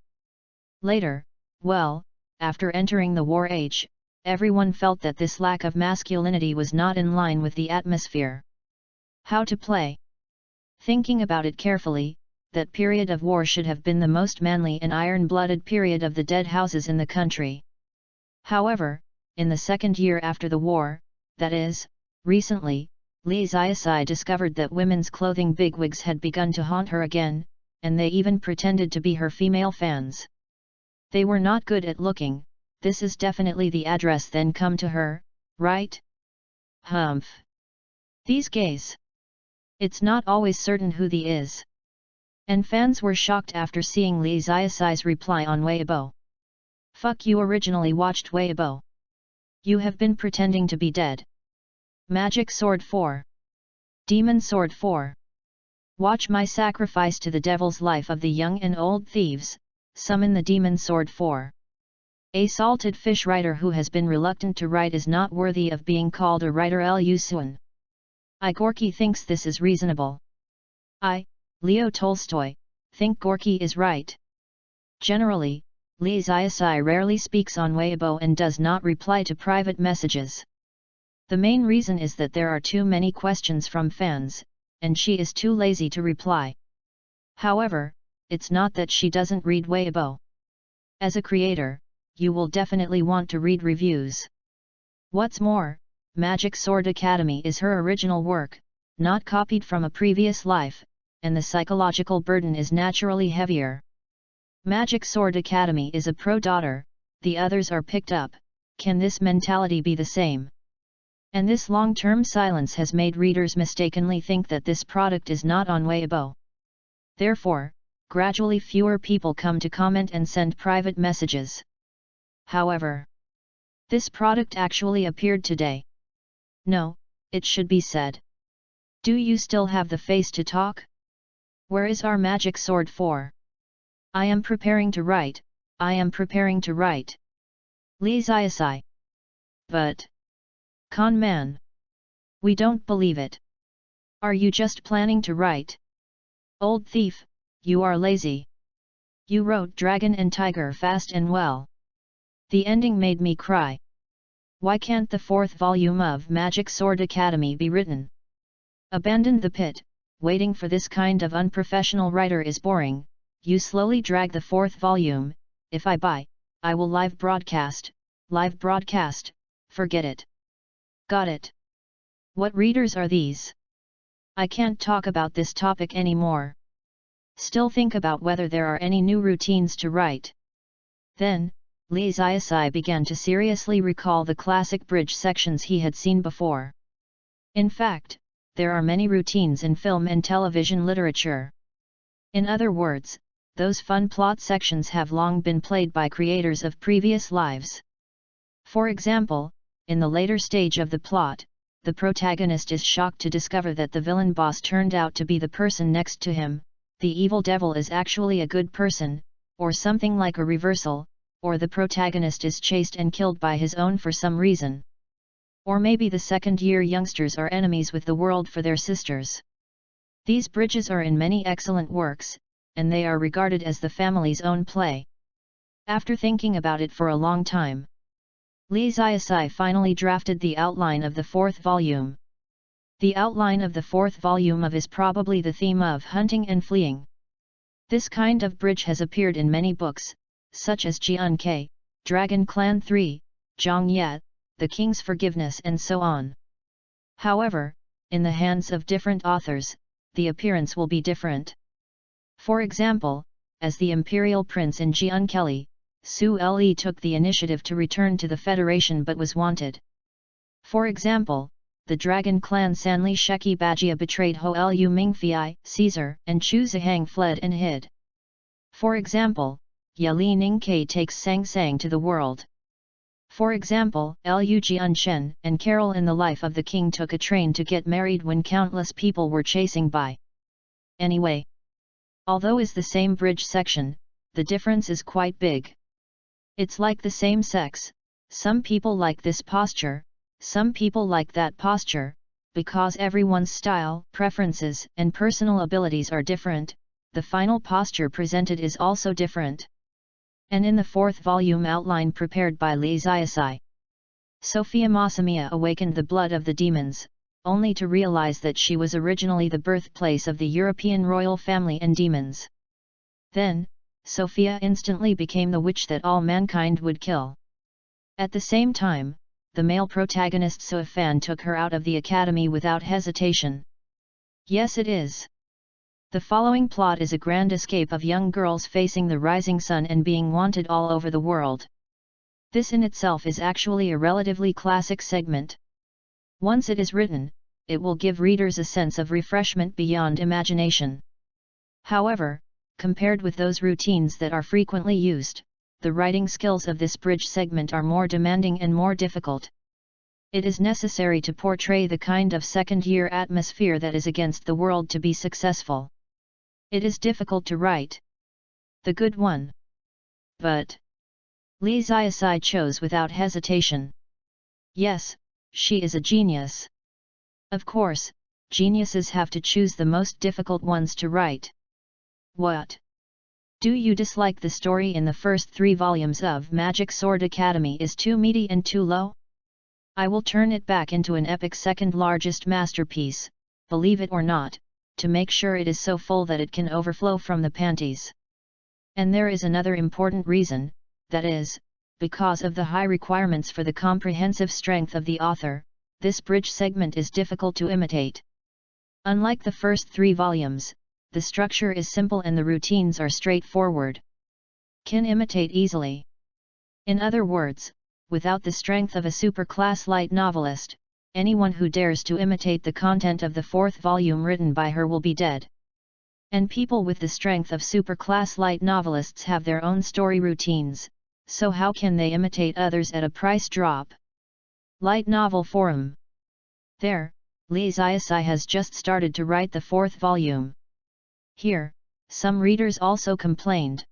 Later, well, after entering the war age, everyone felt that this lack of masculinity was not in line with the atmosphere. How to play? Thinking about it carefully, that period of war should have been the most manly and iron-blooded period of the dead houses in the country. However, in the second year after the war, that is, recently, Li Ziasai discovered that women's clothing bigwigs had begun to haunt her again, and they even pretended to be her female fans. They were not good at looking, this is definitely the address then come to her, right? Humph. These gays. It's not always certain who the is. And fans were shocked after seeing Li Ziasai's reply on Weibo. Fuck, you originally watched Weibo. You have been pretending to be dead. Magic Sword 4. Demon Sword 4. Watch my sacrifice to the devil's life of the young and old thieves, summon the Demon Sword 4. A salted fish writer who has been reluctant to write is not worthy of being called a writer. Lu Sun. I Gorky thinks this is reasonable. I, Leo Tolstoy, think Gorky is right. Generally, Lee Ziasai rarely speaks on Weibo and does not reply to private messages. The main reason is that there are too many questions from fans, and she is too lazy to reply. However, it's not that she doesn't read Weibo. As a creator, you will definitely want to read reviews. What's more, Magic Sword Academy is her original work, not copied from a previous life, and the psychological burden is naturally heavier. Magic Sword Academy is a pro-daughter, the others are picked up. Can this mentality be the same? And this long-term silence has made readers mistakenly think that this product is not on Weibo. Therefore, gradually fewer people come to comment and send private messages. However, this product actually appeared today. No, it should be said. Do you still have the face to talk? Where is our magic sword for? I am preparing to write, I am preparing to write. Lee Ziasai. But, con man, we don't believe it. Are you just planning to write? Old thief, you are lazy. You wrote Dragon and Tiger fast and well. The ending made me cry. Why can't the 4th volume of Magic Sword Academy be written? Abandon the pit. Waiting for this kind of unprofessional writer is boring. You slowly drag the 4th volume. If I buy, I will live broadcast. Live broadcast, forget it. Got it. What readers are these? I can't talk about this topic anymore. Still think about whether there are any new routines to write. Then, Lee Ziasai began to seriously recall the classic bridge sections he had seen before. In fact, there are many routines in film and television literature. In other words, those fun plot sections have long been played by creators of previous lives. For example, in the later stage of the plot, the protagonist is shocked to discover that the villain boss turned out to be the person next to him, the evil devil is actually a good person, or something like a reversal, or the protagonist is chased and killed by his own for some reason. Or maybe the second-year youngsters are enemies with the world for their sisters. These bridges are in many excellent works, and they are regarded as the family's own play. After thinking about it for a long time, Lee Ziasai finally drafted the outline of the 4th volume. The outline of the 4th volume of is probably the theme of hunting and fleeing. This kind of bridge has appeared in many books, such as Jian Ke, Dragon Clan 3, Zhang Yat, The King's Forgiveness and so on. However, in the hands of different authors, the appearance will be different. For example, as the Imperial Prince in Jian Kelly, Su Le took the initiative to return to the Federation but was wanted. For example, the Dragon Clan Sanli Sheki Bajia betrayed Ho Lu Mingfei, Caesar, and Chu Zihang fled and hid. For example, Yali Ningke takes Sang Sang to the world. For example, Lu Jianshen and Carol in the Life of the King took a train to get married when countless people were chasing by. Anyway, although is the same bridge section, the difference is quite big. It's like the same sex, some people like this posture, some people like that posture, because everyone's style, preferences, and personal abilities are different, the final posture presented is also different. And in the 4th volume outline prepared by Lee Ziasai, Sophia Masamiya awakened the blood of the demons, only to realize that she was originally the birthplace of the European royal family and demons. Then, Sophia instantly became the witch that all mankind would kill. At the same time, the male protagonist Soifan took her out of the academy without hesitation. Yes, it is. The following plot is a grand escape of young girls facing the rising sun and being wanted all over the world. This in itself is actually a relatively classic segment. Once it is written, it will give readers a sense of refreshment beyond imagination. However, compared with those routines that are frequently used, the writing skills of this bridge segment are more demanding and more difficult. It is necessary to portray the kind of second-year atmosphere that is against the world to be successful. It is difficult to write the good one. But Lee Ziasai chose without hesitation. Yes, she is a genius. Of course, geniuses have to choose the most difficult ones to write. What? Do you dislike the story in the first 3 volumes of Magic Sword Academy is too meaty and too low? I will turn it back into an epic second largest masterpiece, believe it or not, to make sure it is so full that it can overflow from the panties. And there is another important reason, that is, because of the high requirements for the comprehensive strength of the author, this bridge segment is difficult to imitate. Unlike the first 3 volumes, the structure is simple and the routines are straightforward. Can imitate easily. In other words, without the strength of a super-class light novelist, anyone who dares to imitate the content of the 4th volume written by her will be dead. And people with the strength of super-class light novelists have their own story routines, so how can they imitate others at a price drop? Light Novel Forum. There, Lee Ziasai has just started to write the 4th volume. Here, some readers also complained.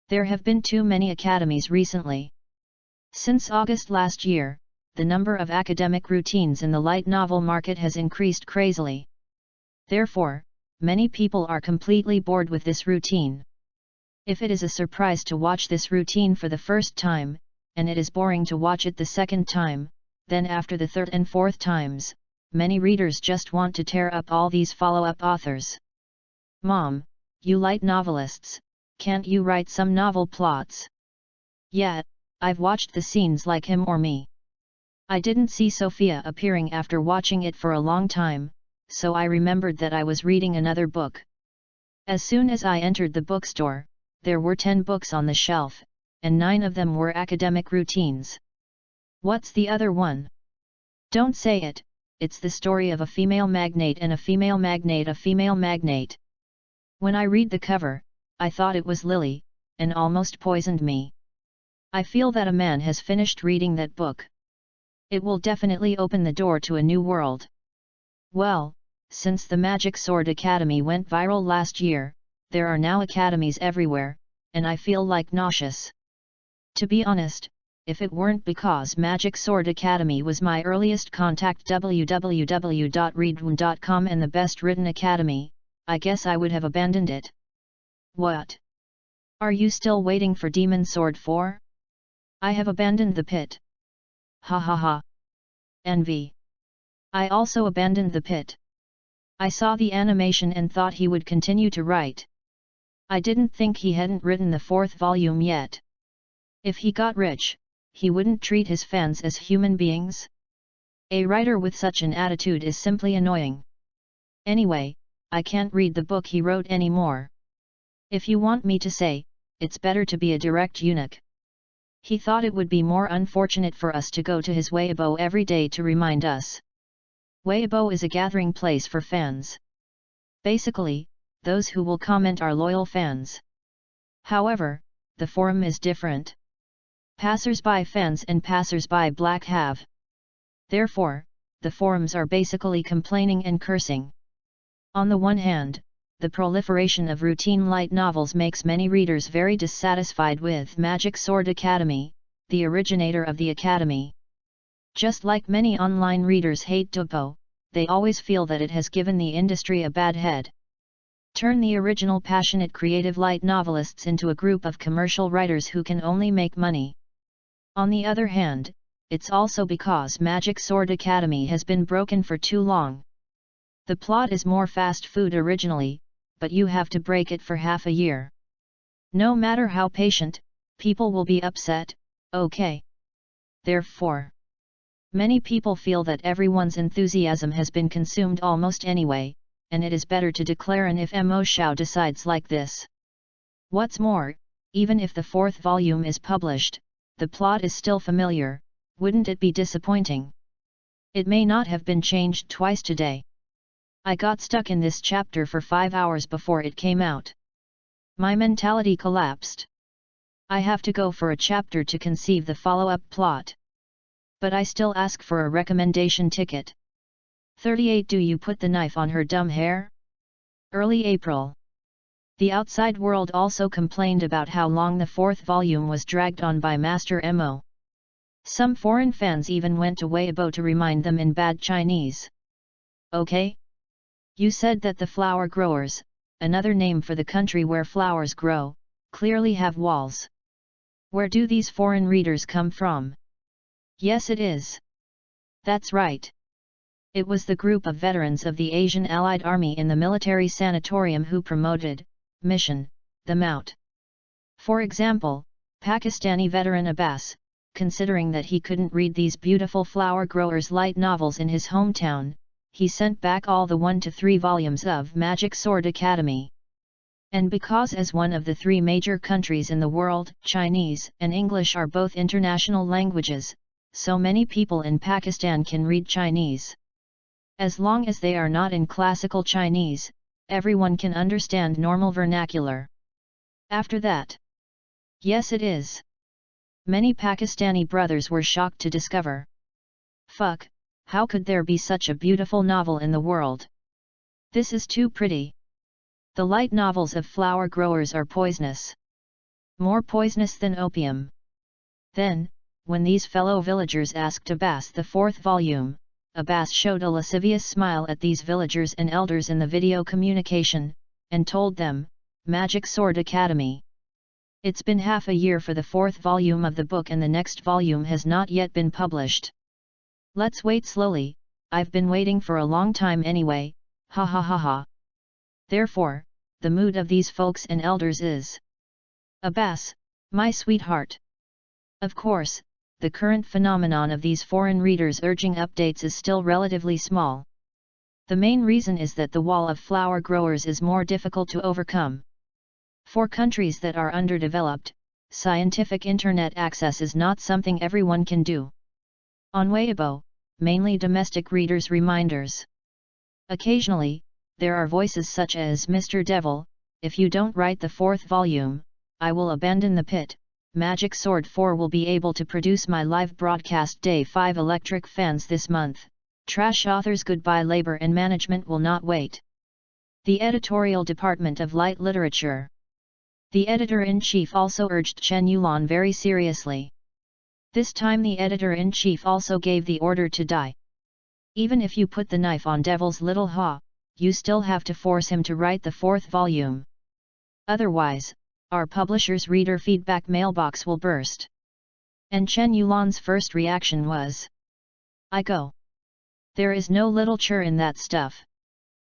There have been too many academies recently. Since August last year, the number of academic routines in the light novel market has increased crazily. Therefore, many people are completely bored with this routine. If it is a surprise to watch this routine for the first time, and it is boring to watch it the second time, then after the third and fourth times, many readers just want to tear up all these follow-up authors. Mom, you light novelists, can't you write some novel plots? Yeah, I've watched the scenes like him or me. I didn't see Sophia appearing after watching it for a long time, so I remembered that I was reading another book. As soon as I entered the bookstore, there were 10 books on the shelf, and 9 of them were academic routines. What's the other one? Don't say it, it's the story of a female magnate and a female magnate. When I read the cover, I thought it was Lily, and almost poisoned me. I feel that a man has finished reading that book. It will definitely open the door to a new world. Well, since the Magic Sword Academy went viral last year, there are now academies everywhere, and I feel like nauseous. To be honest, if it weren't because Magic Sword Academy was my earliest contact www.readaloud.com and the best written academy, I guess I would have abandoned it. What? Are you still waiting for Demon Sword 4? I have abandoned the pit. Ha ha ha. Envy. I also abandoned the pit. I saw the animation and thought he would continue to write. I didn't think he hadn't written the 4th volume yet. If he got rich, he wouldn't treat his fans as human beings. A writer with such an attitude is simply annoying. Anyway, I can't read the book he wrote anymore. If you want me to say, it's better to be a direct eunuch. He thought it would be more unfortunate for us to go to his Weibo every day to remind us. Weibo is a gathering place for fans. Basically, those who will comment are loyal fans. However, the forum is different. Passers-by fans and passers-by black have. Therefore, the forums are basically complaining and cursing. On the one hand, the proliferation of routine light novels makes many readers very dissatisfied with Magic Sword Academy, the originator of the academy. Just like many online readers hate Doupo, they always feel that it has given the industry a bad head. Turn the original passionate creative light novelists into a group of commercial writers who can only make money. On the other hand, it's also because Magic Sword Academy has been broken for too long. The plot is more fast food originally, but you have to break it for half a year. No matter how patient, people will be upset, okay? Therefore, many people feel that everyone's enthusiasm has been consumed almost anyway, and it is better to declare an if Mo Shao decides like this. What's more, even if the 4th volume is published, the plot is still familiar, wouldn't it be disappointing? It may not have been changed twice today. I got stuck in this chapter for 5 hours before it came out. My mentality collapsed. I have to go for a chapter to conceive the follow-up plot. But I still ask for a recommendation ticket. 38 Do you put the knife on her dumb hair? Early April. The outside world also complained about how long the 4th volume was dragged on by Master Mo. Some foreign fans even went to Weibo to remind them in bad Chinese. Okay? You said that the flower growers, another name for the country where flowers grow, clearly have walls. Where do these foreign readers come from? Yes, it is. That's right. It was the group of veterans of the Asian Allied Army in the military sanatorium who promoted, mission, them out. For example, Pakistani veteran Abbas, considering that he couldn't read these beautiful flower growers' light novels in his hometown, he sent back all the 1 to 3 volumes of Magic Sword Academy. And because as one of the 3 major countries in the world, Chinese and English are both international languages, so many people in Pakistan can read Chinese. As long as they are not in classical Chinese, everyone can understand normal vernacular. After that. Yes, it is. Many Pakistani brothers were shocked to discover. Fuck, how could there be such a beautiful novel in the world? This is too pretty. The light novels of flower growers are poisonous. More poisonous than opium. Then, when these fellow villagers asked Abbas the 4th volume, Abbas showed a lascivious smile at these villagers and elders in the video communication, and told them, Magic Sword Academy. It's been half a year for the 4th volume of the book and the next volume has not yet been published. Let's wait slowly, I've been waiting for a long time anyway, ha ha ha ha. Therefore, the mood of these folks and elders is, Abbas, my sweetheart. Of course, the current phenomenon of these foreign readers urging updates is still relatively small. The main reason is that the wall of flower growers is more difficult to overcome. For countries that are underdeveloped, scientific internet access is not something everyone can do. On Weibo, mainly domestic readers' reminders. Occasionally, there are voices such as Mr. Devil, if you don't write the 4th volume, I will abandon the pit. Magic Sword 4 will be able to produce my live broadcast Day 5 electric fans this month. Trash authors goodbye, labor and management will not wait. The editorial department of Light Literature. The editor-in-chief also urged Chen Yulan very seriously. This time the editor-in-chief also gave the order to die. Even if you put the knife on Devil's little ha, you still have to force him to write the 4th volume. Otherwise, our publisher's reader feedback mailbox will burst. And Chen Yulan's first reaction was, I go. There is no literature in that stuff.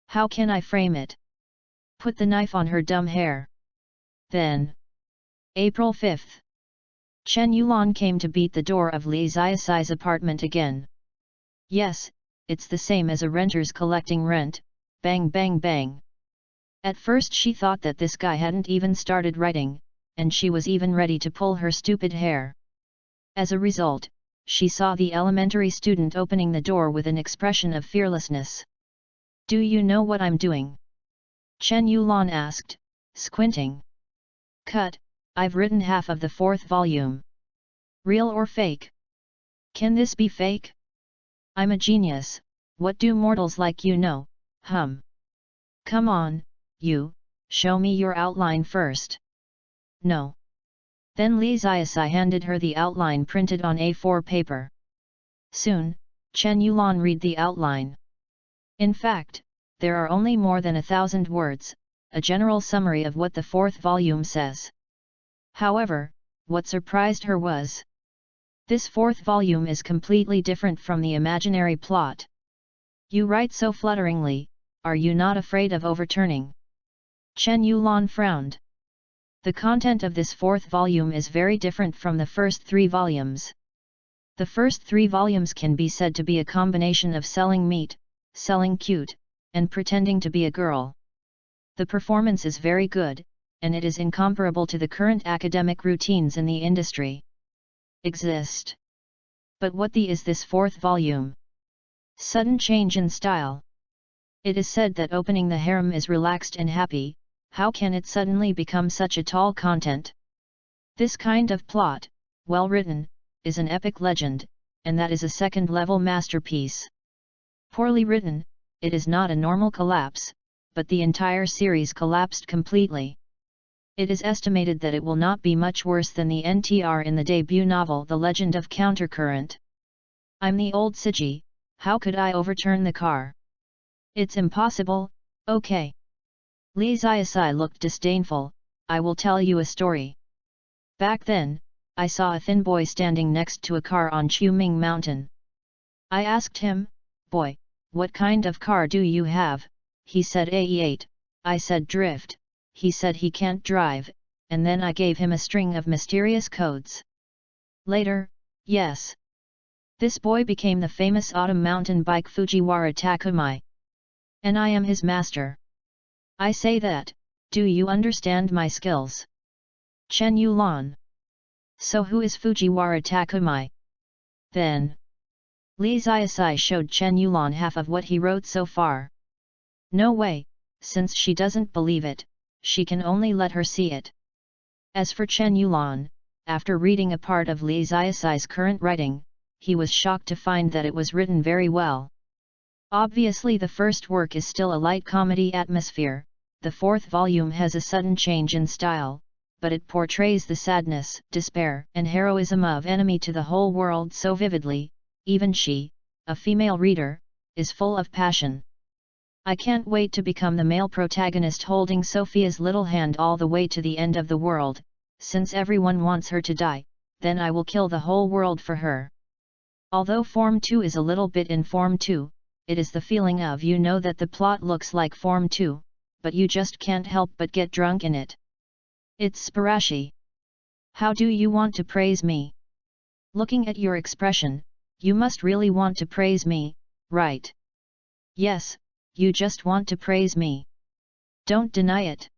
How can I frame it? Put the knife on her dumb hair. Then. April 5th. Chen Yulan came to beat the door of Li Xiaosai's apartment again. Yes, it's the same as a renter's collecting rent, bang bang bang. At first she thought that this guy hadn't even started writing, and she was even ready to pull her stupid hair. As a result, she saw the elementary student opening the door with an expression of fearlessness. Do you know what I'm doing? Chen Yulan asked, squinting. Cut, I've written half of the 4th volume. Real or fake? Can this be fake? I'm a genius, what do mortals like you know, hum. Come on, you, show me your outline first. No. Then Li Xiaosai handed her the outline printed on A4 paper. Soon, Chen Yulan read the outline. In fact, there are only more than 1,000 words, a general summary of what the 4th volume says. However, what surprised her was, this 4th volume is completely different from the imaginary plot. You write so flutteringly, are you not afraid of overturning? Chen Yulan frowned. The content of this 4th volume is very different from the first 3 volumes. The first 3 volumes can be said to be a combination of selling meat, selling cute, and pretending to be a girl. The performance is very good, and it is incomparable to the current academic routines in the industry. Exist. But what the is this 4th volume? Sudden change in style. It is said that opening the harem is relaxed and happy, how can it suddenly become such a tall content? This kind of plot, well written, is an epic legend, and that is a second-level masterpiece. Poorly written, it is not a normal collapse, but the entire series collapsed completely. It is estimated that it will not be much worse than the NTR in the debut novel The Legend of Countercurrent. I'm the old Siji, how could I overturn the car? It's impossible, okay. Li Xiaosai looked disdainful, I will tell you a story. Back then, I saw a thin boy standing next to a car on Quming Mountain. I asked him, "Boy, what kind of car do you have?" He said AE8, I said drift, he said he can't drive, and then I gave him a string of mysterious codes. Later, yes. This boy became the famous autumn mountain bike Fujiwara Takumai. And I am his master. I say that, do you understand my skills? Chen Yulan. So who is Fujiwara Takumai? Then Li Ziasai showed Chen Yulan half of what he wrote so far. No way, since she doesn't believe it, she can only let her see it. As for Chen Yulan, after reading a part of Li Ziasai's current writing, he was shocked to find that it was written very well. Obviously the first work is still a light comedy atmosphere, the fourth volume has a sudden change in style, but it portrays the sadness, despair and heroism of enemy to the whole world so vividly, even she, a female reader, is full of passion. I can't wait to become the male protagonist holding Sophia's little hand all the way to the end of the world, since everyone wants her to die, then I will kill the whole world for her. Although Form 2 is a little bit in Form 2, it is the feeling of you know that the plot looks like Form 2, but you just can't help but get drunk in it. It's Sparashi. How do you want to praise me? Looking at your expression, you must really want to praise me, right? Yes, you just want to praise me. Don't deny it.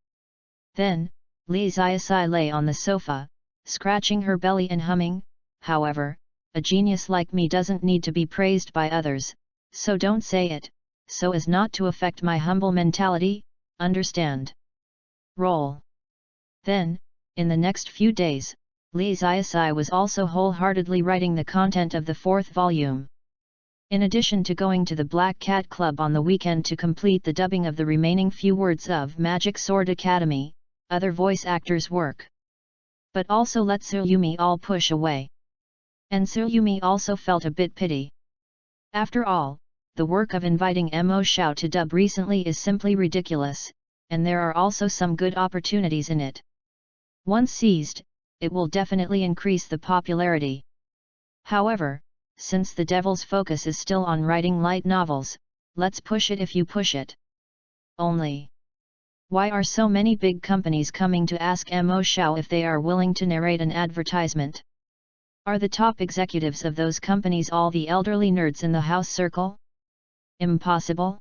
Then, Li Ziasai lay on the sofa, scratching her belly and humming, however, a genius like me doesn't need to be praised by others, so don't say it, so as not to affect my humble mentality, understand? Roll. Then, in the next few days, Li Ziasai was also wholeheartedly writing the content of the fourth volume. In addition to going to the Black Cat Club on the weekend to complete the dubbing of the remaining few words of Magic Sword Academy, other voice actors work. But also let Tsuyumi all push away. And Tsuyumi also felt a bit pity. After all, the work of inviting Mo Xiao to dub recently is simply ridiculous, and there are also some good opportunities in it. Once seized, it will definitely increase the popularity. However, since the devil's focus is still on writing light novels, let's push it if you push it. Only, why are so many big companies coming to ask Mo Xiao if they are willing to narrate an advertisement? Are the top executives of those companies all the elderly nerds in the house circle? Impossible.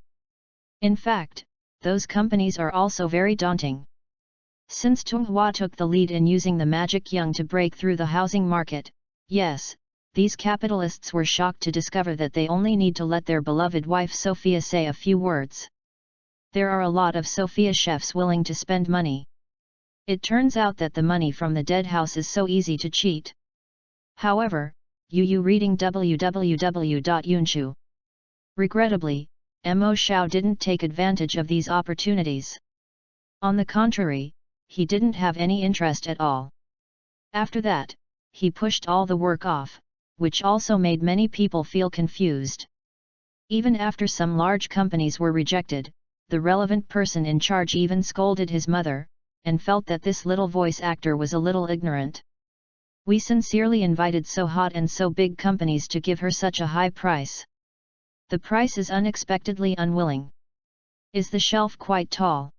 In fact, those companies are also very daunting. Since Tunghua took the lead in using the magic young to break through the housing market, yes, these capitalists were shocked to discover that they only need to let their beloved wife Sophia say a few words. There are a lot of Sophia chefs willing to spend money. It turns out that the money from the dead house is so easy to cheat. However, you reading www.yunshu. Regrettably, Mo Xiao didn't take advantage of these opportunities. On the contrary, he didn't have any interest at all. After that, he pushed all the work off, which also made many people feel confused. Even after some large companies were rejected, the relevant person in charge even scolded his mother, and felt that this little voice actor was a little ignorant. We sincerely invited so hot and so big companies to give her such a high price. The price is unexpectedly unwilling. Is the shelf quite tall?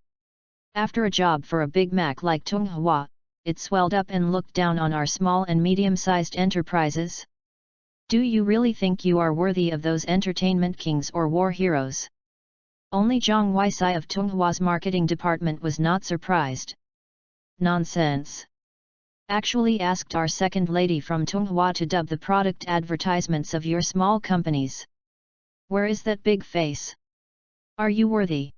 After a job for a Big Mac like Tunghua, it swelled up and looked down on our small and medium-sized enterprises? Do you really think you are worthy of those entertainment kings or war heroes? Only Zhang Weisai of Tunghua's marketing department was not surprised. Nonsense. Actually asked our second lady from Tunghua to dub the product advertisements of your small companies. Where is that big face? Are you worthy?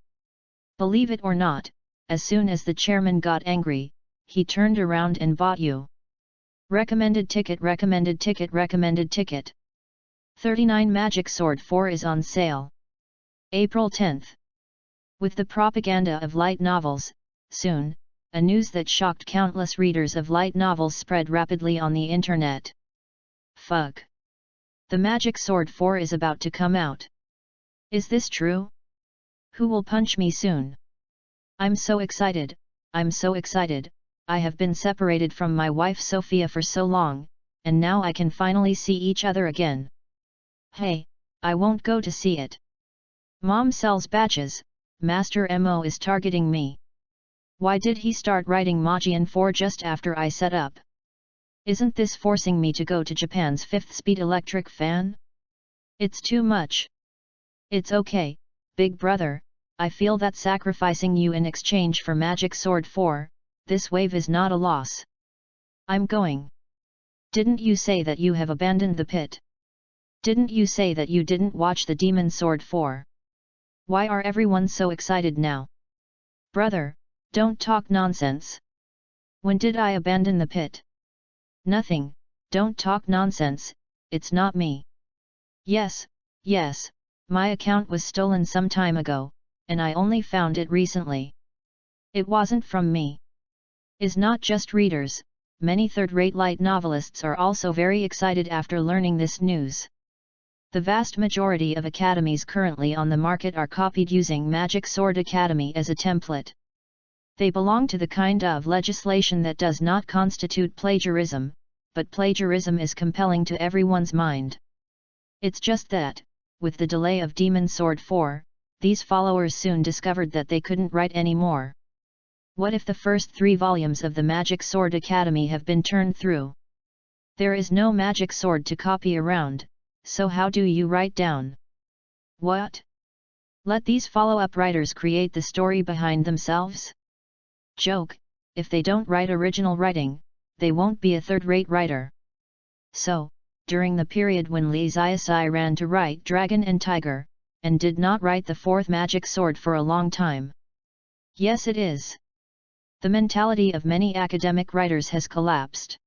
Believe it or not, as soon as the chairman got angry, he turned around and bought you. Recommended ticket, recommended ticket, recommended ticket. 39 Magic Sword 4 is on sale. April 10th. With the propaganda of light novels, soon, a news that shocked countless readers of light novels spread rapidly on the internet. Fuck. The Magic Sword 4 is about to come out. Is this true? Who will punch me soon? I'm so excited, I have been separated from my wife Sophia for so long, and now I can finally see each other again. Hey, I won't go to see it. Mom sells batches, Master Mo is targeting me. Why did he start writing Majin 4 just after I set up? Isn't this forcing me to go to Japan's 5th speed electric fan? It's too much. It's okay, big brother, I feel that sacrificing you in exchange for Magic Sword 4, this wave is not a loss. I'm going. Didn't you say that you have abandoned the pit? Didn't you say that you didn't watch the Demon Sword 4? Why are everyone so excited now? Brother, don't talk nonsense. When did I abandon the pit? Nothing, don't talk nonsense, it's not me. Yes, my account was stolen some time ago, and I only found it recently. It wasn't from me. Is not just readers, many third-rate light novelists are also very excited after learning this news. The vast majority of academies currently on the market are copied using Magic Sword Academy as a template. They belong to the kind of legislation that does not constitute plagiarism, but plagiarism is compelling to everyone's mind. It's just that, with the delay of Demon Sword 4, these followers soon discovered that they couldn't write anymore. What if the first 3 volumes of the Magic Sword Academy have been turned through? There is no magic sword to copy around, so how do you write down? What? Let these follow-up writers create the story behind themselves? Joke, if they don't write original writing, they won't be a third-rate writer. So, during the period when Lee Ziasai ran to write Dragon and Tiger, and did not write the 4th magic sword for a long time. Yes, it is. The mentality of many academic writers has collapsed.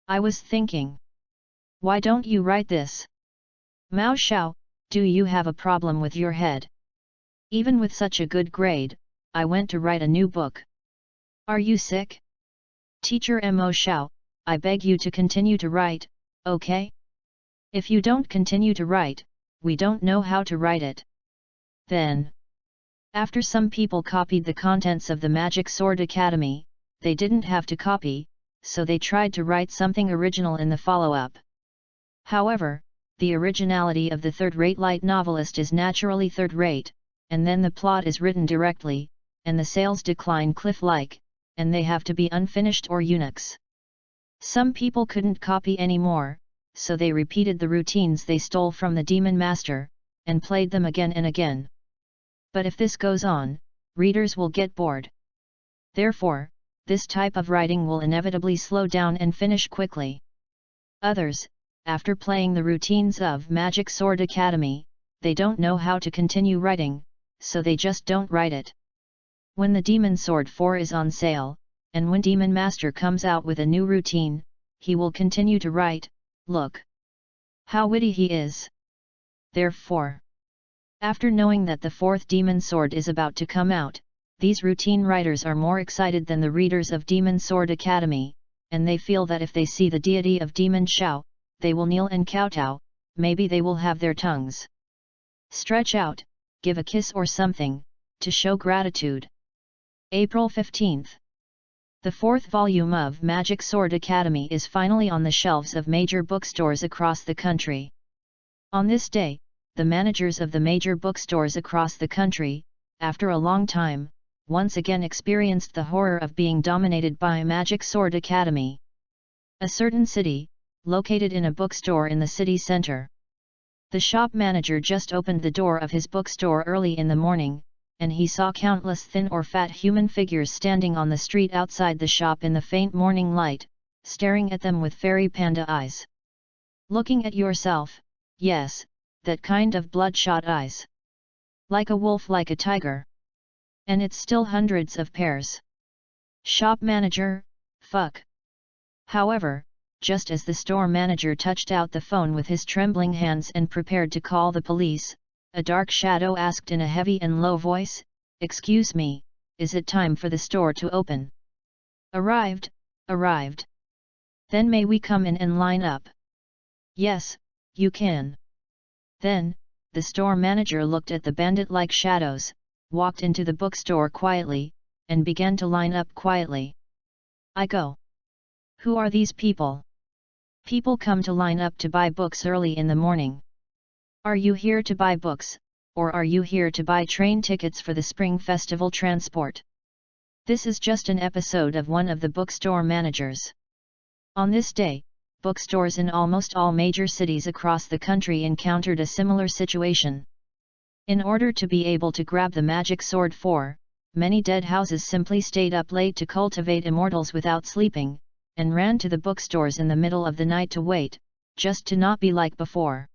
I was thinking. Why don't you write this? Mao Xiao, do you have a problem with your head? Even with such a good grade, I went to write a new book. Are you sick? Teacher Mo Xiao, I beg you to continue to write, okay? If you don't continue to write, we don't know how to write it. Then, after some people copied the contents of the Magic Sword Academy, they didn't have to copy, so they tried to write something original in the follow-up. However, the originality of the third-rate light novelist is naturally third-rate, and then the plot is written directly, and the sales decline cliff-like, and they have to be unfinished or eunuchs. Some people couldn't copy anymore, so they repeated the routines they stole from the Demon Master, and played them again and again. But if this goes on, readers will get bored. Therefore, this type of writing will inevitably slow down and finish quickly. Others, after playing the routines of Magic Sword Academy, they don't know how to continue writing, so they just don't write it. When the Demon Sword 4 is on sale, and when Demon Master comes out with a new routine, he will continue to write, look how witty he is. Therefore, after knowing that the 4th Demon Sword is about to come out, these routine writers are more excited than the readers of Demon Sword Academy, and they feel that if they see the deity of Demon Xiao, they will kneel and kowtow, maybe they will have their tongues stretch out, give a kiss or something, to show gratitude. April 15th. The 4th volume of Magic Sword Academy is finally on the shelves of major bookstores across the country. On this day, the managers of the major bookstores across the country, after a long time, once again experienced the horror of being dominated by Magic Sword Academy. A certain city, located in a bookstore in the city center. The shop manager just opened the door of his bookstore early in the morning, and he saw countless thin or fat human figures standing on the street outside the shop in the faint morning light, staring at them with fairy panda eyes. Looking at yourself, yes, that kind of bloodshot eyes. Like a wolf, like a tiger. And it's still hundreds of pairs. Shop manager, fuck. However, just as the store manager touched out the phone with his trembling hands and prepared to call the police, a dark shadow asked in a heavy and low voice, "Excuse me, is it time for the store to open?" "Arrived, arrived." "Then may we come in and line up?" "Yes, you can." Then, the store manager looked at the bandit-like shadows, walked into the bookstore quietly, and began to line up quietly. I go. Who are these people? People come to line up to buy books early in the morning. Are you here to buy books, or are you here to buy train tickets for the spring festival transport? This is just an episode of one of the bookstore managers. On this day, bookstores in almost all major cities across the country encountered a similar situation. In order to be able to grab the magic sword 4, many dead houses simply stayed up late to cultivate immortals without sleeping, and ran to the bookstores in the middle of the night to wait, just to not be like before.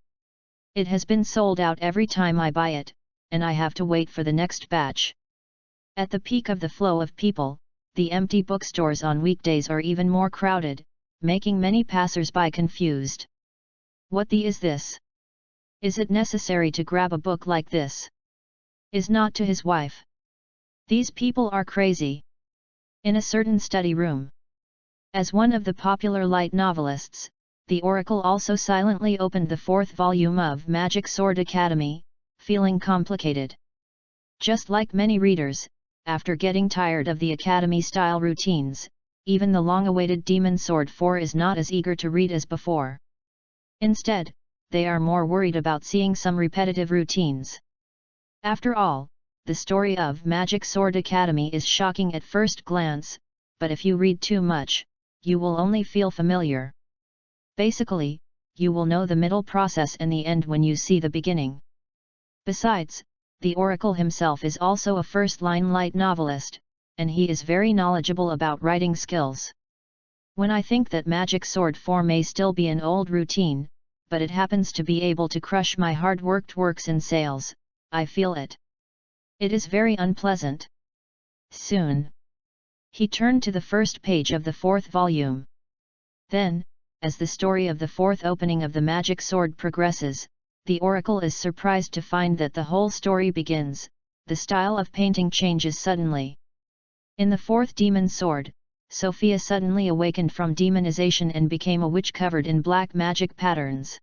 It has been sold out every time I buy it, and I have to wait for the next batch. At the peak of the flow of people, the empty bookstores on weekdays are even more crowded, making many passers-by confused. What the is this? Is it necessary to grab a book like this? Is not to his wife. These people are crazy. In a certain study room. As one of the popular light novelists, the Oracle also silently opened the 4th volume of Magic Sword Academy, feeling complicated. Just like many readers, after getting tired of the Academy-style routines, even the long-awaited Demon Sword 4 is not as eager to read as before. Instead, they are more worried about seeing some repetitive routines. After all, the story of Magic Sword Academy is shocking at first glance, but if you read too much, you will only feel familiar. Basically, you will know the middle process and the end when you see the beginning. Besides, the Oracle himself is also a first-line light novelist, and he is very knowledgeable about writing skills. When I think that Magic Sword 4 may still be an old routine, but it happens to be able to crush my hard-worked works in sales, I feel it. It is very unpleasant. Soon. He turned to the first page of the 4th volume. Then, as the story of the 4th opening of the Magic Sword progresses, the Oracle is surprised to find that the whole story begins, the style of painting changes suddenly. In the 4th Demon Sword, Sophia suddenly awakened from demonization and became a witch covered in black magic patterns.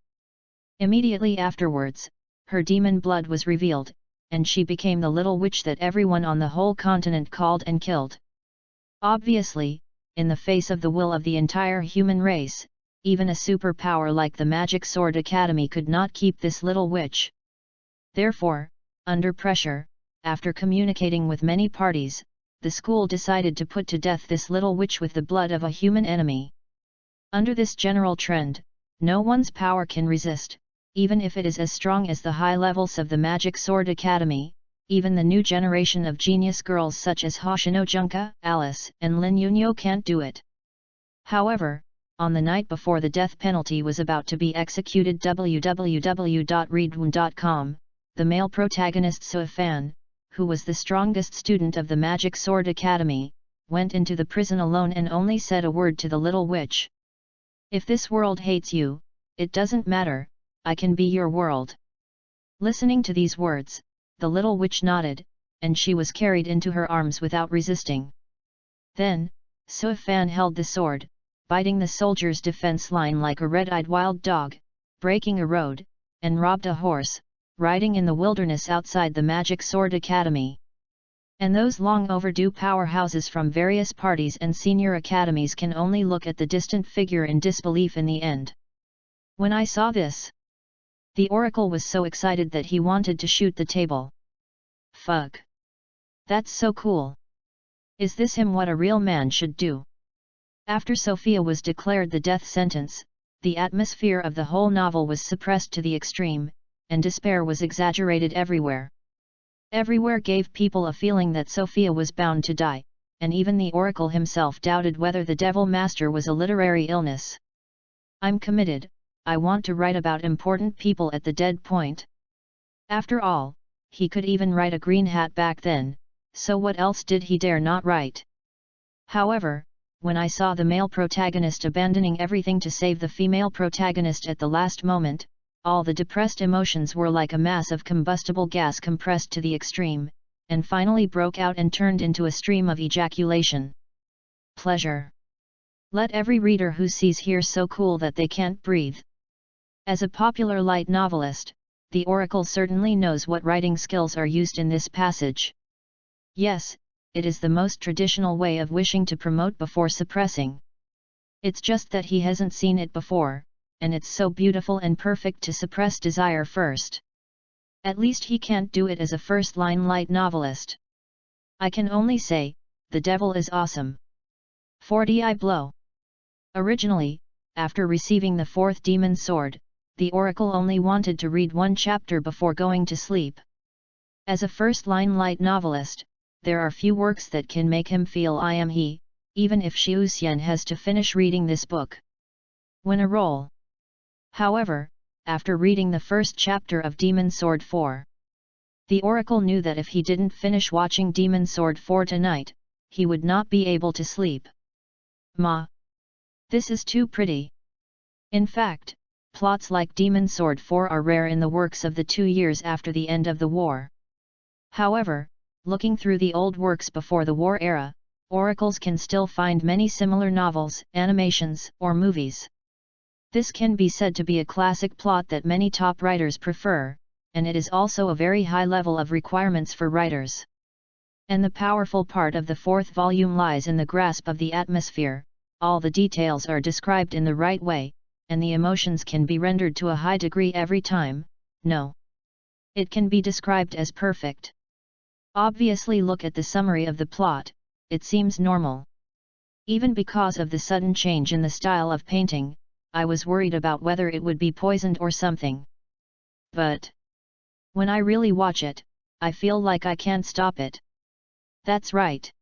Immediately afterwards, her demon blood was revealed, and she became the little witch that everyone on the whole continent called and killed. Obviously, in the face of the will of the entire human race, even a superpower like the Magic Sword Academy could not keep this little witch. Therefore, under pressure, after communicating with many parties, the school decided to put to death this little witch with the blood of a human enemy. Under this general trend, no one's power can resist, even if it is as strong as the high levels of the Magic Sword Academy. Even the new generation of genius girls such as Hoshino Junka, Alice, and Lin Yunyo can't do it. However, on the night before the death penalty was about to be executed, www.readaloud.com, the male protagonist Suifan, who was the strongest student of the Magic Sword Academy, went into the prison alone and only said a word to the little witch. If this world hates you, it doesn't matter, I can be your world. Listening to these words, the little witch nodded, and she was carried into her arms without resisting. Then, Suifan held the sword, biting the soldier's defense line like a red-eyed wild dog, breaking a road, and robbed a horse, riding in the wilderness outside the Magic Sword Academy. And those long-overdue powerhouses from various parties and senior academies can only look at the distant figure in disbelief in the end. When I saw this, the Oracle was so excited that he wanted to shoot the table. Fuck! That's so cool! Is this him what a real man should do? After Sophia was declared the death sentence, the atmosphere of the whole novel was suppressed to the extreme, and despair was exaggerated everywhere. Everywhere gave people a feeling that Sophia was bound to die, and even the Oracle himself doubted whether the Devil Master was a literary illness. I'm committed, I want to write about important people at the dead point. After all, he could even write a green hat back then, so what else did he dare not write? However, when I saw the male protagonist abandoning everything to save the female protagonist at the last moment, all the depressed emotions were like a mass of combustible gas compressed to the extreme, and finally broke out and turned into a stream of ejaculation. Pleasure. Let every reader who sees here so cool that they can't breathe. As a popular light novelist, the Oracle certainly knows what writing skills are used in this passage. Yes, it is the most traditional way of wishing to promote before suppressing. It's just that he hasn't seen it before, and it's so beautiful and perfect to suppress desire first. At least he can't do it as a first-line light novelist. I can only say, the devil is awesome. 40 blow. Originally, after receiving the fourth demon's sword, the oracle only wanted to read one chapter before going to sleep. As a first-line light novelist, there are few works that can make him feel I am he, even if Xiu Xian has to finish reading this book. When a roll. However, after reading the first chapter of Demon Sword 4, the oracle knew that if he didn't finish watching Demon Sword 4 tonight, he would not be able to sleep. Ma! This is too pretty. In fact, plots like Demon Sword 4 are rare in the works of the 2 years after the end of the war. However, looking through the old works before the war era, oracles can still find many similar novels, animations, or movies. This can be said to be a classic plot that many top writers prefer, and it is also a very high level of requirements for writers. And the powerful part of the fourth volume lies in the grasp of the atmosphere. All the details are described in the right way, and the emotions can be rendered to a high degree every time. No. It can be described as perfect. Obviously, look at the summary of the plot, it seems normal. Even because of the sudden change in the style of painting, I was worried about whether it would be poisoned or something. But when I really watch it, I feel like I can't stop it. That's right.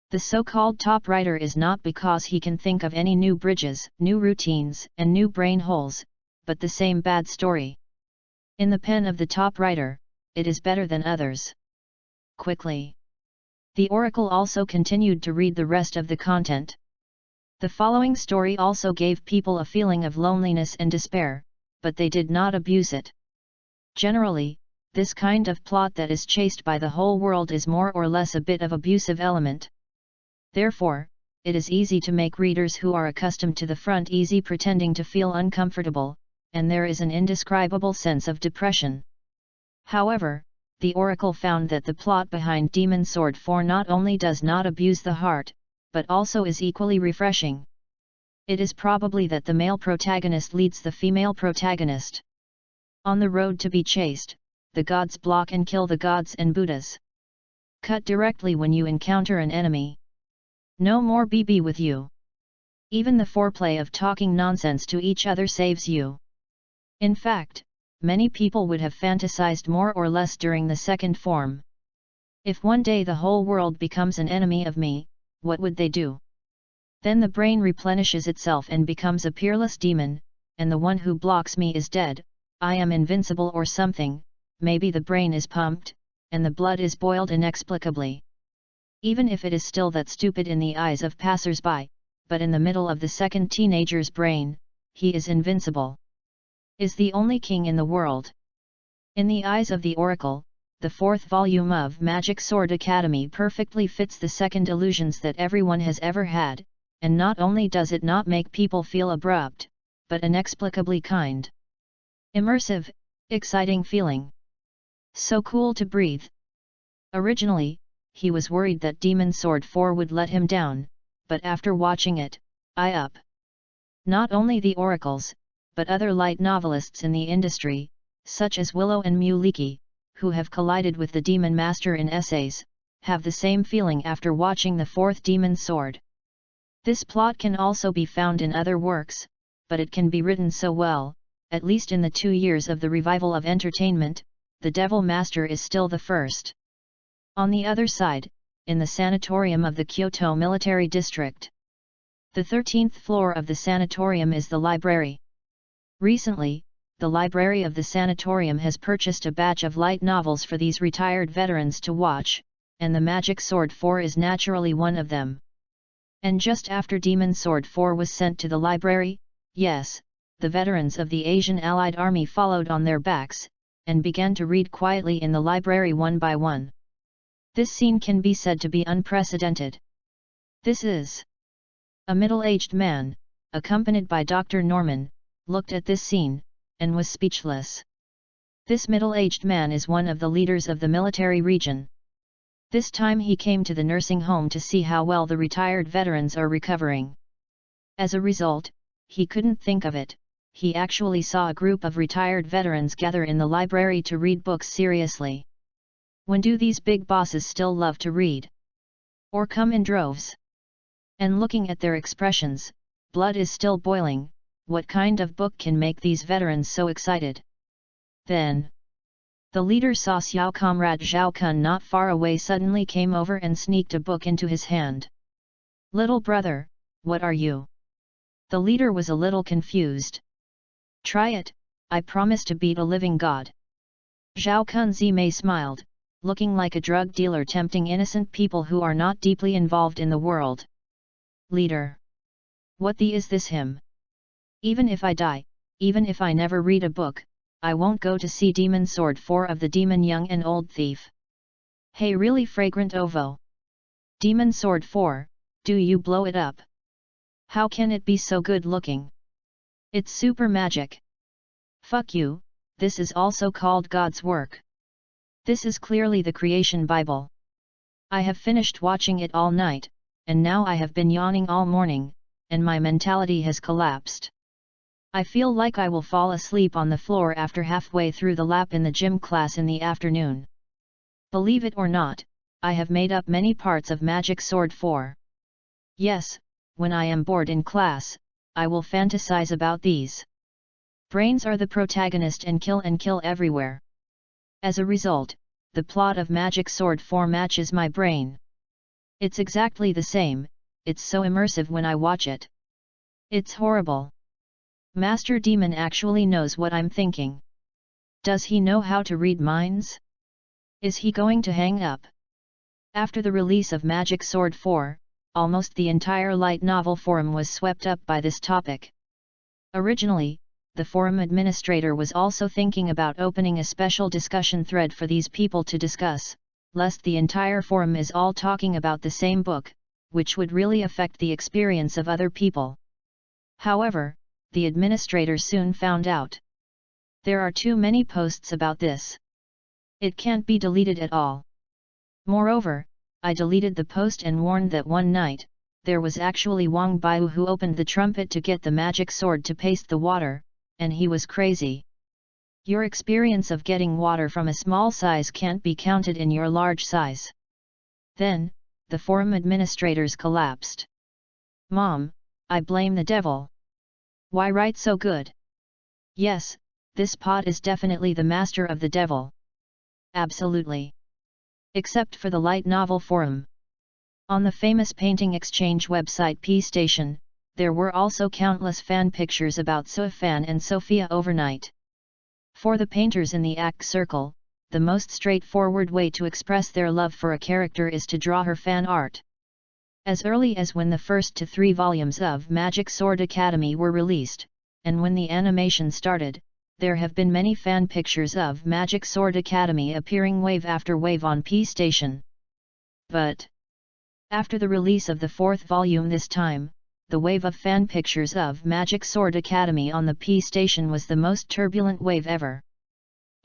The so-called top writer is not because he can think of any new bridges, new routines, and new brain holes, but the same bad story. In the pen of the top writer, it is better than others. Quickly. The oracle also continued to read the rest of the content. The following story also gave people a feeling of loneliness and despair, but they did not abuse it. Generally, this kind of plot that is chased by the whole world is more or less a bit of abusive element. Therefore, it is easy to make readers who are accustomed to the front easy pretending to feel uncomfortable, and there is an indescribable sense of depression. However, the oracle found that the plot behind Demon Sword 4 not only does not abuse the heart, but also is equally refreshing. It is probably that the male protagonist leads the female protagonist. On the road to be chased, the gods block and kill the gods and Buddhas. Cut directly when you encounter an enemy. No more BB with you. Even the foreplay of talking nonsense to each other saves you. In fact, many people would have fantasized more or less during the second form. If one day the whole world becomes an enemy of me, what would they do? Then the brain replenishes itself and becomes a peerless demon, and the one who blocks me is dead, I am invincible or something. Maybe the brain is pumped, and the blood is boiled inexplicably. Even if it is still that stupid in the eyes of passers-by, but in the middle of the second teenager's brain, he is invincible. Is the only king in the world. In the eyes of the oracle, the fourth volume of Magic Sword Academy perfectly fits the second illusions that everyone has ever had, and not only does it not make people feel abrupt, but inexplicably kind. Immersive, exciting feeling. So cool to breathe. Originally, he was worried that Demon Sword 4 would let him down, but after watching it, I up. Not only the oracles, but other light novelists in the industry, such as Willow and Muliki, who have collided with the Demon Master in essays, have the same feeling after watching the fourth Demon Sword. This plot can also be found in other works, but it can be written so well, at least in the 2 years of the revival of entertainment, the Devil Master is still the first. On the other side, in the sanatorium of the Kyoto Military District. The 13th floor of the sanatorium is the library. Recently, the library of the sanatorium has purchased a batch of light novels for these retired veterans to watch, and the Magic Sword 4 is naturally one of them. And just after Demon Sword 4 was sent to the library, yes, the veterans of the Asian Allied Army followed on their backs, and began to read quietly in the library one by one. This scene can be said to be unprecedented. This is a middle-aged man, accompanied by Dr. Norman, looked at this scene, and was speechless. This middle-aged man is one of the leaders of the military region. This time he came to the nursing home to see how well the retired veterans are recovering. As a result, he couldn't think of it, he actually saw a group of retired veterans gather in the library to read books seriously. When do these big bosses still love to read? Or come in droves? And looking at their expressions, blood is still boiling. What kind of book can make these veterans so excited? Then, the leader saw Xiao Comrade Zhao Kun not far away suddenly came over and sneaked a book into his hand. Little brother, what are you? The leader was a little confused. Try it, I promise to beat a living god. Zhao Kun Zimei smiled, looking like a drug dealer tempting innocent people who are not deeply involved in the world. Leader. What the is this him? Even if I die, even if I never read a book, I won't go to see Demon Sword 4 of the Demon Young and Old Thief. Hey really fragrant ovo. Demon Sword 4, do you blow it up? How can it be so good looking? It's super magic. Fuck you, this is also called God's work. This is clearly the creation Bible. I have finished watching it all night, and now I have been yawning all morning, and my mentality has collapsed. I feel like I will fall asleep on the floor after halfway through the lap in the gym class in the afternoon. Believe it or not, I have made up many parts of Magic Sword 4. Yes, when I am bored in class, I will fantasize about these. Brains are the protagonist and kill everywhere. As a result, the plot of Magic Sword 4 matches my brain. It's exactly the same, it's so immersive when I watch it. It's horrible. Master Demon actually knows what I'm thinking. Does he know how to read minds? Is he going to hang up? After the release of Magic Sword 4, almost the entire light novel forum was swept up by this topic. Originally, the forum administrator was also thinking about opening a special discussion thread for these people to discuss, lest the entire forum is all talking about the same book, which would really affect the experience of other people. However, the administrator soon found out. There are too many posts about this. It can't be deleted at all. Moreover, I deleted the post and warned that one night, there was actually Wang Baiyu who opened the trumpet to get the magic sword to paste the water, and he was crazy. Your experience of getting water from a small size can't be counted in your large size. Then, the forum administrators collapsed. Mom, I blame the devil. Why write so good? Yes, this pod is definitely the master of the devil. Absolutely. Except for the light novel forum. On the famous painting exchange website P-Station, there were also countless fan pictures about Soifan and Sophia overnight. For the painters in the ACT circle, the most straightforward way to express their love for a character is to draw her fan art. As early as when the first 3 volumes of Magic Sword Academy were released, and when the animation started, there have been many fan pictures of Magic Sword Academy appearing wave after wave on P-Station. But after the release of the 4th volume this time, the wave of fan pictures of Magic Sword Academy on the P-Station was the most turbulent wave ever.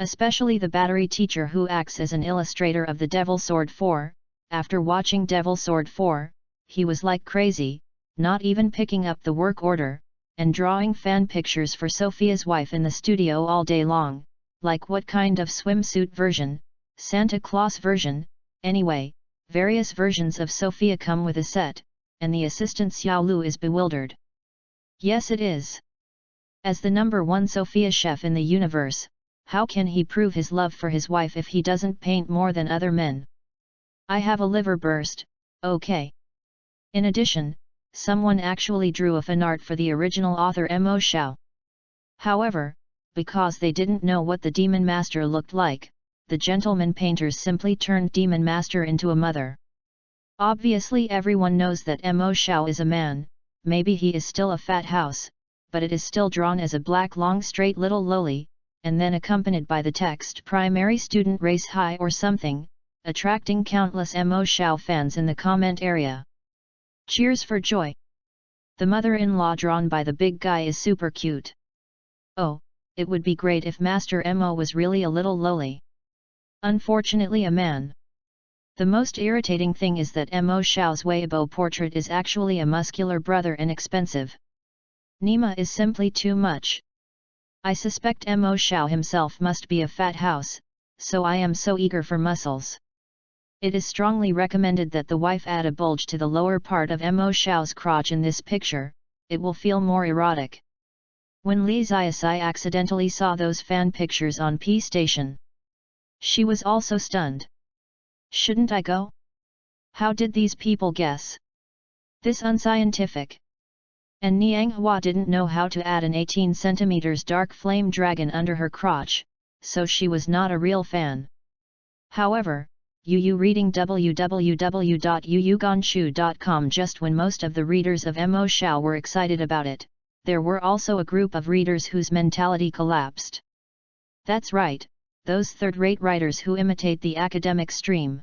Especially the battery teacher who acts as an illustrator of the Devil Sword 4, after watching Devil Sword 4, he was like crazy, not even picking up the work order, and drawing fan pictures for Sophia's wife in the studio all day long, like what kind of swimsuit version, Santa Claus version, anyway, various versions of Sophia come with a set, and the assistant Xiao Lu is bewildered. Yes it is. As the #1 Sophia chef in the universe, how can he prove his love for his wife if he doesn't paint more than other men? I have a liver burst, okay. In addition, someone actually drew a fan art for the original author Mo Xiao. However, because they didn't know what the Demon Master looked like, the gentleman painters simply turned Demon Master into a mother. Obviously everyone knows that Mo Xiao is a man, maybe he is still a fat house, but it is still drawn as a black long straight little loli, and then accompanied by the text primary student race high or something, attracting countless Mo Xiao fans in the comment area. Cheers for joy! The mother-in-law drawn by the big guy is super cute. Oh, it would be great if Master Mo was really a little loli. Unfortunately a man. The most irritating thing is that Mo Xiao's Weibo portrait is actually a muscular brother and expensive. Nima is simply too much. I suspect Mo Xiao himself must be a fat house, so I am so eager for muscles. It is strongly recommended that the wife add a bulge to the lower part of Mo Xiao's crotch in this picture, it will feel more erotic. When Li Xiaosai accidentally saw those fan pictures on P Station, she was also stunned. Shouldn't I go? How did these people guess? This unscientific. And Niang Hua didn't know how to add an 18 cm dark flame dragon under her crotch, so she was not a real fan. However, Yu reading www.yuyuganshu.com just when most of the readers of Mo Xiao were excited about it, there were also a group of readers whose mentality collapsed. That's right, those third-rate writers who imitate the academic stream.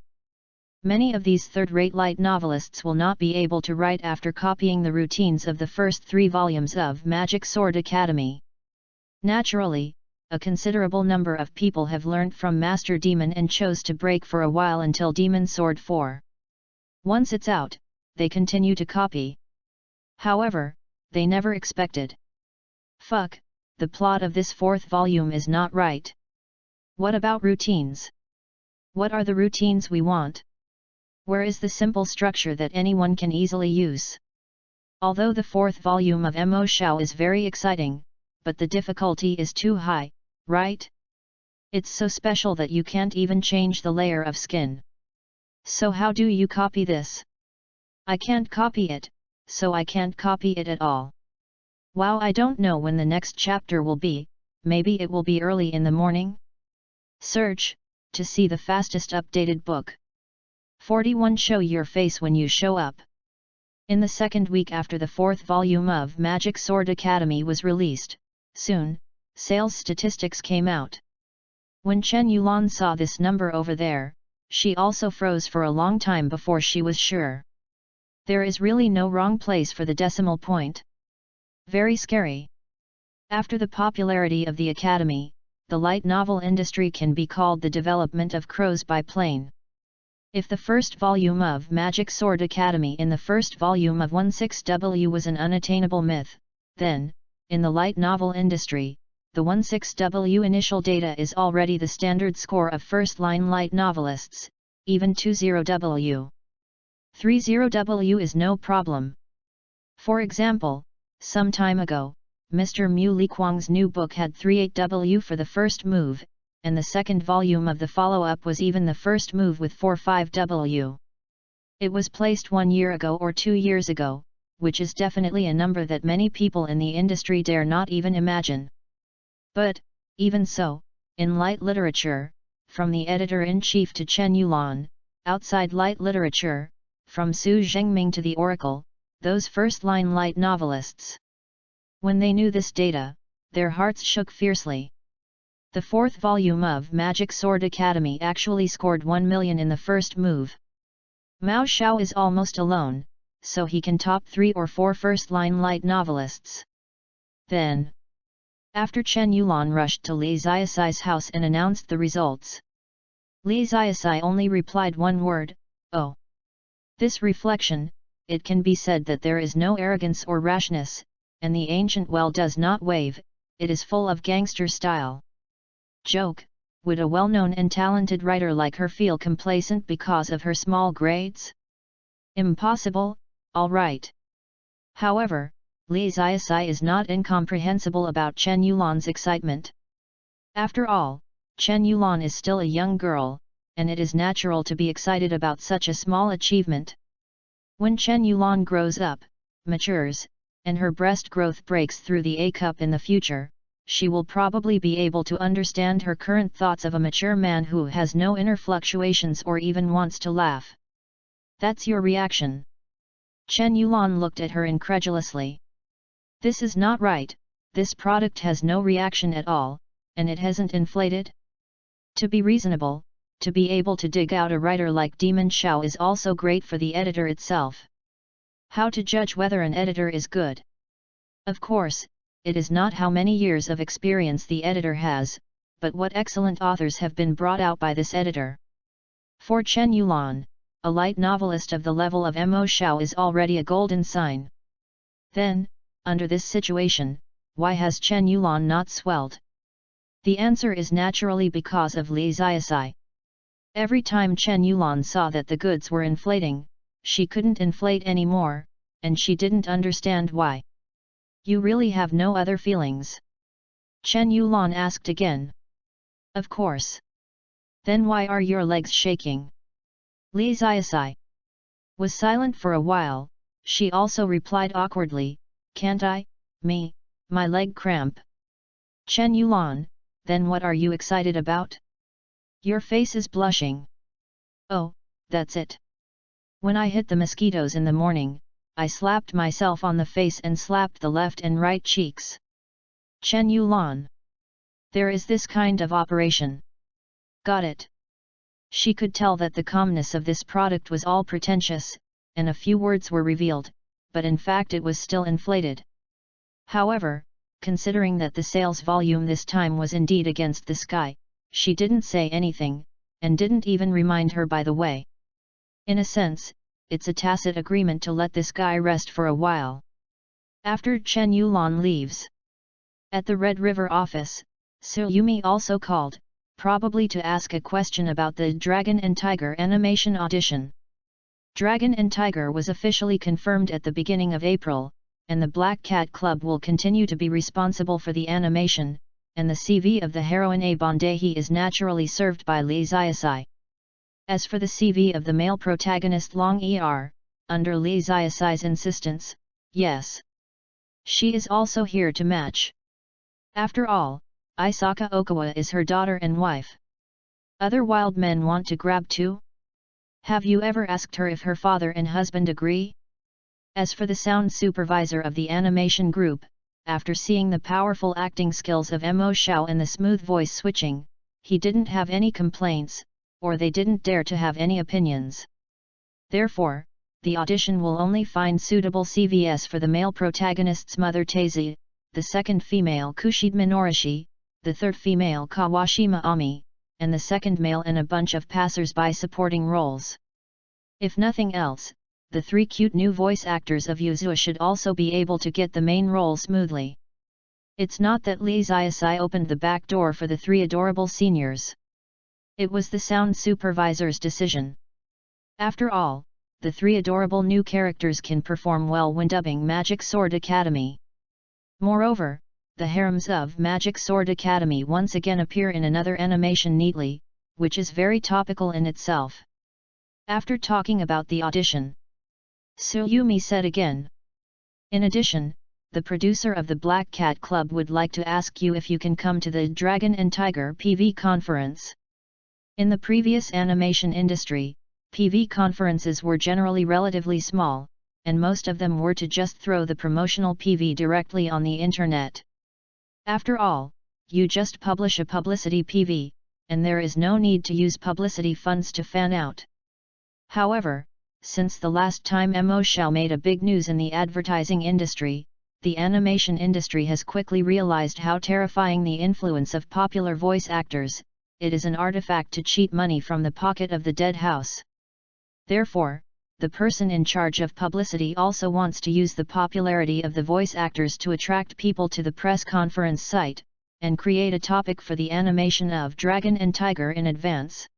Many of these third-rate light novelists will not be able to write after copying the routines of the first 3 volumes of Magic Sword Academy. Naturally, a considerable number of people have learnt from Master Demon and chose to break for a while until Demon Sword 4. Once it's out, they continue to copy. However, they never expected. Fuck, the plot of this 4th volume is not right. What about routines? What are the routines we want? Where is the simple structure that anyone can easily use? Although the 4th volume of Mo Xiao is very exciting, but the difficulty is too high, right? It's so special that you can't even change the layer of skin. So how do you copy this? I can't copy it, so I can't copy it at all. Wow, I don't know when the next chapter will be, maybe it will be early in the morning? Search, to see the fastest updated book. 41 Show your face when you show up. In the 2nd week after the 4th volume of Magic Sword Academy was released, soon, sales statistics came out. When Chen Yulan saw this number over there, she also froze for a long time before she was sure. There is really no wrong place for the decimal point. Very scary. After the popularity of the Academy, the light novel industry can be called the development of crows by plane. If the first volume of Magic Sword Academy in the first volume of 16W was an unattainable myth, then, in the light novel industry, the 16W initial data is already the standard score of first-line light novelists, even 20W. 30W is no problem. For example, some time ago, Mr. Mu Liquang's new book had 38W for the first move, and the second volume of the follow-up was even the first move with 45W. It was placed 1 year ago or 2 years ago, which is definitely a number that many people in the industry dare not even imagine. But, even so, in light literature, from the editor-in-chief to Chen Yulan, outside light literature, from Su Zhengming to the Oracle, those first-line light novelists. When they knew this data, their hearts shook fiercely. The 4th volume of Magic Sword Academy actually scored 1 million in the first move. Mao Xiao is almost alone, so he can top 3 or 4 first-line light novelists. Then, after Chen Yulan rushed to Li Xiaosai's house and announced the results, Li Xiaosai only replied one word, "Oh." This reflection, it can be said that there is no arrogance or rashness, and the ancient well does not wave, it is full of gangster style. Joke, would a well-known and talented writer like her feel complacent because of her small grades? Impossible, all right. However, Li Xiaosai is not incomprehensible about Chen Yulan's excitement. After all, Chen Yulan is still a young girl, and it is natural to be excited about such a small achievement. When Chen Yulan grows up, matures, and her breast growth breaks through the A cup in the future, she will probably be able to understand her current thoughts of a mature man who has no inner fluctuations or even wants to laugh. That's your reaction. Chen Yulan looked at her incredulously. This is not right, this product has no reaction at all, and it hasn't inflated? To be reasonable, to be able to dig out a writer like Demon Xiao is also great for the editor itself. How to judge whether an editor is good? Of course, it is not how many years of experience the editor has, but what excellent authors have been brought out by this editor. For Chen Yulan, a light novelist of the level of Mo Xiao is already a golden sign. Then, under this situation, why has Chen Yulan not swelled? The answer is naturally because of Li Ziasai. Every time Chen Yulan saw that the goods were inflating, she couldn't inflate anymore, and she didn't understand why. You really have no other feelings? Chen Yulan asked again. Of course. Then why are your legs shaking? Li Ziasai was silent for a while. She also replied awkwardly, can't I, my leg cramp. Chen Yulan, then what are you excited about? Your face is blushing. Oh, that's it. When I hit the mosquitoes in the morning, I slapped myself on the face and slapped the left and right cheeks. Chen Yulan. There is this kind of operation. Got it. She could tell that the calmness of this product was all pretentious, and a few words were revealed, but in fact it was still inflated. However, considering that the sales volume this time was indeed against the sky, she didn't say anything, and didn't even remind her by the way. In a sense, it's a tacit agreement to let this guy rest for a while. After Chen Yulan leaves. At the Red River office, Suyumi also called, probably to ask a question about the Dragon and Tiger animation audition. Dragon and Tiger was officially confirmed at the beginning of April, and the Black Cat Club will continue to be responsible for the animation, and the CV of the heroine A Bondehi is naturally served by Li Ziasai. As for the CV of the male protagonist Long Er, under Li Ziasai's insistence, yes. She is also here to match. After all, Isaka Okawa is her daughter and wife. Other wild men want to grab too? Have you ever asked her if her father and husband agree? As for the sound supervisor of the animation group, after seeing the powerful acting skills of Mo Xiao and the smooth voice switching, he didn't have any complaints, or they didn't dare to have any opinions. Therefore, the audition will only find suitable CVs for the male protagonist's mother Taizai, the second female Kushida Minorashi, the third female Kawashima Ami, and the second male and a bunch of passers-by supporting roles. If nothing else, the three cute new voice actors of Yuzua should also be able to get the main role smoothly. It's not that Li Ziasai opened the back door for the three adorable seniors. It was the sound supervisor's decision. After all, the three adorable new characters can perform well when dubbing Magic Sword Academy. Moreover, the harems of Magic Sword Academy once again appear in another animation neatly, which is very topical in itself. After talking about the audition, Suyumi said again. In addition, the producer of the Black Cat Club would like to ask you if you can come to the Dragon and Tiger PV conference. In the previous animation industry, PV conferences were generally relatively small, and most of them were to just throw the promotional PV directly on the internet. After all, you just publish a publicity PV, and there is no need to use publicity funds to fan out. However, since the last time Mo Xiao made a big news in the advertising industry, the animation industry has quickly realized how terrifying the influence of popular voice actors. It is an artifact to cheat money from the pocket of the dead house. Therefore, the person in charge of publicity also wants to use the popularity of the voice actors to attract people to the press conference site, and create a topic for the animation of Dragon and Tiger in advance.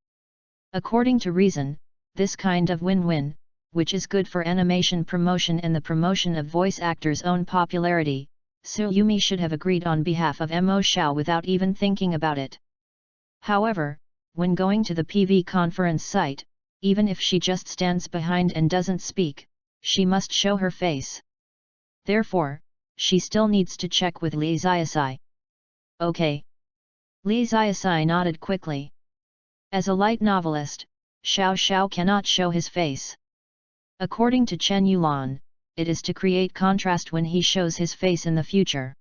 According to Reason, this kind of win-win, which is good for animation promotion and the promotion of voice actors' own popularity, Suyumi should have agreed on behalf of Mo Xiao without even thinking about it. However, when going to the PV conference site, even if she just stands behind and doesn't speak, she must show her face. Therefore, she still needs to check with Li Ziasai. Okay. Li Ziasai nodded quickly. As a light novelist, Xiao Xiao cannot show his face. According to Chen Yulan, it is to create contrast when he shows his face in the future.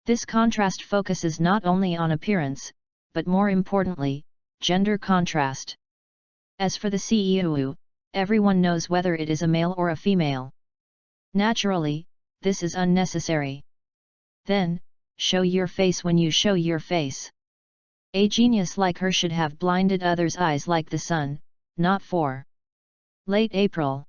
This contrast focuses not only on appearance, but more importantly, gender contrast. As for the CEO, everyone knows whether it is a male or a female. Naturally, this is unnecessary. Then, show your face when you show your face. A genius like her should have blinded others' eyes like the sun, not 4. Late April.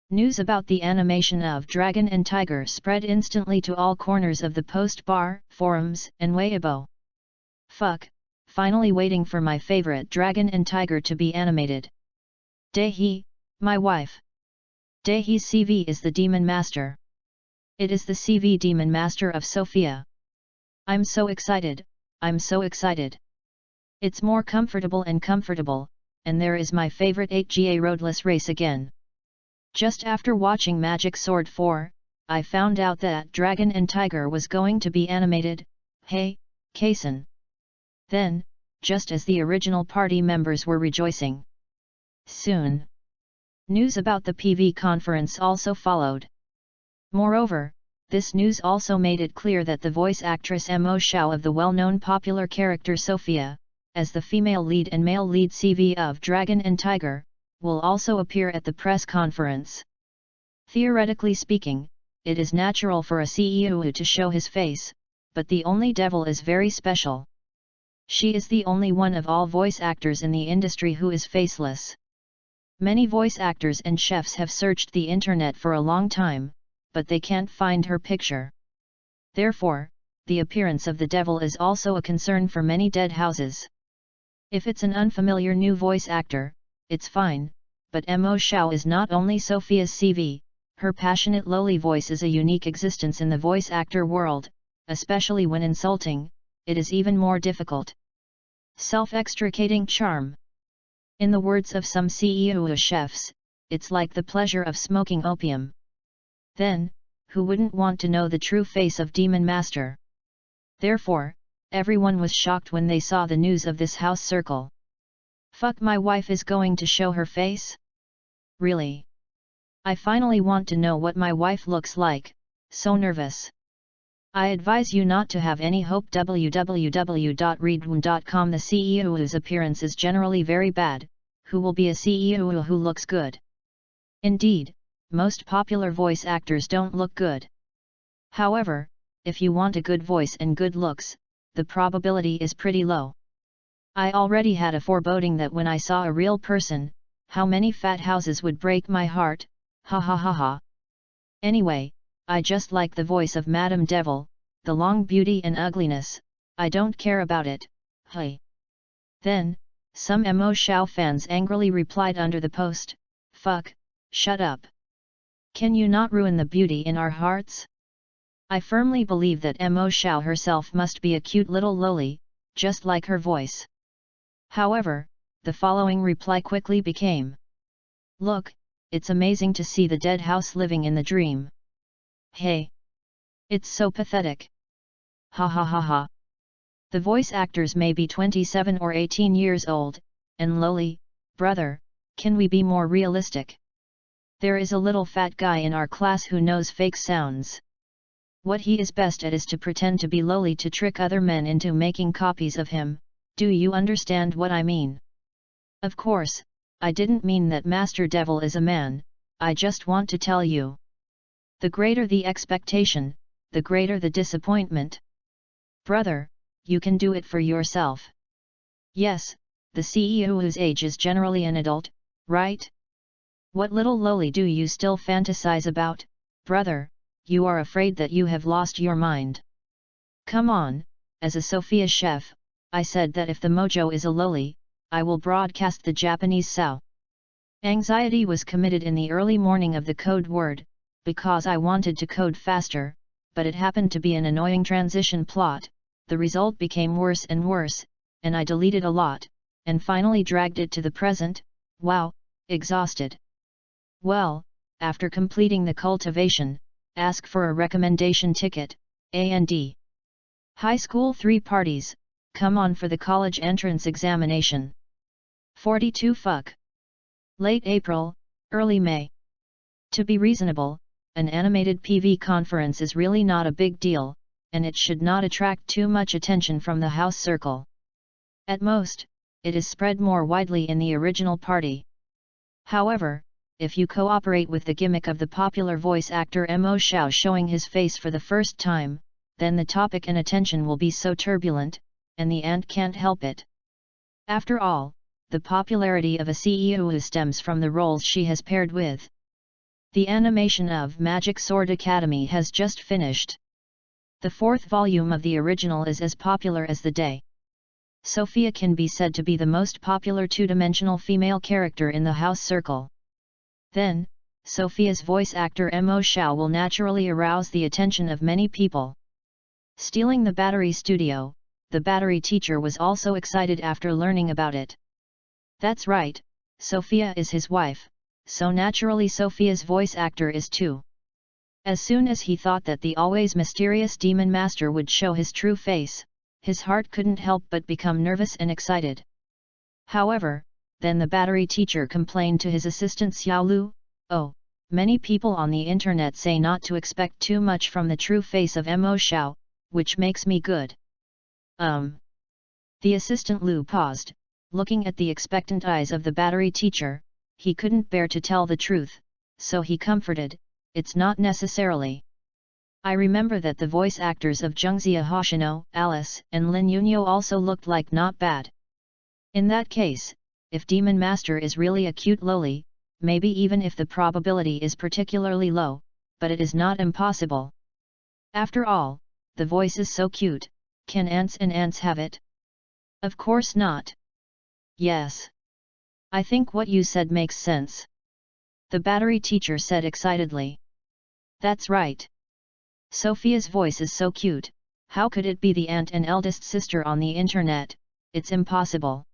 News about the animation of Dragon and Tiger spread instantly to all corners of the post bar, forums, and Weibo. Fuck, finally waiting for my favorite Dragon and Tiger to be animated. Daehee, my wife. Daehee's CV is the Demon Master. It is the CV Demon Master of Sophia. I'm so excited, I'm so excited. It's more comfortable, and there is my favorite 8GA roadless race again. Just after watching Magic Sword 4, I found out that Dragon and Tiger was going to be animated. Hey, Kason. Then, just as the original party members were rejoicing. Soon, news about the PV conference also followed. Moreover, this news also made it clear that the voice actress Mo Xiao of the well-known popular character Sophia, as the female lead and male lead CV of Dragon and Tiger, will also appear at the press conference. Theoretically speaking, it is natural for a CEO to show his face, but the only devil is very special. She is the only one of all voice actors in the industry who is faceless. Many voice actors and chefs have searched the internet for a long time, but they can't find her picture. Therefore, the appearance of the devil is also a concern for many dead houses. If it's an unfamiliar new voice actor, it's fine, but Mo Xiao is not only Sophia's CV, her passionate lowly voice is a unique existence in the voice actor world, especially when insulting, it is even more difficult. Self-extricating charm. In the words of some CEO chefs, it's like the pleasure of smoking opium. Then, who wouldn't want to know the true face of Demon Master? Therefore, everyone was shocked when they saw the news of this house circle. Fuck, my wife is going to show her face? Really? I finally want to know what my wife looks like, so nervous. I advise you not to have any hope. www.readaloud.com. The CEO's appearance is generally very bad. Who will be a CEO who looks good? Indeed, most popular voice actors don't look good. However, if you want a good voice and good looks, the probability is pretty low. I already had a foreboding that when I saw a real person, how many fat houses would break my heart, ha ha ha ha. Anyway, I just like the voice of Madame Devil, the long beauty and ugliness, I don't care about it, hey. Then, some Mo Xiao fans angrily replied under the post, fuck, shut up. Can you not ruin the beauty in our hearts? I firmly believe that Mo Xiao herself must be a cute little loli, just like her voice. However, the following reply quickly became, look, it's amazing to see the dead house living in the dream. Hey! It's so pathetic. Ha ha ha ha. The voice actors may be 27 or 18 years old, and lowly, brother, can we be more realistic? There is a little fat guy in our class who knows fake sounds. What he is best at is to pretend to be lowly to trick other men into making copies of him. Do you understand what I mean? Of course, I didn't mean that Master Devil is a man, I just want to tell you. The greater the expectation, the greater the disappointment. Brother, you can do it for yourself. Yes, the CEO whose age is generally an adult, right? What little lowly do you still fantasize about, brother? You are afraid that you have lost your mind. Come on, as a Sophia chef, I said that if the mojo is a lowly, I will broadcast the Japanese sao. Anxiety was committed in the early morning of the code word, because I wanted to code faster, but it happened to be an annoying transition plot. The result became worse and worse, and I deleted a lot, and finally dragged it to the present. Wow, exhausted. Well, after completing the cultivation, ask for a recommendation ticket, and high school 3 parties, come on for the college entrance examination. 42 fuck. Late April, early May. To be reasonable, an animated PV conference is really not a big deal, and it should not attract too much attention from the house circle. At most, it is spread more widely in the original party. However, if you cooperate with the gimmick of the popular voice actor Mo Xiao showing his face for the first time, then the topic and attention will be so turbulent, and the ant can't help it. After all, the popularity of a CEO stems from the roles she has paired with. The animation of Magic Sword Academy has just finished. The 4th volume of the original is as popular as the day. Sophia can be said to be the most popular two-dimensional female character in the house circle. Then, Sophia's voice actor Mo Xiao will naturally arouse the attention of many people. Stealing the Battery Studio, the Battery teacher was also excited after learning about it. That's right, Sophia is his wife, so naturally Sophia's voice actor is too. As soon as he thought that the always mysterious Demon Master would show his true face, his heart couldn't help but become nervous and excited. However, then the Battery teacher complained to his assistant Xiao Lu, "Oh, many people on the internet say not to expect too much from the true face of Mo Xiao, which makes me good." The assistant Lu paused, looking at the expectant eyes of the Battery teacher. He couldn't bear to tell the truth, so he comforted, "It's not necessarily. I remember that the voice actors of Zhengxia Hoshino, Alice, and Lin Yunyo also looked like not bad. In that case, if Demon Master is really a cute loli, maybe even if the probability is particularly low, but it is not impossible. After all, the voice is so cute, can ants and ants have it? Of course not." "Yes. I think what you said makes sense," the Battery teacher said excitedly. "That's right. Sophia's voice is so cute, how could it be the aunt and eldest sister on the internet? It's impossible.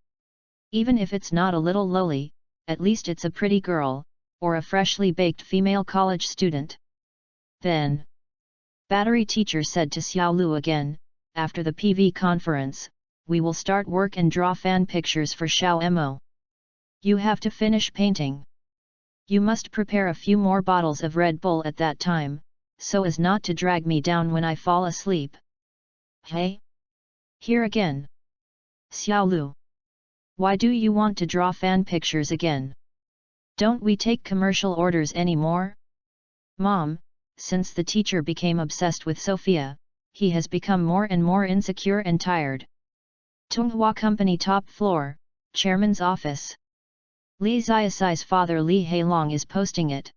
Even if it's not a little loli, at least it's a pretty girl, or a freshly baked female college student." Then, Battery teacher said to Xiao Lu again, "After the PV conference, we will start work and draw fan pictures for Xiao Mo. You have to finish painting. You must prepare a few more bottles of Red Bull at that time, so as not to drag me down when I fall asleep." "Hey? Here again? Xiao Lu. Why do you want to draw fan pictures again? Don't we take commercial orders anymore?" "Mom, since the teacher became obsessed with Sophia, he has become more and more insecure and tired." Tunghua Company top floor, chairman's office. Li Xiaosai's father Li Hailong is posting it.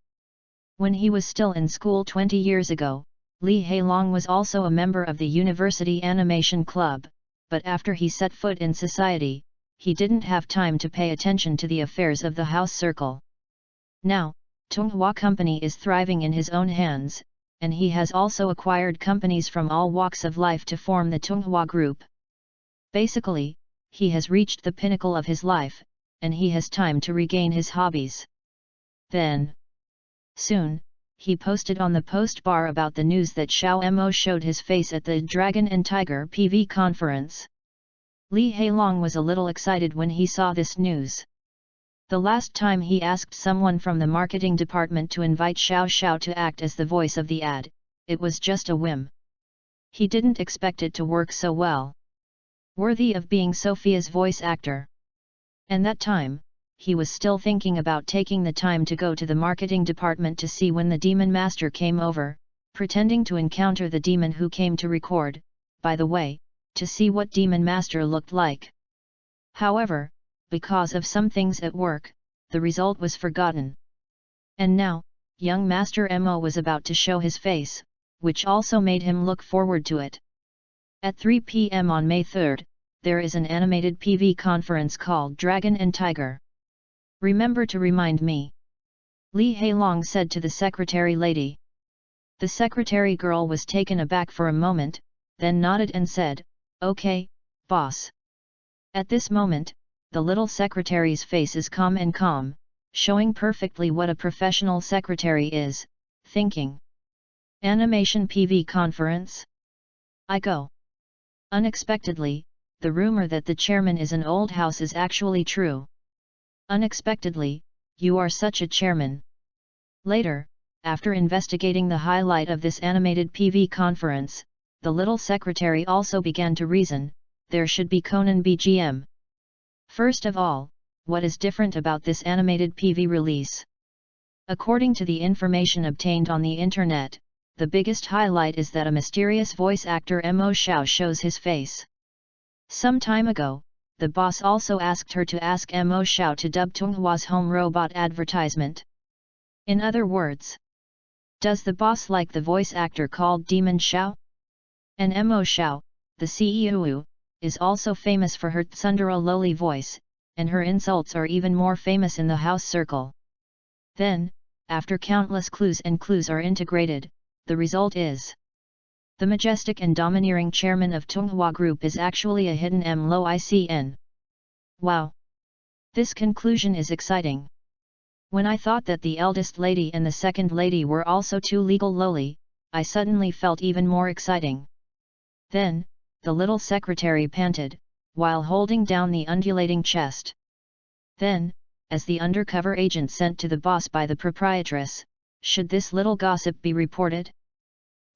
When he was still in school 20 years ago, Li Hailong was also a member of the University Animation Club, but after he set foot in society, he didn't have time to pay attention to the affairs of the house circle. Now, Tunghua Company is thriving in his own hands, and he has also acquired companies from all walks of life to form the Tunghua Group. Basically, he has reached the pinnacle of his life, and he has time to regain his hobbies. Then, soon, he posted on the post bar about the news that Xiao Mo showed his face at the Dragon and Tiger PV conference. Li Hailong was a little excited when he saw this news. The last time he asked someone from the marketing department to invite Xiao Xiao to act as the voice of the ad, it was just a whim. He didn't expect it to work so well. Worthy of being Sophia's voice actor. And that time, he was still thinking about taking the time to go to the marketing department to see when the Demon Master came over, pretending to encounter the demon who came to record, by the way, to see what Demon Master looked like. However, because of some things at work, the result was forgotten. And now, young Master Mo was about to show his face, which also made him look forward to it. At 3 p.m. on May 3rd, there is an animated PV conference called Dragon and Tiger. Remember to remind me. Li Hailong said to the secretary lady. The secretary girl was taken aback for a moment, then nodded and said, "Okay, boss." At this moment, the little secretary's face is calm and calm, showing perfectly what a professional secretary is, thinking. Animation PV conference? I go. Unexpectedly, the rumor that the chairman is an old house is actually true. Unexpectedly, you are such a chairman. Later, after investigating the highlight of this animated PV conference, the little secretary also began to reason, there should be Conan BGM. First of all, what is different about this animated PV release? According to the information obtained on the internet, the biggest highlight is that a mysterious voice actor Mo Xiao shows his face. Some time ago, the boss also asked her to ask Mo Xiao to dub Tonghua's home robot advertisement. In other words, does the boss like the voice actor called Demon Xiao? And Mo Xiao, the CEO, is also famous for her tsundere lowly voice, and her insults are even more famous in the house circle. Then, after countless clues are integrated, the result is the majestic and domineering chairman of Tonghua Group is actually a hidden Lo ICN. Wow! This conclusion is exciting. When I thought that the eldest lady and the second lady were also too legal lowly, I suddenly felt even more exciting. Then, the little secretary panted, while holding down the undulating chest. Then, as the undercover agent sent to the boss by the proprietress, should this little gossip be reported?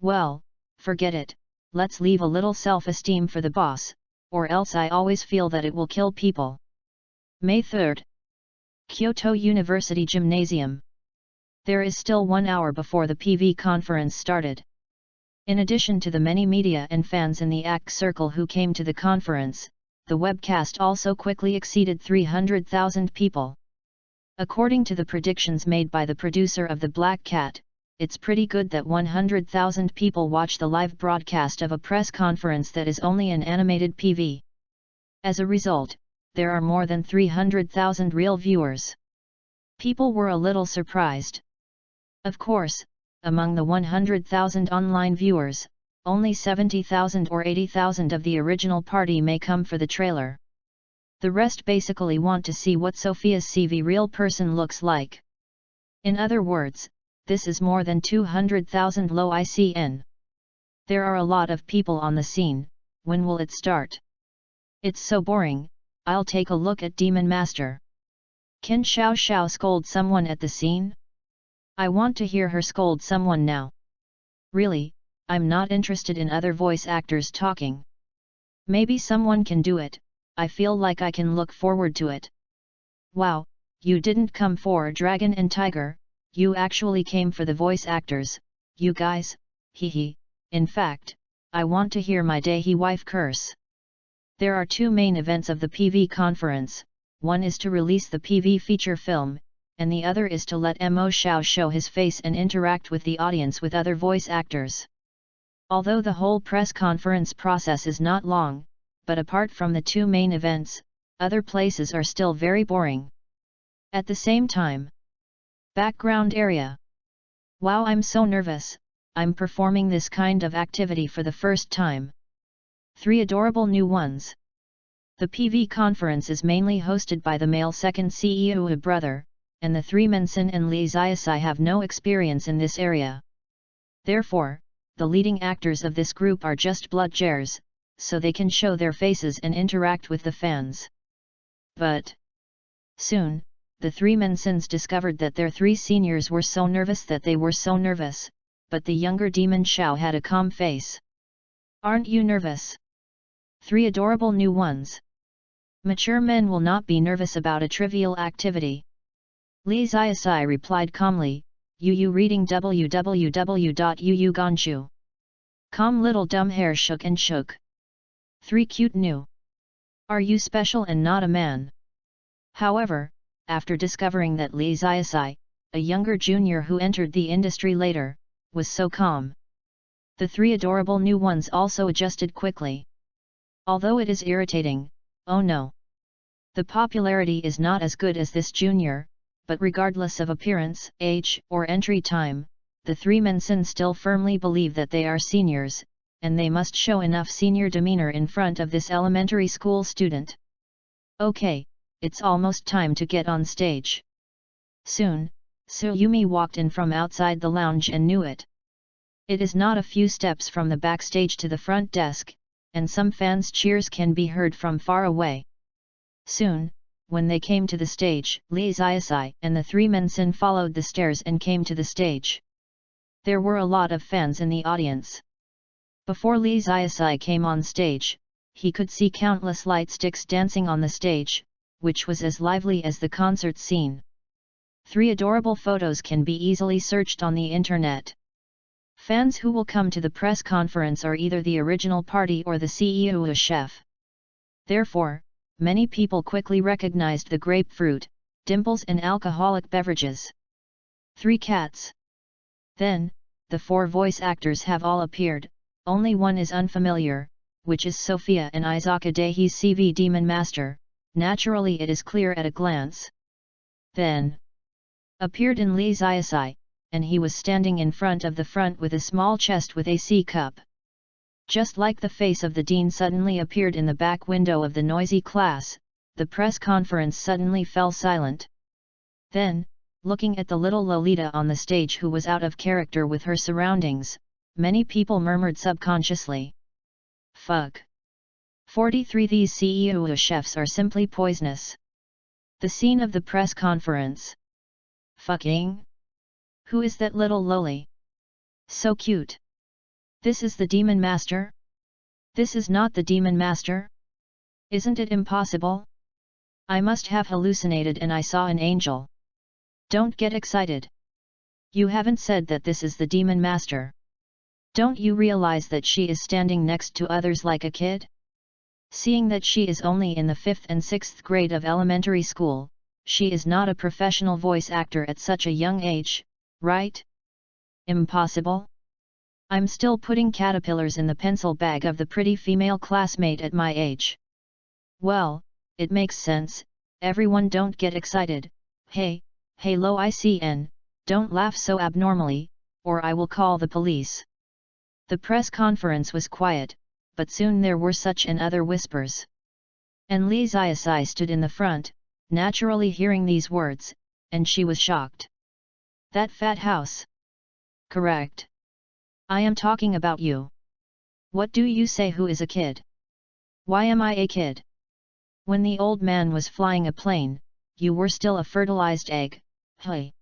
Well, forget it, let's leave a little self-esteem for the boss, or else I always feel that it will kill people. May 3rd. Kyoto University Gymnasium. There is still 1 hour before the PV conference started. In addition to the many media and fans in the ACT circle who came to the conference, the webcast also quickly exceeded 300,000 people. According to the predictions made by the producer of The Black Cat, it's pretty good that 100,000 people watch the live broadcast of a press conference that is only an animated PV. As a result, there are more than 300,000 real viewers. People were a little surprised. Of course, among the 100,000 online viewers, only 70,000 or 80,000 of the original party may come for the trailer. The rest basically want to see what Sophia's CV real person looks like. In other words, this is more than 200,000 low ICN. There are a lot of people on the scene. When will it start? It's so boring. I'll take a look at Demon Master. Can Xiao Xiao scold someone at the scene? I want to hear her scold someone now. Really, I'm not interested in other voice actors talking. Maybe someone can do it. I feel like I can look forward to it. Wow, you didn't come for Dragon and Tiger, you actually came for the voice actors, you guys, hehe. In fact, I want to hear my Dahi wife curse. There are two main events of the PV conference, one is to release the PV feature film, and the other is to let Mo Xiao show his face and interact with the audience with other voice actors. Although the whole press conference process is not long, but apart from the two main events, other places are still very boring. At the same time. Background area. Wow, I'm so nervous, I'm performing this kind of activity for the first time. 3 adorable new ones. The PV conference is mainly hosted by the male second CEO brother, and the 3 Mensen and Li Xiaosai have no experience in this area. Therefore, the leading actors of this group are just bloodjares, so they can show their faces and interact with the fans. But soon, the 3 Mensens discovered that their 3 seniors were so nervous that they were so nervous, but the younger Demon Xiao had a calm face. Aren't you nervous? 3 adorable new ones. Mature men will not be nervous about a trivial activity. Li Xiaosai replied calmly, you reading www.uuganshu.com. Little dumb hair shook and shook. 3 cute new. Are you special and not a man? However, after discovering that Li Xiaosai, a younger junior who entered the industry later, was so calm, the 3 adorable new ones also adjusted quickly. Although it is irritating, oh no. The popularity is not as good as this junior, but regardless of appearance, age, or entry time, the 3 Mensen still firmly believe that they are seniors, and they must show enough senior demeanor in front of this elementary school student. Okay, it's almost time to get on stage. Soon, Tsuyumi walked in from outside the lounge and knew it. It is not a few steps from the backstage to the front desk, and some fans' cheers can be heard from far away. Soon, when they came to the stage, Li Xiaosai and the 3 Mensen followed the stairs and came to the stage. There were a lot of fans in the audience. Before Li Xiaosai came on stage, he could see countless light sticks dancing on the stage, which was as lively as the concert scene. 3 adorable photos can be easily searched on the internet. Fans who will come to the press conference are either the original party or the CEO chef. Therefore, many people quickly recognized the grapefruit, dimples and alcoholic beverages. 3 cats. Then, the 4 voice actors have all appeared, only one is unfamiliar, which is Sophia and Isaka Dehi's CV Demon Master. Naturally it is clear at a glance. Then appeared in Lee Zayasai, and he was standing in front of the front with a small chest with a C cup. Just like the face of the dean suddenly appeared in the back window of the noisy class, the press conference suddenly fell silent. Then, looking at the little Lolita on the stage who was out of character with her surroundings, many people murmured subconsciously. Fuck. 43 These CEO chefs are simply poisonous. The scene of the press conference. Fucking. Who is that little loli? So cute. This is the Demon Master? This is not the Demon Master? Isn't it impossible? I must have hallucinated and I saw an angel. Don't get excited. You haven't said that this is the Demon Master. Don't you realize that she is standing next to others like a kid? Seeing that she is only in the 5th and 6th grade of elementary school, she is not a professional voice actor at such a young age, right? Impossible? I'm still putting caterpillars in the pencil bag of the pretty female classmate at my age. Well, it makes sense. Everyone don't get excited. Hey lo ICN, don't laugh so abnormally, or I will call the police. The press conference was quiet, but soon there were such and other whispers. And Lee Zayasai stood in the front, naturally hearing these words, and she was shocked. That fat house. Correct. I am talking about you. What do you say? Who is a kid? Why am I a kid? When the old man was flying a plane, you were still a fertilized egg, hey.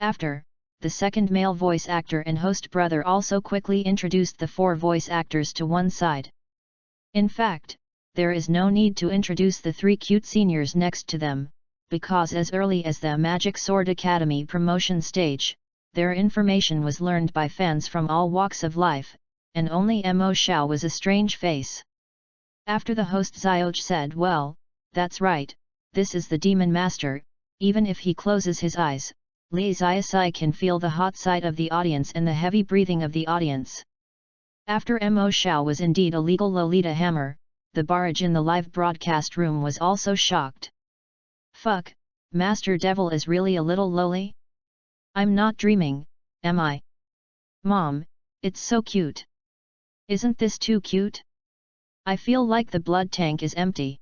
After, the second male voice actor and host brother also quickly introduced the 4 voice actors to one side. In fact, there is no need to introduce the 3 cute seniors next to them, because as early as the Magic Sword Academy promotion stage, their information was learned by fans from all walks of life, and only Mo Xiao was a strange face. After the host Xioj said, well, that's right, this is the Demon Master, even if he closes his eyes, Lee Zayasai can feel the hot side of the audience and the heavy breathing of the audience. After Mo Xiao was indeed a legal Lolita Hammer, the barrage in the live broadcast room was also shocked. Fuck, Master Devil is really a little loli? I'm not dreaming, am I? Mom, it's so cute. Isn't this too cute? I feel like the blood tank is empty.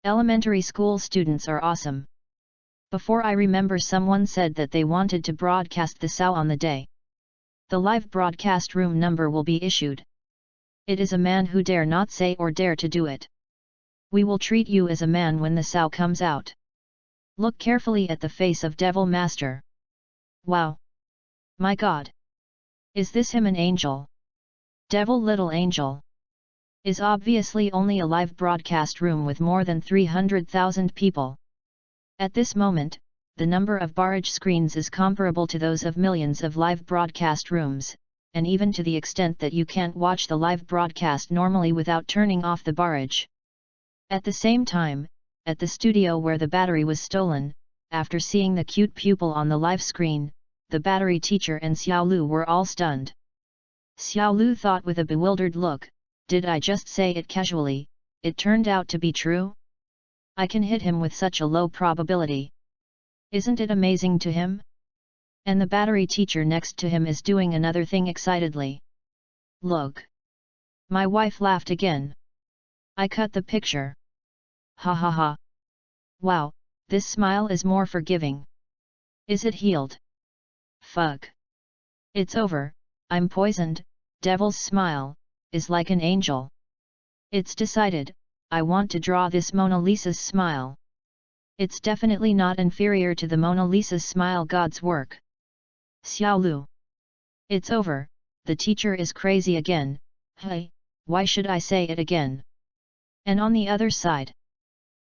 Elementary school students are awesome. Before I remember someone said that they wanted to broadcast the SAO on the day. The live broadcast room number will be issued. It is a man who dare not say or dare to do it. We will treat you as a man when the SAO comes out. Look carefully at the face of Devil Master. Wow! My God! Is this him, an angel? Devil little angel? Is obviously only a live broadcast room with more than 300,000 people. At this moment, the number of barrage screens is comparable to those of millions of live broadcast rooms, and even to the extent that you can't watch the live broadcast normally without turning off the barrage. At the same time, at the studio where the battery was stolen, after seeing the cute pupil on the live screen, the battery teacher and Xiao Lu were all stunned. Xiao Lu thought with a bewildered look, did I just say it casually? It turned out to be true? I can hit him with such a low probability. Isn't it amazing to him? And the battery teacher next to him is doing another thing excitedly. Look! My wife laughed again. I cut the picture. Ha ha ha! Wow, this smile is more forgiving. Is it healed? Fuck! It's over, I'm poisoned. Devil's smile is like an angel. It's decided, I want to draw this Mona Lisa's smile. It's definitely not inferior to the Mona Lisa's smile, God's work. Xiao Lu. It's over, the teacher is crazy again, hey, why should I say it again? And on the other side,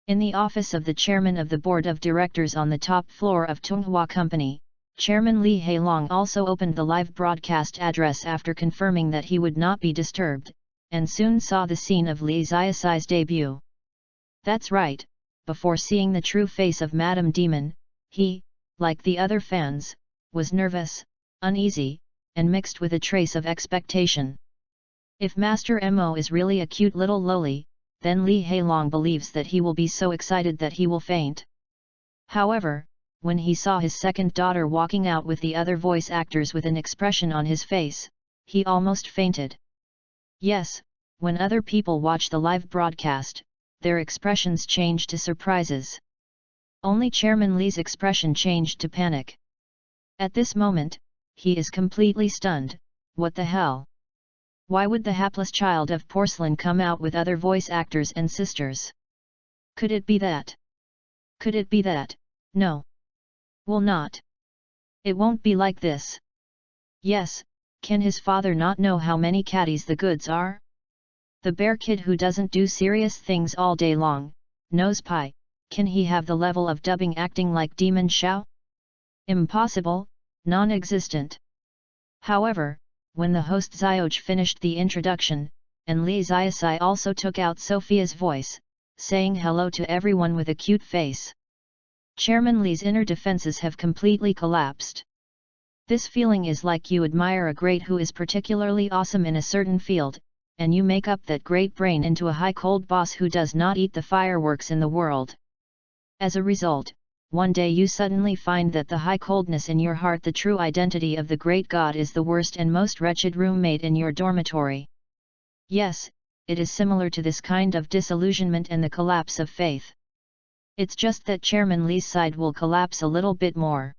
in the office of the chairman of the board of directors on the top floor of Tunghua Company, Chairman Li Hailong also opened the live broadcast address after confirming that he would not be disturbed, and soon saw the scene of Li Zayasai's debut. That's right, before seeing the true face of Madame Demon, he, like the other fans, was nervous, uneasy, and mixed with a trace of expectation. If Master Mo is really a cute little loli, then Li Hailong believes that he will be so excited that he will faint. However, when he saw his second daughter walking out with the other voice actors with an expression on his face, he almost fainted. Yes, when other people watch the live broadcast, their expressions change to surprises. Only Chairman Li's expression changed to panic. At this moment, he is completely stunned. What the hell? Why would the hapless child of porcelain come out with other voice actors and sisters? Could it be that? Could it be that? No. Will not. It won't be like this. Yes, can his father not know how many caddies the goods are? The bear kid who doesn't do serious things all day long, knows pie, can he have the level of dubbing acting like Demon Xiao? Impossible, non-existent. However, when the host Xioj finished the introduction, and Li Xiaosai also took out Sophia's voice, saying hello to everyone with a cute face. Chairman Li's inner defenses have completely collapsed. This feeling is like you admire a great who is particularly awesome in a certain field, and you make up that great brain into a high-cold boss who does not eat the fireworks in the world. As a result, one day you suddenly find that the high coldness in your heart, the true identity of the great god, is the worst and most wretched roommate in your dormitory. Yes, it is similar to this kind of disillusionment and the collapse of faith. It's just that Chairman Li's side will collapse a little bit more.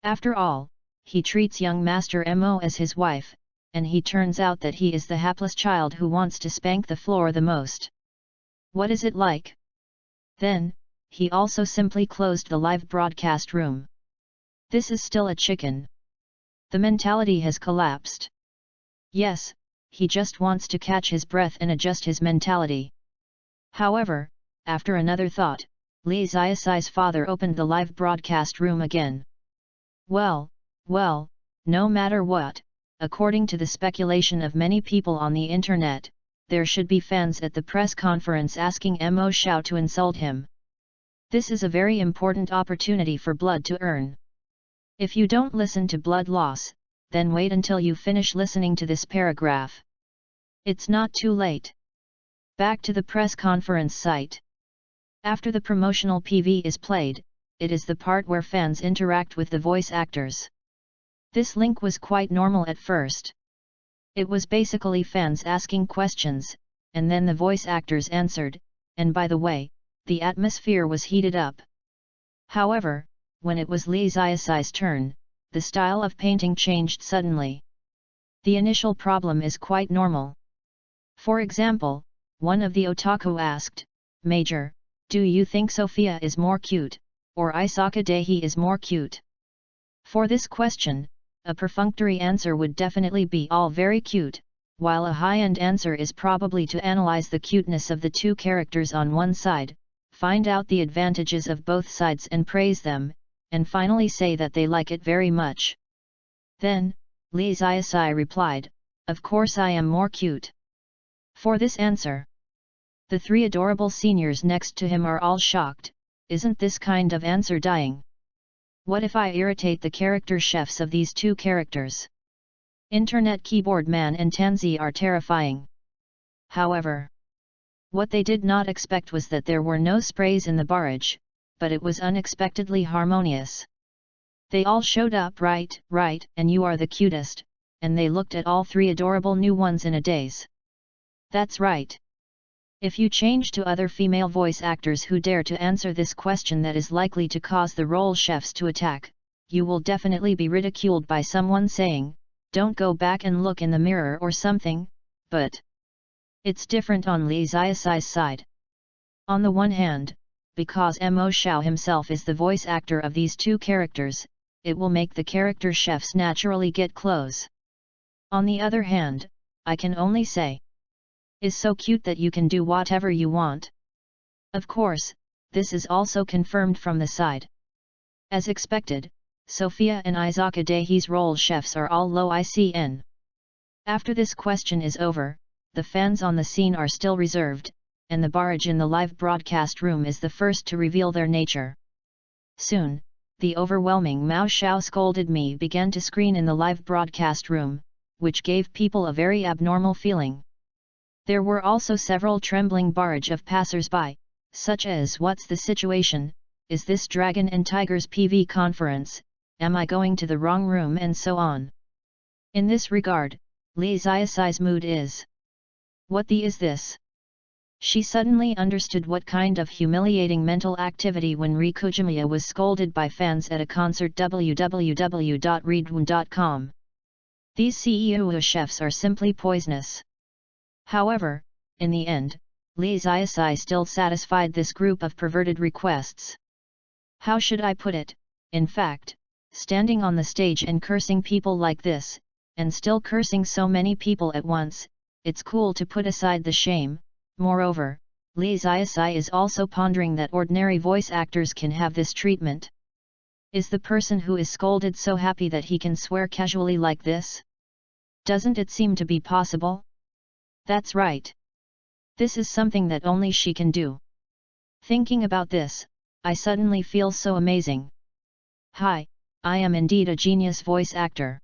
After all, he treats young Master Mo as his wife, and he turns out that he is the hapless child who wants to spank the floor the most. What is it like? Then, he also simply closed the live broadcast room. This is still a chicken. The mentality has collapsed. Yes, he just wants to catch his breath and adjust his mentality. However, after another thought, Li Xiaosai's father opened the live broadcast room again. Well, no matter what, according to the speculation of many people on the internet, there should be fans at the press conference asking Mo Xiao to insult him. This is a very important opportunity for blood to earn. If you don't listen to blood loss, then wait until you finish listening to this paragraph. It's not too late. Back to the press conference site. After the promotional PV is played, it is the part where fans interact with the voice actors. This link was quite normal at first. It was basically fans asking questions, and then the voice actors answered, and by the way, the atmosphere was heated up. However, when it was Li Xiaosai's turn, the style of painting changed suddenly. The initial problem is quite normal. For example, one of the otaku asked, "Major, do you think Sophia is more cute, or Isaka Dehi is more cute?" For this question, a perfunctory answer would definitely be all very cute, while a high-end answer is probably to analyze the cuteness of the two characters on one side, find out the advantages of both sides and praise them, and finally say that they like it very much. Then, Li Xiaosai replied, "Of course I am more cute." For this answer, the three adorable seniors next to him are all shocked. Isn't this kind of answer dying? What if I irritate the character chefs of these two characters? Internet Keyboard Man and Tanzi are terrifying. However, what they did not expect was that there were no sprays in the barrage, but it was unexpectedly harmonious. They all showed up right, and you are the cutest, and they looked at all three adorable new ones in a daze. That's right. If you change to other female voice actors who dare to answer this question that is likely to cause the role chefs to attack, you will definitely be ridiculed by someone saying, "Don't go back and look in the mirror" or something, but it's different on Li Xiaosai's side. On the one hand, because Mo Xiao himself is the voice actor of these two characters, it will make the character chefs naturally get close. On the other hand, I can only say, is so cute that you can do whatever you want. Of course, this is also confirmed from the side. As expected, Sophia and Isaka Dehi's role chefs are all low ICN. After this question is over, the fans on the scene are still reserved, and the barrage in the live broadcast room is the first to reveal their nature. Soon, the overwhelming Mao Xiao scolded me began to screen in the live broadcast room, which gave people a very abnormal feeling. There were also several trembling barrage of passers-by, such as "What's the situation? Is this Dragon and Tiger's PV conference? Am I going to the wrong room?" and so on. In this regard, Li Xiaoxi's mood is, "What the is this?" She suddenly understood what kind of humiliating mental activity when Ri Kujimiya was scolded by fans at a concert. www.readaloud.com. These CEO chefs are simply poisonous. However, in the end, Li Xiaoxi still satisfied this group of perverted requests. How should I put it? In fact, standing on the stage and cursing people like this, and still cursing so many people at once, it's cool to put aside the shame. Moreover, Li Xiaoxi is also pondering that ordinary voice actors can have this treatment. Is the person who is scolded so happy that he can swear casually like this? Doesn't it seem to be possible? That's right. This is something that only she can do. Thinking about this, I suddenly feel so amazing. Hi, I am indeed a genius voice actor.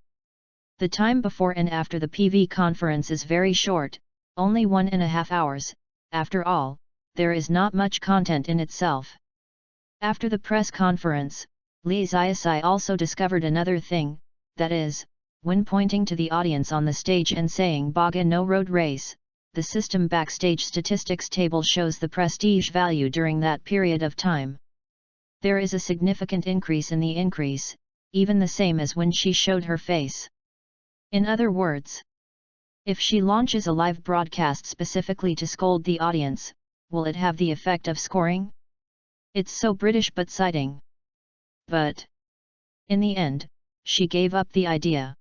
The time before and after the PV conference is very short, only 1.5 hours. After all, there is not much content in itself. After the press conference, Li Xiaoxi also discovered another thing, that is, when pointing to the audience on the stage and saying "Baga no road race," the system backstage statistics table shows the prestige value during that period of time. There is a significant increase in the increase, even the same as when she showed her face. In other words, if she launches a live broadcast specifically to scold the audience, will it have the effect of scoring? It's so British but citing. But in the end, she gave up the idea.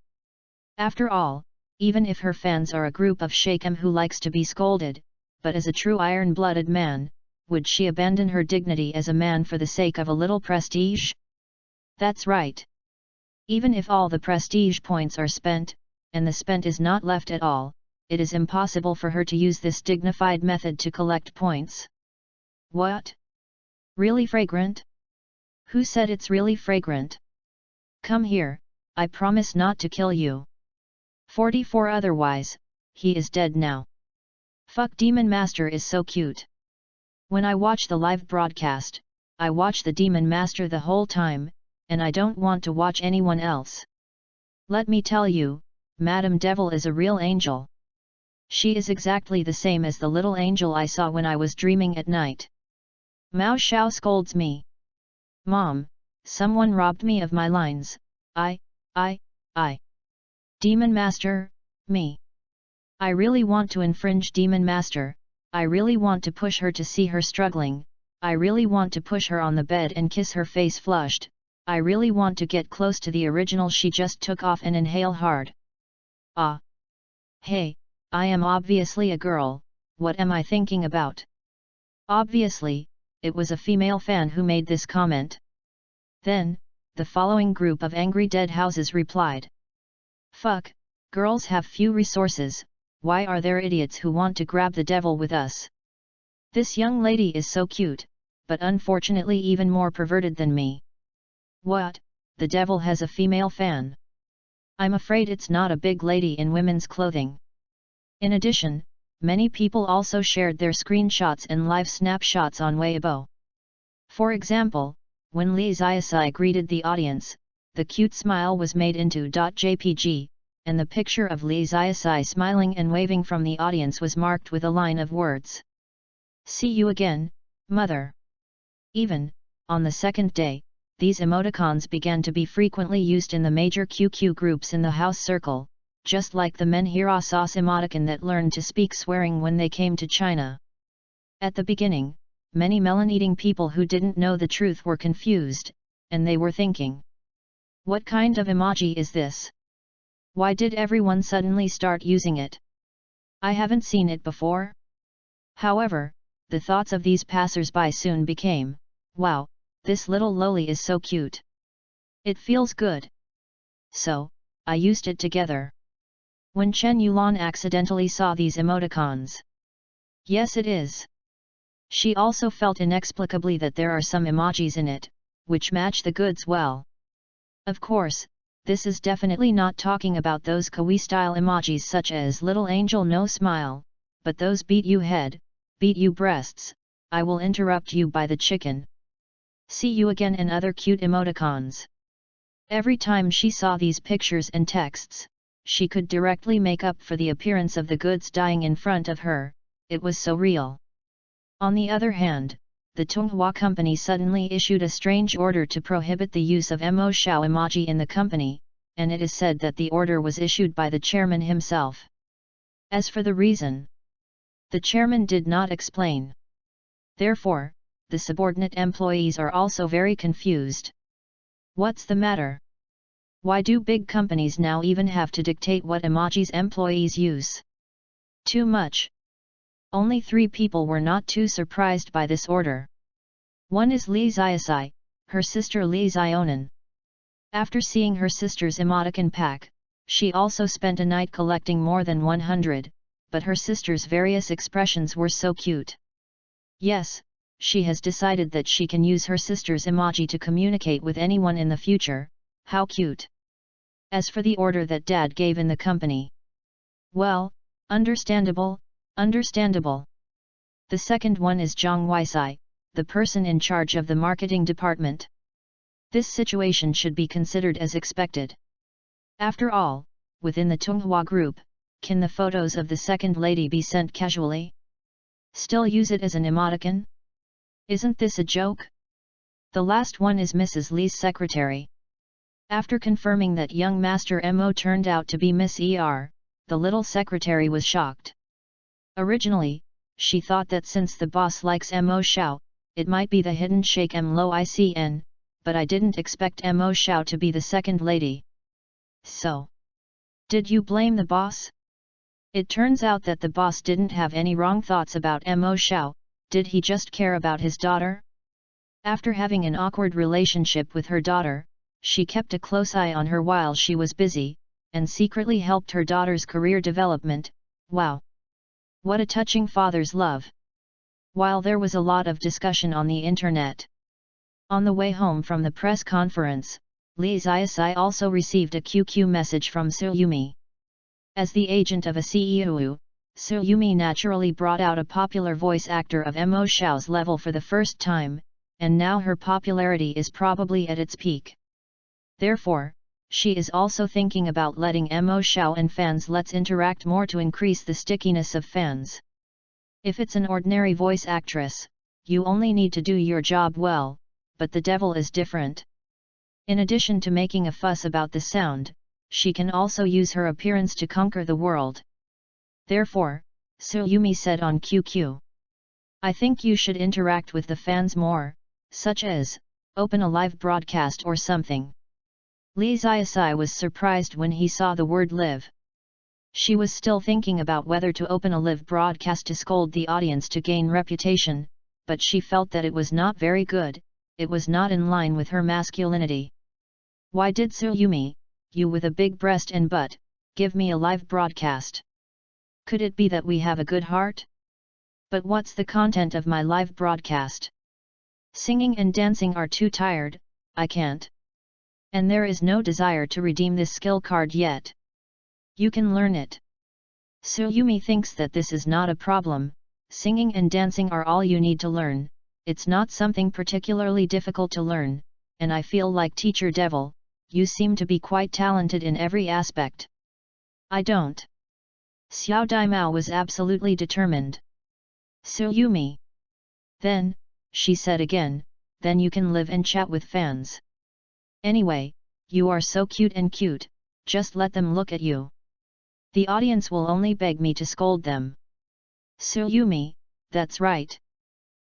After all, even if her fans are a group of shaikem who likes to be scolded, but as a true iron-blooded man, would she abandon her dignity as a man for the sake of a little prestige? That's right. Even if all the prestige points are spent, and the spent is not left at all, it is impossible for her to use this dignified method to collect points. What? Really fragrant? Who said it's really fragrant? Come here, I promise not to kill you. 44 Otherwise, he is dead now. Fuck, Demon Master is so cute. When I watch the live broadcast, I watch the Demon Master the whole time, and I don't want to watch anyone else. Let me tell you, Madame Devil is a real angel. She is exactly the same as the little angel I saw when I was dreaming at night. Mao Xiao scolds me. Mom, someone robbed me of my lines. I. Demon Master, me. I really want to infringe Demon Master, I really want to push her to see her struggling, I really want to push her on the bed and kiss her face flushed, I really want to get close to the original she just took off and inhale hard. Ah! Hey, I am obviously a girl, what am I thinking about? Obviously, it was a female fan who made this comment. Then, the following group of angry dead houses replied. Fuck, girls have few resources, why are there idiots who want to grab the devil with us? This young lady is so cute, but unfortunately even more perverted than me. What, the devil has a female fan? I'm afraid it's not a big lady in women's clothing. In addition, many people also shared their screenshots and live snapshots on Weibo. For example, when Li Xiaoxi greeted the audience, the cute smile was made into .jpg, and the picture of Li Xiaoxi smiling and waving from the audience was marked with a line of words. See you again, mother. Even, on the second day, these emoticons began to be frequently used in the major QQ groups in the house circle, just like the Menhira sauce emoticon that learned to speak swearing when they came to China. At the beginning, many melon-eating people who didn't know the truth were confused, and they were thinking, what kind of emoji is this? Why did everyone suddenly start using it? I haven't seen it before. However, the thoughts of these passers-by soon became, wow, this little loli is so cute. It feels good. So, I used it together. When Chen Yulan accidentally saw these emoticons. Yes, it is. She also felt inexplicably that there are some emojis in it, which match the goods well. Of course, this is definitely not talking about those kawaii-style emojis such as little angel no smile, but those beat you head, beat you breasts, I will interrupt you by the chicken. See you again and other cute emoticons. Every time she saw these pictures and texts, she could directly make up for the appearance of the goods dying in front of her, it was so real. On the other hand, the Tonghua company suddenly issued a strange order to prohibit the use of emo shao emoji in the company, and it is said that the order was issued by the chairman himself. As for the reason, the chairman did not explain. Therefore, the subordinate employees are also very confused. What's the matter? Why do big companies now even have to dictate what emojis employees use? Too much. Only 3 people were not too surprised by this order. One is Lee Ziasai, her sister Lee Zionan. After seeing her sister's emoticon pack, she also spent a night collecting more than 100, but her sister's various expressions were so cute. Yes, she has decided that she can use her sister's emoji to communicate with anyone in the future, how cute. As for the order that Dad gave in the company, well, understandable. Understandable. The second one is Zhang Weisai, the person in charge of the marketing department. This situation should be considered as expected. After all, within the Tonghua group, can the photos of the second lady be sent casually? Still use it as an emoticon? Isn't this a joke? The last one is Mrs. Lee's secretary. After confirming that young Master Mo turned out to be Miss Er, the little secretary was shocked. Originally, she thought that since the boss likes Mo Shao, it might be the hidden Sheikh Mlo Icn, but I didn't expect Mo Shao to be the second lady. So, did you blame the boss? It turns out that the boss didn't have any wrong thoughts about Mo Shao, did he just care about his daughter? After having an awkward relationship with her daughter, she kept a close eye on her while she was busy, and secretly helped her daughter's career development. Wow! What a touching father's love! While there was a lot of discussion on the internet. On the way home from the press conference, Lee Ziasai also received a QQ message from Tsuyumi. As the agent of a CEO, Tsuyumi naturally brought out a popular voice actor of Mo Shao's level for the first time, and now her popularity is probably at its peak. Therefore, she is also thinking about letting Mo Shao and fans let's interact more to increase the stickiness of fans. If it's an ordinary voice actress, you only need to do your job well, but the devil is different. In addition to making a fuss about the sound, she can also use her appearance to conquer the world. Therefore, Tsuyumi said on QQ, I think you should interact with the fans more, such as, open a live broadcast or something. Lee Ziasai was surprised when he saw the word live. She was still thinking about whether to open a live broadcast to scold the audience to gain reputation, but she felt that it was not very good, it was not in line with her masculinity. Why did Tsuyumi, you with a big breast and butt, give me a live broadcast? Could it be that we have a good heart? But what's the content of my live broadcast? Singing and dancing are too tired, I can't. And there is no desire to redeem this skill card yet. You can learn it. Tsuyumi thinks that this is not a problem, singing and dancing are all you need to learn, it's not something particularly difficult to learn, and I feel like Teacher Devil, you seem to be quite talented in every aspect. I don't. Xiao Daimao was absolutely determined. Tsuyumi. Then, she said again, then you can live and chat with fans. Anyway, you are so cute and cute, just let them look at you. The audience will only beg me to scold them. Tsuyumi, that's right.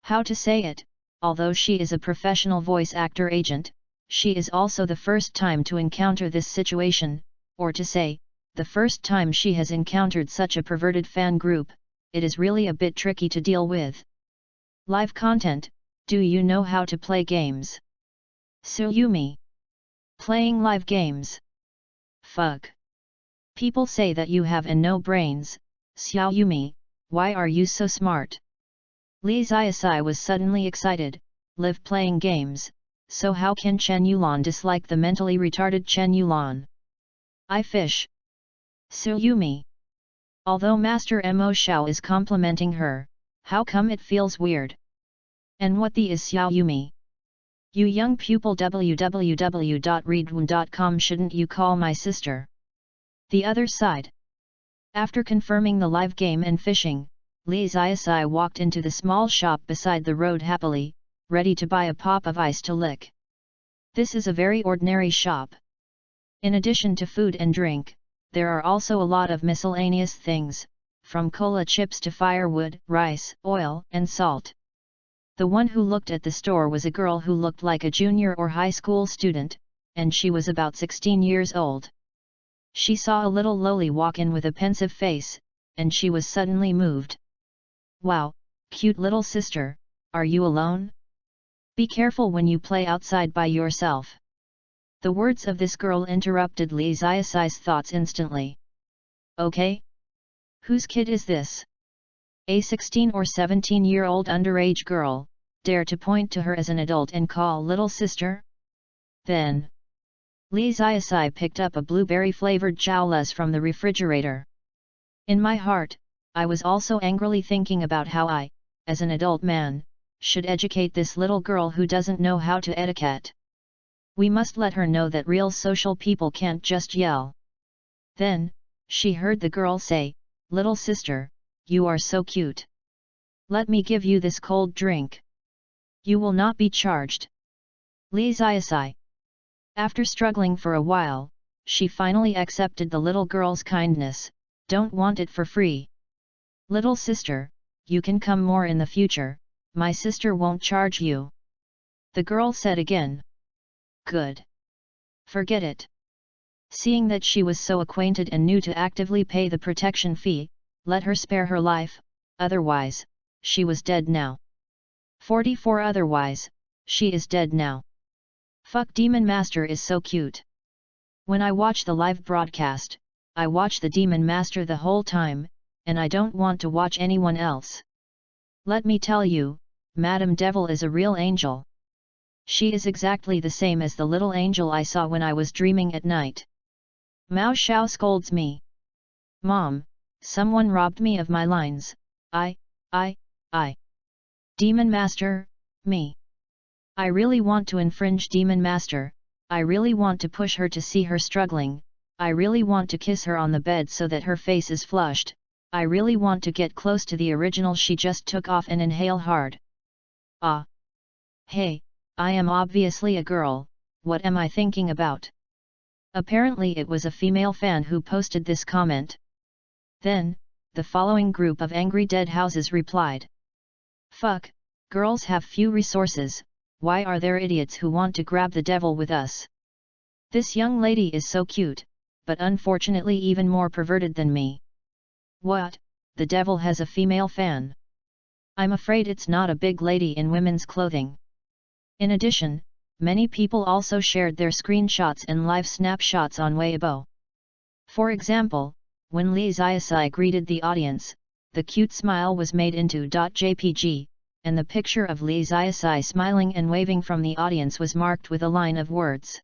How to say it, although she is a professional voice actor agent, she is also the first time to encounter this situation, or to say, the first time she has encountered such a perverted fan group, it is really a bit tricky to deal with. Live content, do you know how to play games? Tsuyumi. Playing live games? Fuck. People say that you have no brains, Xiaoyumi, why are you so smart? Li Ziasai was suddenly excited, live playing games, so how can Chen Yulan dislike the mentally retarded Chen Yulan? I fish. Su Yumi. Although Master Mo Xiao is complimenting her, how come it feels weird? And what the is Xiao Yumi? You young pupil www.readaloud.com, shouldn't you call my sister? The other side. After confirming the live game and fishing, Li Ziasai walked into the small shop beside the road happily, ready to buy a pop of ice to lick. This is a very ordinary shop. In addition to food and drink, there are also a lot of miscellaneous things, from cola chips to firewood, rice, oil, and salt. The one who looked at the store was a girl who looked like a junior or high school student, and she was about 16 years old. She saw a little lowly walk in with a pensive face, and she was suddenly moved. Wow, cute little sister, are you alone? Be careful when you play outside by yourself. The words of this girl interrupted Li Ziasai's thoughts instantly. Okay? Whose kid is this? A 16 or 17-year-old underage girl, dare to point to her as an adult and call little sister? Then, Li Ziasai picked up a blueberry-flavored jowlas from the refrigerator. In my heart, I was also angrily thinking about how I, as an adult man, should educate this little girl who doesn't know how to etiquette. We must let her know that real social people can't just yell. Then, she heard the girl say, "Little sister, you are so cute. Let me give you this cold drink. You will not be charged." Li Ziasai. After struggling for a while, she finally accepted the little girl's kindness. Don't want it for free. Little sister, you can come more in the future, my sister won't charge you. The girl said again. Good. Forget it. Seeing that she was so acquainted and knew to actively pay the protection fee, let her spare her life, otherwise, she was dead now. 44 Otherwise, she is dead now. Fuck, Demon Master is so cute. When I watch the live broadcast, I watch the Demon Master the whole time, and I don't want to watch anyone else. Let me tell you, Madame Devil is a real angel. She is exactly the same as the little angel I saw when I was dreaming at night. Mao Xiao scolds me. Mom, someone robbed me of my lines. I. Demon Master, me. I really want to infringe Demon Master, I really want to push her to see her struggling, I really want to kiss her on the bed so that her face is flushed, I really want to get close to the original she just took off and inhale hard. Ah. Hey, I am obviously a girl, what am I thinking about? Apparently it was a female fan who posted this comment. Then, the following group of angry dead houses replied. Fuck, girls have few resources, why are there idiots who want to grab the devil with us? This young lady is so cute, but unfortunately even more perverted than me. What, the devil has a female fan? I'm afraid it's not a big lady in women's clothing. In addition, many people also shared their screenshots and live snapshots on Weibo. For example, when Li Ziasai greeted the audience, the cute smile was made into .jpg, and the picture of Li Ziasai smiling and waving from the audience was marked with a line of words.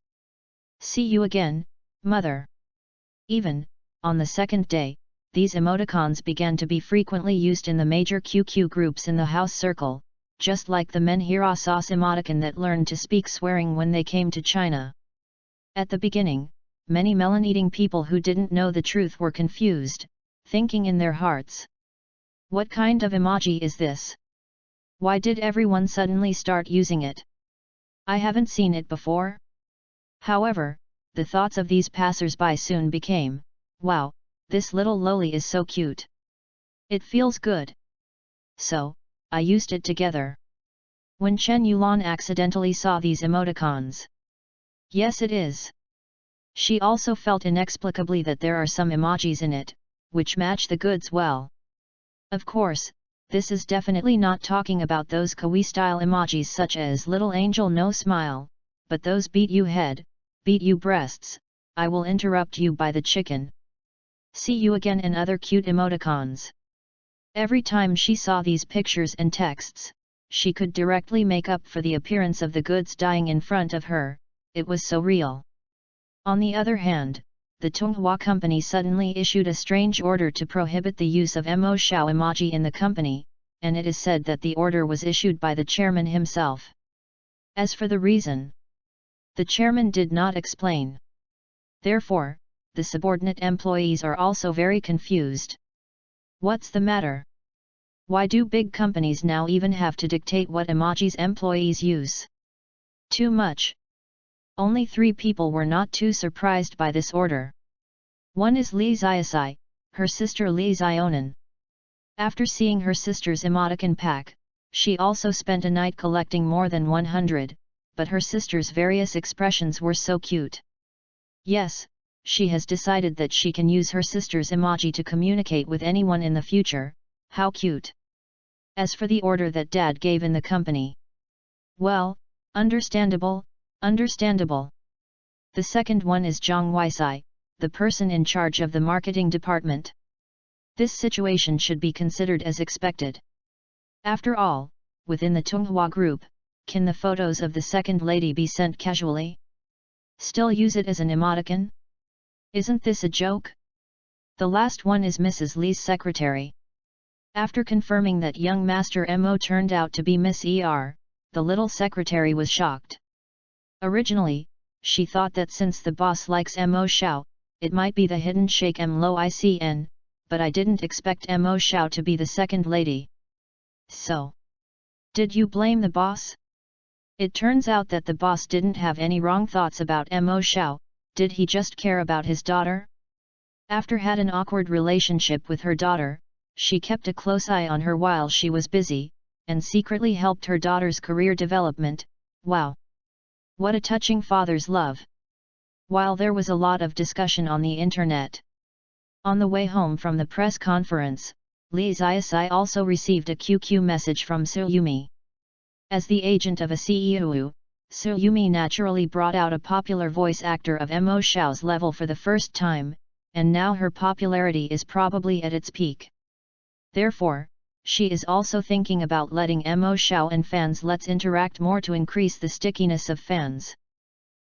See you again, mother. Even, on the second day, these emoticons began to be frequently used in the major QQ groups in the house circle, just like the Menhira sauce emoticon that learned to speak swearing when they came to China. At the beginning, many melon-eating people who didn't know the truth were confused, thinking in their hearts. What kind of emoji is this? Why did everyone suddenly start using it? I haven't seen it before. However, the thoughts of these passers-by soon became, wow, this little loli is so cute. It feels good. So, I used it together. When Chen Yulan accidentally saw these emoticons. Yes, it is. She also felt inexplicably that there are some emojis in it, which match the goods well. Of course, this is definitely not talking about those kawaii-style emojis such as little angel no smile, but those beat you head, beat you breasts, I will interrupt you by the chicken. See you again and other cute emoticons. Every time she saw these pictures and texts, she could directly make up for the appearance of the goods dying in front of her, it was so real. On the other hand, the Tonghua company suddenly issued a strange order to prohibit the use of Mo Xiao emoji in the company, and it is said that the order was issued by the chairman himself. As for the reason, the chairman did not explain. Therefore, the subordinate employees are also very confused. What's the matter? Why do big companies now even have to dictate what emojis employees use? Too much. Only 3 people were not too surprised by this order. One is Li Xiaosai, her sister Li Xionan. After seeing her sister's emoticon pack, she also spent a night collecting more than 100, but her sister's various expressions were so cute. Yes, she has decided that she can use her sister's emoji to communicate with anyone in the future. How cute! As for the order that Dad gave in the company, well, understandable, understandable. The second one is Zhang Weisai, the person in charge of the marketing department. This situation should be considered as expected. After all, within the Tonghua group, can the photos of the second lady be sent casually? Still use it as an emoticon? Isn't this a joke? The last one is Mrs. Li's secretary. After confirming that young Master Mo turned out to be Miss Er, the little secretary was shocked. Originally, she thought that since the boss likes Mo Xiao, it might be the hidden Sheikh Mlo Icn, but I didn't expect Mo Xiao to be the second lady. So, did you blame the boss? It turns out that the boss didn't have any wrong thoughts about Mo Xiao, did he just care about his daughter? After had an awkward relationship with her daughter, she kept a close eye on her while she was busy, and secretly helped her daughter's career development. Wow! What a touching father's love! While there was a lot of discussion on the internet. On the way home from the press conference, Li Xiaosai also received a QQ message from Su Yumi. As the agent of a CEO, Su Yumi naturally brought out a popular voice actor of Mo Xiao's level for the first time, and now her popularity is probably at its peak. Therefore, she is also thinking about letting Mo Xiao and fans let's interact more to increase the stickiness of fans.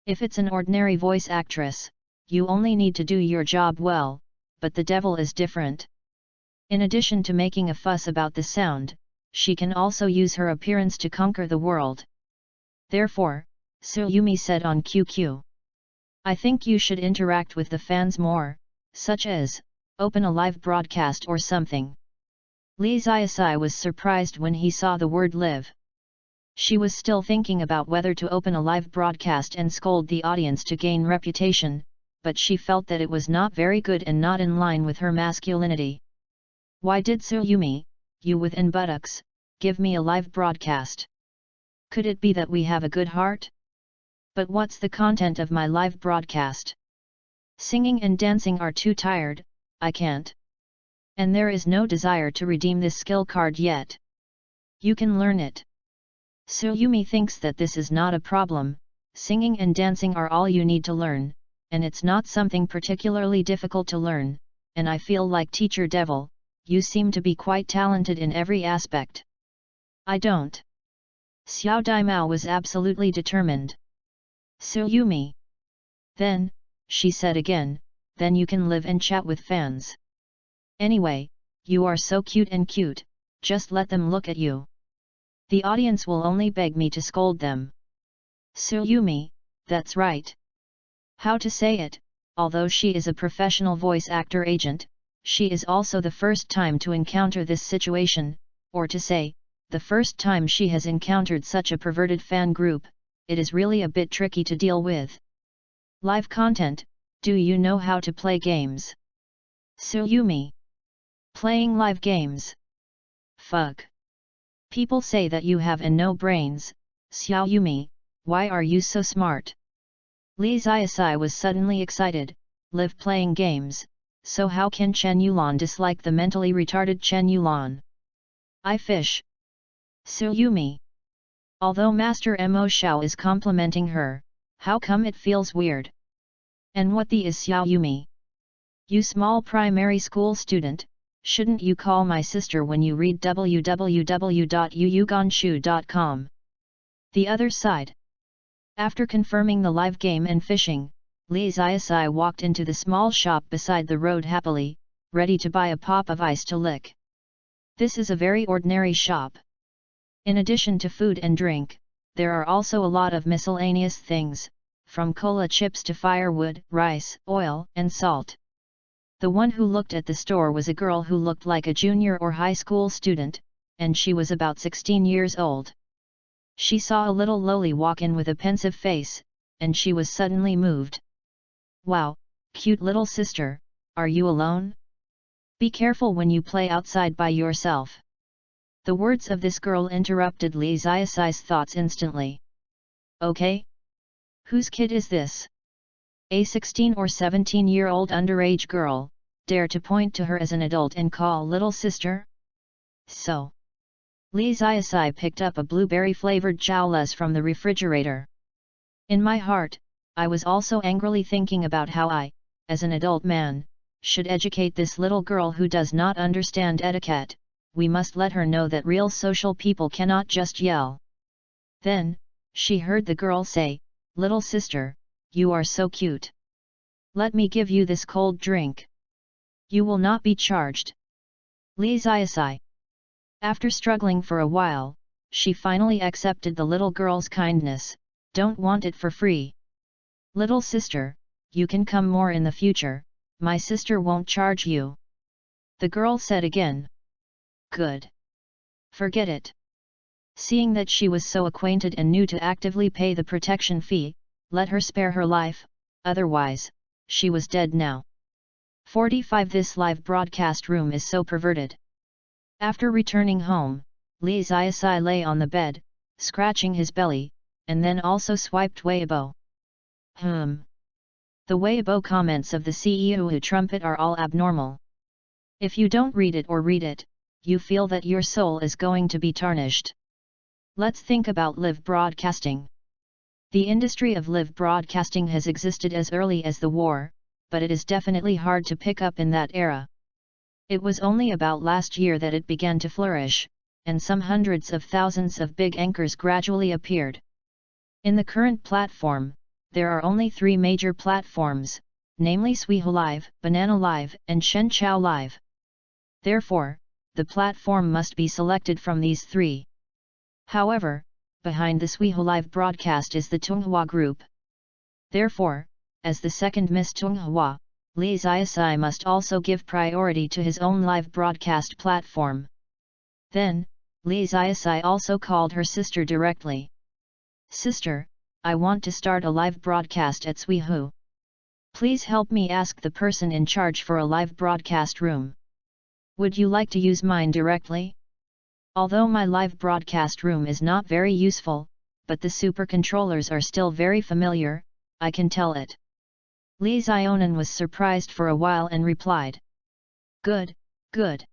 If it's an ordinary voice actress, you only need to do your job well, but the devil is different. In addition to making a fuss about the sound, she can also use her appearance to conquer the world. Therefore, Su Yumi said on QQ, I think you should interact with the fans more, such as, open a live broadcast or something. Li Xiaosai was surprised when he saw the word live. She was still thinking about whether to open a live broadcast and scold the audience to gain reputation, but she felt that it was not very good and not in line with her masculinity. Why did Su Yumi, you with N buttocks, give me a live broadcast? Could it be that we have a good heart? But what's the content of my live broadcast? Singing and dancing are too tired, I can't. And there is no desire to redeem this skill card yet. You can learn it. Su Yumi thinks that this is not a problem, singing and dancing are all you need to learn, and it's not something particularly difficult to learn, and I feel like Teacher Devil, you seem to be quite talented in every aspect. I don't. Xiao Daimao was absolutely determined. Su Yumi. Then, she said again, then you can live and chat with fans. Anyway, you are so cute and cute, just let them look at you. The audience will only beg me to scold them. Su Yumi, that's right. How to say it, although she is a professional voice actor agent, she is also the first time to encounter this situation, or to say, the first time she has encountered such a perverted fan group. It is really a bit tricky to deal with. Live content, do you know how to play games? Su Yumi. Playing live games? Fuck. People say that you have no brains, Xiao Yumi, why are you so smart? Li Xiaosai was suddenly excited, live playing games, so how can Chen Yulan dislike the mentally retarded Chen Yulan? I fish. Su Yumi. Although Master Mo Xiao is complimenting her, how come it feels weird? And what the is Xiao Yumi? You small primary school student, shouldn't you call my sister when you read www.yuyuganshu.com? The other side. After confirming the live game and fishing, Li Ziasai walked into the small shop beside the road happily, ready to buy a pop of ice to lick. This is a very ordinary shop. In addition to food and drink, there are also a lot of miscellaneous things, from cola chips to firewood, rice, oil, and salt. The one who looked at the store was a girl who looked like a junior or high school student, and she was about 16 years old. She saw a little lowly walk in with a pensive face, and she was suddenly moved. Wow, cute little sister, are you alone? Be careful when you play outside by yourself. The words of this girl interrupted Li Ziasai's thoughts instantly. Okay? Whose kid is this? A 16 or 17-year-old underage girl, dare to point to her as an adult and call little sister? So. Li Ziasai picked up a blueberry-flavored jowlas from the refrigerator. In my heart, I was also angrily thinking about how I, as an adult man, should educate this little girl who does not understand etiquette. We must let her know that real social people cannot just yell. Then, she heard the girl say, "Little sister, you are so cute. Let me give you this cold drink. You will not be charged." Li Ziasai. After struggling for a while, she finally accepted the little girl's kindness. Don't want it for free. Little sister, you can come more in the future, my sister won't charge you. The girl said again. Good. Forget it. Seeing that she was so acquainted and knew to actively pay the protection fee, let her spare her life, otherwise, she was dead now. 45 This live broadcast room is so perverted. After returning home, Li Ziasai lay on the bed, scratching his belly, and then also swiped Weibo. The Weibo comments of the CEO trumpet are all abnormal. If you don't read it or read it, you feel that your soul is going to be tarnished. Let's think about live broadcasting. The industry of live broadcasting has existed as early as the war, but it is definitely hard to pick up in that era. It was only about last year that it began to flourish, and some hundreds of thousands of big anchors gradually appeared. In the current platform, there are only 3 major platforms, namely Suiho Live, Banana Live, and Shenchao Live. Therefore, the platform must be selected from these 3. However, behind the Suiho Live broadcast is the Tunghua Group. Therefore, as the second Miss Tunghua, Li Ziasai must also give priority to his own live broadcast platform. Then, Li Ziasai also called her sister directly. Sister, I want to start a live broadcast at Suiho. Please help me ask the person in charge for a live broadcast room. Would you like to use mine directly? Although my live broadcast room is not very useful, but the super controllers are still very familiar, I can tell it. Li Zionan was surprised for a while and replied. Good, good.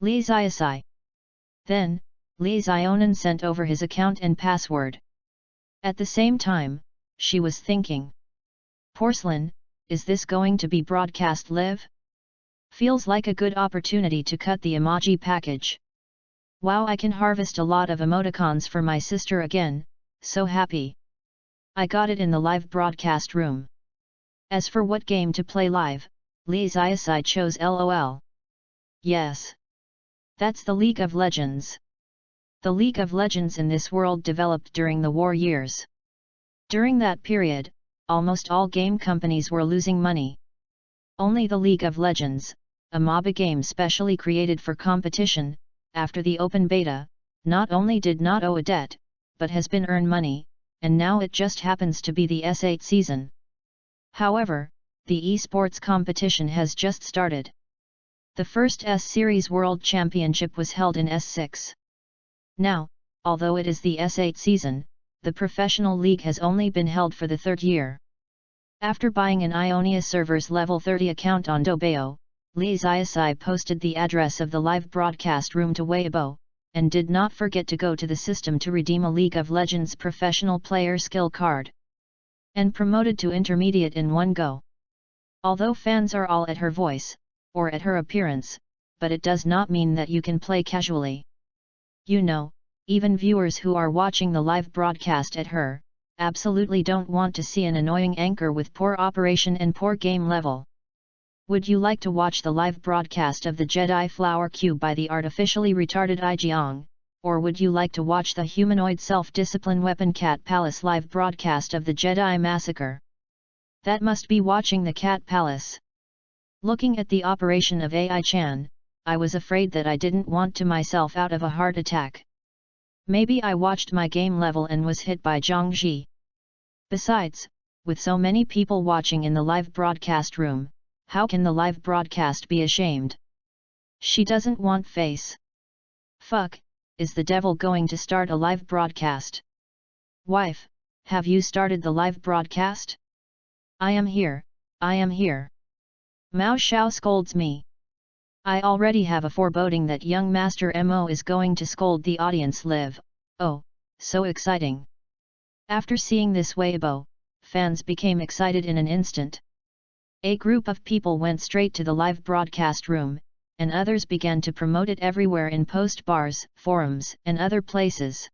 Li Ziasai. Then, Li Zionan sent over his account and password. At the same time, she was thinking. Porcelain, is this going to be broadcast live? Feels like a good opportunity to cut the emoji package. Wow, I can harvest a lot of emoticons for my sister again, so happy. I got it in the live broadcast room. As for what game to play live, Li Ziasai chose LOL. Yes. That's the League of Legends. The League of Legends in this world developed during the war years. During that period, almost all game companies were losing money. Only the League of Legends, a MOBA game specially created for competition, after the open beta, not only did not owe a debt, but has been earned money, and now it just happens to be the S8 season. However, the esports competition has just started. The first S-Series World Championship was held in S6. Now, although it is the S8 season, the professional league has only been held for the 3rd year. After buying an Ionia Servers Level 30 account on Dobeo, Li Ziasai posted the address of the live broadcast room to Weibo, and did not forget to go to the system to redeem a League of Legends professional player skill card. And promoted to intermediate in one go. Although fans are all at her voice, or at her appearance, but it does not mean that you can play casually. You know, even viewers who are watching the live broadcast at her, absolutely don't want to see an annoying anchor with poor operation and poor game level. Would you like to watch the live broadcast of the Jedi Flower Cube by the artificially retarded Ijeong, or would you like to watch the humanoid self-discipline weapon Cat Palace live broadcast of the Jedi Massacre? That must be watching the Cat Palace. Looking at the operation of AI-chan, I was afraid that I didn't want to myself out of a heart attack. Maybe I watched my game level and was hit by Zhongji. Besides, with so many people watching in the live broadcast room, how can the live broadcast be ashamed? She doesn't want face. Fuck, is the devil going to start a live broadcast? Wife, have you started the live broadcast? I am here, I am here. Mao Xiao scolds me. I already have a foreboding that young Master Mo is going to scold the audience live. Oh, so exciting. After seeing this Weibo, fans became excited in an instant. A group of people went straight to the live broadcast room, and others began to promote it everywhere in post bars, forums, and other places.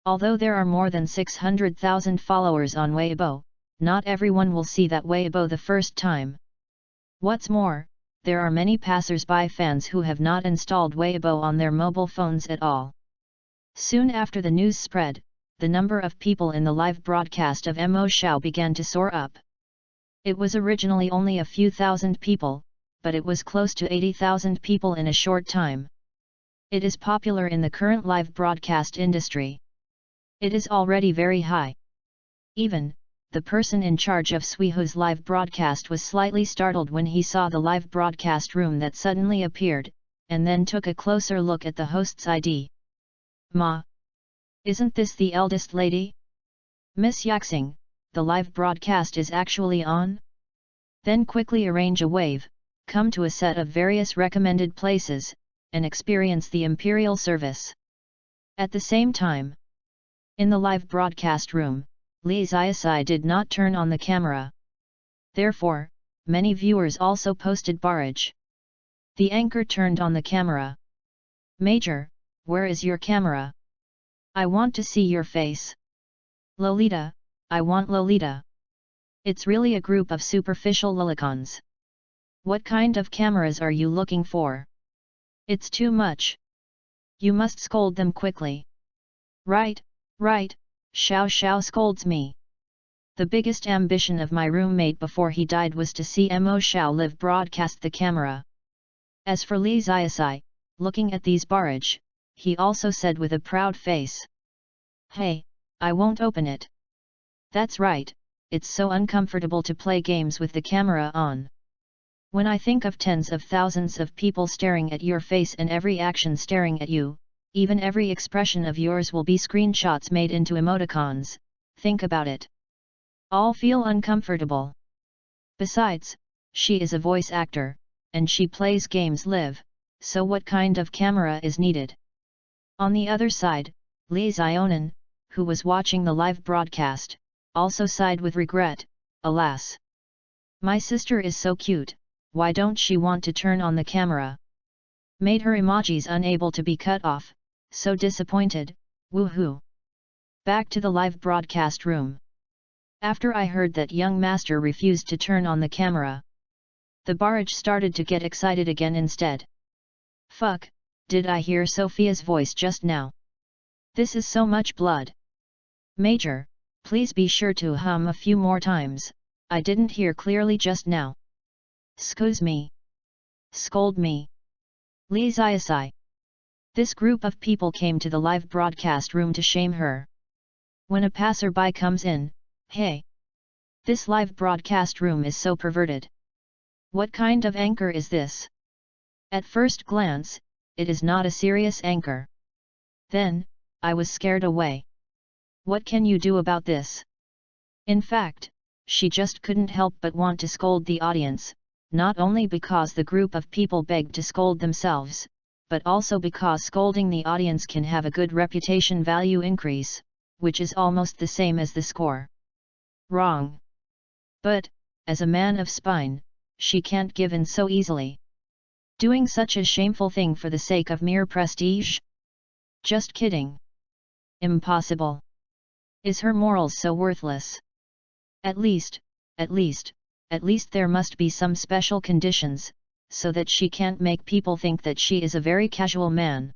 Although there are more than 600,000 followers on Weibo, not everyone will see that Weibo the first time. What's more, there are many passers-by fans who have not installed Weibo on their mobile phones at all. Soon after the news spread, the number of people in the live broadcast of Mo Xiao began to soar up. It was originally only a few thousand people, but it was close to 80,000 people in a short time. It is popular in the current live broadcast industry. It is already very high. Even, the person in charge of Suihu's live broadcast was slightly startled when he saw the live broadcast room that suddenly appeared, and then took a closer look at the host's ID. Ma! Isn't this the eldest lady? Miss Yaxing, the live broadcast is actually on? Then quickly arrange a wave, come to a set of various recommended places, and experience the Imperial service. At the same time, in the live broadcast room, Li Xiaosai did not turn on the camera. Therefore, many viewers also posted barrage. The anchor turned on the camera. Major, where is your camera? I want to see your face. Lolita, I want Lolita. It's really a group of superficial lolicons. What kind of cameras are you looking for? It's too much. You must scold them quickly. Right, right. Xiao Xiao scolds me. The biggest ambition of my roommate before he died was to see Mo Xiao live broadcast the camera. As for Li Xiaosai, looking at these barrage, he also said with a proud face. Hey, I won't open it. That's right, it's so uncomfortable to play games with the camera on. When I think of tens of thousands of people staring at your face and every action staring at you, even every expression of yours will be screenshots made into emoticons, think about it. All feel uncomfortable. Besides, she is a voice actor, and she plays games live, so what kind of camera is needed? On the other side, Li Zionan, who was watching the live broadcast, also sighed with regret, alas. My sister is so cute, why don't she want to turn on the camera? Made her emojis unable to be cut off. So disappointed, woohoo. Back to the live broadcast room. After I heard that young master refused to turn on the camera, the barrage started to get excited again instead. Fuck, did I hear Sophia's voice just now? This is so much blood. Major, please be sure to hum a few more times, I didn't hear clearly just now. Excuse me. Scold me. Li Xiaosai. This group of people came to the live broadcast room to shame her. When a passerby comes in, hey! This live broadcast room is so perverted. What kind of anchor is this? At first glance, it is not a serious anchor. Then, I was scared away. What can you do about this? In fact, she just couldn't help but want to scold the audience, not only because the group of people begged to scold themselves, but also because scolding the audience can have a good reputation value increase, which is almost the same as the score. Wrong. But, as a man of spine, she can't give in so easily. Doing such a shameful thing for the sake of mere prestige? Just kidding. Impossible. Is her morals so worthless? At least there must be some special conditions, so that she can't make people think that she is a very casual man.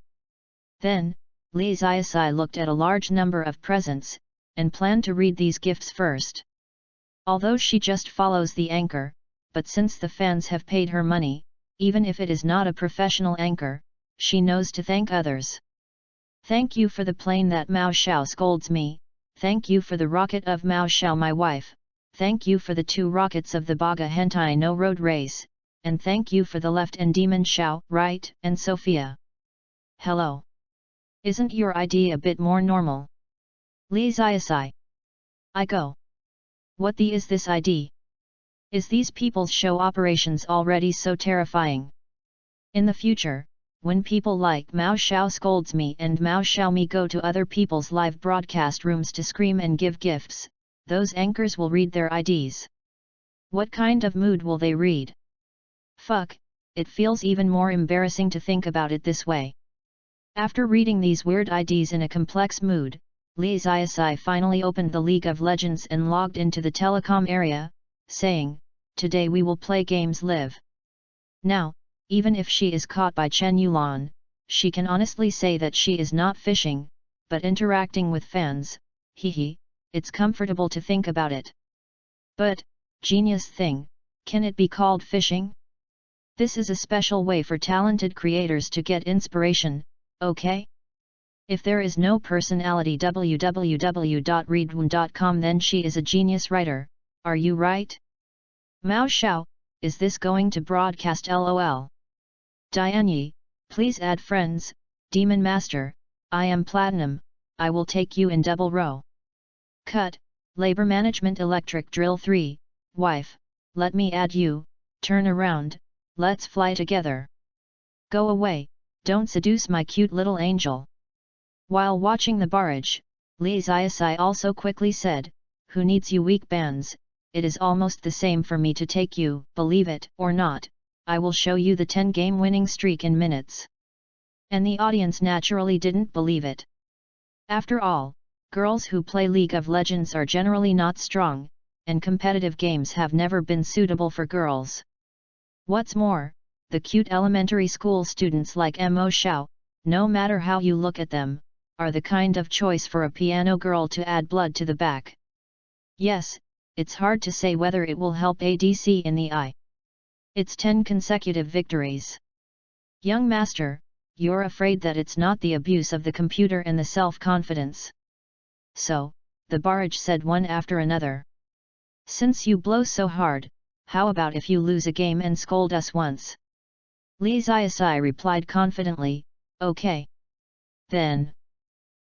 Then, Li Xiaosai looked at a large number of presents, and planned to read these gifts first. Although she just follows the anchor, but since the fans have paid her money, even if it is not a professional anchor, she knows to thank others. Thank you for the plane that Mao Xiao scolds me, thank you for the rocket of Mao Xiao my wife, thank you for the 2 rockets of the Baga Hentai no road race, and thank you for the left and Demon Xiao, right, and Sophia. Hello. Isn't your ID a bit more normal? Li Xiaosai. I go. What the is this ID? Is these people's show operations already so terrifying? In the future, when people like Mao Xiao scolds me and Mao Xiao me go to other people's live broadcast rooms to scream and give gifts, those anchors will read their IDs. What kind of mood will they read? Fuck, it feels even more embarrassing to think about it this way. After reading these weird IDs in a complex mood, Li Xiaosai finally opened the League of Legends and logged into the telecom area, saying, "Today we will play games live." Now, even if she is caught by Chen Yulan, she can honestly say that she is not fishing, but interacting with fans. Hehe, it's comfortable to think about it. But, genius thing, can it be called fishing? This is a special way for talented creators to get inspiration, okay? If there is no personality www.readaloud.com, then she is a genius writer, are you right? Mao Xiao, is this going to broadcast LOL? Diane Yi, please add friends. Demon Master, I am Platinum, I will take you in double row. Cut, Labor Management Electric Drill 3, wife, let me add you, turn around, let's fly together. Go away, don't seduce my cute little angel. While watching the barrage, Li Xiaosai also quickly said, who needs you weak bands, it is almost the same for me to take you, believe it or not, I will show you the 10-game winning streak in minutes. And the audience naturally didn't believe it. After all, girls who play League of Legends are generally not strong, and competitive games have never been suitable for girls. What's more, the cute elementary school students like Mo Xiao, no matter how you look at them, are the kind of choice for a piano girl to add blood to the back. Yes, it's hard to say whether it will help ADC in the eye. It's 10 consecutive victories. Young master, you're afraid that it's not the abuse of the computer and the self-confidence. So, the barrage said one after another. Since you blow so hard, how about if you lose a game and scold us once? Li Xiaosai replied confidently, okay. Then.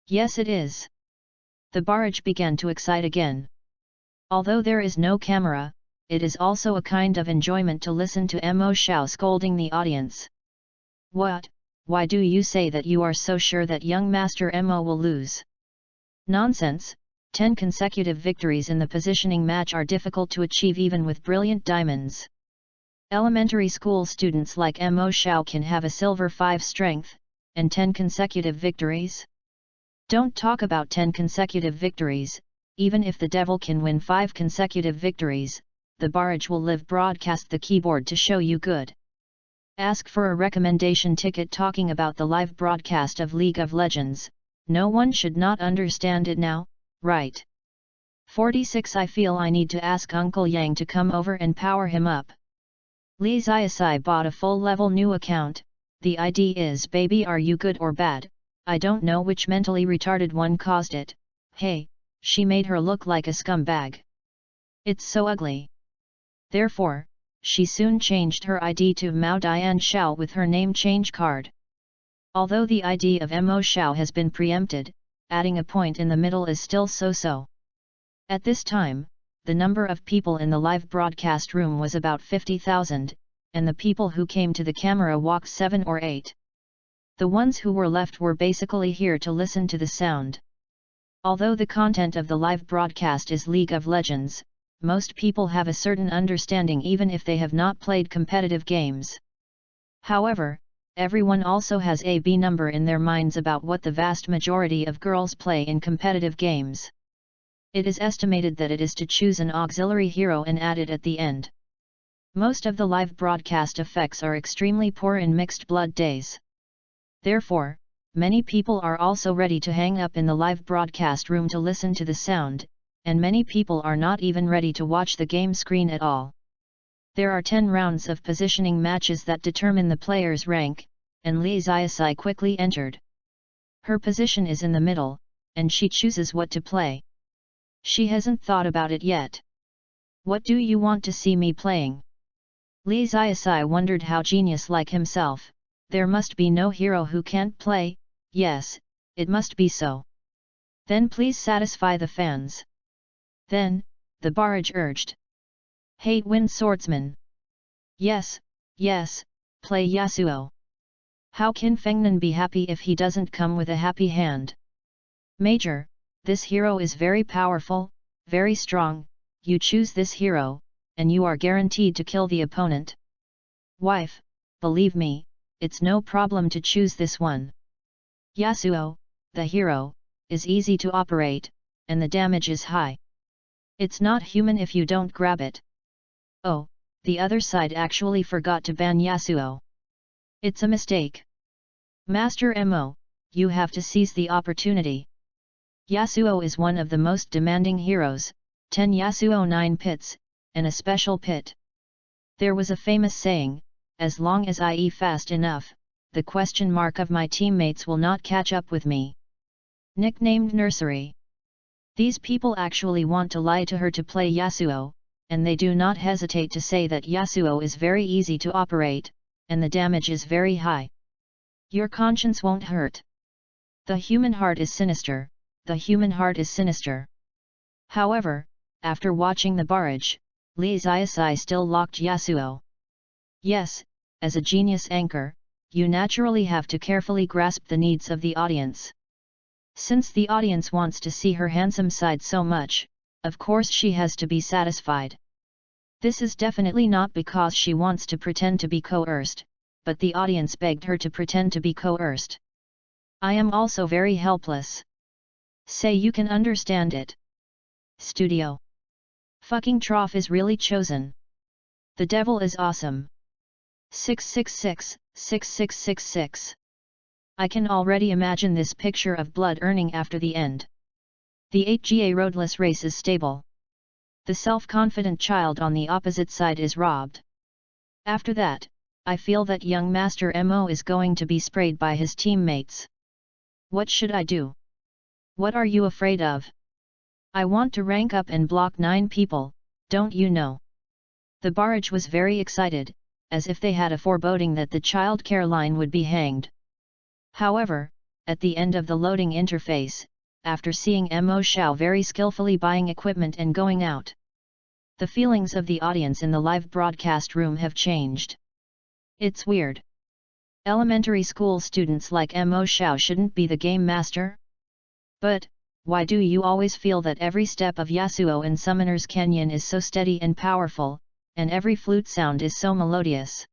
Yes it is. The barrage began to excite again. Although there is no camera, it is also a kind of enjoyment to listen to Mo Xiao scolding the audience. What? Why do you say that you are so sure that young master Mo will lose? Nonsense, 10 consecutive victories in the positioning match are difficult to achieve even with brilliant diamonds. Elementary school students like Mo Xiao can have a silver 5 strength, and 10 consecutive victories? Don't talk about 10 consecutive victories, even if the devil can win 5 consecutive victories, the barrage will live broadcast the keyboard to show you good. Ask for a recommendation ticket talking about the live broadcast of League of Legends, no one should not understand it now, right? 46 I feel I need to ask Uncle Yang to come over and power him up. Li Xiaosai bought a full-level new account, the ID is baby are you good or bad? I don't know which mentally retarded one caused it. Hey, she made her look like a scumbag. It's so ugly. Therefore, she soon changed her ID to Mao Dian Xiao with her name change card. Although the ID of Mo Xiao has been preempted, adding a point in the middle is still so-so. At this time, the number of people in the live broadcast room was about 50,000, and the people who came to the camera walked 7 or 8. The ones who were left were basically here to listen to the sound. Although the content of the live broadcast is League of Legends, most people have a certain understanding even if they have not played competitive games. However, everyone also has a B number in their minds about what the vast majority of girls play in competitive games. It is estimated that it is to choose an auxiliary hero and add it at the end. Most of the live broadcast effects are extremely poor in mixed blood days. Therefore, many people are also ready to hang up in the live broadcast room to listen to the sound, and many people are not even ready to watch the game screen at all. There are 10 rounds of positioning matches that determine the player's rank, and Lee Xiaosai quickly entered. Her position is in the middle, and she chooses what to play. She hasn't thought about it yet. What do you want to see me playing? Lee Xiaosai wondered how genius-like himself, there must be no hero who can't play. Yes, it must be so. Then please satisfy the fans. Then, the barrage urged. Hate Wind Swordsman. Yes, yes, play Yasuo. How can Fengnan be happy if he doesn't come with a happy hand? Major, this hero is very powerful, very strong, you choose this hero, and you are guaranteed to kill the opponent. Wife, believe me, it's no problem to choose this one. Yasuo, the hero, is easy to operate, and the damage is high. It's not human if you don't grab it. Oh, the other side actually forgot to ban Yasuo. It's a mistake. Master Mo, you have to seize the opportunity. Yasuo is one of the most demanding heroes, 10 Yasuo 9 pits, and a special pit. There was a famous saying, as long as I eat fast enough, the question mark of my teammates will not catch up with me. Nicknamed Nursery. These people actually want to lie to her to play Yasuo, and they do not hesitate to say that Yasuo is very easy to operate, and the damage is very high. Your conscience won't hurt. The human heart is sinister, the human heart is sinister. However, after watching the barrage, Lee Xiaosai still locked Yasuo. Yes, as a genius anchor, you naturally have to carefully grasp the needs of the audience. Since the audience wants to see her handsome side so much, of course she has to be satisfied. This is definitely not because she wants to pretend to be coerced, but the audience begged her to pretend to be coerced. I am also very helpless. Say you can understand it. Studio. Fucking trough is really chosen. The devil is awesome. 666, 6666. I can already imagine this picture of blood earning after the end. The 8GA roadless race is stable. The self-confident child on the opposite side is robbed. After that, I feel that young Master Mo is going to be sprayed by his teammates. What should I do? What are you afraid of? I want to rank up and block 9 people, don't you know? The barrage was very excited, as if they had a foreboding that the child care line would be hanged. However, at the end of the loading interface, after seeing Mo Xiao very skillfully buying equipment and going out, the feelings of the audience in the live broadcast room have changed. It's weird. Elementary school students like Mo Xiao shouldn't be the game master? But, why do you always feel that every step of Yasuo and Summoner's Canyon is so steady and powerful, and every flute sound is so melodious?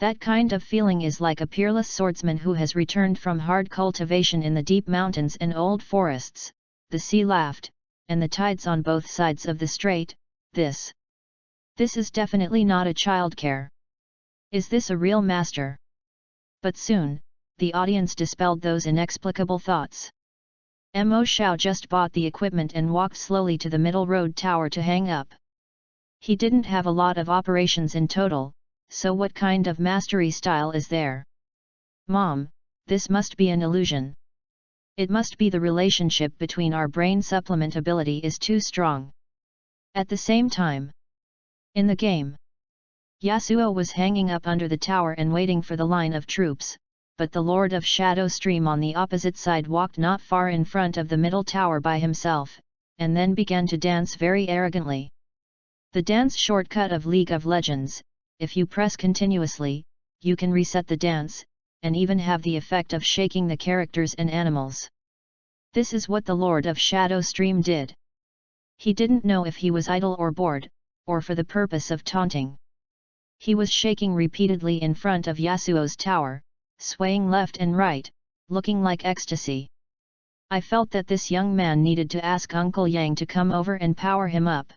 That kind of feeling is like a peerless swordsman who has returned from hard cultivation in the deep mountains and old forests. The sea laughed, and the tides on both sides of the strait. This is definitely not a childcare. Is this a real master? But soon, the audience dispelled those inexplicable thoughts. Mo Xiao just bought the equipment and walked slowly to the middle road tower to hang up. He didn't have a lot of operations in total, so what kind of mastery style is there? Mom, this must be an illusion. It must be the relationship between our brain supplement ability is too strong. At the same time, in the game, Yasuo was hanging up under the tower and waiting for the line of troops, but the Lord of Shadow Stream on the opposite side walked not far in front of the middle tower by himself, and then began to dance very arrogantly. The dance shortcut of League of Legends, if you press continuously, you can reset the dance, and even have the effect of shaking the characters and animals. This is what the Lord of Shadow Stream did. He didn't know if he was idle or bored, or for the purpose of taunting. He was shaking repeatedly in front of Yasuo's tower, swaying left and right, looking like ecstasy. I felt that this young man needed to ask Uncle Yang to come over and power him up.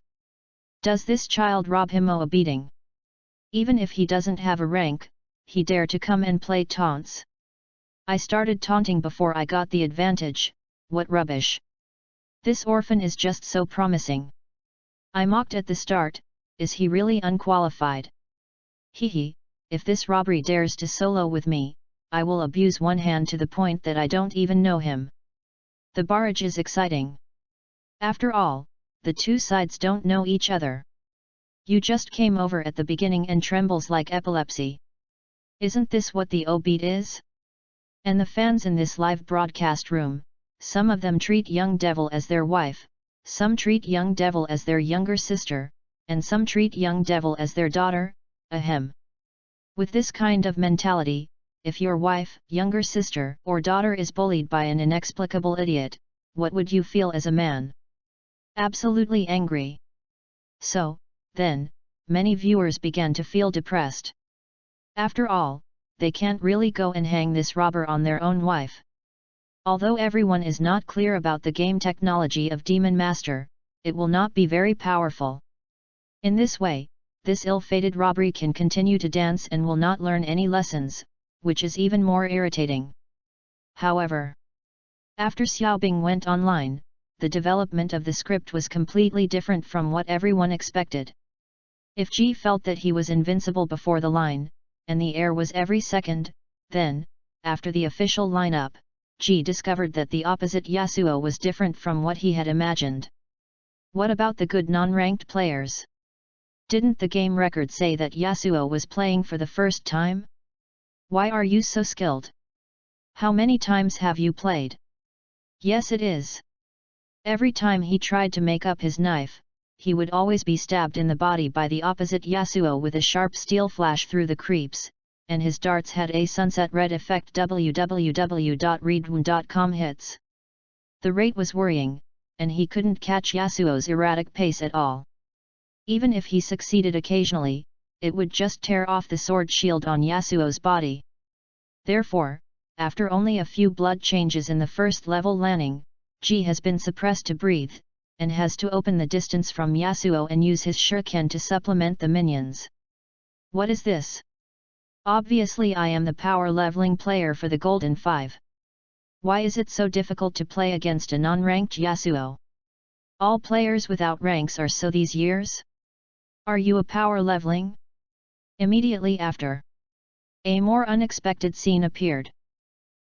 Does this child rob him a beating? Even if he doesn't have a rank, he dare to come and play taunts. I started taunting before I got the advantage. What rubbish! This orphan is just so promising. I mocked at the start. Is he really unqualified? Hehe, if this robbery dares to solo with me, I will abuse one hand to the point that I don't even know him. The barrage is exciting. After all, the two sides don't know each other. You just came over at the beginning and trembles like epilepsy. Isn't this what the O-beat is? And the fans in this live broadcast room, some of them treat young devil as their wife, some treat young devil as their younger sister, and some treat young devil as their daughter, ahem. With this kind of mentality, if your wife, younger sister, or daughter is bullied by an inexplicable idiot, what would you feel as a man? Absolutely angry. So, then, many viewers began to feel depressed. After all, they can't really go and hang this robber on their own wife. Although everyone is not clear about the game technology of Demon Master, it will not be very powerful. In this way, this ill-fated robbery can continue to dance and will not learn any lessons, which is even more irritating. However, after Xiaobing went online, the development of the script was completely different from what everyone expected. If Ji felt that he was invincible before the line, and the air was every second, then, after the official lineup, Ji discovered that the opposite Yasuo was different from what he had imagined. What about the good non-ranked players? Didn't the game record say that Yasuo was playing for the first time? Why are you so skilled? How many times have you played? Yes, it is. Every time he tried to make up his knife, he would always be stabbed in the body by the opposite Yasuo with a sharp steel flash through the creeps, and his darts had a sunset red effect. www.readaloud.com hits. The rate was worrying, and he couldn't catch Yasuo's erratic pace at all. Even if he succeeded occasionally, it would just tear off the sword shield on Yasuo's body. Therefore, after only a few blood changes in the first level landing, Ji has been suppressed to breathe, and has to open the distance from Yasuo and use his shuriken to supplement the minions. What is this? Obviously I am the power leveling player for the Golden 5. Why is it so difficult to play against a non-ranked Yasuo? All players without ranks are so these years? Are you a power leveling? Immediately after, a more unexpected scene appeared.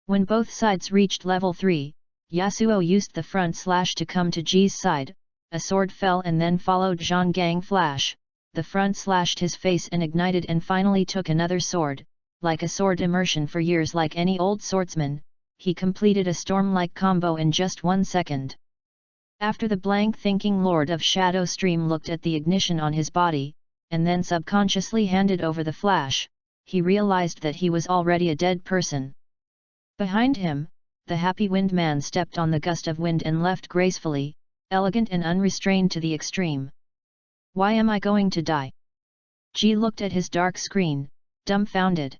When both sides reached level 3, Yasuo used the front slash to come to Ji's side, a sword fell and then followed Zhonggang flash, the front slashed his face and ignited and finally took another sword, like a sword immersion for years like any old swordsman, he completed a storm-like combo in just 1 second. After the blank thinking Lord of Shadow Stream looked at the ignition on his body, and then subconsciously handed over the flash, he realized that he was already a dead person. Behind him, the happy wind man stepped on the gust of wind and left gracefully, elegant and unrestrained to the extreme. Why am I going to die? Ji looked at his dark screen, dumbfounded.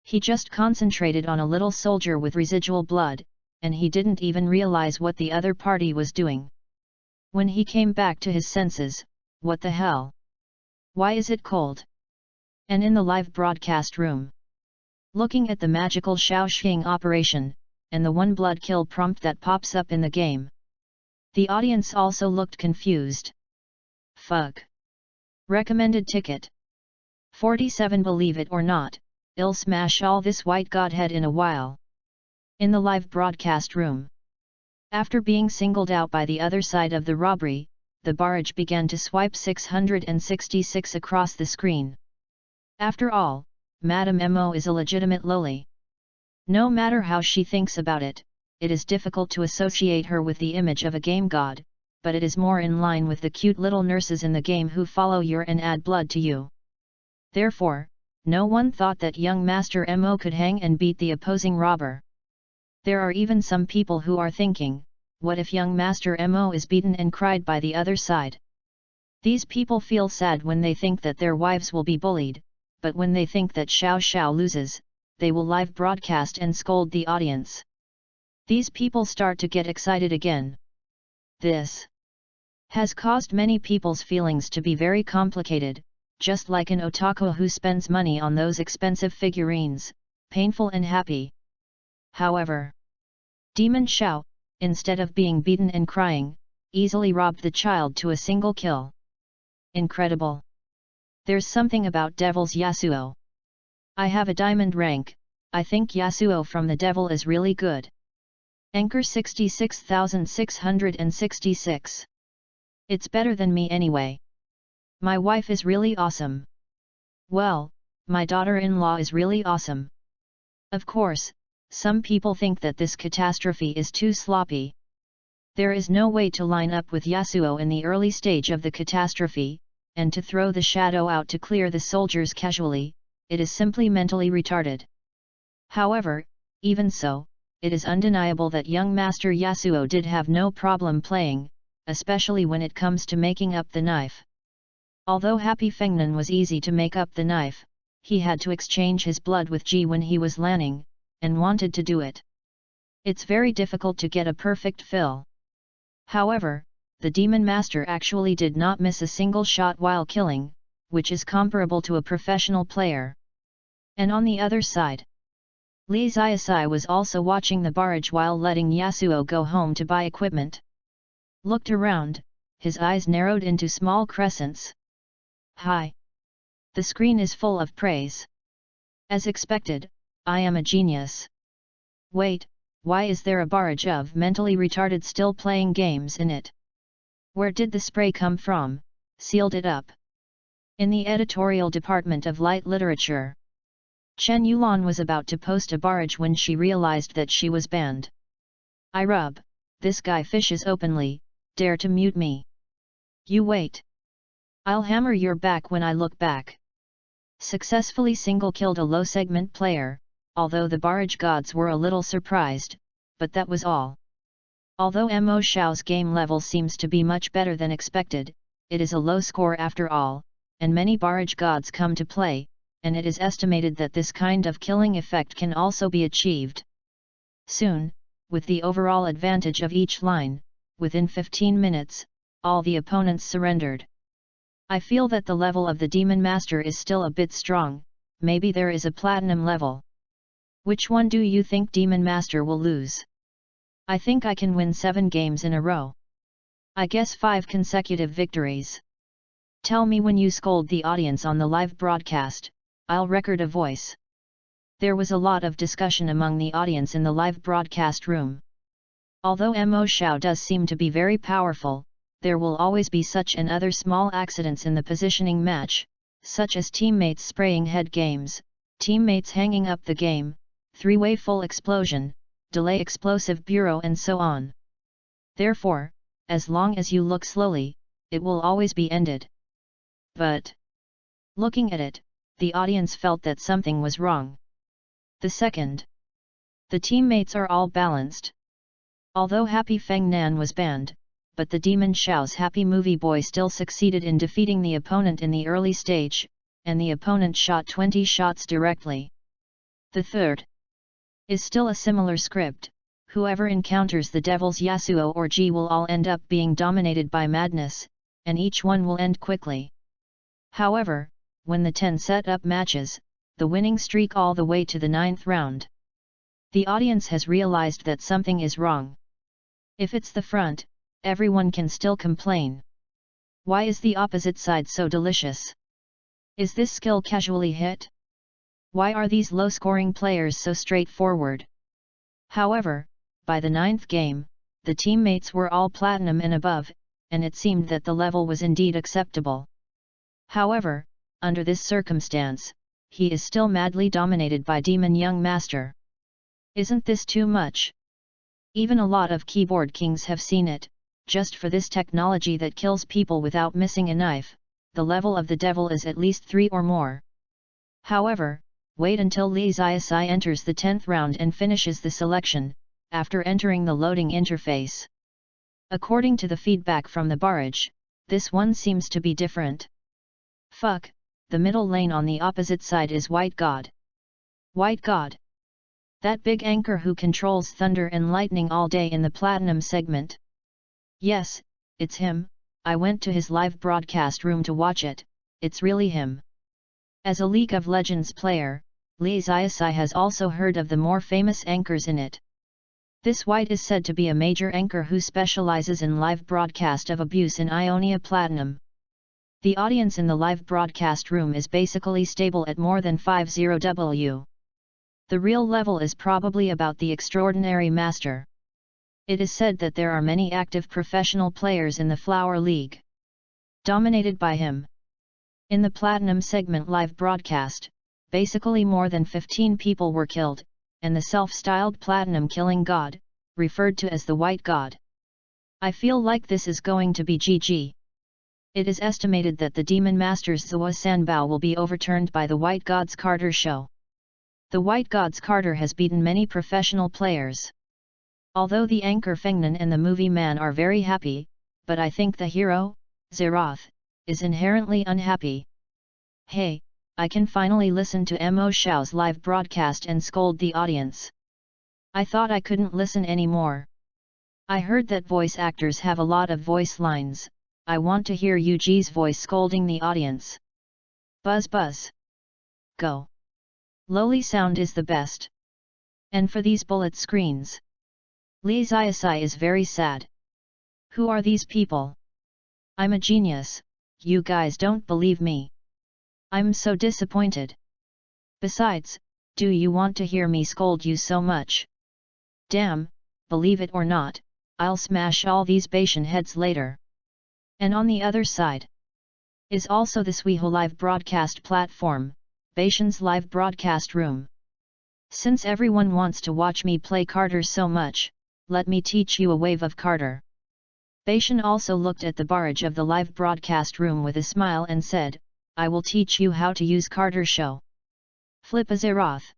He just concentrated on a little soldier with residual blood, and he didn't even realize what the other party was doing. When he came back to his senses, what the hell? Why is it cold? And in the live broadcast room, looking at the magical Shaoxing operation, and the one blood kill prompt that pops up in the game, the audience also looked confused. Fug. Recommended ticket. 47. Believe it or not, I'll smash all this white godhead in a while. In the live broadcast room, after being singled out by the other side of the robbery, the barrage began to swipe 666 across the screen. After all, Madame Mo is a legitimate loli. No matter how she thinks about it, it is difficult to associate her with the image of a game god, but it is more in line with the cute little nurses in the game who follow you and add blood to you. Therefore, no one thought that young Master Mo could hang and beat the opposing robber. There are even some people who are thinking, what if young Master Mo is beaten and cried by the other side? These people feel sad when they think that their wives will be bullied, but when they think that Xiao Xiao loses, they will live broadcast and scold the audience. These people start to get excited again. This has caused many people's feelings to be very complicated, just like an otaku who spends money on those expensive figurines, painful and happy. However, Demon Xiao, instead of being beaten and crying, easily robbed the child to a single kill. Incredible. There's something about Devil's Yasuo. I have a diamond rank, I think Yasuo from the Devil is really good. Anchor 66,666. It's better than me anyway. My wife is really awesome. Well, my daughter-in-law is really awesome. Of course, some people think that this catastrophe is too sloppy. There is no way to line up with Yasuo in the early stage of the catastrophe, and to throw the shadow out to clear the soldiers casually, it is simply mentally retarded. However, even so, it is undeniable that young Master Yasuo did have no problem playing, especially when it comes to making up the knife. Although Happy Fengnan was easy to make up the knife, he had to exchange his blood with Ji when he was lanning, and wanted to do it. It's very difficult to get a perfect fill. However, the Demon Master actually did not miss a single shot while killing, which is comparable to a professional player. And on the other side, Li Xiaosai was also watching the barrage while letting Yasuo go home to buy equipment. Looked around, his eyes narrowed into small crescents. Hi! The screen is full of praise. As expected, I am a genius. Wait, why is there a barrage of mentally retarded still playing games in it? Where did the spray come from? Sealed it up. In the editorial department of light literature. Chen Yulan was about to post a barrage when she realized that she was banned. I rub, this guy fishes openly, dare to mute me. You wait. I'll hammer your back when I look back. Successfully single-killed a low-segment player, although the barrage gods were a little surprised, but that was all. Although Mo Xiao's game level seems to be much better than expected, it is a low score after all, and many barrage gods come to play, and it is estimated that this kind of killing effect can also be achieved. Soon, with the overall advantage of each line, within 15 minutes, all the opponents surrendered. I feel that the level of the Demon Master is still a bit strong, maybe there is a platinum level. Which one do you think Demon Master will lose? I think I can win 7 games in a row. I guess 5 consecutive victories. Tell me when you scold the audience on the live broadcast, I'll record a voice. There was a lot of discussion among the audience in the live broadcast room. Although Mo Xiao does seem to be very powerful, there will always be such and other small accidents in the positioning match, such as teammates spraying head games, teammates hanging up the game, 3-way full explosion, delay explosive bureau and so on. Therefore, as long as you look slowly, it will always be ended. But, looking at it, the audience felt that something was wrong. The second, the teammates are all balanced. Although Happy Feng Nan was banned, but the Demon Xiao's Happy Movie Boy still succeeded in defeating the opponent in the early stage, and the opponent shot 20 shots directly. The third is still a similar script, whoever encounters the Devil's Yasuo or Ji will all end up being dominated by madness, and each one will end quickly. However, when the 10 set-up matches, the winning streak all the way to the 9th round. The audience has realized that something is wrong. If it's the front, everyone can still complain. Why is the opposite side so delicious? Is this skill casually hit? Why are these low-scoring players so straightforward? However, by the 9th game, the teammates were all platinum and above, and it seemed that the level was indeed acceptable. However, under this circumstance, he is still madly dominated by Demon Young Master. Isn't this too much? Even a lot of keyboard kings have seen it. Just for this technology that kills people without missing a knife, the level of the devil is at least 3 or more. However, wait until Li Xiaosai enters the 10th round and finishes the selection, after entering the loading interface. According to the feedback from the barrage, this one seems to be different. Fuck, the middle lane on the opposite side is White God. White God? That big anchor who controls thunder and lightning all day in the Platinum segment? Yes, it's him. I went to his live broadcast room to watch it. It's really him. As a League of Legends player, Lee Xiaosai has also heard of the more famous anchors in it. This White is said to be a major anchor who specializes in live broadcast of abuse in Ionia Platinum. The audience in the live broadcast room is basically stable at more than 50W. The real level is probably about the Extraordinary Master. It is said that there are many active professional players in the Flower League, dominated by him. In the Platinum segment live broadcast, basically more than 15 people were killed, and the self-styled Platinum Killing God, referred to as the White God. I feel like this is going to be GG. It is estimated that the Demon Master's Zhua Sanbao will be overturned by the White God's Carter show. The White God's Carter has beaten many professional players. Although the anchor Fengnan and the movie man are very happy, but I think the hero, Zeroth, is inherently unhappy. Hey, I can finally listen to Mo Xiao's live broadcast and scold the audience. I thought I couldn't listen anymore. I heard that voice actors have a lot of voice lines. I want to hear Yuji's voice scolding the audience. Buzz buzz. Go. Lowly sound is the best. And for these bullet screens. Lee Xiaosai is very sad. Who are these people? I'm a genius, you guys don't believe me. I'm so disappointed. Besides, do you want to hear me scold you so much? Damn, believe it or not, I'll smash all these Bashan heads later. And on the other side is also the Suiho live broadcast platform, Bashan's live broadcast room. Since everyone wants to watch me play Carter so much, let me teach you a wave of Carter. Bashan also looked at the barrage of the live broadcast room with a smile and said, I will teach you how to use Carter show. Flip a Zeroth.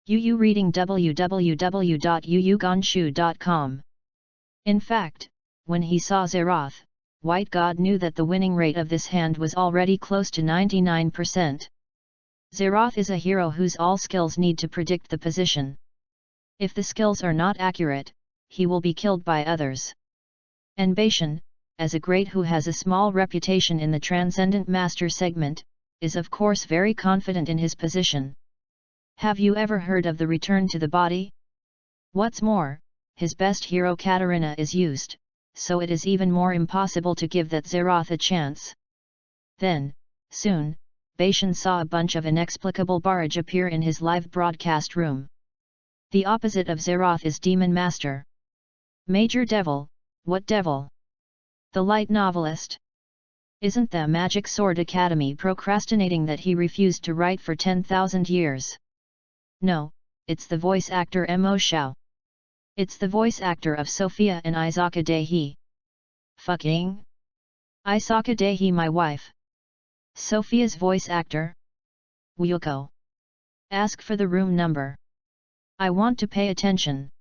Yu reading www.yuyugonshu.com. In fact, when he saw Zeroth, White God knew that the winning rate of this hand was already close to 99%. Zeroth is a hero whose all skills need to predict the position. If the skills are not accurate, he will be killed by others. And Bashan, as a great who has a small reputation in the Transcendent Master segment, is of course very confident in his position. Have you ever heard of the return to the body? What's more, his best hero Katarina is used, so it is even more impossible to give that Zeroth a chance. Then, soon, Bashan saw a bunch of inexplicable barrage appear in his live broadcast room. The opposite of Zeroth is Demon Master. Major Devil, what devil? The light novelist? Isn't the Magic Sword Academy procrastinating that he refused to write for 10,000 years? No, it's the voice actor Mo Xiao. It's the voice actor of Sophia and Isaka Dehi. Fucking Isaka Dehi, my wife. Sophia's voice actor? Wyuko. Ask for the room number. I want to pay attention.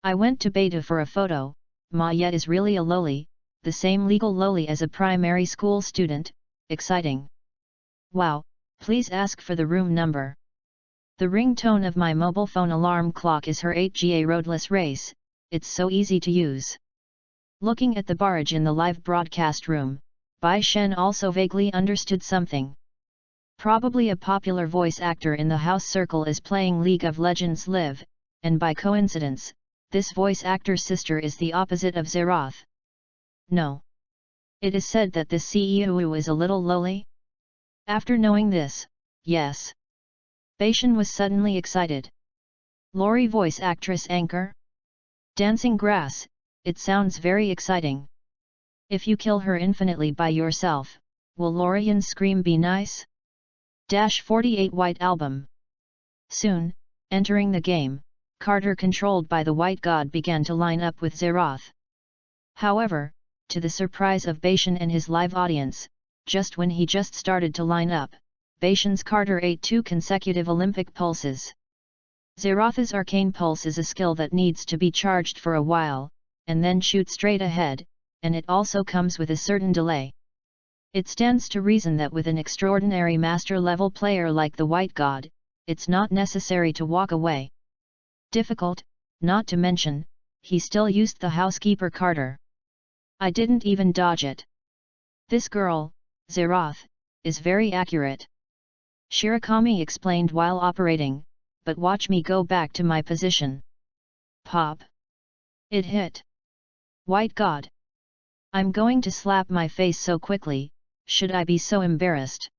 I went to beta for a photo. Maya is really a loli, the same legal loli as a primary school student, exciting. Wow, please ask for the room number. The ringtone of my mobile phone alarm clock is her 8GA roadless race, it's so easy to use. Looking at the barrage in the live broadcast room, Bai Shen also vaguely understood something. Probably a popular voice actor in the house circle is playing League of Legends Live, and by coincidence, this voice actor's sister is the opposite of Zeroth. No. It is said that this CEO is a little lowly? After knowing this, yes. Bashan was suddenly excited. Lori voice actress anchor? Dancing grass, it sounds very exciting. If you kill her infinitely by yourself, will Lorian's scream be nice? 48 White Album. Soon, entering the game, Carter controlled by the White God began to line up with Zeroth. However, to the surprise of Bashan and his live audience, just when he just started to line up, Bashan's Carter ate 2 consecutive Olympic pulses. Zeroth's Arcane Pulse is a skill that needs to be charged for a while, and then shoot straight ahead, and it also comes with a certain delay. It stands to reason that with an extraordinary master-level player like the White God, it's not necessary to walk away. Difficult, not to mention, he still used the housekeeper Carter. I didn't even dodge it. This girl, Zeroth, is very accurate. Shirakami explained while operating, but watch me go back to my position. Pop! It hit. White God! I'm going to slap my face so quickly, should I be so embarrassed?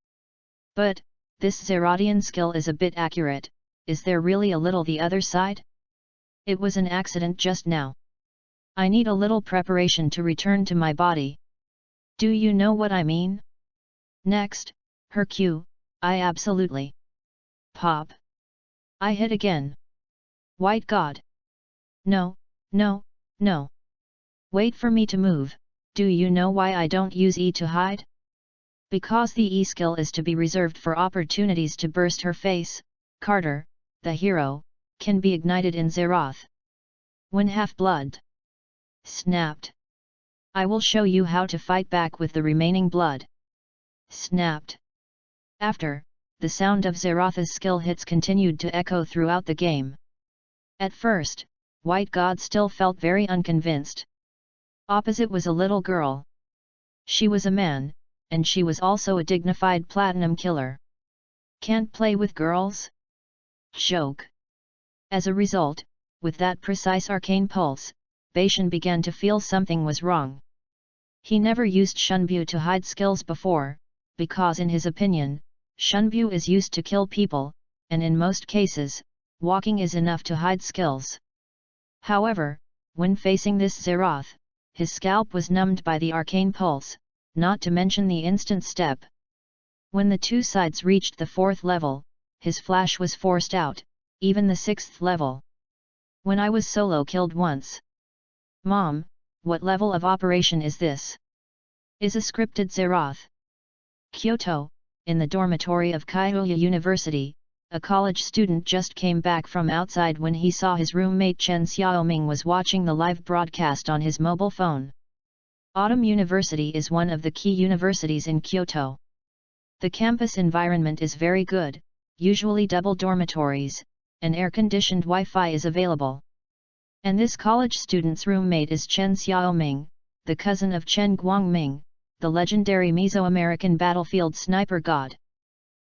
But, this Zerodian skill is a bit accurate, is there really a little the other side? It was an accident just now. I need a little preparation to return to my body. Do you know what I mean? Next, her cue, I absolutely. Pop! I hit again. White God! No, no, no. Wait for me to move. Do you know why I don't use E to hide? Because the E skill is to be reserved for opportunities to burst her face. Carter, the hero, can be ignited in Zeroth. When half-blood snapped. I will show you how to fight back with the remaining blood. Snapped. After, the sound of Zeroth's skill hits continued to echo throughout the game. At first, White God still felt very unconvinced. Opposite was a little girl. She was a man, and she was also a dignified platinum killer. Can't play with girls? Joke. As a result, with that precise arcane pulse, Beishan began to feel something was wrong. He never used Shunbu to hide skills before, because in his opinion, Shunbu is used to kill people, and in most cases, walking is enough to hide skills. However, when facing this Zeroth, his scalp was numbed by the arcane pulse, not to mention the instant step. When the two sides reached the 4th level, his flash was forced out, even the 6th level. When I was solo killed once. Mom, what level of operation is this? Is a scripted Zeroth. Kyoto, in the dormitory of Kyoto University, a college student just came back from outside when he saw his roommate Chen Xiaoming was watching the live broadcast on his mobile phone. Autumn University is one of the key universities in Kyoto. The campus environment is very good, usually double dormitories, and air-conditioned Wi-Fi is available. And this college student's roommate is Chen Xiaoming, the cousin of Chen Guangming, the legendary Mesoamerican battlefield sniper god.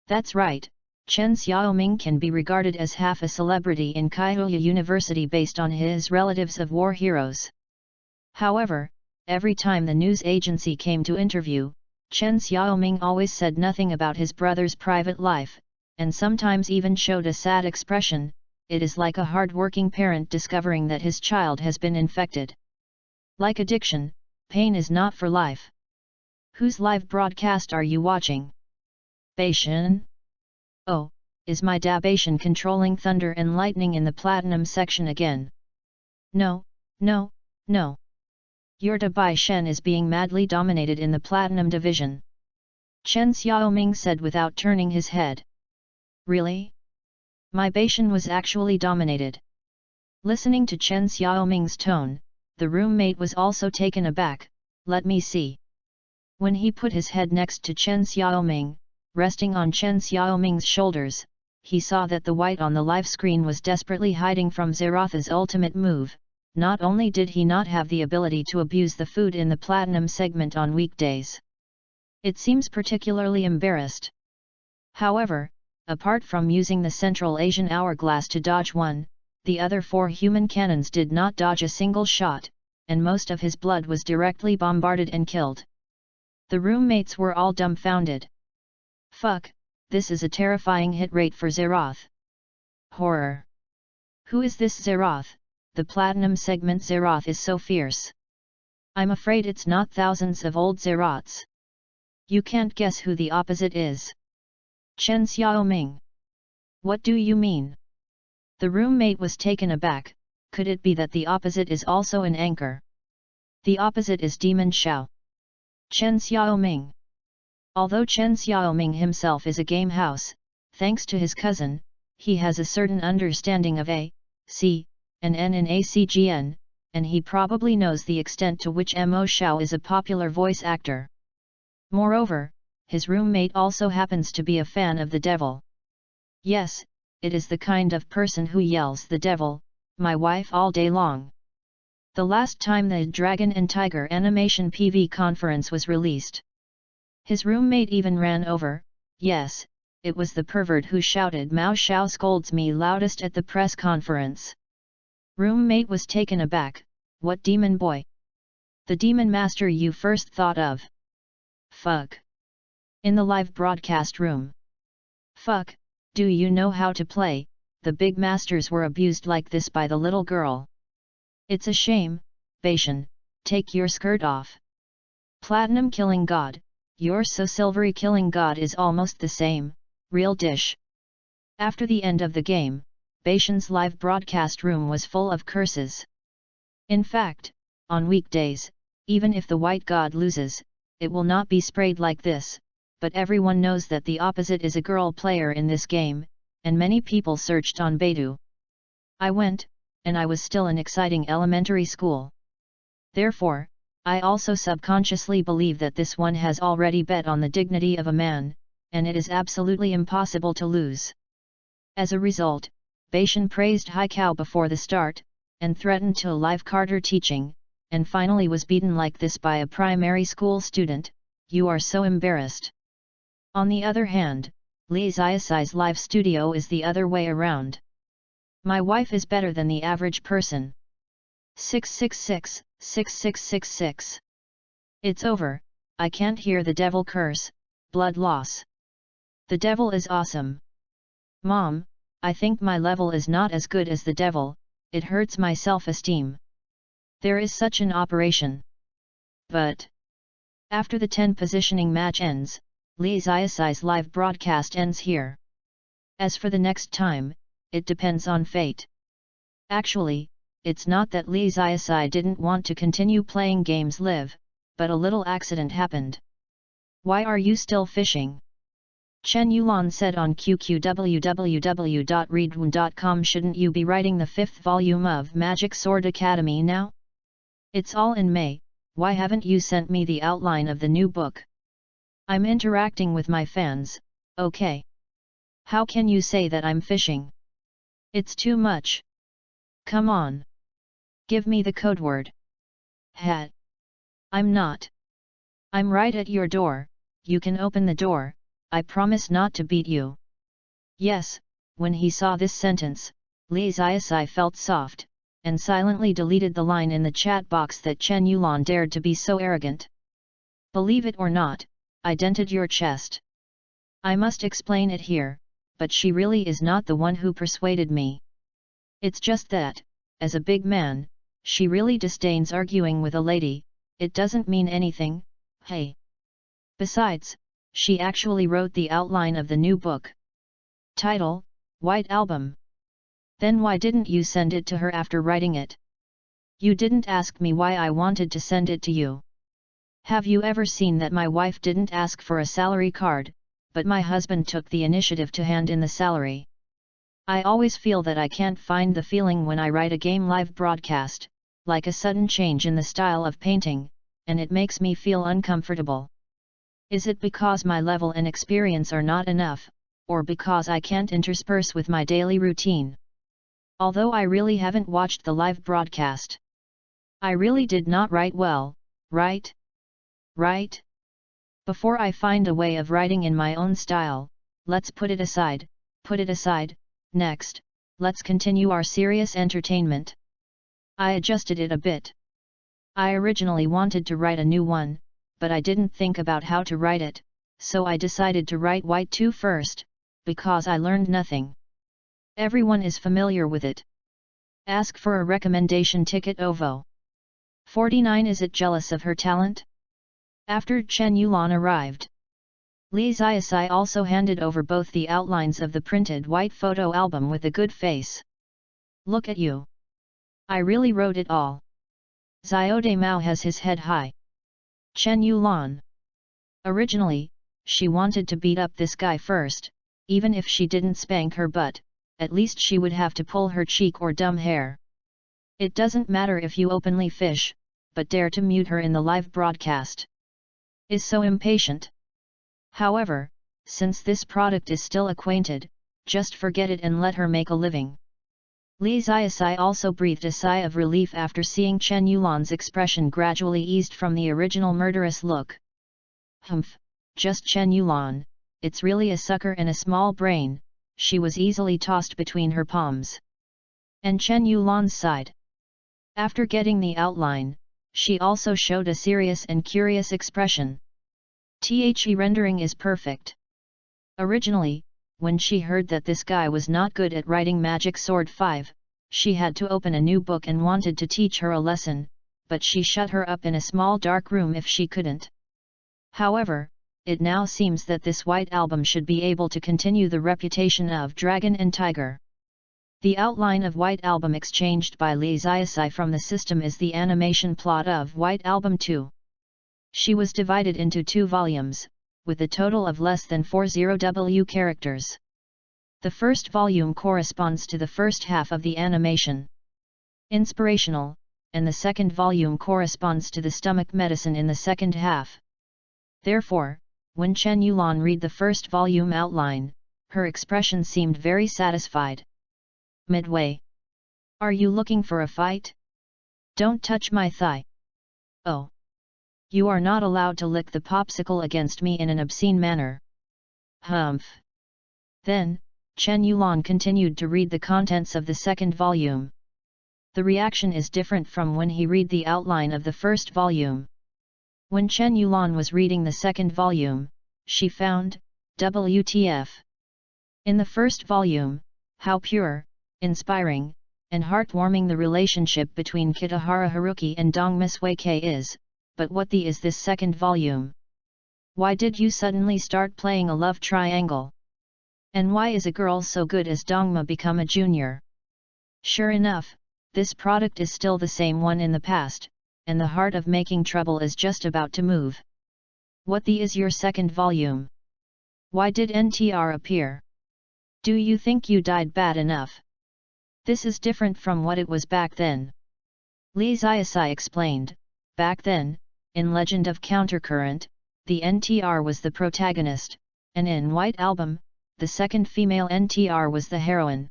That's right. Chen Xiaoming can be regarded as half a celebrity in Kyoto University based on his relatives of war heroes. However, every time the news agency came to interview, Chen Xiaoming always said nothing about his brother's private life, and sometimes even showed a sad expression. It is like a hard-working parent discovering that his child has been infected. Like addiction, pain is not for life. Whose live broadcast are you watching? Beishan? Oh, is my Dabation controlling thunder and lightning in the platinum section again? No, no, no. Your Dabation is being madly dominated in the platinum division. Chen Xiaoming said without turning his head. Really? My Beishan was actually dominated. Listening to Chen Xiaoming's tone, the roommate was also taken aback. Let me see. When he put his head next to Chen Xiaoming, resting on Chen Xiaoming's shoulders, he saw that the white on the live screen was desperately hiding from Zeroth's ultimate move. Not only did he not have the ability to abuse the food in the platinum segment on weekdays. It seems particularly embarrassed. However, apart from using the Central Asian hourglass to dodge one, the other 4 human cannons did not dodge a single shot, and most of his blood was directly bombarded and killed. The roommates were all dumbfounded. Fuck, this is a terrifying hit rate for Zeroth. Horror. Who is this Zeroth? The platinum segment Zeroth is so fierce. I'm afraid it's not thousands of old Zeroths. You can't guess who the opposite is. Chen Xiaoming. What do you mean? The roommate was taken aback. Could it be that the opposite is also an anchor? The opposite is Demon Xiao. Chen Xiaoming. Although Chen Xiaoming himself is a game house, thanks to his cousin, he has a certain understanding of A, C, and N in ACGN, and he probably knows the extent to which Mo Xiao is a popular voice actor. Moreover, his roommate also happens to be a fan of the devil. Yes, it is the kind of person who yells the devil, my wife all day long. The last time the Dragon and Tiger animation PV conference was released, his roommate even ran over, yes, it was the pervert who shouted Mao Xiao scolds me loudest at the press conference. Roommate was taken aback, what demon boy? The demon master you first thought of. Fuck. In the live broadcast room. Fuck, do you know how to play? The big masters were abused like this by the little girl. It's a shame, Bashan, take your skirt off. Platinum killing god, you're so silvery killing god is almost the same, real dish. After the end of the game, Bashan's live broadcast room was full of curses. In fact, on weekdays, even if the white god loses, it will not be sprayed like this, but everyone knows that the opposite is a girl player in this game, and many people searched on Baidu. I went, and I was still in exciting elementary school. Therefore, I also subconsciously believe that this one has already bet on the dignity of a man, and it is absolutely impossible to lose. As a result, Bashan praised Haikao before the start, and threatened to live Carter teaching, and finally was beaten like this by a primary school student. You are so embarrassed. On the other hand, Lee Xiaosai's live studio is the other way around. My wife is better than the average person. 666, 6666. It's over, I can't hear the devil curse, blood loss. The devil is awesome. Mom, I think my level is not as good as the devil, it hurts my self-esteem. There is such an operation. But after the 10 positioning match ends, Lee Xiaosai's live broadcast ends here. As for the next time, it depends on fate. Actually, it's not that Lee Xiaosai didn't want to continue playing games live, but a little accident happened. Why are you still fishing? Chen Yulan said on qqwww.readaloud.com. Shouldn't you be writing the 5th volume of Magic Sword Academy now? It's all in May, why haven't you sent me the outline of the new book? I'm interacting with my fans, okay. How can you say that I'm fishing? It's too much. Come on. Give me the code word. Hat. I'm not. I'm right at your door, you can open the door, I promise not to beat you. Yes, when he saw this sentence, Lee Xiaosai felt soft, and silently deleted the line in the chat box that Chen Yulan dared to be so arrogant. Believe it or not, I dented your chest. I must explain it here, but she really is not the one who persuaded me. It's just that, as a big man, she really disdains arguing with a lady, it doesn't mean anything, hey. Besides, she actually wrote the outline of the new book. Title, White Album. Then why didn't you send it to her after writing it? You didn't ask me why I wanted to send it to you. Have you ever seen that my wife didn't ask for a salary card, but my husband took the initiative to hand in the salary? I always feel that I can't find the feeling when I write a game live broadcast, like a sudden change in the style of painting, and it makes me feel uncomfortable. Is it because my level and experience are not enough, or because I can't intersperse with my daily routine? Although I really haven't watched the live broadcast. I really did not write well, right? Right? Before I find a way of writing in my own style, let's put it aside, next, let's continue our serious entertainment. I adjusted it a bit. I originally wanted to write a new one, but I didn't think about how to write it, so I decided to write White 2 first, because I learned nothing. Everyone is familiar with it. Ask for a recommendation ticket OVO. 49. Is it jealous of her talent? After Chen Yulan arrived, Lee Xiaosai also handed over both the outlines of the printed white photo album with a good face. Look at you. I really wrote it all. Xiaode Mao has his head high. Chen Yulan. Originally, she wanted to beat up this guy first, even if she didn't spank her butt, at least she would have to pull her cheek or dumb hair. It doesn't matter if you openly fish, but dare to mute her in the live broadcast. is so impatient. However, since this product is still acquainted, just forget it and let her make a living. Li Ziasai also breathed a sigh of relief after seeing Chen Yulan's expression gradually eased from the original murderous look. Humph, just Chen Yulan, it's really a sucker and a small brain, she was easily tossed between her palms. And Chen Yulan sighed. After getting the outline, she also showed a serious and curious expression. The rendering is perfect. Originally, when she heard that this guy was not good at writing Magic Sword 5, she had to open a new book and wanted to teach her a lesson, but she shut her up in a small dark room if she couldn't. However, it now seems that this white album should be able to continue the reputation of Dragon and Tiger. The outline of White Album exchanged by Li Ziasai from the system is the animation plot of White Album 2. She was divided into 2 volumes, with a total of less than 40 characters. The first volume corresponds to the first half of the animation. Inspirational, and the second volume corresponds to the stomach medicine in the second half. Therefore, when Chen Yulan read the first volume outline, her expression seemed very satisfied. Midway. Are you looking for a fight? Don't touch my thigh. Oh. You are not allowed to lick the popsicle against me in an obscene manner. Humph. Then, Chen Yulan continued to read the contents of the second volume. The reaction is different from when he read the outline of the first volume. When Chen Yulan was reading the second volume, she found, WTF. In the first volume, how pure, inspiring, and heartwarming the relationship between Kitahara Haruki and Dongma Suike is, but what the is this second volume? Why did you suddenly start playing a love triangle? And why is a girl so good as Dongma become a junior? Sure enough, this product is still the same one in the past, and the heart of making trouble is just about to move. What the is your second volume? Why did NTR appear? Do you think you died bad enough? This is different from what it was back then. Li Ziasai explained, back then, in Legend of Countercurrent, the NTR was the protagonist, and in White Album, the second female NTR was the heroine.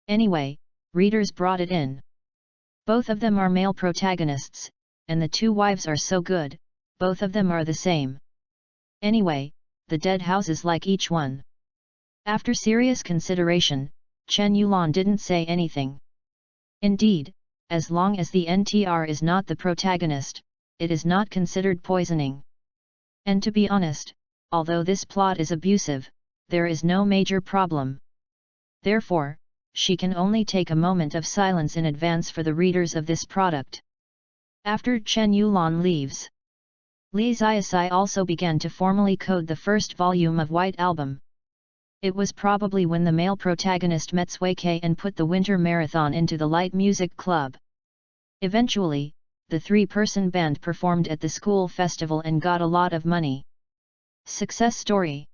Anyway, readers brought it in. Both of them are male protagonists, and the 2 wives are so good, both of them are the same. Anyway, the dead houses like each one. After serious consideration, Chen Yulan didn't say anything. Indeed, as long as the NTR is not the protagonist, it is not considered poisoning. And to be honest, although this plot is abusive, there is no major problem. Therefore, she can only take a moment of silence in advance for the readers of this product. After Chen Yulan leaves, Li Ziasai also began to formally code the first volume of White Album. It was probably when the male protagonist met Suike and put the winter marathon into the light music club. Eventually, the 3-person band performed at the school festival and got a lot of money. Success story.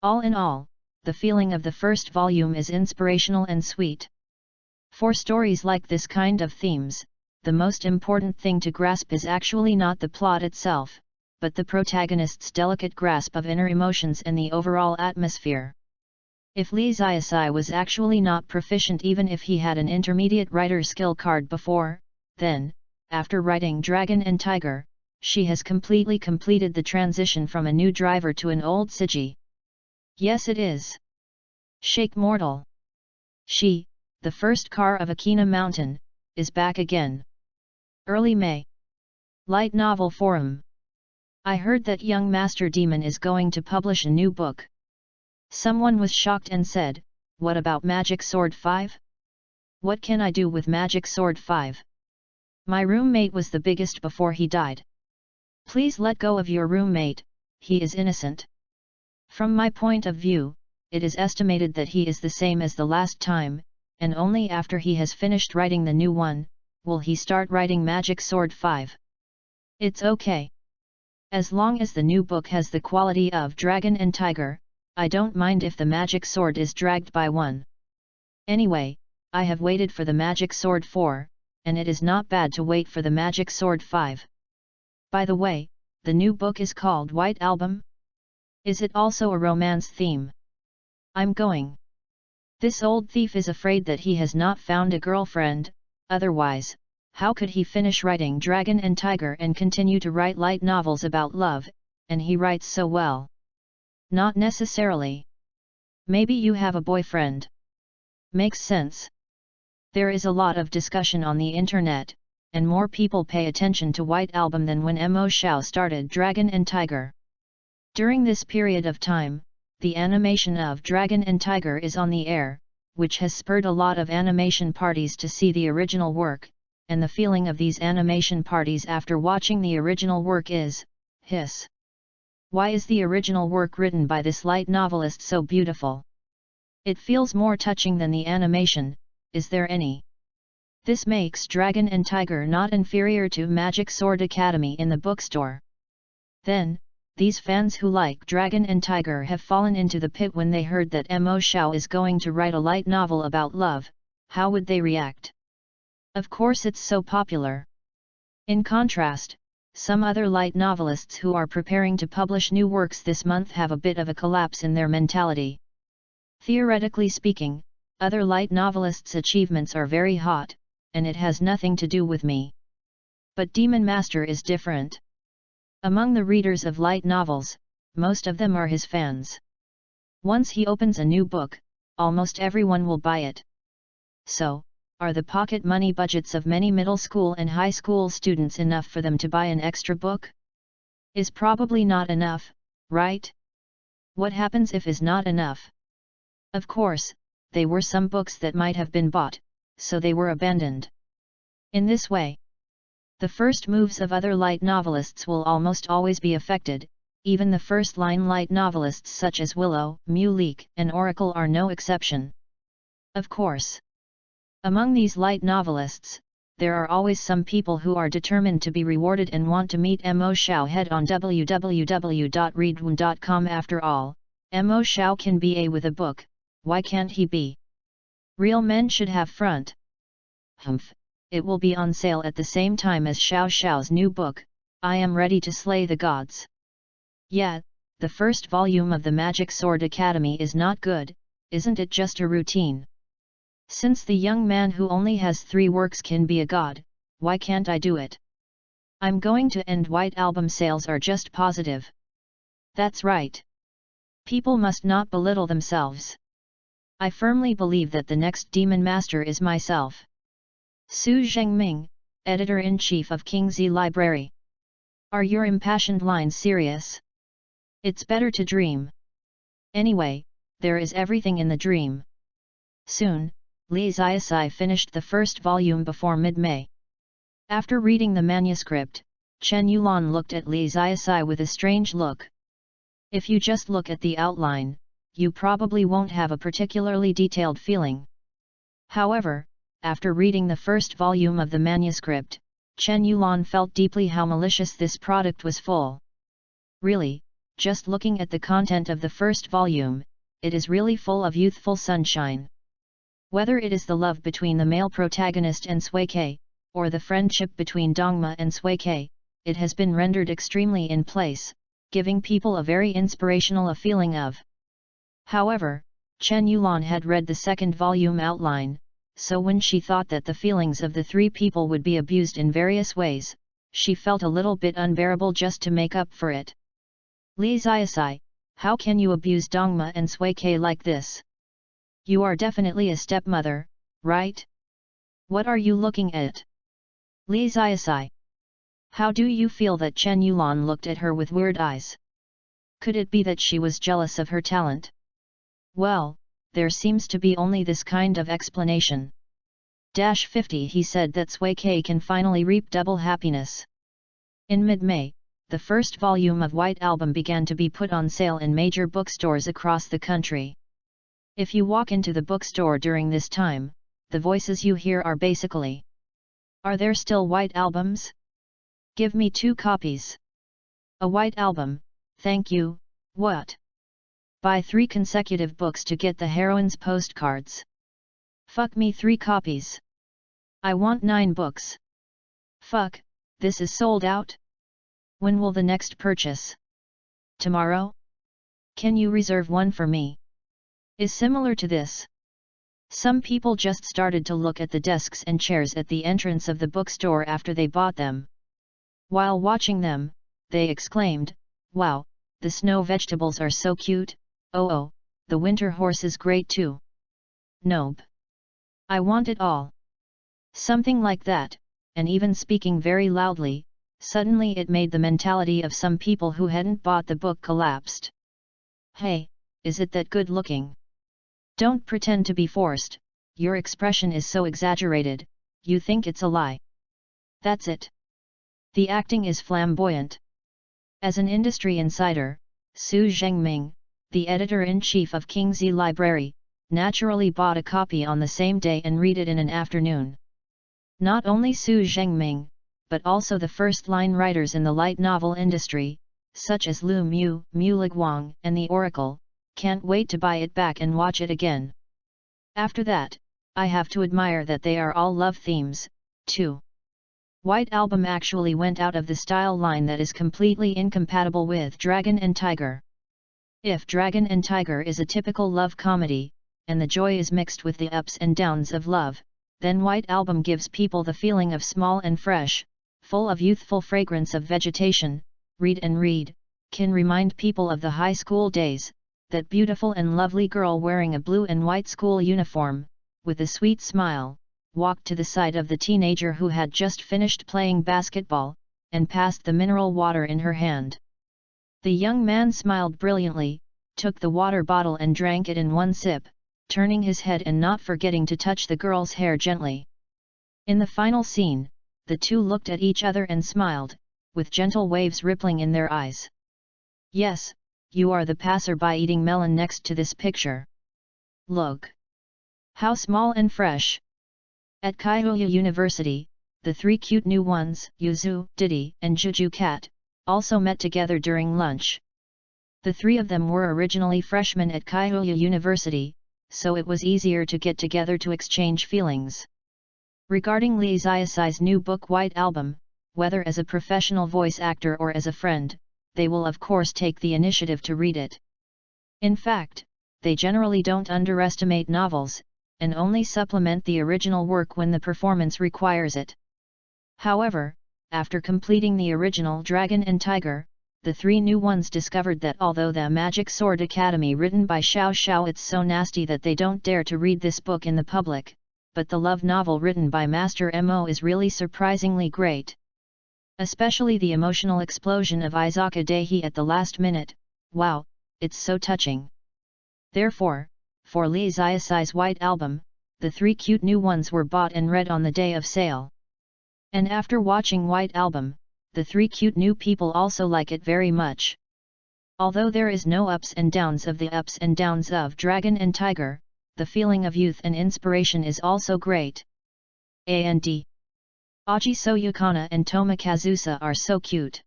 All in all, the feeling of the first volume is inspirational and sweet. For stories like this kind of themes, the most important thing to grasp is actually not the plot itself, but the protagonist's delicate grasp of inner emotions and the overall atmosphere. If Li Ziasai was actually not proficient even if he had an intermediate writer skill card before, then, after writing Dragon and Tiger, she has completely completed the transition from a new driver to an old Siji. Yes it is. Shake Mortal. She, the first car of Akina Mountain, is back again. Early May. Light Novel Forum. I heard that young Master Demon is going to publish a new book. Someone was shocked and said, what about Magic Sword 5? What can I do with Magic Sword 5? My roommate was the biggest before he died. Please let go of your roommate, he is innocent. From my point of view, it is estimated that he is the same as the last time, and only after he has finished writing the new one, will he start writing Magic Sword 5. It's okay. As long as the new book has the quality of Dragon and Tiger, I don't mind if the Magic Sword is dragged by one. Anyway, I have waited for the Magic Sword 4, and it is not bad to wait for the Magic Sword 5. By the way, the new book is called White Album? Is it also a romance theme? I'm going. This old thief is afraid that he has not found a girlfriend, otherwise, how could he finish writing Dragon and Tiger and continue to write light novels about love, and he writes so well? Not necessarily. Maybe you have a boyfriend. Makes sense. There is a lot of discussion on the internet, and more people pay attention to White Album than when Mo Xiao started Dragon and Tiger. During this period of time, the animation of Dragon and Tiger is on the air, which has spurred a lot of animation parties to see the original work, and the feeling of these animation parties after watching the original work is, hiss. Why is the original work written by this light novelist so beautiful? It feels more touching than the animation, is there any? This makes Dragon and Tiger not inferior to Magic Sword Academy in the bookstore. Then, these fans who like Dragon and Tiger have fallen into the pit when they heard that Mo Xiao is going to write a light novel about love. How would they react? Of course it's so popular. In contrast, some other light novelists who are preparing to publish new works this month have a bit of a collapse in their mentality. Theoretically speaking, other light novelists' achievements are very hot, and it has nothing to do with me. But Demon Master is different. Among the readers of light novels, most of them are his fans. Once he opens a new book, almost everyone will buy it. So, are the pocket money budgets of many middle school and high school students enough for them to buy an extra book? Is probably not enough, right? What happens if is not enough? Of course, they were some books that might have been bought, so they were abandoned. In this way, the first moves of other light novelists will almost always be affected, even the first-line light novelists such as Willow, Muleek, and Oracle are no exception. Of course. Among these light novelists, there are always some people who are determined to be rewarded and want to meet Mo Xiao head on www.readaloud.com. After all, Mo Xiao can be A with a book, why can't he be? Real men should have front. Humph, it will be on sale at the same time as Xiao Xiao's new book, I Am Ready to Slay the Gods. Yeah, the first volume of the Magic Sword Academy is not good, isn't it just a routine? Since the young man who only has 3 works can be a god, why can't I do it? I'm going to end White Album sales are just positive. That's right. People must not belittle themselves. I firmly believe that the next Demon Master is myself. Su Zhengming, Editor-in-Chief of Kingxi Library. Are your impassioned lines serious? It's better to dream. Anyway, there is everything in the dream. Soon, Li Xiaosai finished the first volume before mid-May. After reading the manuscript, Chen Yulan looked at Li Xiaosai with a strange look. If you just look at the outline, you probably won't have a particularly detailed feeling. However, after reading the first volume of the manuscript, Chen Yulan felt deeply how malicious this product was full. Really, just looking at the content of the first volume, it is really full of youthful sunshine. Whether it is the love between the male protagonist and Sui Ke, or the friendship between Dongma and Sui Ke, it has been rendered extremely in place, giving people a very inspirational a feeling of. However, Chen Yulan had read the second volume outline, so when she thought that the feelings of the 3 people would be abused in various ways, she felt a little bit unbearable just to make up for it. Li Xiaosai, how can you abuse Dongma and Sui Ke like this? You are definitely a stepmother, right? What are you looking at? Li Xiaosai. How do you feel that Chen Yulan looked at her with weird eyes? Could it be that she was jealous of her talent? Well, there seems to be only this kind of explanation. 50 He said that Sui Ke can finally reap double happiness. In mid-May, the first volume of White Album began to be put on sale in major bookstores across the country. If you walk into the bookstore during this time, the voices you hear are basically, "Are there still White Albums? Give me 2 copies. A White Album, thank you, what? Buy 3 consecutive books to get the heroine's postcards. Fuck me 3 copies. I want 9 books. Fuck, this is sold out? When will the next purchase? Tomorrow? Can you reserve one for me? Is similar to this. Some people just started to look at the desks and chairs at the entrance of the bookstore after they bought them. While watching them, they exclaimed, "Wow, the snow vegetables are so cute, oh, the winter horse is great too. Nope. I want it all." Something like that, and even speaking very loudly, suddenly it made the mentality of some people who hadn't bought the book collapsed. Hey, is it that good looking? Don't pretend to be forced, your expression is so exaggerated, you think it's a lie. That's it. The acting is flamboyant. As an industry insider, Su Zhengming, the editor-in-chief of Kingxi Library, naturally bought a copy on the same day and read it in an afternoon. Not only Su Zhengming, but also the first-line writers in the light novel industry, such as Lu Mu, Mu Liguang, and The Oracle, can't wait to buy it back and watch it again. After that, I have to admire that they are all love themes, too. White Album actually went out of the style line that is completely incompatible with Dragon and Tiger. If Dragon and Tiger is a typical love comedy, and the joy is mixed with the ups and downs of love, then White Album gives people the feeling of small and fresh, full of youthful fragrance of vegetation. Read and Read can remind people of the high school days, that beautiful and lovely girl wearing a blue and white school uniform, with a sweet smile, walked to the side of the teenager who had just finished playing basketball, and passed the mineral water in her hand. The young man smiled brilliantly, took the water bottle and drank it in one sip, turning his head and not forgetting to touch the girl's hair gently. In the final scene, the two looked at each other and smiled, with gentle waves rippling in their eyes. Yes, you are the passerby eating melon next to this picture. Look! How small and fresh! At Kyoya University, the three cute new ones, Yuzu, Didi, and Juju Cat, also met together during lunch. The three of them were originally freshmen at Kyoya University, so it was easier to get together to exchange feelings. Regarding Li Xiaoxi's new book White Album, whether as a professional voice actor or as a friend, they will of course take the initiative to read it. In fact, they generally don't underestimate novels, and only supplement the original work when the performance requires it. However, after completing the original Dragon and Tiger, the three new ones discovered that although the Magic Sword Academy written by Xiao Xiao it's so nasty that they don't dare to read this book in the public, but the love novel written by Master Mo is really surprisingly great. Especially the emotional explosion of Izaka Daihi at the last minute, wow, it's so touching. Therefore, for Li Xiaoxi's White Album, the three cute new ones were bought and read on the day of sale. And after watching White Album, the three cute new people also like it very much. Although there is no ups and downs of the ups and downs of Dragon and Tiger, the feeling of youth and inspiration is also great. And Aji Soyukana and Toma Kazusa are so cute.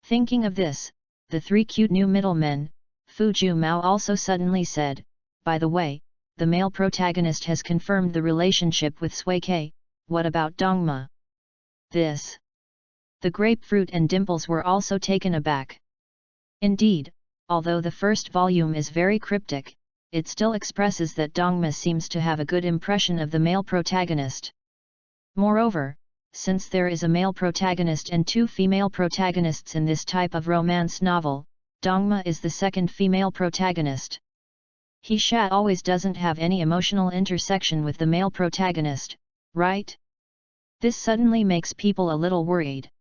Thinking of this, the three cute new middlemen, Fuju Mao also suddenly said, by the way, the male protagonist has confirmed the relationship with Suike, what about Dongma? This. The grapefruit and Dimples were also taken aback. Indeed, although the first volume is very cryptic, it still expresses that Dongma seems to have a good impression of the male protagonist. Moreover, since there is a male protagonist and two female protagonists in this type of romance novel, Dongma is the second female protagonist. He always doesn't have any emotional intersection with the male protagonist, right? This suddenly makes people a little worried.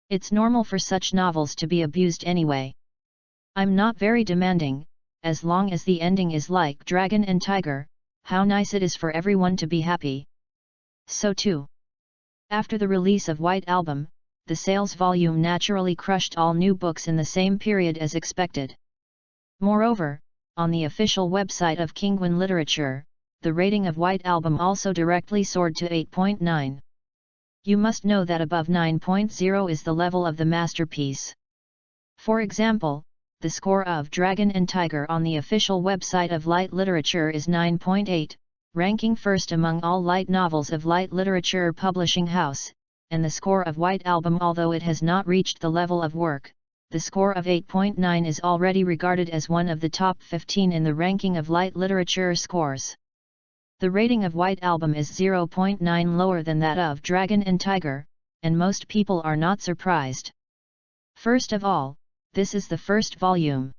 It's normal for such novels to be abused anyway. I'm not very demanding, as long as the ending is like Dragon and Tiger, how nice it is for everyone to be happy. So too. After the release of White Album, the sales volume naturally crushed all new books in the same period as expected. Moreover, on the official website of Kingguin Literature, the rating of White Album also directly soared to 8.9. You must know that above 9.0 is the level of the masterpiece. For example, the score of Dragon and Tiger on the official website of Light Literature is 9.8, ranking first among all light novels of Light Literature Publishing House, and the score of White Album. Although it has not reached the level of work, the score of 8.9 is already regarded as one of the top 15 in the ranking of light literature scores. The rating of White Album is 0.9 lower than that of Dragon and Tiger, and most people are not surprised. First of all, this is the first volume.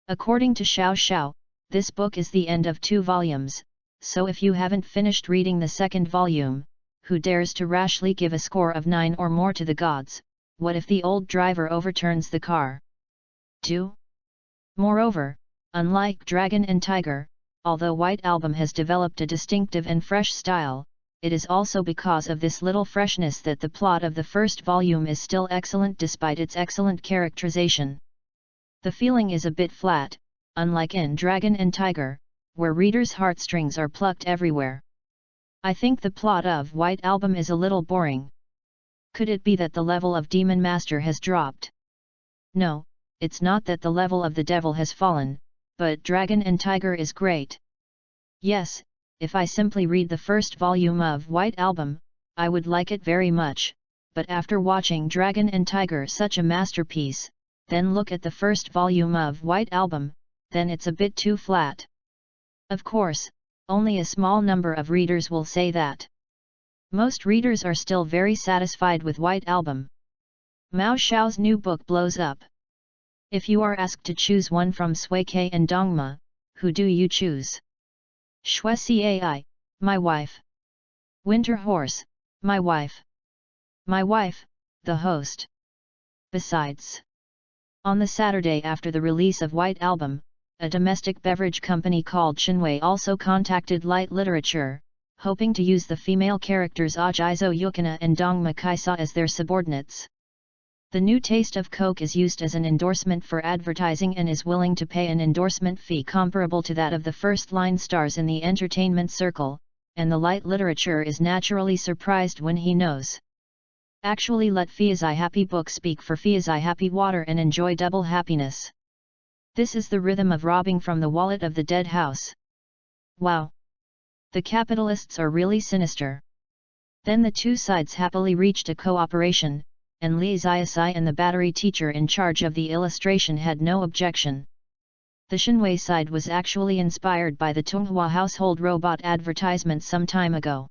According to Xiao Xiao, this book is the end of 2 volumes, so if you haven't finished reading the second volume, who dares to rashly give a score of 9 or more to the gods? What if the old driver overturns the car? 2. Moreover, unlike Dragon and Tiger, although White Album has developed a distinctive and fresh style, it is also because of this little freshness that the plot of the first volume is still excellent despite its excellent characterization. The feeling is a bit flat, unlike in Dragon and Tiger, where readers' heartstrings are plucked everywhere. I think the plot of White Album is a little boring. Could it be that the level of Demon Master has dropped? No, it's not that the level of the devil has fallen, but Dragon and Tiger is great. Yes, if I simply read the first volume of White Album, I would like it very much, but after watching Dragon and Tiger, such a masterpiece, then look at the first volume of White Album, then it's a bit too flat. Of course, only a small number of readers will say that. Most readers are still very satisfied with White Album. Mao Xiao's new book blows up. If you are asked to choose one from Sui Ke and Dongma, who do you choose? Shui Cai, my wife. Winter Horse, my wife. My wife, the host. Besides, on the Saturday after the release of White Album, a domestic beverage company called Shinwei also contacted Light Literature, hoping to use the female characters Ajizo Yukina and Dongma Kaisa as their subordinates. The new taste of Coke is used as an endorsement for advertising and is willing to pay an endorsement fee comparable to that of the first-line stars in the entertainment circle, and the Light Literature is naturally surprised when he knows. Actually, let Fiazai Happy Book speak for Fiazai Happy Water and enjoy double happiness. This is the rhythm of robbing from the wallet of the dead house. Wow! The capitalists are really sinister. Then the two sides happily reached a cooperation, and Li Ziasai and the battery teacher in charge of the illustration had no objection. The Shinwei side was actually inspired by the Tunghua household robot advertisement some time ago.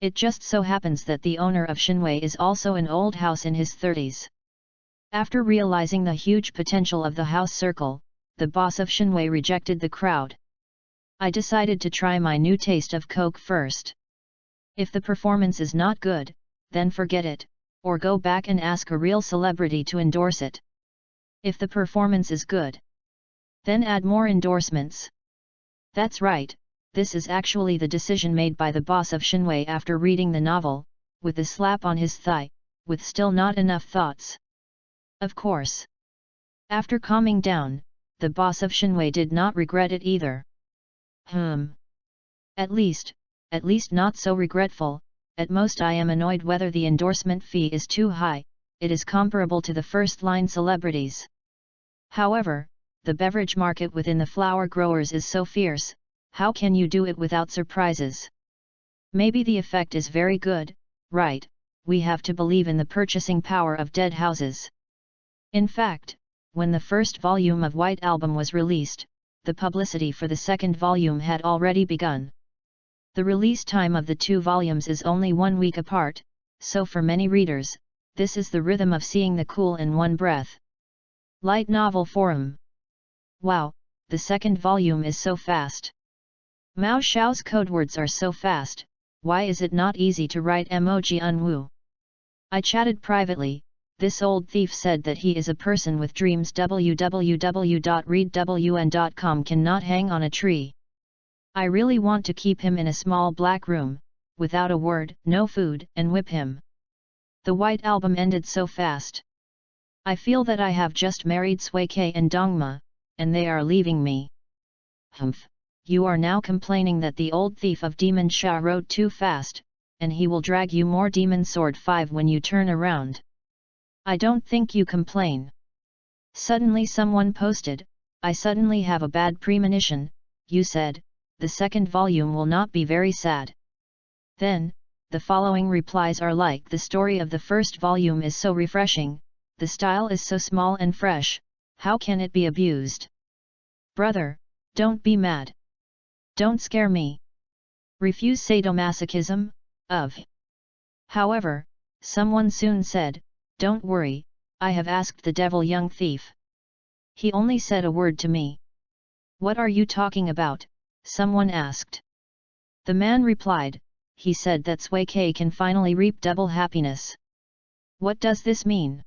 It just so happens that the owner of Shinwei is also an old house in his 30s. After realizing the huge potential of the house circle, the boss of Shinwei rejected the crowd. I decided to try my new taste of Coke first. If the performance is not good, then forget it, or go back and ask a real celebrity to endorse it. If the performance is good, then add more endorsements. That's right, this is actually the decision made by the boss of Shinwei after reading the novel, with a slap on his thigh, with still not enough thoughts. Of course. After calming down, the boss of Shinwei did not regret it either. At least not so regretful. At most I am annoyed whether the endorsement fee is too high. It is comparable to the first-line celebrities. However, the beverage market within the flower growers is so fierce, how can you do it without surprises? Maybe the effect is very good, right? We have to believe in the purchasing power of dead houses. In fact, when the first volume of White Album was released, the publicity for the second volume had already begun. The release time of the 2 volumes is only 1 week apart, so for many readers, this is the rhythm of seeing the cool in one breath. Light Novel Forum. Wow, the second volume is so fast. Mao Xiao's codewords are so fast, why is it not easy to write emoji unwu? I chatted privately. This old thief said that he is a person with dreams. www.readwn.com cannot hang on a tree. I really want to keep him in a small black room, without a word, no food, and whip him. The White Album ended so fast. I feel that I have just married Sui Ke and Dongma, and they are leaving me. Humph, you are now complaining that the old thief of Demon Sha wrote too fast, and he will drag you more Demon Sword 5 when you turn around. I don't think you complain. Suddenly someone posted, I suddenly have a bad premonition, you said, the second volume will not be very sad. Then, the following replies are like the story of the first volume is so refreshing, the style is so small and fresh, how can it be abused? Brother, don't be mad. Don't scare me. Refuse sadomasochism, of. However, someone soon said, don't worry, I have asked the devil young thief. He only said a word to me. What are you talking about? Someone asked. The man replied, he said that Sway K can finally reap double happiness. What does this mean?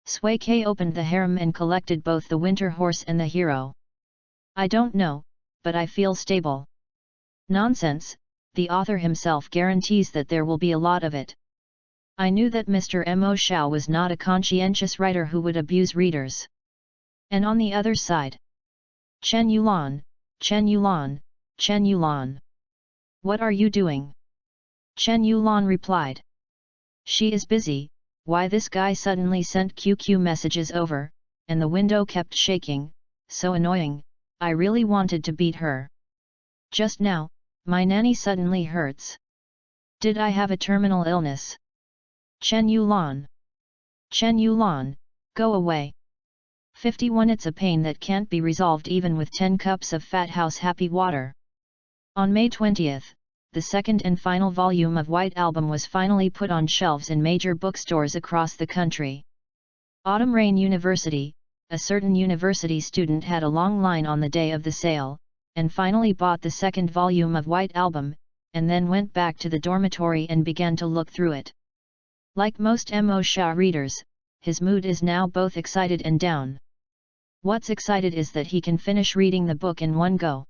Sway K opened the harem and collected both the winter horse and the hero. I don't know, but I feel stable. Nonsense, the author himself guarantees that there will be a lot of it. I knew that Mr. Mo Shao was not a conscientious writer who would abuse readers. And on the other side, Chen Yulan, Chen Yulan, Chen Yulan. What are you doing? Chen Yulan replied. She is busy. Why this guy suddenly sent QQ messages over, and the window kept shaking, so annoying, I really wanted to beat her. Just now, my nanny suddenly hurts. Did I have a terminal illness? Chen Yulan. Chen Yulan, go away. 51 It's a pain that can't be resolved even with 10 cups of Fat House Happy Water. On May 20th, the second and final volume of White Album was finally put on shelves in major bookstores across the country. Autumn Rain University, a certain university student had a long line on the day of the sale, and finally bought the second volume of White Album, and then went back to the dormitory and began to look through it. Like most Mo Shao readers, his mood is now both excited and down. What's excited is that he can finish reading the book in one go.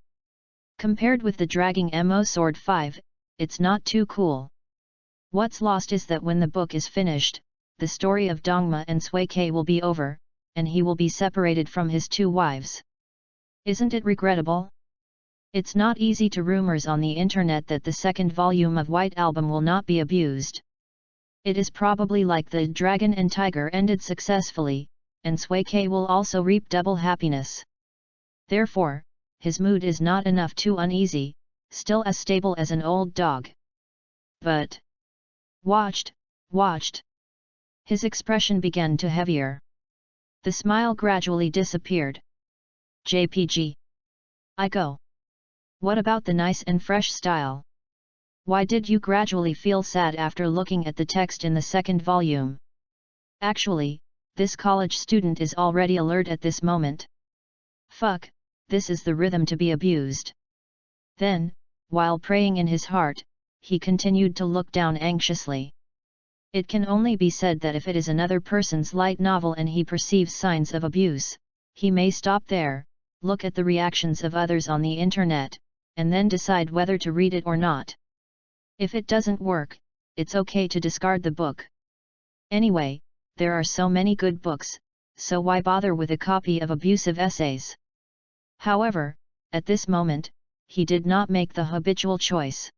Compared with the dragging Mo Sword 5, it's not too cool. What's lost is that when the book is finished, the story of Dongma and Sway K will be over, and he will be separated from his two wives. Isn't it regrettable? It's not easy to rumors on the internet that the second volume of White Album will not be abused. It is probably like the Dragon and Tiger ended successfully, and Sway K will also reap double happiness. Therefore, his mood is not enough too uneasy, still as stable as an old dog. But watched. His expression began to heavier. The smile gradually disappeared. JPG. I go. What about the nice and fresh style? Why did you gradually feel sad after looking at the text in the second volume? Actually, this college student is already alert at this moment. Fuck, this is the rhythm to be abused. Then, while praying in his heart, he continued to look down anxiously. It can only be said that if it is another person's light novel and he perceives signs of abuse, he may stop there, look at the reactions of others on the internet, and then decide whether to read it or not. If it doesn't work, it's okay to discard the book. Anyway, there are so many good books, so why bother with a copy of abusive essays? However, at this moment, he did not make the habitual choice.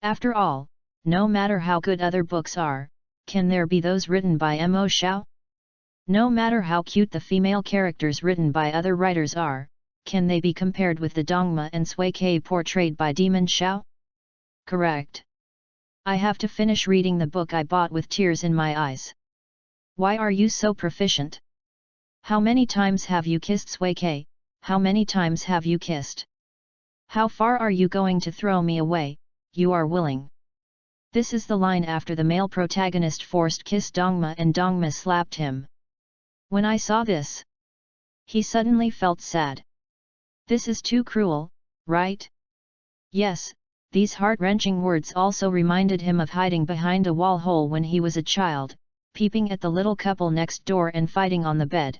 After all, no matter how good other books are, can there be those written by Mo Shao? No matter how cute the female characters written by other writers are, can they be compared with the Dongma and Sway K portrayed by Demon Shao? Correct. I have to finish reading the book I bought with tears in my eyes. Why are you so proficient? How many times have you kissed Sway K? How many times have you kissed? How far are you going to throw me away? You are willing. This is the line after the male protagonist forced kiss Dongma and Dongma slapped him. When I saw this, he suddenly felt sad. This is too cruel, right? Yes, these heart-wrenching words also reminded him of hiding behind a wall hole when he was a child, peeping at the little couple next door and fighting on the bed.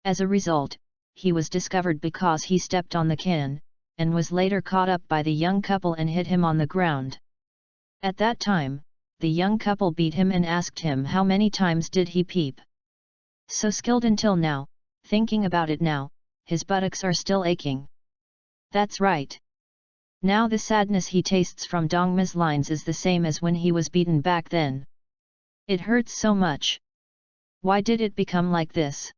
As a result, he was discovered because he stepped on the can, and was later caught up by the young couple and hit him on the ground. At that time, the young couple beat him and asked him how many times did he peep. So skilled until now, thinking about it now, his buttocks are still aching. That's right. Now the sadness he tastes from Dongma's lines is the same as when he was beaten back then. It hurts so much. Why did it become like this?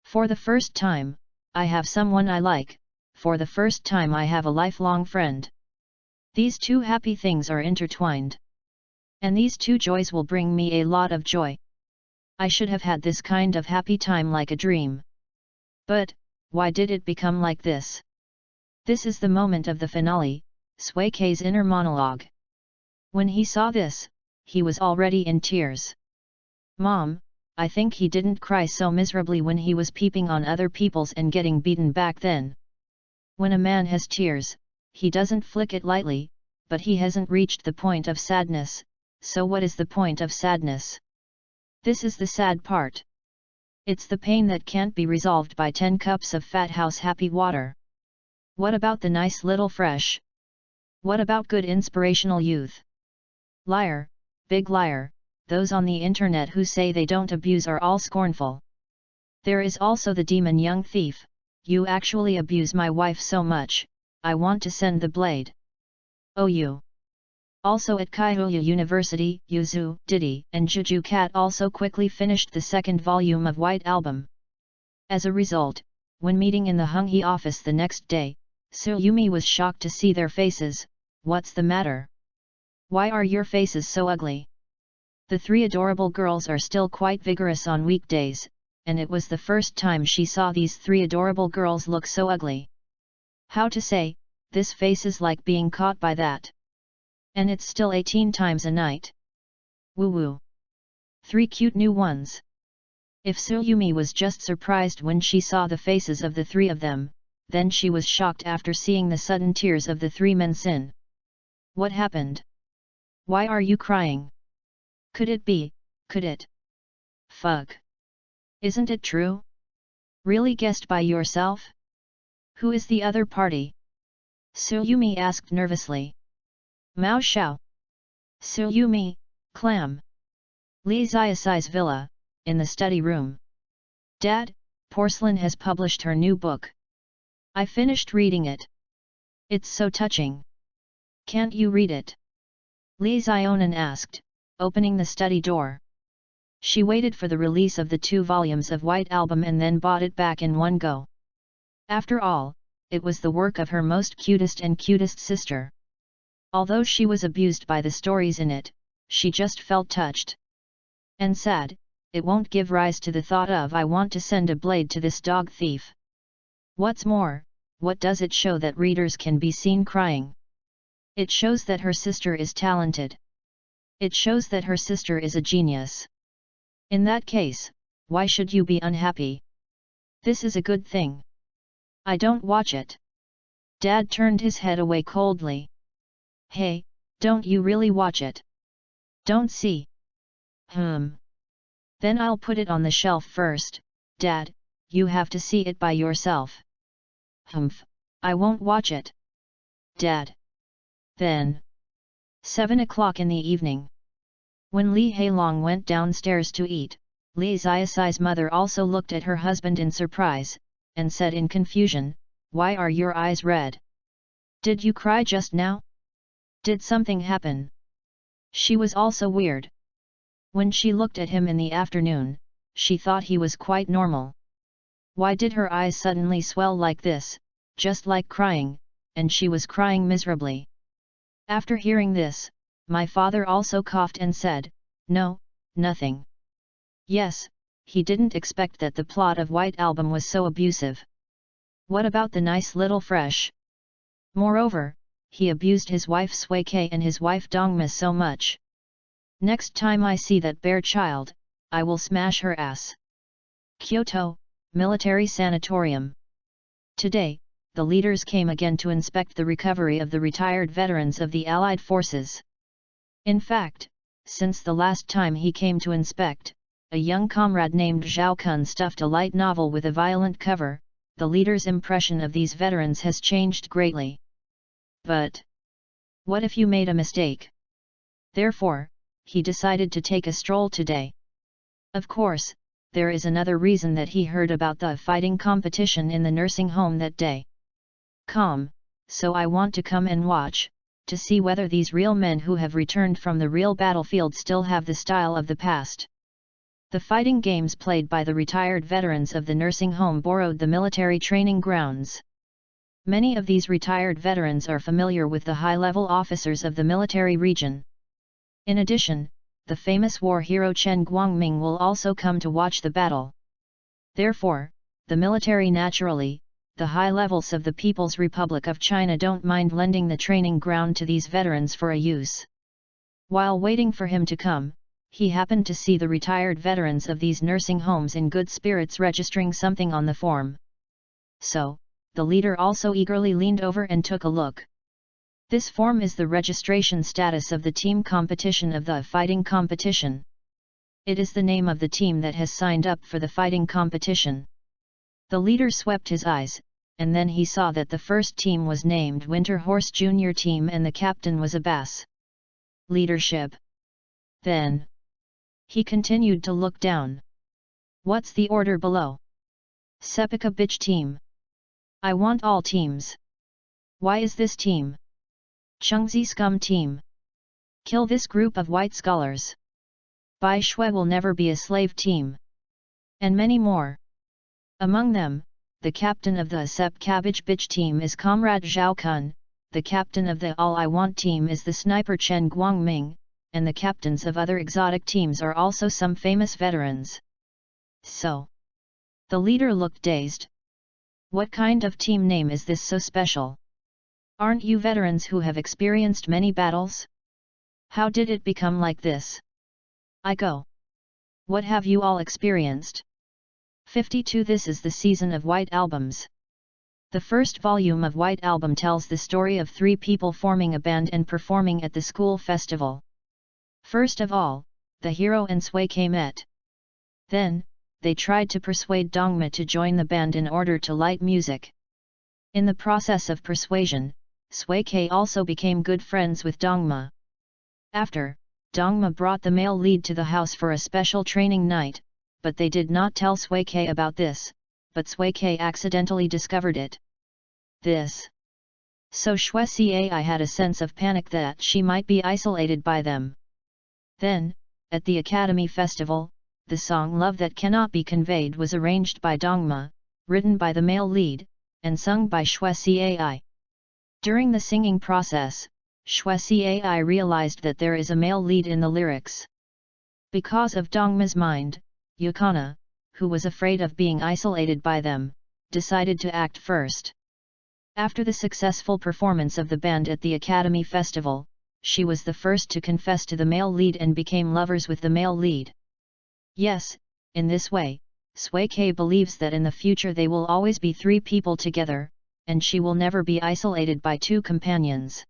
For the first time, I have someone I like, for the first time I have a lifelong friend. These two happy things are intertwined. And these two joys will bring me a lot of joy. I should have had this kind of happy time like a dream. But, why did it become like this? This is the moment of the finale, Sui Kei's inner monologue. When he saw this, he was already in tears. Mom, I think he didn't cry so miserably when he was peeping on other people's and getting beaten back then. When a man has tears, he doesn't flick it lightly, but he hasn't reached the point of sadness, so what is the point of sadness? This is the sad part. It's the pain that can't be resolved by 10 cups of fat house happy water. What about the nice little fresh? What about good inspirational youth? Liar, big liar, those on the internet who say they don't abuse are all scornful. There is also the demon young thief, you actually abuse my wife so much, I want to send the blade. Oh you. Also at Kaihoya University, Yuzu, Diddy, and Juju Cat also quickly finished the second volume of White Album. As a result, when meeting in the Hunghe office the next day, Tsuyumi was shocked to see their faces. What's the matter? Why are your faces so ugly? The three adorable girls are still quite vigorous on weekdays, and it was the first time she saw these three adorable girls look so ugly. How to say, this face is like being caught by that. And it's still 18 times a night. Woo woo. 3 cute new ones. If Tsuyumi was just surprised when she saw the faces of the three of them, then she was shocked after seeing the sudden tears of the three men sin. What happened? Why are you crying? Could it be, could it? Fuck. Isn't it true? Really guessed by yourself? Who is the other party? Tsuyumi asked nervously. Mao Xiao. Tsuyumi, clam. Li Xiaosai's villa, in the study room. Dad, Porcelain has published her new book. I finished reading it. It's so touching. Can't you read it? Li Xiaonan asked, opening the study door. She waited for the release of the 2 volumes of White Album and then bought it back in one go. After all, it was the work of her most cutest sister. Although she was abused by the stories in it, she just felt touched. And sad, it won't give rise to the thought of I want to send a blade to this dog thief. What's more, what does it show that readers can be seen crying? It shows that her sister is talented. It shows that her sister is a genius. In that case, why should you be unhappy? This is a good thing. I don't watch it. Dad turned his head away coldly. Hey, don't you really watch it? Don't see. Then I'll put it on the shelf first, Dad, you have to see it by yourself. I won't watch it. Dad. Then. 7 o'clock in the evening. When Li Hailong went downstairs to eat, Li Xiaosai's mother also looked at her husband in surprise, and said in confusion, why are your eyes red? Did you cry just now? Did something happen? She was also weird. When she looked at him in the afternoon, she thought he was quite normal. Why did her eyes suddenly swell like this, just like crying, and she was crying miserably? After hearing this, my father also coughed and said, no, nothing. Yes, he didn't expect that the plot of White Album was so abusive. What about the nice little fresh? Moreover, he abused his wife Sui Kei and his wife Dongma so much. Next time I see that bear child, I will smash her ass. Kyoto, Military Sanatorium. Today, the leaders came again to inspect the recovery of the retired veterans of the Allied forces. In fact, since the last time he came to inspect, a young comrade named Zhao Kun stuffed a light novel with a violent cover. The leader's impression of these veterans has changed greatly. But what if you made a mistake? Therefore, he decided to take a stroll today. Of course, there is another reason that he heard about the fighting competition in the nursing home that day. So I want to come and watch, to see whether these real men who have returned from the real battlefield still have the style of the past. The fighting games played by the retired veterans of the nursing home borrowed the military training grounds. Many of these retired veterans are familiar with the high-level officers of the military region. In addition, the famous war hero Chen Guangming will also come to watch the battle. Therefore, the military naturally, the high levels of the People's Republic of China don't mind lending the training ground to these veterans for a use. While waiting for him to come, he happened to see the retired veterans of these nursing homes in good spirits registering something on the form. So, the leader also eagerly leaned over and took a look. This form is the registration status of the team competition of the fighting competition. It is the name of the team that has signed up for the fighting competition. The leader swept his eyes, and then he saw that the first team was named Winter Horse Junior Team and the captain was Abbas. Leadership. Then he continued to look down. What's the order below? Sepika Bitch Team. I want all teams. Why is this team? Chengzi Scum Team. Kill this group of white scholars. Bai Shui will never be a slave team. And many more. Among them, the captain of the Sep Cabbage Bitch Team is Comrade Zhao Kun, the captain of the All I Want Team is the sniper Chen Guangming, and the captains of other exotic teams are also some famous veterans. So, the leader looked dazed. What kind of team name is this so special? Aren't you veterans who have experienced many battles? How did it become like this? I go. What have you all experienced? 52 This is the season of White Albums. The first volume of White Album tells the story of 3 people forming a band and performing at the school festival. First of all, the hero and Sui Ke met. Then, they tried to persuade Dongma to join the band in order to light music. In the process of persuasion, Sui Ke also became good friends with Dongma. After, Dongma brought the male lead to the house for a special training night, but they did not tell Sui Ke about this, but Sui Ke accidentally discovered it. So Shui Cai had a sense of panic that she might be isolated by them. Then, at the Academy Festival, the song Love That Cannot Be Conveyed was arranged by Dongma, written by the male lead, and sung by Shui Cai. During the singing process, Shui Cai realized that there is a male lead in the lyrics. Because of Dongma's mind, Yukana, who was afraid of being isolated by them, decided to act first. After the successful performance of the band at the Academy Festival, she was the first to confess to the male lead and became lovers with the male lead. Yes, in this way, Sui Ke believes that in the future they will always be 3 people together, and she will never be isolated by 2 companions.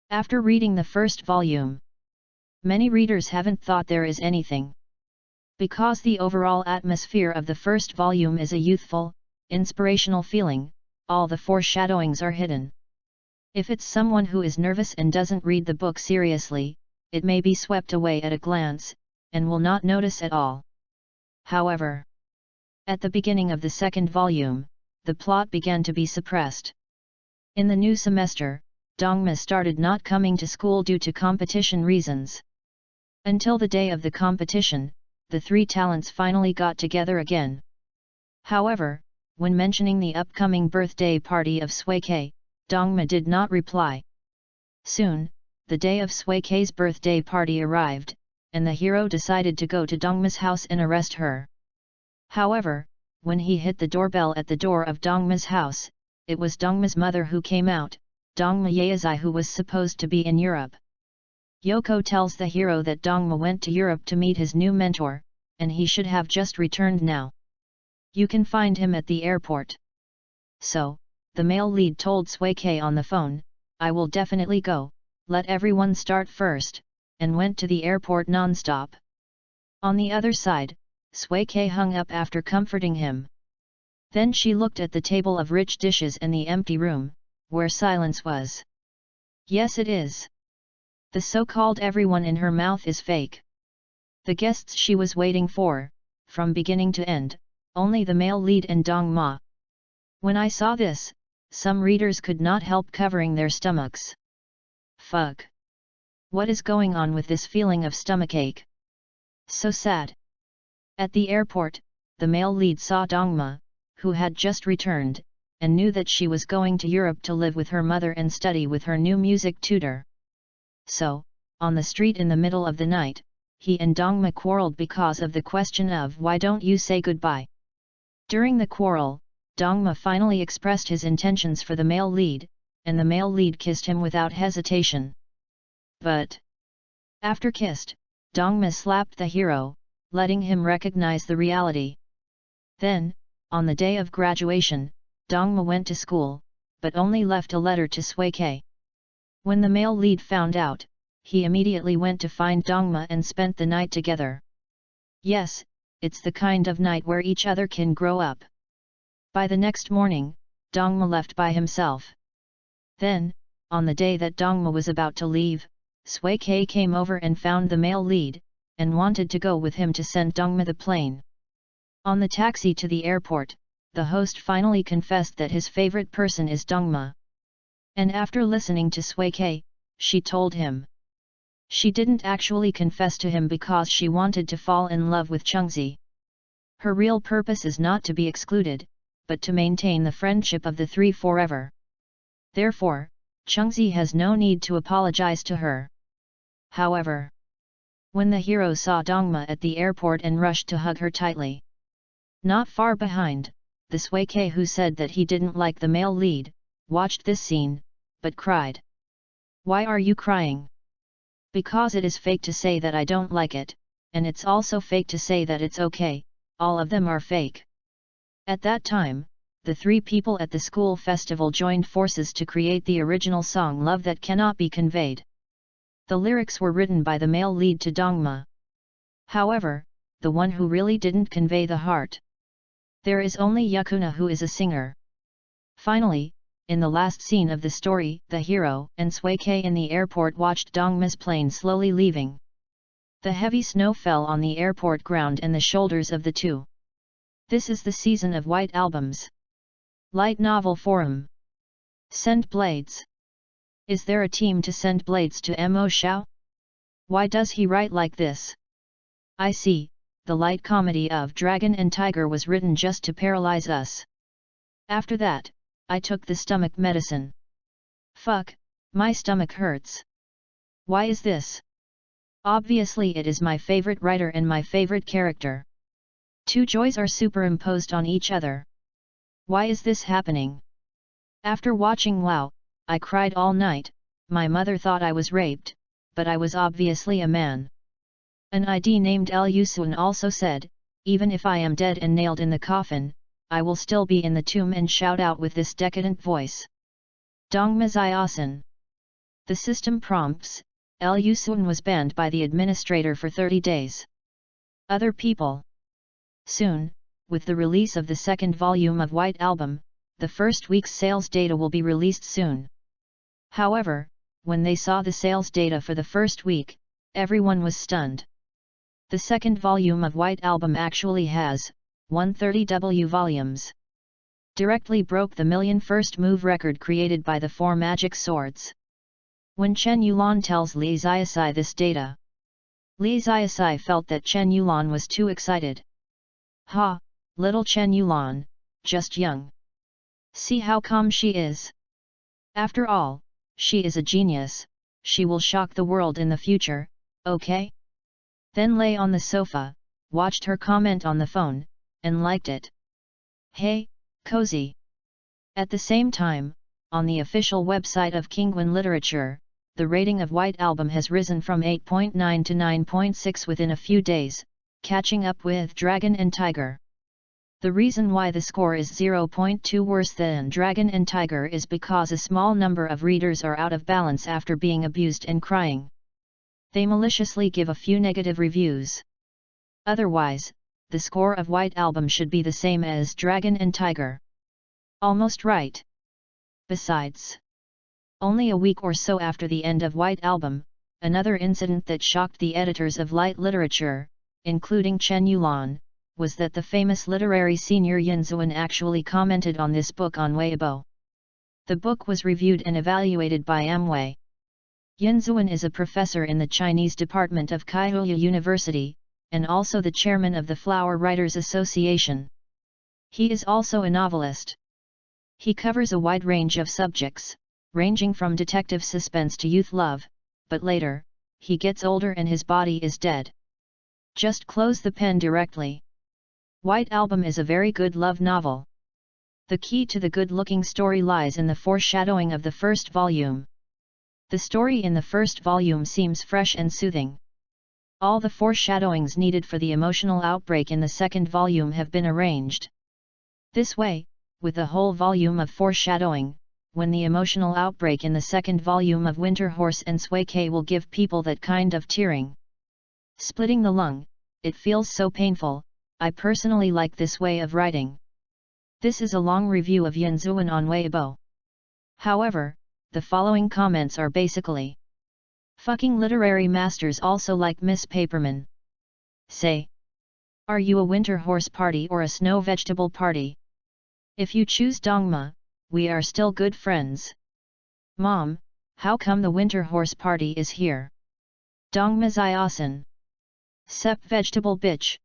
After reading the first volume, many readers haven't thought there is anything. Because the overall atmosphere of the first volume is a youthful, inspirational feeling, all the foreshadowings are hidden. If it's someone who is nervous and doesn't read the book seriously, it may be swept away at a glance, and will not notice at all. However, at the beginning of the second volume, the plot began to be suppressed. In the new semester, Dongma started not coming to school due to competition reasons. Until the day of the competition, the 3 talents finally got together again. However, when mentioning the upcoming birthday party of Sui Ke, Dongma did not reply. Soon, the day of Sui Ke's birthday party arrived, and the hero decided to go to Dongma's house and arrest her. However, when he hit the doorbell at the door of Dongma's house, it was Dongma's mother who came out, Dongma Yaezai, who was supposed to be in Europe. Yoko tells the hero that Dongma went to Europe to meet his new mentor, and he should have just returned now. You can find him at the airport. So, the male lead told Sui Ke on the phone, I will definitely go, let everyone start first, and went to the airport non-stop. On the other side, Sui Ke hung up after comforting him. Then she looked at the table of rich dishes and the empty room, where silence was. Yes, it is. The so-called everyone in her mouth is fake. The guests she was waiting for, from beginning to end, only the male lead and Dongma. When I saw this, some readers could not help covering their stomachs. Fuck. What is going on with this feeling of stomachache? So sad. At the airport, the male lead saw Dongma, who had just returned, and knew that she was going to Europe to live with her mother and study with her new music tutor. So, on the street in the middle of the night, he and Dongma quarreled because of the question of why don't you say goodbye. During the quarrel, Dongma finally expressed his intentions for the male lead, and the male lead kissed him without hesitation. But after kissed, Dongma slapped the hero, letting him recognize the reality. Then, on the day of graduation, Dongma went to school, but only left a letter to Suike. When the male lead found out, he immediately went to find Dongma and spent the night together. Yes, it's the kind of night where each other can grow up. By the next morning, Dongma left by himself. Then, on the day that Dongma was about to leave, Suike came over and found the male lead, and wanted to go with him to send Dongma the plane. On the taxi to the airport, the host finally confessed that his favorite person is Dongma. And after listening to Suike, she told him. She didn't actually confess to him because she wanted to fall in love with Chungzi. Her real purpose is not to be excluded, but to maintain the friendship of the three forever. Therefore, Chungzi has no need to apologize to her. However, when the hero saw Dongma at the airport and rushed to hug her tightly. Not far behind, the Suike who said that he didn't like the male lead, watched this scene, but cried. Why are you crying? Because it is fake to say that I don't like it, and it's also fake to say that it's okay, all of them are fake. At that time, the three people at the school festival joined forces to create the original song Love That Cannot Be Conveyed. The lyrics were written by the male lead to Dongma. However, the one who really didn't convey the heart. There is only Yakuna who is a singer. Finally, in the last scene of the story, the hero and Suike in the airport watched Dongma's plane slowly leaving. The heavy snow fell on the airport ground and the shoulders of the two. This is the season of white albums. Light Novel Forum. Send blades. Is there a team to send blades to Mo Xiao? Why does he write like this? I see, the light comedy of Dragon and Tiger was written just to paralyze us. After that, I took the stomach medicine. Fuck, my stomach hurts. Why is this? Obviously it is my favorite writer and my favorite character. Two joys are superimposed on each other. Why is this happening? After watching WoW, I cried all night. My mother thought I was raped, but I was obviously a man. An ID named Lu Sun also said, even if I am dead and nailed in the coffin, I will still be in the tomb and shout out with this decadent voice. Dongma Ziosan. The system prompts, Lu Sun was banned by the administrator for 30 days. Other people. Soon, with the release of the second volume of White Album, the first week's sales data will be released soon. However, when they saw the sales data for the first week, everyone was stunned. The second volume of White Album actually has 130W volumes. Directly broke the million first move record created by the Four Magic Swords. When Chen Yulan tells Li Xiaosai this data, Li Xiaosai felt that Chen Yulan was too excited. Ha, little Chen Yulan, just young. See how calm she is. After all, she is a genius, she will shock the world in the future, okay? Then lay on the sofa, watched her comment on the phone, and liked it. Hey, cozy. At the same time, on the official website of Kingwin Literature, the rating of White Album has risen from 8.9 to 9.6 within a few days, catching up with Dragon and Tiger. The reason why the score is 0.2 worse than Dragon and Tiger is because a small number of readers are out of balance after being abused and crying. They maliciously give a few negative reviews. Otherwise, the score of White Album should be the same as Dragon and Tiger. Almost right. Besides, only a week or so after the end of White Album, another incident that shocked the editors of light literature, including Chen Yulan, was that the famous literary senior Yinzuan actually commented on this book on Weibo. The book was reviewed and evaluated by Amway. Yinzuan is a professor in the Chinese department of Kaihuya University, and also the chairman of the Flower Writers Association. He is also a novelist. He covers a wide range of subjects, ranging from detective suspense to youth love, but later, he gets older and his body is dead. Just close the pen directly. White Album is a very good love novel. The key to the good-looking story lies in the foreshadowing of the first volume. The story in the first volume seems fresh and soothing. All the foreshadowings needed for the emotional outbreak in the second volume have been arranged. This way, with a whole volume of foreshadowing, when the emotional outbreak in the second volume of Winter Horse and Sway K will give people that kind of tearing. Splitting the lung, it feels so painful. I personally like this way of writing. This is a long review of Yin Zuan on Weibo. However, the following comments are basically fucking literary masters also like Miss Paperman. Say, are you a winter horse party or a snow vegetable party? If you choose Dongma, we are still good friends. Mom, how come the winter horse party is here? Dongma Ziosan. Sep vegetable bitch.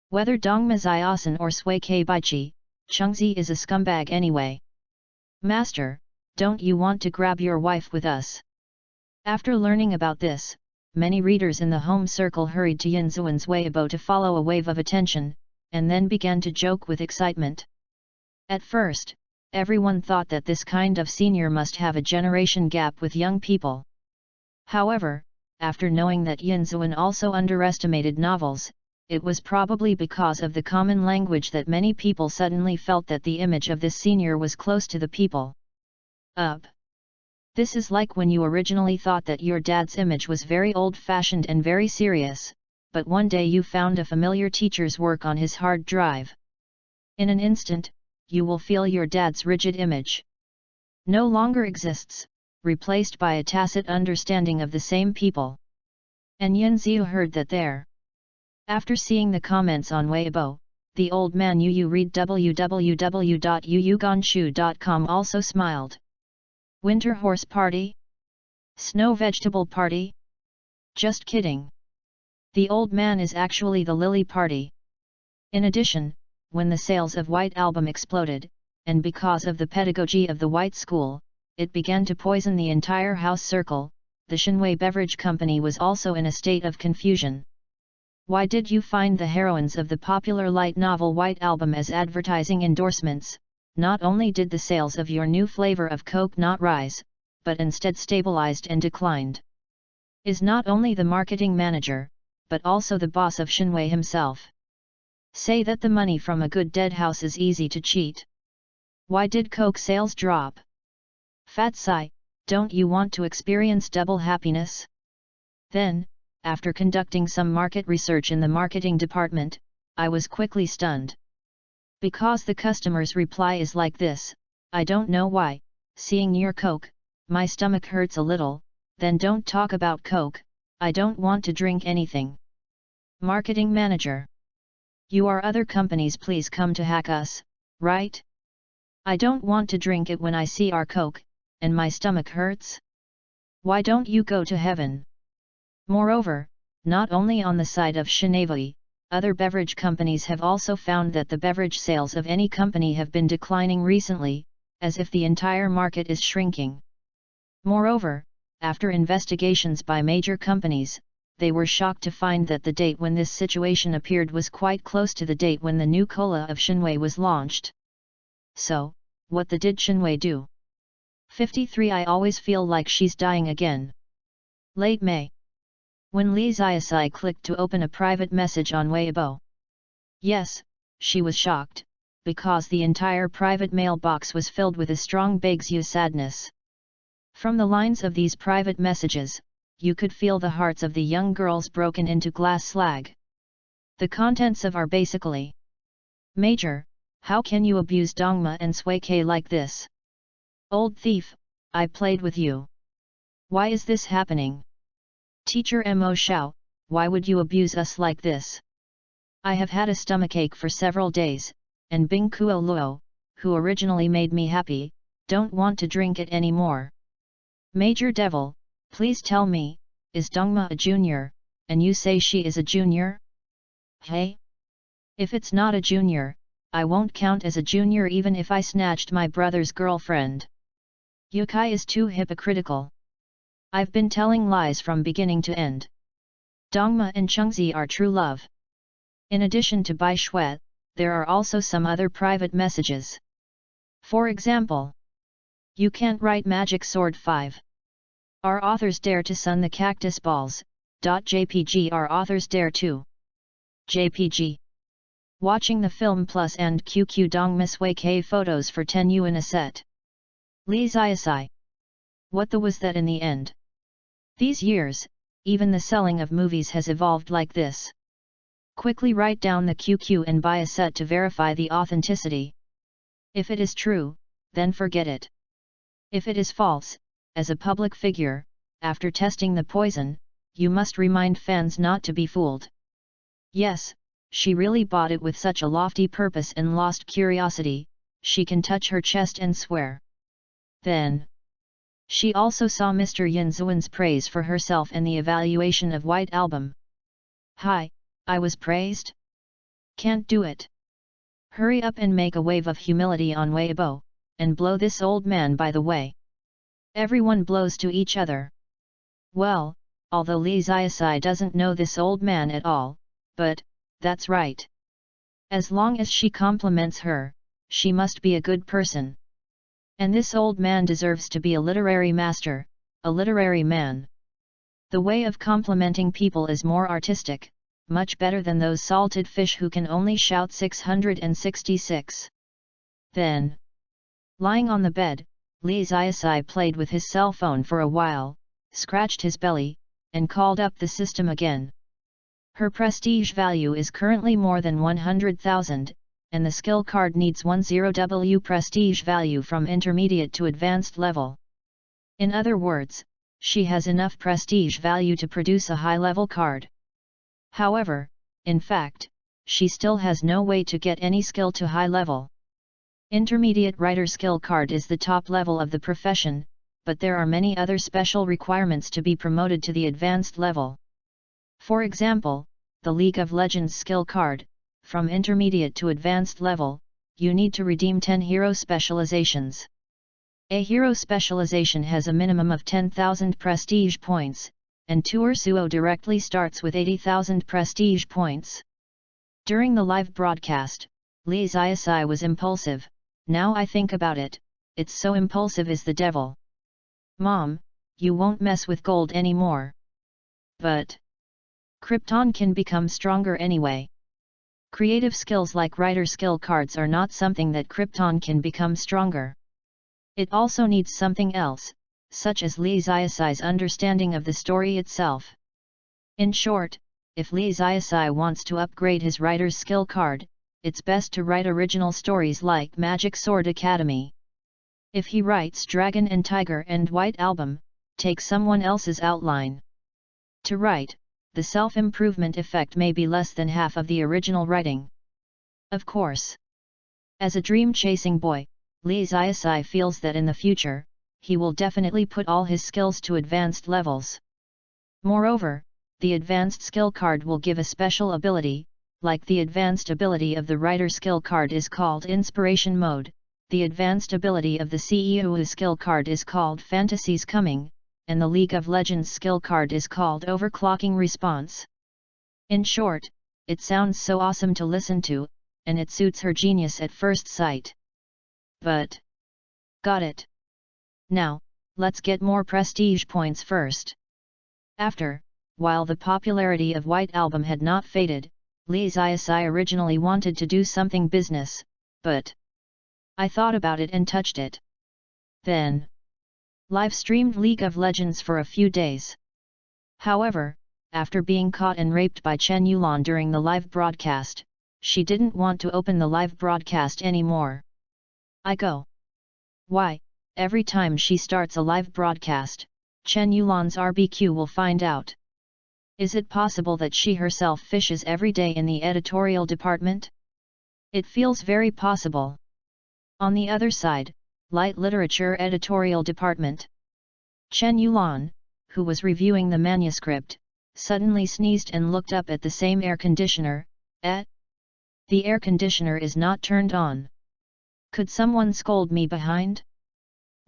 Whether Dongma Ziosan or Sway K Baichi, Chungzi is a scumbag anyway. Master, don't you want to grab your wife with us? After learning about this, many readers in the home circle hurried to Yin Zuan's Weibo to follow a wave of attention, and then began to joke with excitement. At first, everyone thought that this kind of senior must have a generation gap with young people. However, after knowing that Yin Zuan also underestimated novels, it was probably because of the common language that many people suddenly felt that the image of this senior was close to the people. This is like when you originally thought that your dad's image was very old-fashioned and very serious, but one day you found a familiar teacher's work on his hard drive. In an instant, you will feel your dad's rigid image no longer exists, replaced by a tacit understanding of the same people. And Yin Ziu heard that there. After seeing the comments on Weibo, the old man Yu read www.yuyuganshu.com also smiled. Winter horse party? Snow vegetable party? Just kidding. The old man is actually the Lily party. In addition, when the sales of White Album exploded, and because of the pedagogy of the White School, it began to poison the entire house circle, the Shinwei Beverage Company was also in a state of confusion. Why did you find the heroines of the popular light novel White Album as advertising endorsements? Not only did the sales of your new flavor of Coke not rise, but instead stabilized and declined. Is not only the marketing manager, but also the boss of Shinwei himself. Say that the money from a good dead house is easy to cheat. Why did Coke sales drop? Fat Sai, don't you want to experience double happiness? Then, after conducting some market research in the marketing department, I was quickly stunned. Because the customer's reply is like this: I don't know why, seeing your Coke, my stomach hurts a little. Then don't talk about Coke, I don't want to drink anything. Marketing manager. You are other companies, please come to hack us, right? I don't want to drink it when I see our Coke, and my stomach hurts. Why don't you go to heaven? Moreover, not only on the side of Shinwei, other beverage companies have also found that the beverage sales of any company have been declining recently, as if the entire market is shrinking. Moreover, after investigations by major companies, they were shocked to find that the date when this situation appeared was quite close to the date when the new cola of Shinwei was launched. So, what did Shinwei do? 53 I always feel like she's dying again. Late May. When Li Ziasai clicked to open a private message on Weibo. Yes, she was shocked, because the entire private mailbox was filled with a strong Bagsu sadness. From the lines of these private messages, you could feel the hearts of the young girls broken into glass slag. The contents of are basically: Major, how can you abuse Dongma and Sway K like this? Old thief, I played with you. Why is this happening? Teacher Mo Xiao, why would you abuse us like this? I have had a stomachache for several days, and Bing Kuo Luo, who originally made me happy, don't want to drink it anymore. Major Devil, please tell me, is Dongma a junior, and you say she is a junior? Hey? If it's not a junior, I won't count as a junior even if I snatched my brother's girlfriend. Yukai is too hypocritical. I've been telling lies from beginning to end. Dongma and Chengzi are true love. In addition to Bai Shui, there are also some other private messages. For example, you can't write Magic Sword 5. Our authors dare to sun the cactus balls. JPG Our authors dare to. JPG. Watching the film plus and QQ Dong Misway K photos for 10 yuan a set. Li Ziasai. What the was that in the end? These years, even the selling of movies has evolved like this. Quickly write down the QQ and buy a set to verify the authenticity. If it is true, then forget it. If it is false, as a public figure, after testing the poison, you must remind fans not to be fooled. Yes, she really bought it with such a lofty purpose and lost curiosity, she can touch her chest and swear. Then, she also saw Mr. Yin Zuan's praise for herself and the evaluation of White Album. Hi, I was praised? Can't do it. Hurry up and make a wave of humility on Weibo, and blow this old man by the way. Everyone blows to each other. Well, although Li Ziasai doesn't know this old man at all, but, that's right. As long as she compliments her, she must be a good person. And this old man deserves to be a literary master, a literary man. The way of complimenting people is more artistic, much better than those salted fish who can only shout 666. Then, lying on the bed, Li Ziasai played with his cell phone for a while, scratched his belly, and called up the system again. Her prestige value is currently more than 100,000, and the skill card needs 10W prestige value from intermediate to advanced level. In other words, she has enough prestige value to produce a high-level card. However, in fact, she still has no way to get any skill to high level. Intermediate writer skill card is the top level of the profession, but there are many other special requirements to be promoted to the advanced level. For example, the League of Legends skill card, from intermediate to advanced level, you need to redeem 10 hero specializations. A hero specialization has a minimum of 10,000 prestige points, and Tour Suo directly starts with 80,000 prestige points. During the live broadcast, Li Ziasai was impulsive. Now I think about it, it's so impulsive is the devil. Mom, you won't mess with gold anymore. But Krypton can become stronger anyway. Creative skills like writer skill cards are not something that Krypton can become stronger. It also needs something else, such as Li Ziasai's understanding of the story itself. In short, if Li Ziasai wants to upgrade his writer's skill card, it's best to write original stories like Magic Sword Academy. If he writes Dragon and Tiger and White Album, take someone else's outline. To write, the self-improvement effect may be less than half of the original writing. Of course. As a dream-chasing boy, Li Ziasai feels that in the future, he will definitely put all his skills to advanced levels. Moreover, the advanced skill card will give a special ability, like the advanced ability of the writer skill card is called Inspiration Mode, the advanced ability of the CEO skill card is called Fantasy's Coming, and the League of Legends skill card is called Overclocking Response. In short, it sounds so awesome to listen to, and it suits her genius at first sight. But got it. Now, let's get more prestige points first. After, while the popularity of White Album had not faded, Li Ziasai originally wanted to do something business, but I thought about it and touched it. Then live-streamed League of Legends for a few days. However, after being caught and raped by Chen Yulan during the live broadcast, she didn't want to open the live broadcast anymore. I go. Why, every time she starts a live broadcast, Chen Yulan's RBQ will find out. Is it possible that she herself fishes every day in the editorial department? It feels very possible. On the other side, light literature editorial department. Chen Yulan, who was reviewing the manuscript, suddenly sneezed and looked up at the same air conditioner. The air conditioner is not turned on. Could someone scold me behind?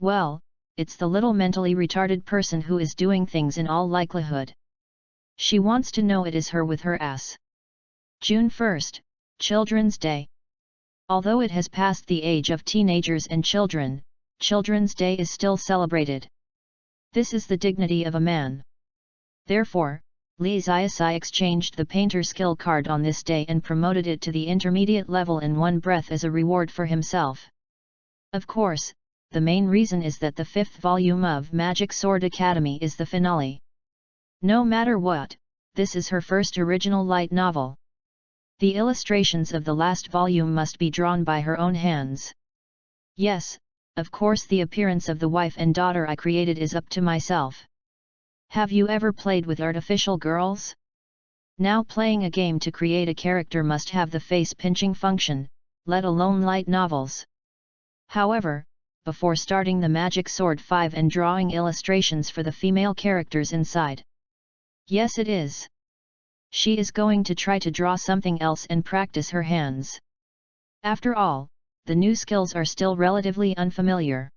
Well, it's the little mentally retarded person who is doing things in all likelihood. She wants to know it is her with her ass. June 1st, Children's Day. Although it has passed the age of teenagers and children, Children's Day is still celebrated. This is the dignity of a man. Therefore, Li Ziasai exchanged the painter skill card on this day and promoted it to the intermediate level in one breath as a reward for himself. Of course, the main reason is that the 5th volume of Magic Sword Academy is the finale. No matter what, this is her first original light novel. The illustrations of the last volume must be drawn by her own hands. Yes, of course the appearance of the wife and daughter I created is up to myself. Have you ever played with artificial girls? Now playing a game to create a character must have the face-pinching function, let alone light novels. However, before starting the Magic Sword 5 and drawing illustrations for the female characters inside. Yes, it is. She is going to try to draw something else and practice her hands. After all, the new skills are still relatively unfamiliar.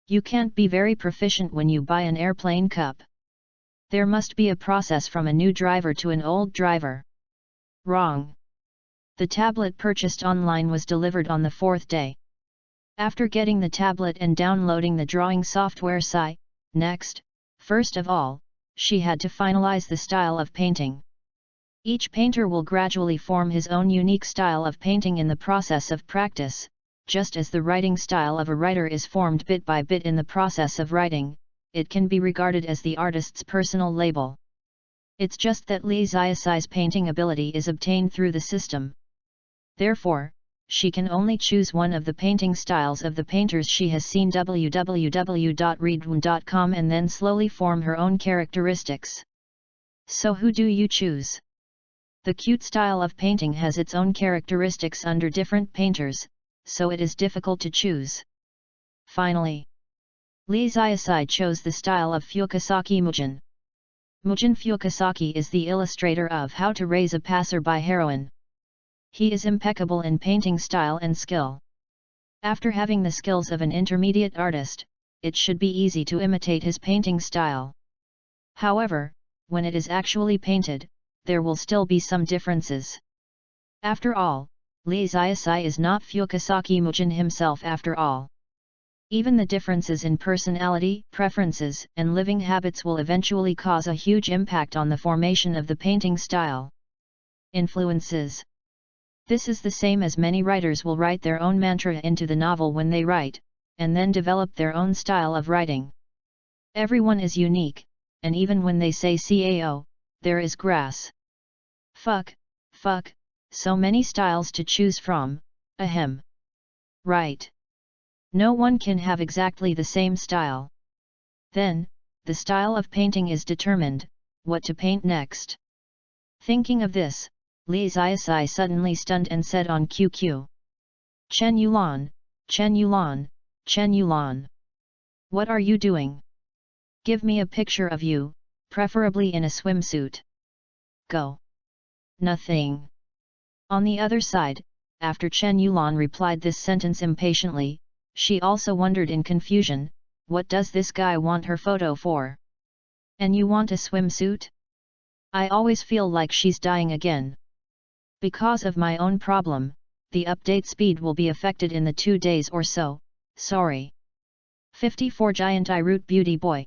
You can't be very proficient when you buy an airplane cup. There must be a process from a new driver to an old driver. Wrong. The tablet purchased online was delivered on the 4th day. After getting the tablet and downloading the drawing software next, first of all, she had to finalize the style of painting. Each painter will gradually form his own unique style of painting in the process of practice, just as the writing style of a writer is formed bit by bit in the process of writing. It can be regarded as the artist's personal label. It's just that Li Ziasai's painting ability is obtained through the system. Therefore, she can only choose one of the painting styles of the painters she has seen www.readaloud.com and then slowly form her own characteristics. So who do you choose? The cute style of painting has its own characteristics under different painters, so it is difficult to choose. Finally, Li Ziasai chose the style of Fukusaki Mujin. Mujin Fukusaki is the illustrator of How to Raise a Passerby Heroine. He is impeccable in painting style and skill. After having the skills of an intermediate artist, it should be easy to imitate his painting style. However, when it is actually painted, there will still be some differences. After all, Li Ziasai is not Fukusaki Mujin himself after all. Even the differences in personality, preferences, and living habits will eventually cause a huge impact on the formation of the painting style. Influences. This is the same as many writers will write their own mantra into the novel when they write, and then develop their own style of writing. Everyone is unique, and even when they say CAO, there is grass. Fuck, so many styles to choose from, ahem. Right. No one can have exactly the same style. Then, the style of painting is determined, what to paint next. Thinking of this, Li Ziasai suddenly stunned and said on QQ. Chen Yulan, Chen Yulan, Chen Yulan. What are you doing? Give me a picture of you, preferably in a swimsuit. Go. Nothing. On the other side, after Chen Yulan replied this sentence impatiently, she also wondered in confusion, what does this guy want her photo for? And you want a swimsuit? I always feel like she's dying again. Because of my own problem, the update speed will be affected in the 2 days or so, sorry. 54 Giant I Root Beauty Boy.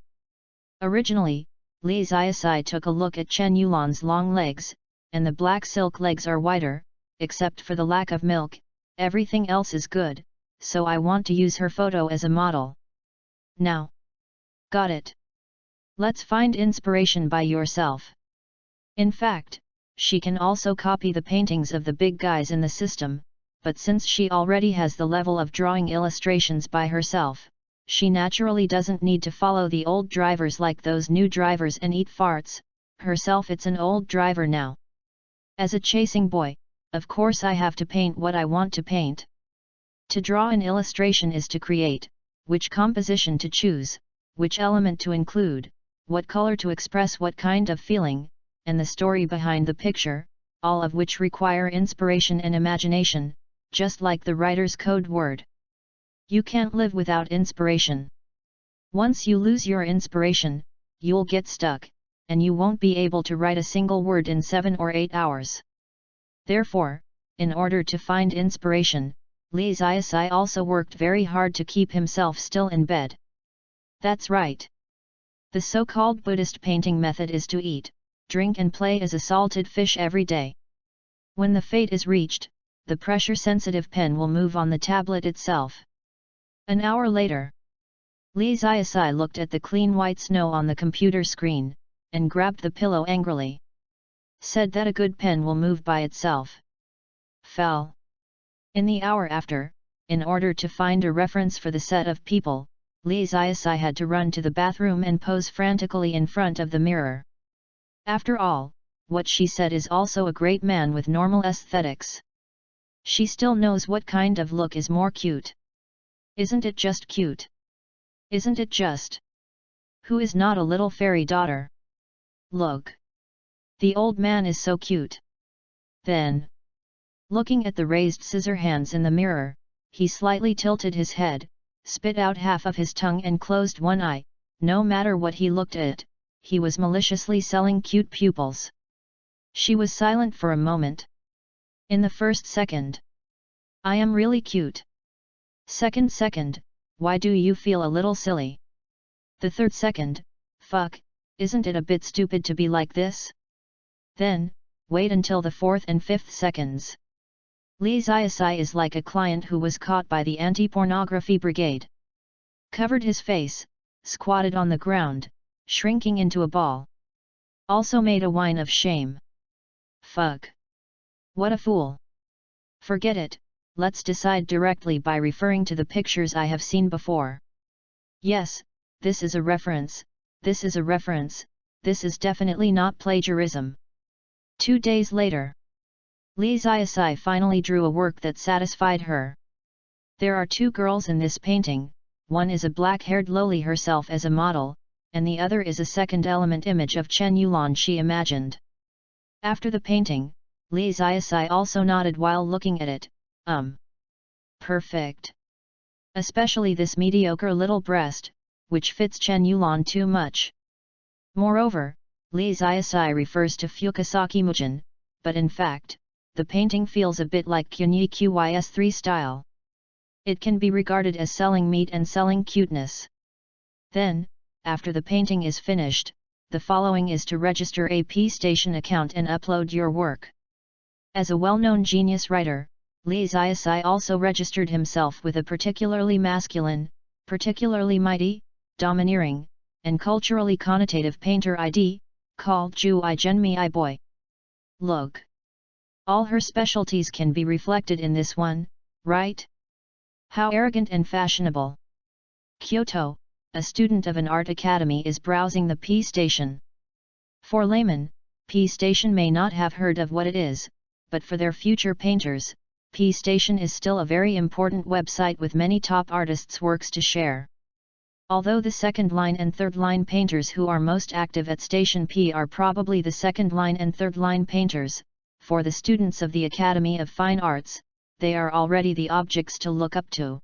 Originally, Li Ziasai took a look at Chen Yulan's long legs, and the black silk legs are whiter, except for the lack of milk, everything else is good. So I want to use her photo as a model. Now. Got it. Let's find inspiration by yourself. In fact, she can also copy the paintings of the big guys in the system, but since she already has the level of drawing illustrations by herself, she naturally doesn't need to follow the old drivers like those new drivers and eat farts, herself it's an old driver now. As a chasing boy, of course I have to paint what I want to paint. To draw an illustration is to create, which composition to choose, which element to include, what color to express what kind of feeling, and the story behind the picture, all of which require inspiration and imagination, just like the writer's code word. You can't live without inspiration. Once you lose your inspiration, you'll get stuck, and you won't be able to write a single word in 7 or 8 hours. Therefore, in order to find inspiration, Li Ziasai also worked very hard to keep himself still in bed. That's right. The so-called Buddhist painting method is to eat, drink and play as a salted fish every day. When the fate is reached, the pressure-sensitive pen will move on the tablet itself. An hour later, Li Ziasai looked at the clean white snow on the computer screen, and grabbed the pillow angrily. Said that a good pen will move by itself. Fell. In the hour after, in order to find a reference for the set of people, Li Ziasai had to run to the bathroom and pose frantically in front of the mirror. After all, what she said is also a great man with normal aesthetics. She still knows what kind of look is more cute. Isn't it just cute? Isn't it just? Who is not a little fairy daughter? Look. The old man is so cute. Then, looking at the raised scissor hands in the mirror, he slightly tilted his head, spit out half of his tongue and closed one eye. No matter what he looked at, he was maliciously selling cute pupils. She was silent for a moment. In the first second, I am really cute. Second, why do you feel a little silly? The third second, fuck, isn't it a bit stupid to be like this? Then, wait until the fourth and fifth seconds. Li Ziasai is like a client who was caught by the anti-pornography brigade. Covered his face, squatted on the ground, shrinking into a ball. Also made a whine of shame. Fuck. What a fool. Forget it, let's decide directly by referring to the pictures I have seen before. Yes, this is a reference, this is a reference, this is definitely not plagiarism. 2 days later, Li Ziasai finally drew a work that satisfied her. There are 2 girls in this painting, one is a black-haired lowly herself as a model, and the other is a second element image of Chen Yulan she imagined. After the painting, Li Ziasai also nodded while looking at it, perfect. Especially this mediocre little breast, which fits Chen Yulan too much. Moreover, Li Ziasai refers to Fukasaki Mujin, but in fact, the painting feels a bit like Kunyi Qys3 style. It can be regarded as selling meat and selling cuteness. Then, after the painting is finished, the following is to register a P-Station account and upload your work. As a well-known genius writer, Li Ziasai also registered himself with a particularly masculine, particularly mighty, domineering, and culturally connotative painter ID, called Ju I Genmi I Boy. Look. All her specialties can be reflected in this one, right? How arrogant and fashionable. Kyoto, a student of an art academy is browsing the P-Station. For laymen, P-Station may not have heard of what it is, but for their future painters, P-Station is still a very important website with many top artists' works to share. Although the second-line and third-line painters who are most active at Station P are probably the second-line and third-line painters, for the students of the Academy of Fine Arts, they are already the objects to look up to.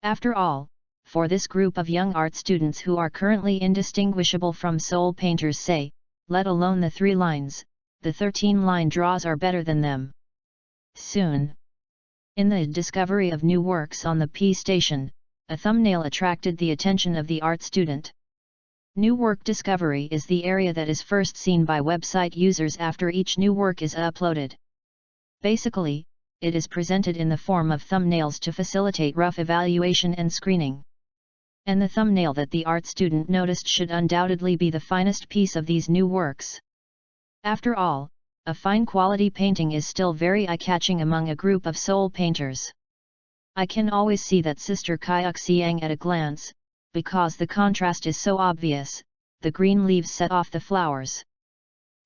After all, for this group of young art students who are currently indistinguishable from soul painters say, let alone the 3 lines, the 13-line draws are better than them. Soon. In the discovery of new works on the P-Station, a thumbnail attracted the attention of the art student. New work discovery is the area that is first seen by website users after each new work is uploaded. Basically, it is presented in the form of thumbnails to facilitate rough evaluation and screening. And the thumbnail that the art student noticed should undoubtedly be the finest piece of these new works. After all, a fine quality painting is still very eye-catching among a group of soul painters. I can always see that Sister Kaiuxiang at a glance, because the contrast is so obvious, the green leaves set off the flowers.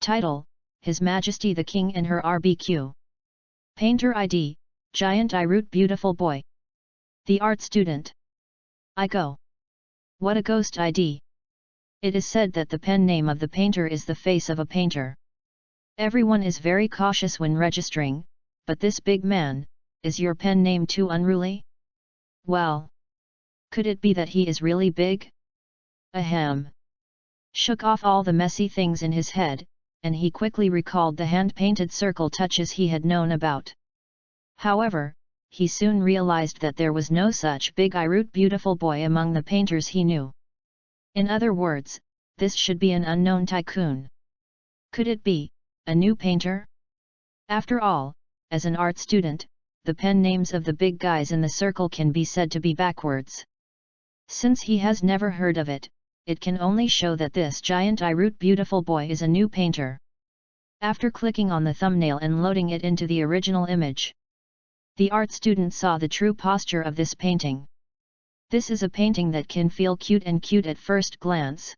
Title, His Majesty the King and Her RBQ. Painter ID, Giant I Root Beautiful Boy. The art student. I go. What a ghost ID. It is said that the pen name of the painter is the face of a painter. Everyone is very cautious when registering, but this big man, is your pen name too unruly? Well, could it be that he is really big? Ahem! Shook off all the messy things in his head, and he quickly recalled the hand-painted circle touches he had known about. However, he soon realized that there was no such big irate beautiful boy among the painters he knew. In other words, this should be an unknown tycoon. Could it be a new painter? After all, as an art student, the pen names of the big guys in the circle can be said to be backwards. Since he has never heard of it, it can only show that this giant irate beautiful boy is a new painter. After clicking on the thumbnail and loading it into the original image, the art student saw the true posture of this painting. This is a painting that can feel cute at first glance.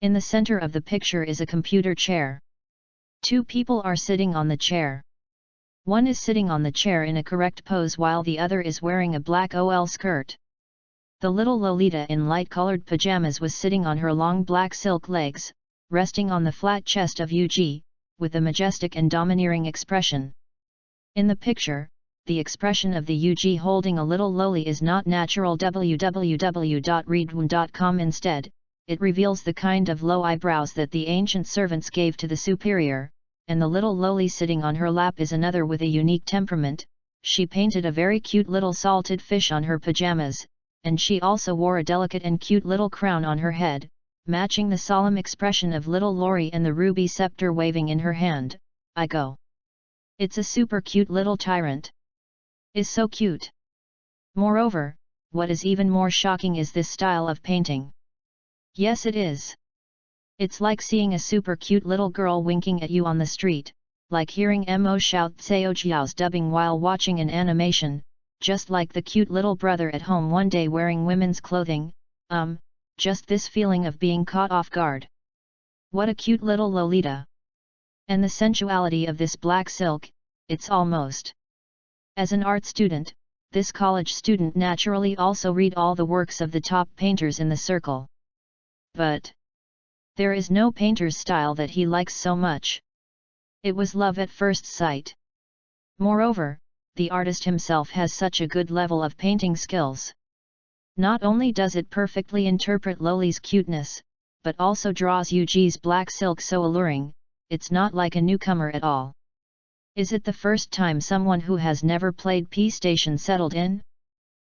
In the center of the picture is a computer chair. Two people are sitting on the chair. One is sitting on the chair in a correct pose while the other is wearing a black OL skirt. The little Lolita in light-colored pajamas was sitting on her long black silk legs, resting on the flat chest of Yuji, with a majestic and domineering expression. In the picture, the expression of the Yuji holding a little loli is not natural. www.readaloud.com. Instead, it reveals the kind of low eyebrows that the ancient servants gave to the superior, and the little loli sitting on her lap is another with a unique temperament. She painted a very cute little salted fish on her pajamas, and she also wore a delicate and cute little crown on her head, matching the solemn expression of little Lori and the ruby scepter waving in her hand. I go. It's a super cute little tyrant. Is so cute. Moreover, what is even more shocking is this style of painting. Yes, it is. It's like seeing a super cute little girl winking at you on the street, like hearing Mo shout Seo Jiao's dubbing while watching an animation, just like the cute little brother at home one day wearing women's clothing, just this feeling of being caught off guard. What a cute little Lolita! And the sensuality of this black silk, it's almost. As an art student, this college student naturally also read all the works of the top painters in the circle. But there is no painter's style that he likes so much. It was love at first sight. Moreover, the artist himself has such a good level of painting skills. Not only does it perfectly interpret Loli's cuteness, but also draws Yuji's black silk so alluring, it's not like a newcomer at all. Is it the first time someone who has never played PlayStation settled in?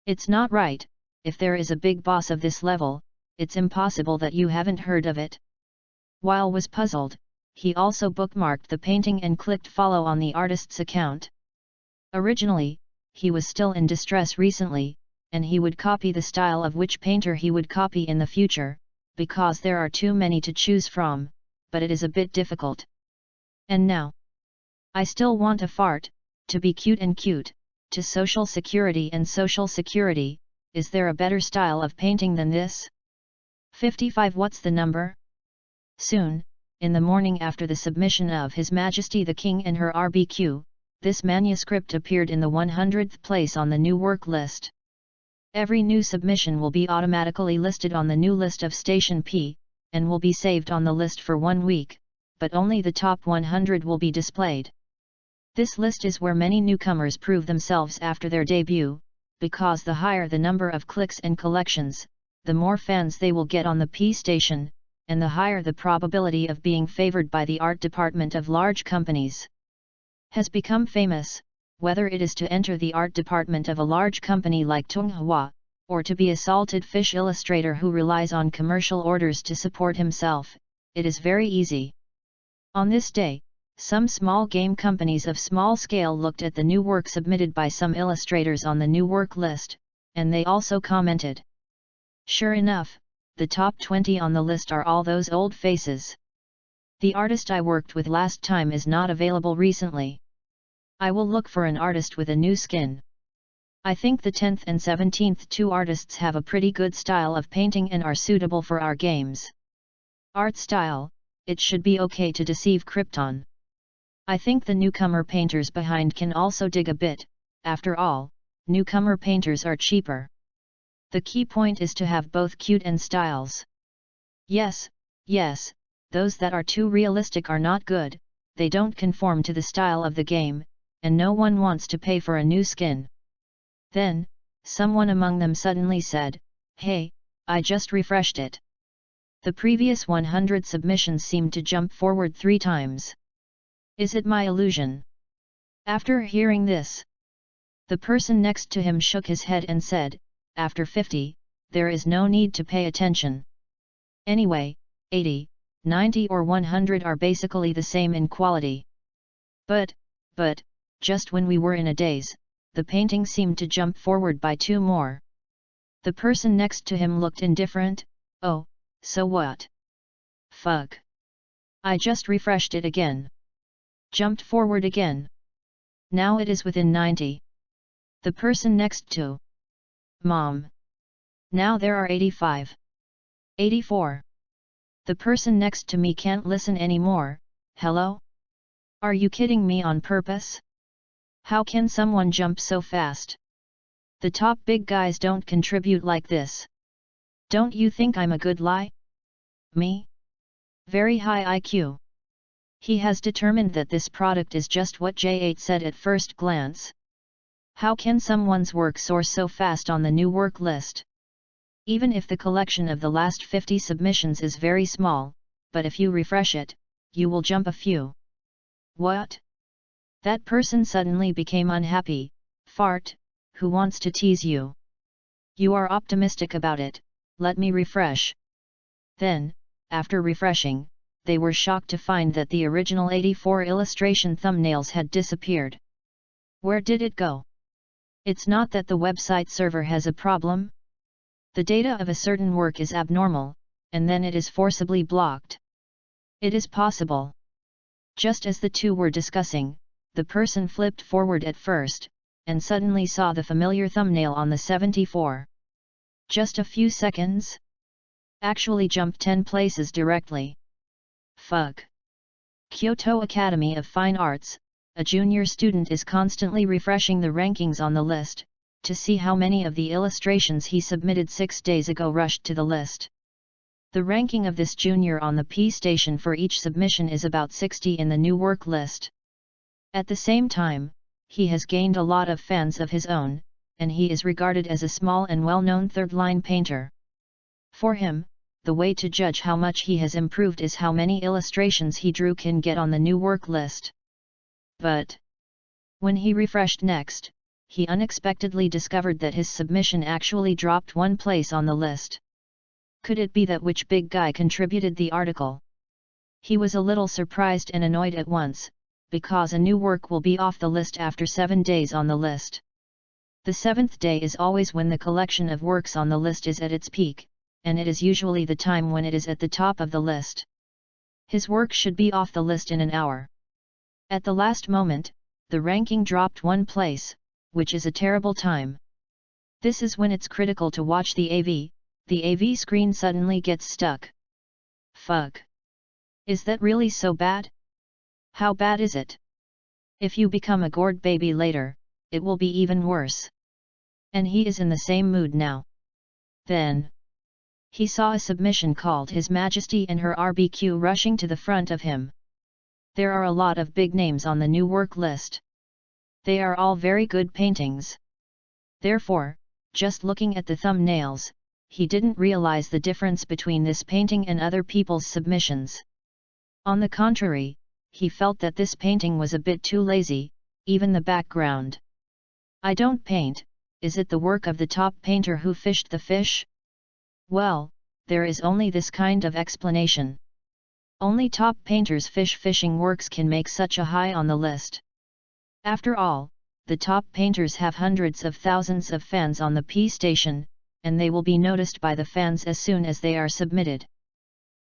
It's not right. If there is a big boss of this level, it's impossible that you haven't heard of it. While was puzzled, he also bookmarked the painting and clicked follow on the artist's account. Originally, he was still in distress recently, and he would copy the style of which painter he would copy in the future, because there are too many to choose from, but it is a bit difficult. And now, I still want a fart, to be cute, to social security and social security. Is there a better style of painting than this? 55. What's the number? Soon, in the morning after the submission of His Majesty the King and her RBQ, this manuscript appeared in the 100th place on the new work list. Every new submission will be automatically listed on the new list of Station P, and will be saved on the list for 1 week, but only the top 100 will be displayed. This list is where many newcomers prove themselves after their debut, because the higher the number of clicks and collections, the more fans they will get on the P station, and the higher the probability of being favored by the art department of large companies. Has become famous, whether it is to enter the art department of a large company like Tonghua, or to be a salted fish illustrator who relies on commercial orders to support himself, it is very easy. On this day, some small game companies of small scale looked at the new work submitted by some illustrators on the new work list, and they also commented. Sure enough, the top 20 on the list are all those old faces. The artist I worked with last time is not available recently. I will look for an artist with a new skin. I think the 10th and 17th two artists have a pretty good style of painting and are suitable for our games. Art style, it should be okay to deceive Krypton. I think the newcomer painters behind can also dig a bit. After all, newcomer painters are cheaper. The key point is to have both cute and styles. Yes, those that are too realistic are not good, they don't conform to the style of the game, and no one wants to pay for a new skin. Then, someone among them suddenly said, "Hey, I just refreshed it. The previous 100 submissions seemed to jump forward 3 times. Is it my illusion? After hearing this, the person next to him shook his head and said, after 50, there is no need to pay attention. Anyway, 80, 90 or 100 are basically the same in quality. But, just when we were in a daze, the painting seemed to jump forward by 2 more. The person next to him looked indifferent. Oh, so what? Fuck. I just refreshed it again. Jumped forward again. Now it is within 90. The person next to Mom. Now there are 85. 84. The person next to me can't listen anymore. Hello? Are you kidding me on purpose? How can someone jump so fast? The top big guys don't contribute like this. Don't you think I'm a good lie? Me? Very high IQ. He has determined that this product is just what J8 said at first glance. How can someone's work soar so fast on the new work list? Even if the collection of the last 50 submissions is very small, but if you refresh it, you will jump a few. What? That person suddenly became unhappy. Fart, who wants to tease you? You are optimistic about it, let me refresh. Then, after refreshing, they were shocked to find that the original 84 illustration thumbnails had disappeared. Where did it go? It's not that the website server has a problem. The data of a certain work is abnormal, and then it is forcibly blocked. It is possible. Just as the two were discussing, the person flipped forward at first, and suddenly saw the familiar thumbnail on the 74. Just a few seconds? Actually jumped 10 places directly. Fuck. Kyoto Academy of Fine Arts, a junior student is constantly refreshing the rankings on the list, to see how many of the illustrations he submitted 6 days ago rushed to the list. The ranking of this junior on the P station for each submission is about 60 in the new work list. At the same time, he has gained a lot of fans of his own, and he is regarded as a small and well-known third-line painter. For him, the way to judge how much he has improved is how many illustrations he drew can get on the new work list. But when he refreshed next, he unexpectedly discovered that his submission actually dropped 1 place on the list. Could it be that which big guy contributed the article? He was a little surprised and annoyed at once, because a new work will be off the list after 7 days on the list. The 7th day is always when the collection of works on the list is at its peak, and it is usually the time when it is at the top of the list. His work should be off the list in an hour. At the last moment, the ranking dropped 1 place, which is a terrible time. This is when it's critical to watch the AV screen suddenly gets stuck. Fuck. Is that really so bad? How bad is it? If you become a gourd baby later, it will be even worse. And he is in the same mood now. Then he saw a submission called His Majesty and Her RBQ rushing to the front of him. There are a lot of big names on the new work list. They are all very good paintings. Therefore, just looking at the thumbnails, he didn't realize the difference between this painting and other people's submissions. On the contrary, he felt that this painting was a bit too lazy, even the background. I don't paint, is it the work of the top painter who fished the fish? Well, there is only this kind of explanation. Only top painters' fishing works can make such a high on the list. After all, the top painters have hundreds of thousands of fans on the P station, and they will be noticed by the fans as soon as they are submitted.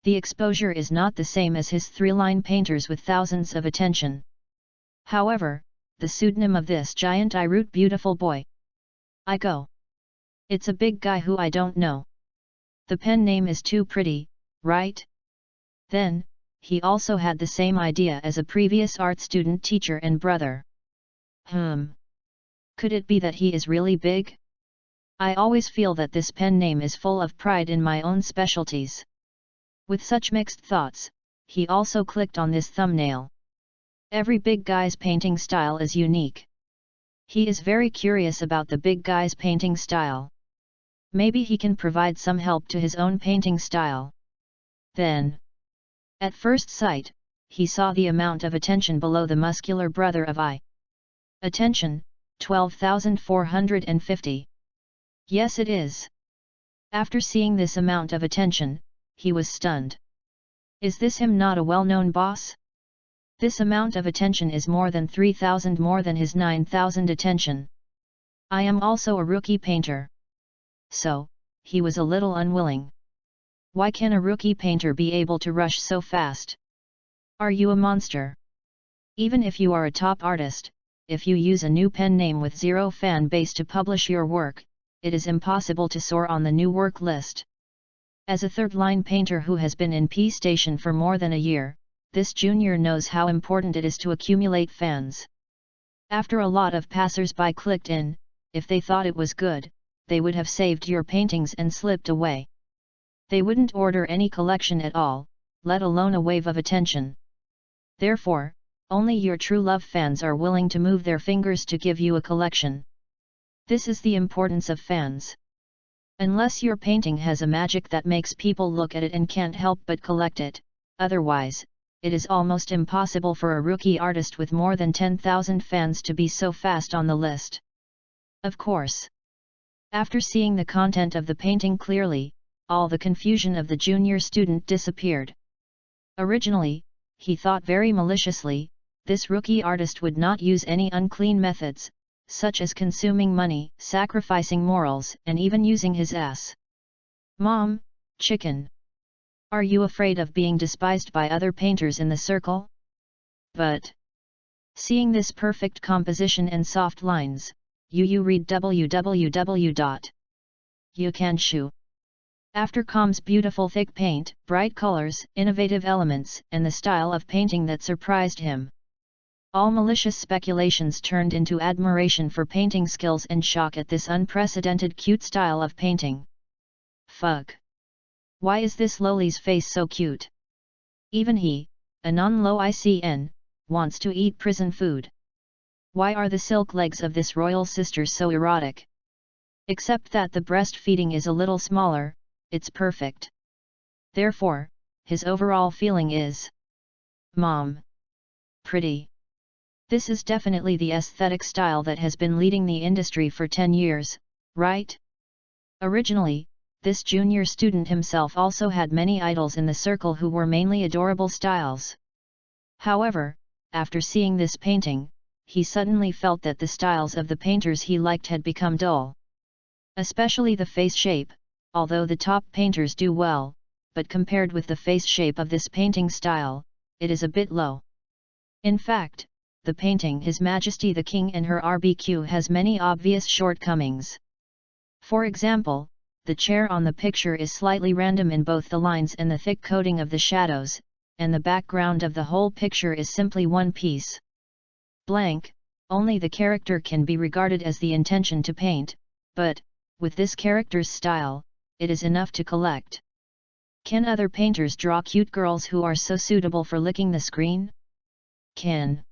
The exposure is not the same as his 3-line painters with thousands of attention. However, the pseudonym of this giant I root beautiful boy. I go. It's a big guy who I don't know. The pen name is too pretty, right? Then, he also had the same idea as a previous art student teacher and brother. Could it be that he is really big? I always feel that this pen name is full of pride in my own specialties. With such mixed thoughts, he also clicked on this thumbnail. Every big guy's painting style is unique. He is very curious about the big guy's painting style. Maybe he can provide some help to his own painting style. Then, at first sight, he saw the amount of attention below the muscular brother of I. Attention, 12,450. Yes, it is. After seeing this amount of attention, he was stunned. Is this him not a well-known boss? This amount of attention is more than 3,000 more than his 9,000 attention. I am also a rookie painter. So, he was a little unwilling. Why can a rookie painter be able to rush so fast? Are you a monster? Even if you are a top artist, if you use a new pen name with zero fan base to publish your work, it is impossible to soar on the new work list. As a third-line painter who has been in P Station for more than a year, this junior knows how important it is to accumulate fans. After a lot of passers-by clicked in, if they thought it was good, they would have saved your paintings and slipped away. They wouldn't order any collection at all, let alone a wave of attention. Therefore, only your true love fans are willing to move their fingers to give you a collection. This is the importance of fans. Unless your painting has a magic that makes people look at it and can't help but collect it, otherwise, it is almost impossible for a rookie artist with more than 10,000 fans to be so fast on the list. Of course. After seeing the content of the painting clearly, all the confusion of the junior student disappeared. Originally, he thought very maliciously, this rookie artist would not use any unclean methods, such as consuming money, sacrificing morals, and even using his ass. Mom, chicken. Are you afraid of being despised by other painters in the circle? But, seeing this perfect composition and soft lines, you read www.youcanshoe. After Com's beautiful thick paint, bright colors, innovative elements, and the style of painting that surprised him. All malicious speculations turned into admiration for painting skills and shock at this unprecedented cute style of painting. Fuck. Why is this lowly's face so cute? Even he, a non-low ICN, wants to eat prison food. Why are the silk legs of this royal sister so erotic? Except that the breastfeeding is a little smaller, it's perfect. Therefore, his overall feeling is, Mom. Pretty. This is definitely the aesthetic style that has been leading the industry for 10 years, right? Originally, this junior student himself also had many idols in the circle who were mainly adorable styles. However, after seeing this painting, he suddenly felt that the styles of the painters he liked had become dull. Especially the face shape, although the top painters do well, but compared with the face shape of this painting style, it is a bit low. In fact, the painting His Majesty the King and Her RBQ has many obvious shortcomings. For example, the chair on the picture is slightly random in both the lines and the thick coating of the shadows, and the background of the whole picture is simply one piece. Blank, only the character can be regarded as the intention to paint, but, with this character's style, it is enough to collect. Can other painters draw cute girls who are so suitable for licking the screen? Can.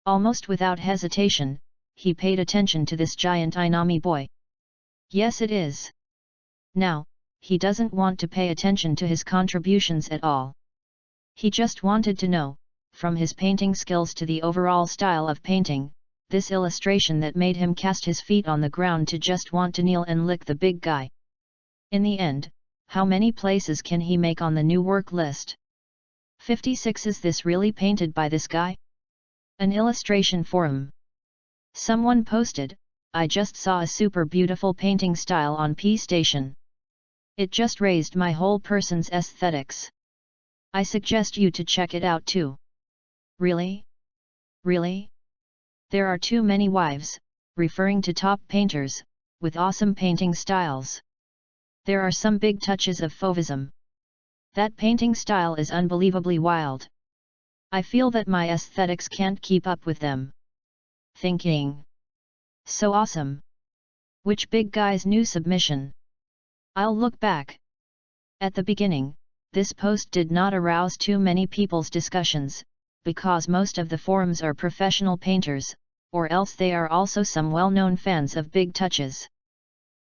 Almost without hesitation, he paid attention to this giant Inami boy. Yes, it is. Now, he doesn't want to pay attention to his contributions at all. He just wanted to know, from his painting skills to the overall style of painting, this illustration that made him cast his feet on the ground to just want to kneel and lick the big guy. In the end, how many places can he make on the new work list? 56. Is this really painted by this guy? An illustration forum. Someone posted, I just saw a super beautiful painting style on P Station. It just raised my whole person's aesthetics. I suggest you to check it out too. Really? Really? There are too many wives, referring to top painters, with awesome painting styles. There are some big touches of fauvism. That painting style is unbelievably wild. I feel that my aesthetics can't keep up with them. Thinking. So awesome. Which big guy's new submission? I'll look back. At the beginning, this post did not arouse too many people's discussions, because most of the forums are professional painters, or else they are also some well-known fans of big touches.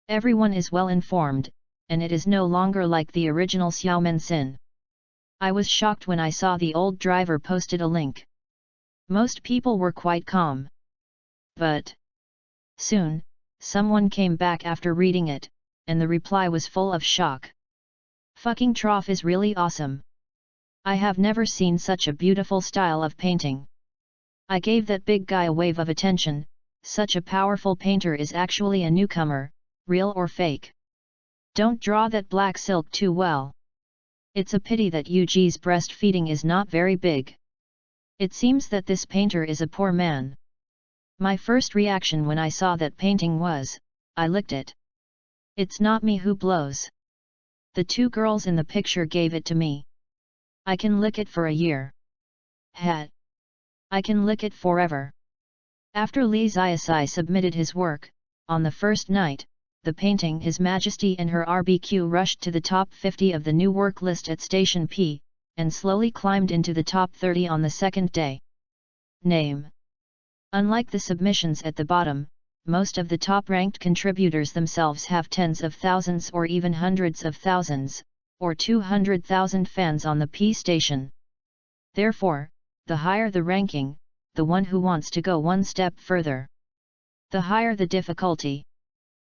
Everyone is well informed, and it is no longer like the original Xiaomen Sin. I was shocked when I saw the old driver posted a link. Most people were quite calm. But soon, someone came back after reading it, and the reply was full of shock. Fucking trough is really awesome. I have never seen such a beautiful style of painting. I gave that big guy a wave of attention. Such a powerful painter is actually a newcomer, real or fake. Don't draw that black silk too well. It's a pity that Yuji's breastfeeding is not very big. It seems that this painter is a poor man. My first reaction when I saw that painting was, I licked it. It's not me who blows. The two girls in the picture gave it to me. I can lick it for a year. Hat. I can lick it forever. After Li Ziasai submitted his work, on the first night, the painting His Majesty and Her RBQ rushed to the top 50 of the new work list at Station P, and slowly climbed into the top 30 on the second day. Name. Unlike the submissions at the bottom, most of the top-ranked contributors themselves have tens of thousands or even hundreds of thousands, or 200,000 fans on the P station. Therefore, the higher the ranking, the one who wants to go one step further. The higher the difficulty.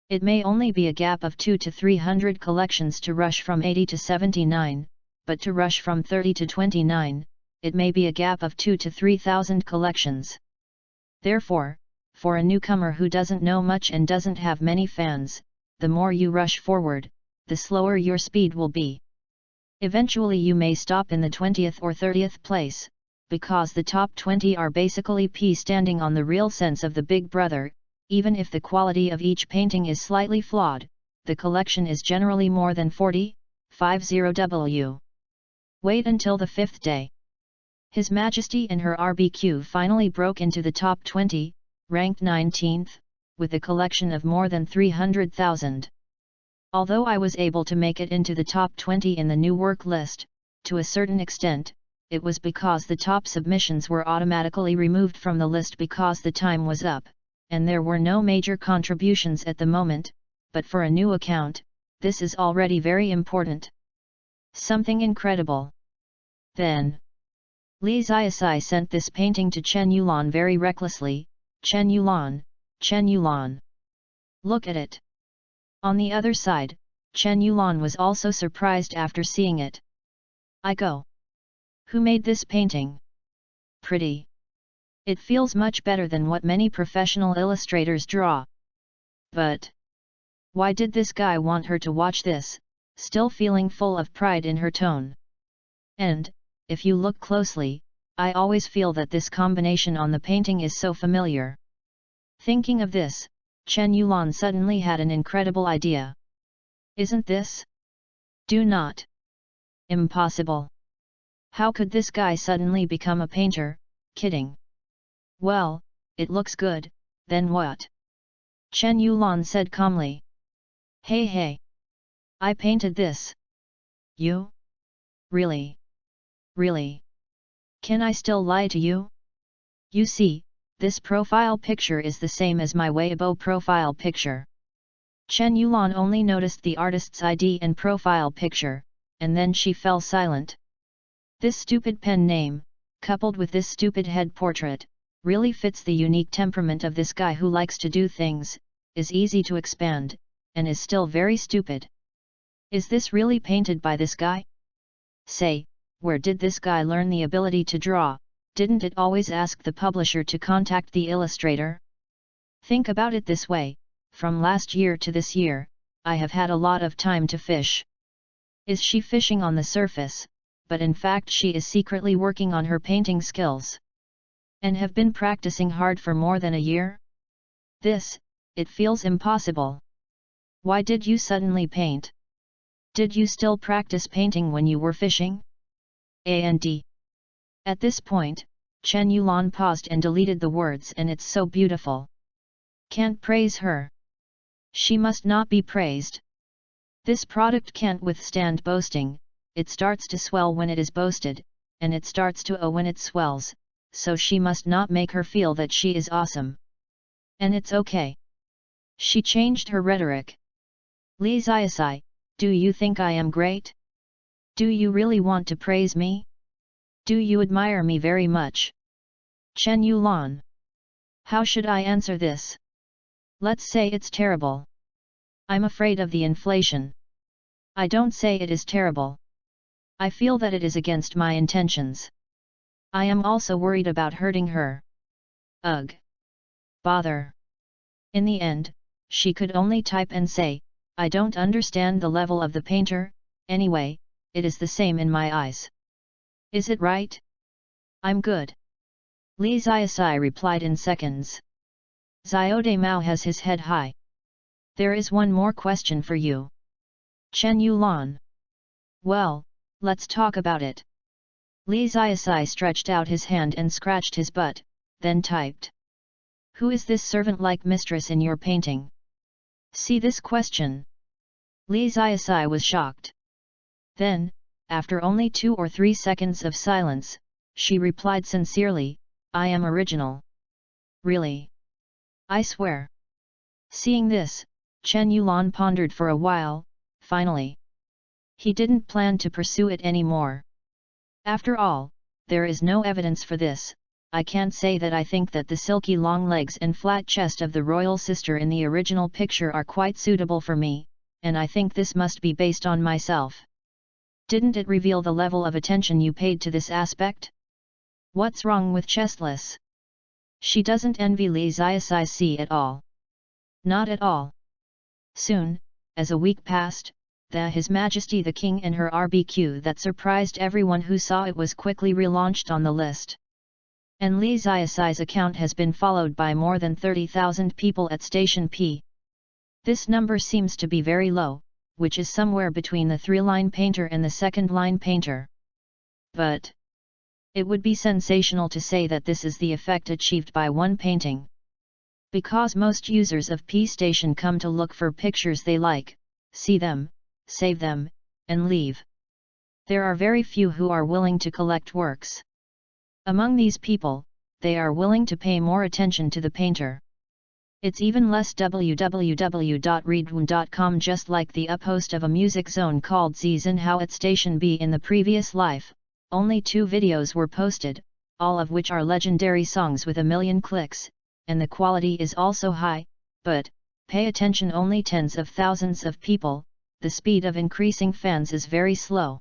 It may only be a gap of 200 to 300 collections to rush from 80 to 79, but to rush from 30 to 29, it may be a gap of 2,000 to 3,000 collections. Therefore, for a newcomer who doesn't know much and doesn't have many fans, the more you rush forward, the slower your speed will be. Eventually you may stop in the 20th or 30th place, because the top 20 are basically P standing on the real sense of the Big Brother. Even if the quality of each painting is slightly flawed, the collection is generally more than 50 W. Wait until the 5th day. His Majesty and Her RBQ finally broke into the top 20, ranked 19th, with a collection of more than 300,000. Although I was able to make it into the top 20 in the new work list, to a certain extent, it was because the top submissions were automatically removed from the list because the time was up, and there were no major contributions at the moment, but for a new account, this is already very important. Something incredible. Then, Li Ziasai sent this painting to Chen Yulan very recklessly. Chen Yulan. Look at it. On the other side, Chen Yulan was also surprised after seeing it. I go. Who made this painting? Pretty. It feels much better than what many professional illustrators draw. But why did this guy want her to watch this, still feeling full of pride in her tone? And, if you look closely, I always feel that this combination on the painting is so familiar. Thinking of this, Chen Yulan suddenly had an incredible idea. Isn't this? Do not. Impossible. How could this guy suddenly become a painter? Kidding. Well, it looks good, then what? Chen Yulan said calmly. Hey. I painted this. You? Really? Can I still lie to you? You see, this profile picture is the same as my Weibo profile picture. Chen Yulan only noticed the artist's ID and profile picture, and then she fell silent. This stupid pen name, coupled with this stupid head portrait, really fits the unique temperament of this guy who likes to do things, is easy to expand, and is still very stupid. Is this really painted by this guy? Say, where did this guy learn the ability to draw? Didn't it always ask the publisher to contact the illustrator? Think about it this way, from last year to this year, I have had a lot of time to fish. Is she fishing on the surface, but in fact she is secretly working on her painting skills? And have been practicing hard for more than a year? It feels impossible. Why did you suddenly paint? Did you still practice painting when you were fishing? And at this point, Chen Yulan paused and deleted the words "and it's so beautiful." Can't praise her. She must not be praised. This product can't withstand boasting, it starts to swell when it is boasted, and it starts to when it swells, so she must not make her feel that she is awesome. And it's okay. She changed her rhetoric. Li Ziasai, do you think I am great? Do you really want to praise me? Do you admire me very much? Chen Yulan. How should I answer this? Let's say it's terrible. I'm afraid of the inflation. I don't say it is terrible. I feel that it is against my intentions. I am also worried about hurting her. Ugh. Bother. In the end, she could only type and say, I don't understand the level of the painter, anyway, it is the same in my eyes. Is it right? I'm good. Li Ziasai replied in seconds. Xiaode Mao has his head high. There is one more question for you. Chen Yulan. Well, let's talk about it. Li Ziasai stretched out his hand and scratched his butt, then typed. Who is this servant-like mistress in your painting? See this question. Li Ziasai was shocked. Then, after only 2 or 3 seconds of silence, she replied sincerely, I am original. Really? I swear. Seeing this, Chen Yulan pondered for a while, finally. He didn't plan to pursue it anymore. After all, there is no evidence for this. I can't say that I think that the silky long legs and flat chest of the royal sister in the original picture are quite suitable for me, and I think this must be based on myself. Didn't it reveal the level of attention you paid to this aspect? What's wrong with chestless? She doesn't envy Li Ziasai at all. Not at all. Soon, as a week passed, His Majesty the King and her RBQ that surprised everyone who saw it was quickly relaunched on the list. And Li Ziasai's account has been followed by more than 30,000 people at Station P. This number seems to be very low, which is somewhere between the 3-line painter and the 2nd-line painter. But it would be sensational to say that this is the effect achieved by one painting. Because most users of P Station come to look for pictures they like, see them, save them, and leave. There are very few who are willing to collect works. Among these people, they are willing to pay more attention to the painter. It's even less www.readaloud.com, just like the uphost of a music zone called Zizinhao at Station B in the previous life. Only 2 videos were posted, all of which are legendary songs with 1 million clicks, and the quality is also high, but, pay attention, only tens of thousands of people, the speed of increasing fans is very slow.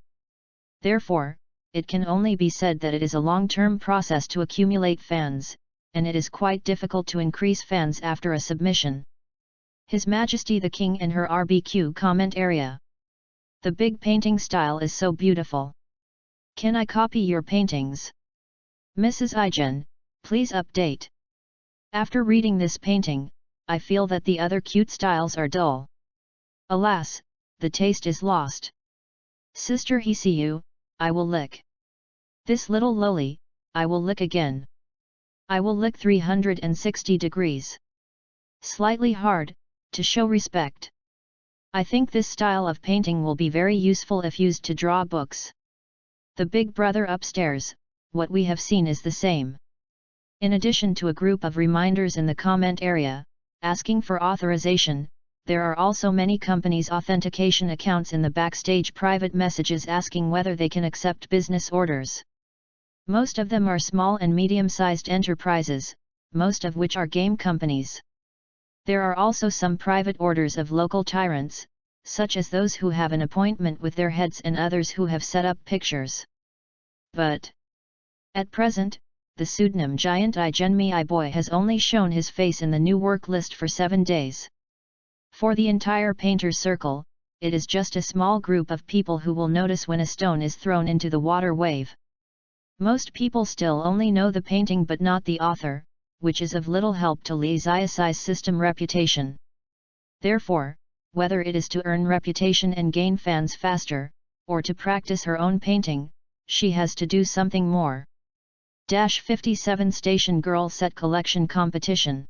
Therefore, it can only be said that it is a long-term process to accumulate fans, and it is quite difficult to increase fans after a submission. His Majesty the King and her RBQ comment area. The big painting style is so beautiful. Can I copy your paintings? Mrs. Ijen, please update. After reading this painting, I feel that the other cute styles are dull. Alas, the taste is lost. Sister Hisiu, I will lick. This little loli, I will lick again. I will lick 360 degrees. Slightly hard, to show respect. I think this style of painting will be very useful if used to draw books. The big brother upstairs, what we have seen is the same. In addition to a group of reminders in the comment area, asking for authorization, there are also many companies' authentication accounts in the backstage private messages asking whether they can accept business orders. Most of them are small and medium-sized enterprises, most of which are game companies. There are also some private orders of local tyrants, such as those who have an appointment with their heads and others who have set up pictures. But at present, the pseudonym giant Igenmi Boy has only shown his face in the new work list for 7 days. For the entire painter's circle, it is just a small group of people who will notice when a stone is thrown into the water wave. Most people still only know the painting but not the author, which is of little help to Li Ziasai's system reputation. Therefore, whether it is to earn reputation and gain fans faster, or to practice her own painting, she has to do something more. 57 Station Girl Set Collection Competition.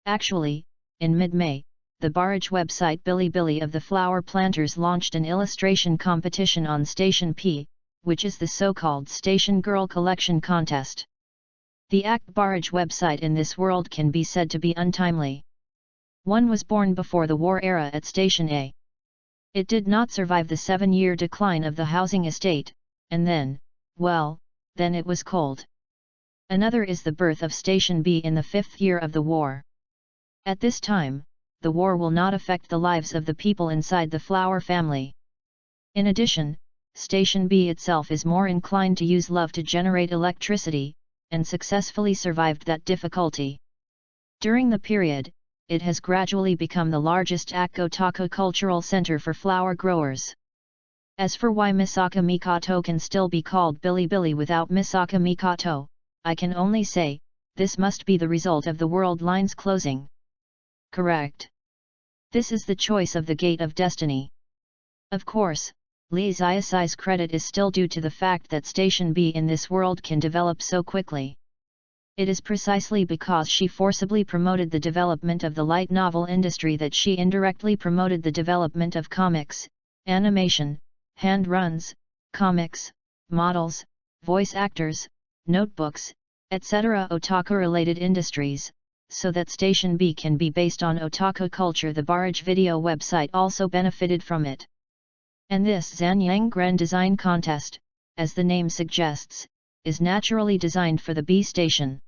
Actually, in mid-May, the Barrage website Bilibili of the Flower Planters launched an illustration competition on Station P, which is the so-called Station Girl Collection Contest. The Act Barrage website in this world can be said to be untimely. One was born before the war era at Station A. It did not survive the 7-year decline of the housing estate, and then, well, then it was cold. Another is the birth of Station B in the 5th year of the war. At this time, the war will not affect the lives of the people inside the Flower family. In addition, Station B itself is more inclined to use love to generate electricity, and successfully survived that difficulty. During the period, it has gradually become the largest Akko-Tako cultural center for flower growers. As for why Misaka Mikoto can still be called Bilibili without Misaka Mikoto, I can only say, this must be the result of the world lines closing. Correct. This is the choice of the Gate of Destiny. Of course, Lee Zayasai's credit is still due to the fact that Station B in this world can develop so quickly. It is precisely because she forcibly promoted the development of the light novel industry that she indirectly promoted the development of comics, animation, hand-runs, comics, models, voice actors, notebooks, etc. otaku-related industries, so that Station B can be based on otaku culture. The Barrage video website also benefited from it. And this Zanyang Grand Design Contest, as the name suggests, is naturally designed for the B station.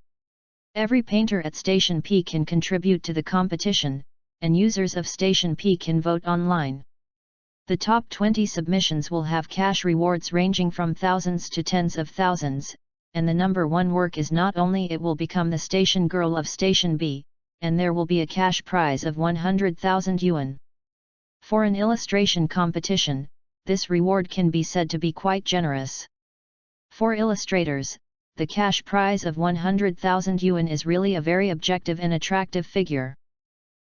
Every painter at Station P can contribute to the competition, and users of Station P can vote online. The top 20 submissions will have cash rewards ranging from thousands to tens of thousands, and the number one work is not only it will become the station girl of Station B, and there will be a cash prize of 100,000 yuan. For an illustration competition, this reward can be said to be quite generous. For illustrators, the cash prize of 100,000 yuan is really a very objective and attractive figure.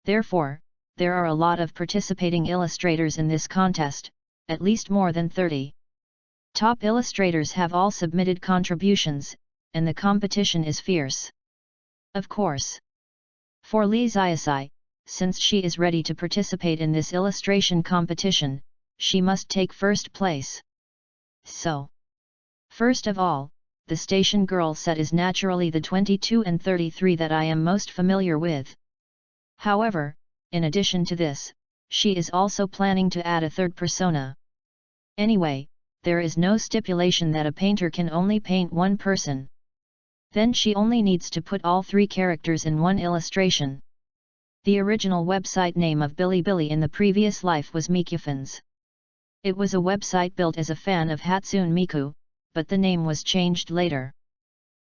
Therefore, there are a lot of participating illustrators in this contest, at least more than 30. Top illustrators have all submitted contributions, and the competition is fierce. Of course. For Lee Zayasai, since she is ready to participate in this illustration competition, she must take first place. So, first of all, the Station Girl set is naturally the 22 and 33 that I am most familiar with. However, in addition to this, she is also planning to add a third persona. Anyway, there is no stipulation that a painter can only paint one person. Then she only needs to put all 3 characters in one illustration. The original website name of Bilibili in the previous life was Mikufans. It was a website built as a fan of Hatsune Miku, but the name was changed later.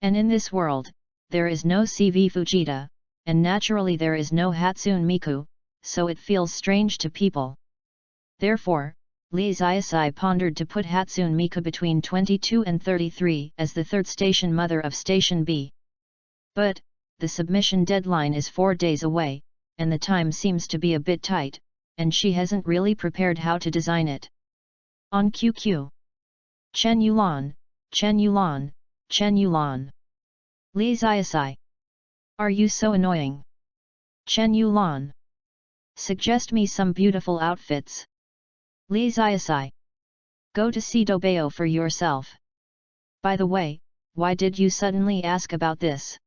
And in this world, there is no CV Fujita, and naturally there is no Hatsune Miku, so it feels strange to people. Therefore, Lee Zayasai pondered to put Hatsune Miku between 22 and 33 as the third station mother of Station B. But, the submission deadline is 4 days away, and the time seems to be a bit tight, and she hasn't really prepared how to design it. On QQ. Chen Yulan, Chen Yulan, Chen Yulan. Lee Zayasai. Are you so annoying? Chen Yulan. Suggest me some beautiful outfits. Lee Zayasai. Go to see Dobeo for yourself. By the way, why did you suddenly ask about this?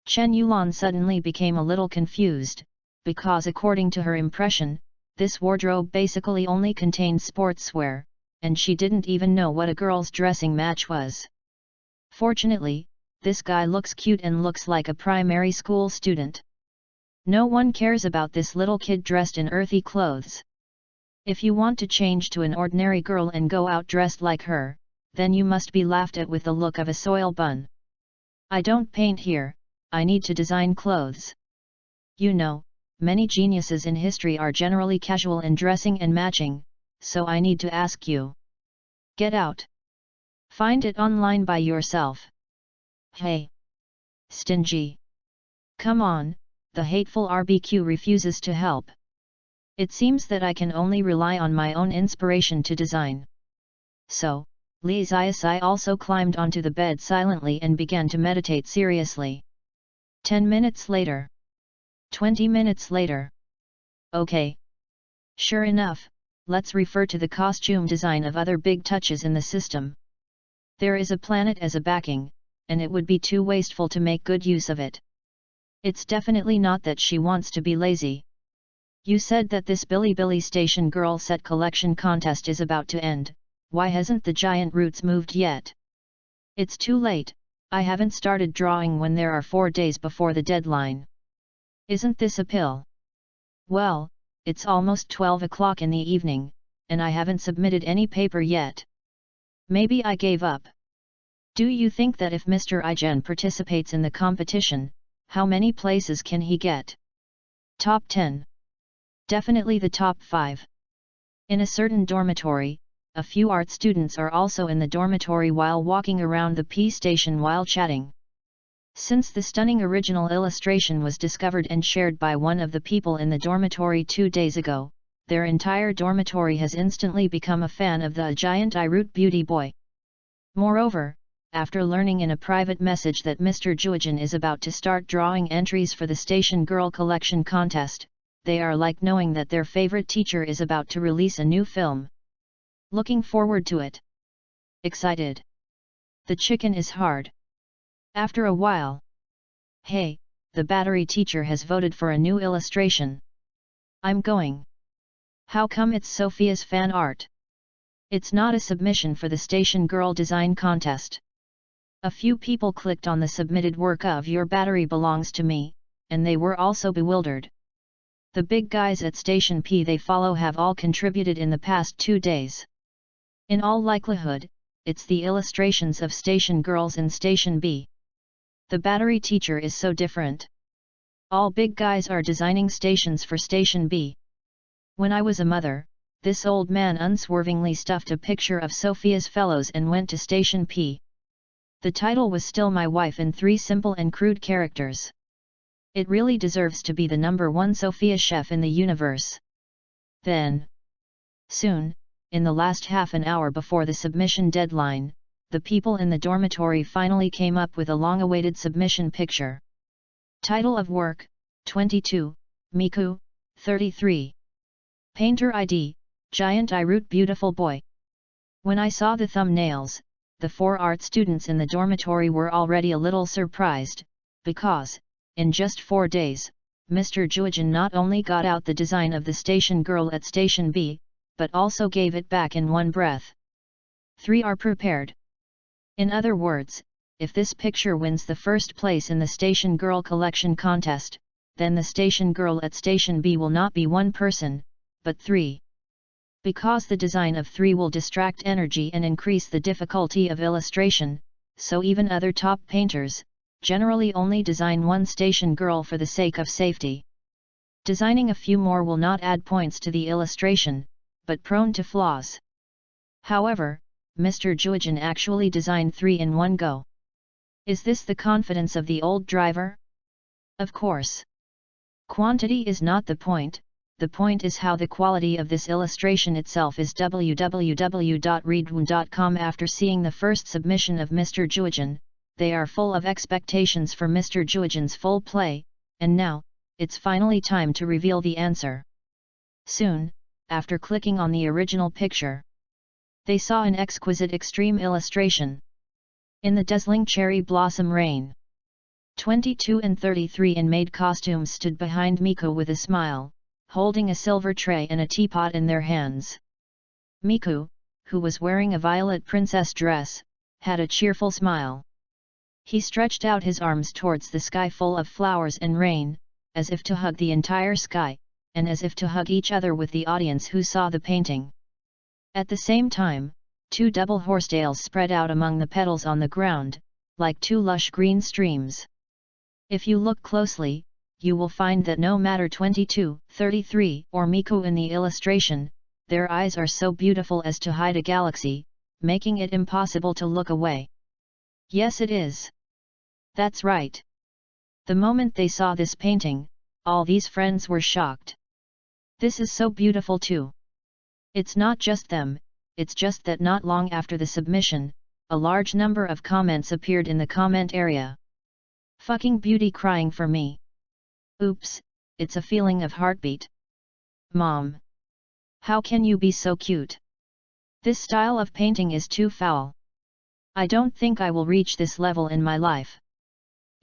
Chen Yulan suddenly became a little confused, because according to her impression, this wardrobe basically only contained sportswear, and she didn't even know what a girl's dressing match was. Fortunately, this guy looks cute and looks like a primary school student. No one cares about this little kid dressed in earthy clothes. If you want to change to an ordinary girl and go out dressed like her, then you must be laughed at with the look of a soil bun. I don't paint here, I need to design clothes. You know, many geniuses in history are generally casual in dressing and matching, so I need to ask you. Get out. Find it online by yourself. Hey. Stingy. Come on, the hateful RBQ refuses to help. It seems that I can only rely on my own inspiration to design. So, Lee Zayasai also climbed onto the bed silently and began to meditate seriously. 10 minutes later. 20 minutes later. Okay. Sure enough, let's refer to the costume design of other big touches in the system. There is a planet as a backing, and it would be too wasteful to make good use of it. It's definitely not that she wants to be lazy. You said that this Billy Station Girl set collection contest is about to end, why hasn't the giant roots moved yet? It's too late, I haven't started drawing when there are 4 days before the deadline. Isn't this a pill? Well, it's almost 12 o'clock in the evening, and I haven't submitted any paper yet. Maybe I gave up. Do you think that if Mr. Ijen participates in the competition, how many places can he get? Top 10. Definitely the top 5. In a certain dormitory, a few art students are also in the dormitory while walking around the P station while chatting. Since the stunning original illustration was discovered and shared by one of the people in the dormitory 2 days ago, their entire dormitory has instantly become a fan of the giant Irute beauty boy. Moreover, after learning in a private message that Mr. Juijin is about to start drawing entries for the Station Girl collection contest, they are like knowing that their favorite teacher is about to release a new film. Looking forward to it. Excited. The chicken is hard. After a while. Hey, the battery teacher has voted for a new illustration. I'm going. How come it's Sophia's fan art? It's not a submission for the Station Girl design contest. A few people clicked on the submitted work of Your Battery Belongs to Me, and they were also bewildered. The big guys at Station P they follow have all contributed in the past 2 days. In all likelihood, it's the illustrations of Station Girls in Station B. The battery teacher is so different. All big guys are designing stations for Station B. When I was a mother, this old man unswervingly stuffed a picture of Sophia's fellows and went to Station P. The title was still My Wife in 3 simple and crude characters. It really deserves to be the #1 Sophia chef in the universe. Then, soon, in the last half an hour before the submission deadline, the people in the dormitory finally came up with a long-awaited submission picture. Title of work, 22, Miku, 33. Painter ID, Giant Irute Beautiful Boy. When I saw the thumbnails, the 4 art students in the dormitory were already a little surprised, because, in just 4 days, Mr. Juijin not only got out the design of the Station Girl at Station B, but also gave it back in one breath. 3 are prepared. In other words, if this picture wins the first place in the Station Girl collection contest, then the Station Girl at Station B will not be 1 person, but 3. Because the design of 3 will distract energy and increase the difficulty of illustration, so even other top painters, generally only design 1 Station Girl for the sake of safety. Designing a few more will not add points to the illustration, but prone to flaws. However, Mr. Juijin actually designed 3 in one go. Is this the confidence of the old driver? Of course. Quantity is not the point is how the quality of this illustration itself is. www.readaloud.com. After seeing the first submission of Mr. Juijin, they are full of expectations for Mr. Juijin's full play, and now, it's finally time to reveal the answer. Soon, after clicking on the original picture, they saw an exquisite extreme illustration. In the dazzling cherry blossom rain, 22 and 33 in maid costumes stood behind Miku with a smile, holding a silver tray and a teapot in their hands. Miku, who was wearing a violet princess dress, had a cheerful smile. He stretched out his arms towards the sky full of flowers and rain, as if to hug the entire sky, and as if to hug each other with the audience who saw the painting. At the same time, 2 double horsetails spread out among the petals on the ground, like 2 lush green streams. If you look closely, you will find that no matter 22, 33, or Miku in the illustration, their eyes are so beautiful as to hide a galaxy, making it impossible to look away. Yes, it is. That's right. The moment they saw this painting, all these friends were shocked. This is so beautiful too. It's not just them, it's just that not long after the submission, a large number of comments appeared in the comment area. Fucking beauty crying for me. Oops, it's a feeling of heartbeat. Mom. How can you be so cute? This style of painting is too foul. I don't think I will reach this level in my life.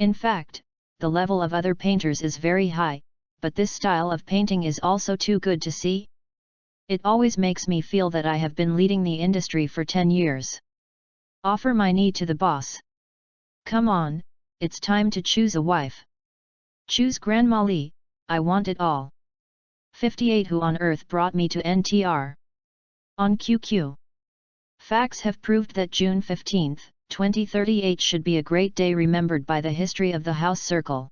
In fact, the level of other painters is very high, but this style of painting is also too good to see? It always makes me feel that I have been leading the industry for 10 years. Offer my knee to the boss. Come on, it's time to choose a wife. Choose Grandma Lee, I want it all. 58 Who on earth brought me to NTR? On QQ. Facts have proved that June 15, 2038 should be a great day remembered by the history of the House Circle.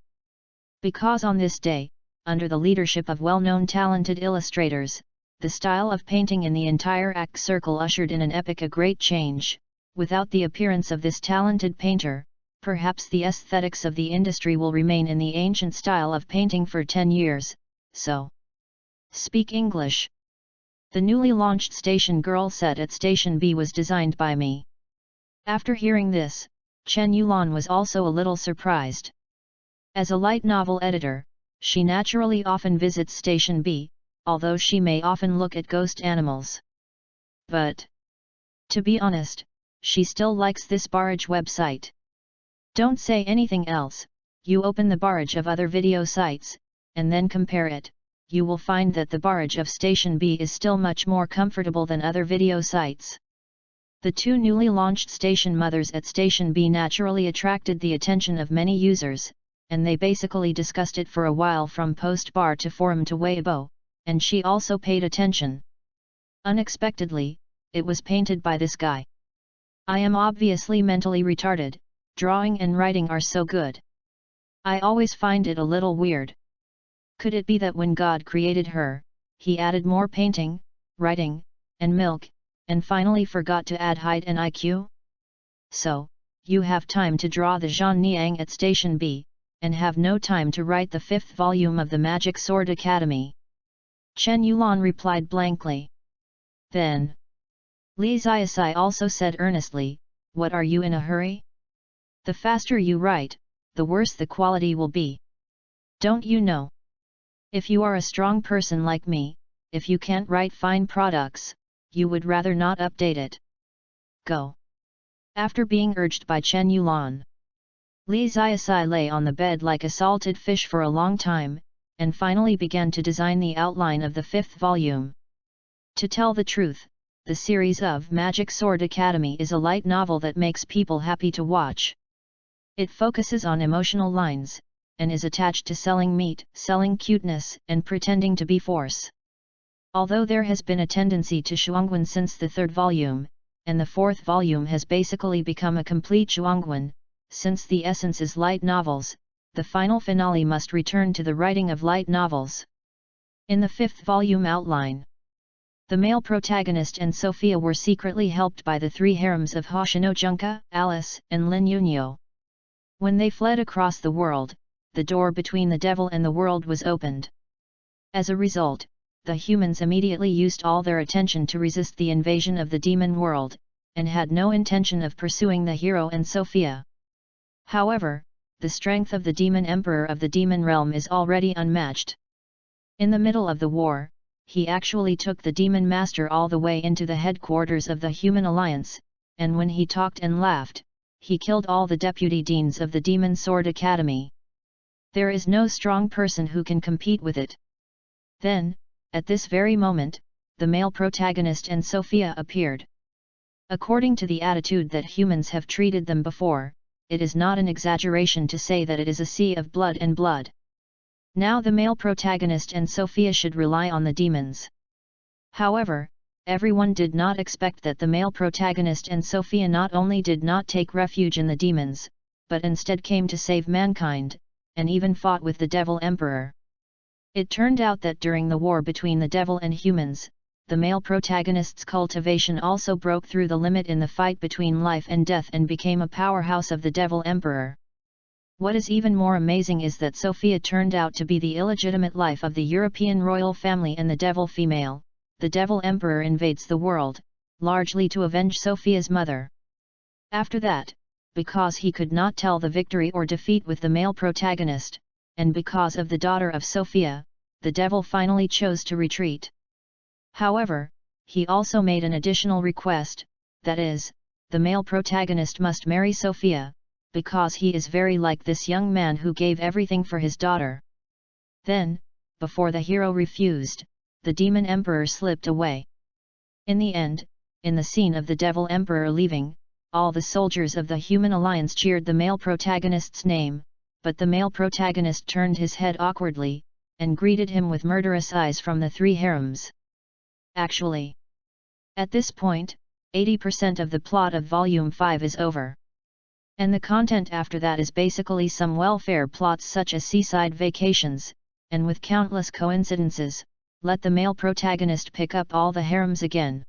Because on this day, under the leadership of well-known talented illustrators, the style of painting in the entire ACT Circle ushered in an epic a great change. Without the appearance of this talented painter, perhaps the aesthetics of the industry will remain in the ancient style of painting for 10 years, so. Speak English. The newly launched Station Girl set at Station B was designed by me. After hearing this, Chen Yulan was also a little surprised. As a light novel editor, she naturally often visits Station B, although she may often look at ghost animals. But, to be honest, she still likes this barrage website. Don't say anything else, you open the barrage of other video sites, and then compare it, you will find that the barrage of Station B is still much more comfortable than other video sites. The two newly launched station mothers at Station B naturally attracted the attention of many users, and they basically discussed it for a while from post bar to forum to Weibo, and she also paid attention. Unexpectedly, it was painted by this guy. I am obviously mentally retarded, drawing and writing are so good. I always find it a little weird. Could it be that when God created her, he added more painting, writing, and milk, and finally forgot to add height and IQ? So, you have time to draw the Zhan Niang at Station B, and have no time to write the 5th volume of the Magic Sword Academy. Chen Yulan replied blankly. Then, Li Ziasai also said earnestly, what are you in a hurry? The faster you write, the worse the quality will be. Don't you know? If you are a strong person like me, if you can't write fine products, you would rather not update it. Go. After being urged by Chen Yulan, Li Ziasai lay on the bed like a salted fish for a long time, and finally began to design the outline of the 5th volume. To tell the truth, the series of Magic Sword Academy is a light novel that makes people happy to watch. It focuses on emotional lines, and is attached to selling meat, selling cuteness, and pretending to be force. Although there has been a tendency to shuangwen since the 3rd volume, and the 4th volume has basically become a complete shuangwen, since the essence is light novels, the final finale must return to the writing of light novels. In the 5th volume outline, the male protagonist and Sophia were secretly helped by the 3 harems of Hoshino Junka, Alice, and Lin Yunyo. When they fled across the world, the door between the devil and the world was opened. As a result, the humans immediately used all their attention to resist the invasion of the demon world, and had no intention of pursuing the hero and Sophia. However, the strength of the demon emperor of the demon realm is already unmatched. In the middle of the war, he actually took the demon master all the way into the headquarters of the Human Alliance, and when he talked and laughed, he killed all the deputy deans of the Demon Sword Academy. There is no strong person who can compete with it. Then, at this very moment, the male protagonist and Sophia appeared. According to the attitude that humans have treated them before, it is not an exaggeration to say that it is a sea of blood and blood. Now the male protagonist and Sophia should rely on the demons. However, everyone did not expect that the male protagonist and Sophia not only did not take refuge in the demons, but instead came to save mankind, and even fought with the Devil Emperor. It turned out that during the war between the devil and humans, the male protagonist's cultivation also broke through the limit in the fight between life and death and became a powerhouse of the Devil Emperor. What is even more amazing is that Sophia turned out to be the illegitimate life of the European royal family and the devil female. The Devil Emperor invades the world, largely to avenge Sophia's mother. After that, because he could not tell the victory or defeat with the male protagonist, and because of the daughter of Sophia, the devil finally chose to retreat. However, he also made an additional request, that is, the male protagonist must marry Sophia, because he is very like this young man who gave everything for his daughter. Then, before the hero refused, the demon emperor slipped away. In the end, in the scene of the devil emperor leaving, all the soldiers of the human alliance cheered the male protagonist's name, but the male protagonist turned his head awkwardly, and greeted him with murderous eyes from the 3 harems. Actually, at this point, 80% of the plot of Volume 5 is over. And the content after that is basically some welfare plots such as seaside vacations, and with countless coincidences, let the male protagonist pick up all the harems again.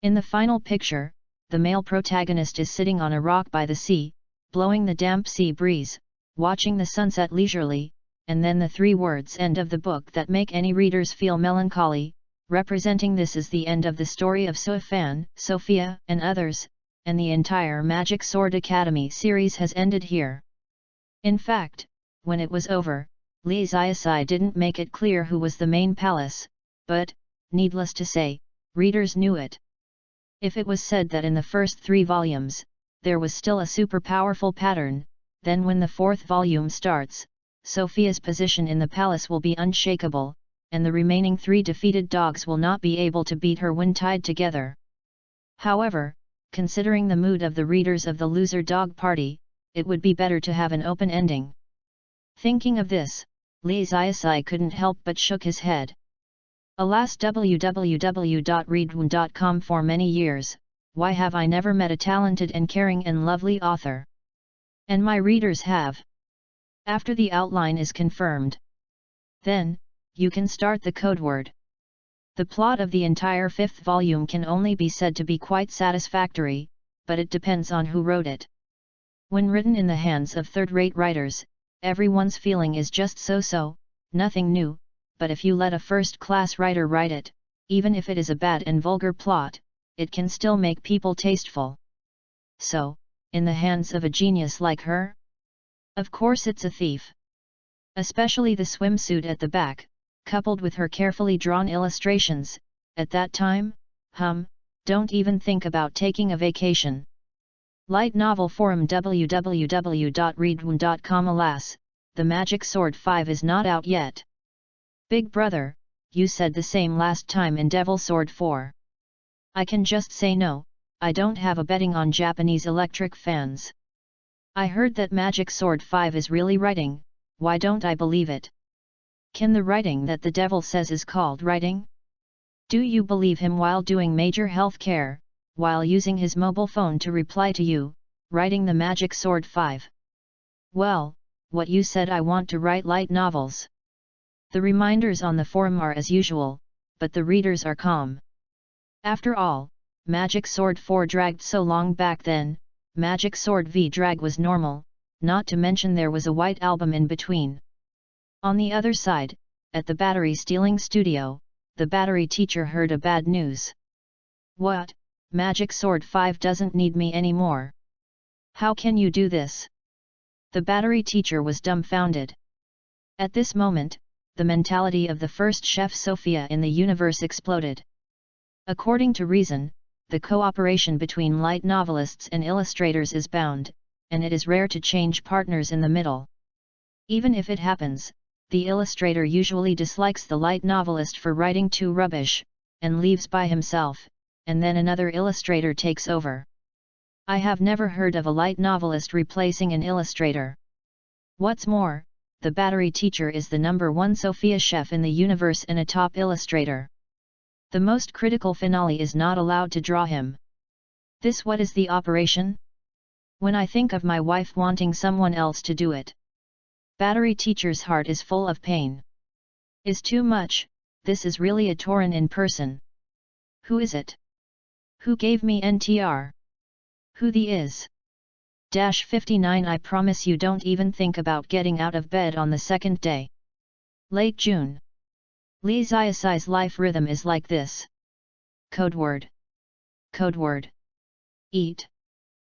In the final picture, the male protagonist is sitting on a rock by the sea, blowing the damp sea breeze, watching the sunset leisurely, and then the 3 words "end of the book" that make any readers feel melancholy, representing this is the end of the story of Sophia, and others, and the entire Magic Sword Academy series has ended here. In fact, when it was over, Lee Ziasai didn't make it clear who was the main palace, but, needless to say, readers knew it. If it was said that in the first 3 volumes, there was still a super powerful pattern, then when the 4th volume starts, Sophia's position in the palace will be unshakable, and the remaining 3 defeated dogs will not be able to beat her when tied together. However, considering the mood of the readers of the loser dog party, it would be better to have an open ending. Thinking of this, Lee Ziasai couldn't help but shook his head. Alas, www.readaloud.com. For many years, why have I never met a talented and caring and lovely author? And my readers have. After the outline is confirmed, then, you can start the code word. The plot of the entire 5th volume can only be said to be quite satisfactory, but it depends on who wrote it. When written in the hands of third-rate writers, everyone's feeling is just so-so, nothing new, but if you let a first-class writer write it, even if it is a bad and vulgar plot, it can still make people tasteful. So, in the hands of a genius like her? Of course it's a thief. Especially the swimsuit at the back, coupled with her carefully drawn illustrations, at that time, don't even think about taking a vacation. Light Novel Forum www.readaloud.com. Alas, The Magic Sword 5 is not out yet. Big brother, you said the same last time in Devil Sword 4. I can just say no, I don't have a betting on Japanese electric fans. I heard that Magic Sword 5 is really writing, why don't I believe it? Can the writing that the devil says is called writing? Do you believe him while doing major health care, while using his mobile phone to reply to you, writing the Magic Sword 5? Well, what you said, I want to write light novels. The reminders on the forum are as usual, but the readers are calm. After all, Magic Sword 4 dragged so long back then, Magic Sword V drag was normal, not to mention there was a white album in between. On the other side, at the battery stealing studio, the battery teacher heard a bad news. What? Magic Sword 5 doesn't need me anymore. How can you do this? The battery teacher was dumbfounded. At this moment, the mentality of the first chef Sophia in the universe exploded. According to reason, the cooperation between light novelists and illustrators is bound, and it is rare to change partners in the middle. Even if it happens, the illustrator usually dislikes the light novelist for writing too rubbish, and leaves by himself, and then another illustrator takes over. I have never heard of a light novelist replacing an illustrator. What's more, the battery teacher is the #1 Sophia chef in the universe and a top illustrator. The most critical finale is not allowed to draw him. This what is the operation? When I think of my wife wanting someone else to do it. Battery teacher's heart is full of pain. Is too much, this is really a Tauren in person. Who is it? Who gave me NTR? Who the is? 59 I promise you don't even think about getting out of bed on the second day. Late June. Lee Ziasai's life rhythm is like this. Code word. Code word. Eat.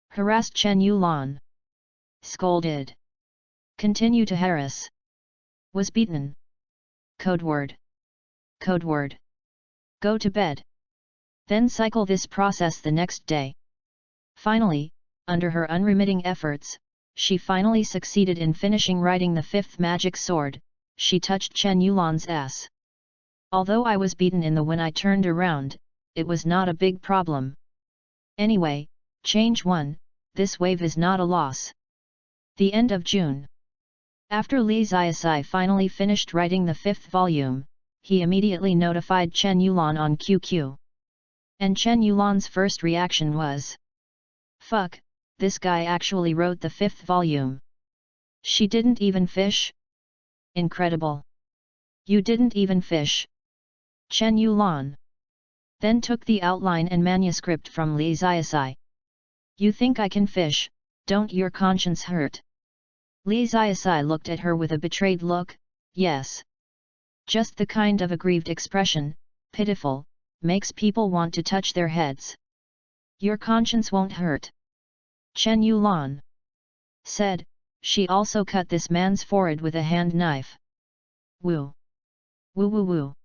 Harassed Chen Yulan. Scolded. Continue to harass. Was beaten. Code word. Code word. Go to bed. Then cycle this process the next day. Finally, under her unremitting efforts, she finally succeeded in finishing writing the 5th Magic Sword, she touched Chen Yulan's ass. Although I was beaten in the when I turned around, it was not a big problem. Anyway, change 1, this wave is not a loss. The end of June. After Li Ziasai finally finished writing the 5th volume, he immediately notified Chen Yulan on QQ. And Chen Yulan's first reaction was, "Fuck, this guy actually wrote the 5th volume. She didn't even fish? Incredible. You didn't even fish." Chen Yulan then took the outline and manuscript from Li Ziasai. "You think I can fish, don't your conscience hurt?" Li Ziasai looked at her with a betrayed look. "Yes." Just the kind of aggrieved expression, pitiful, makes people want to touch their heads. "Your conscience won't hurt," Chen Yulan said. She also cut this man's forehead with a hand knife. "Woo. Woo woo woo.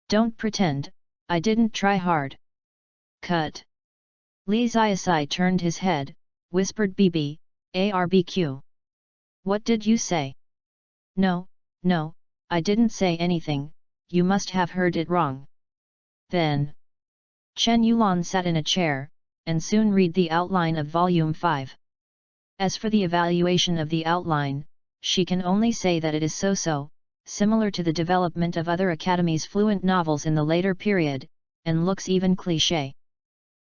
Don't pretend, I didn't try hard." "Cut." Li Ziasai turned his head, whispered "BB, What did you say?" No, I didn't say anything, you must have heard it wrong." Then Chen Yulan sat in a chair, and soon read the outline of Volume 5. As for the evaluation of the outline, she can only say that it is so-so, similar to the development of other Academy's fluent novels in the later period, and looks even cliché.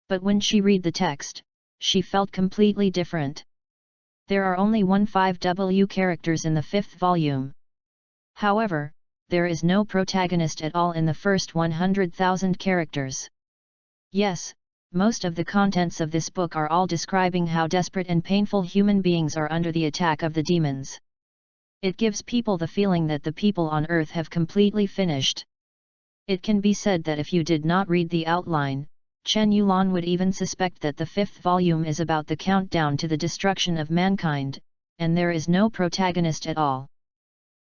But when she read the text, she felt completely different. There are only 15W characters in the 5th volume. However, there is no protagonist at all in the first 100,000 characters. Yes, most of the contents of this book are all describing how desperate and painful human beings are under the attack of the demons. It gives people the feeling that the people on Earth have completely finished. It can be said that if you did not read the outline, Chen Yulan would even suspect that the 5th volume is about the countdown to the destruction of mankind, and there is no protagonist at all.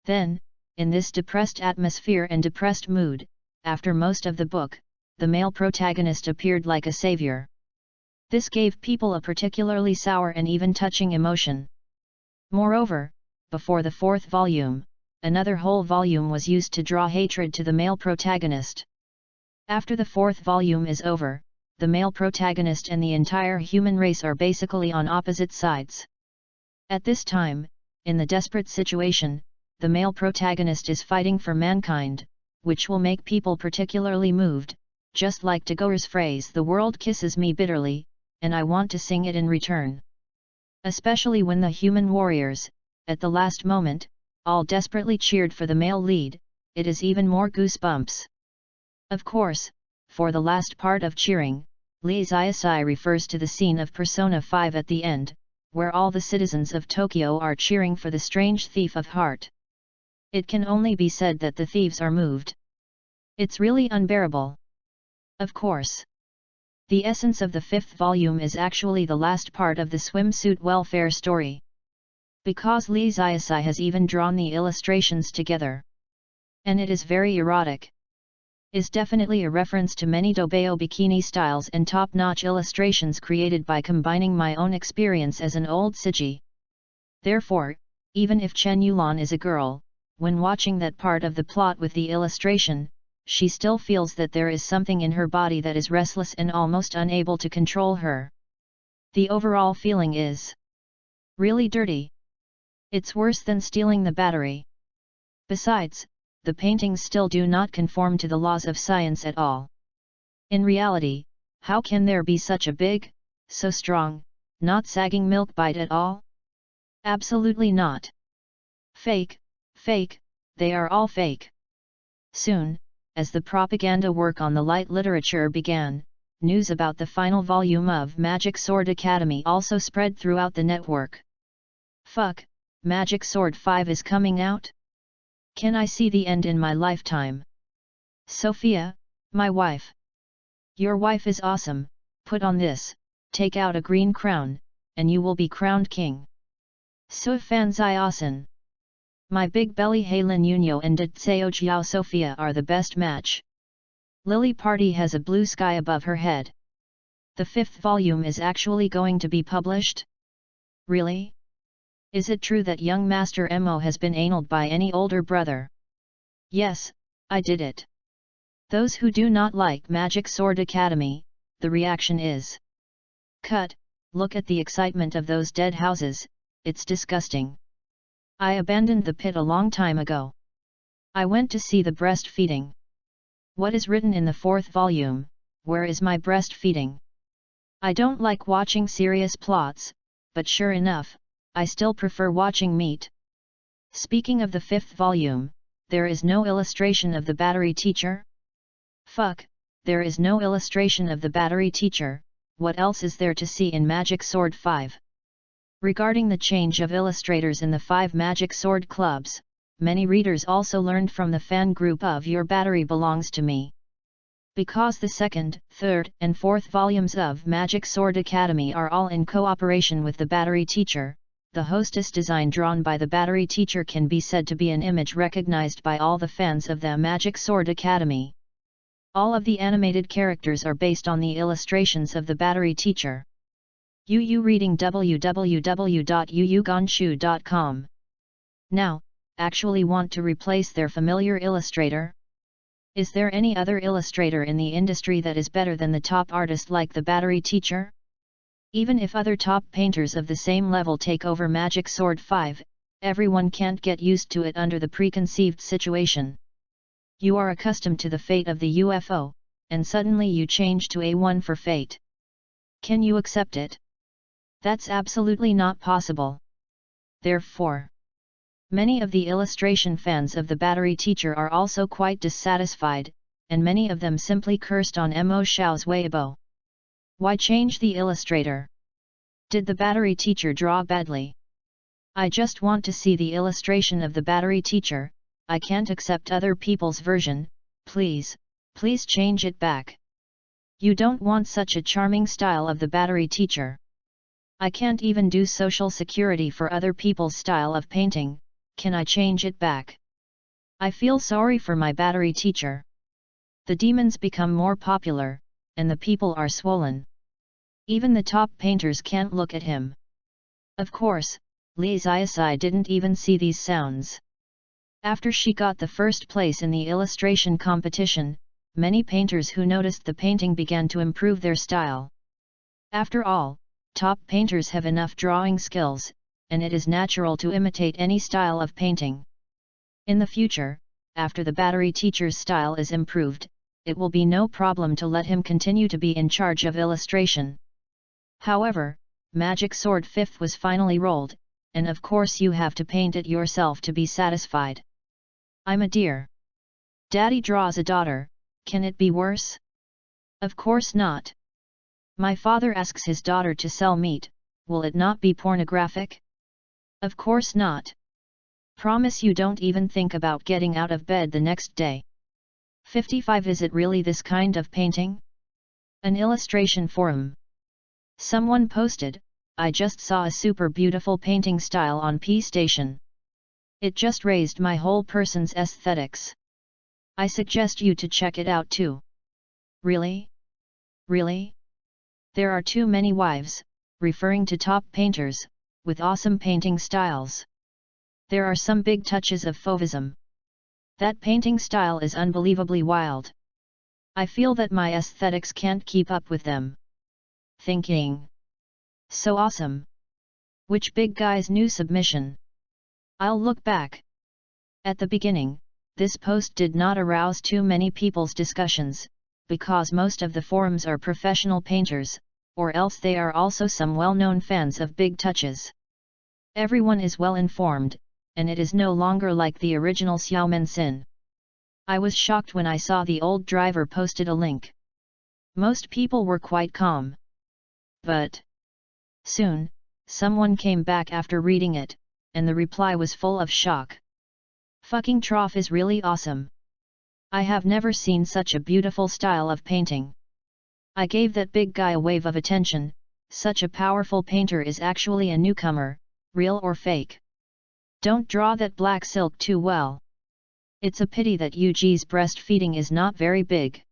Then, in this depressed atmosphere and depressed mood, after most of the book, the male protagonist appeared like a savior. This gave people a particularly sour and even touching emotion. Moreover, before the 4th volume, another whole volume was used to draw hatred to the male protagonist. After the 4th volume is over, the male protagonist and the entire human race are basically on opposite sides. At this time, in the desperate situation, the male protagonist is fighting for mankind, which will make people particularly moved, just like Tagore's phrase "the world kisses me bitterly, and I want to sing it in return." Especially when the human warriors, at the last moment, all desperately cheered for the male lead, it is even more goosebumps. Of course, for the last part of cheering, Li Ziasai refers to the scene of Persona 5 at the end, where all the citizens of Tokyo are cheering for the strange thief of heart. It can only be said that the thieves are moved. It's really unbearable. Of course. The essence of the 5th volume is actually the last part of the swimsuit welfare story. Because Li Ziasai has even drawn the illustrations together. And it is very erotic. Is definitely a reference to many Dobeo bikini styles and top-notch illustrations created by combining my own experience as an old Siji. Therefore, even if Chen Yulan is a girl, when watching that part of the plot with the illustration, she still feels that there is something in her body that is restless and almost unable to control her. The overall feeling is really dirty. It's worse than stealing the battery. Besides, the paintings still do not conform to the laws of science at all. In reality, how can there be such a big, so strong, not sagging milk bite at all? Absolutely not. Fake, they are all fake. Soon, as the propaganda work on the light literature began, news about the final volume of Magic Sword Academy also spread throughout the network. Fuck, Magic Sword 5 is coming out? Can I see the end in my lifetime? Sophia, my wife. Your wife is awesome, put on this, take out a green crown, and you will be crowned king. So Fanzai Asen. My big belly Halen Yuno and Tseo Jiao Sophia are the best match. Lily Party has a blue sky above her head. The 5th volume is actually going to be published? Really? Is it true that young Master Mo has been analled by any older brother? Yes, I did it. Those who do not like Magic Sword Academy, the reaction is cut. Look at the excitement of those dead houses, it's disgusting. I abandoned the pit a long time ago. I went to see the breastfeeding. What is written in the 4th volume, where is my breastfeeding? I don't like watching serious plots, but sure enough, I still prefer watching meat. Speaking of the 5th volume, there is no illustration of the battery teacher? Fuck, there is no illustration of the battery teacher, what else is there to see in Magic Sword 5? Regarding the change of illustrators in the 5 Magic Sword clubs, many readers also learned from the fan group of Your Battery Belongs to Me. Because the 2nd, 3rd, and 4th volumes of Magic Sword Academy are all in cooperation with the battery teacher, the hostess design drawn by the battery teacher can be said to be an image recognized by all the fans of the Magic Sword Academy. All of the animated characters are based on the illustrations of the battery teacher. UU reading www.yuyugonshu.com. Now, actually want to replace their familiar illustrator? Is there any other illustrator in the industry that is better than the top artist like the battery teacher? Even if other top painters of the same level take over Magic Sword 5, everyone can't get used to it under the preconceived situation. You are accustomed to the fate of the UFO, and suddenly you change to A1 for fate. Can you accept it? That's absolutely not possible. Therefore, many of the illustration fans of the battery teacher are also quite dissatisfied, and many of them simply cursed on Mo Xiao's Weibo. Why change the illustrator? Did the battery teacher draw badly? I just want to see the illustration of the battery teacher. I can't accept other people's version, please change it back. You don't want such a charming style of the battery teacher. I can't even do social security for other people's style of painting, can I change it back? I feel sorry for my battery teacher. The demons become more popular, and the people are swollen. Even the top painters can't look at him. Of course, Li Xiaosai didn't even see these sounds. After she got the first place in the illustration competition, many painters who noticed the painting began to improve their style. After all, top painters have enough drawing skills, and it is natural to imitate any style of painting. In the future, after the battery teacher's style is improved, it will be no problem to let him continue to be in charge of illustration. However, Magic Sword 5th was finally rolled, and of course you have to paint it yourself to be satisfied. I'm a deer. Daddy draws a daughter, can it be worse? Of course not. My father asks his daughter to sell meat, will it not be pornographic? Of course not. Promise you don't even think about getting out of bed the next day. 55 Is it really this kind of painting? An illustration forum. Someone posted, I just saw a super beautiful painting style on P Station. It just raised my whole person's aesthetics. I suggest you to check it out too. Really? Really? There are too many wives, referring to top painters, with awesome painting styles. There are some big touches of fauvism. That painting style is unbelievably wild. I feel that my aesthetics can't keep up with them. Thinking. So awesome. Which big guy's new submission? I'll look back. At the beginning, this post did not arouse too many people's discussions, because most of the forums are professional painters, or else they are also some well-known fans of big touches. Everyone is well informed, and it is no longer like the original Xiaomen Xin. I was shocked when I saw the old driver posted a link. Most people were quite calm. But soon, someone came back after reading it, and the reply was full of shock. Fucking Trough is really awesome. I have never seen such a beautiful style of painting. I gave that big guy a wave of attention, such a powerful painter is actually a newcomer, real or fake. Don't draw that black silk too well. It's a pity that Yuji's breastfeeding is not very big.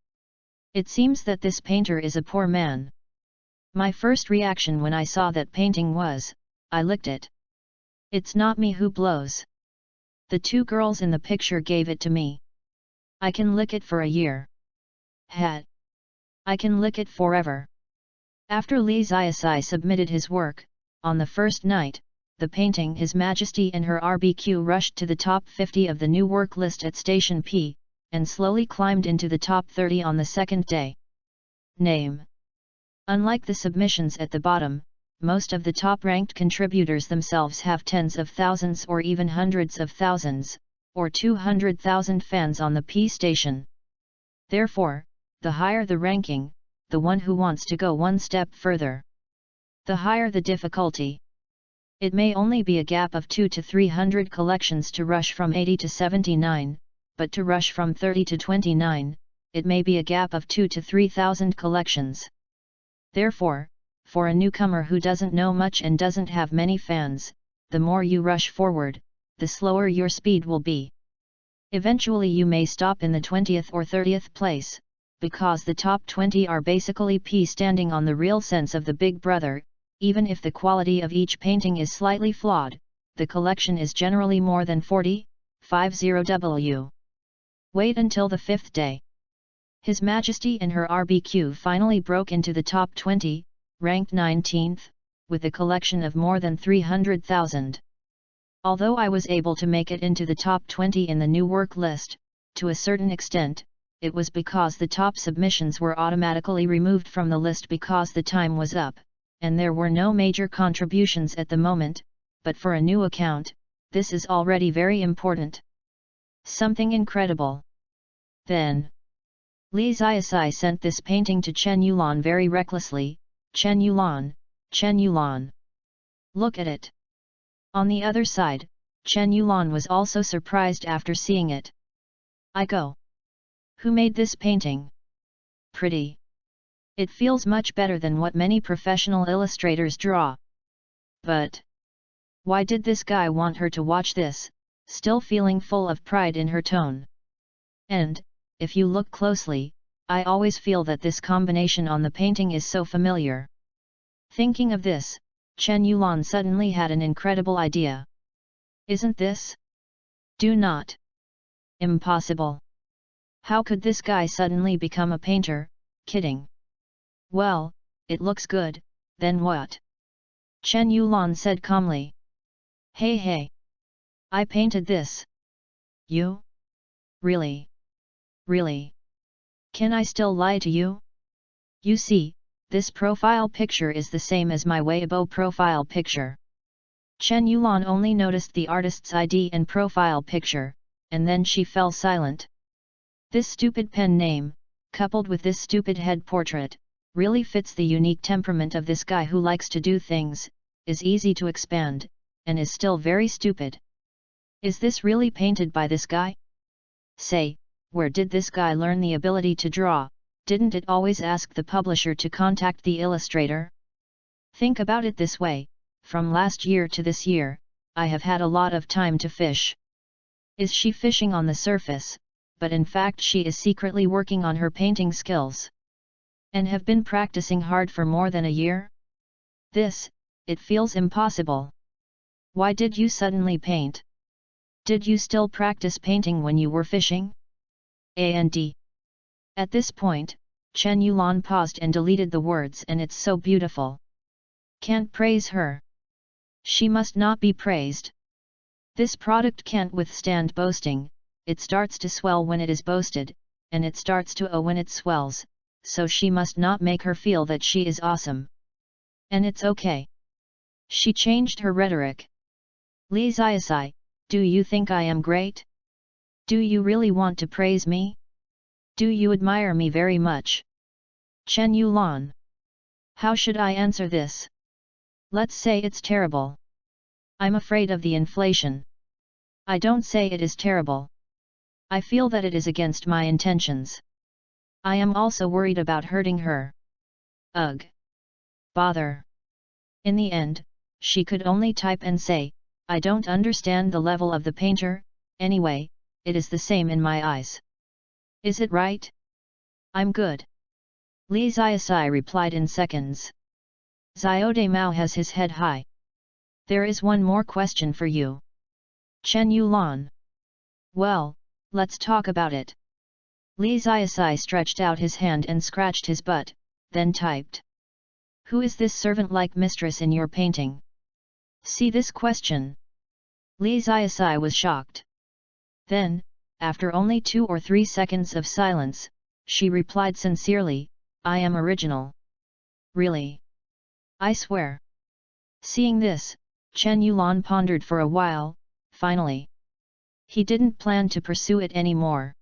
It seems that this painter is a poor man. My first reaction when I saw that painting was, I licked it. It's not me who blows. The two girls in the picture gave it to me. I can lick it for a year. Hat. I can lick it forever. After Li Ziasai submitted his work, on the first night, the painting His Majesty and her RBQ rushed to the top 50 of the new work list at Station P, and slowly climbed into the top 30 on the second day. Name. Unlike the submissions at the bottom, most of the top-ranked contributors themselves have tens of thousands or even hundreds of thousands, or 200,000 fans on the P station. Therefore, the higher the ranking, the one who wants to go one step further. The higher the difficulty. It may only be a gap of 200 to 300 collections to rush from 80 to 79, but to rush from 30 to 29, it may be a gap of 2,000 to 3,000 collections. Therefore, for a newcomer who doesn't know much and doesn't have many fans, the more you rush forward, the slower your speed will be. Eventually you may stop in the 20th or 30th place, because the top 20 are basically P standing on the real sense of the Big Brother. Even if the quality of each painting is slightly flawed, the collection is generally more than 50 W. Wait until the 5th day. His Majesty and her RBQ finally broke into the top 20, ranked 19th, with a collection of more than 300,000. Although I was able to make it into the top 20 in the new work list, to a certain extent, it was because the top submissions were automatically removed from the list because the time was up, and there were no major contributions at the moment, but for a new account, this is already very important. Something incredible. Then, Li Ziasai sent this painting to Chen Yulan very recklessly. Chen Yulan. Look at it. On the other side, Chen Yulan was also surprised after seeing it. I go. Who made this painting? Pretty. It feels much better than what many professional illustrators draw. But why did this guy want her to watch this, still feeling full of pride in her tone? And, if you look closely, I always feel that this combination on the painting is so familiar. Thinking of this, Chen Yulan suddenly had an incredible idea. Isn't this? Do not. Impossible. How could this guy suddenly become a painter? Kidding. Well, it looks good, then what? Chen Yulan said calmly. Hey. I painted this. You? Really? Really? Can I still lie to you? You see, this profile picture is the same as my Weibo profile picture. Chen Yulan only noticed the artist's ID and profile picture, and then she fell silent. This stupid pen name, coupled with this stupid head portrait, really fits the unique temperament of this guy who likes to do things, is easy to expand, and is still very stupid. Is this really painted by this guy? Say, where did this guy learn the ability to draw? Didn't it always ask the publisher to contact the illustrator? Think about it this way, from last year to this year, I have had a lot of time to fish. Is she fishing on the surface, but in fact she is secretly working on her painting skills? And have been practicing hard for more than a year? It feels impossible. Why did you suddenly paint? Did you still practice painting when you were fishing? And. At this point, Chen Yulan paused and deleted the words and it's so beautiful. Can't praise her. She must not be praised. This product can't withstand boasting, it starts to swell when it is boasted, and it starts to when it swells, so she must not make her feel that she is awesome. And it's okay. She changed her rhetoric. Li Ziasai, do you think I am great? Do you really want to praise me? Do you admire me very much? Chen Yulan. How should I answer this? Let's say it's terrible. I'm afraid of the inflation. I don't say it is terrible. I feel that it is against my intentions. I am also worried about hurting her. Ugh. Bother. In the end, she could only type and say, I don't understand the level of the painter, anyway, it is the same in my eyes. Is it right? I'm good. Li Ziasai replied in seconds. Xiaode Mao has his head high. There is one more question for you. Chen Yulan. Well, let's talk about it. Li Ziasai stretched out his hand and scratched his butt, then typed. Who is this servant-like mistress in your painting? See this question. Li Ziasai was shocked. Then, after only 2 or 3 seconds of silence, she replied sincerely, I am original. Really? I swear. Seeing this, Chen Yulan pondered for a while, finally. He didn't plan to pursue it anymore.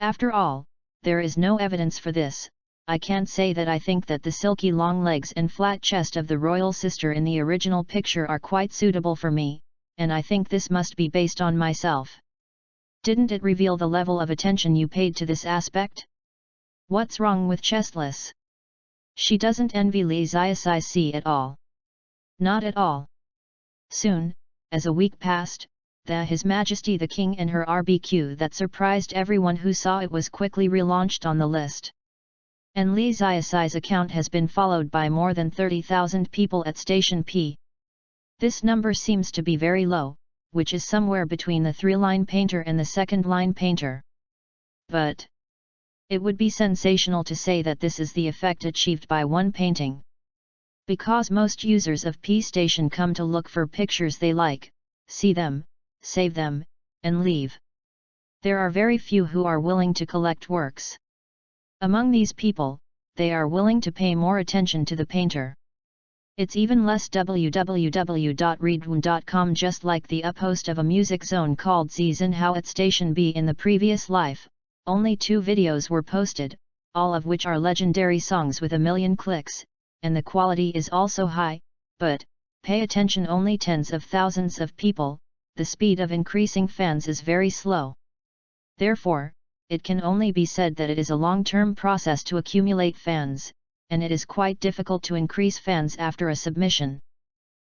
After all, there is no evidence for this. I can't say that I think that the silky long legs and flat chest of the royal sister in the original picture are quite suitable for me, and I think this must be based on myself. Didn't it reveal the level of attention you paid to this aspect? What's wrong with Chestless? She doesn't envy Li Ziasai at all. Not at all. Soon, as a week passed, His Majesty the King and her RBQ that surprised everyone who saw it was quickly relaunched on the list. And Li Ziasai's account has been followed by more than 30,000 people at Station P. This number seems to be very low, which is somewhere between the 3-line painter and the 2nd-line painter. But it would be sensational to say that this is the effect achieved by one painting. Because most users of P Station come to look for pictures they like, see them, save them, and leave. There are very few who are willing to collect works. Among these people, they are willing to pay more attention to the painter. It's even less www.readaloud.com, just like the uphost of a music zone called Zizinhao at Station B in the previous life. Only 2 videos were posted, all of which are legendary songs with 1 million clicks, and the quality is also high, but, pay attention, only tens of thousands of people, the speed of increasing fans is very slow. Therefore, it can only be said that it is a long-term process to accumulate fans, and it is quite difficult to increase fans after a submission.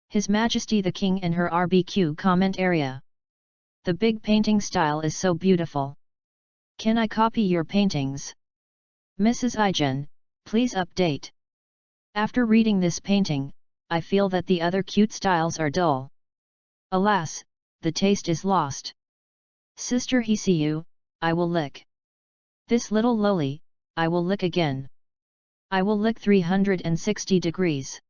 His Majesty the King and her RBQ comment area. The big painting style is so beautiful. Can I copy your paintings? Mrs. Ijen, please update. After reading this painting, I feel that the other cute styles are dull. Alas, the taste is lost. Sister Hisiu, I will lick. This little loli, I will lick again. I will lick 360 degrees.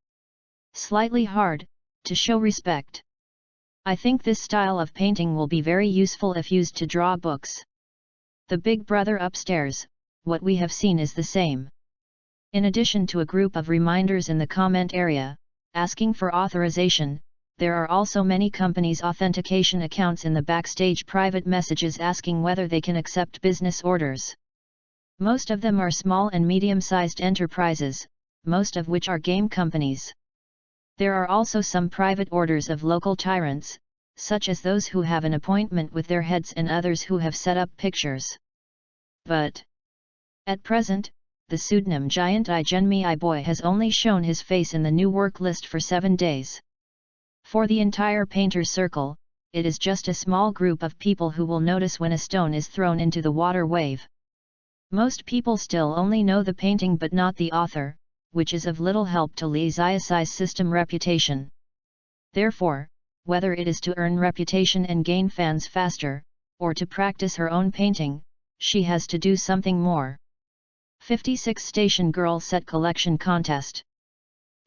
Slightly hard, to show respect. I think this style of painting will be very useful if used to draw books. The big brother upstairs, what we have seen is the same. In addition to a group of reminders in the comment area, asking for authorization, there are also many companies' authentication accounts in the backstage private messages asking whether they can accept business orders. Most of them are small and medium-sized enterprises, most of which are game companies. There are also some private orders of local tyrants, such as those who have an appointment with their heads and others who have set up pictures. But at present, the pseudonym giant Ijenmi Iboy has only shown his face in the new work list for 7 days. For the entire painter circle, it is just a small group of people who will notice when a stone is thrown into the water wave. Most people still only know the painting but not the author, which is of little help to Li Ziasai's system reputation. Therefore, whether it is to earn reputation and gain fans faster, or to practice her own painting, she has to do something more. 56 Station Girl Set Collection Contest.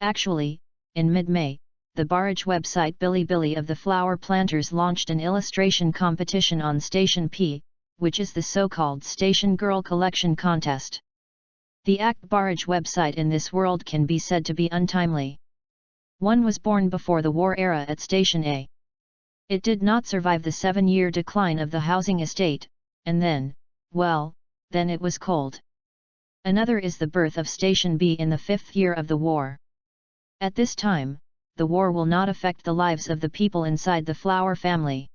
Actually, in mid-May, the Barrage website Bilibili of the Flower Planters launched an illustration competition on Station P, which is the so-called Station Girl Collection Contest. The Act Barrage website in this world can be said to be untimely. One was born before the war era at Station A. It did not survive the 7-year decline of the housing estate, and then it was cold. Another is the birth of Station B in the 5th year of the war. At this time, the war will not affect the lives of the people inside the Flower family.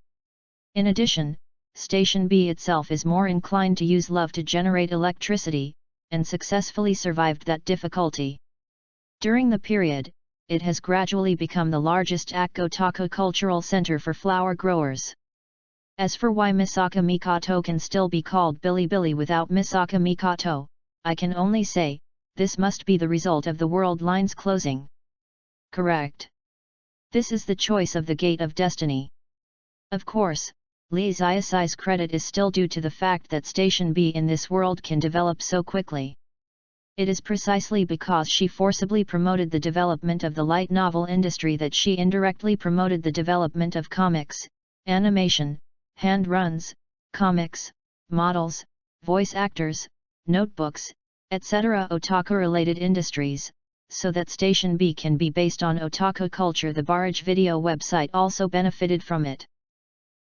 In addition, Station B itself is more inclined to use love to generate electricity, and successfully survived that difficulty. During the period, it has gradually become the largest Akko-Tako cultural center for flower growers. As for why Misaka Mikoto can still be called Bilibili without Misaka Mikoto, I can only say, this must be the result of the world lines closing. Correct. This is the choice of the Gate of Destiny. Of course, Lee Ziasai's credit is still due to the fact that Station B in this world can develop so quickly. It is precisely because she forcibly promoted the development of the light novel industry that she indirectly promoted the development of comics, animation, hand-runs, comics, models, voice actors, notebooks, etc. otaku-related industries, so that Station B can be based on otaku culture. The Barrage video website also benefited from it.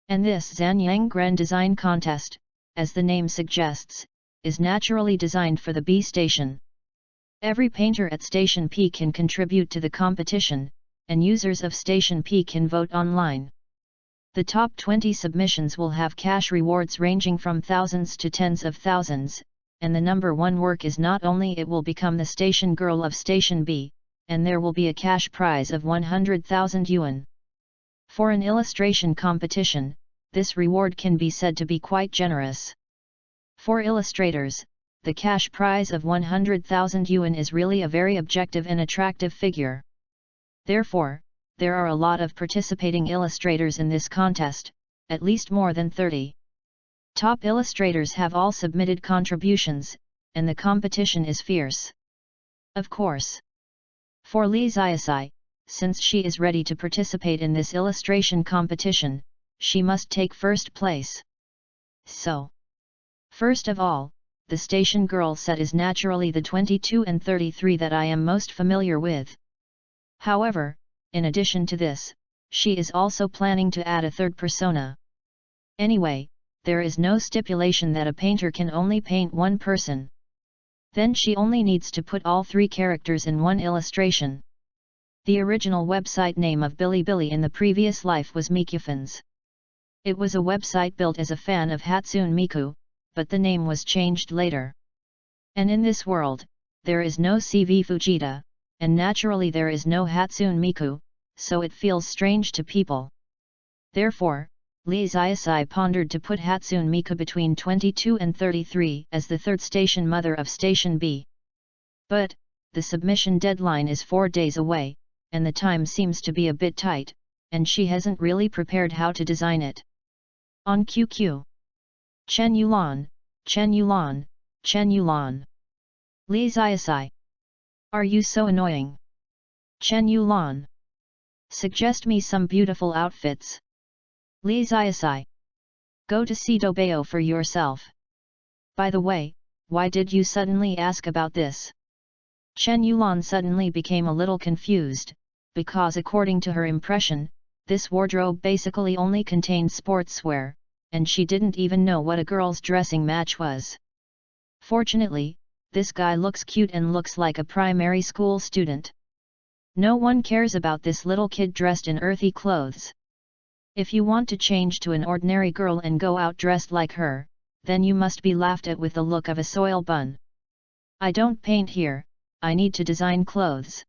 And this Zanyang Grand Design Contest, as the name suggests, is naturally designed for the B station. Every painter at Station P can contribute to the competition, and users of Station P can vote online. The top 20 submissions will have cash rewards ranging from thousands to tens of thousands, and the number one work is not only it will become the station girl of Station B, and there will be a cash prize of 100,000 yuan. For an illustration competition, this reward can be said to be quite generous. For illustrators, the cash prize of 100,000 yuan is really a very objective and attractive figure. Therefore, there are a lot of participating illustrators in this contest, at least more than 30. Top illustrators have all submitted contributions, and the competition is fierce. Of course. For Lee Ziasai, since she is ready to participate in this illustration competition, she must take first place. So, first of all, the station girl set is naturally the 22 and 33 that I am most familiar with. However, in addition to this, she is also planning to add a third persona. Anyway, there is no stipulation that a painter can only paint one person. Then she only needs to put all three characters in one illustration. The original website name of Bilibili in the previous life was Mikufans. It was a website built as a fan of Hatsune Miku, but the name was changed later. And in this world, there is no CV Fujita, and naturally there is no Hatsune Miku, so it feels strange to people. Therefore, Lee Ziasai pondered to put Hatsune Miku between 22 and 33 as the third station mother of Station B. But, the submission deadline is 4 days away, and the time seems to be a bit tight, and she hasn't really prepared how to design it. On QQ. Chen Yulan, Chen Yulan, Chen Yulan. Lee Ziasai. Are you so annoying? Chen Yulan. Suggest me some beautiful outfits. Lee Ziasai. Go to see Dobeo for yourself. By the way, why did you suddenly ask about this? Chen Yulan suddenly became a little confused, because according to her impression, this wardrobe basically only contained sportswear, and she didn't even know what a girl's dressing match was. Fortunately, this guy looks cute and looks like a primary school student. No one cares about this little kid dressed in earthy clothes. If you want to change to an ordinary girl and go out dressed like her, then you must be laughed at with the look of a soil bun. I don't paint here, I need to design clothes.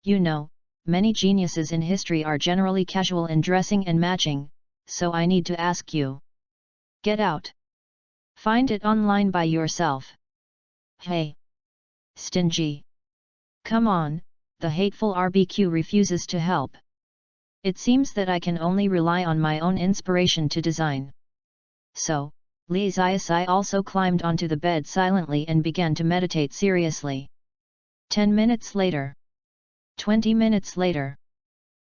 You know, many geniuses in history are generally casual in dressing and matching, so I need to ask you. Get out. Find it online by yourself. Hey. Stingy. Come on, the hateful RBQ refuses to help. It seems that I can only rely on my own inspiration to design. So, Lee Ziasai also climbed onto the bed silently and began to meditate seriously. 10 minutes later. 20 minutes later.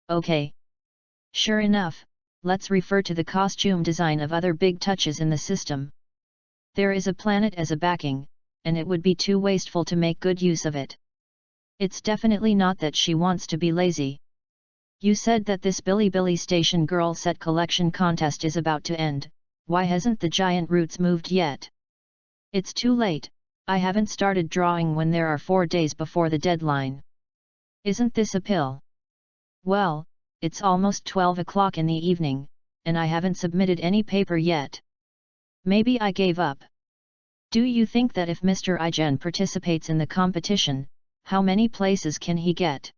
Okay. Sure enough, let's refer to the costume design of other big touches in the system. There is a planet as a backing, and it would be too wasteful to make good use of it. It's definitely not that she wants to be lazy. You said that this Bilibili Station Girl set collection contest is about to end, why hasn't the giant roots moved yet? It's too late, I haven't started drawing when there are 4 days before the deadline. Isn't this a pill? Well, it's almost 12 o'clock in the evening, and I haven't submitted any paper yet. Maybe I gave up. Do you think that if Mr. Ijen participates in the competition, how many places can he get?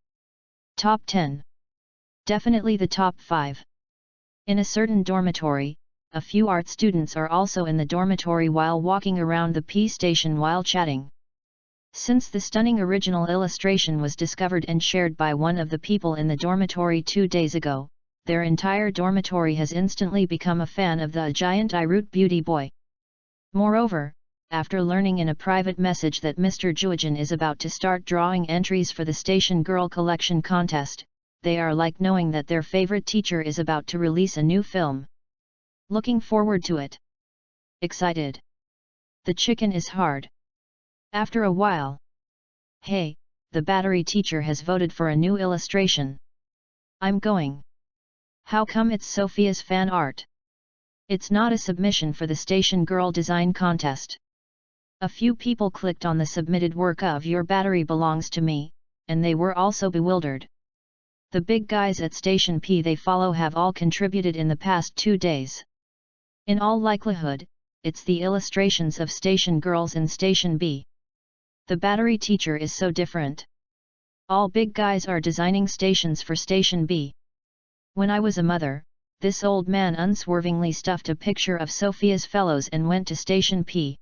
Top 10. Definitely the top 5. In a certain dormitory, a few art students are also in the dormitory while walking around the P station while chatting. Since the stunning original illustration was discovered and shared by one of the people in the dormitory 2 days ago, their entire dormitory has instantly become a fan of the giant Irute beauty boy. Moreover, after learning in a private message that Mr. Juijin is about to start drawing entries for the Station Girl collection contest, they are like knowing that their favorite teacher is about to release a new film. Looking forward to it. Excited. The chicken is hard. After a while. Hey, the battery teacher has voted for a new illustration. I'm going. How come it's Sophia's fan art? It's not a submission for the Station Girl design contest. A few people clicked on the submitted work of Your Battery Belongs to Me, and they were also bewildered. The big guys at Station P they follow have all contributed in the past 2 days. In all likelihood, it's the illustrations of Station Girls in Station B. The battery teacher is so different. All big guys are designing stations for Station B. When I was a mother, this old man unswervingly stuffed a picture of Sophia's fellows and went to Station P.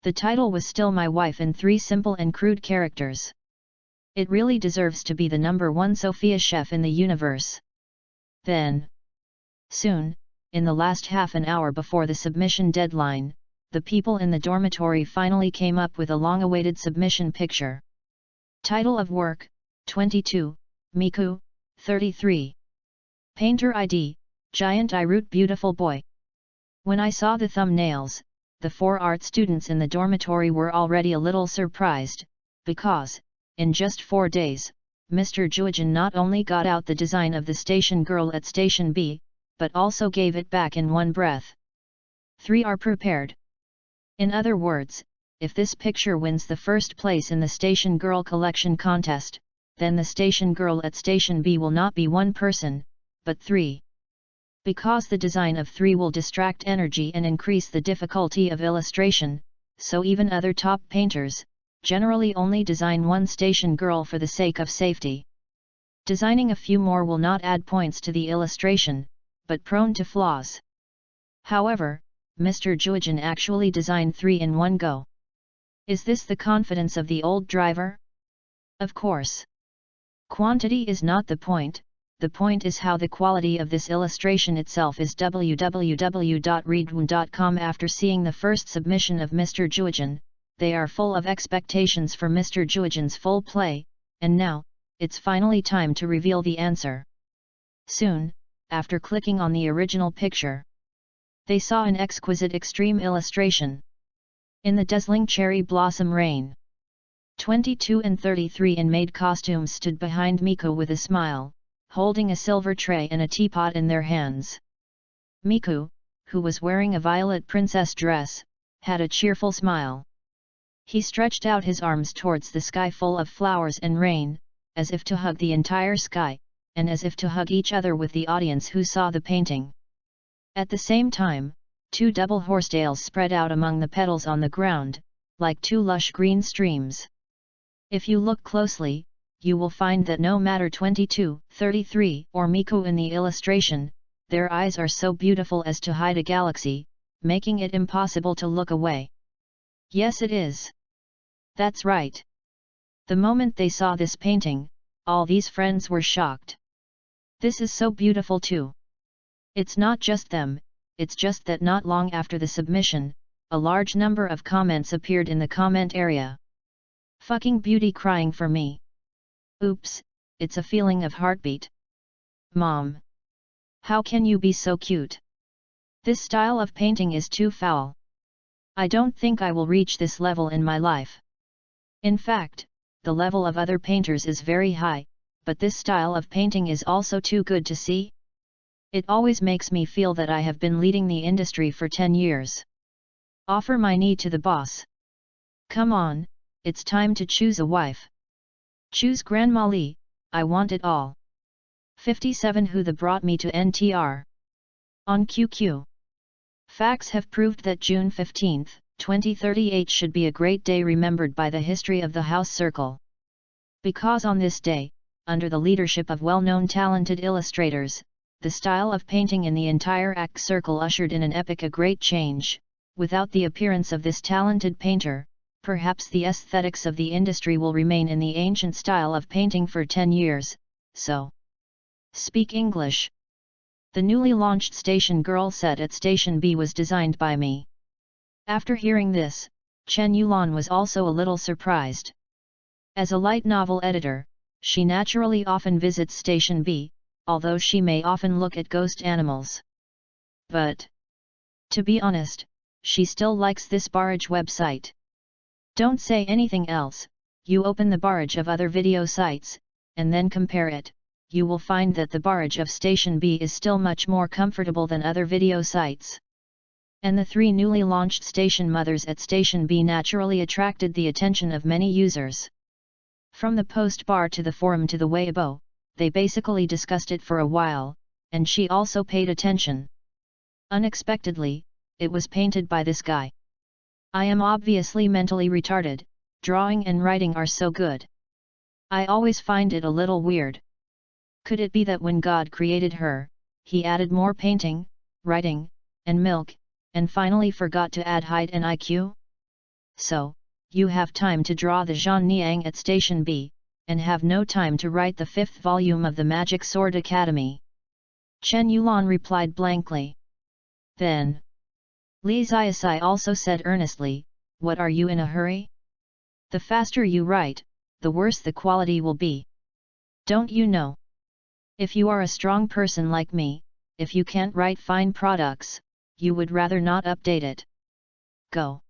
The title was still My Wife in 3 simple and crude characters. It really deserves to be the #1 Sophia chef in the universe. Then, soon, in the last half an hour before the submission deadline, the people in the dormitory finally came up with a long-awaited submission picture. Title of work, 22, Miku, 33. Painter ID, Giant Irute Beautiful Boy. When I saw the thumbnails, the 4 art students in the dormitory were already a little surprised, because, in just 4 days, Mr. Juijin not only got out the design of the Station Girl at Station B, but also gave it back in one breath. 3 are prepared. In other words, if this picture wins the first place in the Station Girl collection contest, then the Station Girl at Station B will not be 1 person, but 3. Because the design of 3 will distract energy and increase the difficulty of illustration, so even other top painters, generally only design 1 Station Girl for the sake of safety. Designing a few more will not add points to the illustration, but prone to flaws. However, Mr. Juijin actually designed 3 in one go. Is this the confidence of the old driver? Of course. Quantity is not the point is how the quality of this illustration itself is. www.readaloud.com. After seeing the first submission of Mr. Juijin, they are full of expectations for Mr. Juijin's full play, and now, it's finally time to reveal the answer. Soon, after clicking on the original picture, they saw an exquisite extreme illustration. In the dazzling cherry blossom rain, 22 and 33 in maid costumes stood behind Miku with a smile, holding a silver tray and a teapot in their hands. Miku, who was wearing a violet princess dress, had a cheerful smile. He stretched out his arms towards the sky full of flowers and rain, as if to hug the entire sky, and as if to hug each other with the audience who saw the painting. At the same time, 2 double horsetails spread out among the petals on the ground, like 2 lush green streams. If you look closely, you will find that no matter 22, 33 or Miku in the illustration, their eyes are so beautiful as to hide a galaxy, making it impossible to look away. Yes, it is. That's right. The moment they saw this painting, all these friends were shocked. This is so beautiful too. It's not just them, it's just that not long after the submission, a large number of comments appeared in the comment area. Fucking beauty crying for me. Oops, it's a feeling of heartbeat. Mom. How can you be so cute? This style of painting is too foul. I don't think I will reach this level in my life. In fact, the level of other painters is very high, but this style of painting is also too good to see. It always makes me feel that I have been leading the industry for 10 years. Offer my knee to the boss. Come on, it's time to choose a wife. Choose Grandma Lee, I want it all. 57 Who the brought me to NTR. On QQ. Facts have proved that June 15, 2038 should be a great day remembered by the history of the House Circle. Because on this day, under the leadership of well-known talented illustrators, the style of painting in the entire ACT Circle ushered in an epic a great change. Without the appearance of this talented painter, Perhaps the aesthetics of the industry will remain in the ancient style of painting for 10 years, so speak English. The newly launched Station Girl set at Station B was designed by me. After hearing this, Chen Yulan was also a little surprised. As a light novel editor, she naturally often visits Station B, although she may often look at ghost animals. But, to be honest, she still likes this barrage website. Don't say anything else, you open the barrage of other video sites, and then compare it, you will find that the barrage of Station B is still much more comfortable than other video sites. And the 3 newly launched station mothers at Station B naturally attracted the attention of many users. From the post bar to the forum to the Weibo, they basically discussed it for a while, and she also paid attention. Unexpectedly, it was painted by this guy. I am obviously mentally retarded, drawing and writing are so good. I always find it a little weird. Could it be that when God created her, he added more painting, writing, and milk, and finally forgot to add height and IQ? So, you have time to draw the Zhan Niang at Station B, and have no time to write the 5th volume of the Magic Sword Academy. Chen Yulan replied blankly. Then, Li Ziasai also said earnestly, what are you in a hurry? The faster you write, the worse the quality will be. Don't you know? If you are a strong person like me, if you can't write fine products, you would rather not update it. Go.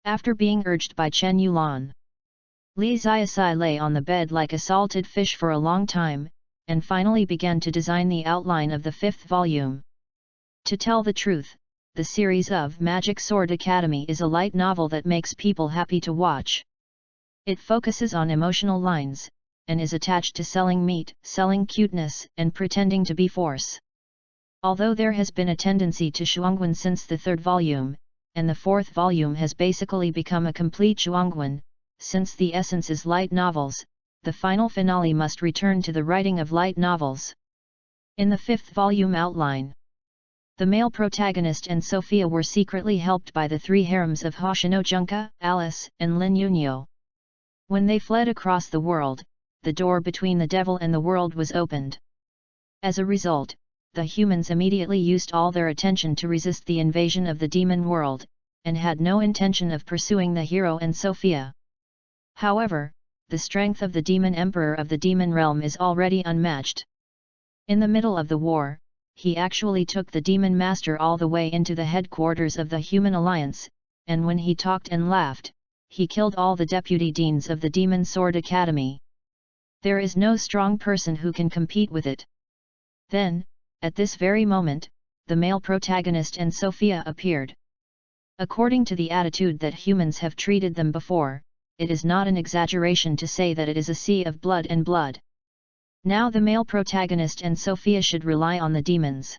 After being urged by Chen Yulan, Li Ziasai lay on the bed like a salted fish for a long time, and finally began to design the outline of the 5th volume. To tell the truth, the series of Magic Sword Academy is a light novel that makes people happy to watch. It focuses on emotional lines, and is attached to selling meat, selling cuteness, and pretending to be force. Although there has been a tendency to shuangwen since the 3rd volume, and the 4th volume has basically become a complete shuangwen, since the essence is light novels, the final finale must return to the writing of light novels. In the 5th volume outline, the male protagonist and Sophia were secretly helped by the 3 harems of Hoshino Junka, Alice, and Lin Yunyo. When they fled across the world, the door between the devil and the world was opened. As a result, the humans immediately used all their attention to resist the invasion of the demon world, and had no intention of pursuing the hero and Sophia. However, the strength of the demon emperor of the demon realm is already unmatched. In the middle of the war, he actually took the demon master all the way into the headquarters of the human alliance, and when he talked and laughed, he killed all the deputy deans of the Demon Sword Academy. There is no strong person who can compete with it. Then, at this very moment, the male protagonist and Sophia appeared. According to the attitude that humans have treated them before, it is not an exaggeration to say that it is a sea of blood and blood. Now the male protagonist and Sophia should rely on the demons.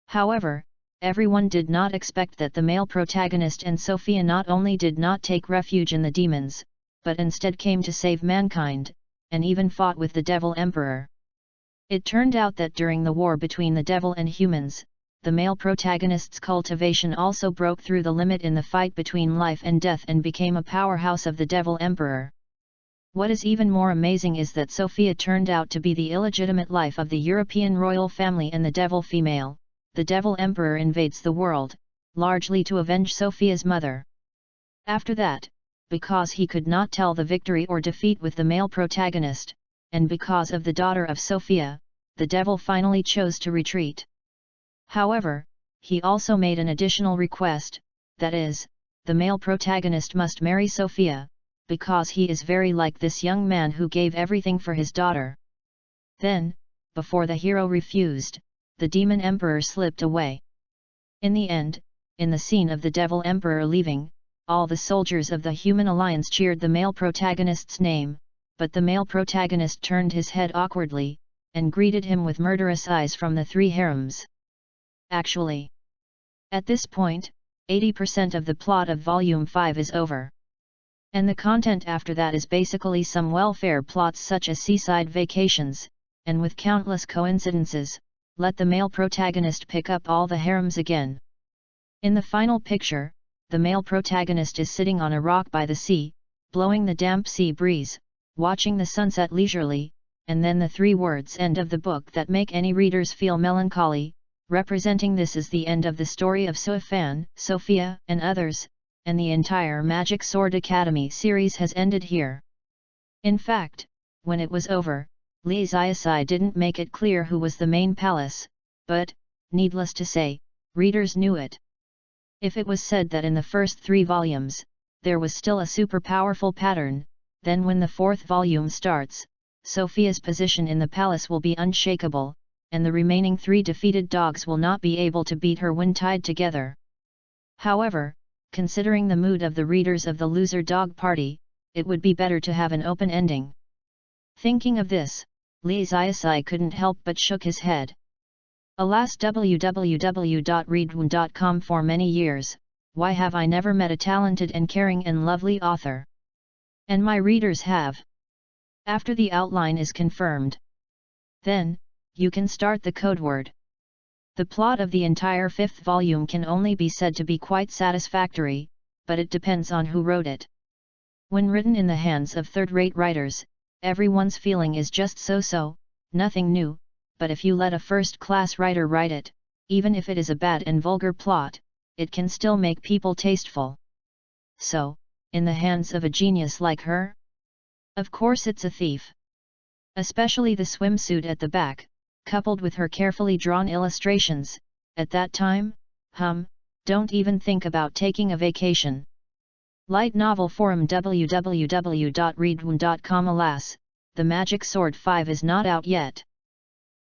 However, everyone did not expect that the male protagonist and Sophia not only did not take refuge in the demons, but instead came to save mankind, and even fought with the Devil Emperor. It turned out that during the war between the devil and humans, the male protagonist's cultivation also broke through the limit in the fight between life and death and became a powerhouse of the Devil Emperor. What is even more amazing is that Sophia turned out to be the illegitimate life of the European royal family, and the devil female, the Devil Emperor, invades the world, largely to avenge Sophia's mother. After that, because he could not tell the victory or defeat with the male protagonist, and because of the daughter of Sophia, the devil finally chose to retreat. However, he also made an additional request, that is, the male protagonist must marry Sophia, because he is very like this young man who gave everything for his daughter. Then, before the hero refused, the demon emperor slipped away. In the end, in the scene of the devil emperor leaving, all the soldiers of the human alliance cheered the male protagonist's name, but the male protagonist turned his head awkwardly, and greeted him with murderous eyes from the 3 harems. Actually, at this point, 80% of the plot of Volume 5 is over. And the content after that is basically some welfare plots such as seaside vacations, and with countless coincidences, let the male protagonist pick up all the harems again. In the final picture, the male protagonist is sitting on a rock by the sea, blowing the damp sea breeze, watching the sunset leisurely, and then the three words "end of the book" that make any readers feel melancholy, representing this is the end of the story of Sophia, Sophia, and others, and the entire Magic Sword Academy series has ended here. In fact, when it was over, Li Xiaosai didn't make it clear who was the main palace, but, needless to say, readers knew it. If it was said that in the first 3 volumes, there was still a super powerful pattern, then when the 4th volume starts, Sophia's position in the palace will be unshakable, and the remaining 3 defeated dogs will not be able to beat her when tied together. However, considering the mood of the readers of the Loser Dog Party, it would be better to have an open ending. Thinking of this, Li Xiaosai couldn't help but shook his head. Alas, www.readaloud.com. For many years, why have I never met a talented and caring and lovely author? And my readers have. After the outline is confirmed, then, you can start the code word. The plot of the entire 5th volume can only be said to be quite satisfactory, but it depends on who wrote it. When written in the hands of third-rate writers, everyone's feeling is just so-so, nothing new, but if you let a first-class writer write it, even if it is a bad and vulgar plot, it can still make people tasteful. So, in the hands of a genius like her? Of course it's a thief. Especially the swimsuit at the back, coupled with her carefully drawn illustrations, at that time, don't even think about taking a vacation. Light Novel Forum www.readaloud.com. Alas, the Magic Sword 5 is not out yet.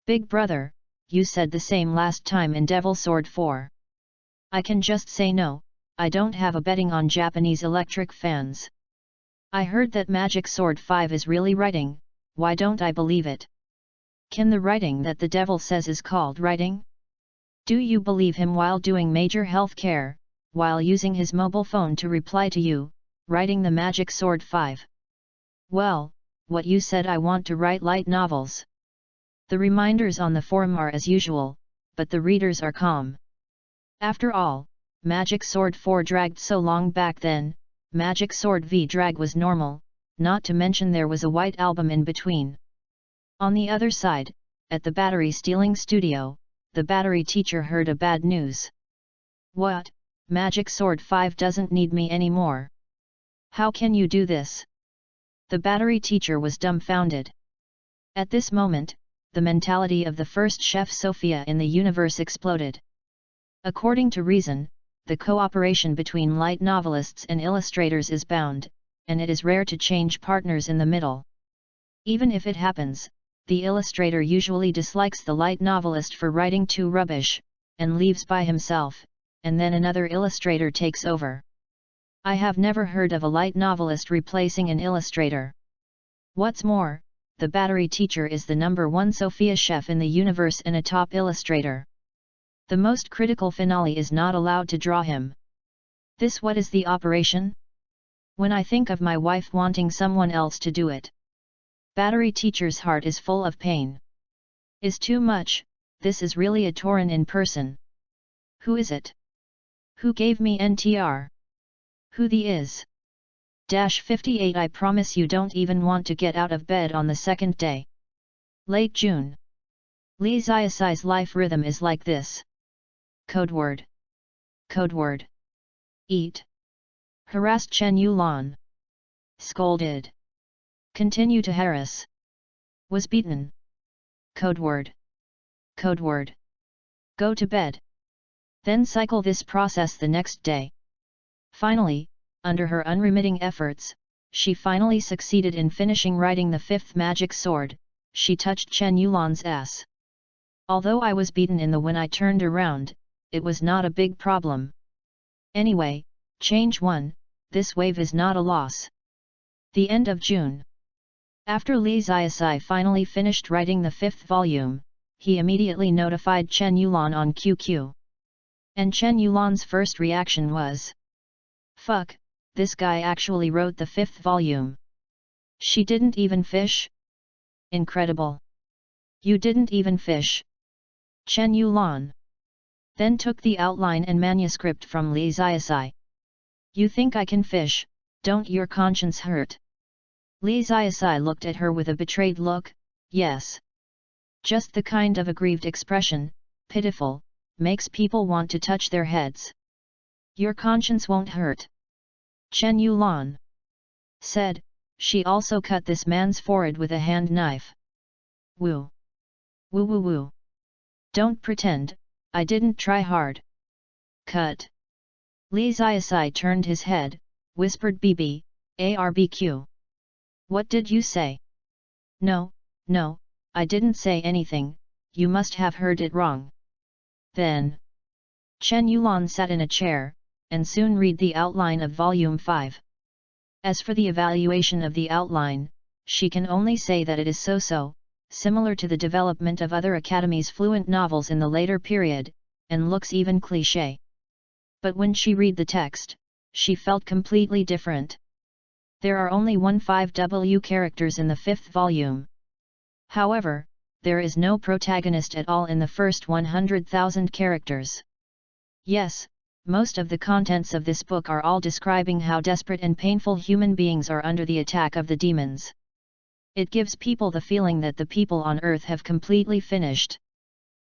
Big brother, you said the same last time in Devil Sword 4. I can just say no, I don't have a betting on Japanese electric fans. I heard that Magic Sword 5 is really writing, why don't I believe it? Can the writing that the devil says is called writing? Do you believe him while doing major health care, while using his mobile phone to reply to you, writing the Magic Sword 5? Well, what you said, I want to write light novels. The reminders on the forum are as usual, but the readers are calm. After all, Magic Sword 4 dragged so long back then, Magic Sword V drag was normal, not to mention there was a white album in between. On the other side, at the battery stealing studio, the battery teacher heard a bad news. What? Magic Sword 5 doesn't need me anymore. How can you do this? The battery teacher was dumbfounded. At this moment, the mentality of the first chef Sophia in the universe exploded. According to reason, the cooperation between light novelists and illustrators is bound, and it is rare to change partners in the middle. Even if it happens, the illustrator usually dislikes the light novelist for writing too rubbish, and leaves by himself, and then another illustrator takes over. I have never heard of a light novelist replacing an illustrator. What's more, the battery teacher is the #1 Sophia chef in the universe and a top illustrator. The most critical finale is not allowed to draw him. This what is the operation? When I think of my wife wanting someone else to do it. Battery teacher's heart is full of pain. Is too much, this is really a Tauren in person. Who is it? Who gave me NTR? Who the is? 58 I promise you don't even want to get out of bed on the second day. Late June. Li Xiaosai's life rhythm is like this. Code word. Code word. Eat. Harassed Chen Yulan. Scolded. Continue to harass. Was beaten. Code word. Code word. Go to bed. Then cycle this process the next day. Finally, under her unremitting efforts, she finally succeeded in finishing writing the 5th Magic Sword. She touched Chen Yulan's ass. Although I was beaten in the when I turned around, it was not a big problem. Anyway, change 1, this wave is not a loss. The end of June. After Li Xiaosai finally finished writing the 5th volume, he immediately notified Chen Yulan on QQ. And Chen Yulan's first reaction was, "Fuck, this guy actually wrote the 5th volume. She didn't even fish? Incredible. You didn't even fish." Chen Yulan then took the outline and manuscript from Li Xiaosai. You think I can fish, don't your conscience hurt? Li Ziasai looked at her with a betrayed look. Yes. Just the kind of aggrieved expression, pitiful, makes people want to touch their heads. Your conscience won't hurt. Chen Yulan said. She also cut this man's forehead with a hand knife. Woo. Woo woo woo. Don't pretend, I didn't try hard. Cut. Li Ziasai turned his head, whispered BB, ARBQ. What did you say? No, I didn't say anything, you must have heard it wrong. Then. Chen Yulan sat in a chair, and soon read the outline of Volume 5. As for the evaluation of the outline, she can only say that it is so-so, similar to the development of other Academy's fluent novels in the later period, and looks even cliché. But when she read the text, she felt completely different. There are only 15W characters in the 5th volume. However, there is no protagonist at all in the first 100,000 characters. Yes, most of the contents of this book are all describing how desperate and painful human beings are under the attack of the demons. It gives people the feeling that the people on Earth have completely finished.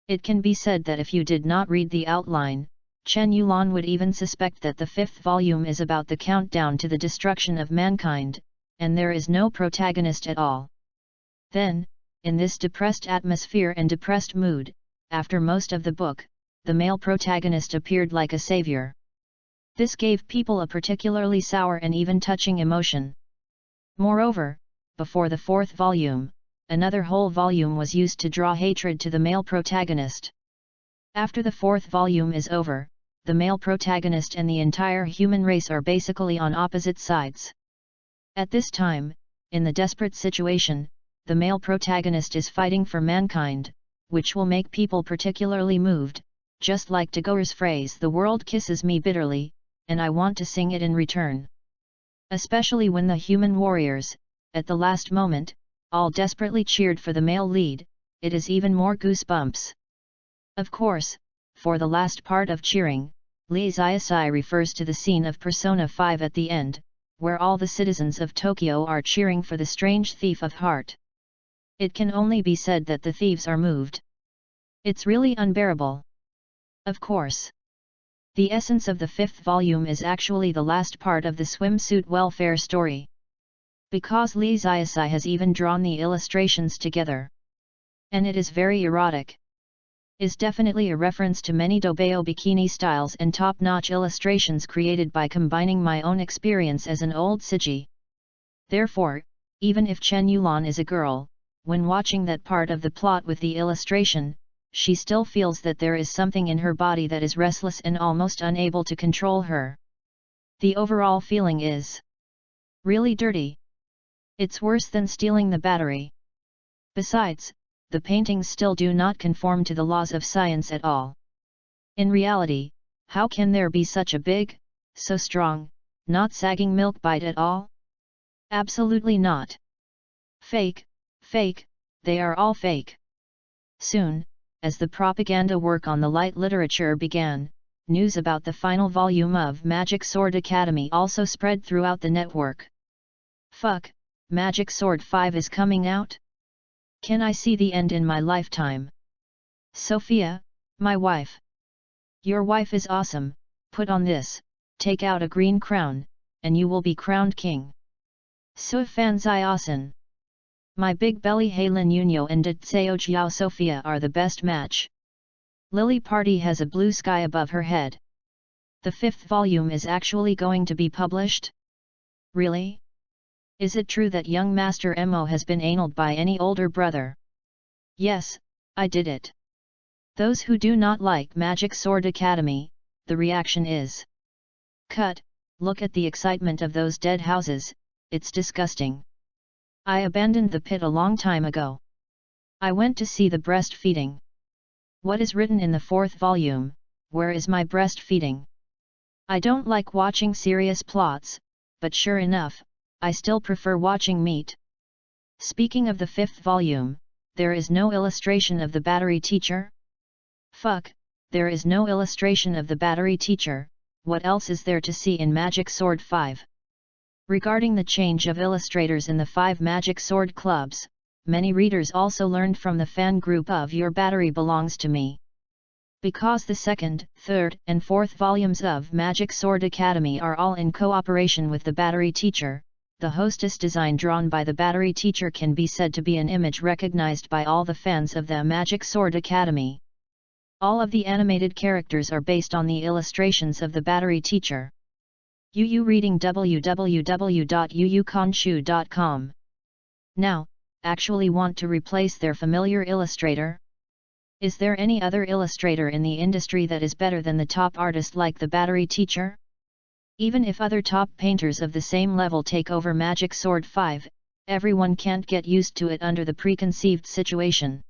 It can be said that if you did not read the outline, Chen Yulan would even suspect that the 5th volume is about the countdown to the destruction of mankind, and there is no protagonist at all. Then, in this depressed atmosphere and depressed mood, after most of the book, the male protagonist appeared like a savior. This gave people a particularly sour and even touching emotion. Moreover, before the 4th volume, another whole volume was used to draw hatred to the male protagonist. After the 4th volume is over, the male protagonist and the entire human race are basically on opposite sides. At this time, in the desperate situation, the male protagonist is fighting for mankind, which will make people particularly moved, just like Tagore's phrase "The world kisses me bitterly, and I want to sing it in return." Especially when the human warriors, at the last moment, all desperately cheered for the male lead, it is even more goosebumps. Of course, for the last part of cheering, Li Ziasai refers to the scene of Persona 5 at the end, where all the citizens of Tokyo are cheering for the strange thief of heart. It can only be said that the thieves are moved. It's really unbearable. Of course. The essence of the 5th volume is actually the last part of the swimsuit welfare story. Because Li Ziasai has even drawn the illustrations together. And it is very erotic. Is definitely a reference to many Dobeo bikini styles and top-notch illustrations created by combining my own experience as an old Siji. Therefore, even if Chen Yulan is a girl, when watching that part of the plot with the illustration, she still feels that there is something in her body that is restless and almost unable to control her. The overall feeling is really dirty. It's worse than stealing the battery. Besides, the paintings still do not conform to the laws of science at all. In reality, how can there be such a big, so strong, not sagging milk bite at all? Absolutely not. Fake, they are all fake. Soon, as the propaganda work on the light literature began, news about the final volume of Magic Sword Academy also spread throughout the network. Fuck, Magic Sword 5 is coming out? Can I see the end in my lifetime? Sophia, my wife. Your wife is awesome, put on this, take out a green crown, and you will be crowned king. Su fan zai asen. My big belly Heilin Yunyo and Ditseo Jiao Sophia are the best match. Lily Party has a blue sky above her head. The 5th volume is actually going to be published? Really? Is it true that young Master Emo has been analled by any older brother? Yes, I did it. Those who do not like Magic Sword Academy, the reaction is cut, look at the excitement of those dead houses, it's disgusting. I abandoned the pit a long time ago. I went to see the breastfeeding. What is written in the 4th volume, where is my breastfeeding? I don't like watching serious plots, but sure enough, I still prefer watching meat. Speaking of the 5th volume, there is no illustration of the battery teacher? Fuck, there is no illustration of the battery teacher, what else is there to see in Magic Sword 5? Regarding the change of illustrators in the 5 Magic Sword clubs, many readers also learned from the fan group of Your Battery Belongs to Me. Because the second, third, and fourth volumes of Magic Sword Academy are all in cooperation with the Battery Teacher, the hostess design drawn by the Battery Teacher can be said to be an image recognized by all the fans of the Magic Sword Academy. All of the animated characters are based on the illustrations of the Battery Teacher. UU Reading www.uukonshu.com. Now, actually want to replace their familiar illustrator? Is there any other illustrator in the industry that is better than the top artist like the Battery Teacher? Even if other top painters of the same level take over Magic Sword 5, everyone can't get used to it under the preconceived situation.